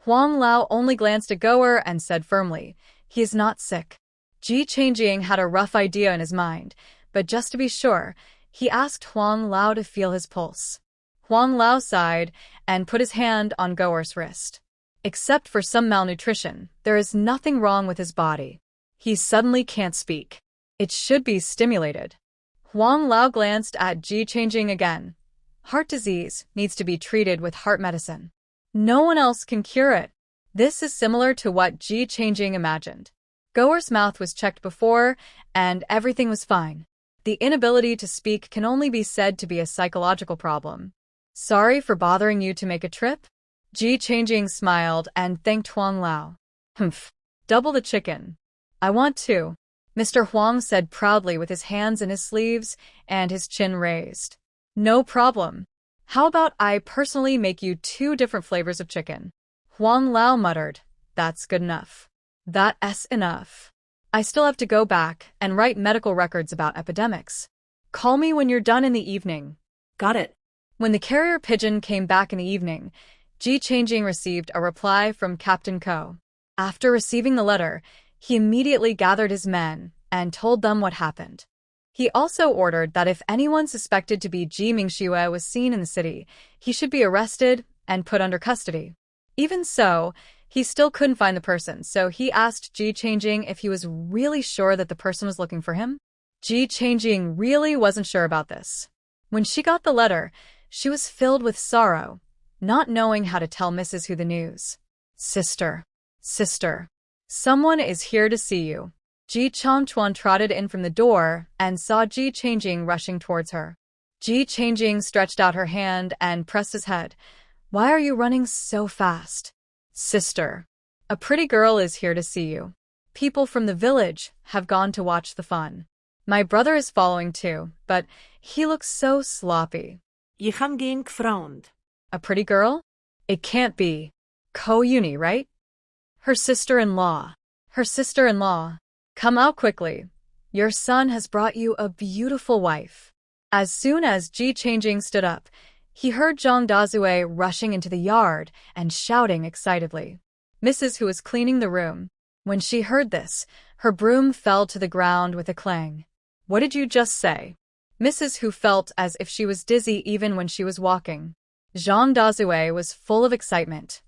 Huang Lao only glanced at Goer and said firmly, he is not sick. Ji Changjing had a rough idea in his mind, but just to be sure, he asked Huang Lao to feel his pulse. Huang Lao sighed and put his hand on Goer's wrist. Except for some malnutrition, there is nothing wrong with his body. He suddenly can't speak. It should be stimulated. Huang Lao glanced at Ji Changjing again. Heart disease needs to be treated with heart medicine. No one else can cure it. This is similar to what Ji Changjing imagined. Goer's mouth was checked before, and everything was fine. The inability to speak can only be said to be a psychological problem. Sorry for bothering you to make a trip? Ji Changjing smiled and thanked Huang Lao. Humph. Double the chicken. I want to. Mr. Huang said proudly with his hands in his sleeves and his chin raised. No problem. How about I personally make you 2 different flavors of chicken? Huang Lao muttered. That's good enough. That's enough. I still have to go back and write medical records about epidemics. Call me when you're done in the evening. Got it. When the carrier pigeon came back in the evening, Ji Changjing received a reply from Captain Ko. After receiving the letter, he immediately gathered his men and told them what happened. He also ordered that if anyone suspected to be Ji Mingxue was seen in the city, he should be arrested and put under custody. Even so, he still couldn't find the person, so he asked Ji Changjing if he was really sure that the person was looking for him. Ji Changjing really wasn't sure about this. When she got the letter, she was filled with sorrow, not knowing how to tell Mrs. Hu the news. Sister, someone is here to see you. Ji Changchuan trotted in from the door and saw Ji Changjing rushing towards her. Ji Changjing stretched out her hand and pressed his head. Why are you running so fast? Sister, a pretty girl is here to see you. People from the village have gone to watch the fun. My brother is following too, but he looks so sloppy. Je Hamging frowned. A pretty girl? It can't be. Ko Uni, right? Her sister-in-law. Come out quickly. Your son has brought you a beautiful wife. As soon as Ji Changjing stood up, he heard Zhang Dazue rushing into the yard and shouting excitedly. Mrs. Hu was cleaning the room. When she heard this, her broom fell to the ground with a clang. What did you just say? Mrs. Hu felt as if she was dizzy even when she was walking. Zhang Dazue was full of excitement.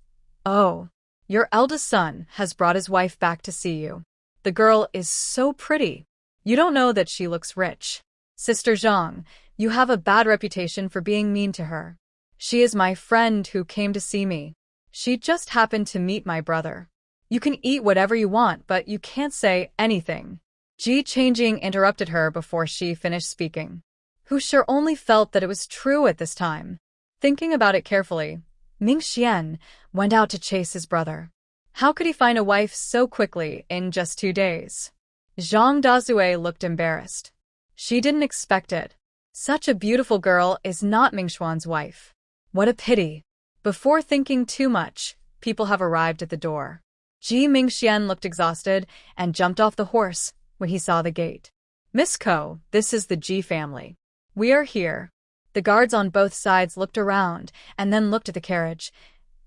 Oh, your eldest son has brought his wife back to see you. The girl is so pretty. You don't know that she looks rich. Sister Zhang, you have a bad reputation for being mean to her. She is my friend who came to see me. She just happened to meet my brother. You can eat whatever you want, but you can't say anything. Ji Changjing interrupted her before she finished speaking. Hu sure only felt that it was true at this time. Thinking about it carefully, Ming Xian went out to chase his brother. How could he find a wife so quickly in just 2 days? Zhang Dazue looked embarrassed. She didn't expect it. Such a beautiful girl is not Ming Xuan's wife. What a pity. Before thinking too much, people have arrived at the door. Ji Mingxian looked exhausted and jumped off the horse when he saw the gate. Miss Ko, this is the Ji family. We are here. The guards on both sides looked around and then looked at the carriage.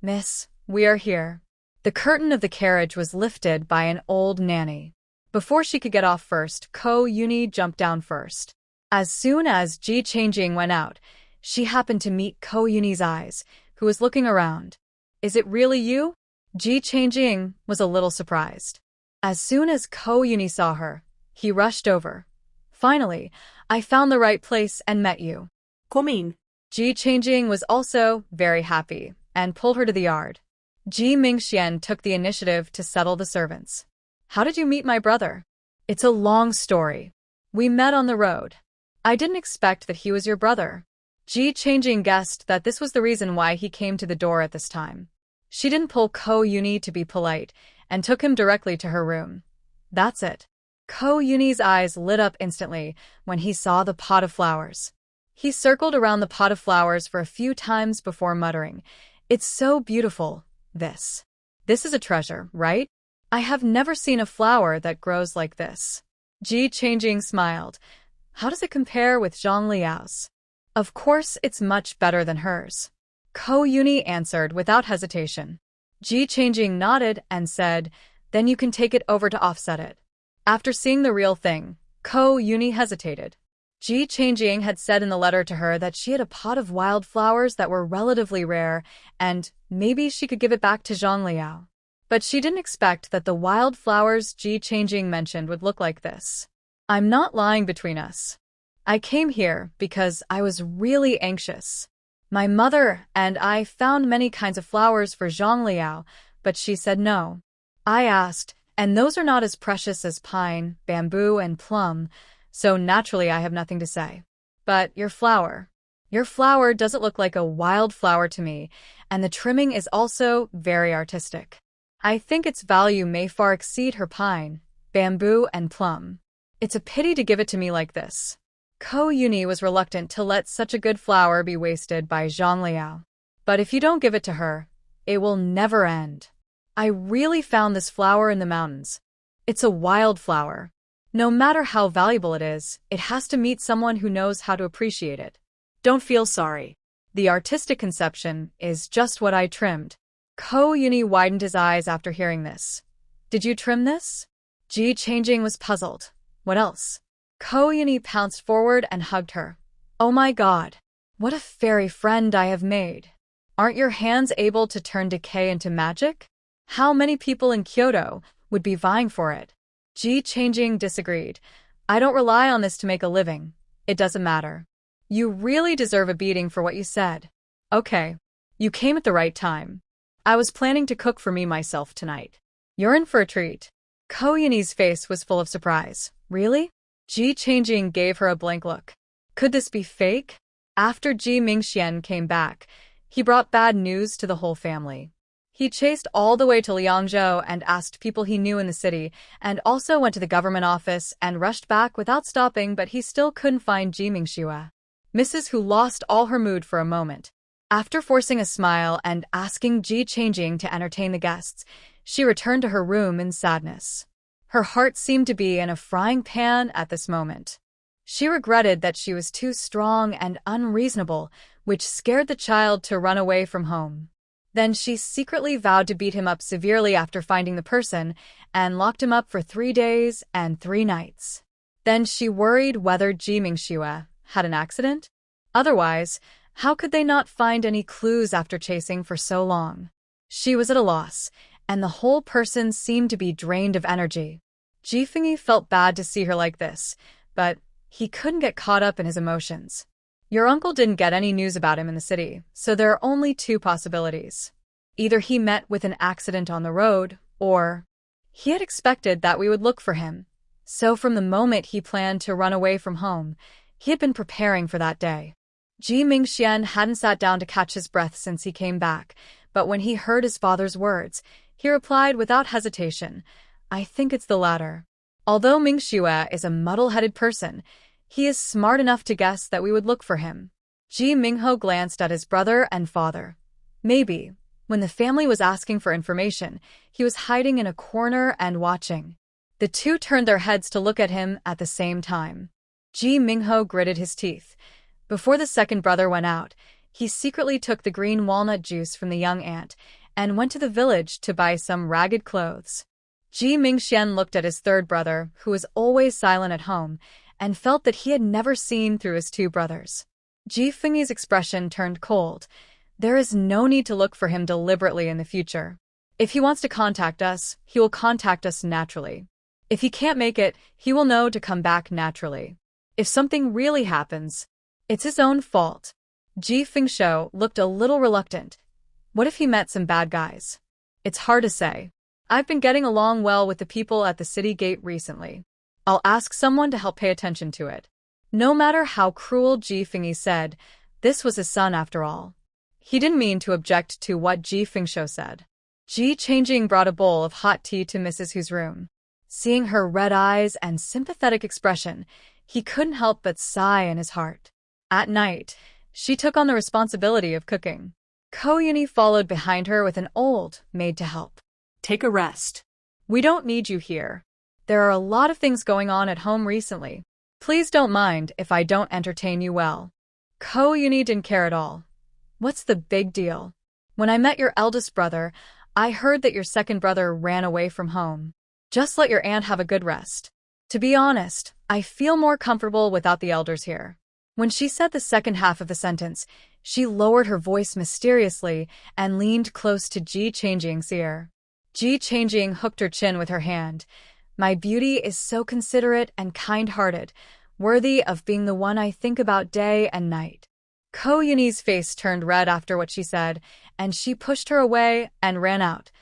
Miss, we are here. The curtain of the carriage was lifted by an old nanny. Before she could get off first, Ko Uni jumped down first. As soon as Ji Changjing went out, she happened to meet Ko Uni's eyes, who was looking around. Is it really you? Ji Changjing was a little surprised. As soon as Ko Uni saw her, he rushed over. Finally, I found the right place and met you. Come in. Ji Changjing was also very happy and pulled her to the yard. Ji Mingxian took the initiative to settle the servants. How did you meet my brother? It's a long story. We met on the road. I didn't expect that he was your brother. Ji Changjing guessed that this was the reason why he came to the door at this time. She didn't pull Ko Uni to be polite and took him directly to her room. That's it. Ko Uni's eyes lit up instantly when he saw the pot of flowers. He circled around the pot of flowers for a few times before muttering, "It's so beautiful, this. This is a treasure, right? I have never seen a flower that grows like this." Ji Changjing smiled. How does it compare with Zhang Liao's? Of course, it's much better than hers. Ko Uni answered without hesitation. Ji Changjing nodded and said, then you can take it over to offset it. After seeing the real thing, Ko Uni hesitated. Ji Changjing had said in the letter to her that she had a pot of wildflowers that were relatively rare, and maybe she could give it back to Zhang Liao. But she didn't expect that the wildflowers Ji Changjing mentioned would look like this. I'm not lying between us. I came here because I was really anxious. My mother and I found many kinds of flowers for Zhang Liao, but she said no. I asked, and those are not as precious as pine, bamboo, and plum, so naturally I have nothing to say. But your flower doesn't look like a wildflower to me, and the trimming is also very artistic. I think its value may far exceed her pine, bamboo, and plum. It's a pity to give it to me like this. Ko Uni was reluctant to let such a good flower be wasted by Zhang Liao. But if you don't give it to her, it will never end. I really found this flower in the mountains. It's a wildflower. No matter how valuable it is, it has to meet someone who knows how to appreciate it. Don't feel sorry. The artistic conception is just what I trimmed. Ko Yuni widened his eyes after hearing this. Did you trim this? Ji Changing was puzzled. What else? Ko Yuni pounced forward and hugged her. Oh my god. What a fairy friend I have made. Aren't your hands able to turn decay into magic? How many people in Kyoto would be vying for it? Ji Changing disagreed. I don't rely on this to make a living. It doesn't matter. You really deserve a beating for what you said. Okay. You came at the right time. I was planning to cook for me myself tonight. You're in for a treat. Ko Yuni's face was full of surprise. Really? Ji Changing gave her a blank look. Could this be fake? After Ji Mingxian came back, he brought bad news to the whole family. He chased all the way to Liangzhou and asked people he knew in the city, and also went to the government office and rushed back without stopping, but he still couldn't find Ji Mingxua. Mrs. Hu lost all her mood for a moment. After forcing a smile and asking Ji Changing to entertain the guests, she returned to her room in sadness. Her heart seemed to be in a frying pan at this moment. She regretted that she was too strong and unreasonable, which scared the child to run away from home. Then she secretly vowed to beat him up severely after finding the person and locked him up for 3 days and 3 nights. Then she worried whether Ji Mingxua had an accident. Otherwise, how could they not find any clues after chasing for so long? She was at a loss, and the whole person seemed to be drained of energy. Ji Fengyi felt bad to see her like this, but he couldn't get caught up in his emotions. Your uncle didn't get any news about him in the city, so there are only 2 possibilities. Either he met with an accident on the road, or he had expected that we would look for him. So from the moment he planned to run away from home, he had been preparing for that day. Ji Mingxian hadn't sat down to catch his breath since he came back, but when he heard his father's words, he replied without hesitation, I think it's the latter. Although Mingxua is a muddle-headed person, he is smart enough to guess that we would look for him. Ji Mingho glanced at his brother and father. Maybe, when the family was asking for information, he was hiding in a corner and watching. The 2 turned their heads to look at him at the same time. Ji Mingho gritted his teeth. Before the second brother went out, he secretly took the green walnut juice from the young aunt and went to the village to buy some ragged clothes. Ji Mingxian looked at his third brother, who was always silent at home, and felt that he had never seen through his 2 brothers. Ji Fengyi's expression turned cold. There is no need to look for him deliberately in the future. If he wants to contact us, he will contact us naturally. If he can't make it, he will know to come back naturally. If something really happens, it's his own fault. Ji Fengshou looked a little reluctant. What if he met some bad guys? It's hard to say. I've been getting along well with the people at the city gate recently. I'll ask someone to help pay attention to it. No matter how cruel Ji Fengyi said, this was his son after all. He didn't mean to object to what Ji Fengshou said. Ji Changing brought a bowl of hot tea to Mrs. Hu's room. Seeing her red eyes and sympathetic expression, he couldn't help but sigh in his heart. At night, she took on the responsibility of cooking. Ko Yuni followed behind her with an old maid to help. Take a rest. We don't need you here. There are a lot of things going on at home recently. Please don't mind if I don't entertain you well. Ko Yuni didn't care at all. What's the big deal? When I met your eldest brother, I heard that your second brother ran away from home. Just let your aunt have a good rest. To be honest, I feel more comfortable without the elders here. When she said the second half of the sentence, she lowered her voice mysteriously and leaned close to Ji Changjing's ear. Ji Changjing hooked her chin with her hand. My beauty is so considerate and kind-hearted, worthy of being the one I think about day and night. Ko Yuni's face turned red after what she said, and she pushed her away and ran out.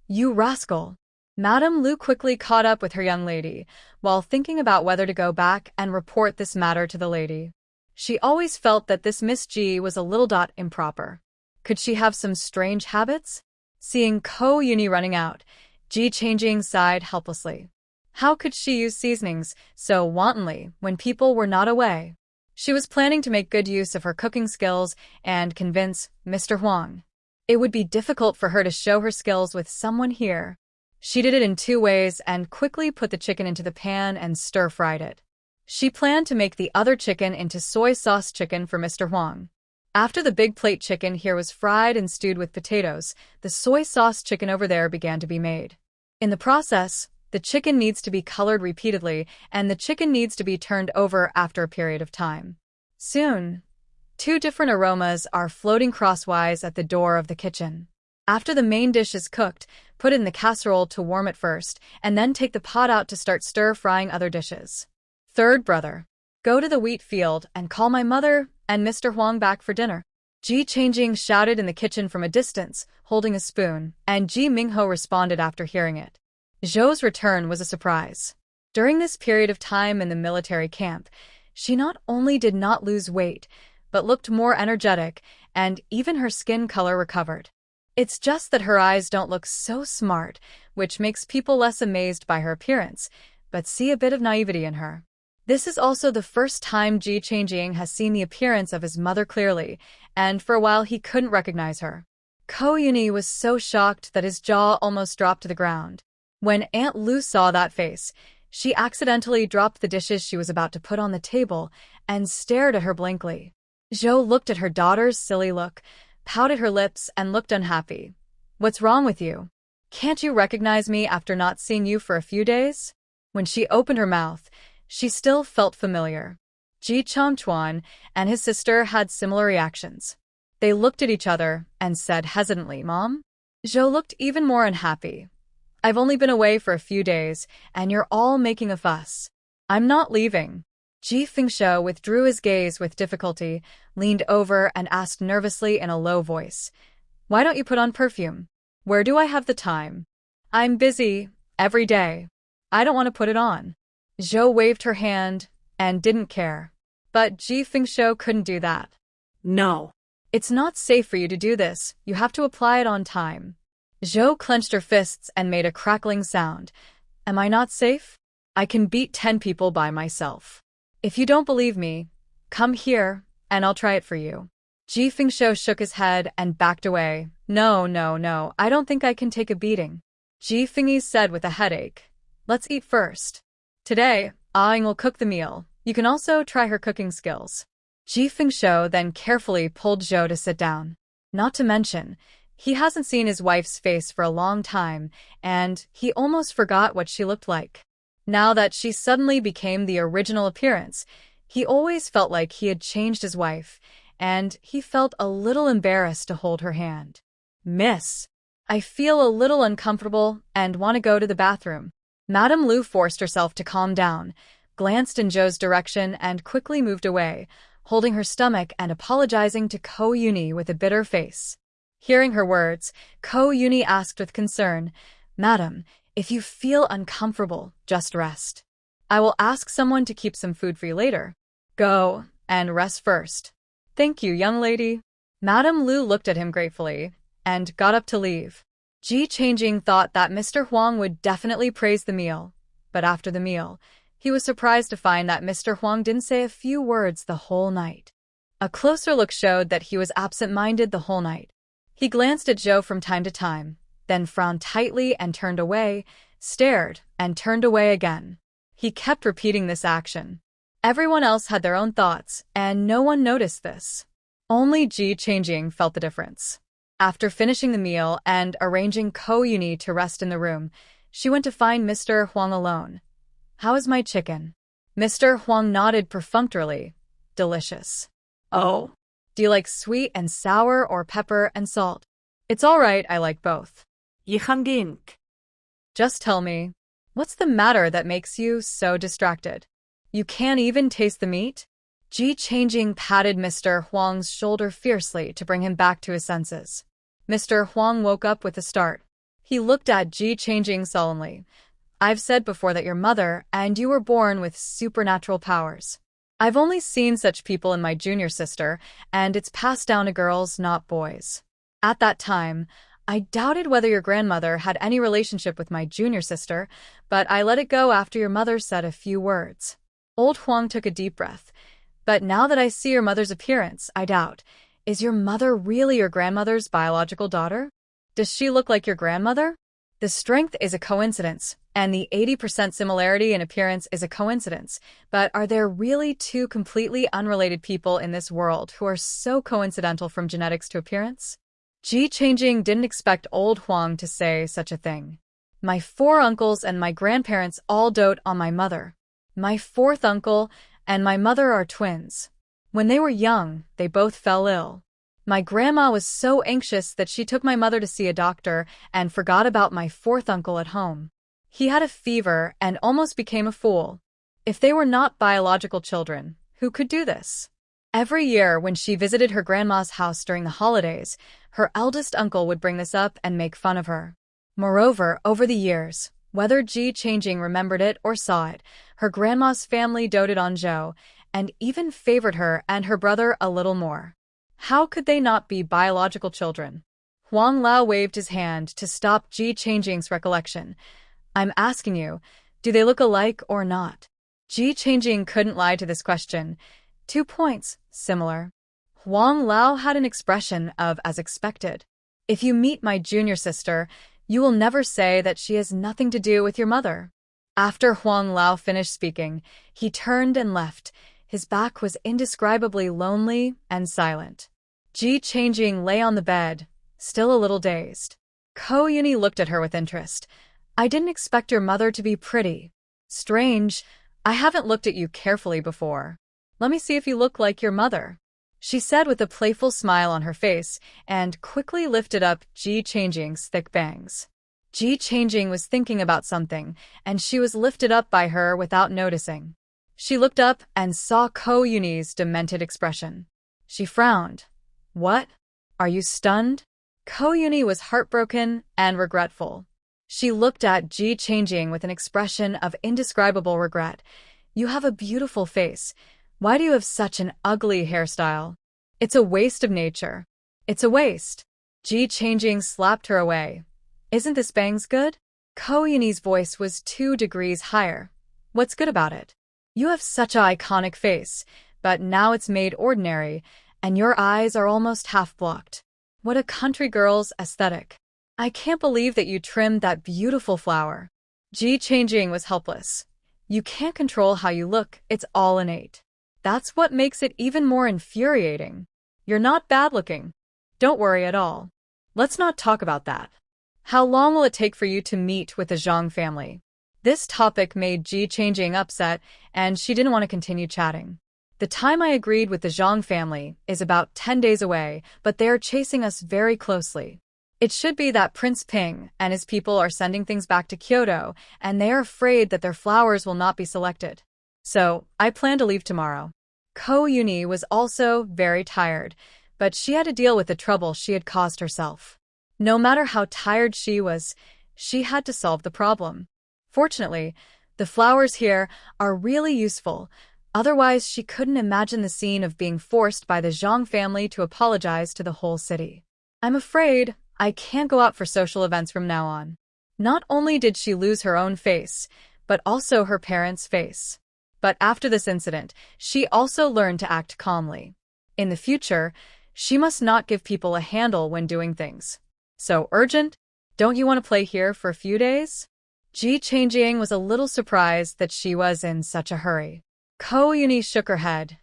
You rascal! Madame Lu quickly caught up with her young lady, while thinking about whether to go back and report this matter to the lady. She always felt that this Miss Ji was a little improper. Could she have some strange habits? Seeing Ko Yuni running out, Ji Changjing sighed helplessly. How could she use seasonings so wantonly when people were not away? She was planning to make good use of her cooking skills and convince Mr. Huang. It would be difficult for her to show her skills with someone here. She did it in 2 ways and quickly put the chicken into the pan and stir-fried it. She planned to make the other chicken into soy sauce chicken for Mr. Huang. After the big plate chicken here was fried and stewed with potatoes, the soy sauce chicken over there began to be made. In the process, the chicken needs to be colored repeatedly, and the chicken needs to be turned over after a period of time. Soon, two different aromas are floating crosswise at the door of the kitchen. After the main dish is cooked, put it in the casserole to warm it first, and then take the pot out to start stir-frying other dishes. Third brother. Go to the wheat field and call my mother and Mr. Huang back for dinner. Ji Changjing shouted in the kitchen from a distance, holding a spoon, and Ji Mingho responded after hearing it. Zhou's return was a surprise. During this period of time in the military camp, she not only did not lose weight, but looked more energetic, and even her skin color recovered. It's just that her eyes don't look so smart, which makes people less amazed by her appearance, but see a bit of naivety in her. This is also the first time Ji Changjing has seen the appearance of his mother clearly, and for a while he couldn't recognize her. Ko Yuni was so shocked that his jaw almost dropped to the ground. When Aunt Lu saw that face, she accidentally dropped the dishes she was about to put on the table and stared at her blankly. Zhou looked at her daughter's silly look, pouted her lips, and looked unhappy. What's wrong with you? Can't you recognize me after not seeing you for a few days? When she opened her mouth, she still felt familiar. Ji Chongchuan and his sister had similar reactions. They looked at each other and said hesitantly, Mom? Zhou looked even more unhappy. I've only been away for a few days, and you're all making a fuss. I'm not leaving. Ji Fengshou withdrew his gaze with difficulty, leaned over and asked nervously in a low voice, Why don't you put on perfume? Where do I have the time? I'm busy, every day. I don't want to put it on. Zhou waved her hand and didn't care. But Ji Fengshou couldn't do that. No. It's not safe for you to do this. You have to apply it on time. Zhou clenched her fists and made a crackling sound. Am I not safe? I can beat 10 people by myself. If you don't believe me, come here, and I'll try it for you. Ji Fengshou shook his head and backed away. No, I don't think I can take a beating. Ji Fengyi said with a headache. Let's eat first. Today, Aing will cook the meal. You can also try her cooking skills. Ji Fengshou then carefully pulled Zhou to sit down. Not to mention, he hasn't seen his wife's face for a long time, and he almost forgot what she looked like. Now that she suddenly became the original appearance, he always felt like he had changed his wife, and he felt a little embarrassed to hold her hand. Miss, I feel a little uncomfortable and want to go to the bathroom. Madame Lu forced herself to calm down, glanced in Zhou's direction, and quickly moved away, holding her stomach and apologizing to Ko Yuni with a bitter face. Hearing her words, Ko Yuni asked with concern, Madam, if you feel uncomfortable, just rest. I will ask someone to keep some food for you later. Go, and rest first. Thank you, young lady. Madame Lu looked at him gratefully, and got up to leave. Ji Changjing thought that Mr. Huang would definitely praise the meal, but after the meal, he was surprised to find that Mr. Huang didn't say a few words the whole night. A closer look showed that he was absent-minded the whole night. He glanced at Zhou from time to time, then frowned tightly and turned away, stared, and turned away again. He kept repeating this action. Everyone else had their own thoughts, and no one noticed this. Only Ji Changjing felt the difference. After finishing the meal and arranging Ko Yuni to rest in the room, she went to find Mr. Huang alone. How is my chicken? Mr. Huang nodded perfunctorily. Delicious. Oh. Do you like sweet and sour or pepper and salt? It's all right, I like both. Yichangink. Just tell me, what's the matter that makes you so distracted? You can't even taste the meat? Ji Changjing patted Mr. Huang's shoulder fiercely to bring him back to his senses. Mr. Huang woke up with a start. He looked at Ji Changjing sullenly. I've said before that you're mother, and you were born with supernatural powers. I've only seen such people in my junior sister, and it's passed down to girls, not boys. At that time, I doubted whether your grandmother had any relationship with my junior sister, but I let it go after your mother said a few words. Old Huang took a deep breath. But now that I see your mother's appearance, I doubt. Is your mother really your grandmother's biological daughter? Does she look like your grandmother? The strength is a coincidence, and the 80% similarity in appearance is a coincidence. But are there really two completely unrelated people in this world who are so coincidental from genetics to appearance? Ji Changjing didn't expect old Huang to say such a thing. My 4 uncles and my grandparents all dote on my mother. My 4th uncle and my mother are twins. When they were young, they both fell ill. My grandma was so anxious that she took my mother to see a doctor and forgot about my 4th uncle at home. He had a fever and almost became a fool. If they were not biological children, who could do this? Every year when she visited her grandma's house during the holidays, her eldest uncle would bring this up and make fun of her. Moreover, over the years, whether Ji Changjing remembered it or saw it, her grandma's family doted on Zhou and even favored her and her brother a little more. How could they not be biological children? Huang Lao waved his hand to stop Ji Changjing's recollection. I'm asking you, do they look alike or not? Ji Changjing couldn't lie to this question. 2 points, similar. Huang Lao had an expression of as expected. If you meet my junior sister, you will never say that she has nothing to do with your mother. After Huang Lao finished speaking, he turned and left. His back was indescribably lonely and silent. Ji Changjing lay on the bed, still a little dazed. Ko Yuni looked at her with interest. I didn't expect your mother to be pretty. Strange, I haven't looked at you carefully before. Let me see if you look like your mother, she said with a playful smile on her face, and quickly lifted up Ji Changjing's thick bangs. Ji Changjing was thinking about something, and she was lifted up by her without noticing. She looked up and saw Ko Yuni's demented expression. She frowned. What? Are you stunned? Ko Yuni was heartbroken and regretful. She looked at Ji Changjing with an expression of indescribable regret. You have a beautiful face. Why do you have such an ugly hairstyle? It's a waste of nature. It's a waste. Ji Changjing slapped her away. Isn't this bangs good? Ko Yuni's voice was 2 degrees higher. What's good about it? You have such an iconic face, but now it's made ordinary, and your eyes are almost half blocked. What a country girl's aesthetic. I can't believe that you trimmed that beautiful flower. Ji Changjing was helpless. You can't control how you look, it's all innate. That's what makes it even more infuriating. You're not bad looking. Don't worry at all. Let's not talk about that. How long will it take for you to meet with the Zhang family? This topic made Ji Changjing upset, and she didn't want to continue chatting. The time I agreed with the Zhang family is about 10 days away, but they are chasing us very closely. It should be that Prince Ping and his people are sending things back to Kyoto, and they are afraid that their flowers will not be selected. So, I plan to leave tomorrow. Ko Yuni was also very tired, but she had to deal with the trouble she had caused herself. No matter how tired she was, she had to solve the problem. Fortunately, the flowers here are really useful. Otherwise, she couldn't imagine the scene of being forced by the Zhang family to apologize to the whole city. I'm afraid I can't go out for social events from now on. Not only did she lose her own face, but also her parents' face. But after this incident, she also learned to act calmly. In the future, she must not give people a handle when doing things. So urgent? Don't you want to play here for a few days? Ji Changjing was a little surprised that she was in such a hurry. Ko Yuni shook her head.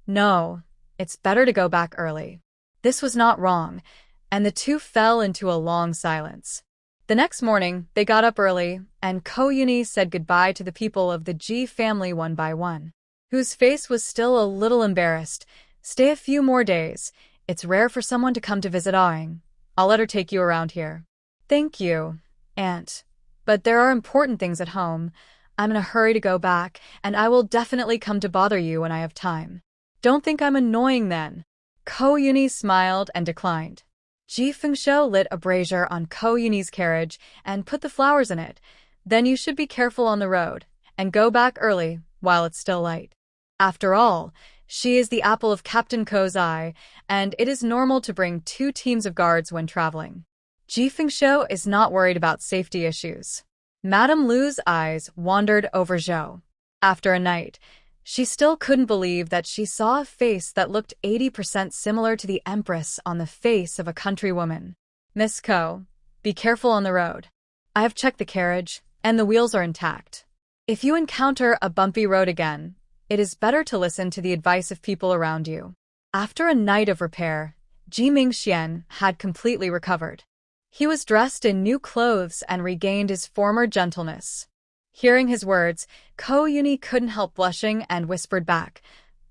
No, it's better to go back early. This was not wrong, and the two fell into a long silence. The next morning, they got up early, and Ko Yuni said goodbye to the people of the Ji family one by one, whose face was still a little embarrassed. Stay a few more days. It's rare for someone to come to visit Aang. I'll let her take you around here. Thank you, Aunt. But there are important things at home. I'm in a hurry to go back, and I will definitely come to bother you when I have time. Don't think I'm annoying then. Ko Yuni smiled and declined. Ji Fengshou lit a brazier on Ko Yuni's carriage and put the flowers in it. Then you should be careful on the road, and go back early while it's still light. After all, she is the apple of Captain Ko's eye, and it is normal to bring 2 teams of guards when traveling. Ji Fengshou is not worried about safety issues. Madame Lu's eyes wandered over Zhou. After a night, she still couldn't believe that she saw a face that looked 80% similar to the Empress on the face of a countrywoman. Miss Ko, be careful on the road. I have checked the carriage, and the wheels are intact. If you encounter a bumpy road again, it is better to listen to the advice of people around you. After a night of repair, Ji Mingxian had completely recovered. He was dressed in new clothes and regained his former gentleness. Hearing his words, Ko Yuni couldn't help blushing and whispered back,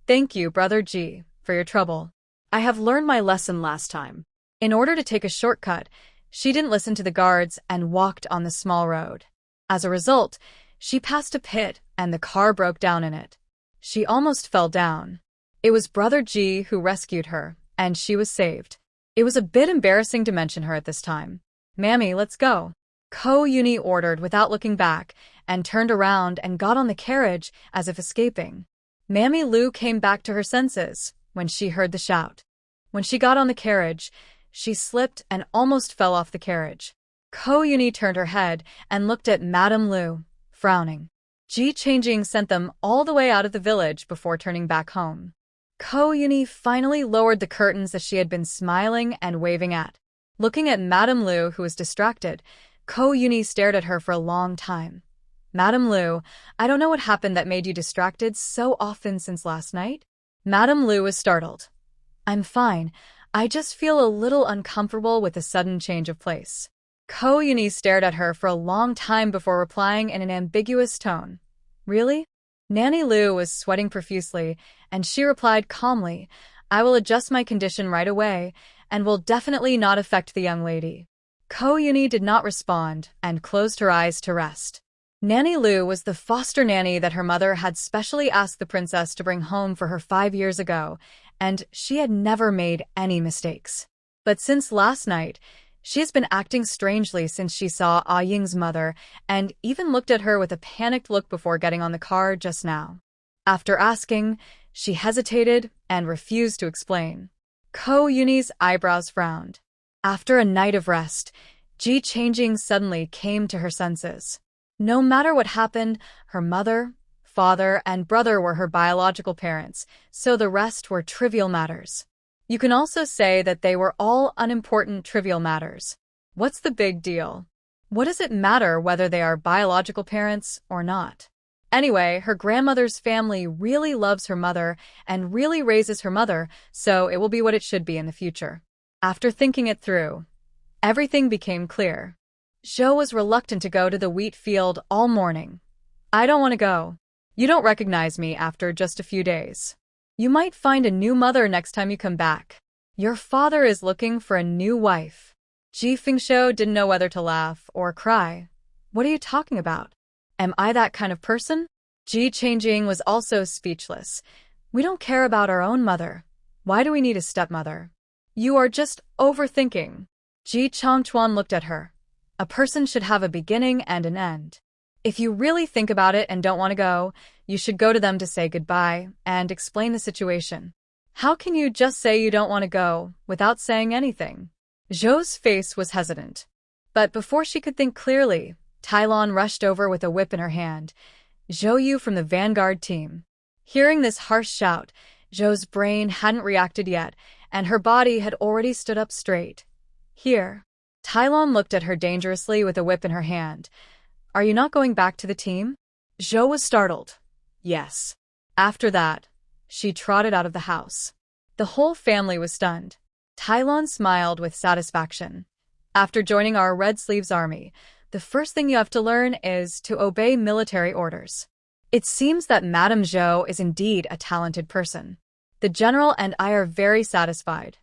"Thank you, Brother Ji, for your trouble. I have learned my lesson last time." In order to take a shortcut, she didn't listen to the guards and walked on the small road. As a result, she passed a pit and the car broke down in it. She almost fell down. It was Brother Ji who rescued her, and she was saved. It was a bit embarrassing to mention her at this time. "Mammy, let's go," Ko Yuni ordered without looking back, and turned around and got on the carriage as if escaping. Mammy Lu came back to her senses when she heard the shout. When she got on the carriage, she slipped and almost fell off the carriage. Ko Yuni turned her head and looked at Madame Lu, frowning. Ji Changjing sent them all the way out of the village before turning back home. Ko Yuni finally lowered the curtains as she had been smiling and waving at. Looking at Madame Lu, who was distracted, Ko Yuni stared at her for a long time. "Madame Lu, I don't know what happened that made you distracted so often since last night?" Madame Lu was startled. "I'm fine. I just feel a little uncomfortable with the sudden change of place." Ko Yuni stared at her for a long time before replying in an ambiguous tone. "Really?" Nanny Lu was sweating profusely, and she replied calmly, "I will adjust my condition right away, and will definitely not affect the young lady." Ko Yuni did not respond and closed her eyes to rest. Nanny Lu was the foster nanny that her mother had specially asked the princess to bring home for her 5 years ago, and she had never made any mistakes. But since last night, she has been acting strangely since she saw Ah Ying's mother, and even looked at her with a panicked look before getting on the car just now. After asking, she hesitated and refused to explain. Ko Yuni's eyebrows frowned. After a night of rest, Ji Changjing suddenly came to her senses. No matter what happened, her mother, father, and brother were her biological parents, so the rest were trivial matters. You can also say that they were all unimportant trivial matters. What's the big deal? What does it matter whether they are biological parents or not? Anyway, her grandmother's family really loves her mother and really raises her mother, so it will be what it should be in the future. After thinking it through, everything became clear. Zhou was reluctant to go to the wheat field all morning. "I don't want to go. You don't recognize me after just a few days. You might find a new mother next time you come back. Your father is looking for a new wife." Ji Fengshou didn't know whether to laugh or cry. "What are you talking about? Am I that kind of person?" Ji Changjing was also speechless. "We don't care about our own mother. Why do we need a stepmother?" "You are just overthinking." Ji Changchuan looked at her. "A person should have a beginning and an end. If you really think about it and don't want to go, you should go to them to say goodbye and explain the situation. How can you just say you don't want to go without saying anything?" Zhou's face was hesitant. But before she could think clearly, Tylon rushed over with a whip in her hand. "Zhou Yu from the Vanguard team." Hearing this harsh shout, Zhou's brain hadn't reacted yet, and her body had already stood up straight. "Here." Tylon looked at her dangerously with a whip in her hand. "Are you not going back to the team?" Zhou was startled. "Yes." After that, she trotted out of the house. The whole family was stunned. Tylon smiled with satisfaction. "After joining our Red Sleeves army, the first thing you have to learn is to obey military orders." It seems that Madame Zhou is indeed a talented person. The general and I are very satisfied.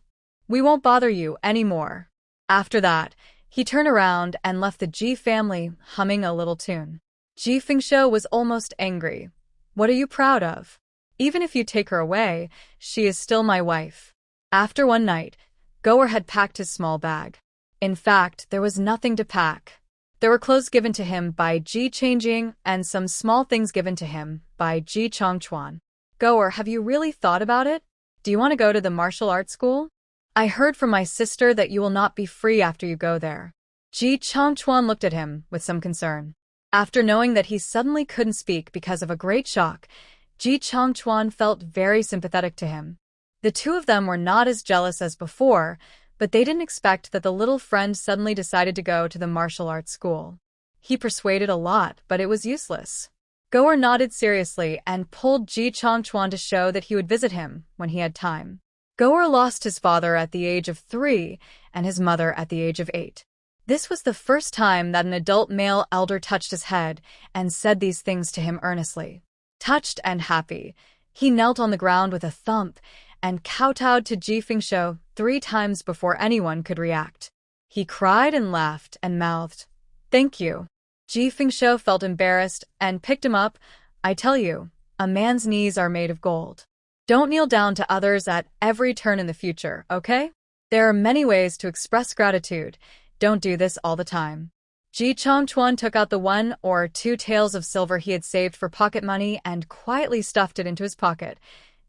We won't bother you anymore. After that, he turned around and left the Ji family humming a little tune. Ji Fengshou was almost angry. "What are you proud of? Even if you take her away, she is still my wife." After one night, Goer had packed his small bag. In fact, there was nothing to pack. There were clothes given to him by Ji Changjing and some small things given to him by Ji Changchuan. "Goer, have you really thought about it? Do you want to go to the martial arts school? I heard from my sister that you will not be free after you go there." Ji Changchuan looked at him with some concern. After knowing that he suddenly couldn't speak because of a great shock, Ji Changchuan felt very sympathetic to him. The two of them were not as jealous as before, but they didn't expect that the little friend suddenly decided to go to the martial arts school. He persuaded a lot, but it was useless. Goer nodded seriously and pulled Ji Chongchuan to show that he would visit him when he had time. Goer lost his father at the age of 3 and his mother at the age of 8. This was the first time that an adult male elder touched his head and said these things to him earnestly. Touched and happy, he knelt on the ground with a thump and kowtowed to Ji Fengsho 3 times before anyone could react. He cried and laughed and mouthed, "Thank you." Ji Fengsho felt embarrassed and picked him up. "I tell you, a man's knees are made of gold. Don't kneel down to others at every turn in the future, okay? There are many ways to express gratitude. Don't do this all the time." Ji Chongchuan took out the 1 or 2 taels of silver he had saved for pocket money and quietly stuffed it into his pocket.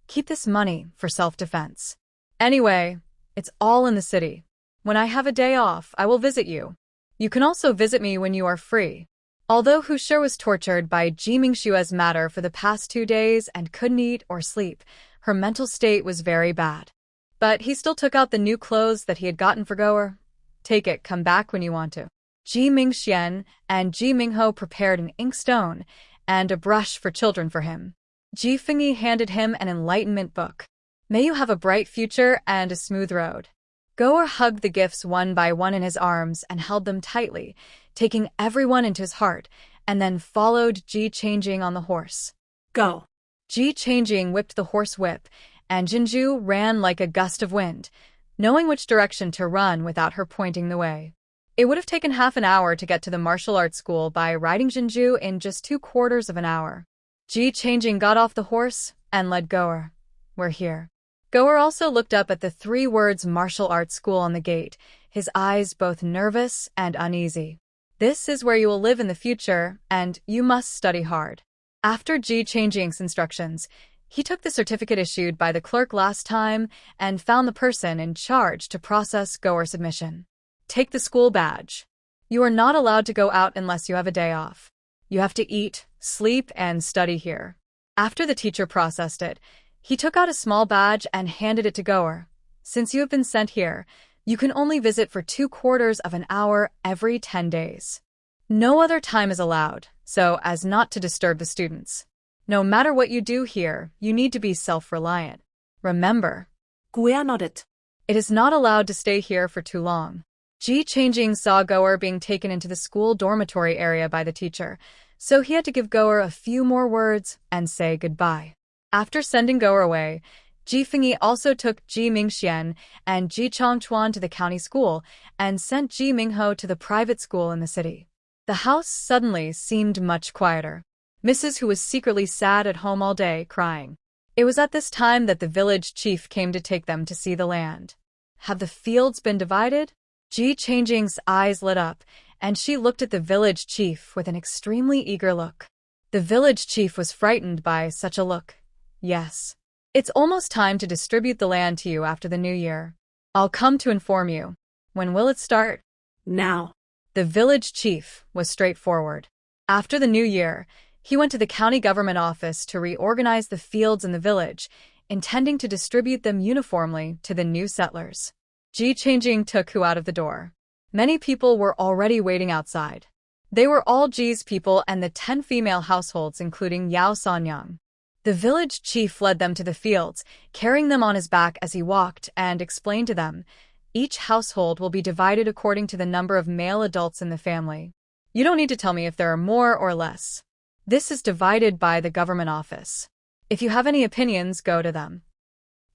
"Keep this money for self-defense. Anyway, it's all in the city. When I have a day off, I will visit you. You can also visit me when you are free." Although Hushi was tortured by Ji Mingshua's matter for the past 2 days and couldn't eat or sleep, her mental state was very bad. But he still took out the new clothes that he had gotten for Goer. "Take it, come back when you want to." Ji Mingxian and Ji Mingho prepared an inkstone and a brush for children for him. Ji Fengyi handed him an enlightenment book. "May you have a bright future and a smooth road." Goer hugged the gifts one by one in his arms and held them tightly, taking everyone into his heart, and then followed Ji Changjing on the horse. Go. Ji Changjing whipped the horse whip, and Jinju ran like a gust of wind, knowing which direction to run without her pointing the way. It would have taken half an hour to get to the martial arts school by riding Jinju in just 3/4 of an hour. Ji Changjing got off the horse and led Goer. "We're here." Goer also looked up at the 3 words martial arts school on the gate, his eyes both nervous and uneasy. "This is where you will live in the future, and you must study hard." After Ji Changjing's instructions, he took the certificate issued by the clerk last time and found the person in charge to process Goer's admission. "Take the school badge. You are not allowed to go out unless you have a day off. You have to eat, sleep, and study here." After the teacher processed it, he took out a small badge and handed it to Goer. "Since you have been sent here, you can only visit for 3/4 of an hour every 10 days. No other time is allowed, so as not to disturb the students. No matter what you do here, you need to be self-reliant. Remember." Guia nodded. "It is not allowed to stay here for too long." Ji Changjing saw Goer being taken into the school dormitory area by the teacher, so he had to give Goer a few more words and say goodbye. After sending Goer away, Ji Fengyi also took Ji Mingxian and Ji Chongchuan to the county school and sent Ji Mingho to the private school in the city. The house suddenly seemed much quieter. Mrs. Hu was secretly sad at home all day, crying. It was at this time that the village chief came to take them to see the land. "Have the fields been divided?" Ji Changjing's eyes lit up, and she looked at the village chief with an extremely eager look. The village chief was frightened by such a look. "Yes. It's almost time to distribute the land to you after the new year. I'll come to inform you. When will it start?" Now. The village chief was straightforward. After the new year, he went to the county government office to reorganize the fields in the village, intending to distribute them uniformly to the new settlers. Ji Changjing took Hu out of the door. Many people were already waiting outside. They were all Ji's people and the 10 female households, including Yao Sanyang. The village chief led them to the fields, carrying them on his back as he walked, and explained to them, "Each household will be divided according to the number of male adults in the family. You don't need to tell me if there are more or less. This is divided by the government office. If you have any opinions, go to them."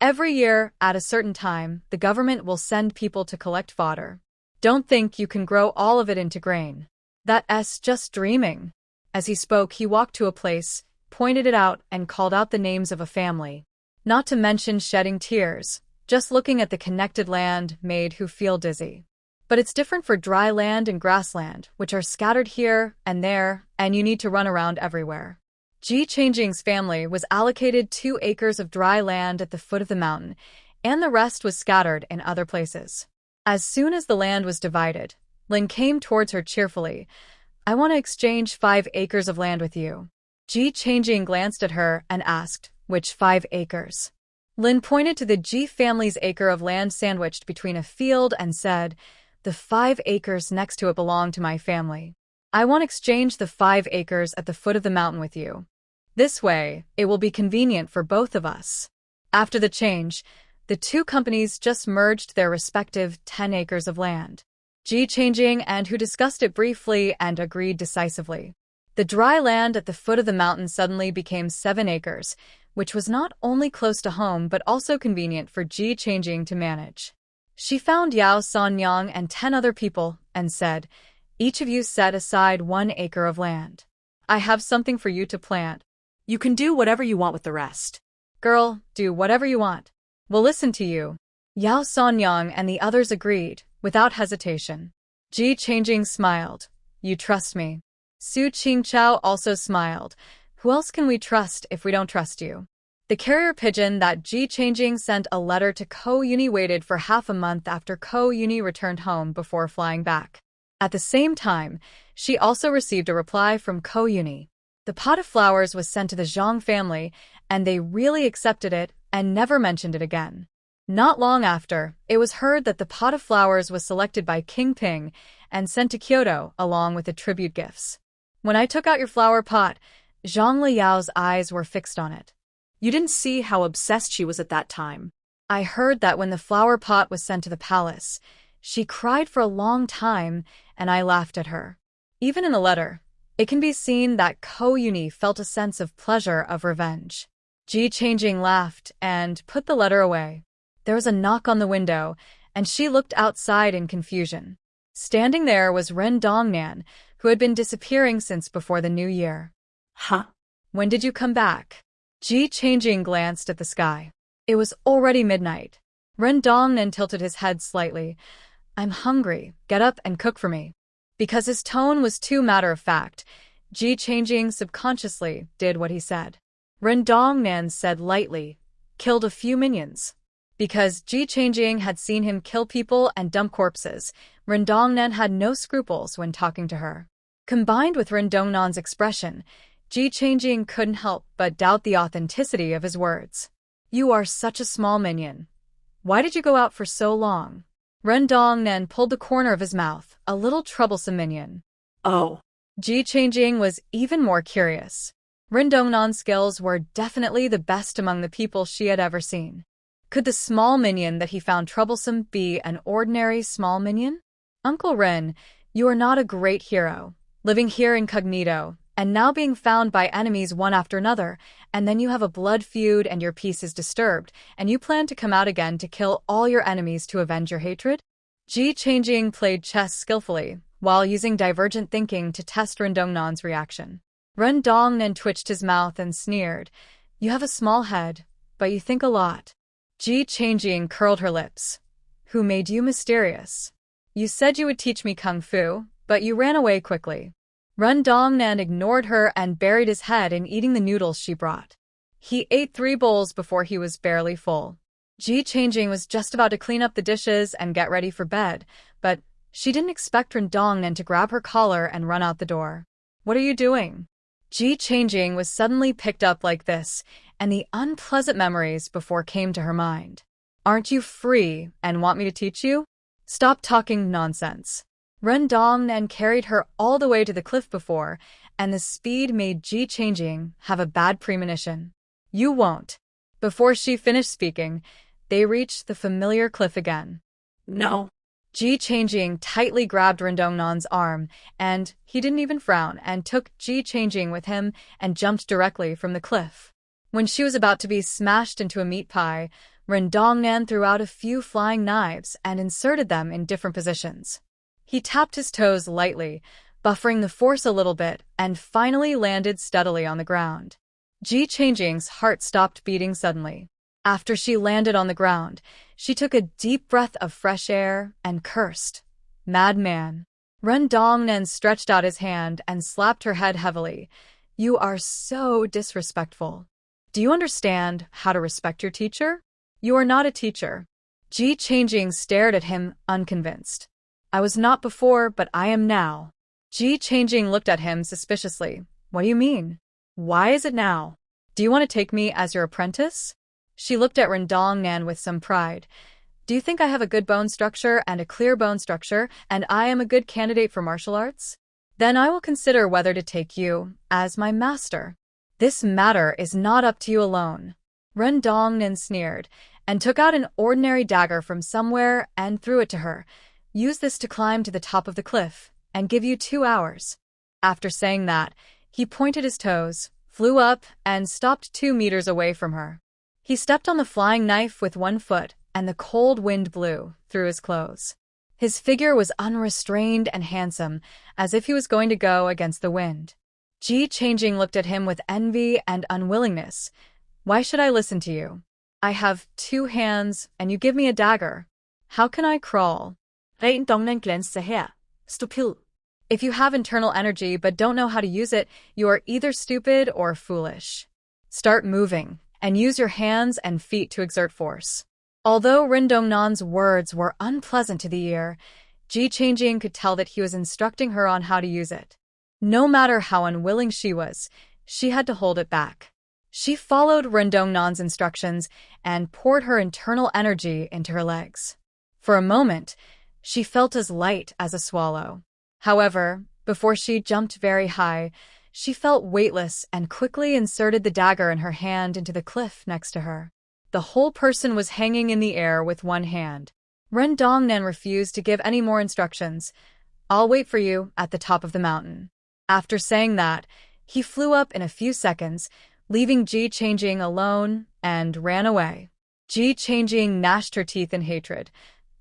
Every year, at a certain time, the government will send people to collect fodder. Don't think you can grow all of it into grain. That's just dreaming. As he spoke, he walked to a place, pointed it out, and called out the names of a family. Not to mention shedding tears, just looking at the connected land made Hu feel dizzy. But it's different for dry land and grassland, which are scattered here and there, and you need to run around everywhere. Ji Changjing's family was allocated 2 acres of dry land at the foot of the mountain, and the rest was scattered in other places. As soon as the land was divided, Lin came towards her cheerfully. "I want to exchange 5 acres of land with you." Ji Changjing glanced at her and asked, "Which 5 acres?" Lin pointed to the Ji family's acre of land sandwiched between a field and said, "The 5 acres next to it belong to my family." I want to exchange the 5 acres at the foot of the mountain with you. This way, it will be convenient for both of us. After the change, the two companies just merged their respective 10 acres of land. Ji Changjing and Hu discussed it briefly and agreed decisively. The dry land at the foot of the mountain suddenly became 7 acres, which was not only close to home but also convenient for Ji Changjing to manage. She found Yao Sanyang and 10 other people and said, "Each of you set aside 1 acre of land. I have something for you to plant. You can do whatever you want with the rest." Girl, do whatever you want. We'll listen to you. Yao Sanyang and the others agreed, without hesitation. Ji Changjing smiled. You trust me. Su Qingchao also smiled. Who else can we trust if we don't trust you? The carrier pigeon that Ji Changjing sent a letter to Ko Yuni waited for half a month after Ko Yuni returned home before flying back. At the same time, she also received a reply from Ko Yuni. The pot of flowers was sent to the Zhang family, and they really accepted it and never mentioned it again. Not long after, it was heard that the pot of flowers was selected by King Ping and sent to Kyoto along with the tribute gifts. When I took out your flower pot, Zhang Liao's eyes were fixed on it. You didn't see how obsessed she was at that time. I heard that when the flower pot was sent to the palace, she cried for a long time, and I laughed at her. Even in the letter, it can be seen that Ko Yuni felt a sense of pleasure of revenge. Ji Changjing laughed and put the letter away. There was a knock on the window, and she looked outside in confusion. Standing there was Ren Dongnan, who had been disappearing since before the new year. Huh? When did you come back? Ji Changjing glanced at the sky. It was already midnight. Ren Dongnan tilted his head slightly. I'm hungry. Get up and cook for me. Because his tone was too matter-of-fact, Ji Changjing subconsciously did what he said. Ren Dongnan said lightly, killed a few minions. Because Ji Changjing had seen him kill people and dump corpses, Ren Dongnan had no scruples when talking to her. Combined with Ren Dongnan's expression, Ji Changjing couldn't help but doubt the authenticity of his words. You are such a small minion. Why did you go out for so long? Ren Dongnan pulled the corner of his mouth, a little troublesome minion. Oh. Ji Changjing was even more curious. Ren Dongnan's skills were definitely the best among the people she had ever seen. Could the small minion that he found troublesome be an ordinary small minion? Uncle Ren, you are not a great hero, living here incognito, and now being found by enemies one after another, and then you have a blood feud and your peace is disturbed, and you plan to come out again to kill all your enemies to avenge your hatred? Ji Changjing played chess skillfully, while using divergent thinking to test Ren Dongnan's reaction. Ren Dongnan twitched his mouth and sneered. You have a small head, but you think a lot. Ji Changjing curled her lips. Who made you mysterious? You said you would teach me kung fu, but you ran away quickly. Ren Dongnan ignored her and buried his head in eating the noodles she brought. He ate 3 bowls before he was barely full. Ji Changjing was just about to clean up the dishes and get ready for bed, but she didn't expect Ren Dongnan to grab her collar and run out the door. What are you doing? Ji Changjing was suddenly picked up like this, and the unpleasant memories before came to her mind. Aren't you free and want me to teach you? Stop talking nonsense. Ren Dongnan carried her all the way to the cliff before, and the speed made Ji Changjing have a bad premonition. You won't. Before she finished speaking, they reached the familiar cliff again. No. Ji Changjing tightly grabbed Ren Dongnan's arm, and he didn't even frown, and took Ji Changjing with him and jumped directly from the cliff. When she was about to be smashed into a meat pie, Ren Dongnan threw out a few flying knives and inserted them in different positions. He tapped his toes lightly, buffering the force a little bit, and finally landed steadily on the ground. Ji Changjing's heart stopped beating suddenly. After she landed on the ground, she took a deep breath of fresh air and cursed. Madman. Ren Dongnan stretched out his hand and slapped her head heavily. You are so disrespectful. Do you understand how to respect your teacher? You are not a teacher. Ji Changjing stared at him, unconvinced. I was not before, but I am now. Ji Changjing looked at him suspiciously. What do you mean? Why is it now? Do you want to take me as your apprentice? She looked at Ren Dongnan with some pride. Do you think I have a good bone structure and a clear bone structure, and I am a good candidate for martial arts? Then I will consider whether to take you as my master. This matter is not up to you alone. Ren Dongnan sneered and took out an ordinary dagger from somewhere and threw it to her. Use this to climb to the top of the cliff and give you 2 hours. After saying that, he pointed his toes, flew up, and stopped 2 meters away from her. He stepped on the flying knife with one foot, and the cold wind blew through his clothes. His figure was unrestrained and handsome, as if he was going to go against the wind. Ji Changing looked at him with envy and unwillingness. Why should I listen to you? I have 2 hands, and you give me a dagger. How can I crawl? Ren Dongnan glanced ahead. Stupid. If you have internal energy but don't know how to use it, you are either stupid or foolish. Start moving, and use your hands and feet to exert force. Although Ren Dongnan's words were unpleasant to the ear, Ji Changjing could tell that he was instructing her on how to use it. No matter how unwilling she was, she had to hold it back. She followed Ren Dongnan's instructions and poured her internal energy into her legs. For a moment, she felt as light as a swallow. However, before she jumped very high, she felt weightless and quickly inserted the dagger in her hand into the cliff next to her. The whole person was hanging in the air with one hand. Ren Dongnan refused to give any more instructions. I'll wait for you at the top of the mountain. After saying that, he flew up in a few seconds, leaving Ji Changjing alone, and ran away. Ji Changjing gnashed her teeth in hatred.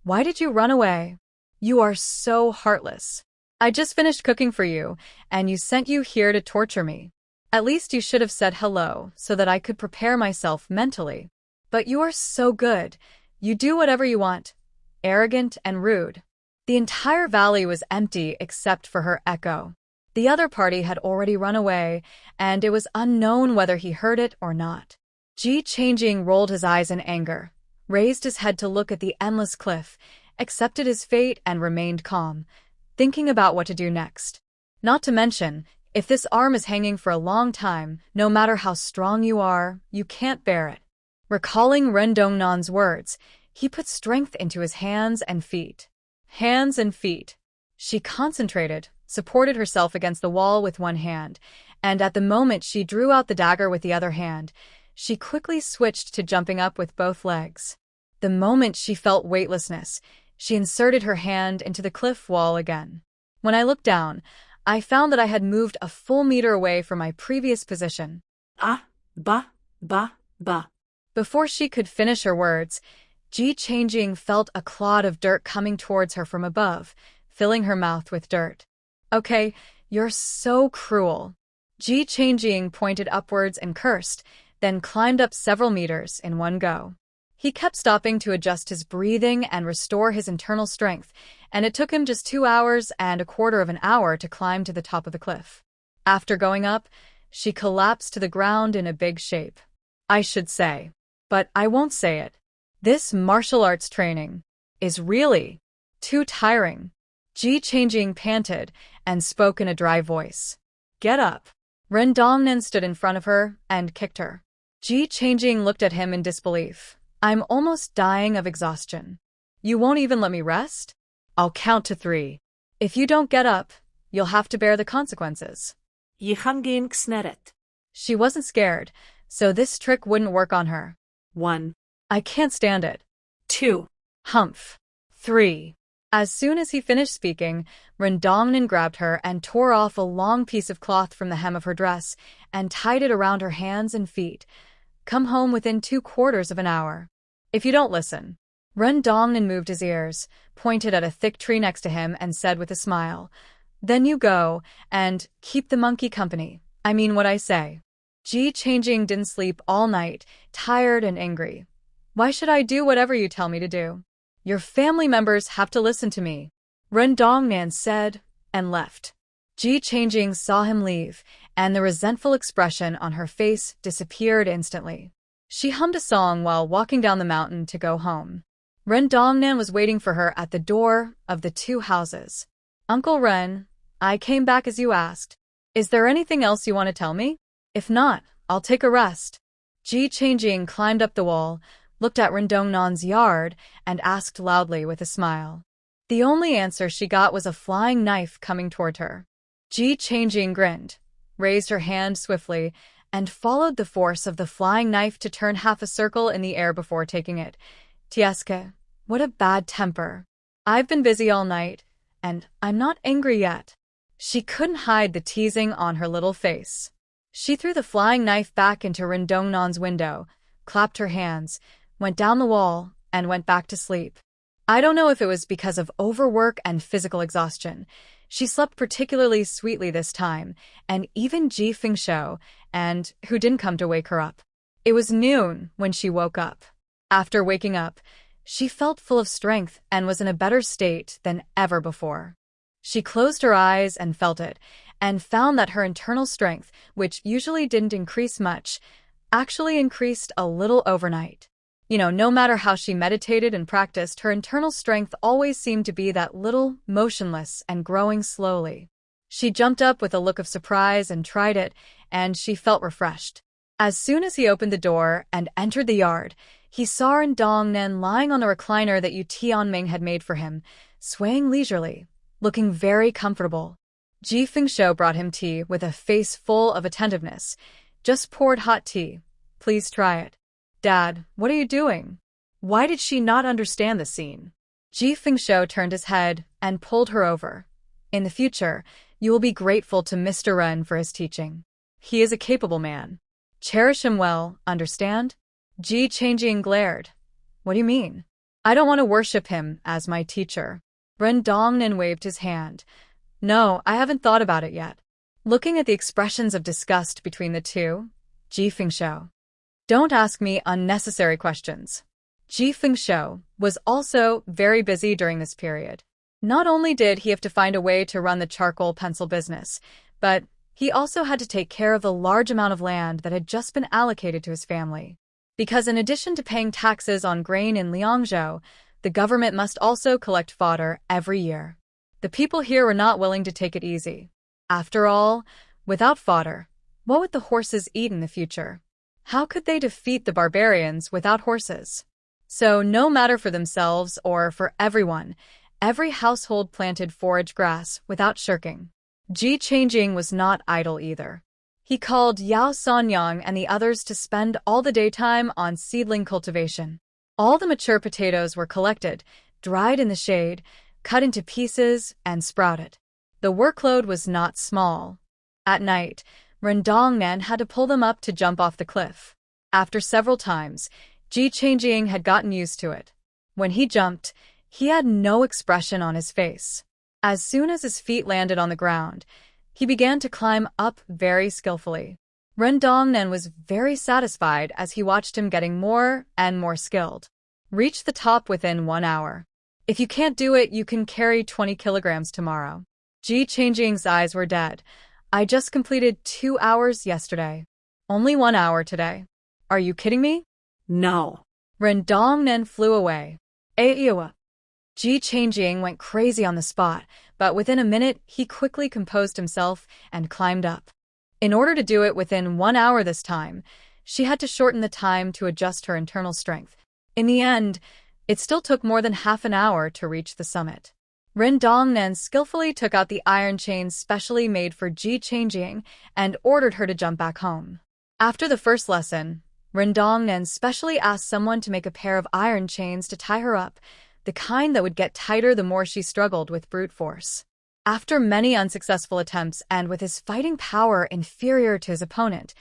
Why did you run away? You are so heartless. I just finished cooking for you, and you sent you here to torture me. At least you should have said hello, so that I could prepare myself mentally. But you are so good. You do whatever you want. Arrogant and rude. The entire valley was empty except for her echo. The other party had already run away, and it was unknown whether he heard it or not. Ji Changjing rolled his eyes in anger, raised his head to look at the endless cliff, accepted his fate, and remained calm, thinking about what to do next. Not to mention, if this arm is hanging for a long time, no matter how strong you are, you can't bear it. Recalling Ren Dongnan's words, he put strength into his hands and feet. Hands and feet. She concentrated, supported herself against the wall with one hand, and at the moment she drew out the dagger with the other hand, she quickly switched to jumping up with both legs. The moment she felt weightlessness, she inserted her hand into the cliff wall again. When I looked down, I found that I had moved a full meter away from my previous position. Ba. Before she could finish her words, Ji Changjing felt a clod of dirt coming towards her from above, filling her mouth with dirt. Okay, you're so cruel. Ji Changjing pointed upwards and cursed, then climbed up several meters in one go. He kept stopping to adjust his breathing and restore his internal strength, and it took him just 2 hours and a quarter of an hour to climb to the top of the cliff. After going up, she collapsed to the ground in a big shape. I should say, but I won't say it. This martial arts training is really too tiring. Ji Changjing panted and spoke in a dry voice. Get up. Ren Dongnan stood in front of her and kicked her. Ji Changjing looked at him in disbelief. I'm almost dying of exhaustion. You won't even let me rest? I'll count to 3. If you don't get up, you'll have to bear the consequences. She wasn't scared, so this trick wouldn't work on her. 1. I can't stand it. 2. Humph. 3. As soon as he finished speaking, Ren Dongnan grabbed her and tore off a long piece of cloth from the hem of her dress and tied it around her hands and feet. Come home within 2/4 of an hour. If you don't listen. Ren Dongnan moved his ears, pointed at a thick tree next to him, and said with a smile, Then you go, and keep the monkey company. I mean what I say. Ji Changjing didn't sleep all night, tired and angry. Why should I do whatever you tell me to do? Your family members have to listen to me. Ren Dongnan said, and left. Ji Changjing saw him leave, and the resentful expression on her face disappeared instantly. She hummed a song while walking down the mountain to go home. Ren Dongnan was waiting for her at the door of the 2 houses. Uncle Ren, I came back as you asked. Is there anything else you want to tell me? If not, I'll take a rest. Ji Changjing climbed up the wall, looked at Ren Dongnan's yard, and asked loudly with a smile. The only answer she got was a flying knife coming toward her. Ji Changjing grinned, raised her hand swiftly, and followed the force of the flying knife to turn half a circle in the air before taking it. Tieske, what a bad temper. I've been busy all night, and I'm not angry yet. She couldn't hide the teasing on her little face. She threw the flying knife back into Ren Dongnan's window, clapped her hands, went down the wall, and went back to sleep. I don't know if it was because of overwork and physical exhaustion. She slept particularly sweetly this time, and even Ji Fengshou, and who didn't come to wake her up. It was noon when she woke up. After waking up, she felt full of strength and was in a better state than ever before. She closed her eyes and felt it, and found that her internal strength, which usually didn't increase much, actually increased a little overnight. No matter how she meditated and practiced, her internal strength always seemed to be that little, motionless, and growing slowly. She jumped up with a look of surprise and tried it, and she felt refreshed. As soon as he opened the door and entered the yard, he saw Ren Dongnan lying on the recliner that Yu Tianming had made for him, swaying leisurely, looking very comfortable. Ji Fengshou brought him tea with a face full of attentiveness. Just poured hot tea. Please try it. Dad, what are you doing? Why did she not understand the scene? Ji Fengshou turned his head and pulled her over. In the future, you will be grateful to Mr. Ren for his teaching. He is a capable man. Cherish him well, understand? Ji Changjing glared. What do you mean? I don't want to worship him as my teacher. Ren Dongnan waved his hand. No, I haven't thought about it yet. Looking at the expressions of disgust between the two, Ji Fengshou. Don't ask me unnecessary questions. Ji Fengshou was also very busy during this period. Not only did he have to find a way to run the charcoal pencil business, but he also had to take care of the large amount of land that had just been allocated to his family. Because in addition to paying taxes on grain in Liangzhou, the government must also collect fodder every year. The people here were not willing to take it easy. After all, without fodder, what would the horses eat in the future? How could they defeat the barbarians without horses? So, no matter for themselves or for everyone, every household planted forage grass without shirking. Ji Changjing was not idle either. He called Yao Sanyang and the others to spend all the daytime on seedling cultivation. All the mature potatoes were collected, dried in the shade, cut into pieces, and sprouted. The workload was not small. At night, Ren Dongnan had to pull them up to jump off the cliff. After several times, Ji Changjing had gotten used to it. When he jumped, he had no expression on his face. As soon as his feet landed on the ground, he began to climb up very skillfully. Ren Dongnan was very satisfied as he watched him getting more and more skilled. Reach the top within 1 hour. If you can't do it, you can carry 20 kilograms tomorrow. Ji Changjing's eyes were dead. I just completed 2 hours yesterday. Only 1 hour today. Are you kidding me? No. Ren Dongnan flew away. Aiwa. Ji Changjing went crazy on the spot, but within a minute he quickly composed himself and climbed up. In order to do it within 1 hour this time, she had to shorten the time to adjust her internal strength. In the end, it still took more than half an hour to reach the summit. Ren Dongnan skillfully took out the iron chains specially made for Ji Changjing and ordered her to jump back home. After the first lesson, Ren Dongnan specially asked someone to make a pair of iron chains to tie her up, the kind that would get tighter the more she struggled with brute force. After many unsuccessful attempts and with his fighting power inferior to his opponent,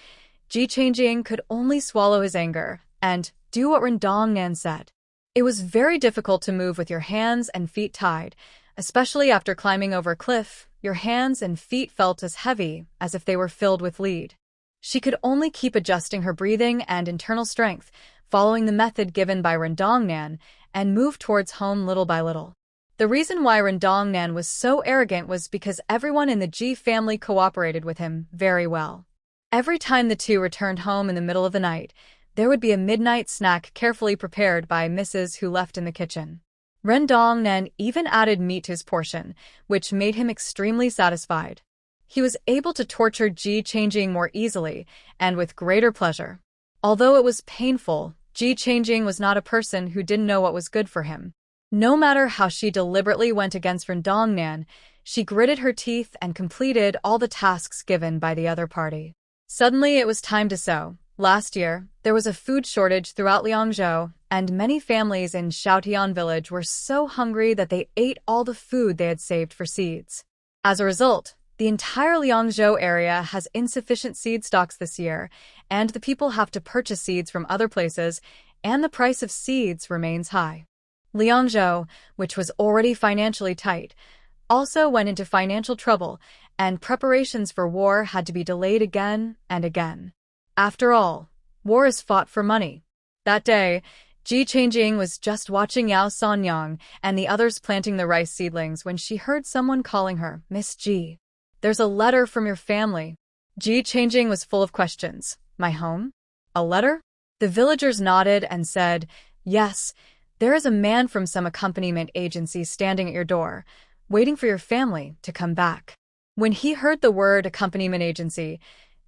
Ji Changjing could only swallow his anger and do what Ren Dongnan said. It was very difficult to move with your hands and feet tied, especially after climbing over a cliff. Your hands and feet felt as heavy as if they were filled with lead. She could only keep adjusting her breathing and internal strength, following the method given by Ren Dongnan, and move towards home little by little. The reason why Ren Dongnan was so arrogant was because everyone in the Ji family cooperated with him very well. Every time the two returned home in the middle of the night, there would be a midnight snack carefully prepared by Mrs. who left in the kitchen. Ren Dongnan even added meat to his portion, which made him extremely satisfied. He was able to torture Ji Changjing more easily and with greater pleasure. Although it was painful, Ji Changjing was not a person who didn't know what was good for him. No matter how she deliberately went against Ren Dongnan, She gritted her teeth and completed all the tasks given by the other party. Suddenly, it was time to sow. Last year, there was a food shortage throughout Liangzhou, and many families in Shaotian village were so hungry that they ate all the food they had saved for seeds. As a result, the entire Liangzhou area has insufficient seed stocks this year, and the people have to purchase seeds from other places, and the price of seeds remains high. Liangzhou, which was already financially tight, also went into financial trouble, and preparations for war had to be delayed again and again. After all, war is fought for money. That day, Ji Changjing was just watching Yao Sanyang and the others planting the rice seedlings when she heard someone calling her, "Miss Ji. There's a letter from your family." Ji Changjing was full of questions. "My home? A letter?" The villagers nodded and said, "Yes, there is a man from some accompaniment agency standing at your door, waiting for your family to come back." When he heard the word accompaniment agency,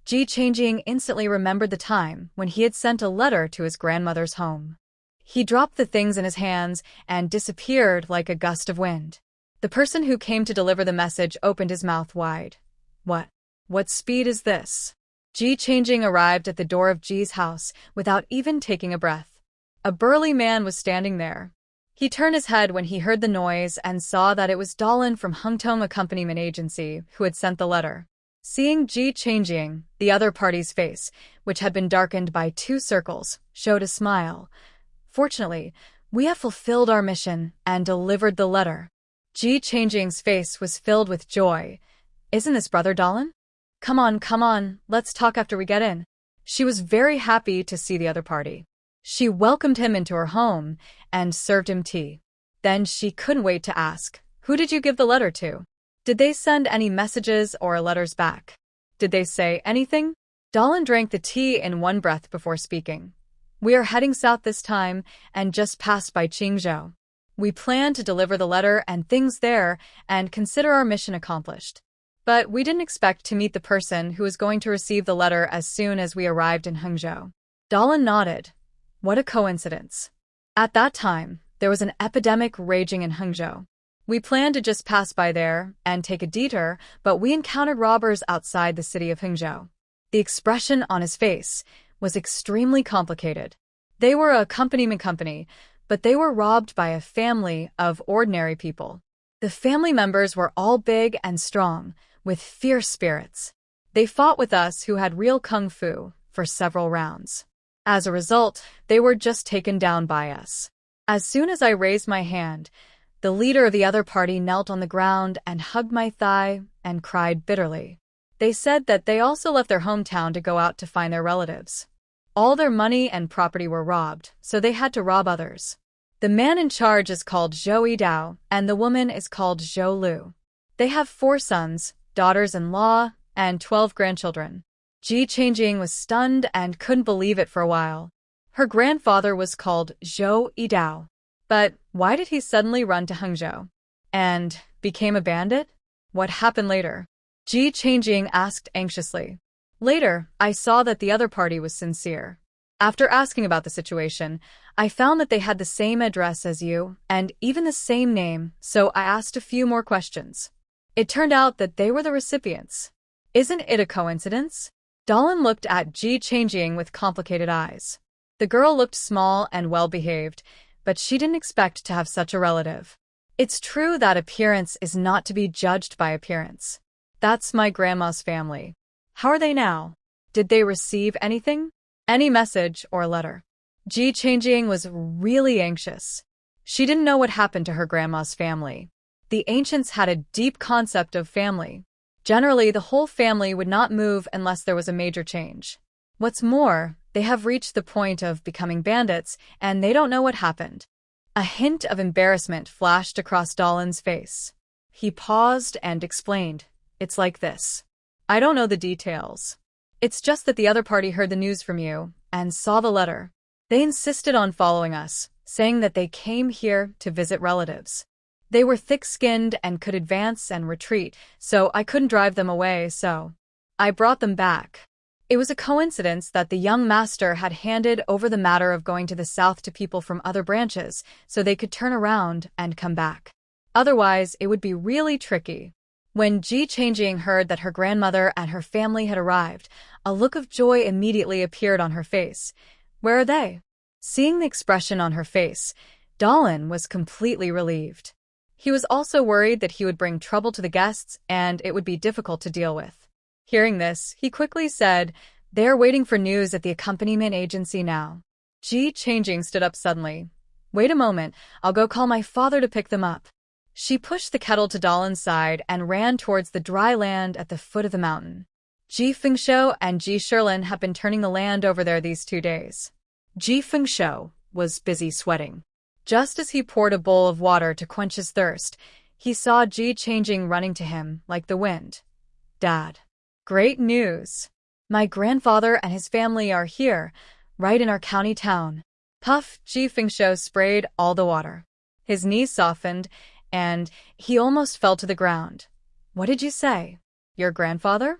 Ji Changjing instantly remembered the time when he had sent a letter to his grandmother's home. He dropped the things in his hands and disappeared like a gust of wind. The person who came to deliver the message opened his mouth wide. What speed is this?" Ji Changjing arrived at the door of Ji's house without even taking a breath. A burly man was standing there. He turned his head when he heard the noise and saw that it was Dalin from Hungtong Accompaniment Agency who had sent the letter. Seeing Ji Changjing, the other party's face, which had been darkened by 2 circles, showed a smile. "Fortunately, we have fulfilled our mission and delivered the letter." Ji Changjing's face was filled with joy. "Isn't this Brother Dalin? Come on, let's talk after we get in." She was very happy to see the other party. She welcomed him into her home and served him tea. Then she couldn't wait to ask, "Who did you give the letter to? Did they send any messages or letters back? Did they say anything?" Dalin drank the tea in one breath before speaking. "We are heading south this time and just passed by Qingzhou. We plan to deliver the letter and things there and consider our mission accomplished. But we didn't expect to meet the person who was going to receive the letter as soon as we arrived in Hangzhou." Dalin nodded. What a coincidence. At that time, there was an epidemic raging in Hangzhou. We planned to just pass by there and take a detour, but we encountered robbers outside the city of Hangzhou. The expression on his face was extremely complicated. They were a accompaniment company, but they were robbed by a family of ordinary people. The family members were all big and strong, with fierce spirits. They fought with us who had real kung fu for several rounds. As a result, they were just taken down by us. As soon as I raised my hand, the leader of the other party knelt on the ground and hugged my thigh and cried bitterly. They said that they also left their hometown to go out to find their relatives. All their money and property were robbed, so they had to rob others. The man in charge is called Zhou Yidao, and the woman is called Zhou Lu. They have 4 sons, daughters-in-law, and 12 grandchildren. Ji Changjing was stunned and couldn't believe it for a while. Her grandfather was called Zhou Yidao. But why did he suddenly run to Hangzhou? And became a bandit? What happened later? Ji Changjing asked anxiously. Later, I saw that the other party was sincere. After asking about the situation, I found that they had the same address as you, and even the same name, so I asked a few more questions. It turned out that they were the recipients. Isn't it a coincidence? Dalin looked at Ji Changjing with complicated eyes. The girl looked small and well-behaved, but she didn't expect to have such a relative. It's true that appearance is not to be judged by appearance. That's my grandma's family. How are they now? Did they receive anything? Any message or letter? Ji Changjing was really anxious. She didn't know what happened to her grandma's family. The ancients had a deep concept of family. Generally, the whole family would not move unless there was a major change. What's more, they have reached the point of becoming bandits, and they don't know what happened. A hint of embarrassment flashed across Dalin's face. He paused and explained, "It's like this. I don't know the details. It's just that the other party heard the news from you and saw the letter. They insisted on following us, saying that they came here to visit relatives. They were thick-skinned and could advance and retreat, so I couldn't drive them away, so I brought them back." It was a coincidence that the young master had handed over the matter of going to the south to people from other branches so they could turn around and come back. Otherwise, it would be really tricky. When Ji Changjing heard that her grandmother and her family had arrived, a look of joy immediately appeared on her face. Where are they? Seeing the expression on her face, Dallin was completely relieved. He was also worried that he would bring trouble to the guests and it would be difficult to deal with. Hearing this, he quickly said, "They are waiting for news at the accompaniment agency now." Ji Changjing stood up suddenly. "Wait a moment, I'll go call my father to pick them up." She pushed the kettle to Dallin's side and ran towards the dry land at the foot of the mountain. Ji Fengshou and Ji Shilin have been turning the land over there these 2 days. Ji Fengshou was busy sweating. Just as he poured a bowl of water to quench his thirst, he saw Ji Changjing running to him like the wind. "Dad. Great news. My grandfather and his family are here, right in our county town." Puff, Ji Fengshou sprayed all the water. His knees softened, and he almost fell to the ground. "What did you say? Your grandfather?"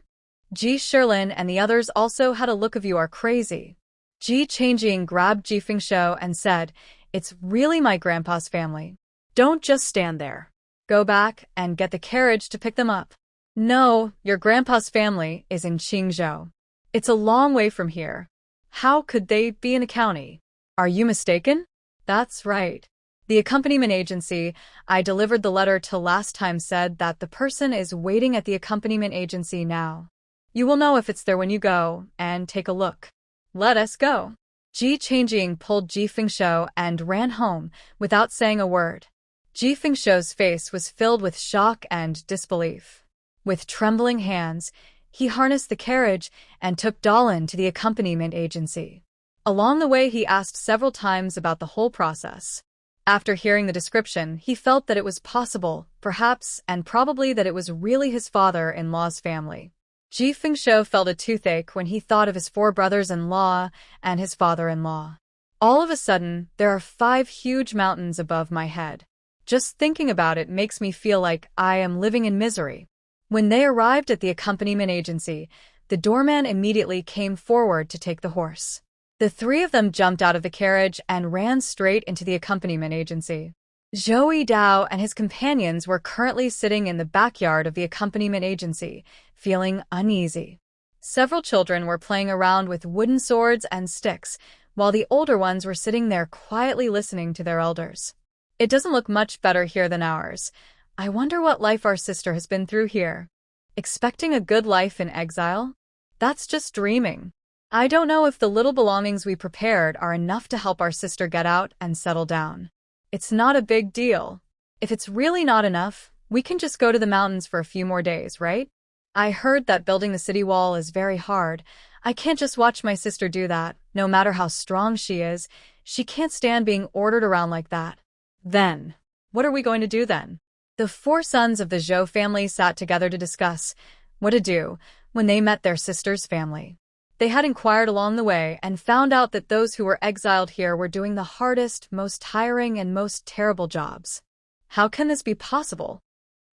Ji Shilin and the others also had a look of "you are crazy." Ji Changjing grabbed Ji Fengshou and said, "It's really my grandpa's family. Don't just stand there. Go back and get the carriage to pick them up." "No, your grandpa's family is in Qingzhou. It's a long way from here. How could they be in a county?" "Are you mistaken?" "That's right. The accompaniment agency I delivered the letter to last time said that the person is waiting at the accompaniment agency now. You will know if it's there when you go and take a look." "Let us go." Ji Changjing pulled Ji Fengshou and ran home without saying a word. Ji Fengshou's face was filled with shock and disbelief. With trembling hands, he harnessed the carriage and took Dallin to the accompaniment agency. Along the way, he asked several times about the whole process. After hearing the description, he felt that it was possible, perhaps, and probably that it was really his father-in-law's family. Ji Fengshou felt a toothache when he thought of his 4 brothers-in-law and his father-in-law. "All of a sudden, there are 5 huge mountains above my head. Just thinking about it makes me feel like I am living in misery." When they arrived at the accompaniment agency, the doorman immediately came forward to take the horse. The 3 of them jumped out of the carriage and ran straight into the accompaniment agency. Zhou Dao and his companions were currently sitting in the backyard of the accompaniment agency, feeling uneasy. Several children were playing around with wooden swords and sticks, while the older ones were sitting there quietly listening to their elders. "It doesn't look much better here than ours. I wonder what life our sister has been through here. Expecting a good life in exile? That's just dreaming. I don't know if the little belongings we prepared are enough to help our sister get out and settle down. It's not a big deal. If it's really not enough, we can just go to the mountains for a few more days, right? I heard that building the city wall is very hard. I can't just watch my sister do that. No matter how strong she is, she can't stand being ordered around like that." "Then, what are we going to do then?" The 4 sons of the Zhou family sat together to discuss what to do when they met their sister's family. They had inquired along the way and found out that those who were exiled here were doing the hardest, most tiring, and most terrible jobs. How can this be possible?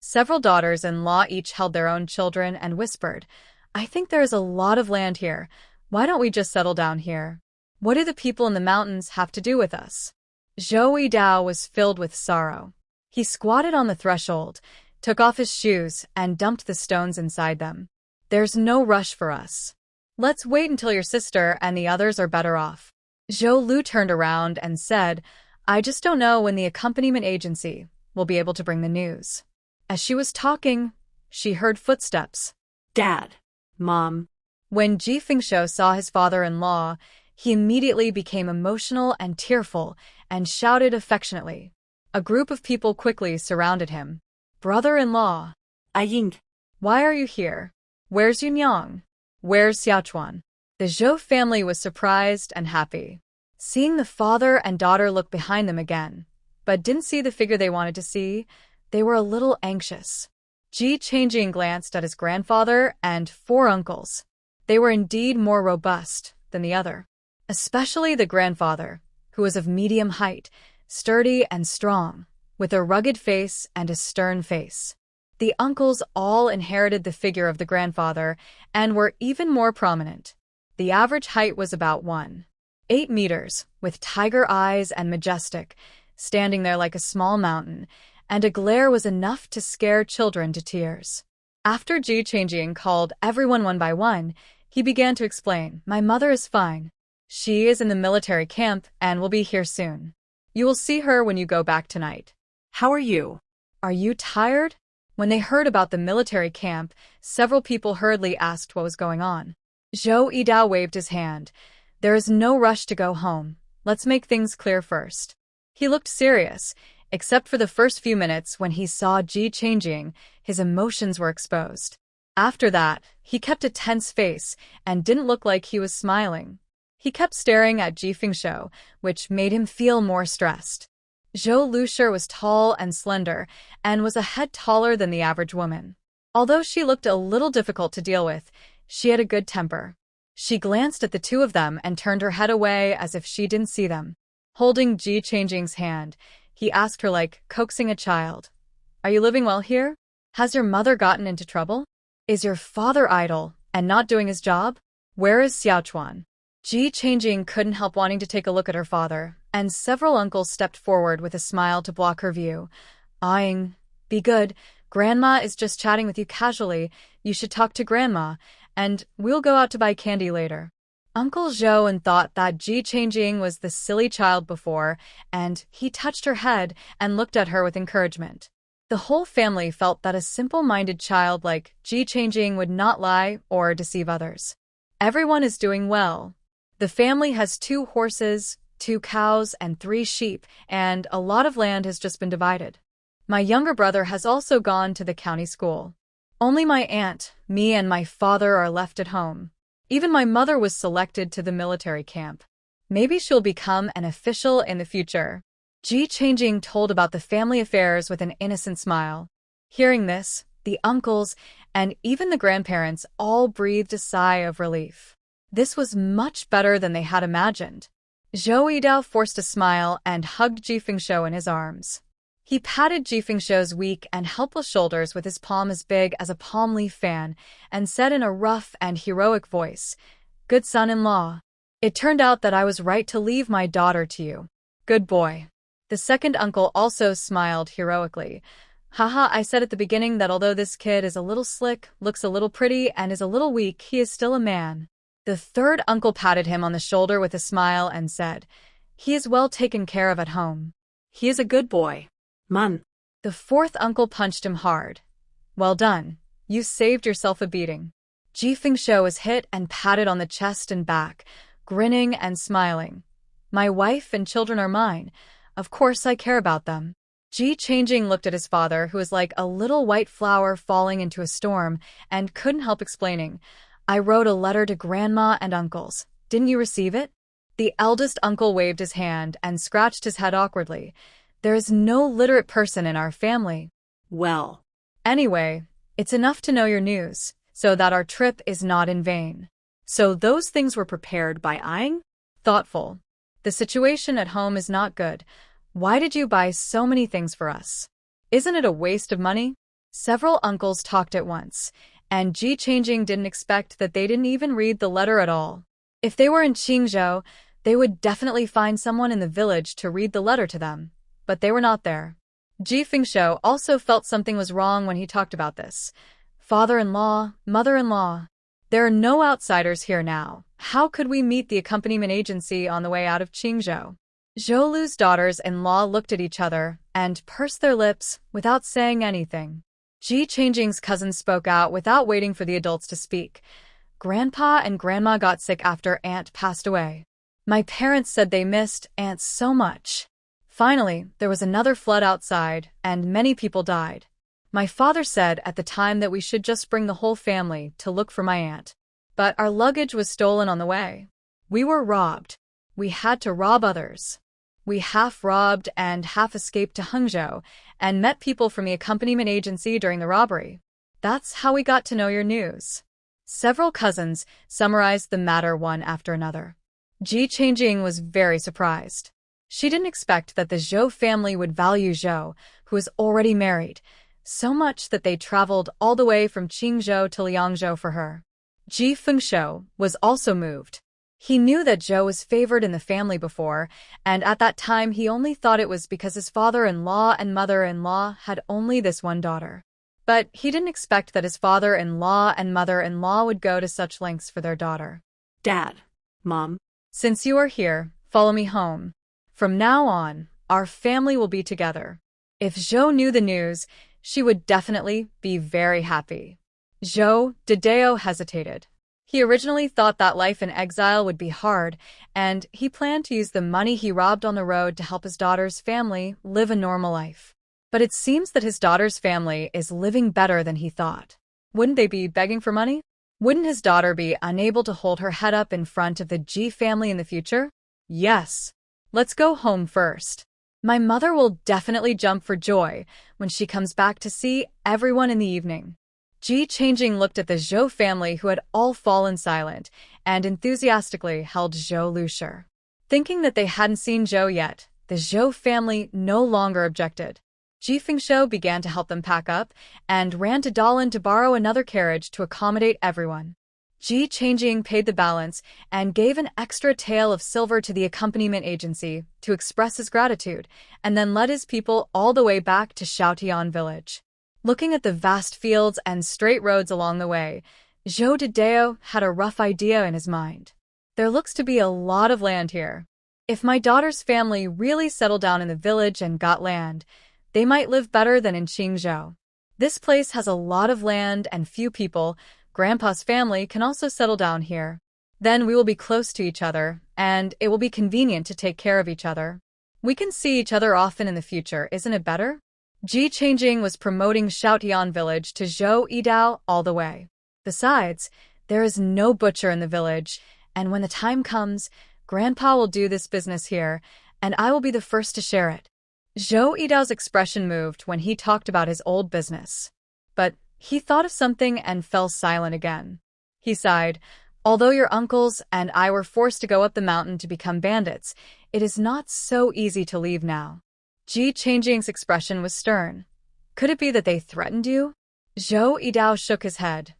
Several daughters-in-law each held their own children and whispered, "I think there is a lot of land here. Why don't we just settle down here? What do the people in the mountains have to do with us?" Zhou Dao was filled with sorrow. He squatted on the threshold, took off his shoes, and dumped the stones inside them. "There's no rush for us. Let's wait until your sister and the others are better off." Zhou Lu turned around and said, "I just don't know when the accompaniment agency will be able to bring the news." As she was talking, she heard footsteps. "Dad. Mom." When Ji Fengshou saw his father-in-law, he immediately became emotional and tearful and shouted affectionately. A group of people quickly surrounded him. "Brother-in-law. Aying. Why are you here? Where's Yunyang? Where's Xiaochuan?" The Zhou family was surprised and happy. Seeing the father and daughter look behind them again, but didn't see the figure they wanted to see, they were a little anxious. Ji Changjing glanced at his grandfather and 4 uncles. They were indeed more robust than the other, especially the grandfather, who was of medium height, sturdy and strong, with a rugged face and a stern face. The uncles all inherited the figure of the grandfather and were even more prominent. The average height was about 1.8 meters, with tiger eyes and majestic, standing there like a small mountain, and a glare was enough to scare children to tears. After Ji Changjing called everyone one by one, he began to explain, "My mother is fine. She is in the military camp and will be here soon. You will see her when you go back tonight." How are you? "Are you tired?" When they heard about the military camp, several people hurriedly asked what was going on. Zhou Yidao waved his hand. "There is no rush to go home. Let's make things clear first." He looked serious, except for the first few minutes when he saw Ji Changjing. His emotions were exposed. After that, he kept a tense face and didn't look like he was smiling. He kept staring at Ji Fengshou, which made him feel more stressed. Zhou Lushi was tall and slender, and was a head taller than the average woman. Although she looked a little difficult to deal with, she had a good temper. She glanced at the two of them and turned her head away as if she didn't see them. Holding Ji Changjing's hand, he asked her like coaxing a child, "Are you living well here? Has your mother gotten into trouble? Is your father idle and not doing his job? Where is Xiaochuan?" Ji Changjing couldn't help wanting to take a look at her father, and several uncles stepped forward with a smile to block her view. "Be good. Grandma is just chatting with you casually. You should talk to Grandma, and we'll go out to buy candy later." Uncle Zhou thought that Ji Changjing was the silly child before, and he touched her head and looked at her with encouragement. The whole family felt that a simple-minded child like Ji Changjing would not lie or deceive others. Everyone is doing well. The family has 2 horses, 2 cows, and 3 sheep, and a lot of land has just been divided. My younger brother has also gone to the county school. Only my aunt, me, and my father are left at home. Even my mother was selected to the military camp. Maybe she'll become an official in the future. Ji Changjing told about the family affairs with an innocent smile. Hearing this, the uncles and even the grandparents all breathed a sigh of relief. This was much better than they had imagined. Zhou Yidao forced a smile and hugged Ji Fengshou in his arms. He patted Ji Fengshou's weak and helpless shoulders with his palm as big as a palm leaf fan and said in a rough and heroic voice, "Good son-in-law. It turned out that I was right to leave my daughter to you. Good boy." The second uncle also smiled heroically. "Haha, I said at the beginning that although this kid is a little slick, looks a little pretty, and is a little weak, he is still a man." The third uncle patted him on the shoulder with a smile and said, "He is well taken care of at home. He is a good boy. Man." The fourth uncle punched him hard. "Well done. You saved yourself a beating." Ji Fengshou was hit and patted on the chest and back, grinning and smiling. "My wife and children are mine. Of course I care about them." Ji Changjing looked at his father, who was like a little white flower falling into a storm, and couldn't help explaining, "I wrote a letter to Grandma and uncles. Didn't you receive it?" The eldest uncle waved his hand and scratched his head awkwardly. "There is no literate person in our family." Well. "Anyway, it's enough to know your news, so that our trip is not in vain." So those things were prepared by Aang? Thoughtful. "The situation at home is not good. Why did you buy so many things for us? Isn't it a waste of money?" Several uncles talked at once, and Ji Changjing didn't expect that they didn't even read the letter at all. If they were in Qingzhou, they would definitely find someone in the village to read the letter to them, but they were not there. Ji Fengshou also felt something was wrong when he talked about this. "Father-in-law, mother-in-law. There are no outsiders here now. How could we meet the accompaniment agency on the way out of Qingzhou?" Zhou Lu's daughters-in-law looked at each other and pursed their lips without saying anything. Ji Changjing's cousins spoke out without waiting for the adults to speak. "Grandpa and Grandma got sick after Aunt passed away. My parents said they missed Aunt so much. Finally, there was another flood outside, and many people died. My father said at the time that we should just bring the whole family to look for my aunt. But our luggage was stolen on the way. We were robbed. We had to rob others. We half robbed and half escaped to Hangzhou and met people from the accompaniment agency during the robbery. That's how we got to know your news." Several cousins summarized the matter one after another. Ji Changjing was very surprised. She didn't expect that the Zhou family would value Zhou, who was already married, so much that they traveled all the way from Qingzhou to Liangzhou for her. Ji Fengshou was also moved. He knew that Zhou was favored in the family before, and at that time he only thought it was because his father-in-law and mother-in-law had only this one daughter. But he didn't expect that his father-in-law and mother-in-law would go to such lengths for their daughter. Dad. Mom. Since you are here, follow me home. From now on, our family will be together. If Zhou knew the news, she would definitely be very happy. Zhou Dedeo hesitated. He originally thought that life in exile would be hard, and he planned to use the money he robbed on the road to help his daughter's family live a normal life. But it seems that his daughter's family is living better than he thought. Wouldn't they be begging for money? Wouldn't his daughter be unable to hold her head up in front of the Ji family in the future? Yes. Let's go home first. My mother will definitely jump for joy when she comes back to see everyone in the evening. Ji Changjing looked at the Zhou family who had all fallen silent and enthusiastically held Zhou Lushir. Thinking that they hadn't seen Zhou yet, the Zhou family no longer objected. Ji Fengshou began to help them pack up and ran to Dalian to borrow another carriage to accommodate everyone. Ji Changjing paid the balance and gave an extra tael of silver to the accompaniment agency to express his gratitude, and then led his people all the way back to Shaotian village. Looking at the vast fields and straight roads along the way, Zhou Dedeo had a rough idea in his mind. There looks to be a lot of land here. If my daughter's family really settled down in the village and got land, they might live better than in Qingzhou. This place has a lot of land and few people. Grandpa's family can also settle down here. Then we will be close to each other, and it will be convenient to take care of each other. We can see each other often in the future, isn't it better? Ji Changjing was promoting Shaotian village to Zhou Yidao all the way. Besides, there is no butcher in the village, and when the time comes, Grandpa will do this business here, and I will be the first to share it. Zhou Yidao's expression moved when he talked about his old business. But he thought of something and fell silent again. He sighed. Although your uncles and I were forced to go up the mountain to become bandits, it is not so easy to leave now. Ji Changjing's expression was stern. Could it be that they threatened you? Zhou Yidao shook his head.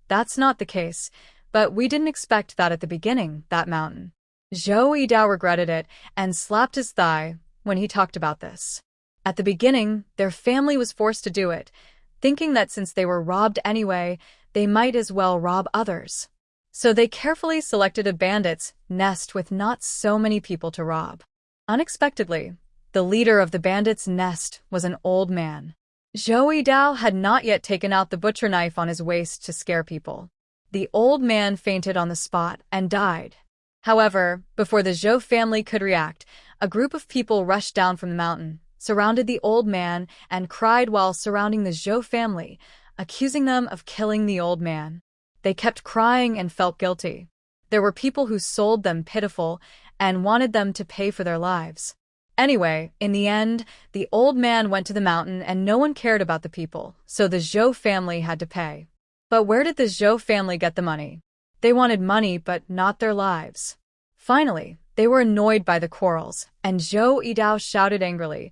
That's not the case, but we didn't expect that at the beginning, that mountain. Zhou Yidao regretted it and slapped his thigh when he talked about this. At the beginning, their family was forced to do it, thinking that since they were robbed anyway, they might as well rob others. So they carefully selected a bandit's nest with not so many people to rob. Unexpectedly, the leader of the bandits' nest was an old man. Zhou Yidao had not yet taken out the butcher knife on his waist to scare people. The old man fainted on the spot and died. However, before the Zhou family could react, a group of people rushed down from the mountain, surrounded the old man, and cried while surrounding the Zhou family, accusing them of killing the old man. They kept crying and felt guilty. There were people who sold them pitiful and wanted them to pay for their lives. Anyway, in the end, the old man went to the mountain and no one cared about the people, so the Zhou family had to pay. But where did the Zhou family get the money? They wanted money, but not their lives. Finally, they were annoyed by the quarrels, and Zhou Yidao shouted angrily,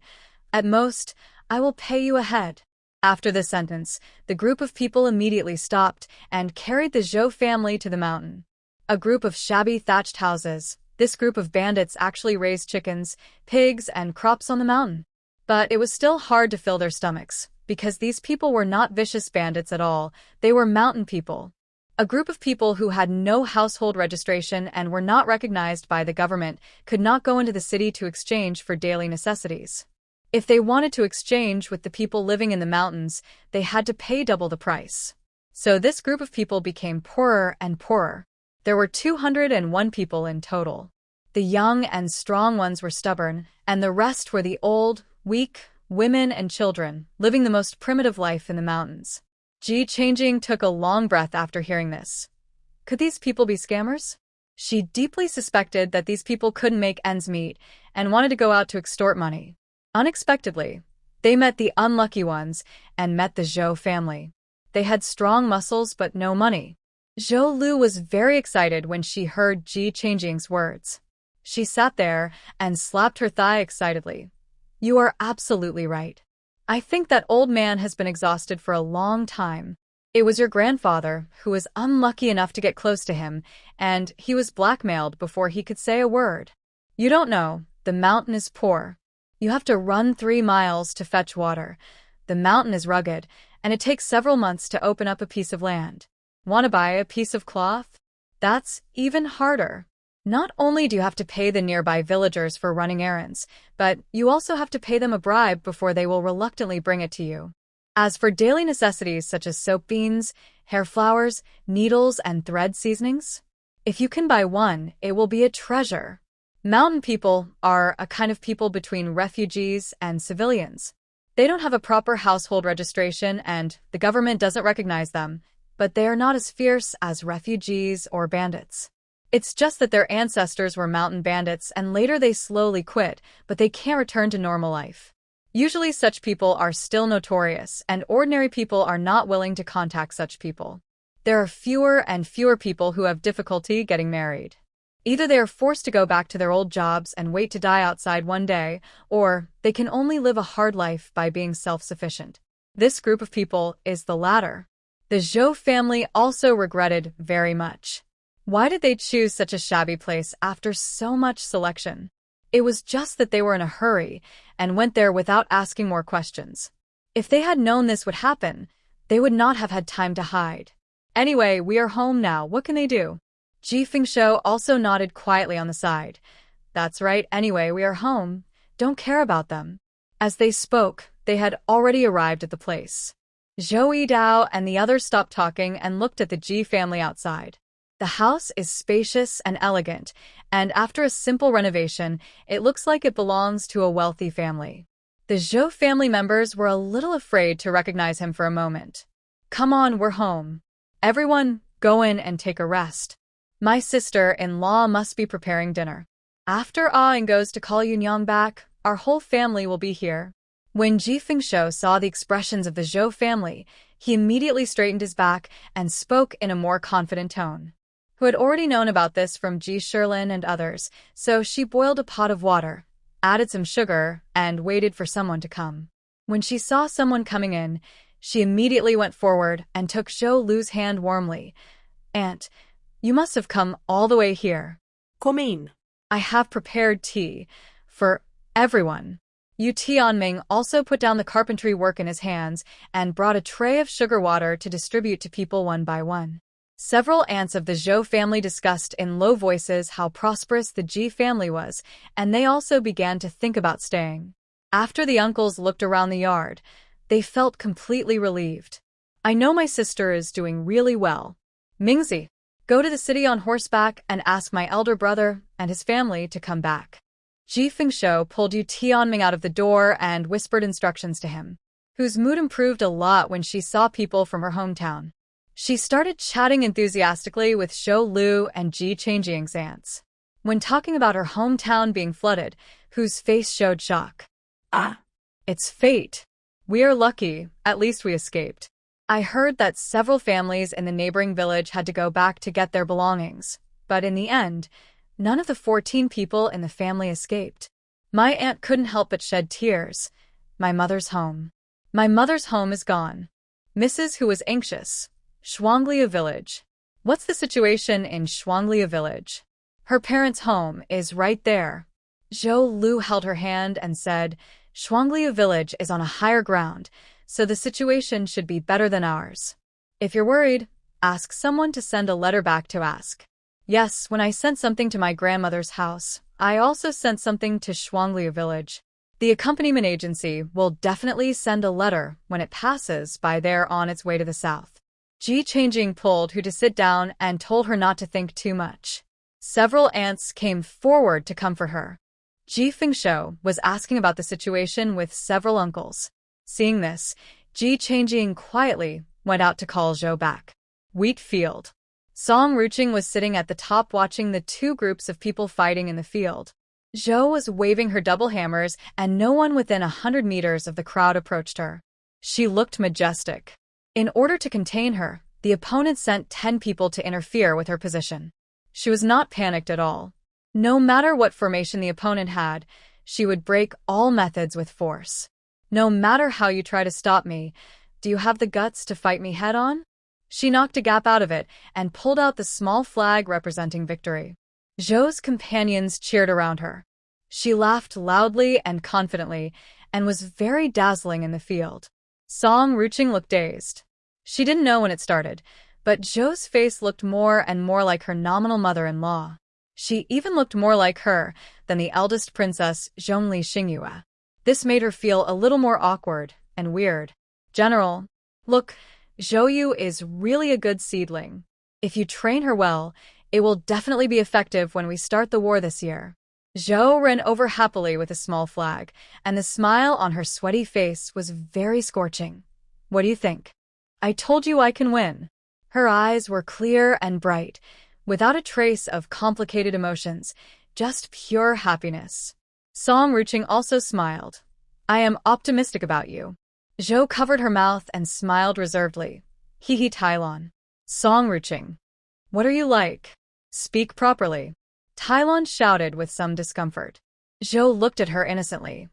"At most, I will pay you a head." After this sentence, the group of people immediately stopped and carried the Zhou family to the mountain. A group of shabby thatched houses. This group of bandits actually raised chickens, pigs, and crops on the mountain. But it was still hard to fill their stomachs, because these people were not vicious bandits at all, they were mountain people. A group of people who had no household registration and were not recognized by the government could not go into the city to exchange for daily necessities. If they wanted to exchange with the people living in the mountains, they had to pay double the price. So this group of people became poorer and poorer. There were 201 people in total. The young and strong ones were stubborn, and the rest were the old, weak, women and children, living the most primitive life in the mountains. Ji Changjing took a long breath after hearing this. Could these people be scammers? She deeply suspected that these people couldn't make ends meet and wanted to go out to extort money. Unexpectedly, they met the unlucky ones and met the Zhou family. They had strong muscles but no money. Zhou Lu was very excited when she heard Ji Changjing's words. She sat there and slapped her thigh excitedly. You are absolutely right. I think that old man has been exhausted for a long time. It was your grandfather who was unlucky enough to get close to him, and he was blackmailed before he could say a word. You don't know, the mountain is poor. You have to run 3 miles to fetch water. The mountain is rugged, and it takes several months to open up a piece of land. Want to buy a piece of cloth? That's even harder. Not only do you have to pay the nearby villagers for running errands, but you also have to pay them a bribe before they will reluctantly bring it to you. As for daily necessities such as soap beans, hair flowers, needles, and thread seasonings, if you can buy one, it will be a treasure. Mountain people are a kind of people between refugees and civilians. They don't have a proper household registration and the government doesn't recognize them, but they are not as fierce as refugees or bandits. It's just that their ancestors were mountain bandits and later they slowly quit, but they can't return to normal life. Usually such people are still notorious, and ordinary people are not willing to contact such people. There are fewer and fewer people who have difficulty getting married. Either they are forced to go back to their old jobs and wait to die outside one day, or they can only live a hard life by being self-sufficient. This group of people is the latter. The Zhou family also regretted very much. Why did they choose such a shabby place after so much selection? It was just that they were in a hurry and went there without asking more questions. If they had known this would happen, they would not have had time to hide. Anyway, we are home now. What can they do? Ji Fengshou also nodded quietly on the side. That's right. Anyway, we are home. Don't care about them. As they spoke, they had already arrived at the place. Zhou Yidao and the others stopped talking and looked at the Ji family outside. The house is spacious and elegant, and after a simple renovation, it looks like it belongs to a wealthy family. The Zhou family members were a little afraid to recognize him for a moment. Come on, we're home. Everyone, go in and take a rest. My sister-in-law must be preparing dinner. After Ah goes to call Yunyang back, our whole family will be here. When Ji Fengshou saw the expressions of the Zhou family, he immediately straightened his back and spoke in a more confident tone. Who had already known about this from Ji Shilin and others, so she boiled a pot of water, added some sugar, and waited for someone to come. When she saw someone coming in, she immediately went forward and took Zhou Lu's hand warmly. Aunt, you must have come all the way here. Come in. I have prepared tea for everyone. Yu Tianming also put down the carpentry work in his hands and brought a tray of sugar water to distribute to people one by one. Several aunts of the Zhou family discussed in low voices how prosperous the Ji family was, and they also began to think about staying. After the uncles looked around the yard, they felt completely relieved. I know my sister is doing really well. Mingzi, go to the city on horseback and ask my elder brother and his family to come back. Ji Fengshou pulled Yu Tianming out of the door and whispered instructions to him, whose mood improved a lot when she saw people from her hometown. She started chatting enthusiastically with Zhou Lu and Ji Changjing's aunts. When talking about her hometown being flooded, whose face showed shock. Ah. It's fate. We are lucky, at least we escaped. I heard that several families in the neighboring village had to go back to get their belongings, but in the end, none of the 14 people in the family escaped. My aunt couldn't help but shed tears. My mother's home. My mother's home is gone. Mrs. who was anxious. Shuanglia village. What's the situation in Shuanglia village? Her parents' home is right there. Zhou Lu held her hand and said, Shuanglia village is on a higher ground, so the situation should be better than ours. If you're worried, ask someone to send a letter back to ask. Yes, when I sent something to my grandmother's house, I also sent something to Shuanglia village. The accompaniment agency will definitely send a letter when it passes by there on its way to the south. Ji Changjing pulled Hu to sit down and told her not to think too much. Several aunts came forward to comfort her. Ji Fengshou was asking about the situation with several uncles. Seeing this, Ji Changjing quietly went out to call Zhou back. Wheat field. Song Ruching was sitting at the top watching the two groups of people fighting in the field. Zhou was waving her double hammers and no one within 100 meters of the crowd approached her. She looked majestic. In order to contain her, the opponent sent 10 people to interfere with her position. She was not panicked at all. No matter what formation the opponent had, she would break all methods with force. No matter how you try to stop me, do you have the guts to fight me head-on? She knocked a gap out of it and pulled out the small flag representing victory. Zhou's companions cheered around her. She laughed loudly and confidently and was very dazzling in the field. Song Ruching looked dazed. She didn't know when it started, but Zhou's face looked more and more like her nominal mother-in-law. She even looked more like her than the eldest princess, Zhongli Xingyue. This made her feel a little more awkward and weird. General, look, Zhou Yu is really a good seedling. If you train her well, it will definitely be effective when we start the war this year. Zhou ran over happily with a small flag, and the smile on her sweaty face was very scorching. What do you think? I told you I can win. Her eyes were clear and bright, without a trace of complicated emotions, just pure happiness. Song Ruching also smiled. I am optimistic about you. Zhou covered her mouth and smiled reservedly. Hehe Tylon. Song Ruching. What are you like? Speak properly. Tylon shouted with some discomfort. Zhou looked at her innocently.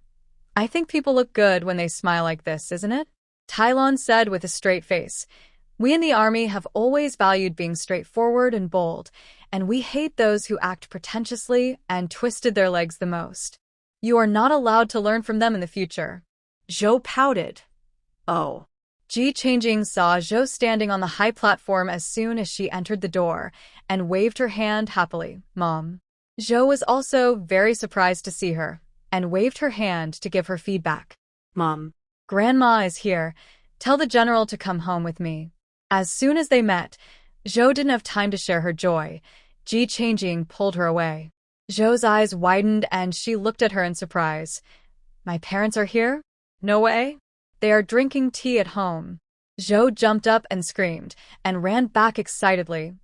I think people look good when they smile like this, isn't it? Tylon said with a straight face. We in the army have always valued being straightforward and bold, and we hate those who act pretentiously and twisted their legs the most. You are not allowed to learn from them in the future. Zhou pouted. Oh. Ji Changjing saw Zhou standing on the high platform as soon as she entered the door and waved her hand happily. Mom. Zhou was also very surprised to see her and waved her hand to give her feedback. Mom. Grandma is here. Tell the general to come home with me. As soon as they met, Zhou didn't have time to share her joy. Ji Changjing pulled her away. Zhou's eyes widened and she looked at her in surprise. My parents are here? No way. They are drinking tea at home. Zhou jumped up and screamed and ran back excitedly.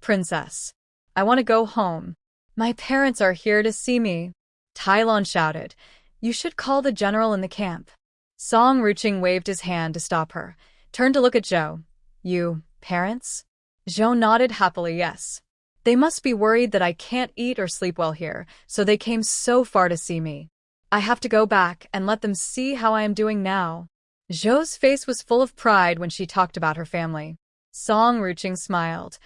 Princess, I want to go home. My parents are here to see me. Tylon shouted. You should call the general in the camp. Song Ruching waved his hand to stop her, turned to look at Zhou. You, parents? Zhou nodded happily yes. They must be worried that I can't eat or sleep well here, so they came so far to see me. I have to go back and let them see how I am doing now. Zhou's face was full of pride when she talked about her family. Song Ruching smiled.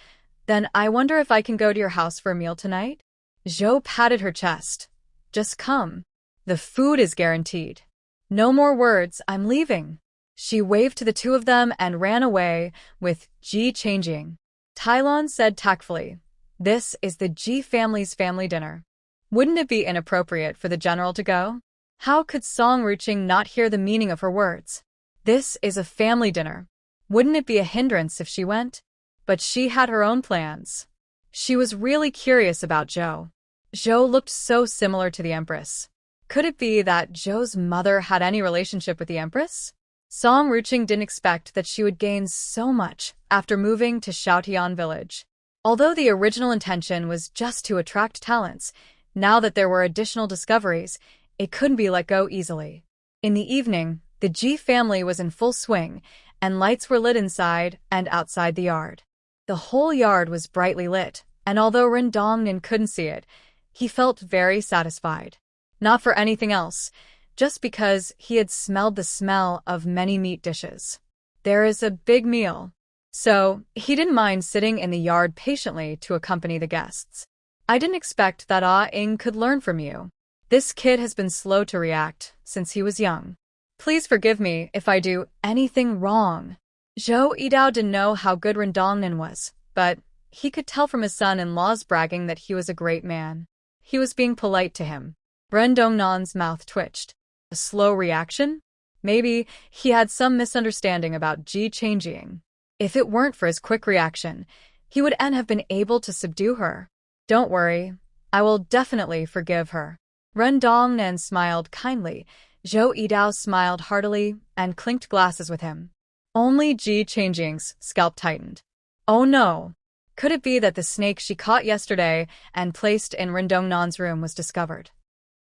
Then I wonder if I can go to your house for a meal tonight? Zhou patted her chest. Just come. The food is guaranteed. No more words, I'm leaving. She waved to the two of them and ran away, with Ji Changjing. Tylon said tactfully, This is the Ji family's family dinner. Wouldn't it be inappropriate for the general to go? How could Song Ruching not hear the meaning of her words? This is a family dinner. Wouldn't it be a hindrance if she went? But she had her own plans. She was really curious about Zhou. Zhou looked so similar to the Empress. Could it be that Zhou's mother had any relationship with the Empress? Song Ruching didn't expect that she would gain so much after moving to Xiaotian village. Although the original intention was just to attract talents, now that there were additional discoveries, it couldn't be let go easily. In the evening, the Ji family was in full swing, and lights were lit inside and outside the yard. The whole yard was brightly lit, and although Ren Dongnan couldn't see it, he felt very satisfied. Not for anything else, just because he had smelled the smell of many meat dishes. There is a big meal. So, he didn't mind sitting in the yard patiently to accompany the guests. I didn't expect that Ah Ing could learn from you. This kid has been slow to react since he was young. Please forgive me if I do anything wrong. Zhou Yidao didn't know how good Ren Dongnan was, but he could tell from his son-in-law's bragging that he was a great man. He was being polite to him. Ren Dongnan's mouth twitched. A slow reaction? Maybe he had some misunderstanding about Ji Changjing. If it weren't for his quick reaction, he would have been able to subdue her. Don't worry, I will definitely forgive her. Ren Dongnan smiled kindly. Zhou Yidao smiled heartily and clinked glasses with him. Only Ji Changjing's scalp tightened. Oh no! Could it be that the snake she caught yesterday and placed in Ren Dongnan's room was discovered?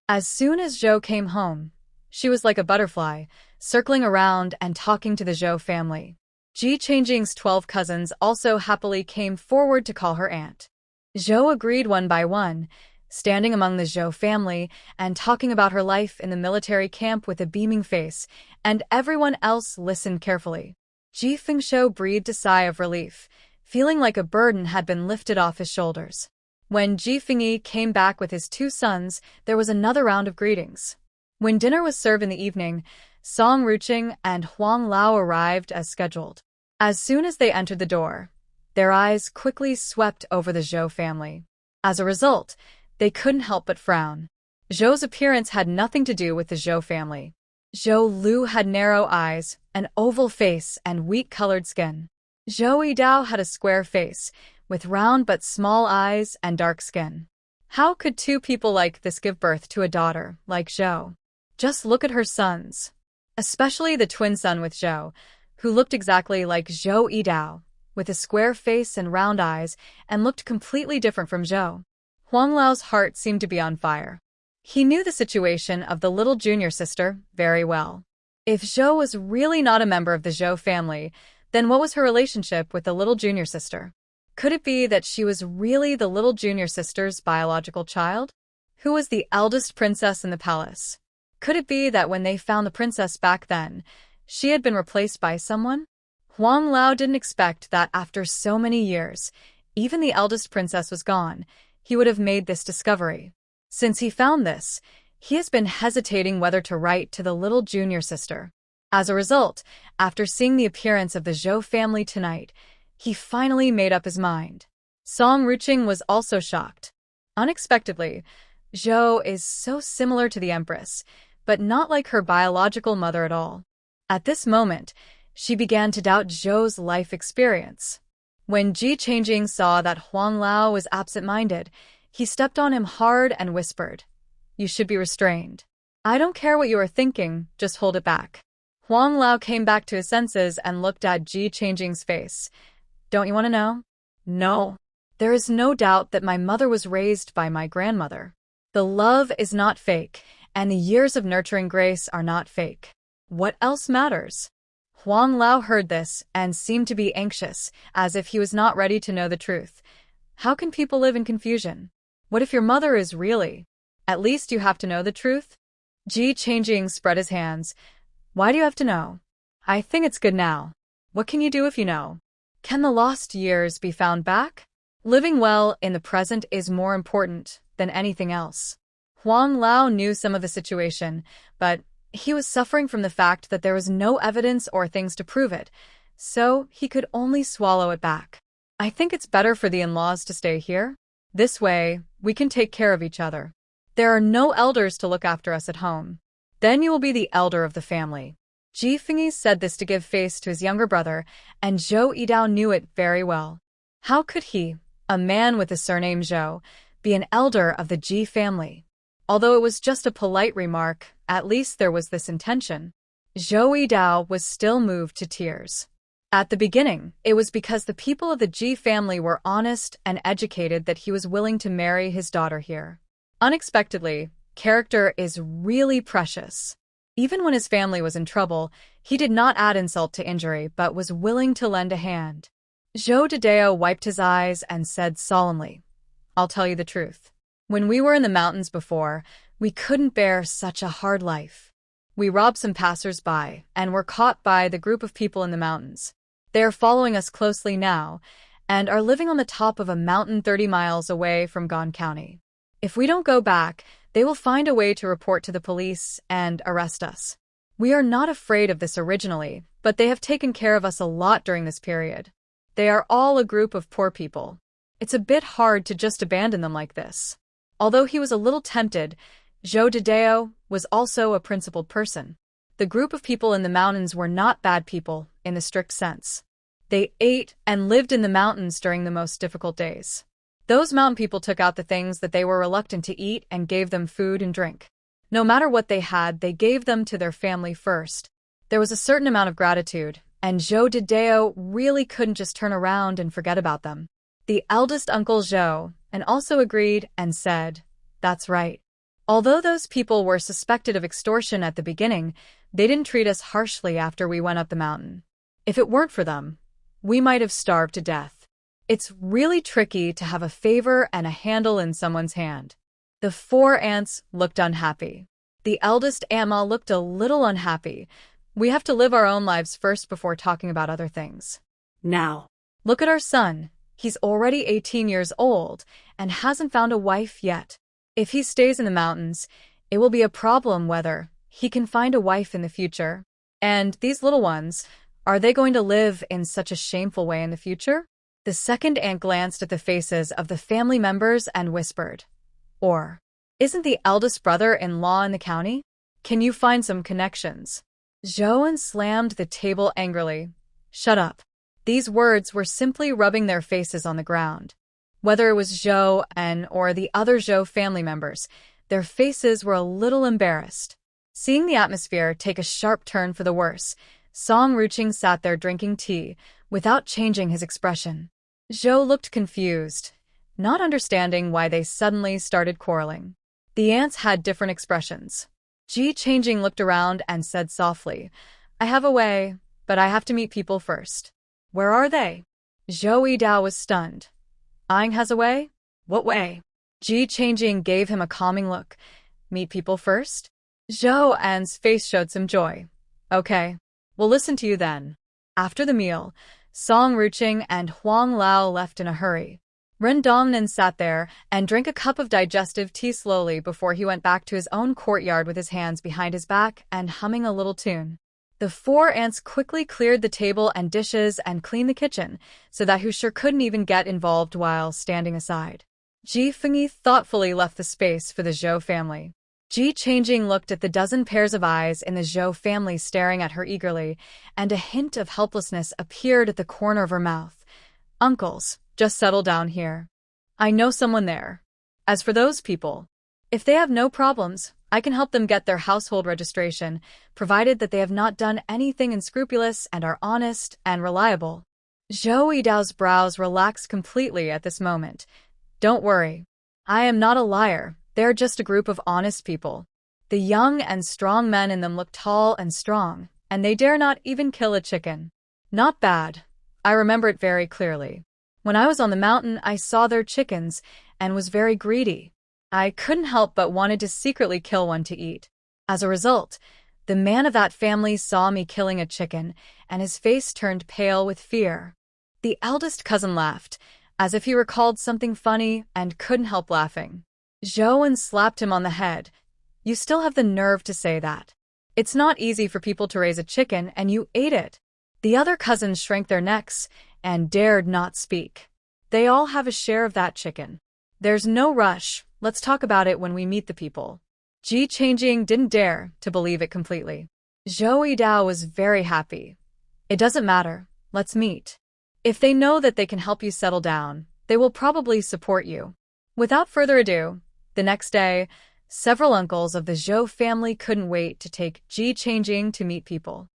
As soon as Zhou came home, she was like a butterfly, circling around and talking to the Zhou family. Ji Changjing's 12 cousins also happily came forward to call her aunt. Zhou agreed one by one, standing among the Zhou family and talking about her life in the military camp with a beaming face, and everyone else listened carefully. Ji Fengshou breathed a sigh of relief, feeling like a burden had been lifted off his shoulders. When Ji Fengyi came back with his 2 sons, there was another round of greetings. When dinner was served in the evening, Song Ruqing and Huang Lao arrived as scheduled. As soon as they entered the door, their eyes quickly swept over the Zhou family. As a result, they couldn't help but frown. Zhou's appearance had nothing to do with the Zhou family. Zhou Lu had narrow eyes, an oval face, and wheat-colored skin. Zhou Yidao had a square face, with round but small eyes and dark skin. How could 2 people like this give birth to a daughter like Zhou? Just look at her sons. Especially the twin son with Zhou, who looked exactly like Zhou Yidao, with a square face and round eyes, and looked completely different from Zhou. Huang Lao's heart seemed to be on fire. He knew the situation of the little junior sister very well. If Zhou was really not a member of the Zhou family, then what was her relationship with the little junior sister? Could it be that she was really the little junior sister's biological child? Who was the eldest princess in the palace? Could it be that when they found the princess back then, she had been replaced by someone? Huang Lao didn't expect that after so many years, even the eldest princess was gone, he would have made this discovery. Since he found this, he has been hesitating whether to write to the little junior sister. As a result, after seeing the appearance of the Zhou family tonight, he finally made up his mind. Song Ruqing was also shocked. Unexpectedly, Zhou is so similar to the Empress, but not like her biological mother at all. At this moment, she began to doubt Zhou's life experience. When Ji Changjing saw that Huang Lao was absent-minded, he stepped on him hard and whispered, "You should be restrained. I don't care what you are thinking, just hold it back." Huang Lao came back to his senses and looked at Ji Changjing's face. "Don't you want to know?" "No. There is no doubt that my mother was raised by my grandmother. The love is not fake, and the years of nurturing grace are not fake. What else matters?" Huang Lao heard this and seemed to be anxious, as if he was not ready to know the truth. How can people live in confusion? What if your mother is really? At least you have to know the truth? Ji Changjing spread his hands. "Why do you have to know? I think it's good now. What can you do if you know? Can the lost years be found back? Living well in the present is more important than anything else." Huang Lao knew some of the situation, but he was suffering from the fact that there was no evidence or things to prove it, so he could only swallow it back. "I think it's better for the in-laws to stay here. This way, we can take care of each other. There are no elders to look after us at home. Then you will be the elder of the family." Ji Fengyi said this to give face to his younger brother, and Zhou Yidao knew it very well. How could he, a man with the surname Zhou, be an elder of the Ji family? Although it was just a polite remark, at least there was this intention. Zhou Yidao was still moved to tears. At the beginning, it was because the people of the Ji family were honest and educated that he was willing to marry his daughter here. Unexpectedly, character is really precious. Even when his family was in trouble, he did not add insult to injury but was willing to lend a hand. Zhou Dedeo wiped his eyes and said solemnly, "I'll tell you the truth. When we were in the mountains before, we couldn't bear such a hard life. We robbed some passers-by and were caught by the group of people in the mountains. They are following us closely now and are living on the top of a mountain 30 miles away from Gan County. If we don't go back, they will find a way to report to the police and arrest us. We are not afraid of this originally, but they have taken care of us a lot during this period. They are all a group of poor people. It's a bit hard to just abandon them like this." Although he was a little tempted, Zhou Dedeo was also a principled person. The group of people in the mountains were not bad people in the strict sense. They ate and lived in the mountains during the most difficult days. Those mountain people took out the things that they were reluctant to eat and gave them food and drink. No matter what they had, they gave them to their family first. There was a certain amount of gratitude, and Zhou Dedeo really couldn't just turn around and forget about them. The eldest uncle Zhou and also agreed and said, "That's right. Although those people were suspected of extortion at the beginning, they didn't treat us harshly after we went up the mountain. If it weren't for them, we might have starved to death. It's really tricky to have a favor and a handle in someone's hand." The 4 aunts looked unhappy. The eldest Amma looked a little unhappy, We have to live our own lives first before talking about other things. Now. Look at our son. He's already 18 years old and hasn't found a wife yet. If he stays in the mountains, it will be a problem whether he can find a wife in the future. And these little ones, are they going to live in such a shameful way in the future? The second aunt glanced at the faces of the family members and whispered, Or, isn't the eldest brother-in-law in the county? Can you find some connections? Zhou slammed the table angrily. Shut up. These words were simply rubbing their faces on the ground. Whether it was Zhou or the other Zhou family members, their faces were a little embarrassed. Seeing the atmosphere take a sharp turn for the worse, Song Ruching sat there drinking tea, without changing his expression. Zhou looked confused, not understanding why they suddenly started quarreling. The aunts had different expressions. Ji Changing looked around and said softly, I have a way, but I have to meet people first. Where are they? Zhou Yidao was stunned. Aang has a way? What way? Ji Changing gave him a calming look. Meet people first? Zhou An's face showed some joy. Okay, we'll listen to you then. After the meal, Song Ruching and Huang Lao left in a hurry. Ren Dongnan sat there and drank a cup of digestive tea slowly before he went back to his own courtyard with his hands behind his back and humming a little tune. The four aunts quickly cleared the table and dishes and cleaned the kitchen, so that Hushi couldn't even get involved while standing aside. Ji Fengyi thoughtfully left the space for the Zhou family. Ji Changing looked at the dozen pairs of eyes in the Zhou family staring at her eagerly, and a hint of helplessness appeared at the corner of her mouth. Uncles, just settle down here. I know someone there. As for those people, if they have no problems, I can help them get their household registration, provided that they have not done anything unscrupulous and are honest and reliable. Zhou Yidao's brows relaxed completely at this moment. Don't worry. I am not a liar. They're just a group of honest people. The young and strong men in them look tall and strong, and they dare not even kill a chicken. Not bad. I remember it very clearly. When I was on the mountain, I saw their chickens and was very greedy. I couldn't help but wanted to secretly kill one to eat. As a result, the man of that family saw me killing a chicken, and his face turned pale with fear. The eldest cousin laughed, as if he recalled something funny and couldn't help laughing. Zhou slapped him on the head. You still have the nerve to say that. It's not easy for people to raise a chicken, and you ate it. The other cousins shrank their necks and dared not speak. They all have a share of that chicken. There's no rush. Let's talk about it when we meet the people. Ji Changing didn't dare to believe it completely. Zhou Yidao was very happy. It doesn't matter. Let's meet. If they know that they can help you settle down, they will probably support you. Without further ado, the next day, several uncles of the Zhou family couldn't wait to take Ji Changing to meet people.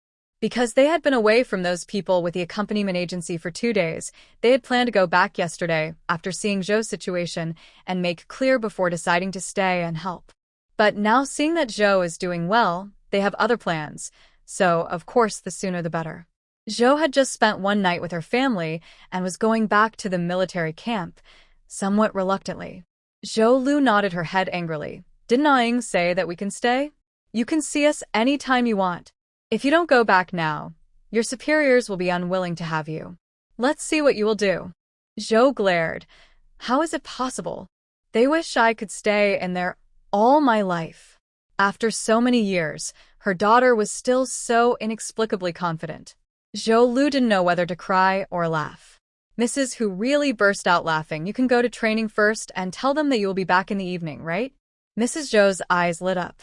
Because they had been away from those people with the accompaniment agency for 2 days, they had planned to go back yesterday after seeing Zhou's situation and make clear before deciding to stay and help. But now seeing that Zhou is doing well, they have other plans, so of course the sooner the better. Zhou had just spent one night with her family and was going back to the military camp, somewhat reluctantly. Zhou Lu nodded her head angrily. Didn't Aang say that we can stay? You can see us any time you want. If you don't go back now, your superiors will be unwilling to have you. Let's see what you will do. Zhou glared. How is it possible? They wish I could stay in there all my life. After so many years, her daughter was still so inexplicably confident. Zhou Lu didn't know whether to cry or laugh. Mrs. Hu really burst out laughing. You can go to training first and tell them that you will be back in the evening, right? Mrs. Zhou's eyes lit up.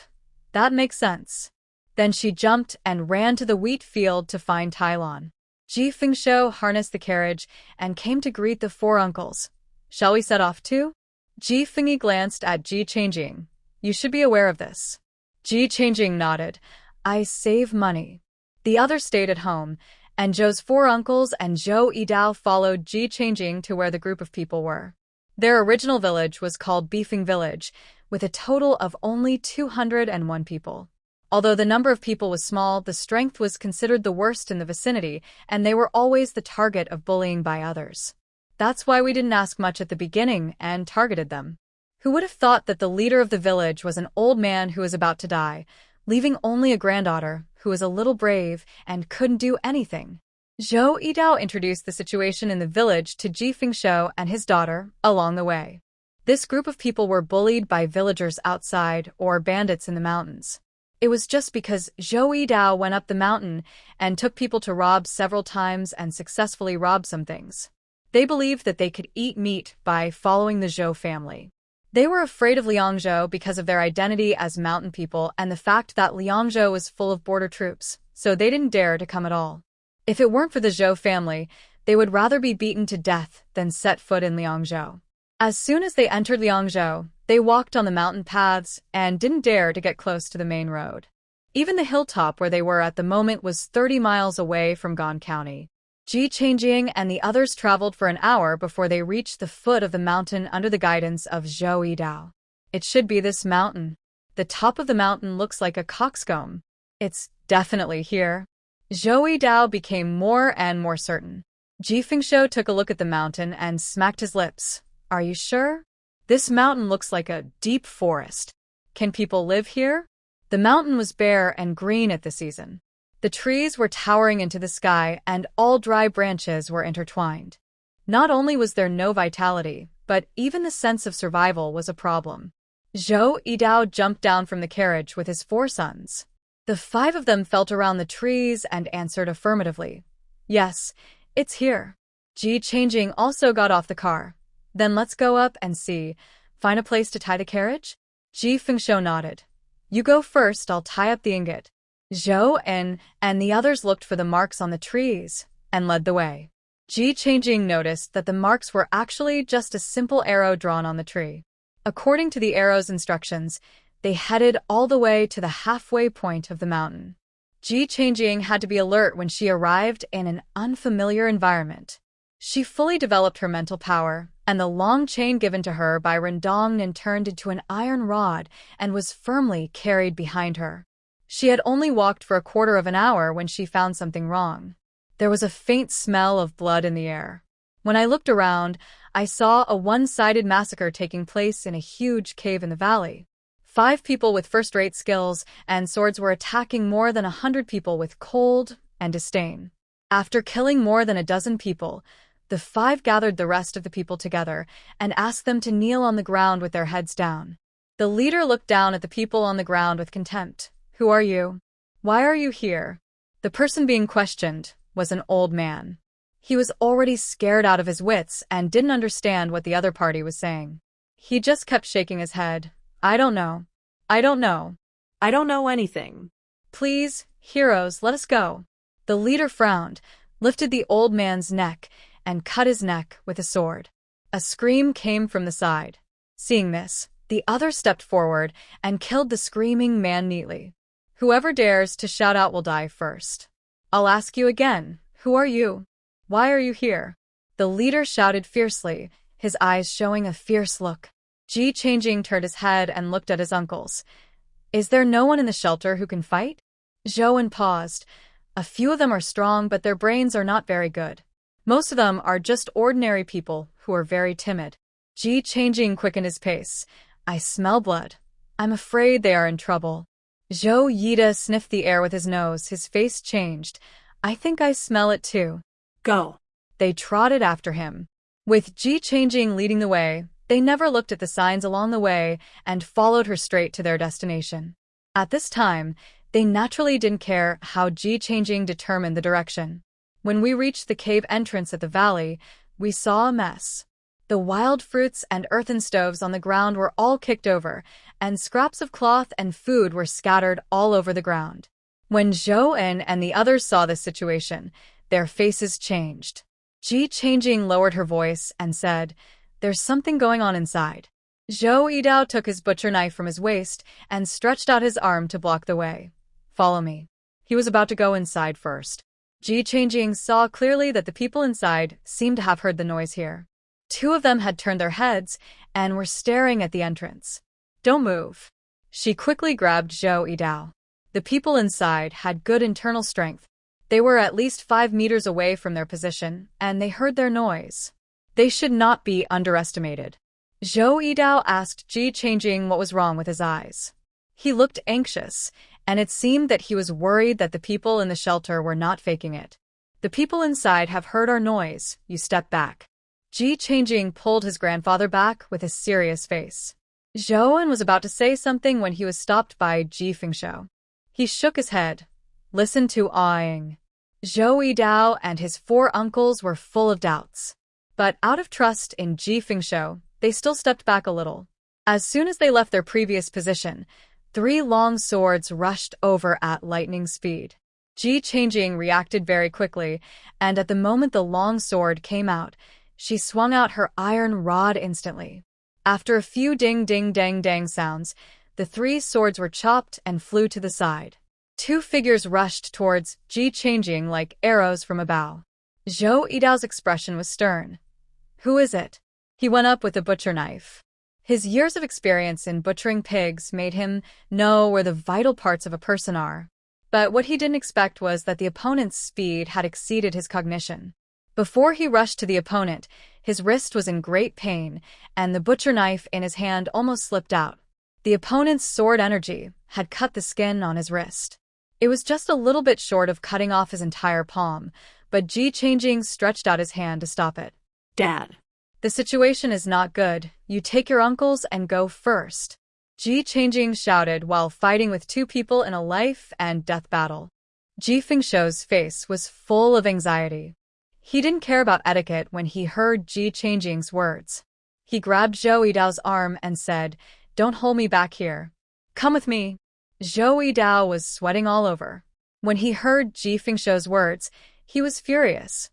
That makes sense. Then she jumped and ran to the wheat field to find Tai Lan. Ji Fengshou harnessed the carriage and came to greet the four uncles. Shall we set off too? Ji Fengyi glanced at Ji Changing. You should be aware of this. Ji Changing nodded. I save money. The others stayed at home, and Zhou's four uncles and Zhou Yidao followed Ji Changing to where the group of people were. Their original village was called Beefing Village, with a total of only 201 people. Although the number of people was small, the strength was considered the worst in the vicinity, and they were always the target of bullying by others. That's why we didn't ask much at the beginning and targeted them. Who would have thought that the leader of the village was an old man who was about to die, leaving only a granddaughter who was a little brave and couldn't do anything. Zhou Yidao introduced the situation in the village to Ji Fengshou and his daughter along the way. This group of people were bullied by villagers outside or bandits in the mountains. It was just because Zhou Yidao went up the mountain and took people to rob several times and successfully robbed some things. They believed that they could eat meat by following the Zhou family. They were afraid of Liangzhou because of their identity as mountain people and the fact that Liangzhou was full of border troops, so they didn't dare to come at all. If it weren't for the Zhou family, they would rather be beaten to death than set foot in Liangzhou. As soon as they entered Liangzhou, they walked on the mountain paths and didn't dare to get close to the main road. Even the hilltop where they were at the moment was 30 miles away from Gan County. Ji Changjing and the others traveled for an hour before they reached the foot of the mountain under the guidance of Zhou Yidao. It should be this mountain. The top of the mountain looks like a coxcomb. It's definitely here. Zhou Yidao became more and more certain. Ji Fengshou took a look at the mountain and smacked his lips. Are you sure? This mountain looks like a deep forest. Can people live here? The mountain was bare and green at the season. The trees were towering into the sky and all dry branches were intertwined. Not only was there no vitality, but even the sense of survival was a problem. Zhou Yidao jumped down from the carriage with his 4 sons. The 5 of them felt around the trees and answered affirmatively. Yes, it's here. Ji Changjing also got off the car. Then let's go up and see. Find a place to tie the carriage? Ji Fengshou nodded. You go first, I'll tie up the ingot. Zhou and the others looked for the marks on the trees and led the way. Ji Changjing noticed that the marks were actually just a simple arrow drawn on the tree. According to the arrow's instructions, they headed all the way to the halfway point of the mountain. Ji Changjing had to be alert when she arrived in an unfamiliar environment. She fully developed her mental power, and the long chain given to her by Rendongnan turned into an iron rod and was firmly carried behind her. She had only walked for a quarter of an hour when she found something wrong. There was a faint smell of blood in the air. When I looked around, I saw a one-sided massacre taking place in a huge cave in the valley. 5 people with first-rate skills and swords were attacking more than 100 people with cold and disdain. After killing more than a dozen people, the 5 gathered the rest of the people together and asked them to kneel on the ground with their heads down. The leader looked down at the people on the ground with contempt. Who are you? Why are you here? The person being questioned was an old man. He was already scared out of his wits and didn't understand what the other party was saying. He just kept shaking his head. I don't know. I don't know. I don't know anything. Please, heroes, let us go. The leader frowned, lifted the old man's neck, and cut his neck with a sword. A scream came from the side. Seeing this, the other stepped forward and killed the screaming man neatly. Whoever dares to shout out will die first. I'll ask you again, who are you? Why are you here? The leader shouted fiercely, his eyes showing a fierce look. Ji Changjing turned his head and looked at his uncles. Is there no one in the shelter who can fight? Zhou paused. A few of them are strong, but their brains are not very good. Most of them are just ordinary people who are very timid. Ji Changjing quickened his pace. I smell blood. I'm afraid they are in trouble. Zhou Yida sniffed the air with his nose, his face changed. I think I smell it too. Go. They trotted after him. With Ji Changjing leading the way, they never looked at the signs along the way and followed her straight to their destination. At this time, they naturally didn't care how Ji Changjing determined the direction. When we reached the cave entrance at the valley, we saw a mess. The wild fruits and earthen stoves on the ground were all kicked over, and scraps of cloth and food were scattered all over the ground. When Zhou and the others saw this situation, their faces changed. Ji Changjing lowered her voice and said, There's something going on inside. Zhou Yidao took his butcher knife from his waist and stretched out his arm to block the way. Follow me. He was about to go inside first. Ji Changjing saw clearly that the people inside seemed to have heard the noise here. 2 of them had turned their heads and were staring at the entrance. Don't move. She quickly grabbed Zhou Yidao. The people inside had good internal strength. They were at least 5 meters away from their position, and they heard their noise. They should not be underestimated. Zhou Yidao asked Ji Changjing what was wrong with his eyes. He looked anxious, and it seemed that he was worried that the people in the shelter were not faking it. The people inside have heard our noise, you step back. Ji Changjing pulled his grandfather back with a serious face. Zhou was about to say something when he was stopped by Ji Fengshou. He shook his head, listened to awing. Zhou Yidao and his 4 uncles were full of doubts. But out of trust in Ji Fengshou, they still stepped back a little. As soon as they left their previous position, 3 long swords rushed over at lightning speed. Ji Changjing reacted very quickly, and at the moment the long sword came out, she swung out her iron rod instantly. After a few ding-ding-dang-dang sounds, the 3 swords were chopped and flew to the side. 2 figures rushed towards Ji Changjing like arrows from a bow. Zhou Yidao's expression was stern. Who is it? He went up with a butcher knife. His years of experience in butchering pigs made him know where the vital parts of a person are. But what he didn't expect was that the opponent's speed had exceeded his cognition. Before he rushed to the opponent, his wrist was in great pain, and the butcher knife in his hand almost slipped out. The opponent's sword energy had cut the skin on his wrist. It was just a little bit short of cutting off his entire palm, but Ji Changjing stretched out his hand to stop it. Dad. The situation is not good. You take your uncles and go first. Ji Changjing shouted while fighting with 2 people in a life and death battle. Ji Fengshou's face was full of anxiety. He didn't care about etiquette when he heard Ji Changjing's words. He grabbed Zhou Yidao's arm and said, "Don't hold me back here. Come with me." Zhou Yidao was sweating all over. When he heard Ji Fengshou's words, he was furious.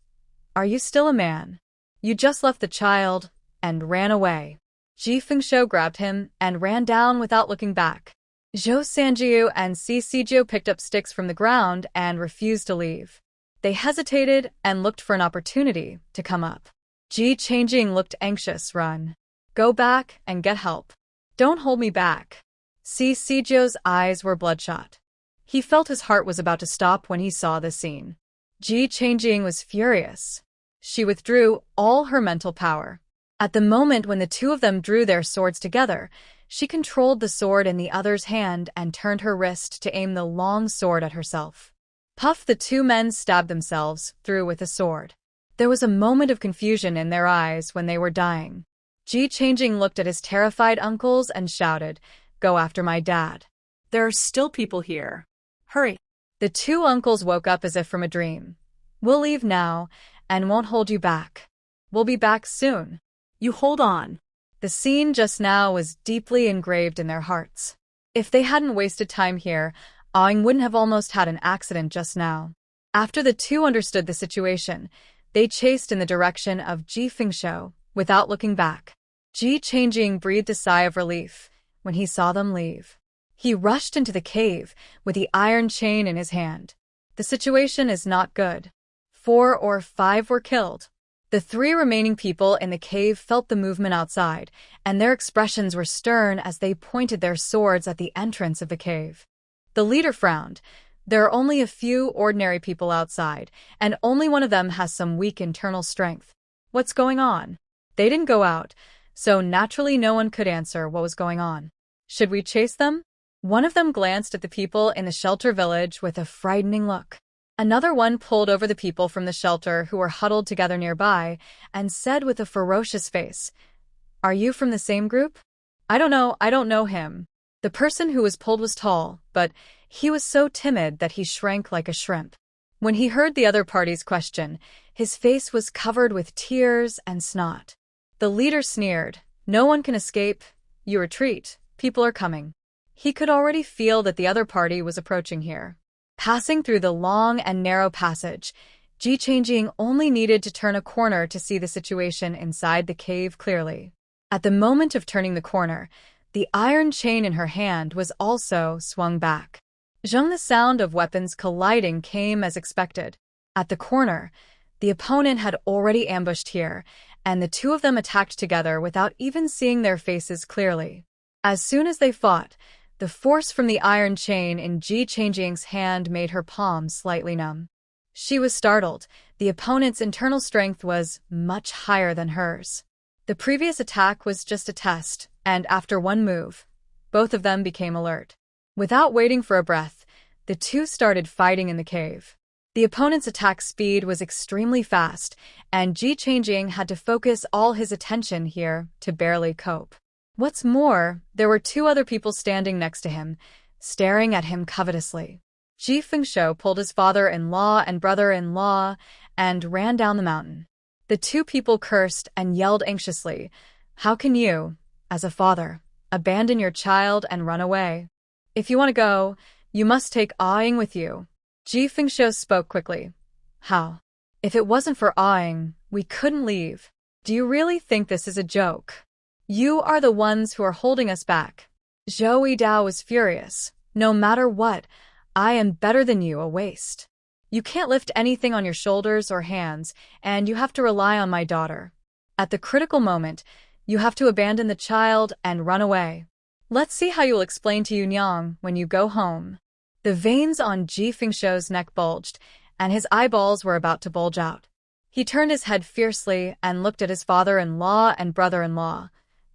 "Are you still a man? You just left the child and ran away." Ji Fengshou grabbed him and ran down without looking back. Zhou Sanjiu and Si Sijiu picked up sticks from the ground and refused to leave. They hesitated and looked for an opportunity to come up. Ji Changjing looked anxious. "Run. Go back and get help. Don't hold me back." Si Sijiu's eyes were bloodshot. He felt his heart was about to stop when he saw this scene. Ji Changjing was furious. She withdrew all her mental power. At the moment when the 2 of them drew their swords together, she controlled the sword in the other's hand and turned her wrist to aim the long sword at herself. Puff! The 2 men stabbed themselves through with a sword. There was a moment of confusion in their eyes when they were dying. Ji Changjing looked at his terrified uncles and shouted, "Go after my dad. There are still people here. Hurry." The 2 uncles woke up as if from a dream. "We'll leave now and won't hold you back. We'll be back soon. You hold on." The scene just now was deeply engraved in their hearts. If they hadn't wasted time here, Aang wouldn't have almost had an accident just now. After the 2 understood the situation, they chased in the direction of Ji Fengshou without looking back. Ji Changjing breathed a sigh of relief when he saw them leave. He rushed into the cave with the iron chain in his hand. The situation is not good. 4 or 5 were killed. The 3 remaining people in the cave felt the movement outside, and their expressions were stern as they pointed their swords at the entrance of the cave. The leader frowned. There are only a few ordinary people outside, and only one of them has some weak internal strength. What's going on? They didn't go out, so naturally no one could answer what was going on. Should we chase them? One of them glanced at the people in the shelter village with a frightening look. Another one pulled over the people from the shelter who were huddled together nearby and said with a ferocious face, "Are you from the same group?" I don't know him." The person who was pulled was tall, but he was so timid that he shrank like a shrimp. When he heard the other party's question, his face was covered with tears and snot. The leader sneered, "No one can escape. You retreat. People are coming." He could already feel that the other party was approaching here. Passing through the long and narrow passage, Ji Changjing only needed to turn a corner to see the situation inside the cave clearly. At the moment of turning the corner, the iron chain in her hand was also swung back. The sound of weapons colliding came as expected. At the corner, the opponent had already ambushed here, and the 2 of them attacked together without even seeing their faces clearly. As soon as they fought, the force from the iron chain in Ji Changjing's hand made her palm slightly numb. She was startled. The opponent's internal strength was much higher than hers. The previous attack was just a test, and after one move, both of them became alert. Without waiting for a breath, The two started fighting in the cave. The opponent's attack speed was extremely fast, and Ji Changjing had to focus all his attention here to barely cope. What's more, there were two other people standing next to him, staring at him covetously. Ji Fengshou pulled his father-in-law and brother-in-law and ran down the mountain. The two people cursed and yelled anxiously, "How can you, as a father, abandon your child and run away? If you want to go, you must take awing with you." Ji Fengshou spoke quickly. "How? If it wasn't for awing, we couldn't leave. Do you really think this is a joke? You are the ones who are holding us back." Zhou Yidao was furious. "No matter what, I am better than you, a waste. You can't lift anything on your shoulders or hands, and you have to rely on my daughter. At the critical moment, you have to abandon the child and run away. Let's see how you'll explain to Yunyang when you go home." The veins on Ji Fengshou's neck bulged, and his eyeballs were about to bulge out. He turned his head fiercely and looked at his father-in-law and brother-in-law.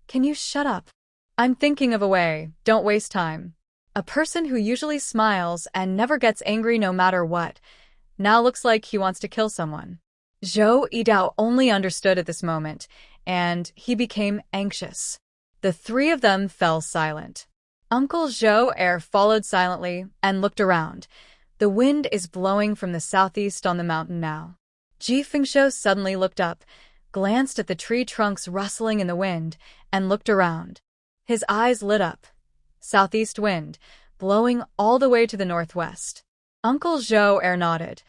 "Can you shut up? I'm thinking of a way, don't waste time." A person who usually smiles and never gets angry no matter what, now looks like he wants to kill someone. Zhou Yidao only understood at this moment, and he became anxious. The three of them fell silent. Uncle Zhou followed silently and looked around. The wind is blowing from the southeast on the mountain now. Ji Fengshou suddenly looked up, glanced at the tree trunks rustling in the wind, and looked around. His eyes lit up. Southeast wind, blowing all the way to the northwest. Uncle Zhou nodded.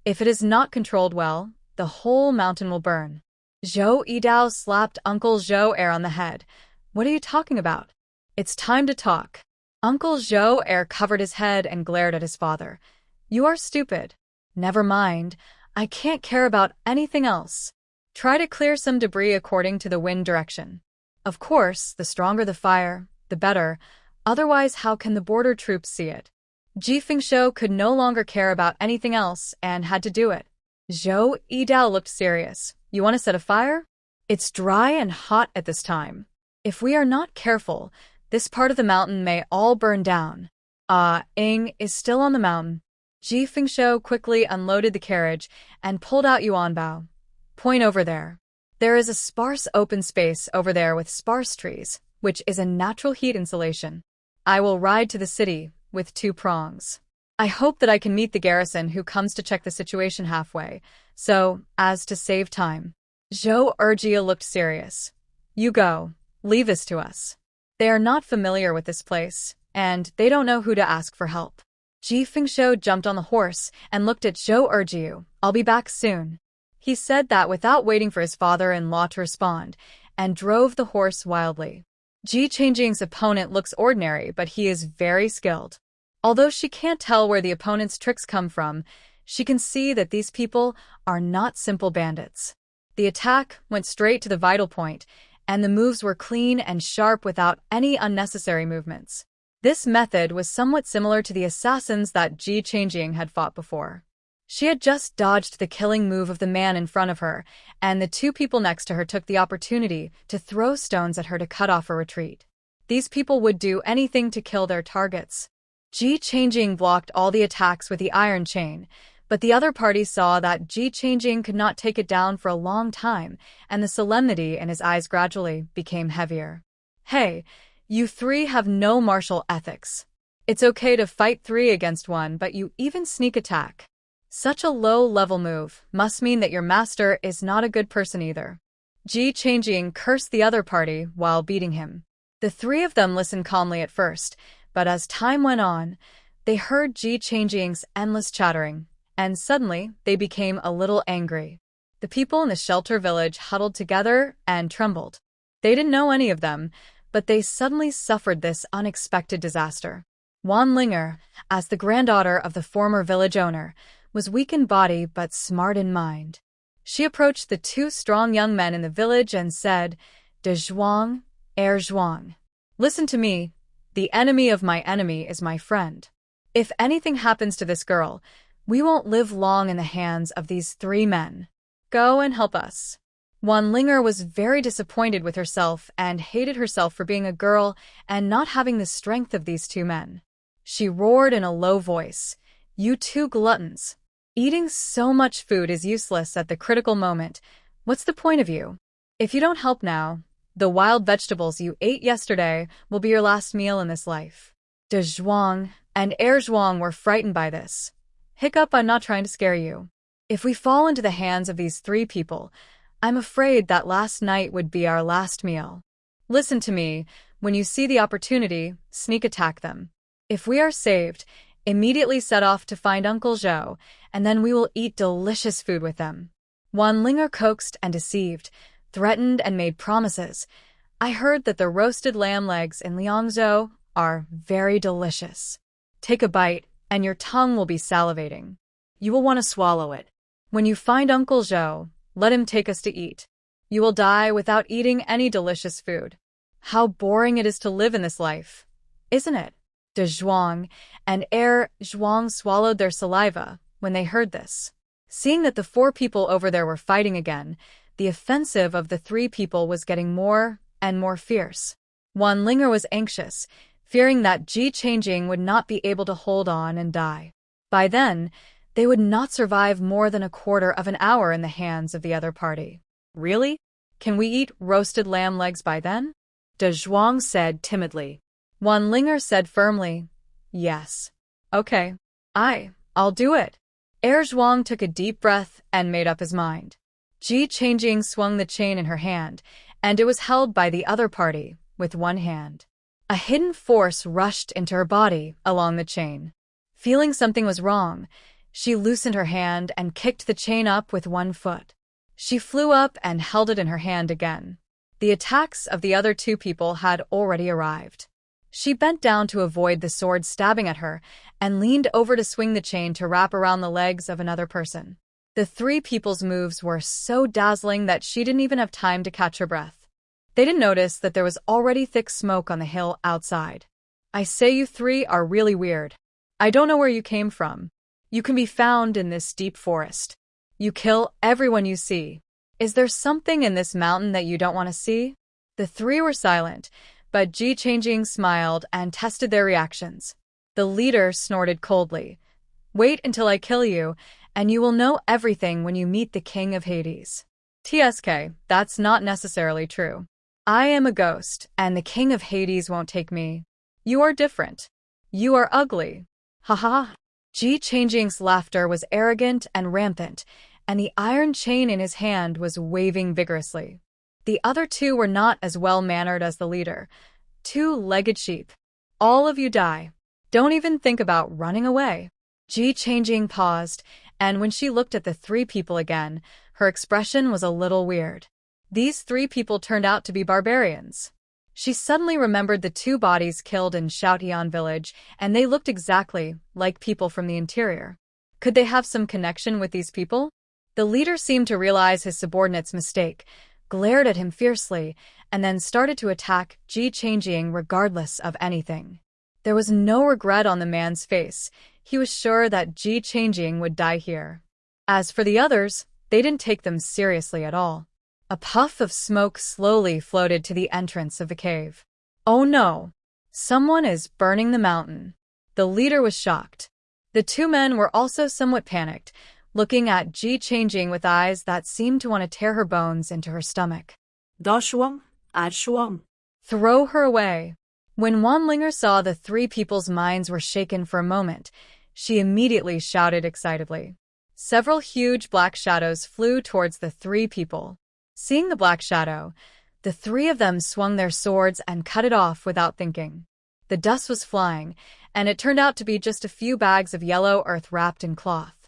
"If it is not controlled well, the whole mountain will burn." Zhou Yidao slapped Uncle Zhou on the head. "What are you talking about? It's time to talk." Uncle Zhou covered his head and glared at his father. "You are stupid. Never mind, I can't care about anything else. Try to clear some debris according to the wind direction. Of course, the stronger the fire, the better. Otherwise, how can the border troops see it?" Ji Fengshou could no longer care about anything else and had to do it. Zhou Yidao looked serious. "You want to set a fire? It's dry and hot at this time. If we are not careful, this part of the mountain may all burn down." Ing is still on the mountain. Ji Fengshou quickly unloaded the carriage and pulled out Yuanbao. "Point over there. There is a sparse open space over there with sparse trees, which is a natural heat insulation. I will ride to the city with 2 prongs. I hope that I can meet the garrison who comes to check the situation halfway, so as to save time." Zhou Erjia looked serious. "You go. Leave this to us. They are not familiar with this place, and they don't know who to ask for help." Ji Fengshou jumped on the horse and looked at Zhou Erjiu. "I'll be back soon." He said that without waiting for his father-in-law to respond, and drove the horse wildly. Ji Changjing's opponent looks ordinary, but he is very skilled. Although she can't tell where the opponent's tricks come from, she can see that these people are not simple bandits. The attack went straight to the vital point, and the moves were clean and sharp without any unnecessary movements. This method was somewhat similar to the assassins that Ji Changjing had fought before. She had just dodged the killing move of the man in front of her, and the two people next to her took the opportunity to throw stones at her to cut off her retreat. These people would do anything to kill their targets. Ji Changjing blocked all the attacks with the iron chain, but the other party saw that Ji Changjing could not take it down for a long time, and the solemnity in his eyes gradually became heavier. "Hey, you three have no martial ethics. It's okay to fight 3 against 1, but you even sneak attack. Such a low-level move must mean that your master is not a good person either." Ji Changjing cursed the other party while beating him. The 3 of them listened calmly at first, but as time went on, they heard Ji Changjing's endless chattering, and suddenly they became a little angry. The people in the shelter village huddled together and trembled. They didn't know any of them, but they suddenly suffered this unexpected disaster. Wan Linger, as the granddaughter of the former village owner, was weak in body but smart in mind. She approached the 2 strong young men in the village and said, "De Zhuang, Zhuang. Listen to me. The enemy of my enemy is my friend. If anything happens to this girl, we won't live long in the hands of these 3 men. Go and help us." Wan Linger was very disappointed with herself and hated herself for being a girl and not having the strength of these 2 men. She roared in a low voice. You two gluttons. Eating so much food is useless at the critical moment. What's the point of you? If you don't help now, the wild vegetables you ate yesterday will be your last meal in this life. De Zhuang and Air Zhuang were frightened by this. Hiccup, I'm not trying to scare you. If we fall into the hands of these three people, I'm afraid that last night would be our last meal. Listen to me. When you see the opportunity, sneak attack them. If we are saved, immediately set off to find Uncle Zhou, and then we will eat delicious food with them. Wanlinger coaxed and deceived, threatened and made promises. I heard that the roasted lamb legs in Liangzhou are very delicious. Take a bite, and your tongue will be salivating. You will want to swallow it. When you find Uncle Zhou, let him take us to eat. You will die without eating any delicious food. How boring it is to live in this life, isn't it? De Zhuang and Air Zhuang swallowed their saliva when they heard this. Seeing that the four people over there were fighting again, the offensive of the three people was getting more and more fierce. Wanlinger was anxious, fearing that Ji Changjing would not be able to hold on and die. By then, they would not survive more than a quarter of an hour in the hands of the other party. Really? Can we eat roasted lamb legs by then? De Zhuang said timidly. Wanlinger said firmly, yes. Okay. I'll do it. Air Zhuang took a deep breath and made up his mind. Ji Changjing swung the chain in her hand, and it was held by the other party with one hand. A hidden force rushed into her body along the chain. Feeling something was wrong, she loosened her hand and kicked the chain up with one foot. She flew up and held it in her hand again. The attacks of the other two people had already arrived. She bent down to avoid the sword stabbing at her and leaned over to swing the chain to wrap around the legs of another person. The three people's moves were so dazzling that she didn't even have time to catch her breath. They didn't notice that there was already thick smoke on the hill outside. I say you three are really weird. I don't know where you came from. You can be found in this deep forest. You kill everyone you see. Is there something in this mountain that you don't want to see? The three were silent, but Ji Changjing smiled and tested their reactions. The leader snorted coldly. Wait until I kill you, and you will know everything when you meet the King of Hades. TSK, that's not necessarily true. I am a ghost, and the King of Hades won't take me. You are different. You are ugly. Ha ha. Ji Changjing's laughter was arrogant and rampant, and the iron chain in his hand was waving vigorously. The other two were not as well-mannered as the leader. Two-legged sheep. All of you die. Don't even think about running away. Ji Changjing paused, and when she looked at the three people again, her expression was a little weird. These three people turned out to be barbarians. She suddenly remembered the two bodies killed in Shaotian village, and they looked exactly like people from the interior. Could they have some connection with these people? The leader seemed to realize his subordinate's mistake, glared at him fiercely, and then started to attack Ji Changjing regardless of anything. There was no regret on the man's face. He was sure that Ji Changjing would die here. As for the others, they didn't take them seriously at all. A puff of smoke slowly floated to the entrance of the cave. Oh no! Someone is burning the mountain. The leader was shocked. The two men were also somewhat panicked, looking at Ji Changjing with eyes that seemed to want to tear her bones into her stomach. Da Shuang, Ad Shuang. Throw her away. When Wanlinger saw the three people's minds were shaken for a moment, she immediately shouted excitedly. Several huge black shadows flew towards the three people. Seeing the black shadow, the three of them swung their swords and cut it off without thinking. The dust was flying, and it turned out to be just a few bags of yellow earth wrapped in cloth.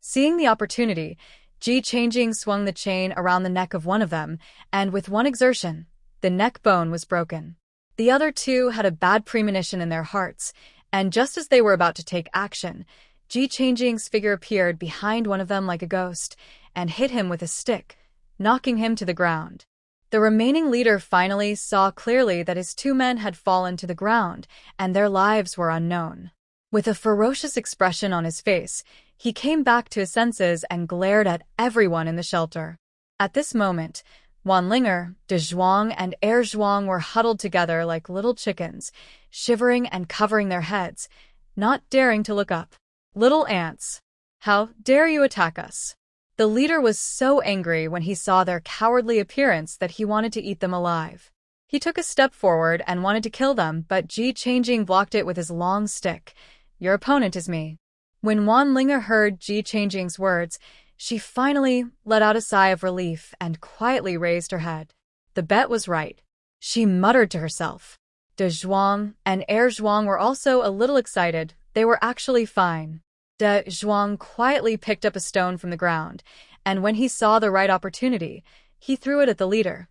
Seeing the opportunity, Ji Changjing swung the chain around the neck of one of them, and with one exertion, the neck bone was broken. The other two had a bad premonition in their hearts, and just as they were about to take action, Ji Changjing's figure appeared behind one of them like a ghost, and hit him with a stick, knocking him to the ground. The remaining leader finally saw clearly that his two men had fallen to the ground, and their lives were unknown. With a ferocious expression on his face, he came back to his senses and glared at everyone in the shelter. At this moment, Wanlinger, De Zhuang, and Air Zhuang were huddled together like little chickens, shivering and covering their heads. not daring to look up. Little ants, how dare you attack us? The leader was so angry when he saw their cowardly appearance that he wanted to eat them alive. He took a step forward and wanted to kill them, but Ji Changing blocked it with his long stick. Your opponent is me. When Wan Linga heard Ji Changing's words, she finally let out a sigh of relief and quietly raised her head. The bet was right. She muttered to herself. De Zhuang and Air Zhuang were also a little excited. They were actually fine. De Zhuang quietly picked up a stone from the ground, and when he saw the right opportunity, he threw it at the leader.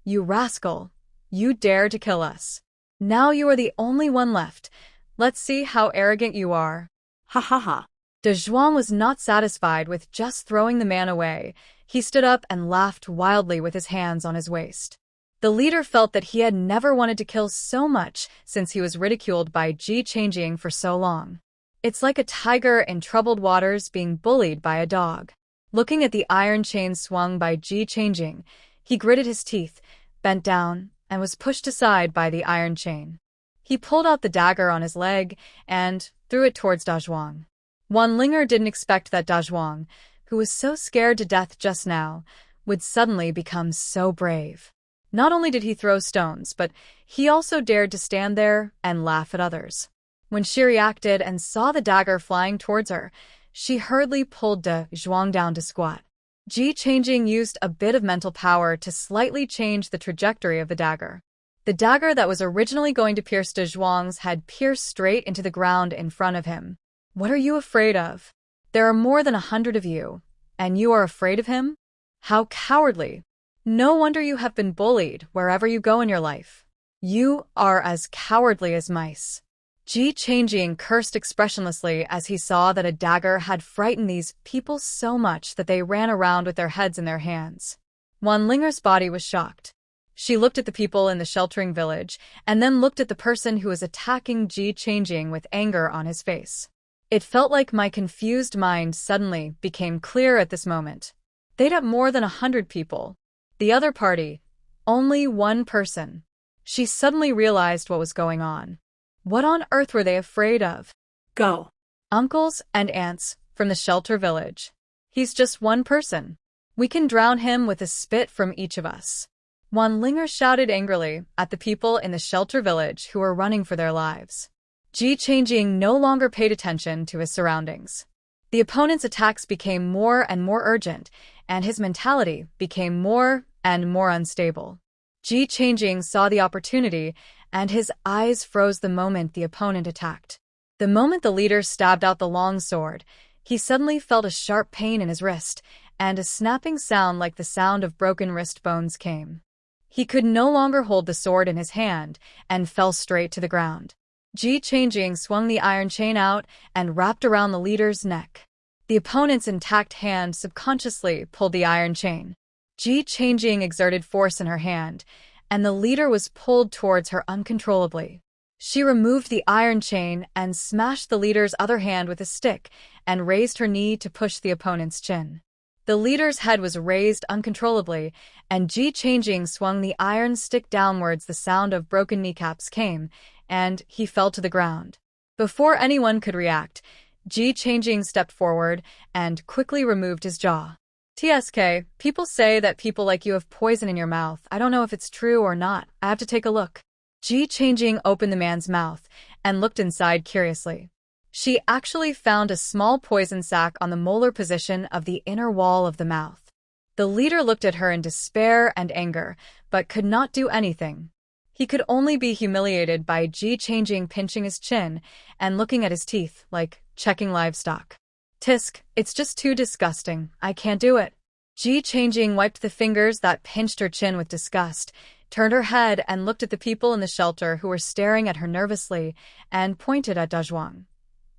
You rascal! You dare to kill us. Now you are the only one left. Let's see how arrogant you are. Ha ha ha. De Zhuang was not satisfied with just throwing the man away. He stood up and laughed wildly with his hands on his waist. The leader felt that he had never wanted to kill so much since he was ridiculed by Ji Changing for so long. It's like a tiger in troubled waters being bullied by a dog. Looking at the iron chain swung by Ji Changing, he gritted his teeth, bent down, and was pushed aside by the iron chain. He pulled out the dagger on his leg and threw it towards Da Zhuang. Wan Linger didn't expect that Da Zhuang, who was so scared to death just now, would suddenly become so brave. Not only did he throw stones, but he also dared to stand there and laugh at others. When she reacted and saw the dagger flying towards her, she hurriedly pulled De Zhuang down to squat. Ji Changing used a bit of mental power to slightly change the trajectory of the dagger. The dagger that was originally going to pierce De Zhuang's had pierced straight into the ground in front of him. What are you afraid of? There are more than 100 of you, and you are afraid of him? How cowardly! No wonder you have been bullied wherever you go in your life. You are as cowardly as mice. Ji Changing cursed expressionlessly as he saw that a dagger had frightened these people so much that they ran around with their heads in their hands. Wan Linger's body was shocked. She looked at the people in the sheltering village and then looked at the person who was attacking Ji Changing with anger on his face. It felt like my confused mind suddenly became clear at this moment. They'd have more than 100 people. The other party, only one person. She suddenly realized what was going on. What on earth were they afraid of? Go. Uncles and aunts from the shelter village. He's just one person. We can drown him with a spit from each of us. Wan Linger shouted angrily at the people in the shelter village who were running for their lives. Ji Changing no longer paid attention to his surroundings. The opponent's attacks became more and more urgent, and his mentality became more and more unstable. Ji Changing saw the opportunity, and his eyes froze the moment the opponent attacked. The moment the leader stabbed out the long sword, he suddenly felt a sharp pain in his wrist, and a snapping sound like the sound of broken wrist bones came. He could no longer hold the sword in his hand, and fell straight to the ground. Ji Changing swung the iron chain out and wrapped around the leader's neck. The opponent's intact hand subconsciously pulled the iron chain. Ji Changing exerted force in her hand, and the leader was pulled towards her uncontrollably. She removed the iron chain and smashed the leader's other hand with a stick and raised her knee to push the opponent's chin. The leader's head was raised uncontrollably, and Ji Changing swung the iron stick downwards. The sound of broken kneecaps came, and he fell to the ground. Before anyone could react, Ji Changing stepped forward and quickly removed his jaw. TSK, people say that people like you have poison in your mouth. I don't know if it's true or not. I have to take a look. Ji Changing opened the man's mouth and looked inside curiously. She actually found a small poison sac on the molar position of the inner wall of the mouth. The leader looked at her in despair and anger, but could not do anything. He could only be humiliated by Ji Changing pinching his chin and looking at his teeth like checking livestock. Tisk, it's just too disgusting. I can't do it. Ji Changing wiped the fingers that pinched her chin with disgust, turned her head and looked at the people in the shelter who were staring at her nervously, and pointed at Da Zhuang.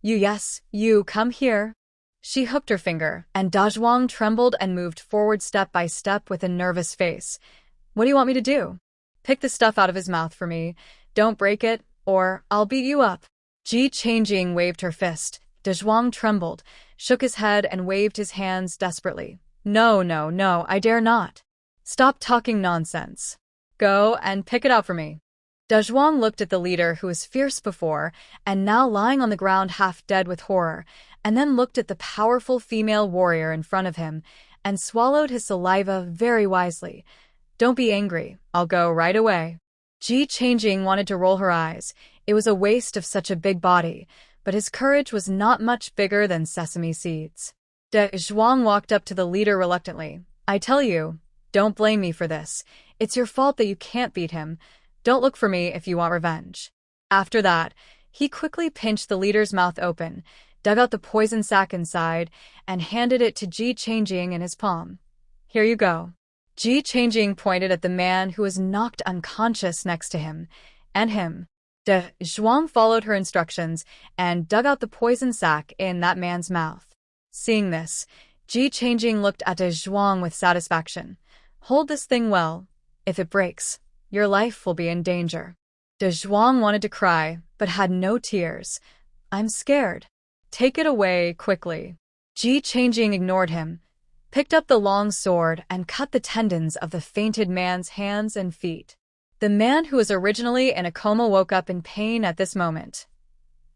You come here. She hooked her finger, and Da Zhuang trembled and moved forward step by step with a nervous face. What do you want me to do? Pick the stuff out of his mouth for me. Don't break it, or I'll beat you up. Ji Changing waved her fist. Da Zhuang trembled, shook his head and waved his hands desperately. No, I dare not. Stop talking nonsense. Go and pick it out for me. De Zhuang looked at the leader who was fierce before and now lying on the ground half dead with horror, and then looked at the powerful female warrior in front of him and swallowed his saliva very wisely. Don't be angry, I'll go right away. Ji Changjing wanted to roll her eyes. It was a waste of such a big body, but his courage was not much bigger than sesame seeds. De Zhuang walked up to the leader reluctantly. I tell you, don't blame me for this. It's your fault that you can't beat him. Don't look for me if you want revenge. After that, he quickly pinched the leader's mouth open, dug out the poison sac inside, and handed it to Ji Changjing in his palm. Here you go. Ji Changjing pointed at the man who was knocked unconscious next to him, and him. De Zhuang followed her instructions and dug out the poison sac in that man's mouth. Seeing this, Ji Changjing looked at De Zhuang with satisfaction. Hold this thing well. If it breaks, your life will be in danger. De Zhuang wanted to cry, but had no tears. I'm scared. Take it away quickly. Ji Changjing ignored him, picked up the long sword, and cut the tendons of the fainted man's hands and feet. The man who was originally in a coma woke up in pain at this moment.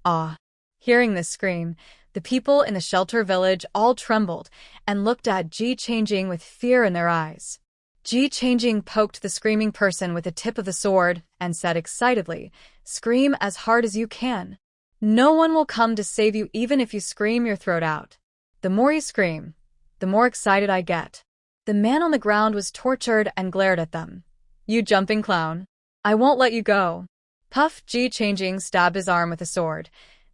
Ah! Hearing this scream, the people in the shelter village all trembled and looked at Ji Changjing with fear in their eyes. Ji Changjing poked the screaming person with the tip of the sword and said excitedly, Scream as hard as you can. No one will come to save you even if you scream your throat out. The more you scream, the more excited I get. The man on the ground was tortured and glared at them. You jumping clown. I won't let you go. Puff. Ji Changjing stabbed his arm with a sword.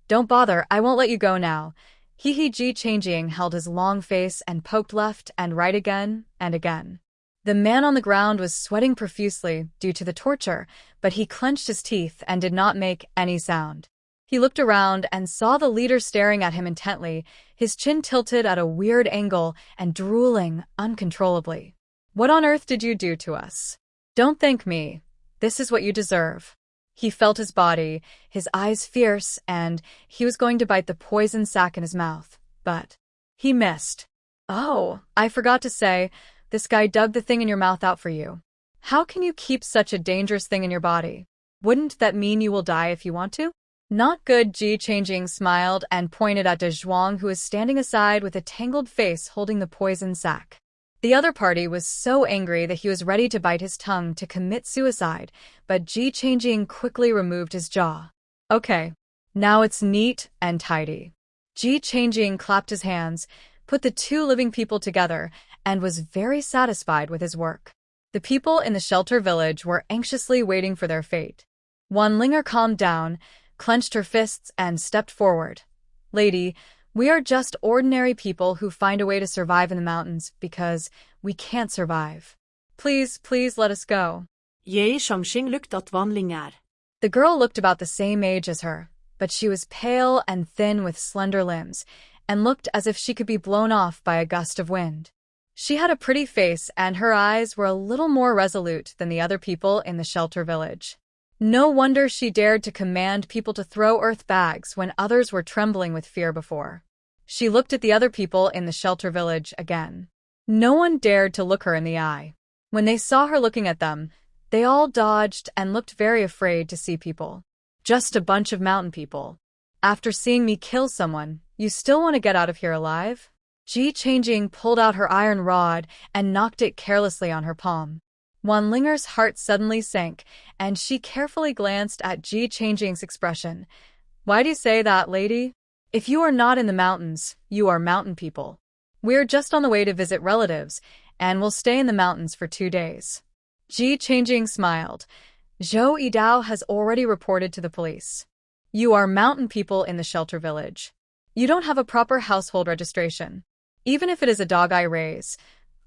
Don't bother, I won't let you go now. Ji Changjing held his long face and poked left and right again and again. The man on the ground was sweating profusely due to the torture, but he clenched his teeth and did not make any sound. He looked around and saw the leader staring at him intently, his chin tilted at a weird angle and drooling uncontrollably. What on earth did you do to us? Don't thank me. This is what you deserve. He felt his body, his eyes fierce, and he was going to bite the poison sac in his mouth, but he missed. Oh, I forgot to say, this guy dug the thing in your mouth out for you. How can you keep such a dangerous thing in your body? Wouldn't that mean you will die if you want to? Not good. Ji Changjing smiled and pointed at De Zhuang, who was standing aside with a tangled face holding the poison sac. The other party was so angry that he was ready to bite his tongue to commit suicide, but Ji Changjing quickly removed his jaw. Okay, now it's neat and tidy. Ji Changjing clapped his hands, put the two living people together, and was very satisfied with his work. The people in the shelter village were anxiously waiting for their fate. Wan Linger calmed down, clenched her fists, and stepped forward. Lady, we are just ordinary people who find a way to survive in the mountains because we can't survive. Please, please let us go. Ye Shangxing looked at Wan Linger. The girl looked about the same age as her, but she was pale and thin with slender limbs, and looked as if she could be blown off by a gust of wind. She had a pretty face, and her eyes were a little more resolute than the other people in the shelter village. No wonder she dared to command people to throw earth bags when others were trembling with fear before. She looked at the other people in the shelter village again. No one dared to look her in the eye. When they saw her looking at them, they all dodged and looked very afraid to see people. Just a bunch of mountain people. After seeing me kill someone, you still want to get out of here alive? Ji Changjing pulled out her iron rod and knocked it carelessly on her palm. Wan Linger's heart suddenly sank, and she carefully glanced at Ji Changjing's expression. Why do you say that, lady? If you are not in the mountains, you are mountain people. We're just on the way to visit relatives, and we'll stay in the mountains for 2 days. Ji Changjing smiled. Zhou Yidao has already reported to the police. You are mountain people in the shelter village. You don't have a proper household registration. Even if it is a dog I raise,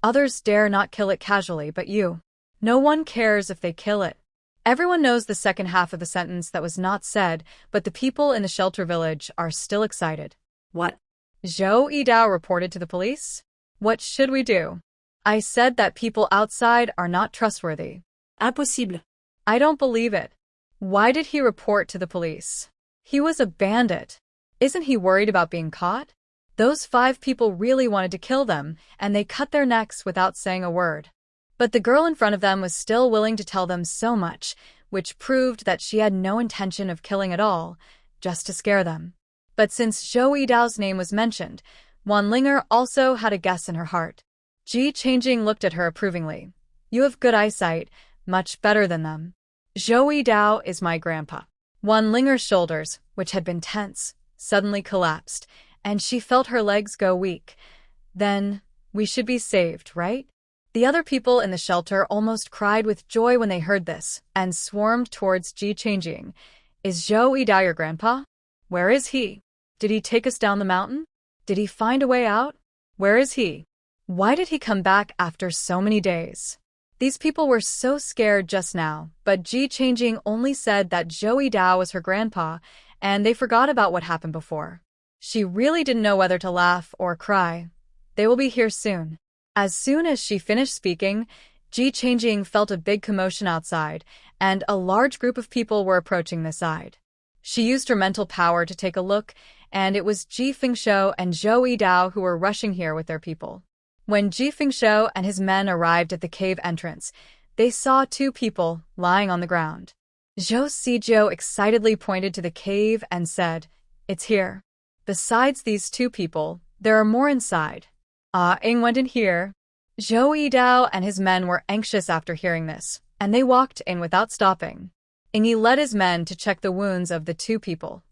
others dare not kill it casually, but you. No one cares if they kill it. Everyone knows the second half of the sentence that was not said, but the people in the shelter village are still excited. What? Zhou Yidao reported to the police? What should we do? I said that people outside are not trustworthy. Impossible. I don't believe it. Why did he report to the police? He was a bandit. Isn't he worried about being caught? Those 5 people really wanted to kill them, and they cut their necks without saying a word. But the girl in front of them was still willing to tell them so much, which proved that she had no intention of killing at all, just to scare them. But since Zhou Yidao's name was mentioned, Wanlinger also had a guess in her heart. Ji Changjing looked at her approvingly. You have good eyesight, much better than them. Zhou Yidao is my grandpa. Wanlinger's shoulders, which had been tense, suddenly collapsed, and she felt her legs go weak. Then, we should be saved, right? The other people in the shelter almost cried with joy when they heard this, and swarmed towards Ji Changjing. Is Zhou Yidao your grandpa? Where is he? Did he take us down the mountain? Did he find a way out? Where is he? Why did he come back after so many days? These people were so scared just now, but Ji Changjing only said that Zhou Yidao was her grandpa, and they forgot about what happened before. She really didn't know whether to laugh or cry. They will be here soon. As soon as she finished speaking, Ji Changjing felt a big commotion outside, and a large group of people were approaching the side. She used her mental power to take a look, and it was Ji Fengshou and Zhou Yidao who were rushing here with their people. When Ji Fengshou and his men arrived at the cave entrance, they saw two people lying on the ground. Zhou Sijiu excitedly pointed to the cave and said, It's here. Besides these two people, there are more inside. Ah Ing went in here. Zhou Yidao and his men were anxious after hearing this, and they walked in without stopping. Ingyi led his men to check the wounds of the two people.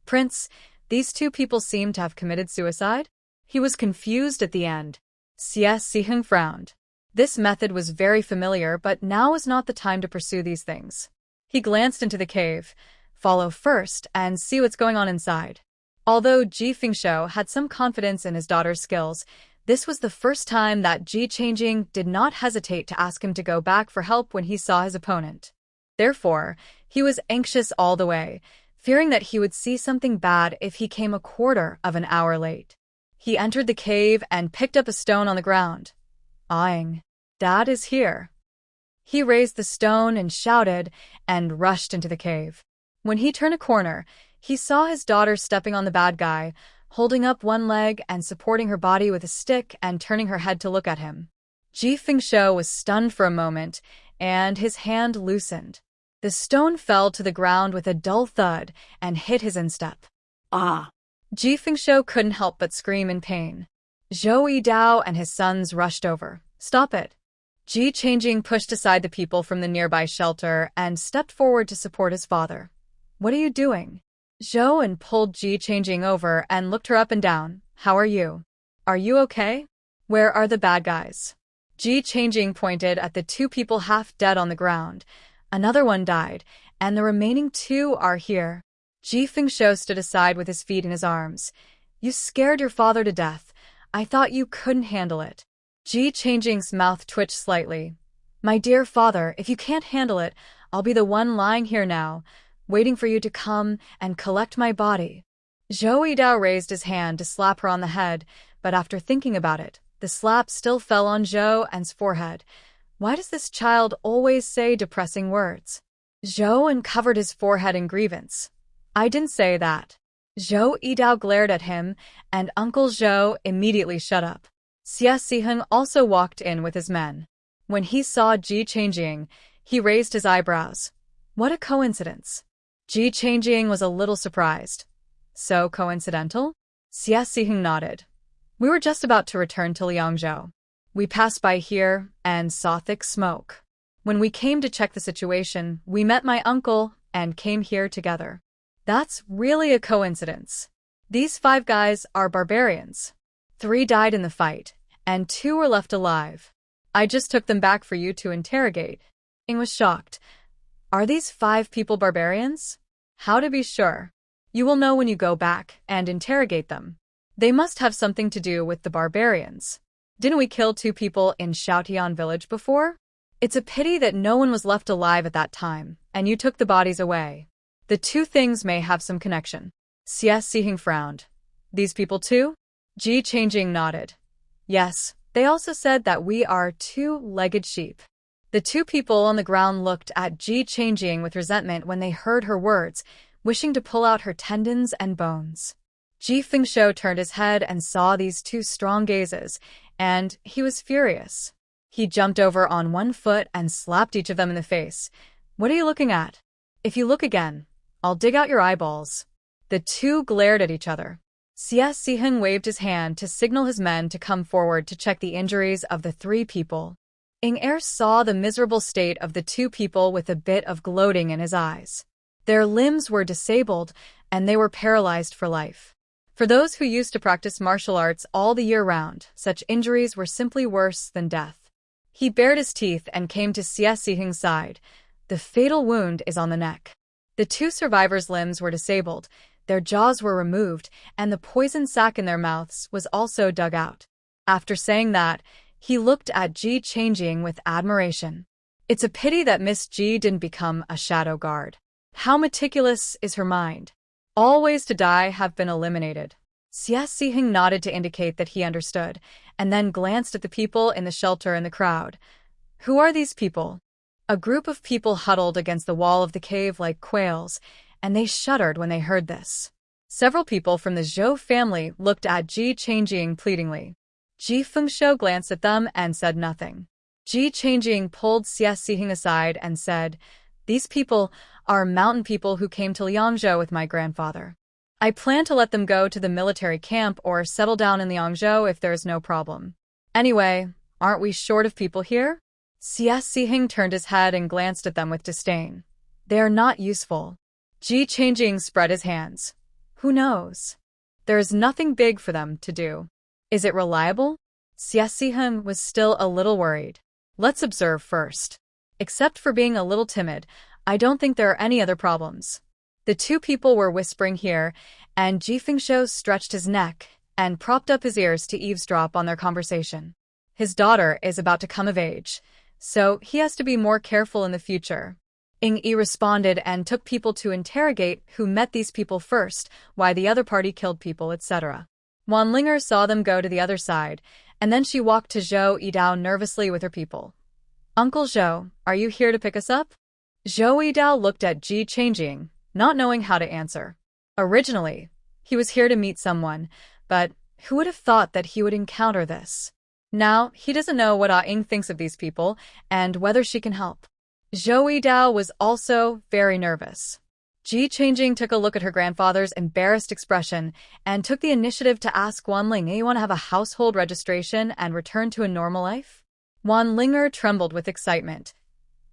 Prince, these two people seem to have committed suicide? He was confused at the end. Xie Siheng frowned. This method was very familiar, but now was not the time to pursue these things. He glanced into the cave. Follow first and see what's going on inside. Although Ji Fengshou had some confidence in his daughter's skills, this was the first time that Ji Changjing did not hesitate to ask him to go back for help when he saw his opponent. Therefore, he was anxious all the way, fearing that he would see something bad if he came a quarter of an hour late. He entered the cave and picked up a stone on the ground. Aang, Dad is here. He raised the stone and shouted and rushed into the cave. When he turned a corner, he saw his daughter stepping on the bad guy, holding up one leg and supporting her body with a stick and turning her head to look at him. Ji Fengshou was stunned for a moment, and his hand loosened. The stone fell to the ground with a dull thud and hit his instep. Ah! Ji Fengshou couldn't help but scream in pain. Zhou Yidao and his sons rushed over. Stop it! Ji Changjing pushed aside the people from the nearby shelter and stepped forward to support his father. What are you doing? Zhou and pulled Ji Changjing over and looked her up and down. How are you? Are you okay? Where are the bad guys? Ji Changjing pointed at the two people half dead on the ground. Another one died, and the remaining two are here. Ji Fengshou stood aside with his feet in his arms. You scared your father to death. I thought you couldn't handle it. Ji Changjing's mouth twitched slightly. My dear father, if you can't handle it, I'll be the one lying here now, waiting for you to come and collect my body. Zhou Yidao raised his hand to slap her on the head, but after thinking about it, the slap still fell on Zhou An's forehead. Why does this child always say depressing words? Zhou uncovered his forehead in grievance. I didn't say that. Zhou Yidao glared at him, and Uncle Zhou immediately shut up. Xie Siheng also walked in with his men. When he saw Ji Changjing, he raised his eyebrows. What a coincidence. Ji Changjing was a little surprised. So coincidental? Xie Siheng nodded. We were just about to return to Liangzhou. We passed by here and saw thick smoke. When we came to check the situation, we met my uncle and came here together. That's really a coincidence. These 5 guys are barbarians. 3 died in the fight, and 2 were left alive. I just took them back for you to interrogate. Ing was shocked. Are these 5 people barbarians? How to be sure? You will know when you go back and interrogate them. They must have something to do with the barbarians. Didn't we kill 2 people in Shaotian village before? It's a pity that no one was left alive at that time, and you took the bodies away. The 2 things may have some connection. Xie Siheng frowned. These people too? Ji Changjing nodded. Yes, they also said that we are 2-legged sheep. The 2 people on the ground looked at Ji Changjing with resentment when they heard her words, wishing to pull out her tendons and bones. Ji Fengshou turned his head and saw these 2 strong gazes, and he was furious. He jumped over on one foot and slapped each of them in the face. What are you looking at? If you look again, I'll dig out your eyeballs. The two glared at each other. Xie Siheng waved his hand to signal his men to come forward to check the injuries of the three people. Ing Er saw the miserable state of the two people with a bit of gloating in his eyes. Their limbs were disabled, and they were paralyzed for life. For those who used to practice martial arts all the year round, such injuries were simply worse than death. He bared his teeth and came to Xie Siheng's side. The fatal wound is on the neck. The two survivors' limbs were disabled, their jaws were removed, and the poison sac in their mouths was also dug out. After saying that, he looked at Ji Changjing with admiration. It's a pity that Miss Ji didn't become a shadow guard. How meticulous is her mind. All ways to die have been eliminated. Xie Siheng nodded to indicate that he understood, and then glanced at the people in the shelter and the crowd. Who are these people? A group of people huddled against the wall of the cave like quails, and they shuddered when they heard this. Several people from the Zhou family looked at Ji Changjing pleadingly. Ji Fengshou glanced at them and said nothing. Ji Changjing pulled Xie Siheng aside and said, "These people are mountain people who came to Liangzhou with my grandfather. I plan to let them go to the military camp or settle down in Liangzhou if there's no problem. Anyway, aren't we short of people here?" Xie Siheng turned his head and glanced at them with disdain. They are not useful. Ji Changjing spread his hands. Who knows? There is nothing big for them to do. Is it reliable? Xie Siheng was still a little worried. Let's observe first. Except for being a little timid, I don't think there are any other problems. The two people were whispering here, and Ji Fengshou stretched his neck and propped up his ears to eavesdrop on their conversation. His daughter is about to come of age, so he has to be more careful in the future. Ing Yi responded and took people to interrogate who met these people first, why the other party killed people, etc. Wan Linger saw them go to the other side, and then she walked to Zhou Yidao nervously with her people. Uncle Zhou, are you here to pick us up? Zhou Yidao looked at Ji Changjing, not knowing how to answer. Originally, he was here to meet someone, but who would have thought that he would encounter this? Now, he doesn't know what Ah Ying thinks of these people, and whether she can help. Zhou Yidao was also very nervous. Ji Changjing took a look at her grandfather's embarrassed expression and took the initiative to ask Wan Ling, "You want to have a household registration and return to a normal life?" Wan Linger trembled with excitement.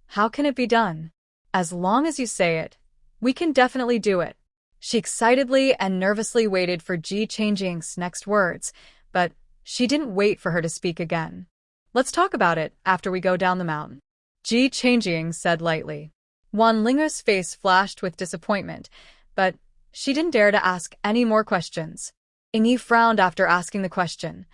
How can it be done? As long as you say it, we can definitely do it. She excitedly and nervously waited for Ji Changjing's next words, but she didn't wait for her to speak again. Let's talk about it after we go down the mountain. Ji Changjing said lightly. Wan Linger's face flashed with disappointment, but she didn't dare to ask any more questions. Ing Yi frowned after asking the question.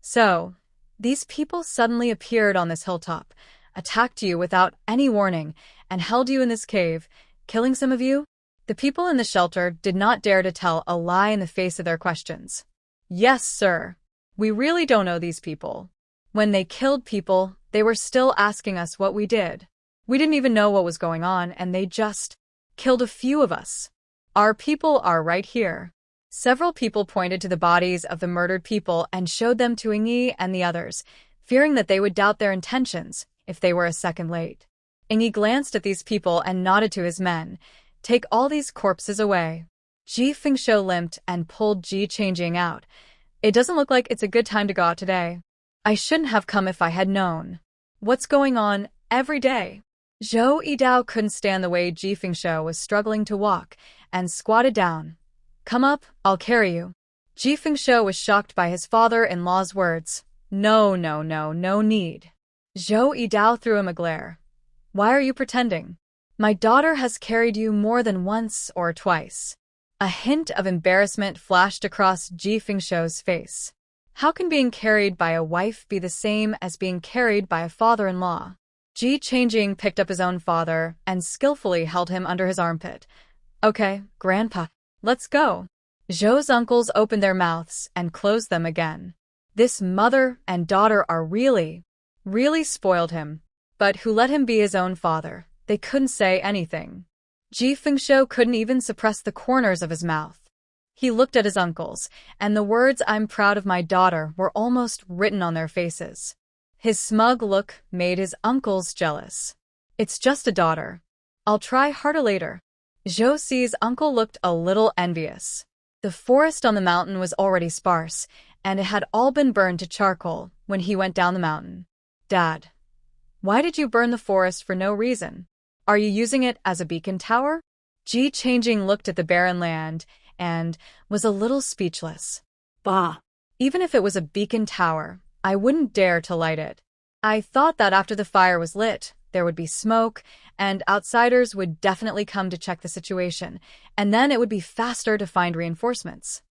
So, these people suddenly appeared on this hilltop, attacked you without any warning, and held you in this cave, killing some of you? The people in the shelter did not dare to tell a lie in the face of their questions. Yes, sir. We really don't know these people. When they killed people, they were still asking us what we did. We didn't even know what was going on, and they just killed a few of us. Our people are right here. Several people pointed to the bodies of the murdered people and showed them to Ing Yi and the others, fearing that they would doubt their intentions if they were a second late. Ing Yi glanced at these people and nodded to his men. Take all these corpses away. Ji Fengshou limped and pulled Ji Changjing out. It doesn't look like it's a good time to go out today. I shouldn't have come if I had known. What's going on every day? Zhou Yidao couldn't stand the way Ji Fengshou was struggling to walk and squatted down. Come up, I'll carry you. Ji Fengshou was shocked by his father-in-law's words. No need. Zhou Yidao threw him a glare. Why are you pretending? My daughter has carried you more than once or twice. A hint of embarrassment flashed across Ji Fengshou's face. How can being carried by a wife be the same as being carried by a father-in-law? Ji Changjing picked up his own father and skillfully held him under his armpit. Okay, Grandpa, let's go. Zhou's uncles opened their mouths and closed them again. This mother and daughter are really spoiled him. But who let him be his own father? They couldn't say anything. Ji Fengshou couldn't even suppress the corners of his mouth. He looked at his uncles, and the words "I'm proud of my daughter" were almost written on their faces. His smug look made his uncles jealous. It's just a daughter. I'll try harder later. Zhou Si's uncle looked a little envious. The forest on the mountain was already sparse, and it had all been burned to charcoal when he went down the mountain. Dad, why did you burn the forest for no reason? Are you using it as a beacon tower? Ji Changjing looked at the barren land and was a little speechless. Bah. Even if it was a beacon tower, I wouldn't dare to light it. I thought that after the fire was lit, there would be smoke, and outsiders would definitely come to check the situation, and then it would be faster to find reinforcements.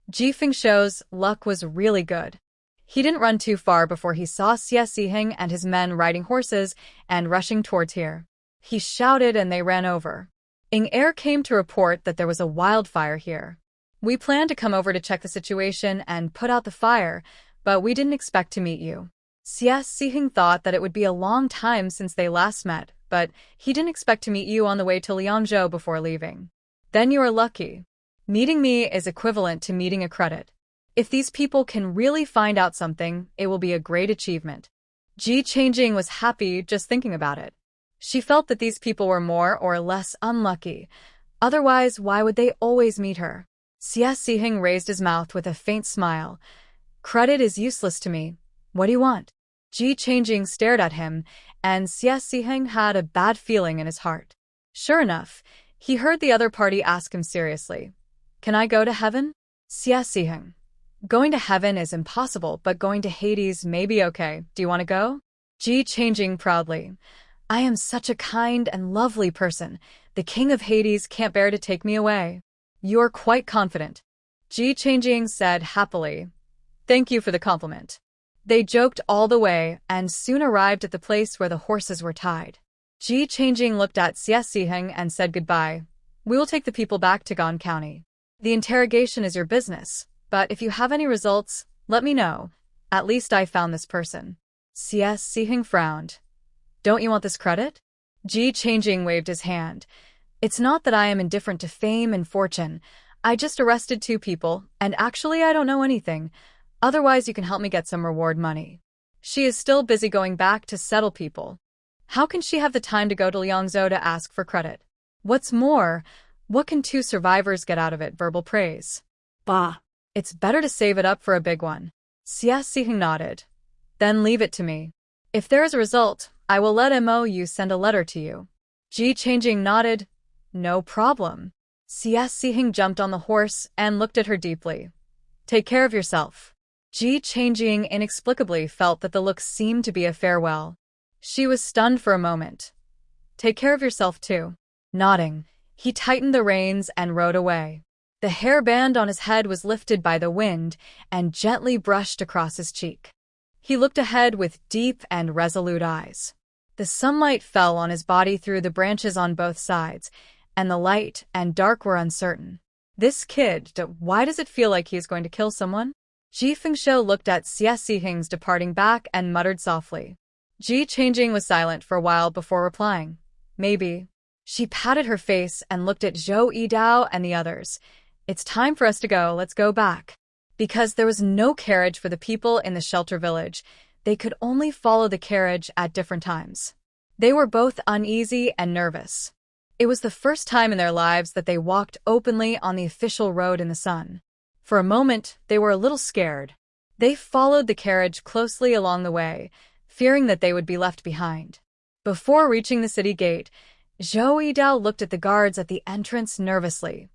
Ji Fengshou's luck was really good. He didn't run too far before he saw Xie Ziheng and his men riding horses and rushing towards here. He shouted and they ran over. Ing Er came to report that there was a wildfire here. We planned to come over to check the situation and put out the fire, but we didn't expect to meet you. Xie Ziheng thought that it would be a long time since they last met, but he didn't expect to meet you on the way to Liangzhou before leaving. Then you are lucky. Meeting me is equivalent to meeting a credit. If these people can really find out something, it will be a great achievement. Ji Changjing was happy just thinking about it. She felt that these people were more or less unlucky. Otherwise, why would they always meet her? Xie Ziheng raised his mouth with a faint smile. Credit is useless to me. What do you want? Ji Changjing stared at him, and Xie Ziheng had a bad feeling in his heart. Sure enough, he heard the other party ask him seriously. Can I go to heaven? Xie Ziheng. Going to heaven is impossible, but going to Hades may be okay. Do you want to go? Ji Changjing proudly. I am such a kind and lovely person. The king of Hades can't bear to take me away. You're quite confident. Ji Changjing said happily. Thank you for the compliment. They joked all the way and soon arrived at the place where the horses were tied. Ji Changjing looked at Xie Ziheng and said goodbye. We will take the people back to Gan County. The interrogation is your business, but if you have any results, let me know. At least I found this person. Xie Ziheng frowned. Don't you want this credit? Ji Changjing waved his hand. It's not that I am indifferent to fame and fortune. I just arrested 2 people, and actually I don't know anything. Otherwise, you can help me get some reward money. She is still busy going back to settle people. How can she have the time to go to Liangzhou to ask for credit? What's more, what can 2 survivors get out of it? Verbal praise. Bah. It's better to save it up for a big one. Xie Ziheng nodded. Then leave it to me. If there is a result, I will let MOU send a letter to you. Ji Changjing nodded. No problem. Xie Ziheng jumped on the horse and looked at her deeply. Take care of yourself. Ji Changjing inexplicably felt that the look seemed to be a farewell. She was stunned for a moment. Take care of yourself too. Nodding, he tightened the reins and rode away. The hairband on his head was lifted by the wind and gently brushed across his cheek. He looked ahead with deep and resolute eyes. The sunlight fell on his body through the branches on both sides, and the light and dark were uncertain. This kid, why does it feel like he is going to kill someone? Ji Fengshou looked at Xie Ziheng's departing back and muttered softly. Ji Changjing was silent for a while before replying. Maybe. She patted her face and looked at Zhou Yidao and the others. It's time for us to go, let's go back. Because there was no carriage for the people in the shelter village, they could only follow the carriage at different times. They were both uneasy and nervous. It was the first time in their lives that they walked openly on the official road in the sun. For a moment, they were a little scared. They followed the carriage closely along the way, fearing that they would be left behind. Before reaching the city gate, Zhou Yidao looked at the guards at the entrance nervously.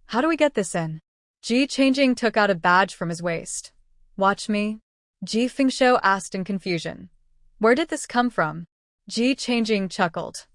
How do we get this in? Ji Changjing took out a badge from his waist. Watch me? Ji Fengshou asked in confusion. Where did this come from? Ji Changjing chuckled.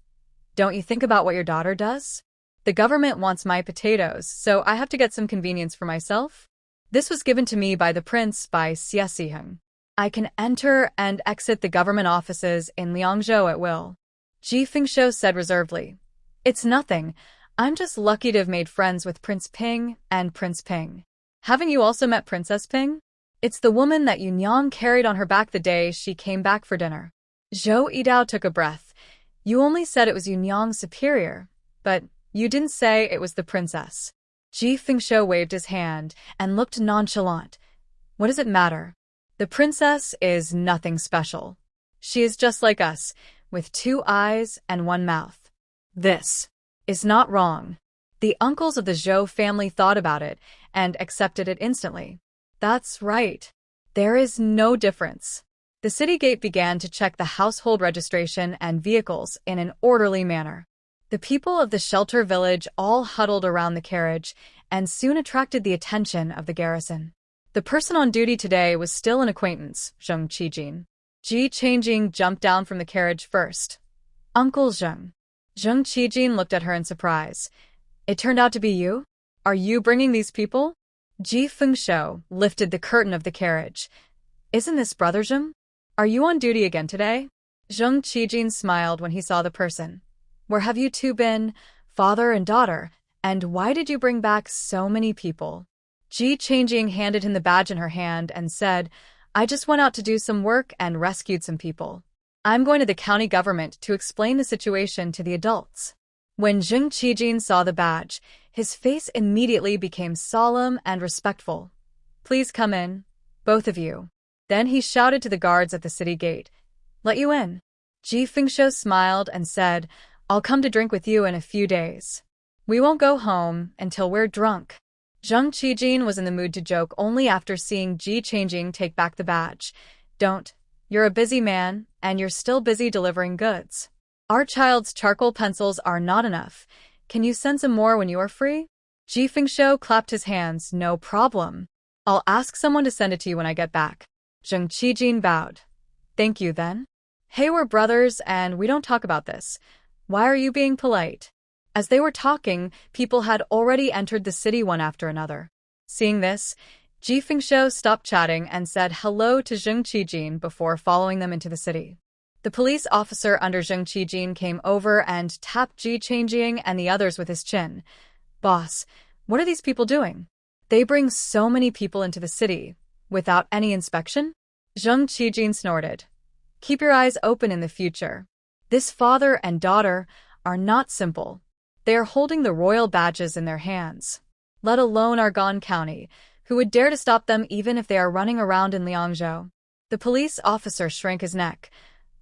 Don't you think about what your daughter does? The government wants my potatoes, so I have to get some convenience for myself. This was given to me by the prince by Xie Ziheng. I can enter and exit the government offices in Liangzhou at will. Ji Fengshou said reservedly. It's nothing. I'm just lucky to have made friends with Prince Ping and Prince Ping. Haven't you also met Princess Ping? It's the woman that Yunyang carried on her back the day she came back for dinner. Zhou Yidao took a breath. You only said it was Yunyang's superior, but you didn't say it was the princess. Ji Fengshou waved his hand and looked nonchalant. What does it matter? The princess is nothing special. She is just like us, with 2 eyes and 1 mouth. This is not wrong. The uncles of the Zhou family thought about it and accepted it instantly. That's right. There is no difference. The city gate began to check the household registration and vehicles in an orderly manner. The people of the shelter village all huddled around the carriage and soon attracted the attention of the garrison. The person on duty today was still an acquaintance, Zheng Qijin. Ji Changjing jumped down from the carriage first. Uncle Zheng. Zheng Qijin looked at her in surprise. It turned out to be you? Are you bringing these people? Ji Fengshou lifted the curtain of the carriage. Isn't this Brother Zheng? Are you on duty again today? Zheng Qijin smiled when he saw the person. Where have you two been, father and daughter, and why did you bring back so many people? Ji Changjing handed him the badge in her hand and said, I just went out to do some work and rescued some people. I'm going to the county government to explain the situation to the adults. When Zheng Qijin saw the badge, his face immediately became solemn and respectful. Please come in, both of you. Then he shouted to the guards at the city gate. Let you in. Ji Fengshou smiled and said, I'll come to drink with you in a few days. We won't go home until we're drunk. Zheng Qijin was in the mood to joke only after seeing Ji Changjing take back the badge. Don't. You're a busy man, and you're still busy delivering goods. Our child's charcoal pencils are not enough. Can you send some more when you are free? Ji Fengshou clapped his hands. No problem. I'll ask someone to send it to you when I get back. Zheng Qijin bowed. Thank you then. Hey, we're brothers and we don't talk about this. Why are you being polite? As they were talking, people had already entered the city one after another. Seeing this, Ji Fengshou stopped chatting and said hello to Zheng Qijin before following them into the city. The police officer under Zheng Qijin came over and tapped Ji Changjing and the others with his chin. Boss, what are these people doing? They bring so many people into the city, without any inspection? Zheng Qijin snorted. Keep your eyes open in the future. This father and daughter are not simple. They are holding the royal badges in their hands. Let alone Argonne County, who would dare to stop them even if they are running around in Liangzhou? The police officer shrank his neck.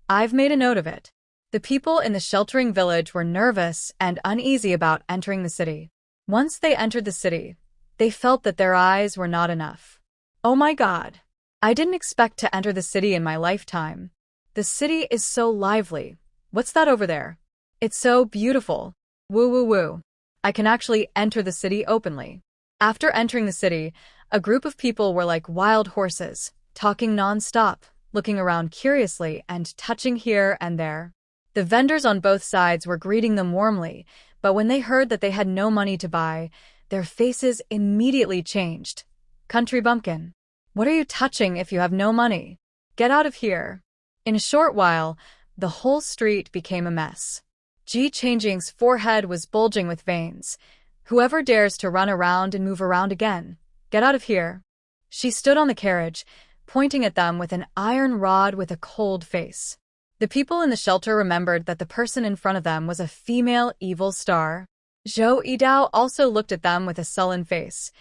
I've made a note of it. The people in the sheltering village were nervous and uneasy about entering the city. Once they entered the city, they felt that their eyes were not enough. Oh my God! I didn't expect to enter the city in my lifetime. The city is so lively. What's that over there? It's so beautiful. Woo woo woo. I can actually enter the city openly. After entering the city, a group of people were like wild horses, talking non-stop, looking around curiously and touching here and there. The vendors on both sides were greeting them warmly, but when they heard that they had no money to buy, their faces immediately changed. Country bumpkin. What are you touching if you have no money? Get out of here. In a short while, the whole street became a mess. Ji Changjing's forehead was bulging with veins. Whoever dares to run around and move around again, get out of here. She stood on the carriage, pointing at them with an iron rod with a cold face. The people in the shelter remembered that the person in front of them was a female evil star. Zhou Yidao also looked at them with a sullen face.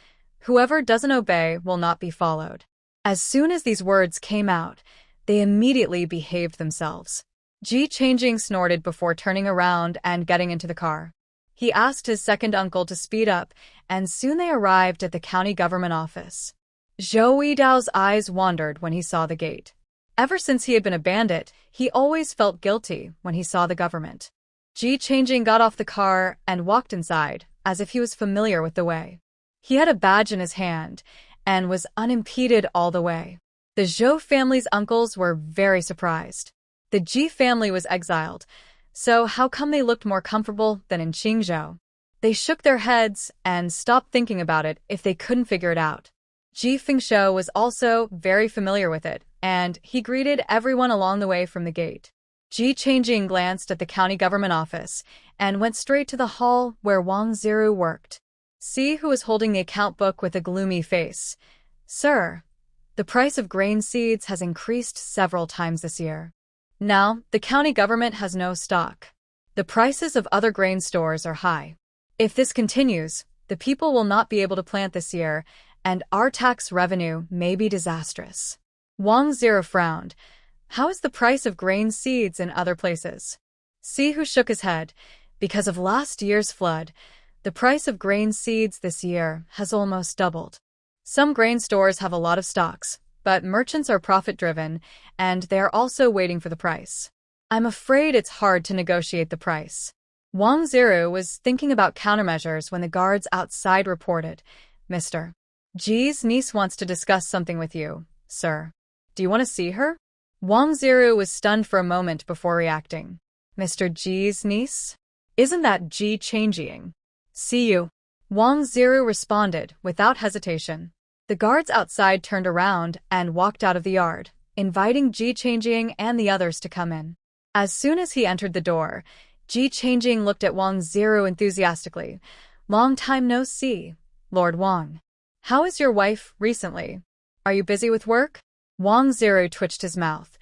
Whoever doesn't obey will not be followed. As soon as these words came out, they immediately behaved themselves. Ji Changjing snorted before turning around and getting into the car. He asked his second uncle to speed up, and soon they arrived at the county government office. Zhou Yidao's eyes wandered when he saw the gate. Ever since he had been a bandit, he always felt guilty when he saw the government. Ji Changjing got off the car and walked inside, as if he was familiar with the way. He had a badge in his hand, and was unimpeded all the way. The Zhou family's uncles were very surprised. The Ji family was exiled, so how come they looked more comfortable than in Qingzhou? They shook their heads and stopped thinking about it if they couldn't figure it out. Ji Fengshou was also very familiar with it, and he greeted everyone along the way from the gate. Ji Changjing glanced at the county government office and went straight to the hall where Wang Ziru worked. See who was holding the account book with a gloomy face. Sir, the price of grain seeds has increased several times this year. Now, the county government has no stock. The prices of other grain stores are high. If this continues, the people will not be able to plant this year, and our tax revenue may be disastrous. Wang Ziru frowned. How is the price of grain seeds in other places? See who shook his head. Because of last year's flood, the price of grain seeds this year has almost doubled. Some grain stores have a lot of stocks, but merchants are profit-driven, and they are also waiting for the price. I'm afraid it's hard to negotiate the price. Wang Ziru was thinking about countermeasures when the guards outside reported, Mr. G's niece wants to discuss something with you, sir. Do you want to see her? Wang Ziru was stunned for a moment before reacting. Mr. G's niece? Isn't that Ji Changjiang? See you. Wang Ziru responded without hesitation. The guards outside turned around and walked out of the yard, inviting Ji Changjiang and the others to come in. As soon as he entered the door, Ji Changjiang looked at Wang Ziru enthusiastically. Long time no see, Lord Wang. How is your wife recently? Are you busy with work? Wang Ziru twitched his mouth.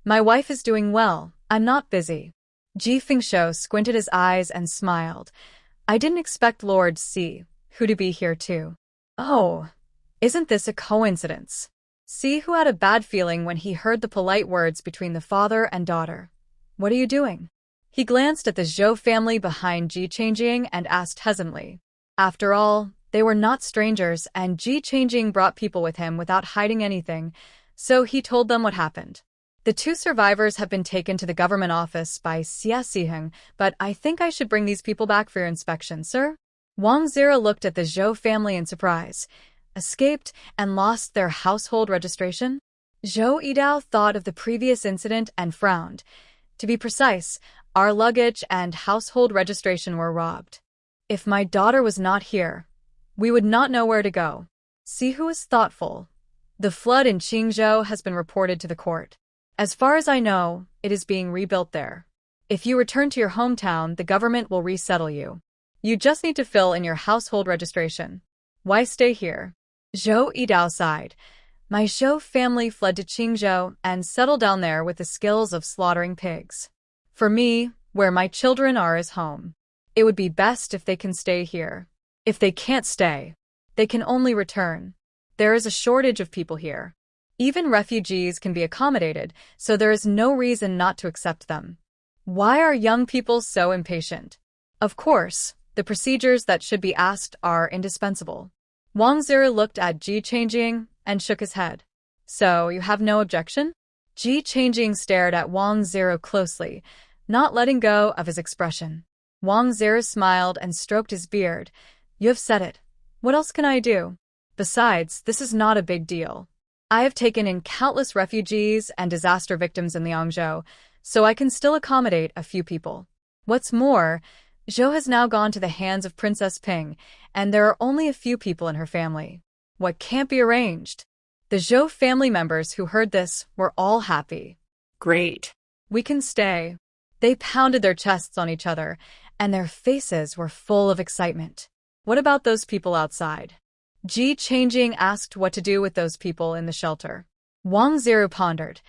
My wife is doing well. I'm not busy. Ji Fengshou squinted his eyes and smiled. I didn't expect Lord Si Hu to be here too. Oh, isn't this a coincidence? Si Hu had a bad feeling when he heard the polite words between the father and daughter. What are you doing? He glanced at the Zhou family behind Ji Changjiang and asked hesitantly. After all, they were not strangers, and Ji Changjiang brought people with him without hiding anything, so he told them what happened. The 2 survivors have been taken to the government office by Xia Siheng, but I think I should bring these people back for your inspection, sir. Wang Ziru looked at the Zhou family in surprise. Escaped and lost their household registration? Zhou Yidao thought of the previous incident and frowned. To be precise, our luggage and household registration were robbed. If my daughter was not here, we would not know where to go. See who is thoughtful. The flood in Qingzhou has been reported to the court. As far as I know, it is being rebuilt there. If you return to your hometown, the government will resettle you. You just need to fill in your household registration. Why stay here? Zhou Yidao sighed. My Zhou family fled to Qingzhou and settled down there with the skills of slaughtering pigs. For me, where my children are is home. It would be best if they can stay here. If they can't stay, they can only return. There is a shortage of people here. Even refugees can be accommodated, so there is no reason not to accept them. Why are young people so impatient? Of course, the procedures that should be asked are indispensable. Wang Ziru looked at Ji Changjiang and shook his head. So, you have no objection? Ji Changjiang stared at Wang Ziru closely, not letting go of his expression. Wang Ziru smiled and stroked his beard. You have said it. What else can I do? Besides, this is not a big deal. I have taken in countless refugees and disaster victims in Liangzhou, so I can still accommodate a few people. What's more, Zhou has now gone to the hands of Princess Ping, and there are only a few people in her family. What can't be arranged? The Zhou family members who heard this were all happy. Great. We can stay. They pounded their chests on each other, and their faces were full of excitement. What about those people outside? Ji Changjiang asked what to do with those people in the shelter. Wang Ziru pondered.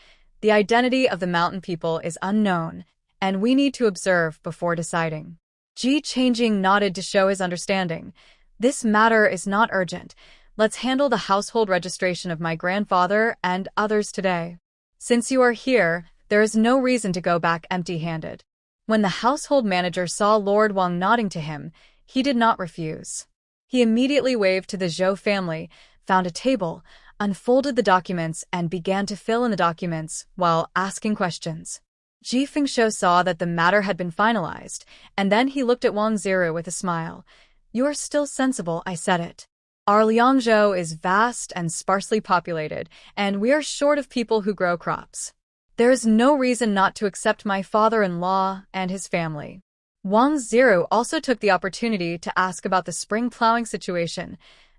The identity of the mountain people is unknown, and we need to observe before deciding. Ji Changjiang nodded to show his understanding. This matter is not urgent. Let's handle the household registration of my grandfather and others today. Since you are here, there is no reason to go back empty-handed. When the household manager saw Lord Wang nodding to him, he did not refuse. He immediately waved to the Zhou family, found a table, unfolded the documents, and began to fill in the documents while asking questions. Ji Fengshou saw that the matter had been finalized, and then he looked at Wang Ziru with a smile. You are still sensible, I said it. Our Liangzhou is vast and sparsely populated, and we are short of people who grow crops. There is no reason not to accept my father-in-law and his family. Wang Ziru also took the opportunity to ask about the spring plowing situation.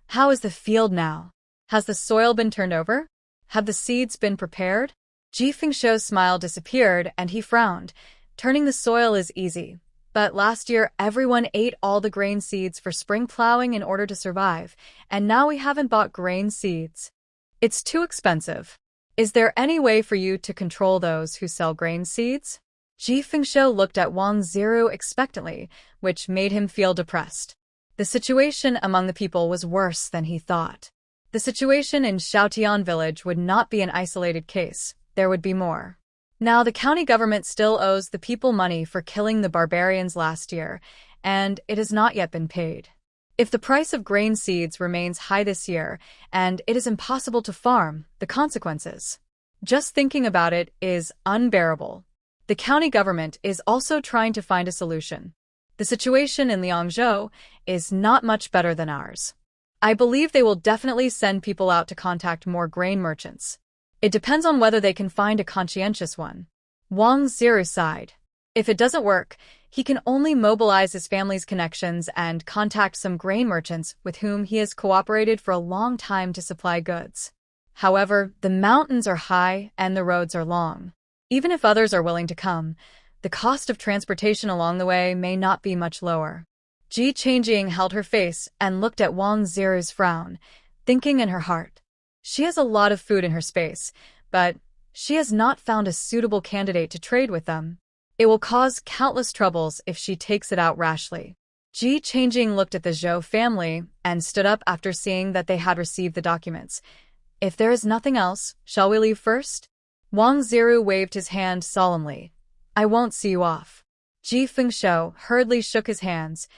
How is the field now? Has the soil been turned over? Have the seeds been prepared? Ji Fengshou's smile disappeared and he frowned. Turning the soil is easy, but last year everyone ate all the grain seeds for spring plowing in order to survive, and now we haven't bought grain seeds. It's too expensive. Is there any way for you to control those who sell grain seeds? Ji Fengshou looked at Wang Ziru expectantly, which made him feel depressed. The situation among the people was worse than he thought. The situation in Shaotian village would not be an isolated case. There would be more. Now, the county government still owes the people money for killing the barbarians last year, and it has not yet been paid. If the price of grain seeds remains high this year, and it is impossible to farm, the consequences. Just thinking about it is unbearable. The county government is also trying to find a solution. The situation in Liangzhou is not much better than ours. I believe they will definitely send people out to contact more grain merchants. It depends on whether they can find a conscientious one. Wang Ziru sighed. If it doesn't work, he can only mobilize his family's connections and contact some grain merchants with whom he has cooperated for a long time to supply goods. However, the mountains are high and the roads are long. Even if others are willing to come, the cost of transportation along the way may not be much lower. Ji Changjing held her face and looked at Wang Ziru's frown, thinking in her heart. She has a lot of food in her space, but she has not found a suitable candidate to trade with them. It will cause countless troubles if she takes it out rashly. Ji Changjing looked at the Zhou family and stood up after seeing that they had received the documents. If there is nothing else, shall we leave first? Wang Ziru waved his hand solemnly. I won't see you off. Ji Fengshou hurriedly shook his hands.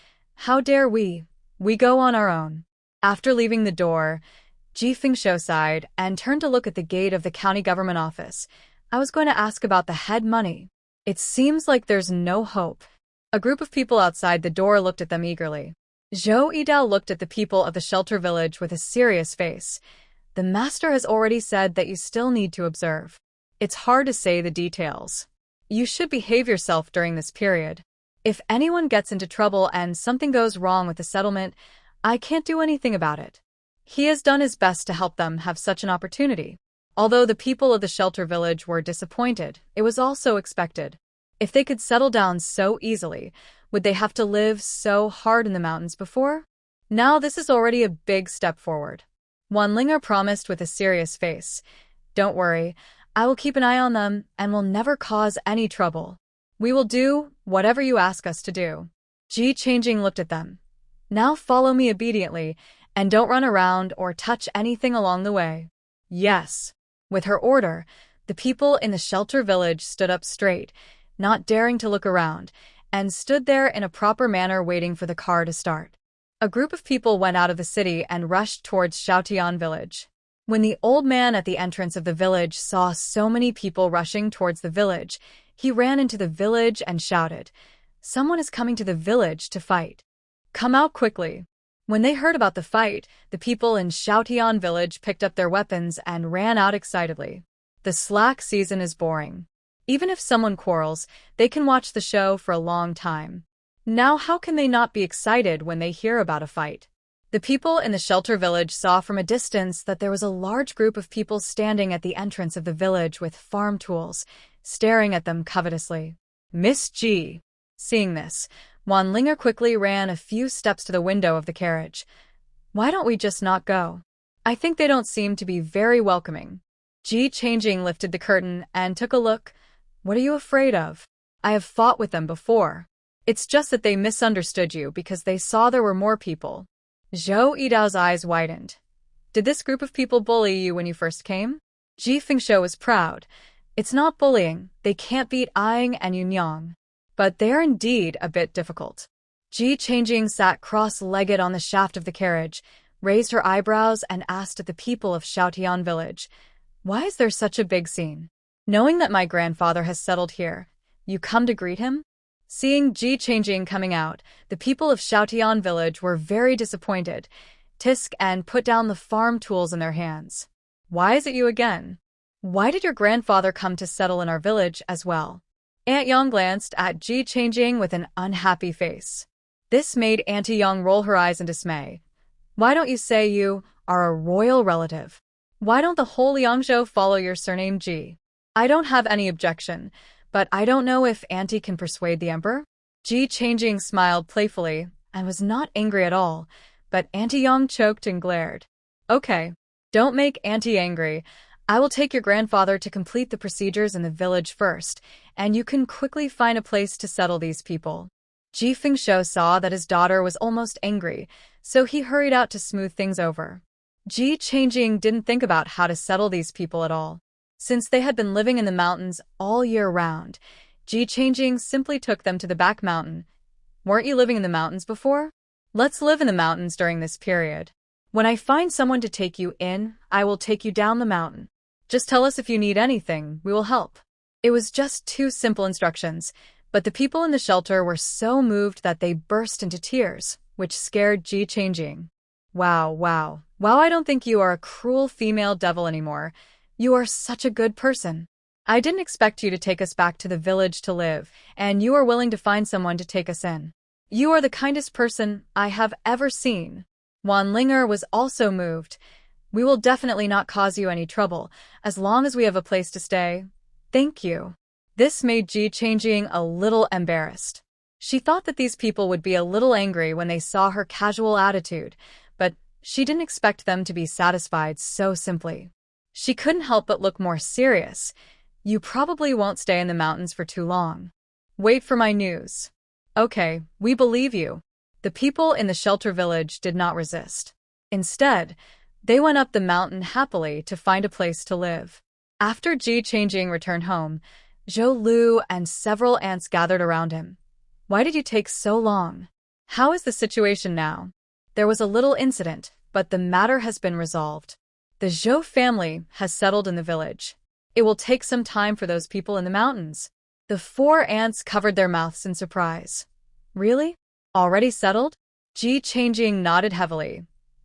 How dare we? We go on our own. After leaving the door, Ji Fengshou sighed and turned to look at the gate of the county government office. I was going to ask about the head money. It seems like there's no hope. A group of people outside the door looked at them eagerly. Zhou Yidao looked at the people of the shelter village with a serious face. The master has already said that you still need to observe. It's hard to say the details. You should behave yourself during this period. If anyone gets into trouble and something goes wrong with the settlement, I can't do anything about it. He has done his best to help them have such an opportunity. Although the people of the shelter village were disappointed, it was also expected. If they could settle down so easily, would they have to live so hard in the mountains before? Now this is already a big step forward. Wanlinger promised with a serious face. Don't worry, I will keep an eye on them and will never cause any trouble. We will do whatever you ask us to do. Ji Changjing looked at them. Now follow me obediently and don't run around or touch anything along the way. Yes. With her order, the people in the shelter village stood up straight, not daring to look around, and stood there in a proper manner waiting for the car to start. A group of people went out of the city and rushed towards Xiaotian village. When the old man at the entrance of the village saw so many people rushing towards the village, he ran into the village and shouted, "Someone is coming to the village to fight. Come out quickly." When they heard about the fight, the people in Xiaotian village picked up their weapons and ran out excitedly. The slack season is boring. Even if someone quarrels, they can watch the show for a long time. Now how can they not be excited when they hear about a fight? The people in the shelter village saw from a distance that there was a large group of people standing at the entrance of the village with farm tools, staring at them covetously. Miss G. Seeing this, Wanlinger quickly ran a few steps to the window of the carriage. Why don't we just not go? I think they don't seem to be very welcoming. Ji Changjing lifted the curtain and took a look. What are you afraid of? I have fought with them before. It's just that they misunderstood you because they saw there were more people. Zhou Yidao's eyes widened. Did this group of people bully you when you first came? Ji Fengshou was proud. It's not bullying. They can't beat Aing and Yunyang. But they are indeed a bit difficult. Ji Changjing sat cross-legged on the shaft of the carriage, raised her eyebrows and asked at the people of Xiaotian village, "Why is there such a big scene? Knowing that my grandfather has settled here, you come to greet him?" Seeing Ji Changjing coming out, the people of Xiaotian village were very disappointed, tisked and put down the farm tools in their hands. Why is it you again? Why did your grandfather come to settle in our village as well? Aunt Yang glanced at Ji Changjing with an unhappy face. This made Auntie Yang roll her eyes in dismay. Why don't you say you are a royal relative? Why don't the whole Liangzhou follow your surname Ji? I don't have any objection, but I don't know if Auntie can persuade the emperor? Ji Changjing smiled playfully and was not angry at all, but Auntie Yang choked and glared. Okay, don't make Auntie angry. I will take your grandfather to complete the procedures in the village first, and you can quickly find a place to settle these people. Ji Fengshou saw that his daughter was almost angry, so he hurried out to smooth things over. Ji Changjing didn't think about how to settle these people at all. Since they had been living in the mountains all year round, Ji-changing simply took them to the back mountain. Weren't you living in the mountains before? Let's live in the mountains during this period. When I find someone to take you in, I will take you down the mountain. Just tell us if you need anything, we will help. It was just 2 simple instructions, but the people in the shelter were so moved that they burst into tears, which scared Ji-changing. Wow, I don't think you are a cruel female devil anymore. You are such a good person. I didn't expect you to take us back to the village to live, and you are willing to find someone to take us in. You are the kindest person I have ever seen. Wan Linger was also moved. We will definitely not cause you any trouble, as long as we have a place to stay. Thank you. This made Ji-changing a little embarrassed. She thought that these people would be a little angry when they saw her casual attitude, but she didn't expect them to be satisfied so simply. She couldn't help but look more serious. You probably won't stay in the mountains for too long. Wait for my news. Okay, we believe you. The people in the shelter village did not resist. Instead, they went up the mountain happily to find a place to live. After Ji-changing returned home, Zhou Lu and several ants gathered around him. Why did you take so long? How is the situation now? There was a little incident, but the matter has been resolved. The Zhou family has settled in the village. It will take some time for those people in the mountains. The 4 ants covered their mouths in surprise. Really? Already settled? Ji-changing nodded heavily.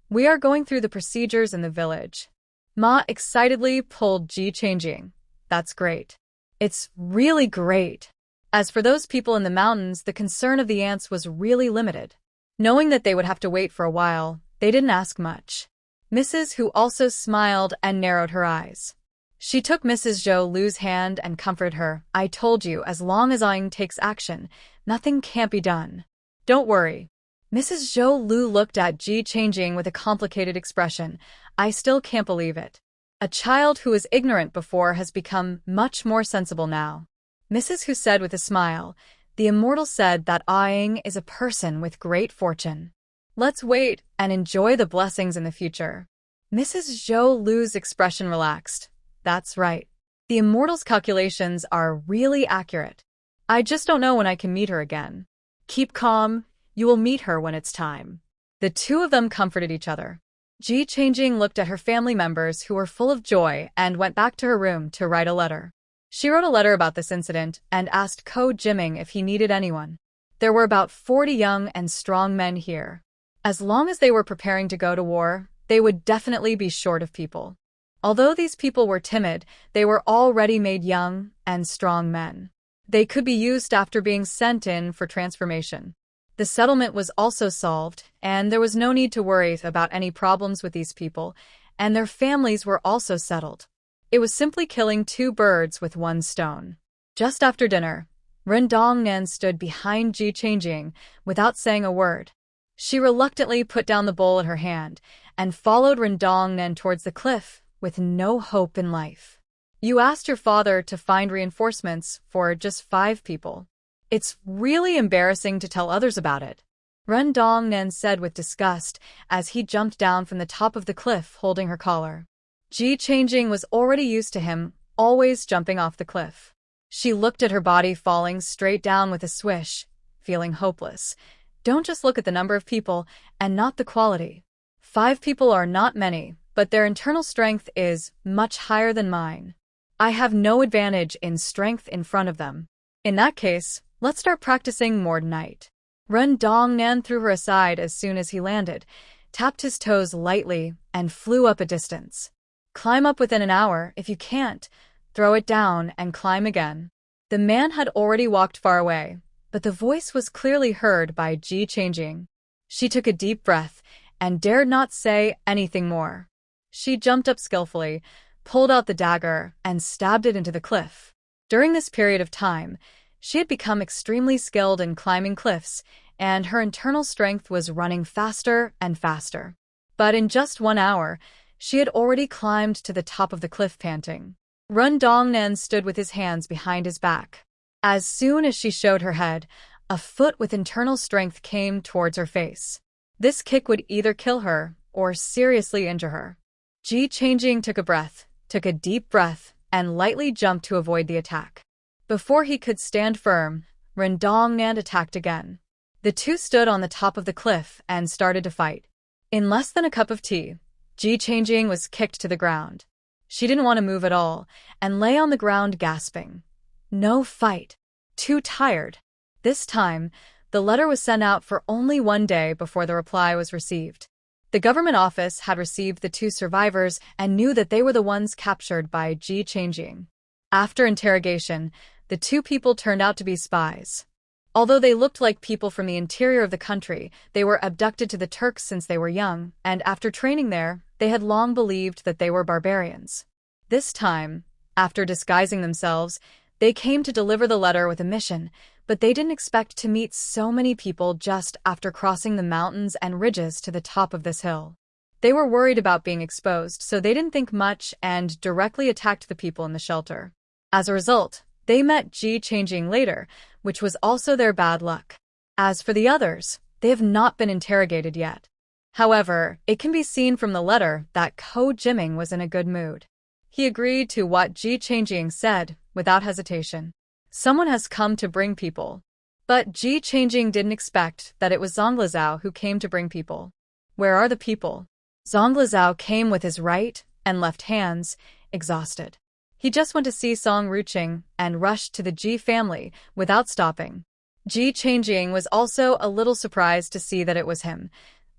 We are going through the procedures in the village. Ma excitedly pulled Ji-changing. That's great. It's really great. As for those people in the mountains, the concern of the ants was really limited. Knowing that they would have to wait for a while, they didn't ask much. Mrs. Hu also smiled and narrowed her eyes. She took Mrs. Zhou Lu's hand and comforted her. I told you, as long as Aang takes action, nothing can't be done. Don't worry. Mrs. Zhou Lu looked at Ji-changing with a complicated expression. I still can't believe it. A child who was ignorant before has become much more sensible now. Mrs. Hu said with a smile, the immortal said that Aang is a person with great fortune. Let's wait and enjoy the blessings in the future. Mrs. Zhou Lu's expression relaxed. That's right. The immortal's calculations are really accurate. I just don't know when I can meet her again. Keep calm. You will meet her when it's time. The 2 of them comforted each other. Ji-changing looked at her family members who were full of joy and went back to her room to write a letter. She wrote a letter about this incident and asked Ko Jiming if he needed anyone. There were about 40 young and strong men here. As long as they were preparing to go to war, they would definitely be short of people. Although these people were timid, they were already made young and strong men. They could be used after being sent in for transformation. The settlement was also solved, and there was no need to worry about any problems with these people, and their families were also settled. It was simply killing 2 birds with 1 stone. Just after dinner, Ren Dongnan stood behind Ji-changing without saying a word. She reluctantly put down the bowl in her hand and followed Ren Dongnan towards the cliff with no hope in life. You asked your father to find reinforcements for just 5 people. It's really embarrassing to tell others about it. Ren Dongnan said with disgust as he jumped down from the top of the cliff holding her collar. Ji-changing was already used to him, always jumping off the cliff. She looked at her body falling straight down with a swish, feeling hopeless. Don't just look at the number of people and not the quality. 5 people are not many, but their internal strength is much higher than mine. I have no advantage in strength in front of them. In that case, let's start practicing more tonight. Ren Dongnan threw her aside as soon as he landed, tapped his toes lightly, and flew up a distance. Climb up within an hour. If you can't, throw it down and climb again. The man had already walked far away, but the voice was clearly heard by Ji-changing. She took a deep breath and dared not say anything more. She jumped up skillfully, pulled out the dagger, and stabbed it into the cliff. During this period of time, she had become extremely skilled in climbing cliffs, and her internal strength was running faster and faster. But in just 1 hour, she had already climbed to the top of the cliff panting. Ren Dongnan stood with his hands behind his back. As soon as she showed her head, a foot with internal strength came towards her face. This kick would either kill her or seriously injure her. Ji-changing took a deep breath, and lightly jumped to avoid the attack. Before he could stand firm, Rendongnan attacked again. The two stood on the top of the cliff and started to fight. In less than a cup of tea, Ji Changjing was kicked to the ground. She didn't want to move at all, and lay on the ground gasping. No fight. Too tired. This time, the letter was sent out for only 1 day before the reply was received. The government office had received the two survivors and knew that they were the ones captured by Ji Changjing. After interrogation, the two people turned out to be spies. Although they looked like people from the interior of the country, they were abducted to the Turks since they were young, and after training there, they had long believed that they were barbarians. This time, after disguising themselves, they came to deliver the letter with a mission, but they didn't expect to meet so many people just after crossing the mountains and ridges to the top of this hill. They were worried about being exposed, so they didn't think much and directly attacked the people in the shelter. As a result, they met Ji Changjing later, which was also their bad luck. As for the others, they have not been interrogated yet. However, it can be seen from the letter that Ko Jiming was in a good mood. He agreed to what Ji Changjing said, without hesitation. Someone has come to bring people. But Ji Changjing didn't expect that it was Zonglizao who came to bring people. Where are the people? Zonglizao came with his right and left hands, exhausted. He just went to see Song Ruqing and rushed to the Ji family without stopping. Ji Changjing was also a little surprised to see that it was him.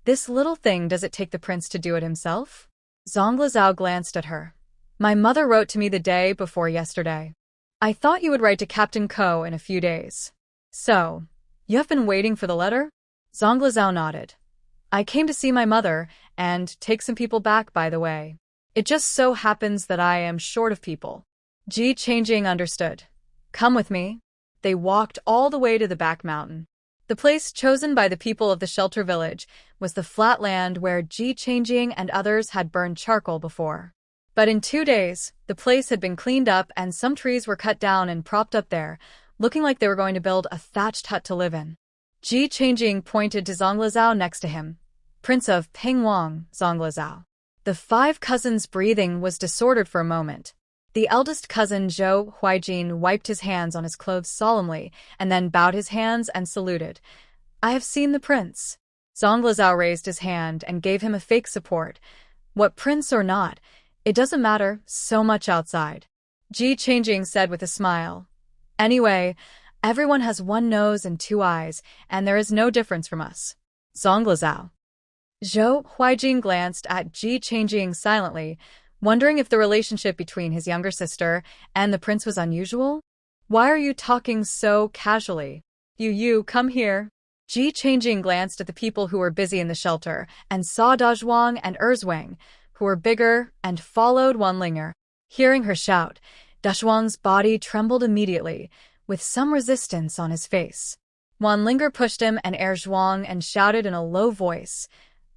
This little thing, does it take the prince to do it himself? Zonglizao glanced at her. My mother wrote to me the day before yesterday. I thought you would write to Captain Ko in a few days. So, you have been waiting for the letter? Zonglizao nodded. I came to see my mother and take some people back, by the way. It just so happens that I am short of people. Ji Changjing understood. Come with me. They walked all the way to the back mountain. The place chosen by the people of the shelter village was the flat land where Ji Changjing and others had burned charcoal before. But in 2 days, the place had been cleaned up and some trees were cut down and propped up there, looking like they were going to build a thatched hut to live in. Ji Changjing pointed to Zonglizao next to him. Prince of Pingwang, Zonglizao. The 5 cousins' breathing was disordered for a moment. The eldest cousin, Zhou Huijin, wiped his hands on his clothes solemnly and then bowed his hands and saluted. I have seen the prince. Zonglizao raised his hand and gave him a fake support. What prince or not, it doesn't matter, so much outside. Ji Changjing said with a smile. Anyway, everyone has 1 nose and 2 eyes, and there is no difference from us. Zonglizao. Zhou Huijin glanced at Ji Changjing silently, wondering if the relationship between his younger sister and the prince was unusual. Why are you talking so casually? You, come here. Ji Changjing glanced at the people who were busy in the shelter and saw Dazhuang and Erzwang, who were bigger, and followed Wanlinger. Hearing her shout, Dazhuang's body trembled immediately, with some resistance on his face. Wanlinger pushed him and Erzwang and shouted in a low voice,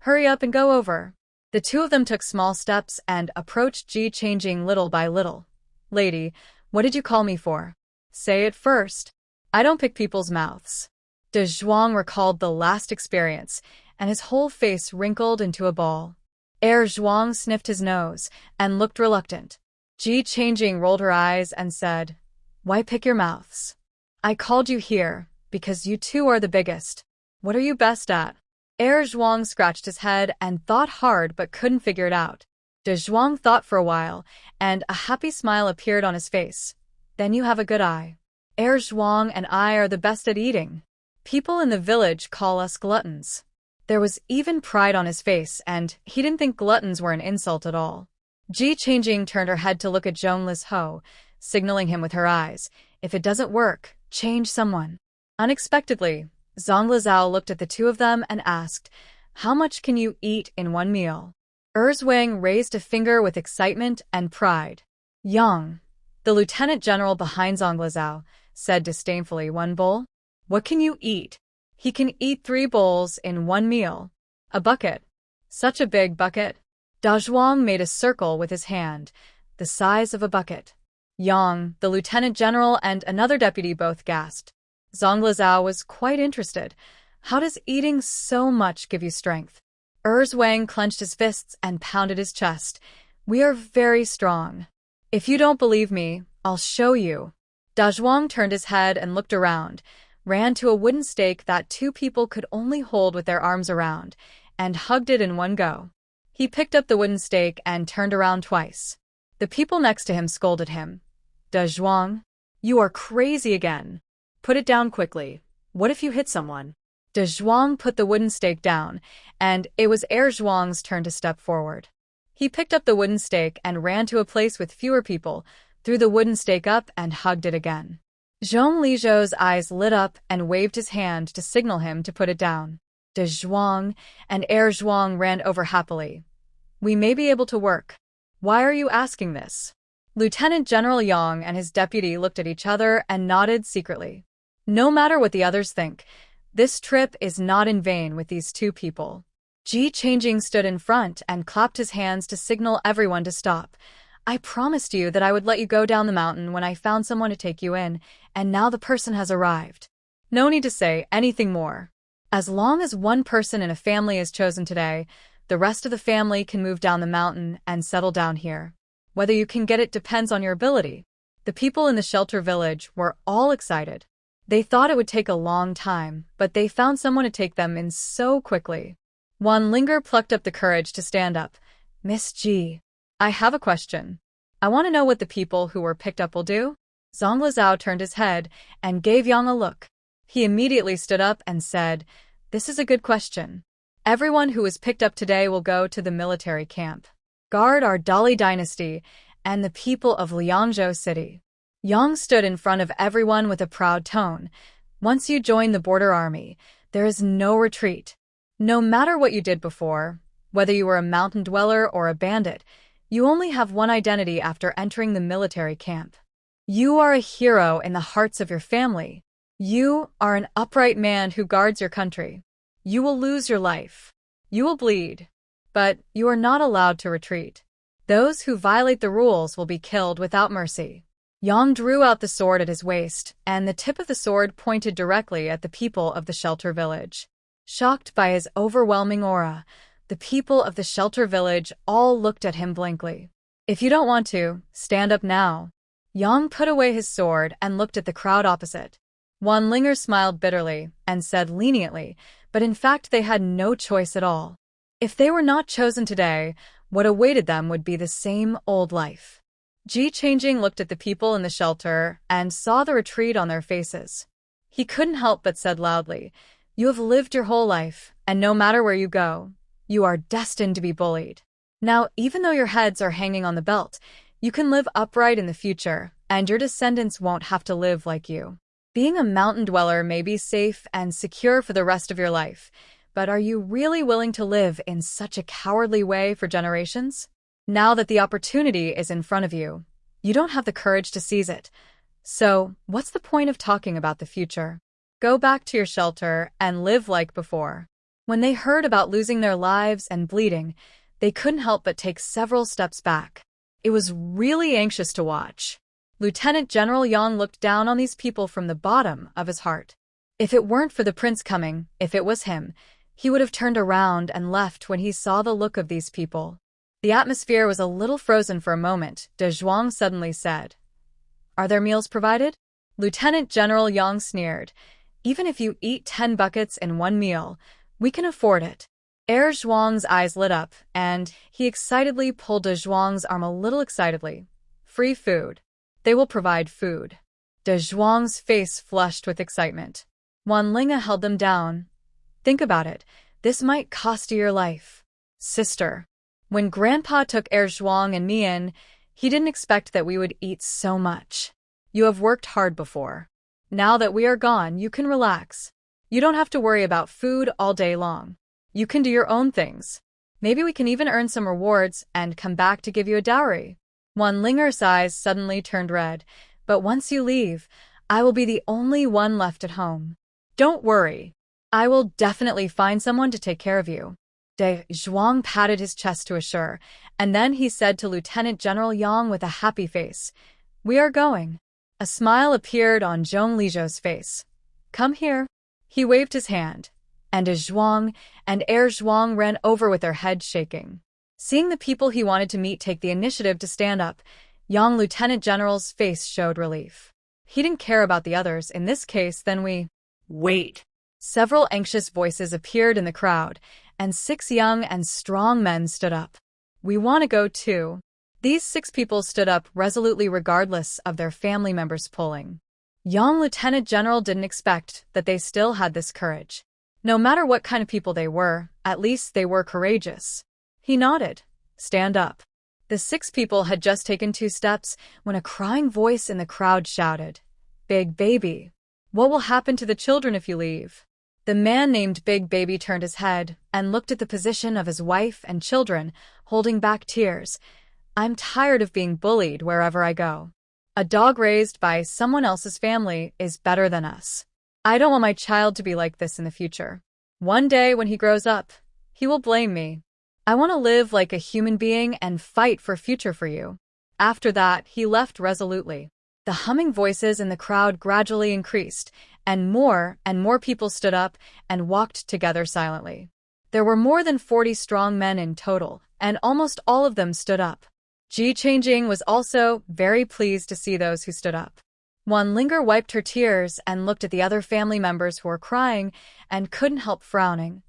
Hurry up and go over. The two of them took small steps and approached Ji Changjing little by little. Lady, what did you call me for? Say it first. I don't pick people's mouths. De Zhuang recalled the last experience, and his whole face wrinkled into a ball. Zhuang sniffed his nose and looked reluctant. Ji Changjing rolled her eyes and said, Why pick your mouths? I called you here because you two are the biggest. What are you best at? Zhuang scratched his head and thought hard but couldn't figure it out. De Zhuang thought for a while, and a happy smile appeared on his face. Then you have a good eye. Zhuang and I are the best at eating. People in the village call us gluttons. There was even pride on his face, and he didn't think gluttons were an insult at all. Ji Changjing turned her head to look at Zhong Liz-ho, signaling him with her eyes. If it doesn't work, change someone. Unexpectedly, Zonglizao looked at the two of them and asked, How much can you eat in 1 meal? Erzwang raised a finger with excitement and pride. Yang, the lieutenant general behind Zonglizao, said disdainfully, 1 bowl? What can you eat? He can eat 3 bowls in 1 meal. A bucket. Such a big bucket. Dazhuang made a circle with his hand, the size of a bucket. Yang, the lieutenant general, and another deputy both gasped. Zonglizao was quite interested. How does eating so much give you strength? Erzwang clenched his fists and pounded his chest. We are very strong. If you don't believe me, I'll show you. Da Zhuang turned his head and looked around, ran to a wooden stake that two people could only hold with their arms around, and hugged it in one go. He picked up the wooden stake and turned around twice. The people next to him scolded him. Da Zhuang, you are crazy again. Put it down quickly. What if you hit someone? Da Zhuang put the wooden stake down, and it was Zhuang's turn to step forward. He picked up the wooden stake and ran to a place with fewer people, threw the wooden stake up and hugged it again. Zhong Lizhou's eyes lit up and waved his hand to signal him to put it down. Da Zhuang and Zhuang ran over happily. We may be able to work. Why are you asking this? Lieutenant General Yang and his deputy looked at each other and nodded secretly. No matter what the others think, this trip is not in vain with these two people. Ji Changjing stood in front and clapped his hands to signal everyone to stop. I promised you that I would let you go down the mountain when I found someone to take you in, and now the person has arrived. No need to say anything more. As long as one person in a family is chosen today, the rest of the family can move down the mountain and settle down here. Whether you can get it depends on your ability. The people in the shelter village were all excited. They thought it would take a long time, but they found someone to take them in so quickly. Wan Linger plucked up the courage to stand up. Miss Ji, I have a question. I want to know what the people who were picked up will do. Zhang Lizhao turned his head and gave Yang a look. He immediately stood up and said, This is a good question. Everyone who was picked up today will go to the military camp. Guard our Dali dynasty and the people of Liangzhou City. Yang stood in front of everyone with a proud tone. Once you join the border army, there is no retreat. No matter what you did before, whether you were a mountain dweller or a bandit, you only have one identity after entering the military camp. You are a hero in the hearts of your family. You are an upright man who guards your country. You will lose your life. You will bleed. But you are not allowed to retreat. Those who violate the rules will be killed without mercy. Yang drew out the sword at his waist, and the tip of the sword pointed directly at the people of the shelter village. Shocked by his overwhelming aura, the people of the shelter village all looked at him blankly. If you don't want to, stand up now. Yang put away his sword and looked at the crowd opposite. Wan Linger smiled bitterly and said leniently, but in fact they had no choice at all. If they were not chosen today, what awaited them would be the same old life. Ji Changjing looked at the people in the shelter and saw the retreat on their faces. He couldn't help but said loudly, You have lived your whole life, and no matter where you go, you are destined to be bullied. Now, even though your heads are hanging on the belt, you can live upright in the future, and your descendants won't have to live like you. Being a mountain dweller may be safe and secure for the rest of your life, but are you really willing to live in such a cowardly way for generations? Now that the opportunity is in front of you, you don't have the courage to seize it. So, what's the point of talking about the future? Go back to your shelter and live like before. When they heard about losing their lives and bleeding, they couldn't help but take several steps back. It was really anxious to watch. Lieutenant General Yang looked down on these people from the bottom of his heart. If it weren't for the prince coming, if it was him, he would have turned around and left when he saw the look of these people. The atmosphere was a little frozen for a moment. De Zhuang suddenly said, Are there meals provided? Lieutenant General Yang sneered. Even if you eat 10 buckets in one meal, we can afford it. Zhuang's eyes lit up, and he excitedly pulled De Zhuang's arm a little excitedly. Free food. They will provide food. De Zhuang's face flushed with excitement. Wan Linga held them down. Think about it. This might cost you your life. Sister. When Grandpa took Zhuang and me in, he didn't expect that we would eat so much. You have worked hard before. Now that we are gone, you can relax. You don't have to worry about food all day long. You can do your own things. Maybe we can even earn some rewards and come back to give you a dowry. Wan Linger's eyes suddenly turned red. But once you leave, I will be the only one left at home. Don't worry. I will definitely find someone to take care of you. De Zhuang patted his chest to assure, and then he said to Lieutenant General Yang with a happy face, We are going. A smile appeared on Zhong Lizhou's face. Come here. He waved his hand, and Zhuang and Zhuang ran over with their heads shaking. Seeing the people he wanted to meet take the initiative to stand up, Young Lieutenant General's face showed relief. He didn't care about the others in this case, then we— Wait. Several anxious voices appeared in the crowd, and 6 young and strong men stood up. We want to go too. These 6 people stood up resolutely regardless of their family members pulling. Young Lieutenant General didn't expect that they still had this courage. No matter what kind of people they were, at least they were courageous. He nodded. Stand up. The 6 people had just taken 2 steps when a crying voice in the crowd shouted, "Big Baby, what will happen to the children if you leave?" The man named Big Baby turned his head and looked at the position of his wife and children, holding back tears. "I'm tired of being bullied wherever I go. A dog raised by someone else's family is better than us. I don't want my child to be like this in the future. One day when he grows up, he will blame me. I want to live like a human being and fight for a future for you." After that, he left resolutely. The humming voices in the crowd gradually increased, and more people stood up and walked together silently. There were more than 40 strong men in total, and almost all of them stood up. Ji Changjing was also very pleased to see those who stood up. Wan Linger wiped her tears and looked at the other family members who were crying and couldn't help frowning.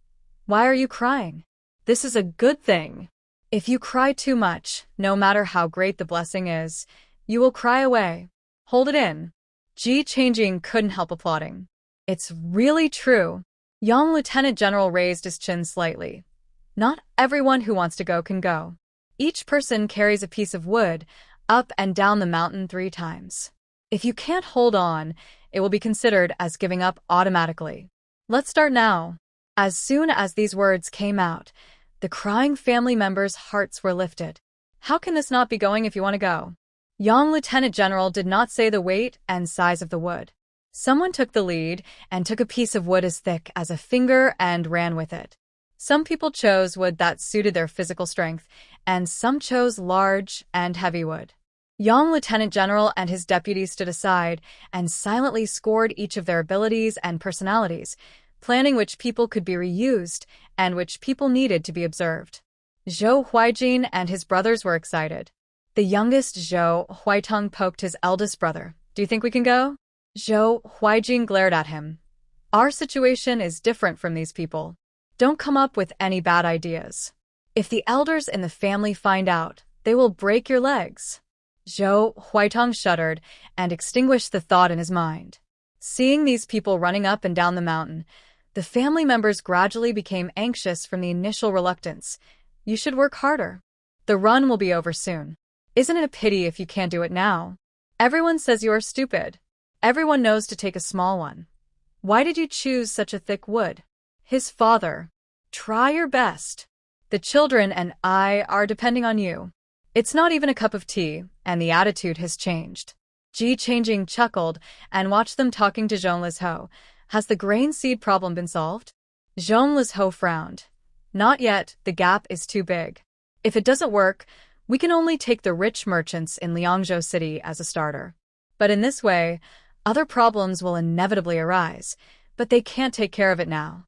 "Why are you crying? This is a good thing. If you cry too much, no matter how great the blessing is, you will cry away. Hold it in." Ji Changjing couldn't help applauding. "It's really true." Young Lieutenant General raised his chin slightly. "Not everyone who wants to go can go. Each person carries a piece of wood up and down the mountain 3 times. If you can't hold on, it will be considered as giving up automatically. Let's start now." As soon as these words came out, the crying family members' hearts were lifted. How can this not be going if you want to go? Young Lieutenant General did not say the weight and size of the wood. Someone took the lead and took a piece of wood as thick as a finger and ran with it. Some people chose wood that suited their physical strength, and some chose large and heavy wood. Young Lieutenant General and his deputies stood aside and silently scored each of their abilities and personalities, planning which people could be reused and which people needed to be observed. Zhou Huijin and his brothers were excited. The youngest Zhou Huitong poked his eldest brother. "Do you think we can go?" Zhou Huijin glared at him. "Our situation is different from these people. Don't come up with any bad ideas. If the elders in the family find out, they will break your legs." Zhou Huitong shuddered and extinguished the thought in his mind. Seeing these people running up and down the mountain, the family members gradually became anxious from the initial reluctance. "You should work harder. The run will be over soon. Isn't it a pity if you can't do it now? Everyone says you are stupid. Everyone knows to take a small one. Why did you choose such a thick wood?" His father. "Try your best. The children and I are depending on you." It's not even a cup of tea, and the attitude has changed. Ji Changjing chuckled and watched them talking to Zhong Lizhou. "Has the grain seed problem been solved?" Zhong Lizhou frowned. "Not yet, the gap is too big. If it doesn't work, we can only take the rich merchants in Liangzhou City as a starter. But in this way, other problems will inevitably arise, but they can't take care of it now."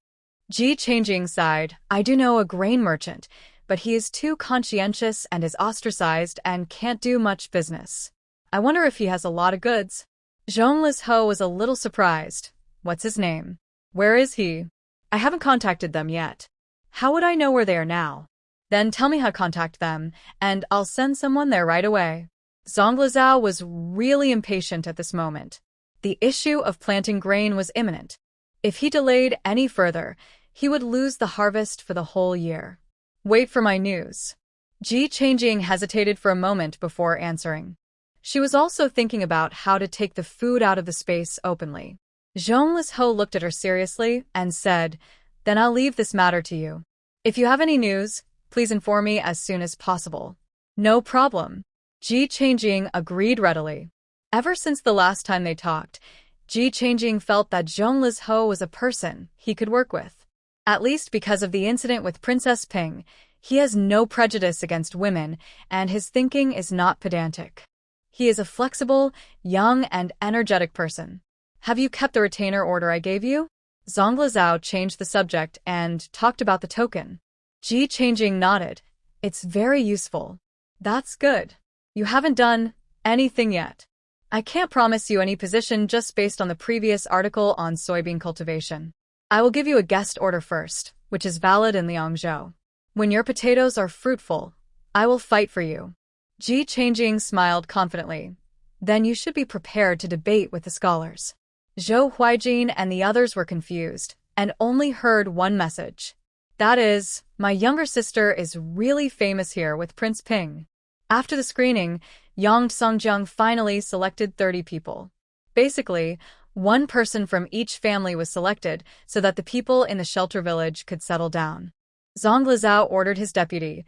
Ji Changjing sighed. "I do know a grain merchant, but he is too conscientious and is ostracized and can't do much business. I wonder if he has a lot of goods." Zhong Lizhou was a little surprised. "What's his name? Where is he?" "I haven't contacted them yet." "How would I know where they are now?" "Then tell me how to contact them, and I'll send someone there right away." Zhong Lizhou was really impatient at this moment. The issue of planting grain was imminent. If he delayed any further, he would lose the harvest for the whole year. "Wait for my news." Ji Changjing hesitated for a moment before answering. She was also thinking about how to take the food out of the space openly. Zhong Lizhou looked at her seriously and said, "Then I'll leave this matter to you. If you have any news, please inform me as soon as possible." "No problem." Ji Changjing agreed readily. Ever since the last time they talked, Ji Changjing felt that Zhong Lizhou was a person he could work with. At least because of the incident with Princess Ping, he has no prejudice against women, and his thinking is not pedantic. He is a flexible, young, and energetic person. "Have you kept the retainer order I gave you?" Zhong Lizhou changed the subject and talked about the token. Ji Changjing nodded. "It's very useful." "That's good. You haven't done anything yet. I can't promise you any position just based on the previous article on soybean cultivation. I will give you a guest order first, which is valid in Liangzhou. When your potatoes are fruitful, I will fight for you. Ji Changjing smiled confidently. Then you should be prepared to debate with the scholars. Zhou Huijin and the others were confused and only heard one message. That is, my younger sister is really famous here with Prince Ping. After the screening, Yang Songjiang finally selected 30 people. Basically, one person from each family was selected so that the people in the shelter village could settle down. Zhang Lizao ordered his deputy,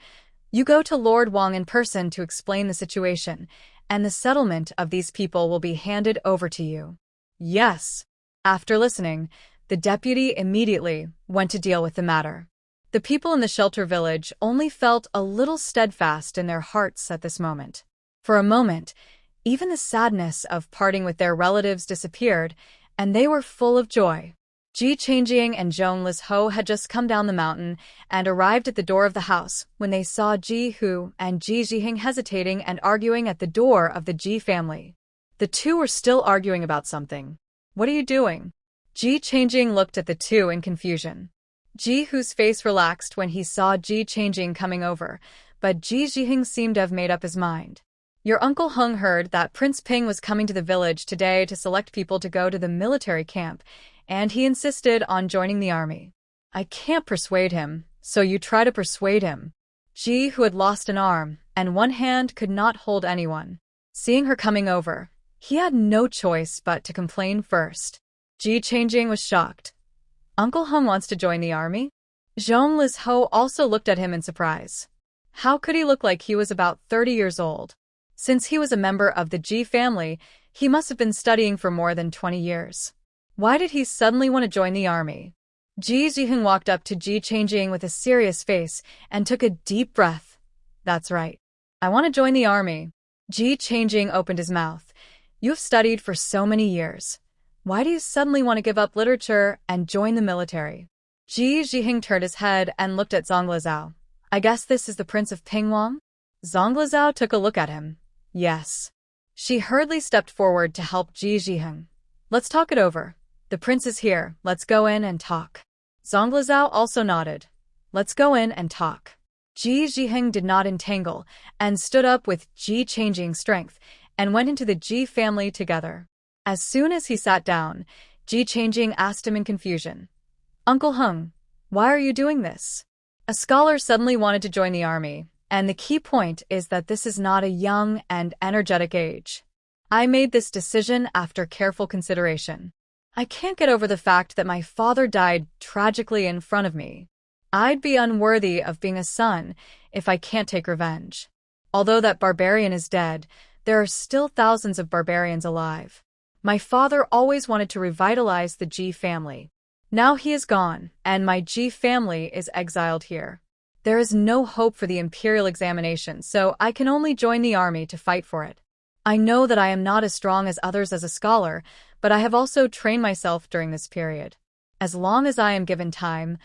"You go to Lord Wang in person to explain the situation, and the settlement of these people will be handed over to you." Yes. After listening, the deputy immediately went to deal with the matter. The people in the shelter village only felt a little steadfast in their hearts at this moment. For a moment, even the sadness of parting with their relatives disappeared, and they were full of joy. Ji Changjing and Zhong Lizhou had just come down the mountain and arrived at the door of the house when they saw Ji Hu and Ji Zhiheng hesitating and arguing at the door of the Ji family. The two were still arguing about something. "What are you doing?" Ji Changjing looked at the two in confusion. Ji Hu's face relaxed when he saw Ji Changjing coming over, but Ji Zhiheng seemed to have made up his mind. "Your Uncle Hung heard that Prince Ping was coming to the village today to select people to go to the military camp, and he insisted on joining the army. I can't persuade him, so you try to persuade him." Ji, who had lost an arm and one hand, could not hold anyone. Seeing her coming over, he had no choice but to complain first. Ji Changjing was shocked. "Uncle Hung wants to join the army?" Zhong Lizhou also looked at him in surprise. How could he look like he was about 30 years old? Since he was a member of the Ji family, he must have been studying for more than 20 years. Why did he suddenly want to join the army? Ji Zhiheng walked up to Ji Changjing with a serious face and took a deep breath. "That's right. I want to join the army." Ji Changjing opened his mouth. "You have studied for so many years. Why do you suddenly want to give up literature and join the military?" Ji Zhiheng turned his head and looked at Zhang Lizao. "I guess this is the Prince of Pingwang?" Zhang Lizao took a look at him. Yes. She hurriedly stepped forward to help Ji Zhiheng. "Let's talk it over. The prince is here. Let's go in and talk." Zhang Lizao also nodded. "Let's go in and talk." Ji Zhiheng did not entangle and stood up with Ji Changjing's strength and went into the Ji family together. As soon as he sat down, Ji Changjing asked him in confusion, "Uncle Hung, why are you doing this?" A scholar suddenly wanted to join the army, and the key point is that this is not a young and energetic age. "I made this decision after careful consideration. I can't get over the fact that my father died tragically in front of me. I'd be unworthy of being a son if I can't take revenge. Although that barbarian is dead, there are still thousands of barbarians alive. My father always wanted to revitalize the Ji family. Now he is gone, and my Ji family is exiled here. There is no hope for the imperial examination, so I can only join the army to fight for it. I know that I am not as strong as others as a scholar, but I have also trained myself during this period. As long as I am given time,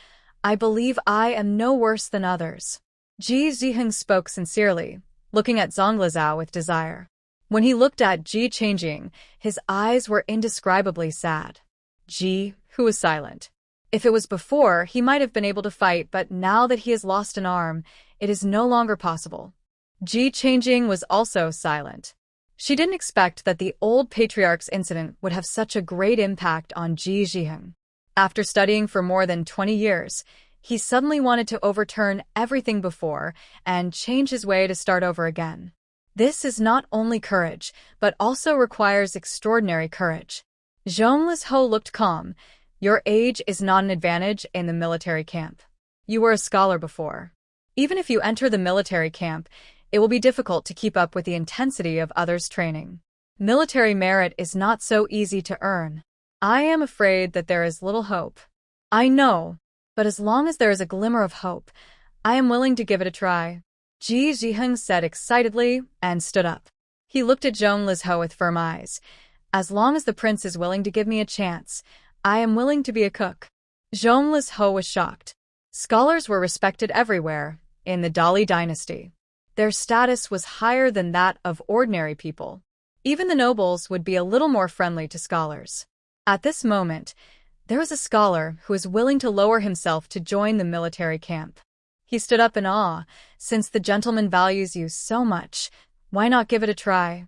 I believe I am no worse than others." Ji Zhiheng spoke sincerely, looking at Zhang Lizao with desire. When he looked at Ji Changjing, his eyes were indescribably sad. Ji, who was silent. If it was before, he might have been able to fight, but now that he has lost an arm, it is no longer possible. Ji Changjing was also silent. She didn't expect that the old patriarch's incident would have such a great impact on Ji Zhiheng. After studying for more than 20 years, he suddenly wanted to overturn everything before and change his way to start over again. This is not only courage, but also requires extraordinary courage. Zhong Lizhou looked calm. "Your age is not an advantage in the military camp. You were a scholar before. Even if you enter the military camp, it will be difficult to keep up with the intensity of others' training. Military merit is not so easy to earn. I am afraid that there is little hope." "I know, but as long as there is a glimmer of hope, I am willing to give it a try," Ji Zhiheng said excitedly and stood up. He looked at Zhong Lizhou with firm eyes. "As long as the prince is willing to give me a chance, I am willing to be a cook." Zhong Lizhou was shocked. Scholars were respected everywhere in the Dali dynasty. Their status was higher than that of ordinary people. Even the nobles would be a little more friendly to scholars. At this moment, there was a scholar who was willing to lower himself to join the military camp. He stood up in awe. Since the gentleman values you so much, why not give it a try?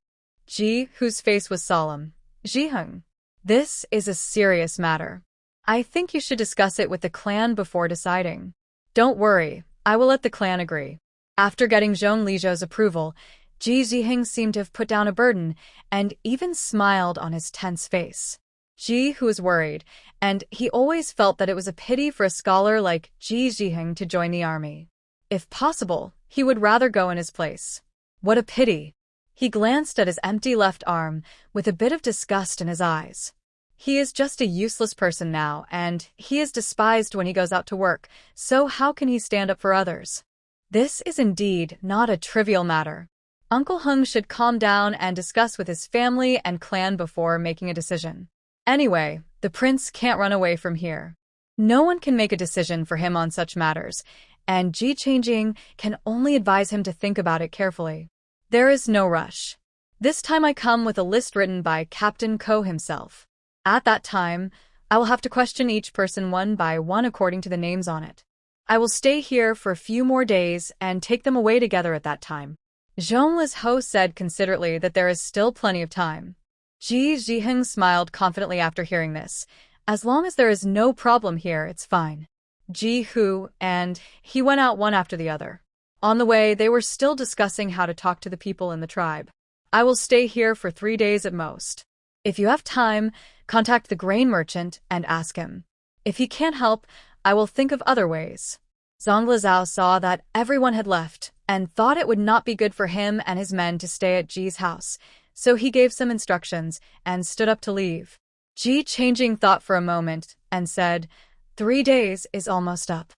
Ji, whose face was solemn. Ji-hung, this is a serious matter. I think you should discuss it with the clan before deciding. Don't worry, I will let the clan agree. After getting Zhong Lizhou's approval, Ji Zhiheng seemed to have put down a burden and even smiled on his tense face. Ji, who was worried, and he always felt that it was a pity for a scholar like Ji Zhiheng to join the army. If possible, he would rather go in his place. What a pity! He glanced at his empty left arm with a bit of disgust in his eyes. He is just a useless person now, and he is despised when he goes out to work, so how can he stand up for others? This is indeed not a trivial matter. Uncle Hung should calm down and discuss with his family and clan before making a decision. Anyway, the prince can't run away from here. No one can make a decision for him on such matters, and Ji Changjing can only advise him to think about it carefully. There is no rush. This time I come with a list written by Captain Ko himself. At that time, I will have to question each person one by one according to the names on it. I will stay here for a few more days and take them away together at that time. Zhong Lizhou said considerately that there is still plenty of time. Ji Zhiheng smiled confidently after hearing this. As long as there is no problem here, it's fine. Ji Hu and he went out one after the other. On the way, they were still discussing how to talk to the people in the tribe. I will stay here for 3 days at most. If you have time, contact the grain merchant and ask him. If he can't help, I will think of other ways. Zhang Lizhou saw that everyone had left and thought it would not be good for him and his men to stay at Ji's house. So he gave some instructions and stood up to leave. Ji Changjing thought for a moment and said, 3 days is almost up.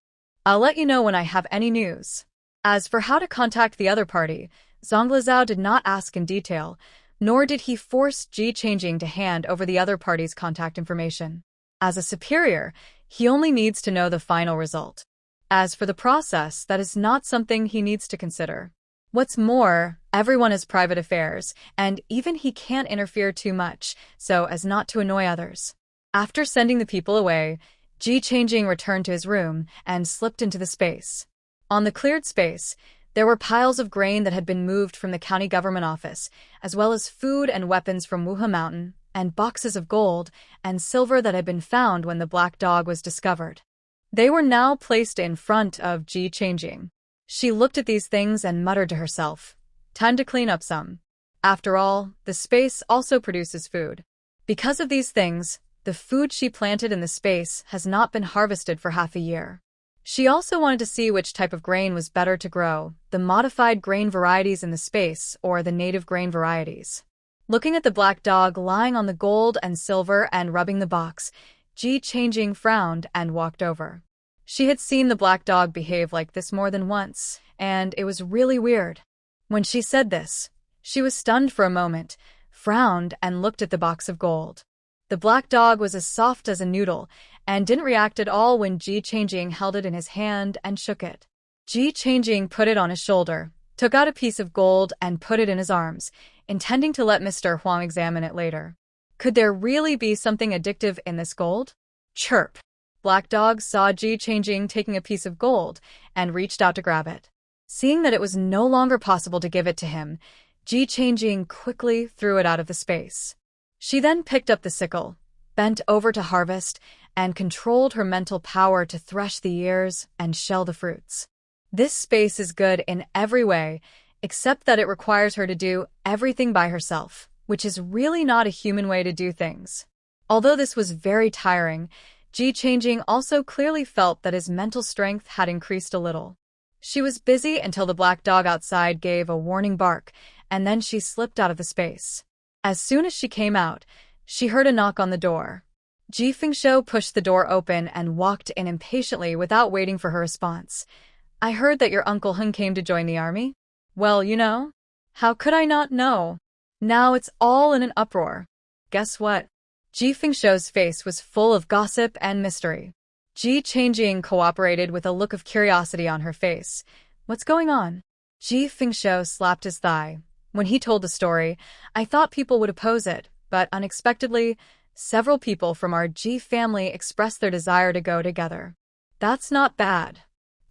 I'll let you know when I have any news. As for how to contact the other party, Zhang Lizhou did not ask in detail, nor did he force Ji Changjing to hand over the other party's contact information. As a superior, he only needs to know the final result. As for the process, that is not something he needs to consider. What's more, everyone has private affairs, and even he can't interfere too much, so as not to annoy others. After sending the people away, Ji Changjing returned to his room and slipped into the space. On the cleared space, there were piles of grain that had been moved from the county government office, as well as food and weapons from Wuha Mountain, and boxes of gold and silver that had been found when the black dog was discovered. They were now placed in front of Ji Changjing. She looked at these things and muttered to herself, time to clean up some. After all, the space also produces food. Because of these things, the food she planted in the space has not been harvested for half a year. She also wanted to see which type of grain was better to grow, the modified grain varieties in the space or the native grain varieties. Looking at the black dog lying on the gold and silver and rubbing the box, Ji Changjing frowned and walked over. She had seen the black dog behave like this more than once, and it was really weird. When she said this, she was stunned for a moment, frowned, and looked at the box of gold. The black dog was as soft as a noodle, and didn't react at all when Ji Changjing held it in his hand and shook it. Ji Changjing put it on his shoulder, took out a piece of gold and put it in his arms, intending to let Mr. Huang examine it later. Could there really be something addictive in this gold? Chirp! Black Dog saw Ji Changjing taking a piece of gold and reached out to grab it. Seeing that it was no longer possible to give it to him, Ji Changjing quickly threw it out of the space. She then picked up the sickle, bent over to harvest, and controlled her mental power to thresh the ears and shell the fruits. This space is good in every way, except that it requires her to do everything by herself, which is really not a human way to do things. Although this was very tiring, Ji Changjing also clearly felt that his mental strength had increased a little. She was busy until the black dog outside gave a warning bark, and then she slipped out of the space. As soon as she came out, she heard a knock on the door. Ji Fengshou pushed the door open and walked in impatiently without waiting for her response. I heard that your Uncle Hung came to join the army? Well, you know. How could I not know? Now it's all in an uproar. Guess what? Ji Fengshou's face was full of gossip and mystery. Ji Changjing cooperated with a look of curiosity on her face. What's going on? Ji Fengshou slapped his thigh. When he told the story, I thought people would oppose it, but unexpectedly, several people from our G family expressed their desire to go together. That's not bad.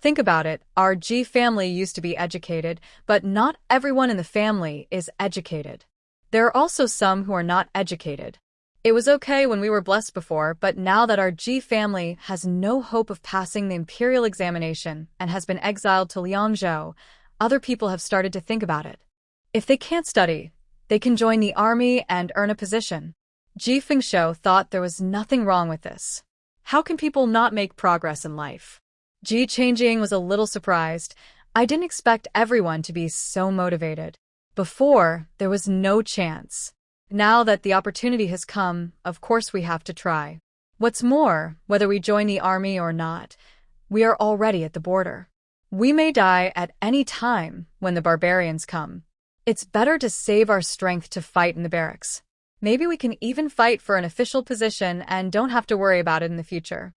Think about it, our G family used to be educated, but not everyone in the family is educated. There are also some who are not educated. It was okay when we were blessed before, but now that our G family has no hope of passing the imperial examination and has been exiled to Liangzhou, other people have started to think about it. If they can't study, they can join the army and earn a position. Ji Fengshou thought there was nothing wrong with this. How can people not make progress in life? Ji Changjing was a little surprised. I didn't expect everyone to be so motivated. Before, there was no chance. Now that the opportunity has come, of course we have to try. What's more, whether we join the army or not, we are already at the border. We may die at any time when the barbarians come. It's better to save our strength to fight in the barracks. Maybe we can even fight for an official position and don't have to worry about it in the future.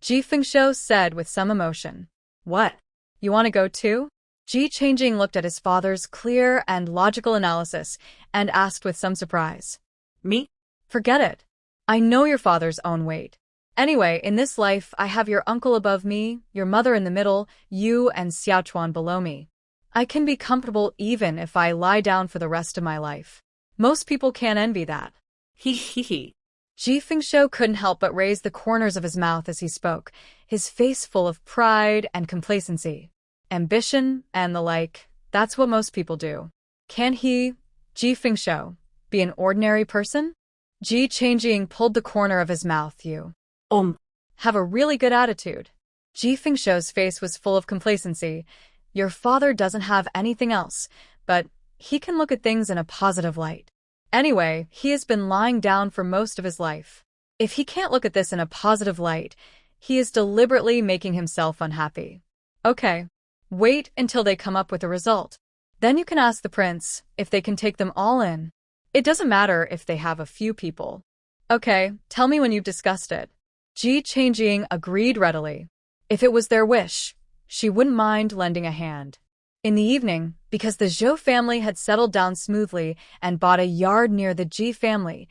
Ji Fengshou said with some emotion. What? You want to go too? Ji Changjing looked at his father's clear and logical analysis and asked with some surprise. Me? Forget it. I know your father's own weight. Anyway, in this life, I have your uncle above me, your mother in the middle, you and Xiaochuan below me. I can be comfortable even if I lie down for the rest of my life. Most people can't envy that. He. Ji Fengshou couldn't help but raise the corners of his mouth as he spoke, his face full of pride and complacency. Ambition and the like, that's what most people do. Can he, Ji Fengshou, be an ordinary person? Ji Changjing pulled the corner of his mouth. You have a really good attitude. Ji Fengshou's face was full of complacency. Your father doesn't have anything else, but he can look at things in a positive light. Anyway, he has been lying down for most of his life. If he can't look at this in a positive light, he is deliberately making himself unhappy. Okay. Wait until they come up with a result. Then you can ask the prince if they can take them all in. It doesn't matter if they have a few people. Okay, tell me when you've discussed it. Ji Changjing agreed readily. If it was their wish, she wouldn't mind lending a hand. In the evening, because the Zhou family had settled down smoothly and bought a yard near the Ji family,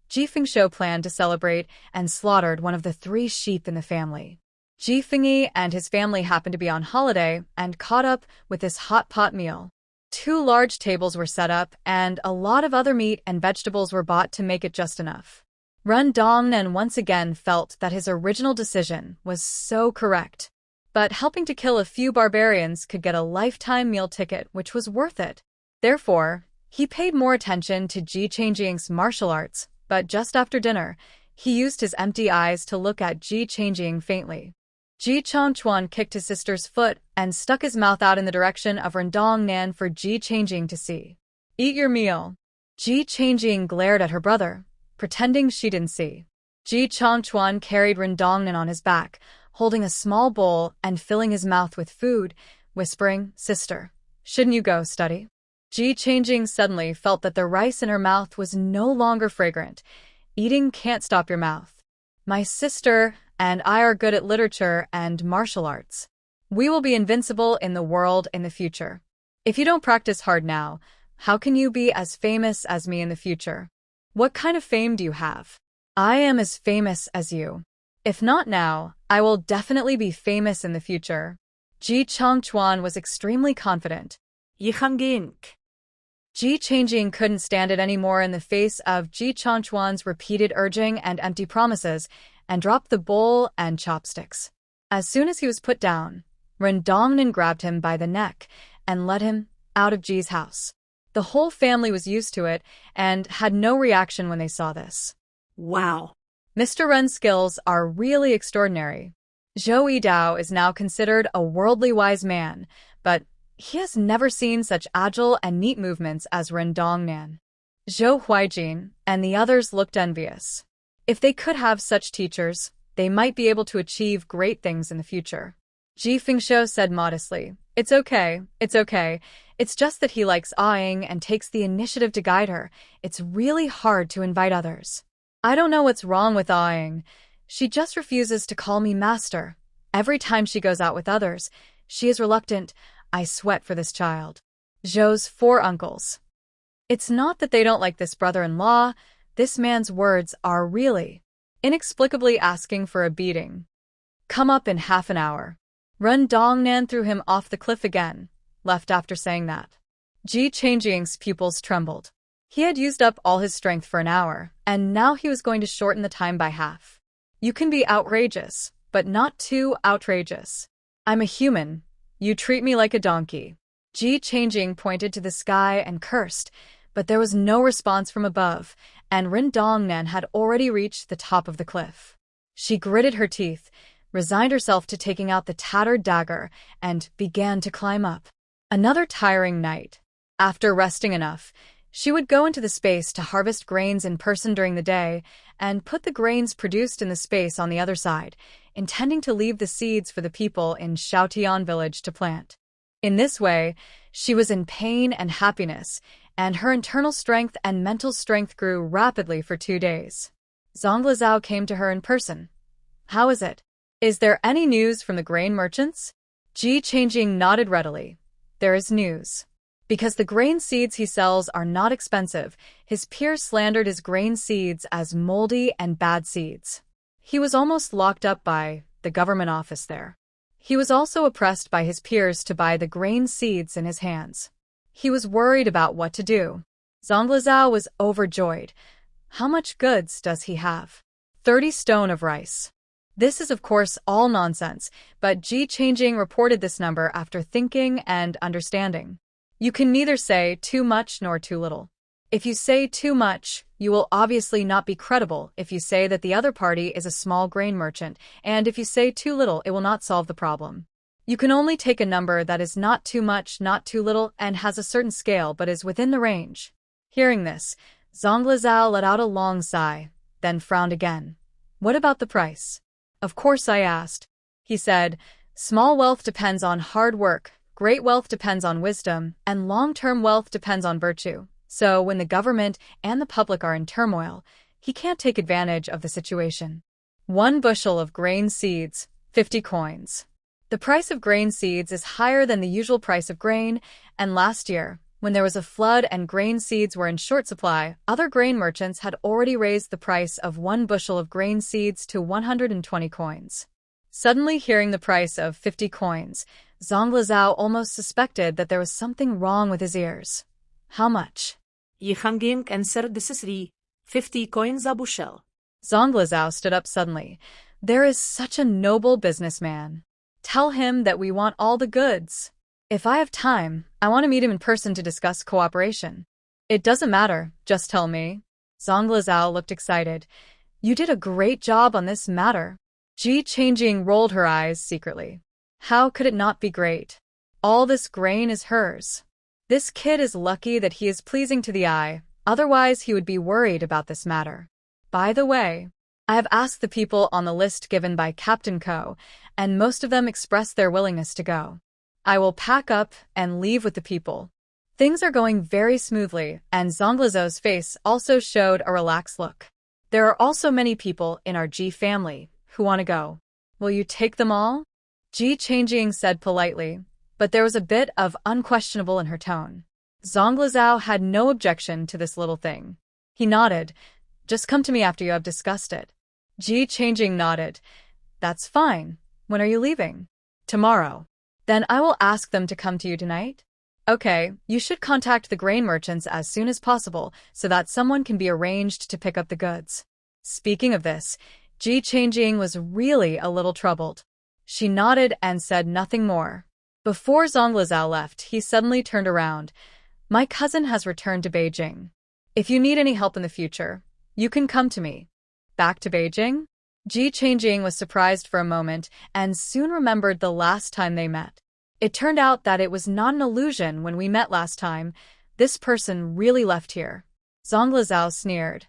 Ji Fengshou planned to celebrate and slaughtered one of the 3 sheep in the family. Ji Fengyi and his family happened to be on holiday and caught up with this hot pot meal. 2 large tables were set up and a lot of other meat and vegetables were bought to make it just enough. Ren Dongnan once again felt that his original decision was so correct. But helping to kill a few barbarians could get a lifetime meal ticket, which was worth it. Therefore, he paid more attention to Ji Changjing's martial arts, but just after dinner, he used his empty eyes to look at Ji Changjing faintly. Ji Changchuan kicked his sister's foot and stuck his mouth out in the direction of Rendongnan for Ji Changjing to see. Eat your meal. Ji Changjing glared at her brother, pretending she didn't see. Ji Changchuan carried Rendongnan on his back, holding a small bowl and filling his mouth with food, whispering, Sister, shouldn't you go study? Ji Changjing suddenly felt that the rice in her mouth was no longer fragrant. Eating can't stop your mouth. My sister and I are good at literature and martial arts. We will be invincible in the world in the future. If you don't practice hard now, how can you be as famous as me in the future? What kind of fame do you have? I am as famous as you. If not now, I will definitely be famous in the future. Ji Changchuan was extremely confident. Ji Changjing couldn't stand it anymore in the face of Ji Changchuan's repeated urging and empty promises, and dropped the bowl and chopsticks. As soon as he was put down, Rendongnan grabbed him by the neck and led him out of Ji's house. The whole family was used to it and had no reaction when they saw this. Wow. Mr. Ren's skills are really extraordinary. Zhou Yidao is now considered a worldly wise man, but he has never seen such agile and neat movements as Rendongnan. Zhou Huijin and the others looked envious. If they could have such teachers, they might be able to achieve great things in the future. Ji Fengshou said modestly, It's okay. It's just that he likes awing and takes the initiative to guide her. It's really hard to invite others. I don't know what's wrong with awing. She just refuses to call me master. Every time she goes out with others, she is reluctant. I sweat for this child. Zhou's 4 uncles. It's not that they don't like this brother-in-law. This man's words are really inexplicably asking for a beating. Come up in half an hour. Run Dongnan threw him off the cliff again, left after saying that. Ji Changjing's pupils trembled. He had used up all his strength for an hour, and now he was going to shorten the time by half. You can be outrageous, but not too outrageous. I'm a human. You treat me like a donkey. Ji Changjing pointed to the sky and cursed, but there was no response from above, and Rin Dongnan had already reached the top of the cliff. She gritted her teeth, resigned herself to taking out the tattered dagger, and began to climb up. Another tiring night. After resting enough, she would go into the space to harvest grains in person during the day and put the grains produced in the space on the other side, intending to leave the seeds for the people in Shaotian village to plant. In this way, she was in pain and happiness, and her internal strength and mental strength grew rapidly for 2 days. Zonglizao came to her in person. How is it? Is there any news from the grain merchants? Ji Changjing nodded readily. There is news. Because the grain seeds he sells are not expensive, his peers slandered his grain seeds as moldy and bad seeds. He was almost locked up by the government office there. He was also oppressed by his peers to buy the grain seeds in his hands. He was worried about what to do. Zonglizao was overjoyed. How much goods does he have? 30 stone of rice. This is of course all nonsense, but Ji Changjing reported this number after thinking and understanding. You can neither say too much nor too little. If you say too much, you will obviously not be credible if you say that the other party is a small grain merchant, and if you say too little, it will not solve the problem. You can only take a number that is not too much, not too little, and has a certain scale but is within the range. Hearing this, Zonglizao let out a long sigh, then frowned again. What about the price? Of course I asked. He said, small wealth depends on hard work, great wealth depends on wisdom, and long-term wealth depends on virtue. So when the government and the public are in turmoil, he can't take advantage of the situation. 1 bushel of grain seeds, 50 coins. The price of grain seeds is higher than the usual price of grain, and last year, when there was a flood and grain seeds were in short supply, other grain merchants had already raised the price of 1 bushel of grain seeds to 120 coins. Suddenly hearing the price of 50 coins, Zonglizao almost suspected that there was something wrong with his ears. How much? Yihanging answered decisively, 50 coins a bushel. Zonglizao stood up suddenly. There is such a noble businessman. Tell him that we want all the goods. If I have time, I want to meet him in person to discuss cooperation. It doesn't matter, just tell me. Zonglizao looked excited. You did a great job on this matter. Ji Changjing rolled her eyes secretly. How could it not be great? All this grain is hers. This kid is lucky that he is pleasing to the eye, otherwise he would be worried about this matter. By the way, I have asked the people on the list given by Captain Ko, and most of them expressed their willingness to go. I will pack up and leave with the people. Things are going very smoothly, and Zonglizao's face also showed a relaxed look. There are also many people in our Ji family who want to go. Will you take them all? Ji Changjing said politely, but there was a bit of unquestionable in her tone. Zonglizao had no objection to this little thing. He nodded. Just come to me after you have discussed it. Ji Changjing nodded. That's fine. When are you leaving? Tomorrow. Then I will ask them to come to you tonight. Okay, you should contact the grain merchants as soon as possible so that someone can be arranged to pick up the goods. Speaking of this, Ji Changjing was really a little troubled. She nodded and said nothing more. Before Zonglizao left, he suddenly turned around. My cousin has returned to Beijing. If you need any help in the future, you can come to me. Back to Beijing? Ji Changjing was surprised for a moment and soon remembered the last time they met. It turned out that it was not an illusion when we met last time. This person really left here. Zonglizao sneered.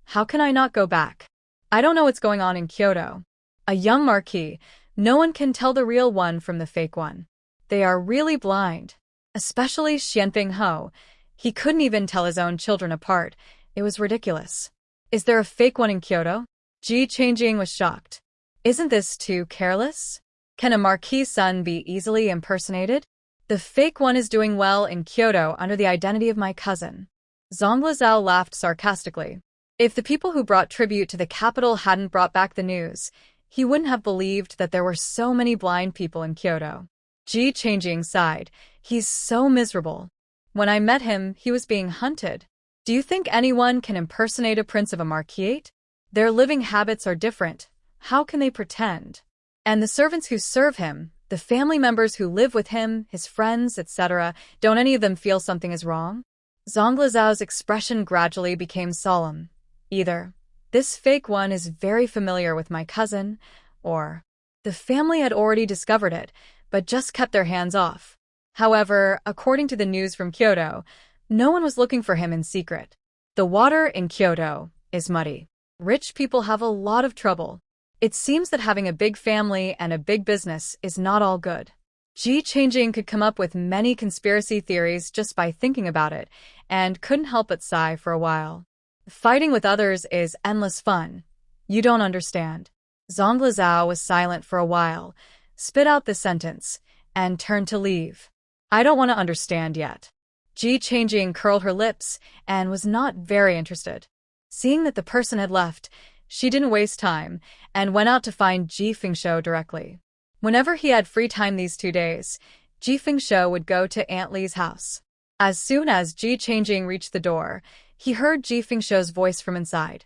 How can I not go back? I don't know what's going on in Kyoto. A young marquis, no one can tell the real one from the fake one. They are really blind. Especially Xianping Ho. He couldn't even tell his own children apart. It was ridiculous. Is there a fake one in Kyoto? Ji Changjing was shocked. Isn't this too careless? Can a marquis' son be easily impersonated? The fake one is doing well in Kyoto under the identity of my cousin. Zhongli Zhao laughed sarcastically. If the people who brought tribute to the capital hadn't brought back the news, he wouldn't have believed that there were so many blind people in Kyoto. Ji Changjing sighed. He's so miserable. When I met him, he was being hunted. Do you think anyone can impersonate a prince of a marquisate? Their living habits are different. How can they pretend? And the servants who serve him, the family members who live with him, his friends, etc., don't any of them feel something is wrong? Zhongli Zhao's expression gradually became solemn. Either, this fake one is very familiar with my cousin, or the family had already discovered it, but just kept their hands off. However, according to the news from Kyoto, no one was looking for him in secret. The water in Kyoto is muddy. Rich people have a lot of trouble. It seems that having a big family and a big business is not all good. Ji Changjing could come up with many conspiracy theories just by thinking about it, and couldn't help but sigh for a while. Fighting with others is endless fun. You don't understand. Zhongli Zhao was silent for a while, spit out the sentence, and turned to leave. I don't want to understand yet. Ji Changjing curled her lips and was not very interested. Seeing that the person had left, she didn't waste time and went out to find Ji Fengshou directly. Whenever he had free time these 2 days, Ji Fengshou would go to Aunt Li's house. As soon as Ji Changjing reached the door, he heard Ji Fengshou's voice from inside.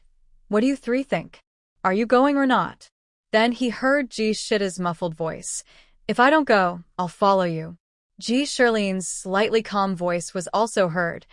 What do you three think? Are you going or not? Then he heard Ji Shida's muffled voice. If I don't go, I'll follow you. Ji Shirleen's slightly calm voice was also heard.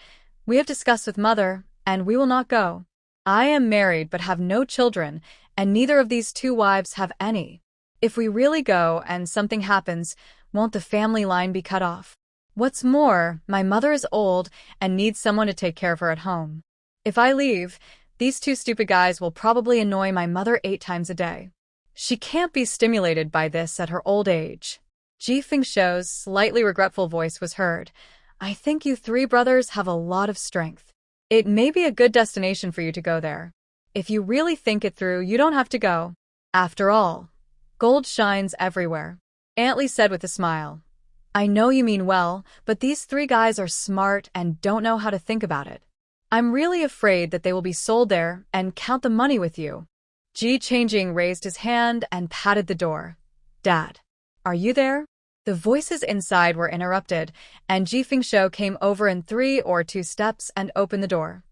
We have discussed with mother, and we will not go. I am married but have no children, and neither of these 2 wives have any. If we really go and something happens, won't the family line be cut off? What's more, my mother is old and needs someone to take care of her at home. If I leave, these 2 stupid guys will probably annoy my mother 8 times a day. She can't be stimulated by this at her old age. Ji Fengshou's slightly regretful voice was heard. I think you 3 brothers have a lot of strength. It may be a good destination for you to go there. If you really think it through, you don't have to go. After all, gold shines everywhere. Aunt Li said with a smile. I know you mean well, but these 3 guys are smart and don't know how to think about it. I'm really afraid that they will be sold there and count the money with you. Ji Changjing raised his hand and patted the door. Dad, are you there? The voices inside were interrupted, and Ji Fengshou came over in 3 or 2 steps and opened the door.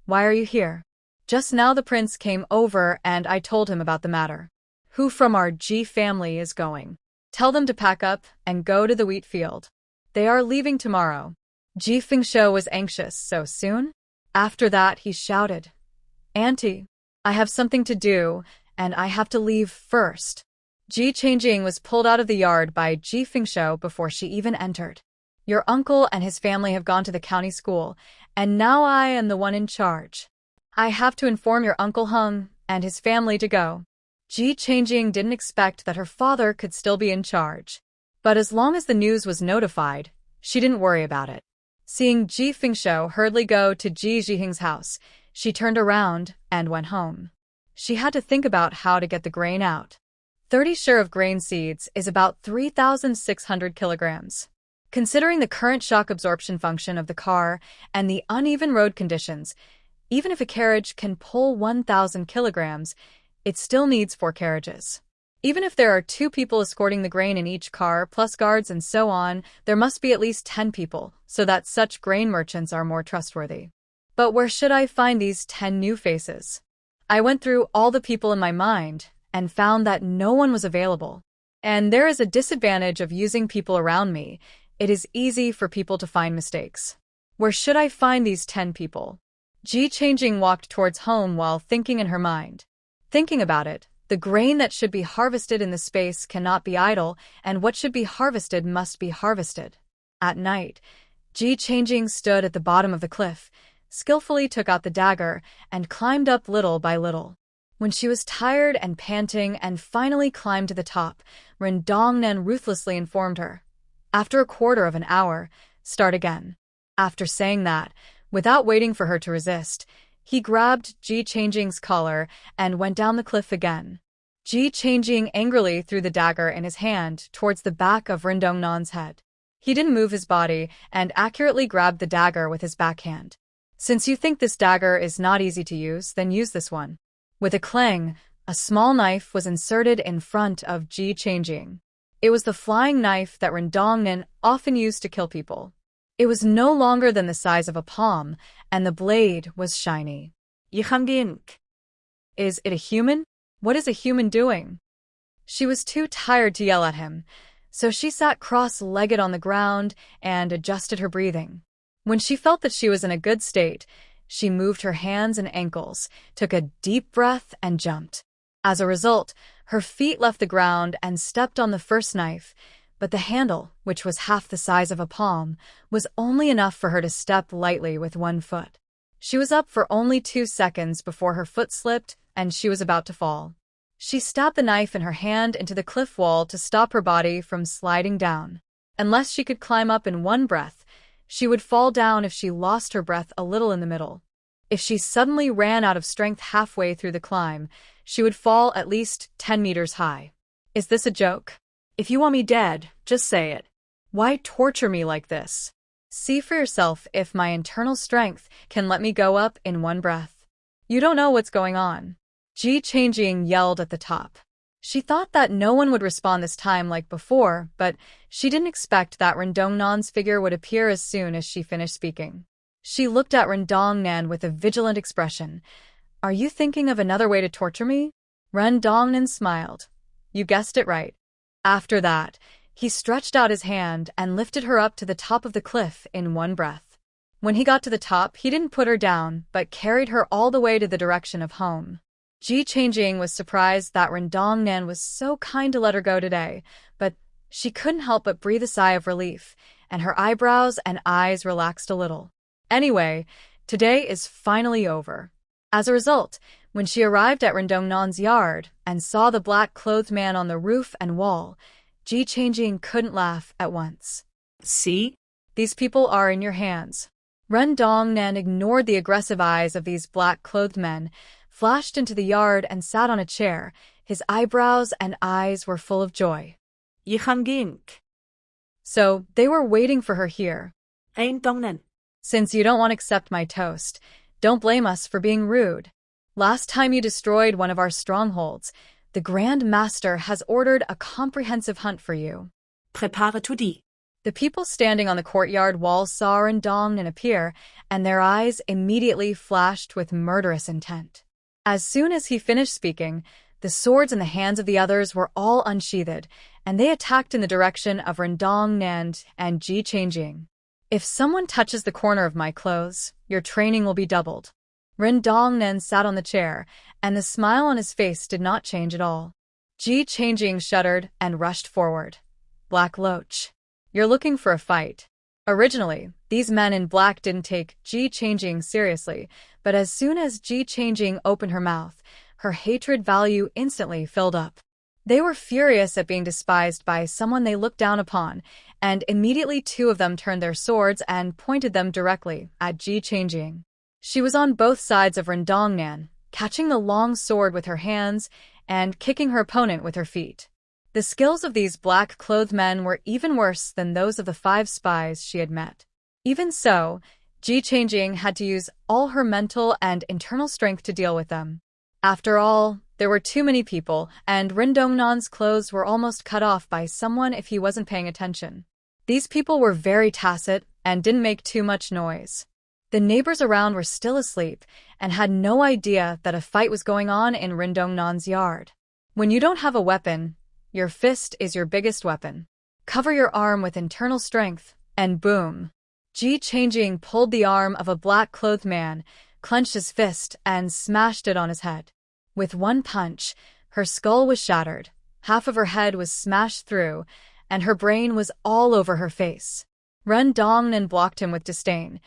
Why are you here? Just now the prince came over and I told him about the matter. Who from our Ji family is going? Tell them to pack up and go to the wheat field. They are leaving tomorrow. Ji Fengshou was anxious. So soon? After that he shouted. Auntie, I have something to do, and I have to leave first. Ji Changjing was pulled out of the yard by Ji Fengshou before she even entered. Your uncle and his family have gone to the county school, and now I am the one in charge. I have to inform your Uncle Hung and his family to go. Ji Changjing didn't expect that her father could still be in charge. But as long as the news was notified, she didn't worry about it. Seeing Ji Fengshou hurriedly go to Ji Zhiheng's house, she turned around and went home. She had to think about how to get the grain out. 30 share of grain seeds is about 3,600 kilograms. Considering the current shock absorption function of the car and the uneven road conditions, even if a carriage can pull 1,000 kilograms, it still needs 4 carriages. Even if there are 2 people escorting the grain in each car, plus guards and so on, there must be at least 10 people, so that such grain merchants are more trustworthy. But where should I find these 10 new faces? I went through all the people in my mind and found that no one was available. And there is a disadvantage of using people around me. It is easy for people to find mistakes. Where should I find these 10 people? Ji Changjing walked towards home while thinking in her mind. Thinking about it, the grain that should be harvested in the space cannot be idle, and what should be harvested must be harvested. At night, Ji Changjing stood at the bottom of the cliff, skillfully took out the dagger, and climbed up little by little. When she was tired and panting and finally climbed to the top, Ren Dongnan ruthlessly informed her. After a quarter of an hour, start again. After saying that, without waiting for her to resist, he grabbed Ji Changjing's collar and went down the cliff again. Ji Changjing angrily threw the dagger in his hand towards the back of Ren Dongnan's head. He didn't move his body and accurately grabbed the dagger with his backhand. Since you think this dagger is not easy to use, then use this one. With a clang, a small knife was inserted in front of Ji Changjing. It was the flying knife that Rendongnan often used to kill people. It was no longer than the size of a palm, and the blade was shiny. Yihangin. Is it a human? What is a human doing? She was too tired to yell at him, so she sat cross-legged on the ground and adjusted her breathing. When she felt that she was in a good state, she moved her hands and ankles, took a deep breath, and jumped. As a result, her feet left the ground and stepped on the first knife, but the handle, which was half the size of a palm, was only enough for her to step lightly with one foot. She was up for only 2 seconds before her foot slipped and she was about to fall. She stabbed the knife in her hand into the cliff wall to stop her body from sliding down. Unless she could climb up in one breath, she would fall down if she lost her breath a little in the middle. If she suddenly ran out of strength halfway through the climb, she would fall at least 10 meters high. Is this a joke? If you want me dead, just say it. Why torture me like this? See for yourself if my internal strength can let me go up in one breath. You don't know what's going on. Ji Changjing yelled at the top. She thought that no one would respond this time like before, but she didn't expect that Rendongnan's figure would appear as soon as she finished speaking. She looked at Rendongnan with a vigilant expression. Are you thinking of another way to torture me? Rendongnan smiled. You guessed it right. After that, he stretched out his hand and lifted her up to the top of the cliff in one breath. When he got to the top, he didn't put her down, but carried her all the way to the direction of home. Ji Changjing was surprised that Rendongnan was so kind to let her go today, but she couldn't help but breathe a sigh of relief, and her eyebrows and eyes relaxed a little. Anyway, today is finally over. As a result, when she arrived at Rendongnan's yard and saw the black-clothed man on the roof and wall, Ji Changjing couldn't laugh at once. See? These people are in your hands. Rendongnan ignored the aggressive eyes of these black-clothed men, flashed into the yard and sat on a chair. His eyebrows and eyes were full of joy. Yihangin. So, they were waiting for her here. Rendongnan. Since you don't want to accept my toast, don't blame us for being rude. Last time you destroyed one of our strongholds, the Grand Master has ordered a comprehensive hunt for you. Prépare tout dit. The people standing on the courtyard wall saw Rendongnan appear, and their eyes immediately flashed with murderous intent. As soon as he finished speaking, the swords in the hands of the others were all unsheathed, and they attacked in the direction of Rendongnan and Ji Changjing. If someone touches the corner of my clothes, your training will be doubled. Rendongnan sat on the chair, and the smile on his face did not change at all. Ji Changjing shuddered and rushed forward. Black Loach. You're looking for a fight. Originally, these men in black didn't take Ji Changjing seriously, but as soon as Ji Changjing opened her mouth, her hatred value instantly filled up. They were furious at being despised by someone they looked down upon, and immediately 2 of them turned their swords and pointed them directly at Ji Changjing. She was on both sides of Rendongnan, catching the long sword with her hands and kicking her opponent with her feet. The skills of these black-clothed men were even worse than those of the 5 spies she had met. Even so, Ji Changjing had to use all her mental and internal strength to deal with them. After all, there were too many people, and Rendongnan's clothes were almost cut off by someone if he wasn't paying attention. These people were very tacit and didn't make too much noise. The neighbors around were still asleep and had no idea that a fight was going on in Rendongnan's yard. When you don't have a weapon, your fist is your biggest weapon. Cover your arm with internal strength, and boom. Ji Changjing pulled the arm of a black-clothed man, clenched his fist, and smashed it on his head. With one punch, her skull was shattered, half of her head was smashed through, and her brain was all over her face. Rendongnan blocked him with disdain.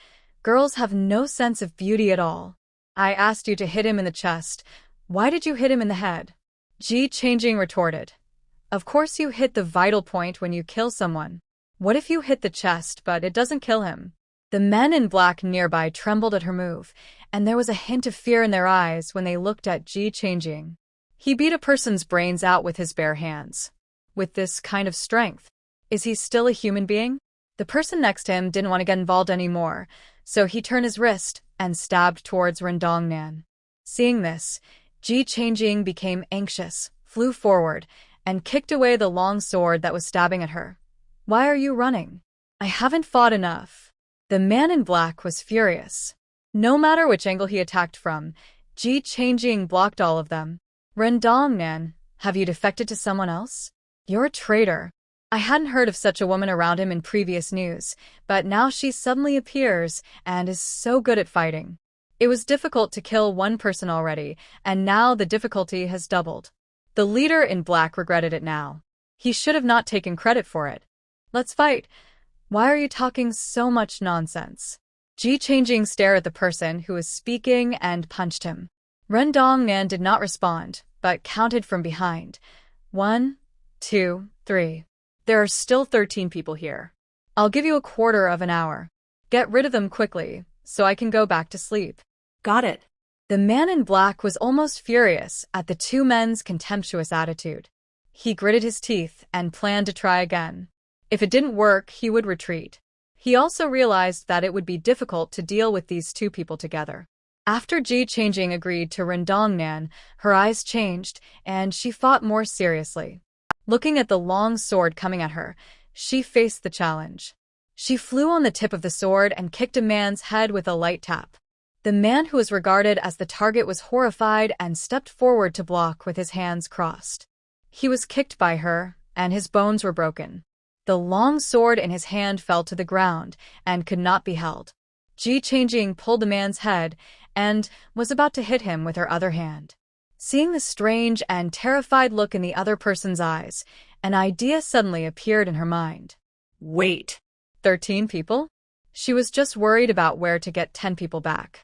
Girls have no sense of beauty at all. I asked you to hit him in the chest. Why did you hit him in the head? Ji Changjing retorted. Of course you hit the vital point when you kill someone. What if you hit the chest, but it doesn't kill him? The men in black nearby trembled at her move, and there was a hint of fear in their eyes when they looked at Ji Changjing. He beat a person's brains out with his bare hands. With this kind of strength, is he still a human being? The person next to him didn't want to get involved anymore, so he turned his wrist, and stabbed towards Rendongnan. Seeing this, Ji Changjing became anxious, flew forward, and kicked away the long sword that was stabbing at her. "Why are you running? I haven't fought enough." The man in black was furious. No matter which angle he attacked from, Ji Changjing blocked all of them. "Rendongnan, have you defected to someone else? You're a traitor." I hadn't heard of such a woman around him in previous news, but now she suddenly appears and is so good at fighting. It was difficult to kill one person already, and now the difficulty has doubled. The leader in black regretted it now. He should have not taken credit for it. "Let's fight. Why are you talking so much nonsense?" Ji Changjing stared at the person who was speaking and punched him. Rendongnan did not respond, but counted from behind. 1, 2, 3. "There are still 13 people here. I'll give you a quarter of an hour. Get rid of them quickly, so I can go back to sleep." Got it. The man in black was almost furious at the two men's contemptuous attitude. He gritted his teeth and planned to try again. If it didn't work, he would retreat. He also realized that it would be difficult to deal with these two people together. After Ji Changjing agreed to Rendongnan, her eyes changed, and she fought more seriously. Looking at the long sword coming at her, she faced the challenge. She flew on the tip of the sword and kicked a man's head with a light tap. The man who was regarded as the target was horrified and stepped forward to block with his hands crossed. He was kicked by her, and his bones were broken. The long sword in his hand fell to the ground and could not be held. Ji Changjing pulled the man's head and was about to hit him with her other hand. Seeing the strange and terrified look in the other person's eyes, an idea suddenly appeared in her mind. Wait. 13 people? She was just worried about where to get 10 people back.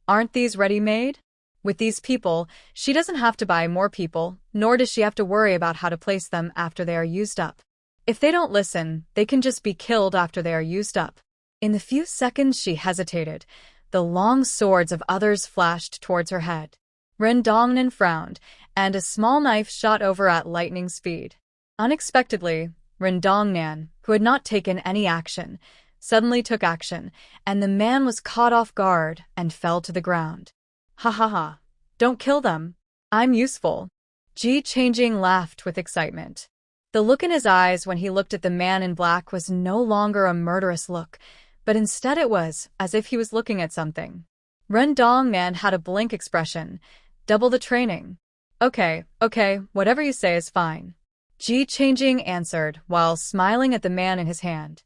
Aren't these ready-made? With these people, she doesn't have to buy more people, nor does she have to worry about how to place them after they are used up. If they don't listen, they can just be killed after they are used up. In the few seconds she hesitated, the long swords of others flashed towards her head. Rendongnan frowned, and a small knife shot over at lightning speed. Unexpectedly, Rendongnan, who had not taken any action, suddenly took action, and the man was caught off guard and fell to the ground. "Ha ha ha. Don't kill them. I'm useful." Ji Changjing laughed with excitement. The look in his eyes when he looked at the man in black was no longer a murderous look, but instead it was as if he was looking at something. Rendongnan had a blank expression. "Double the training." Okay, whatever you say is fine," Ji Changjing answered while smiling at the man in his hand.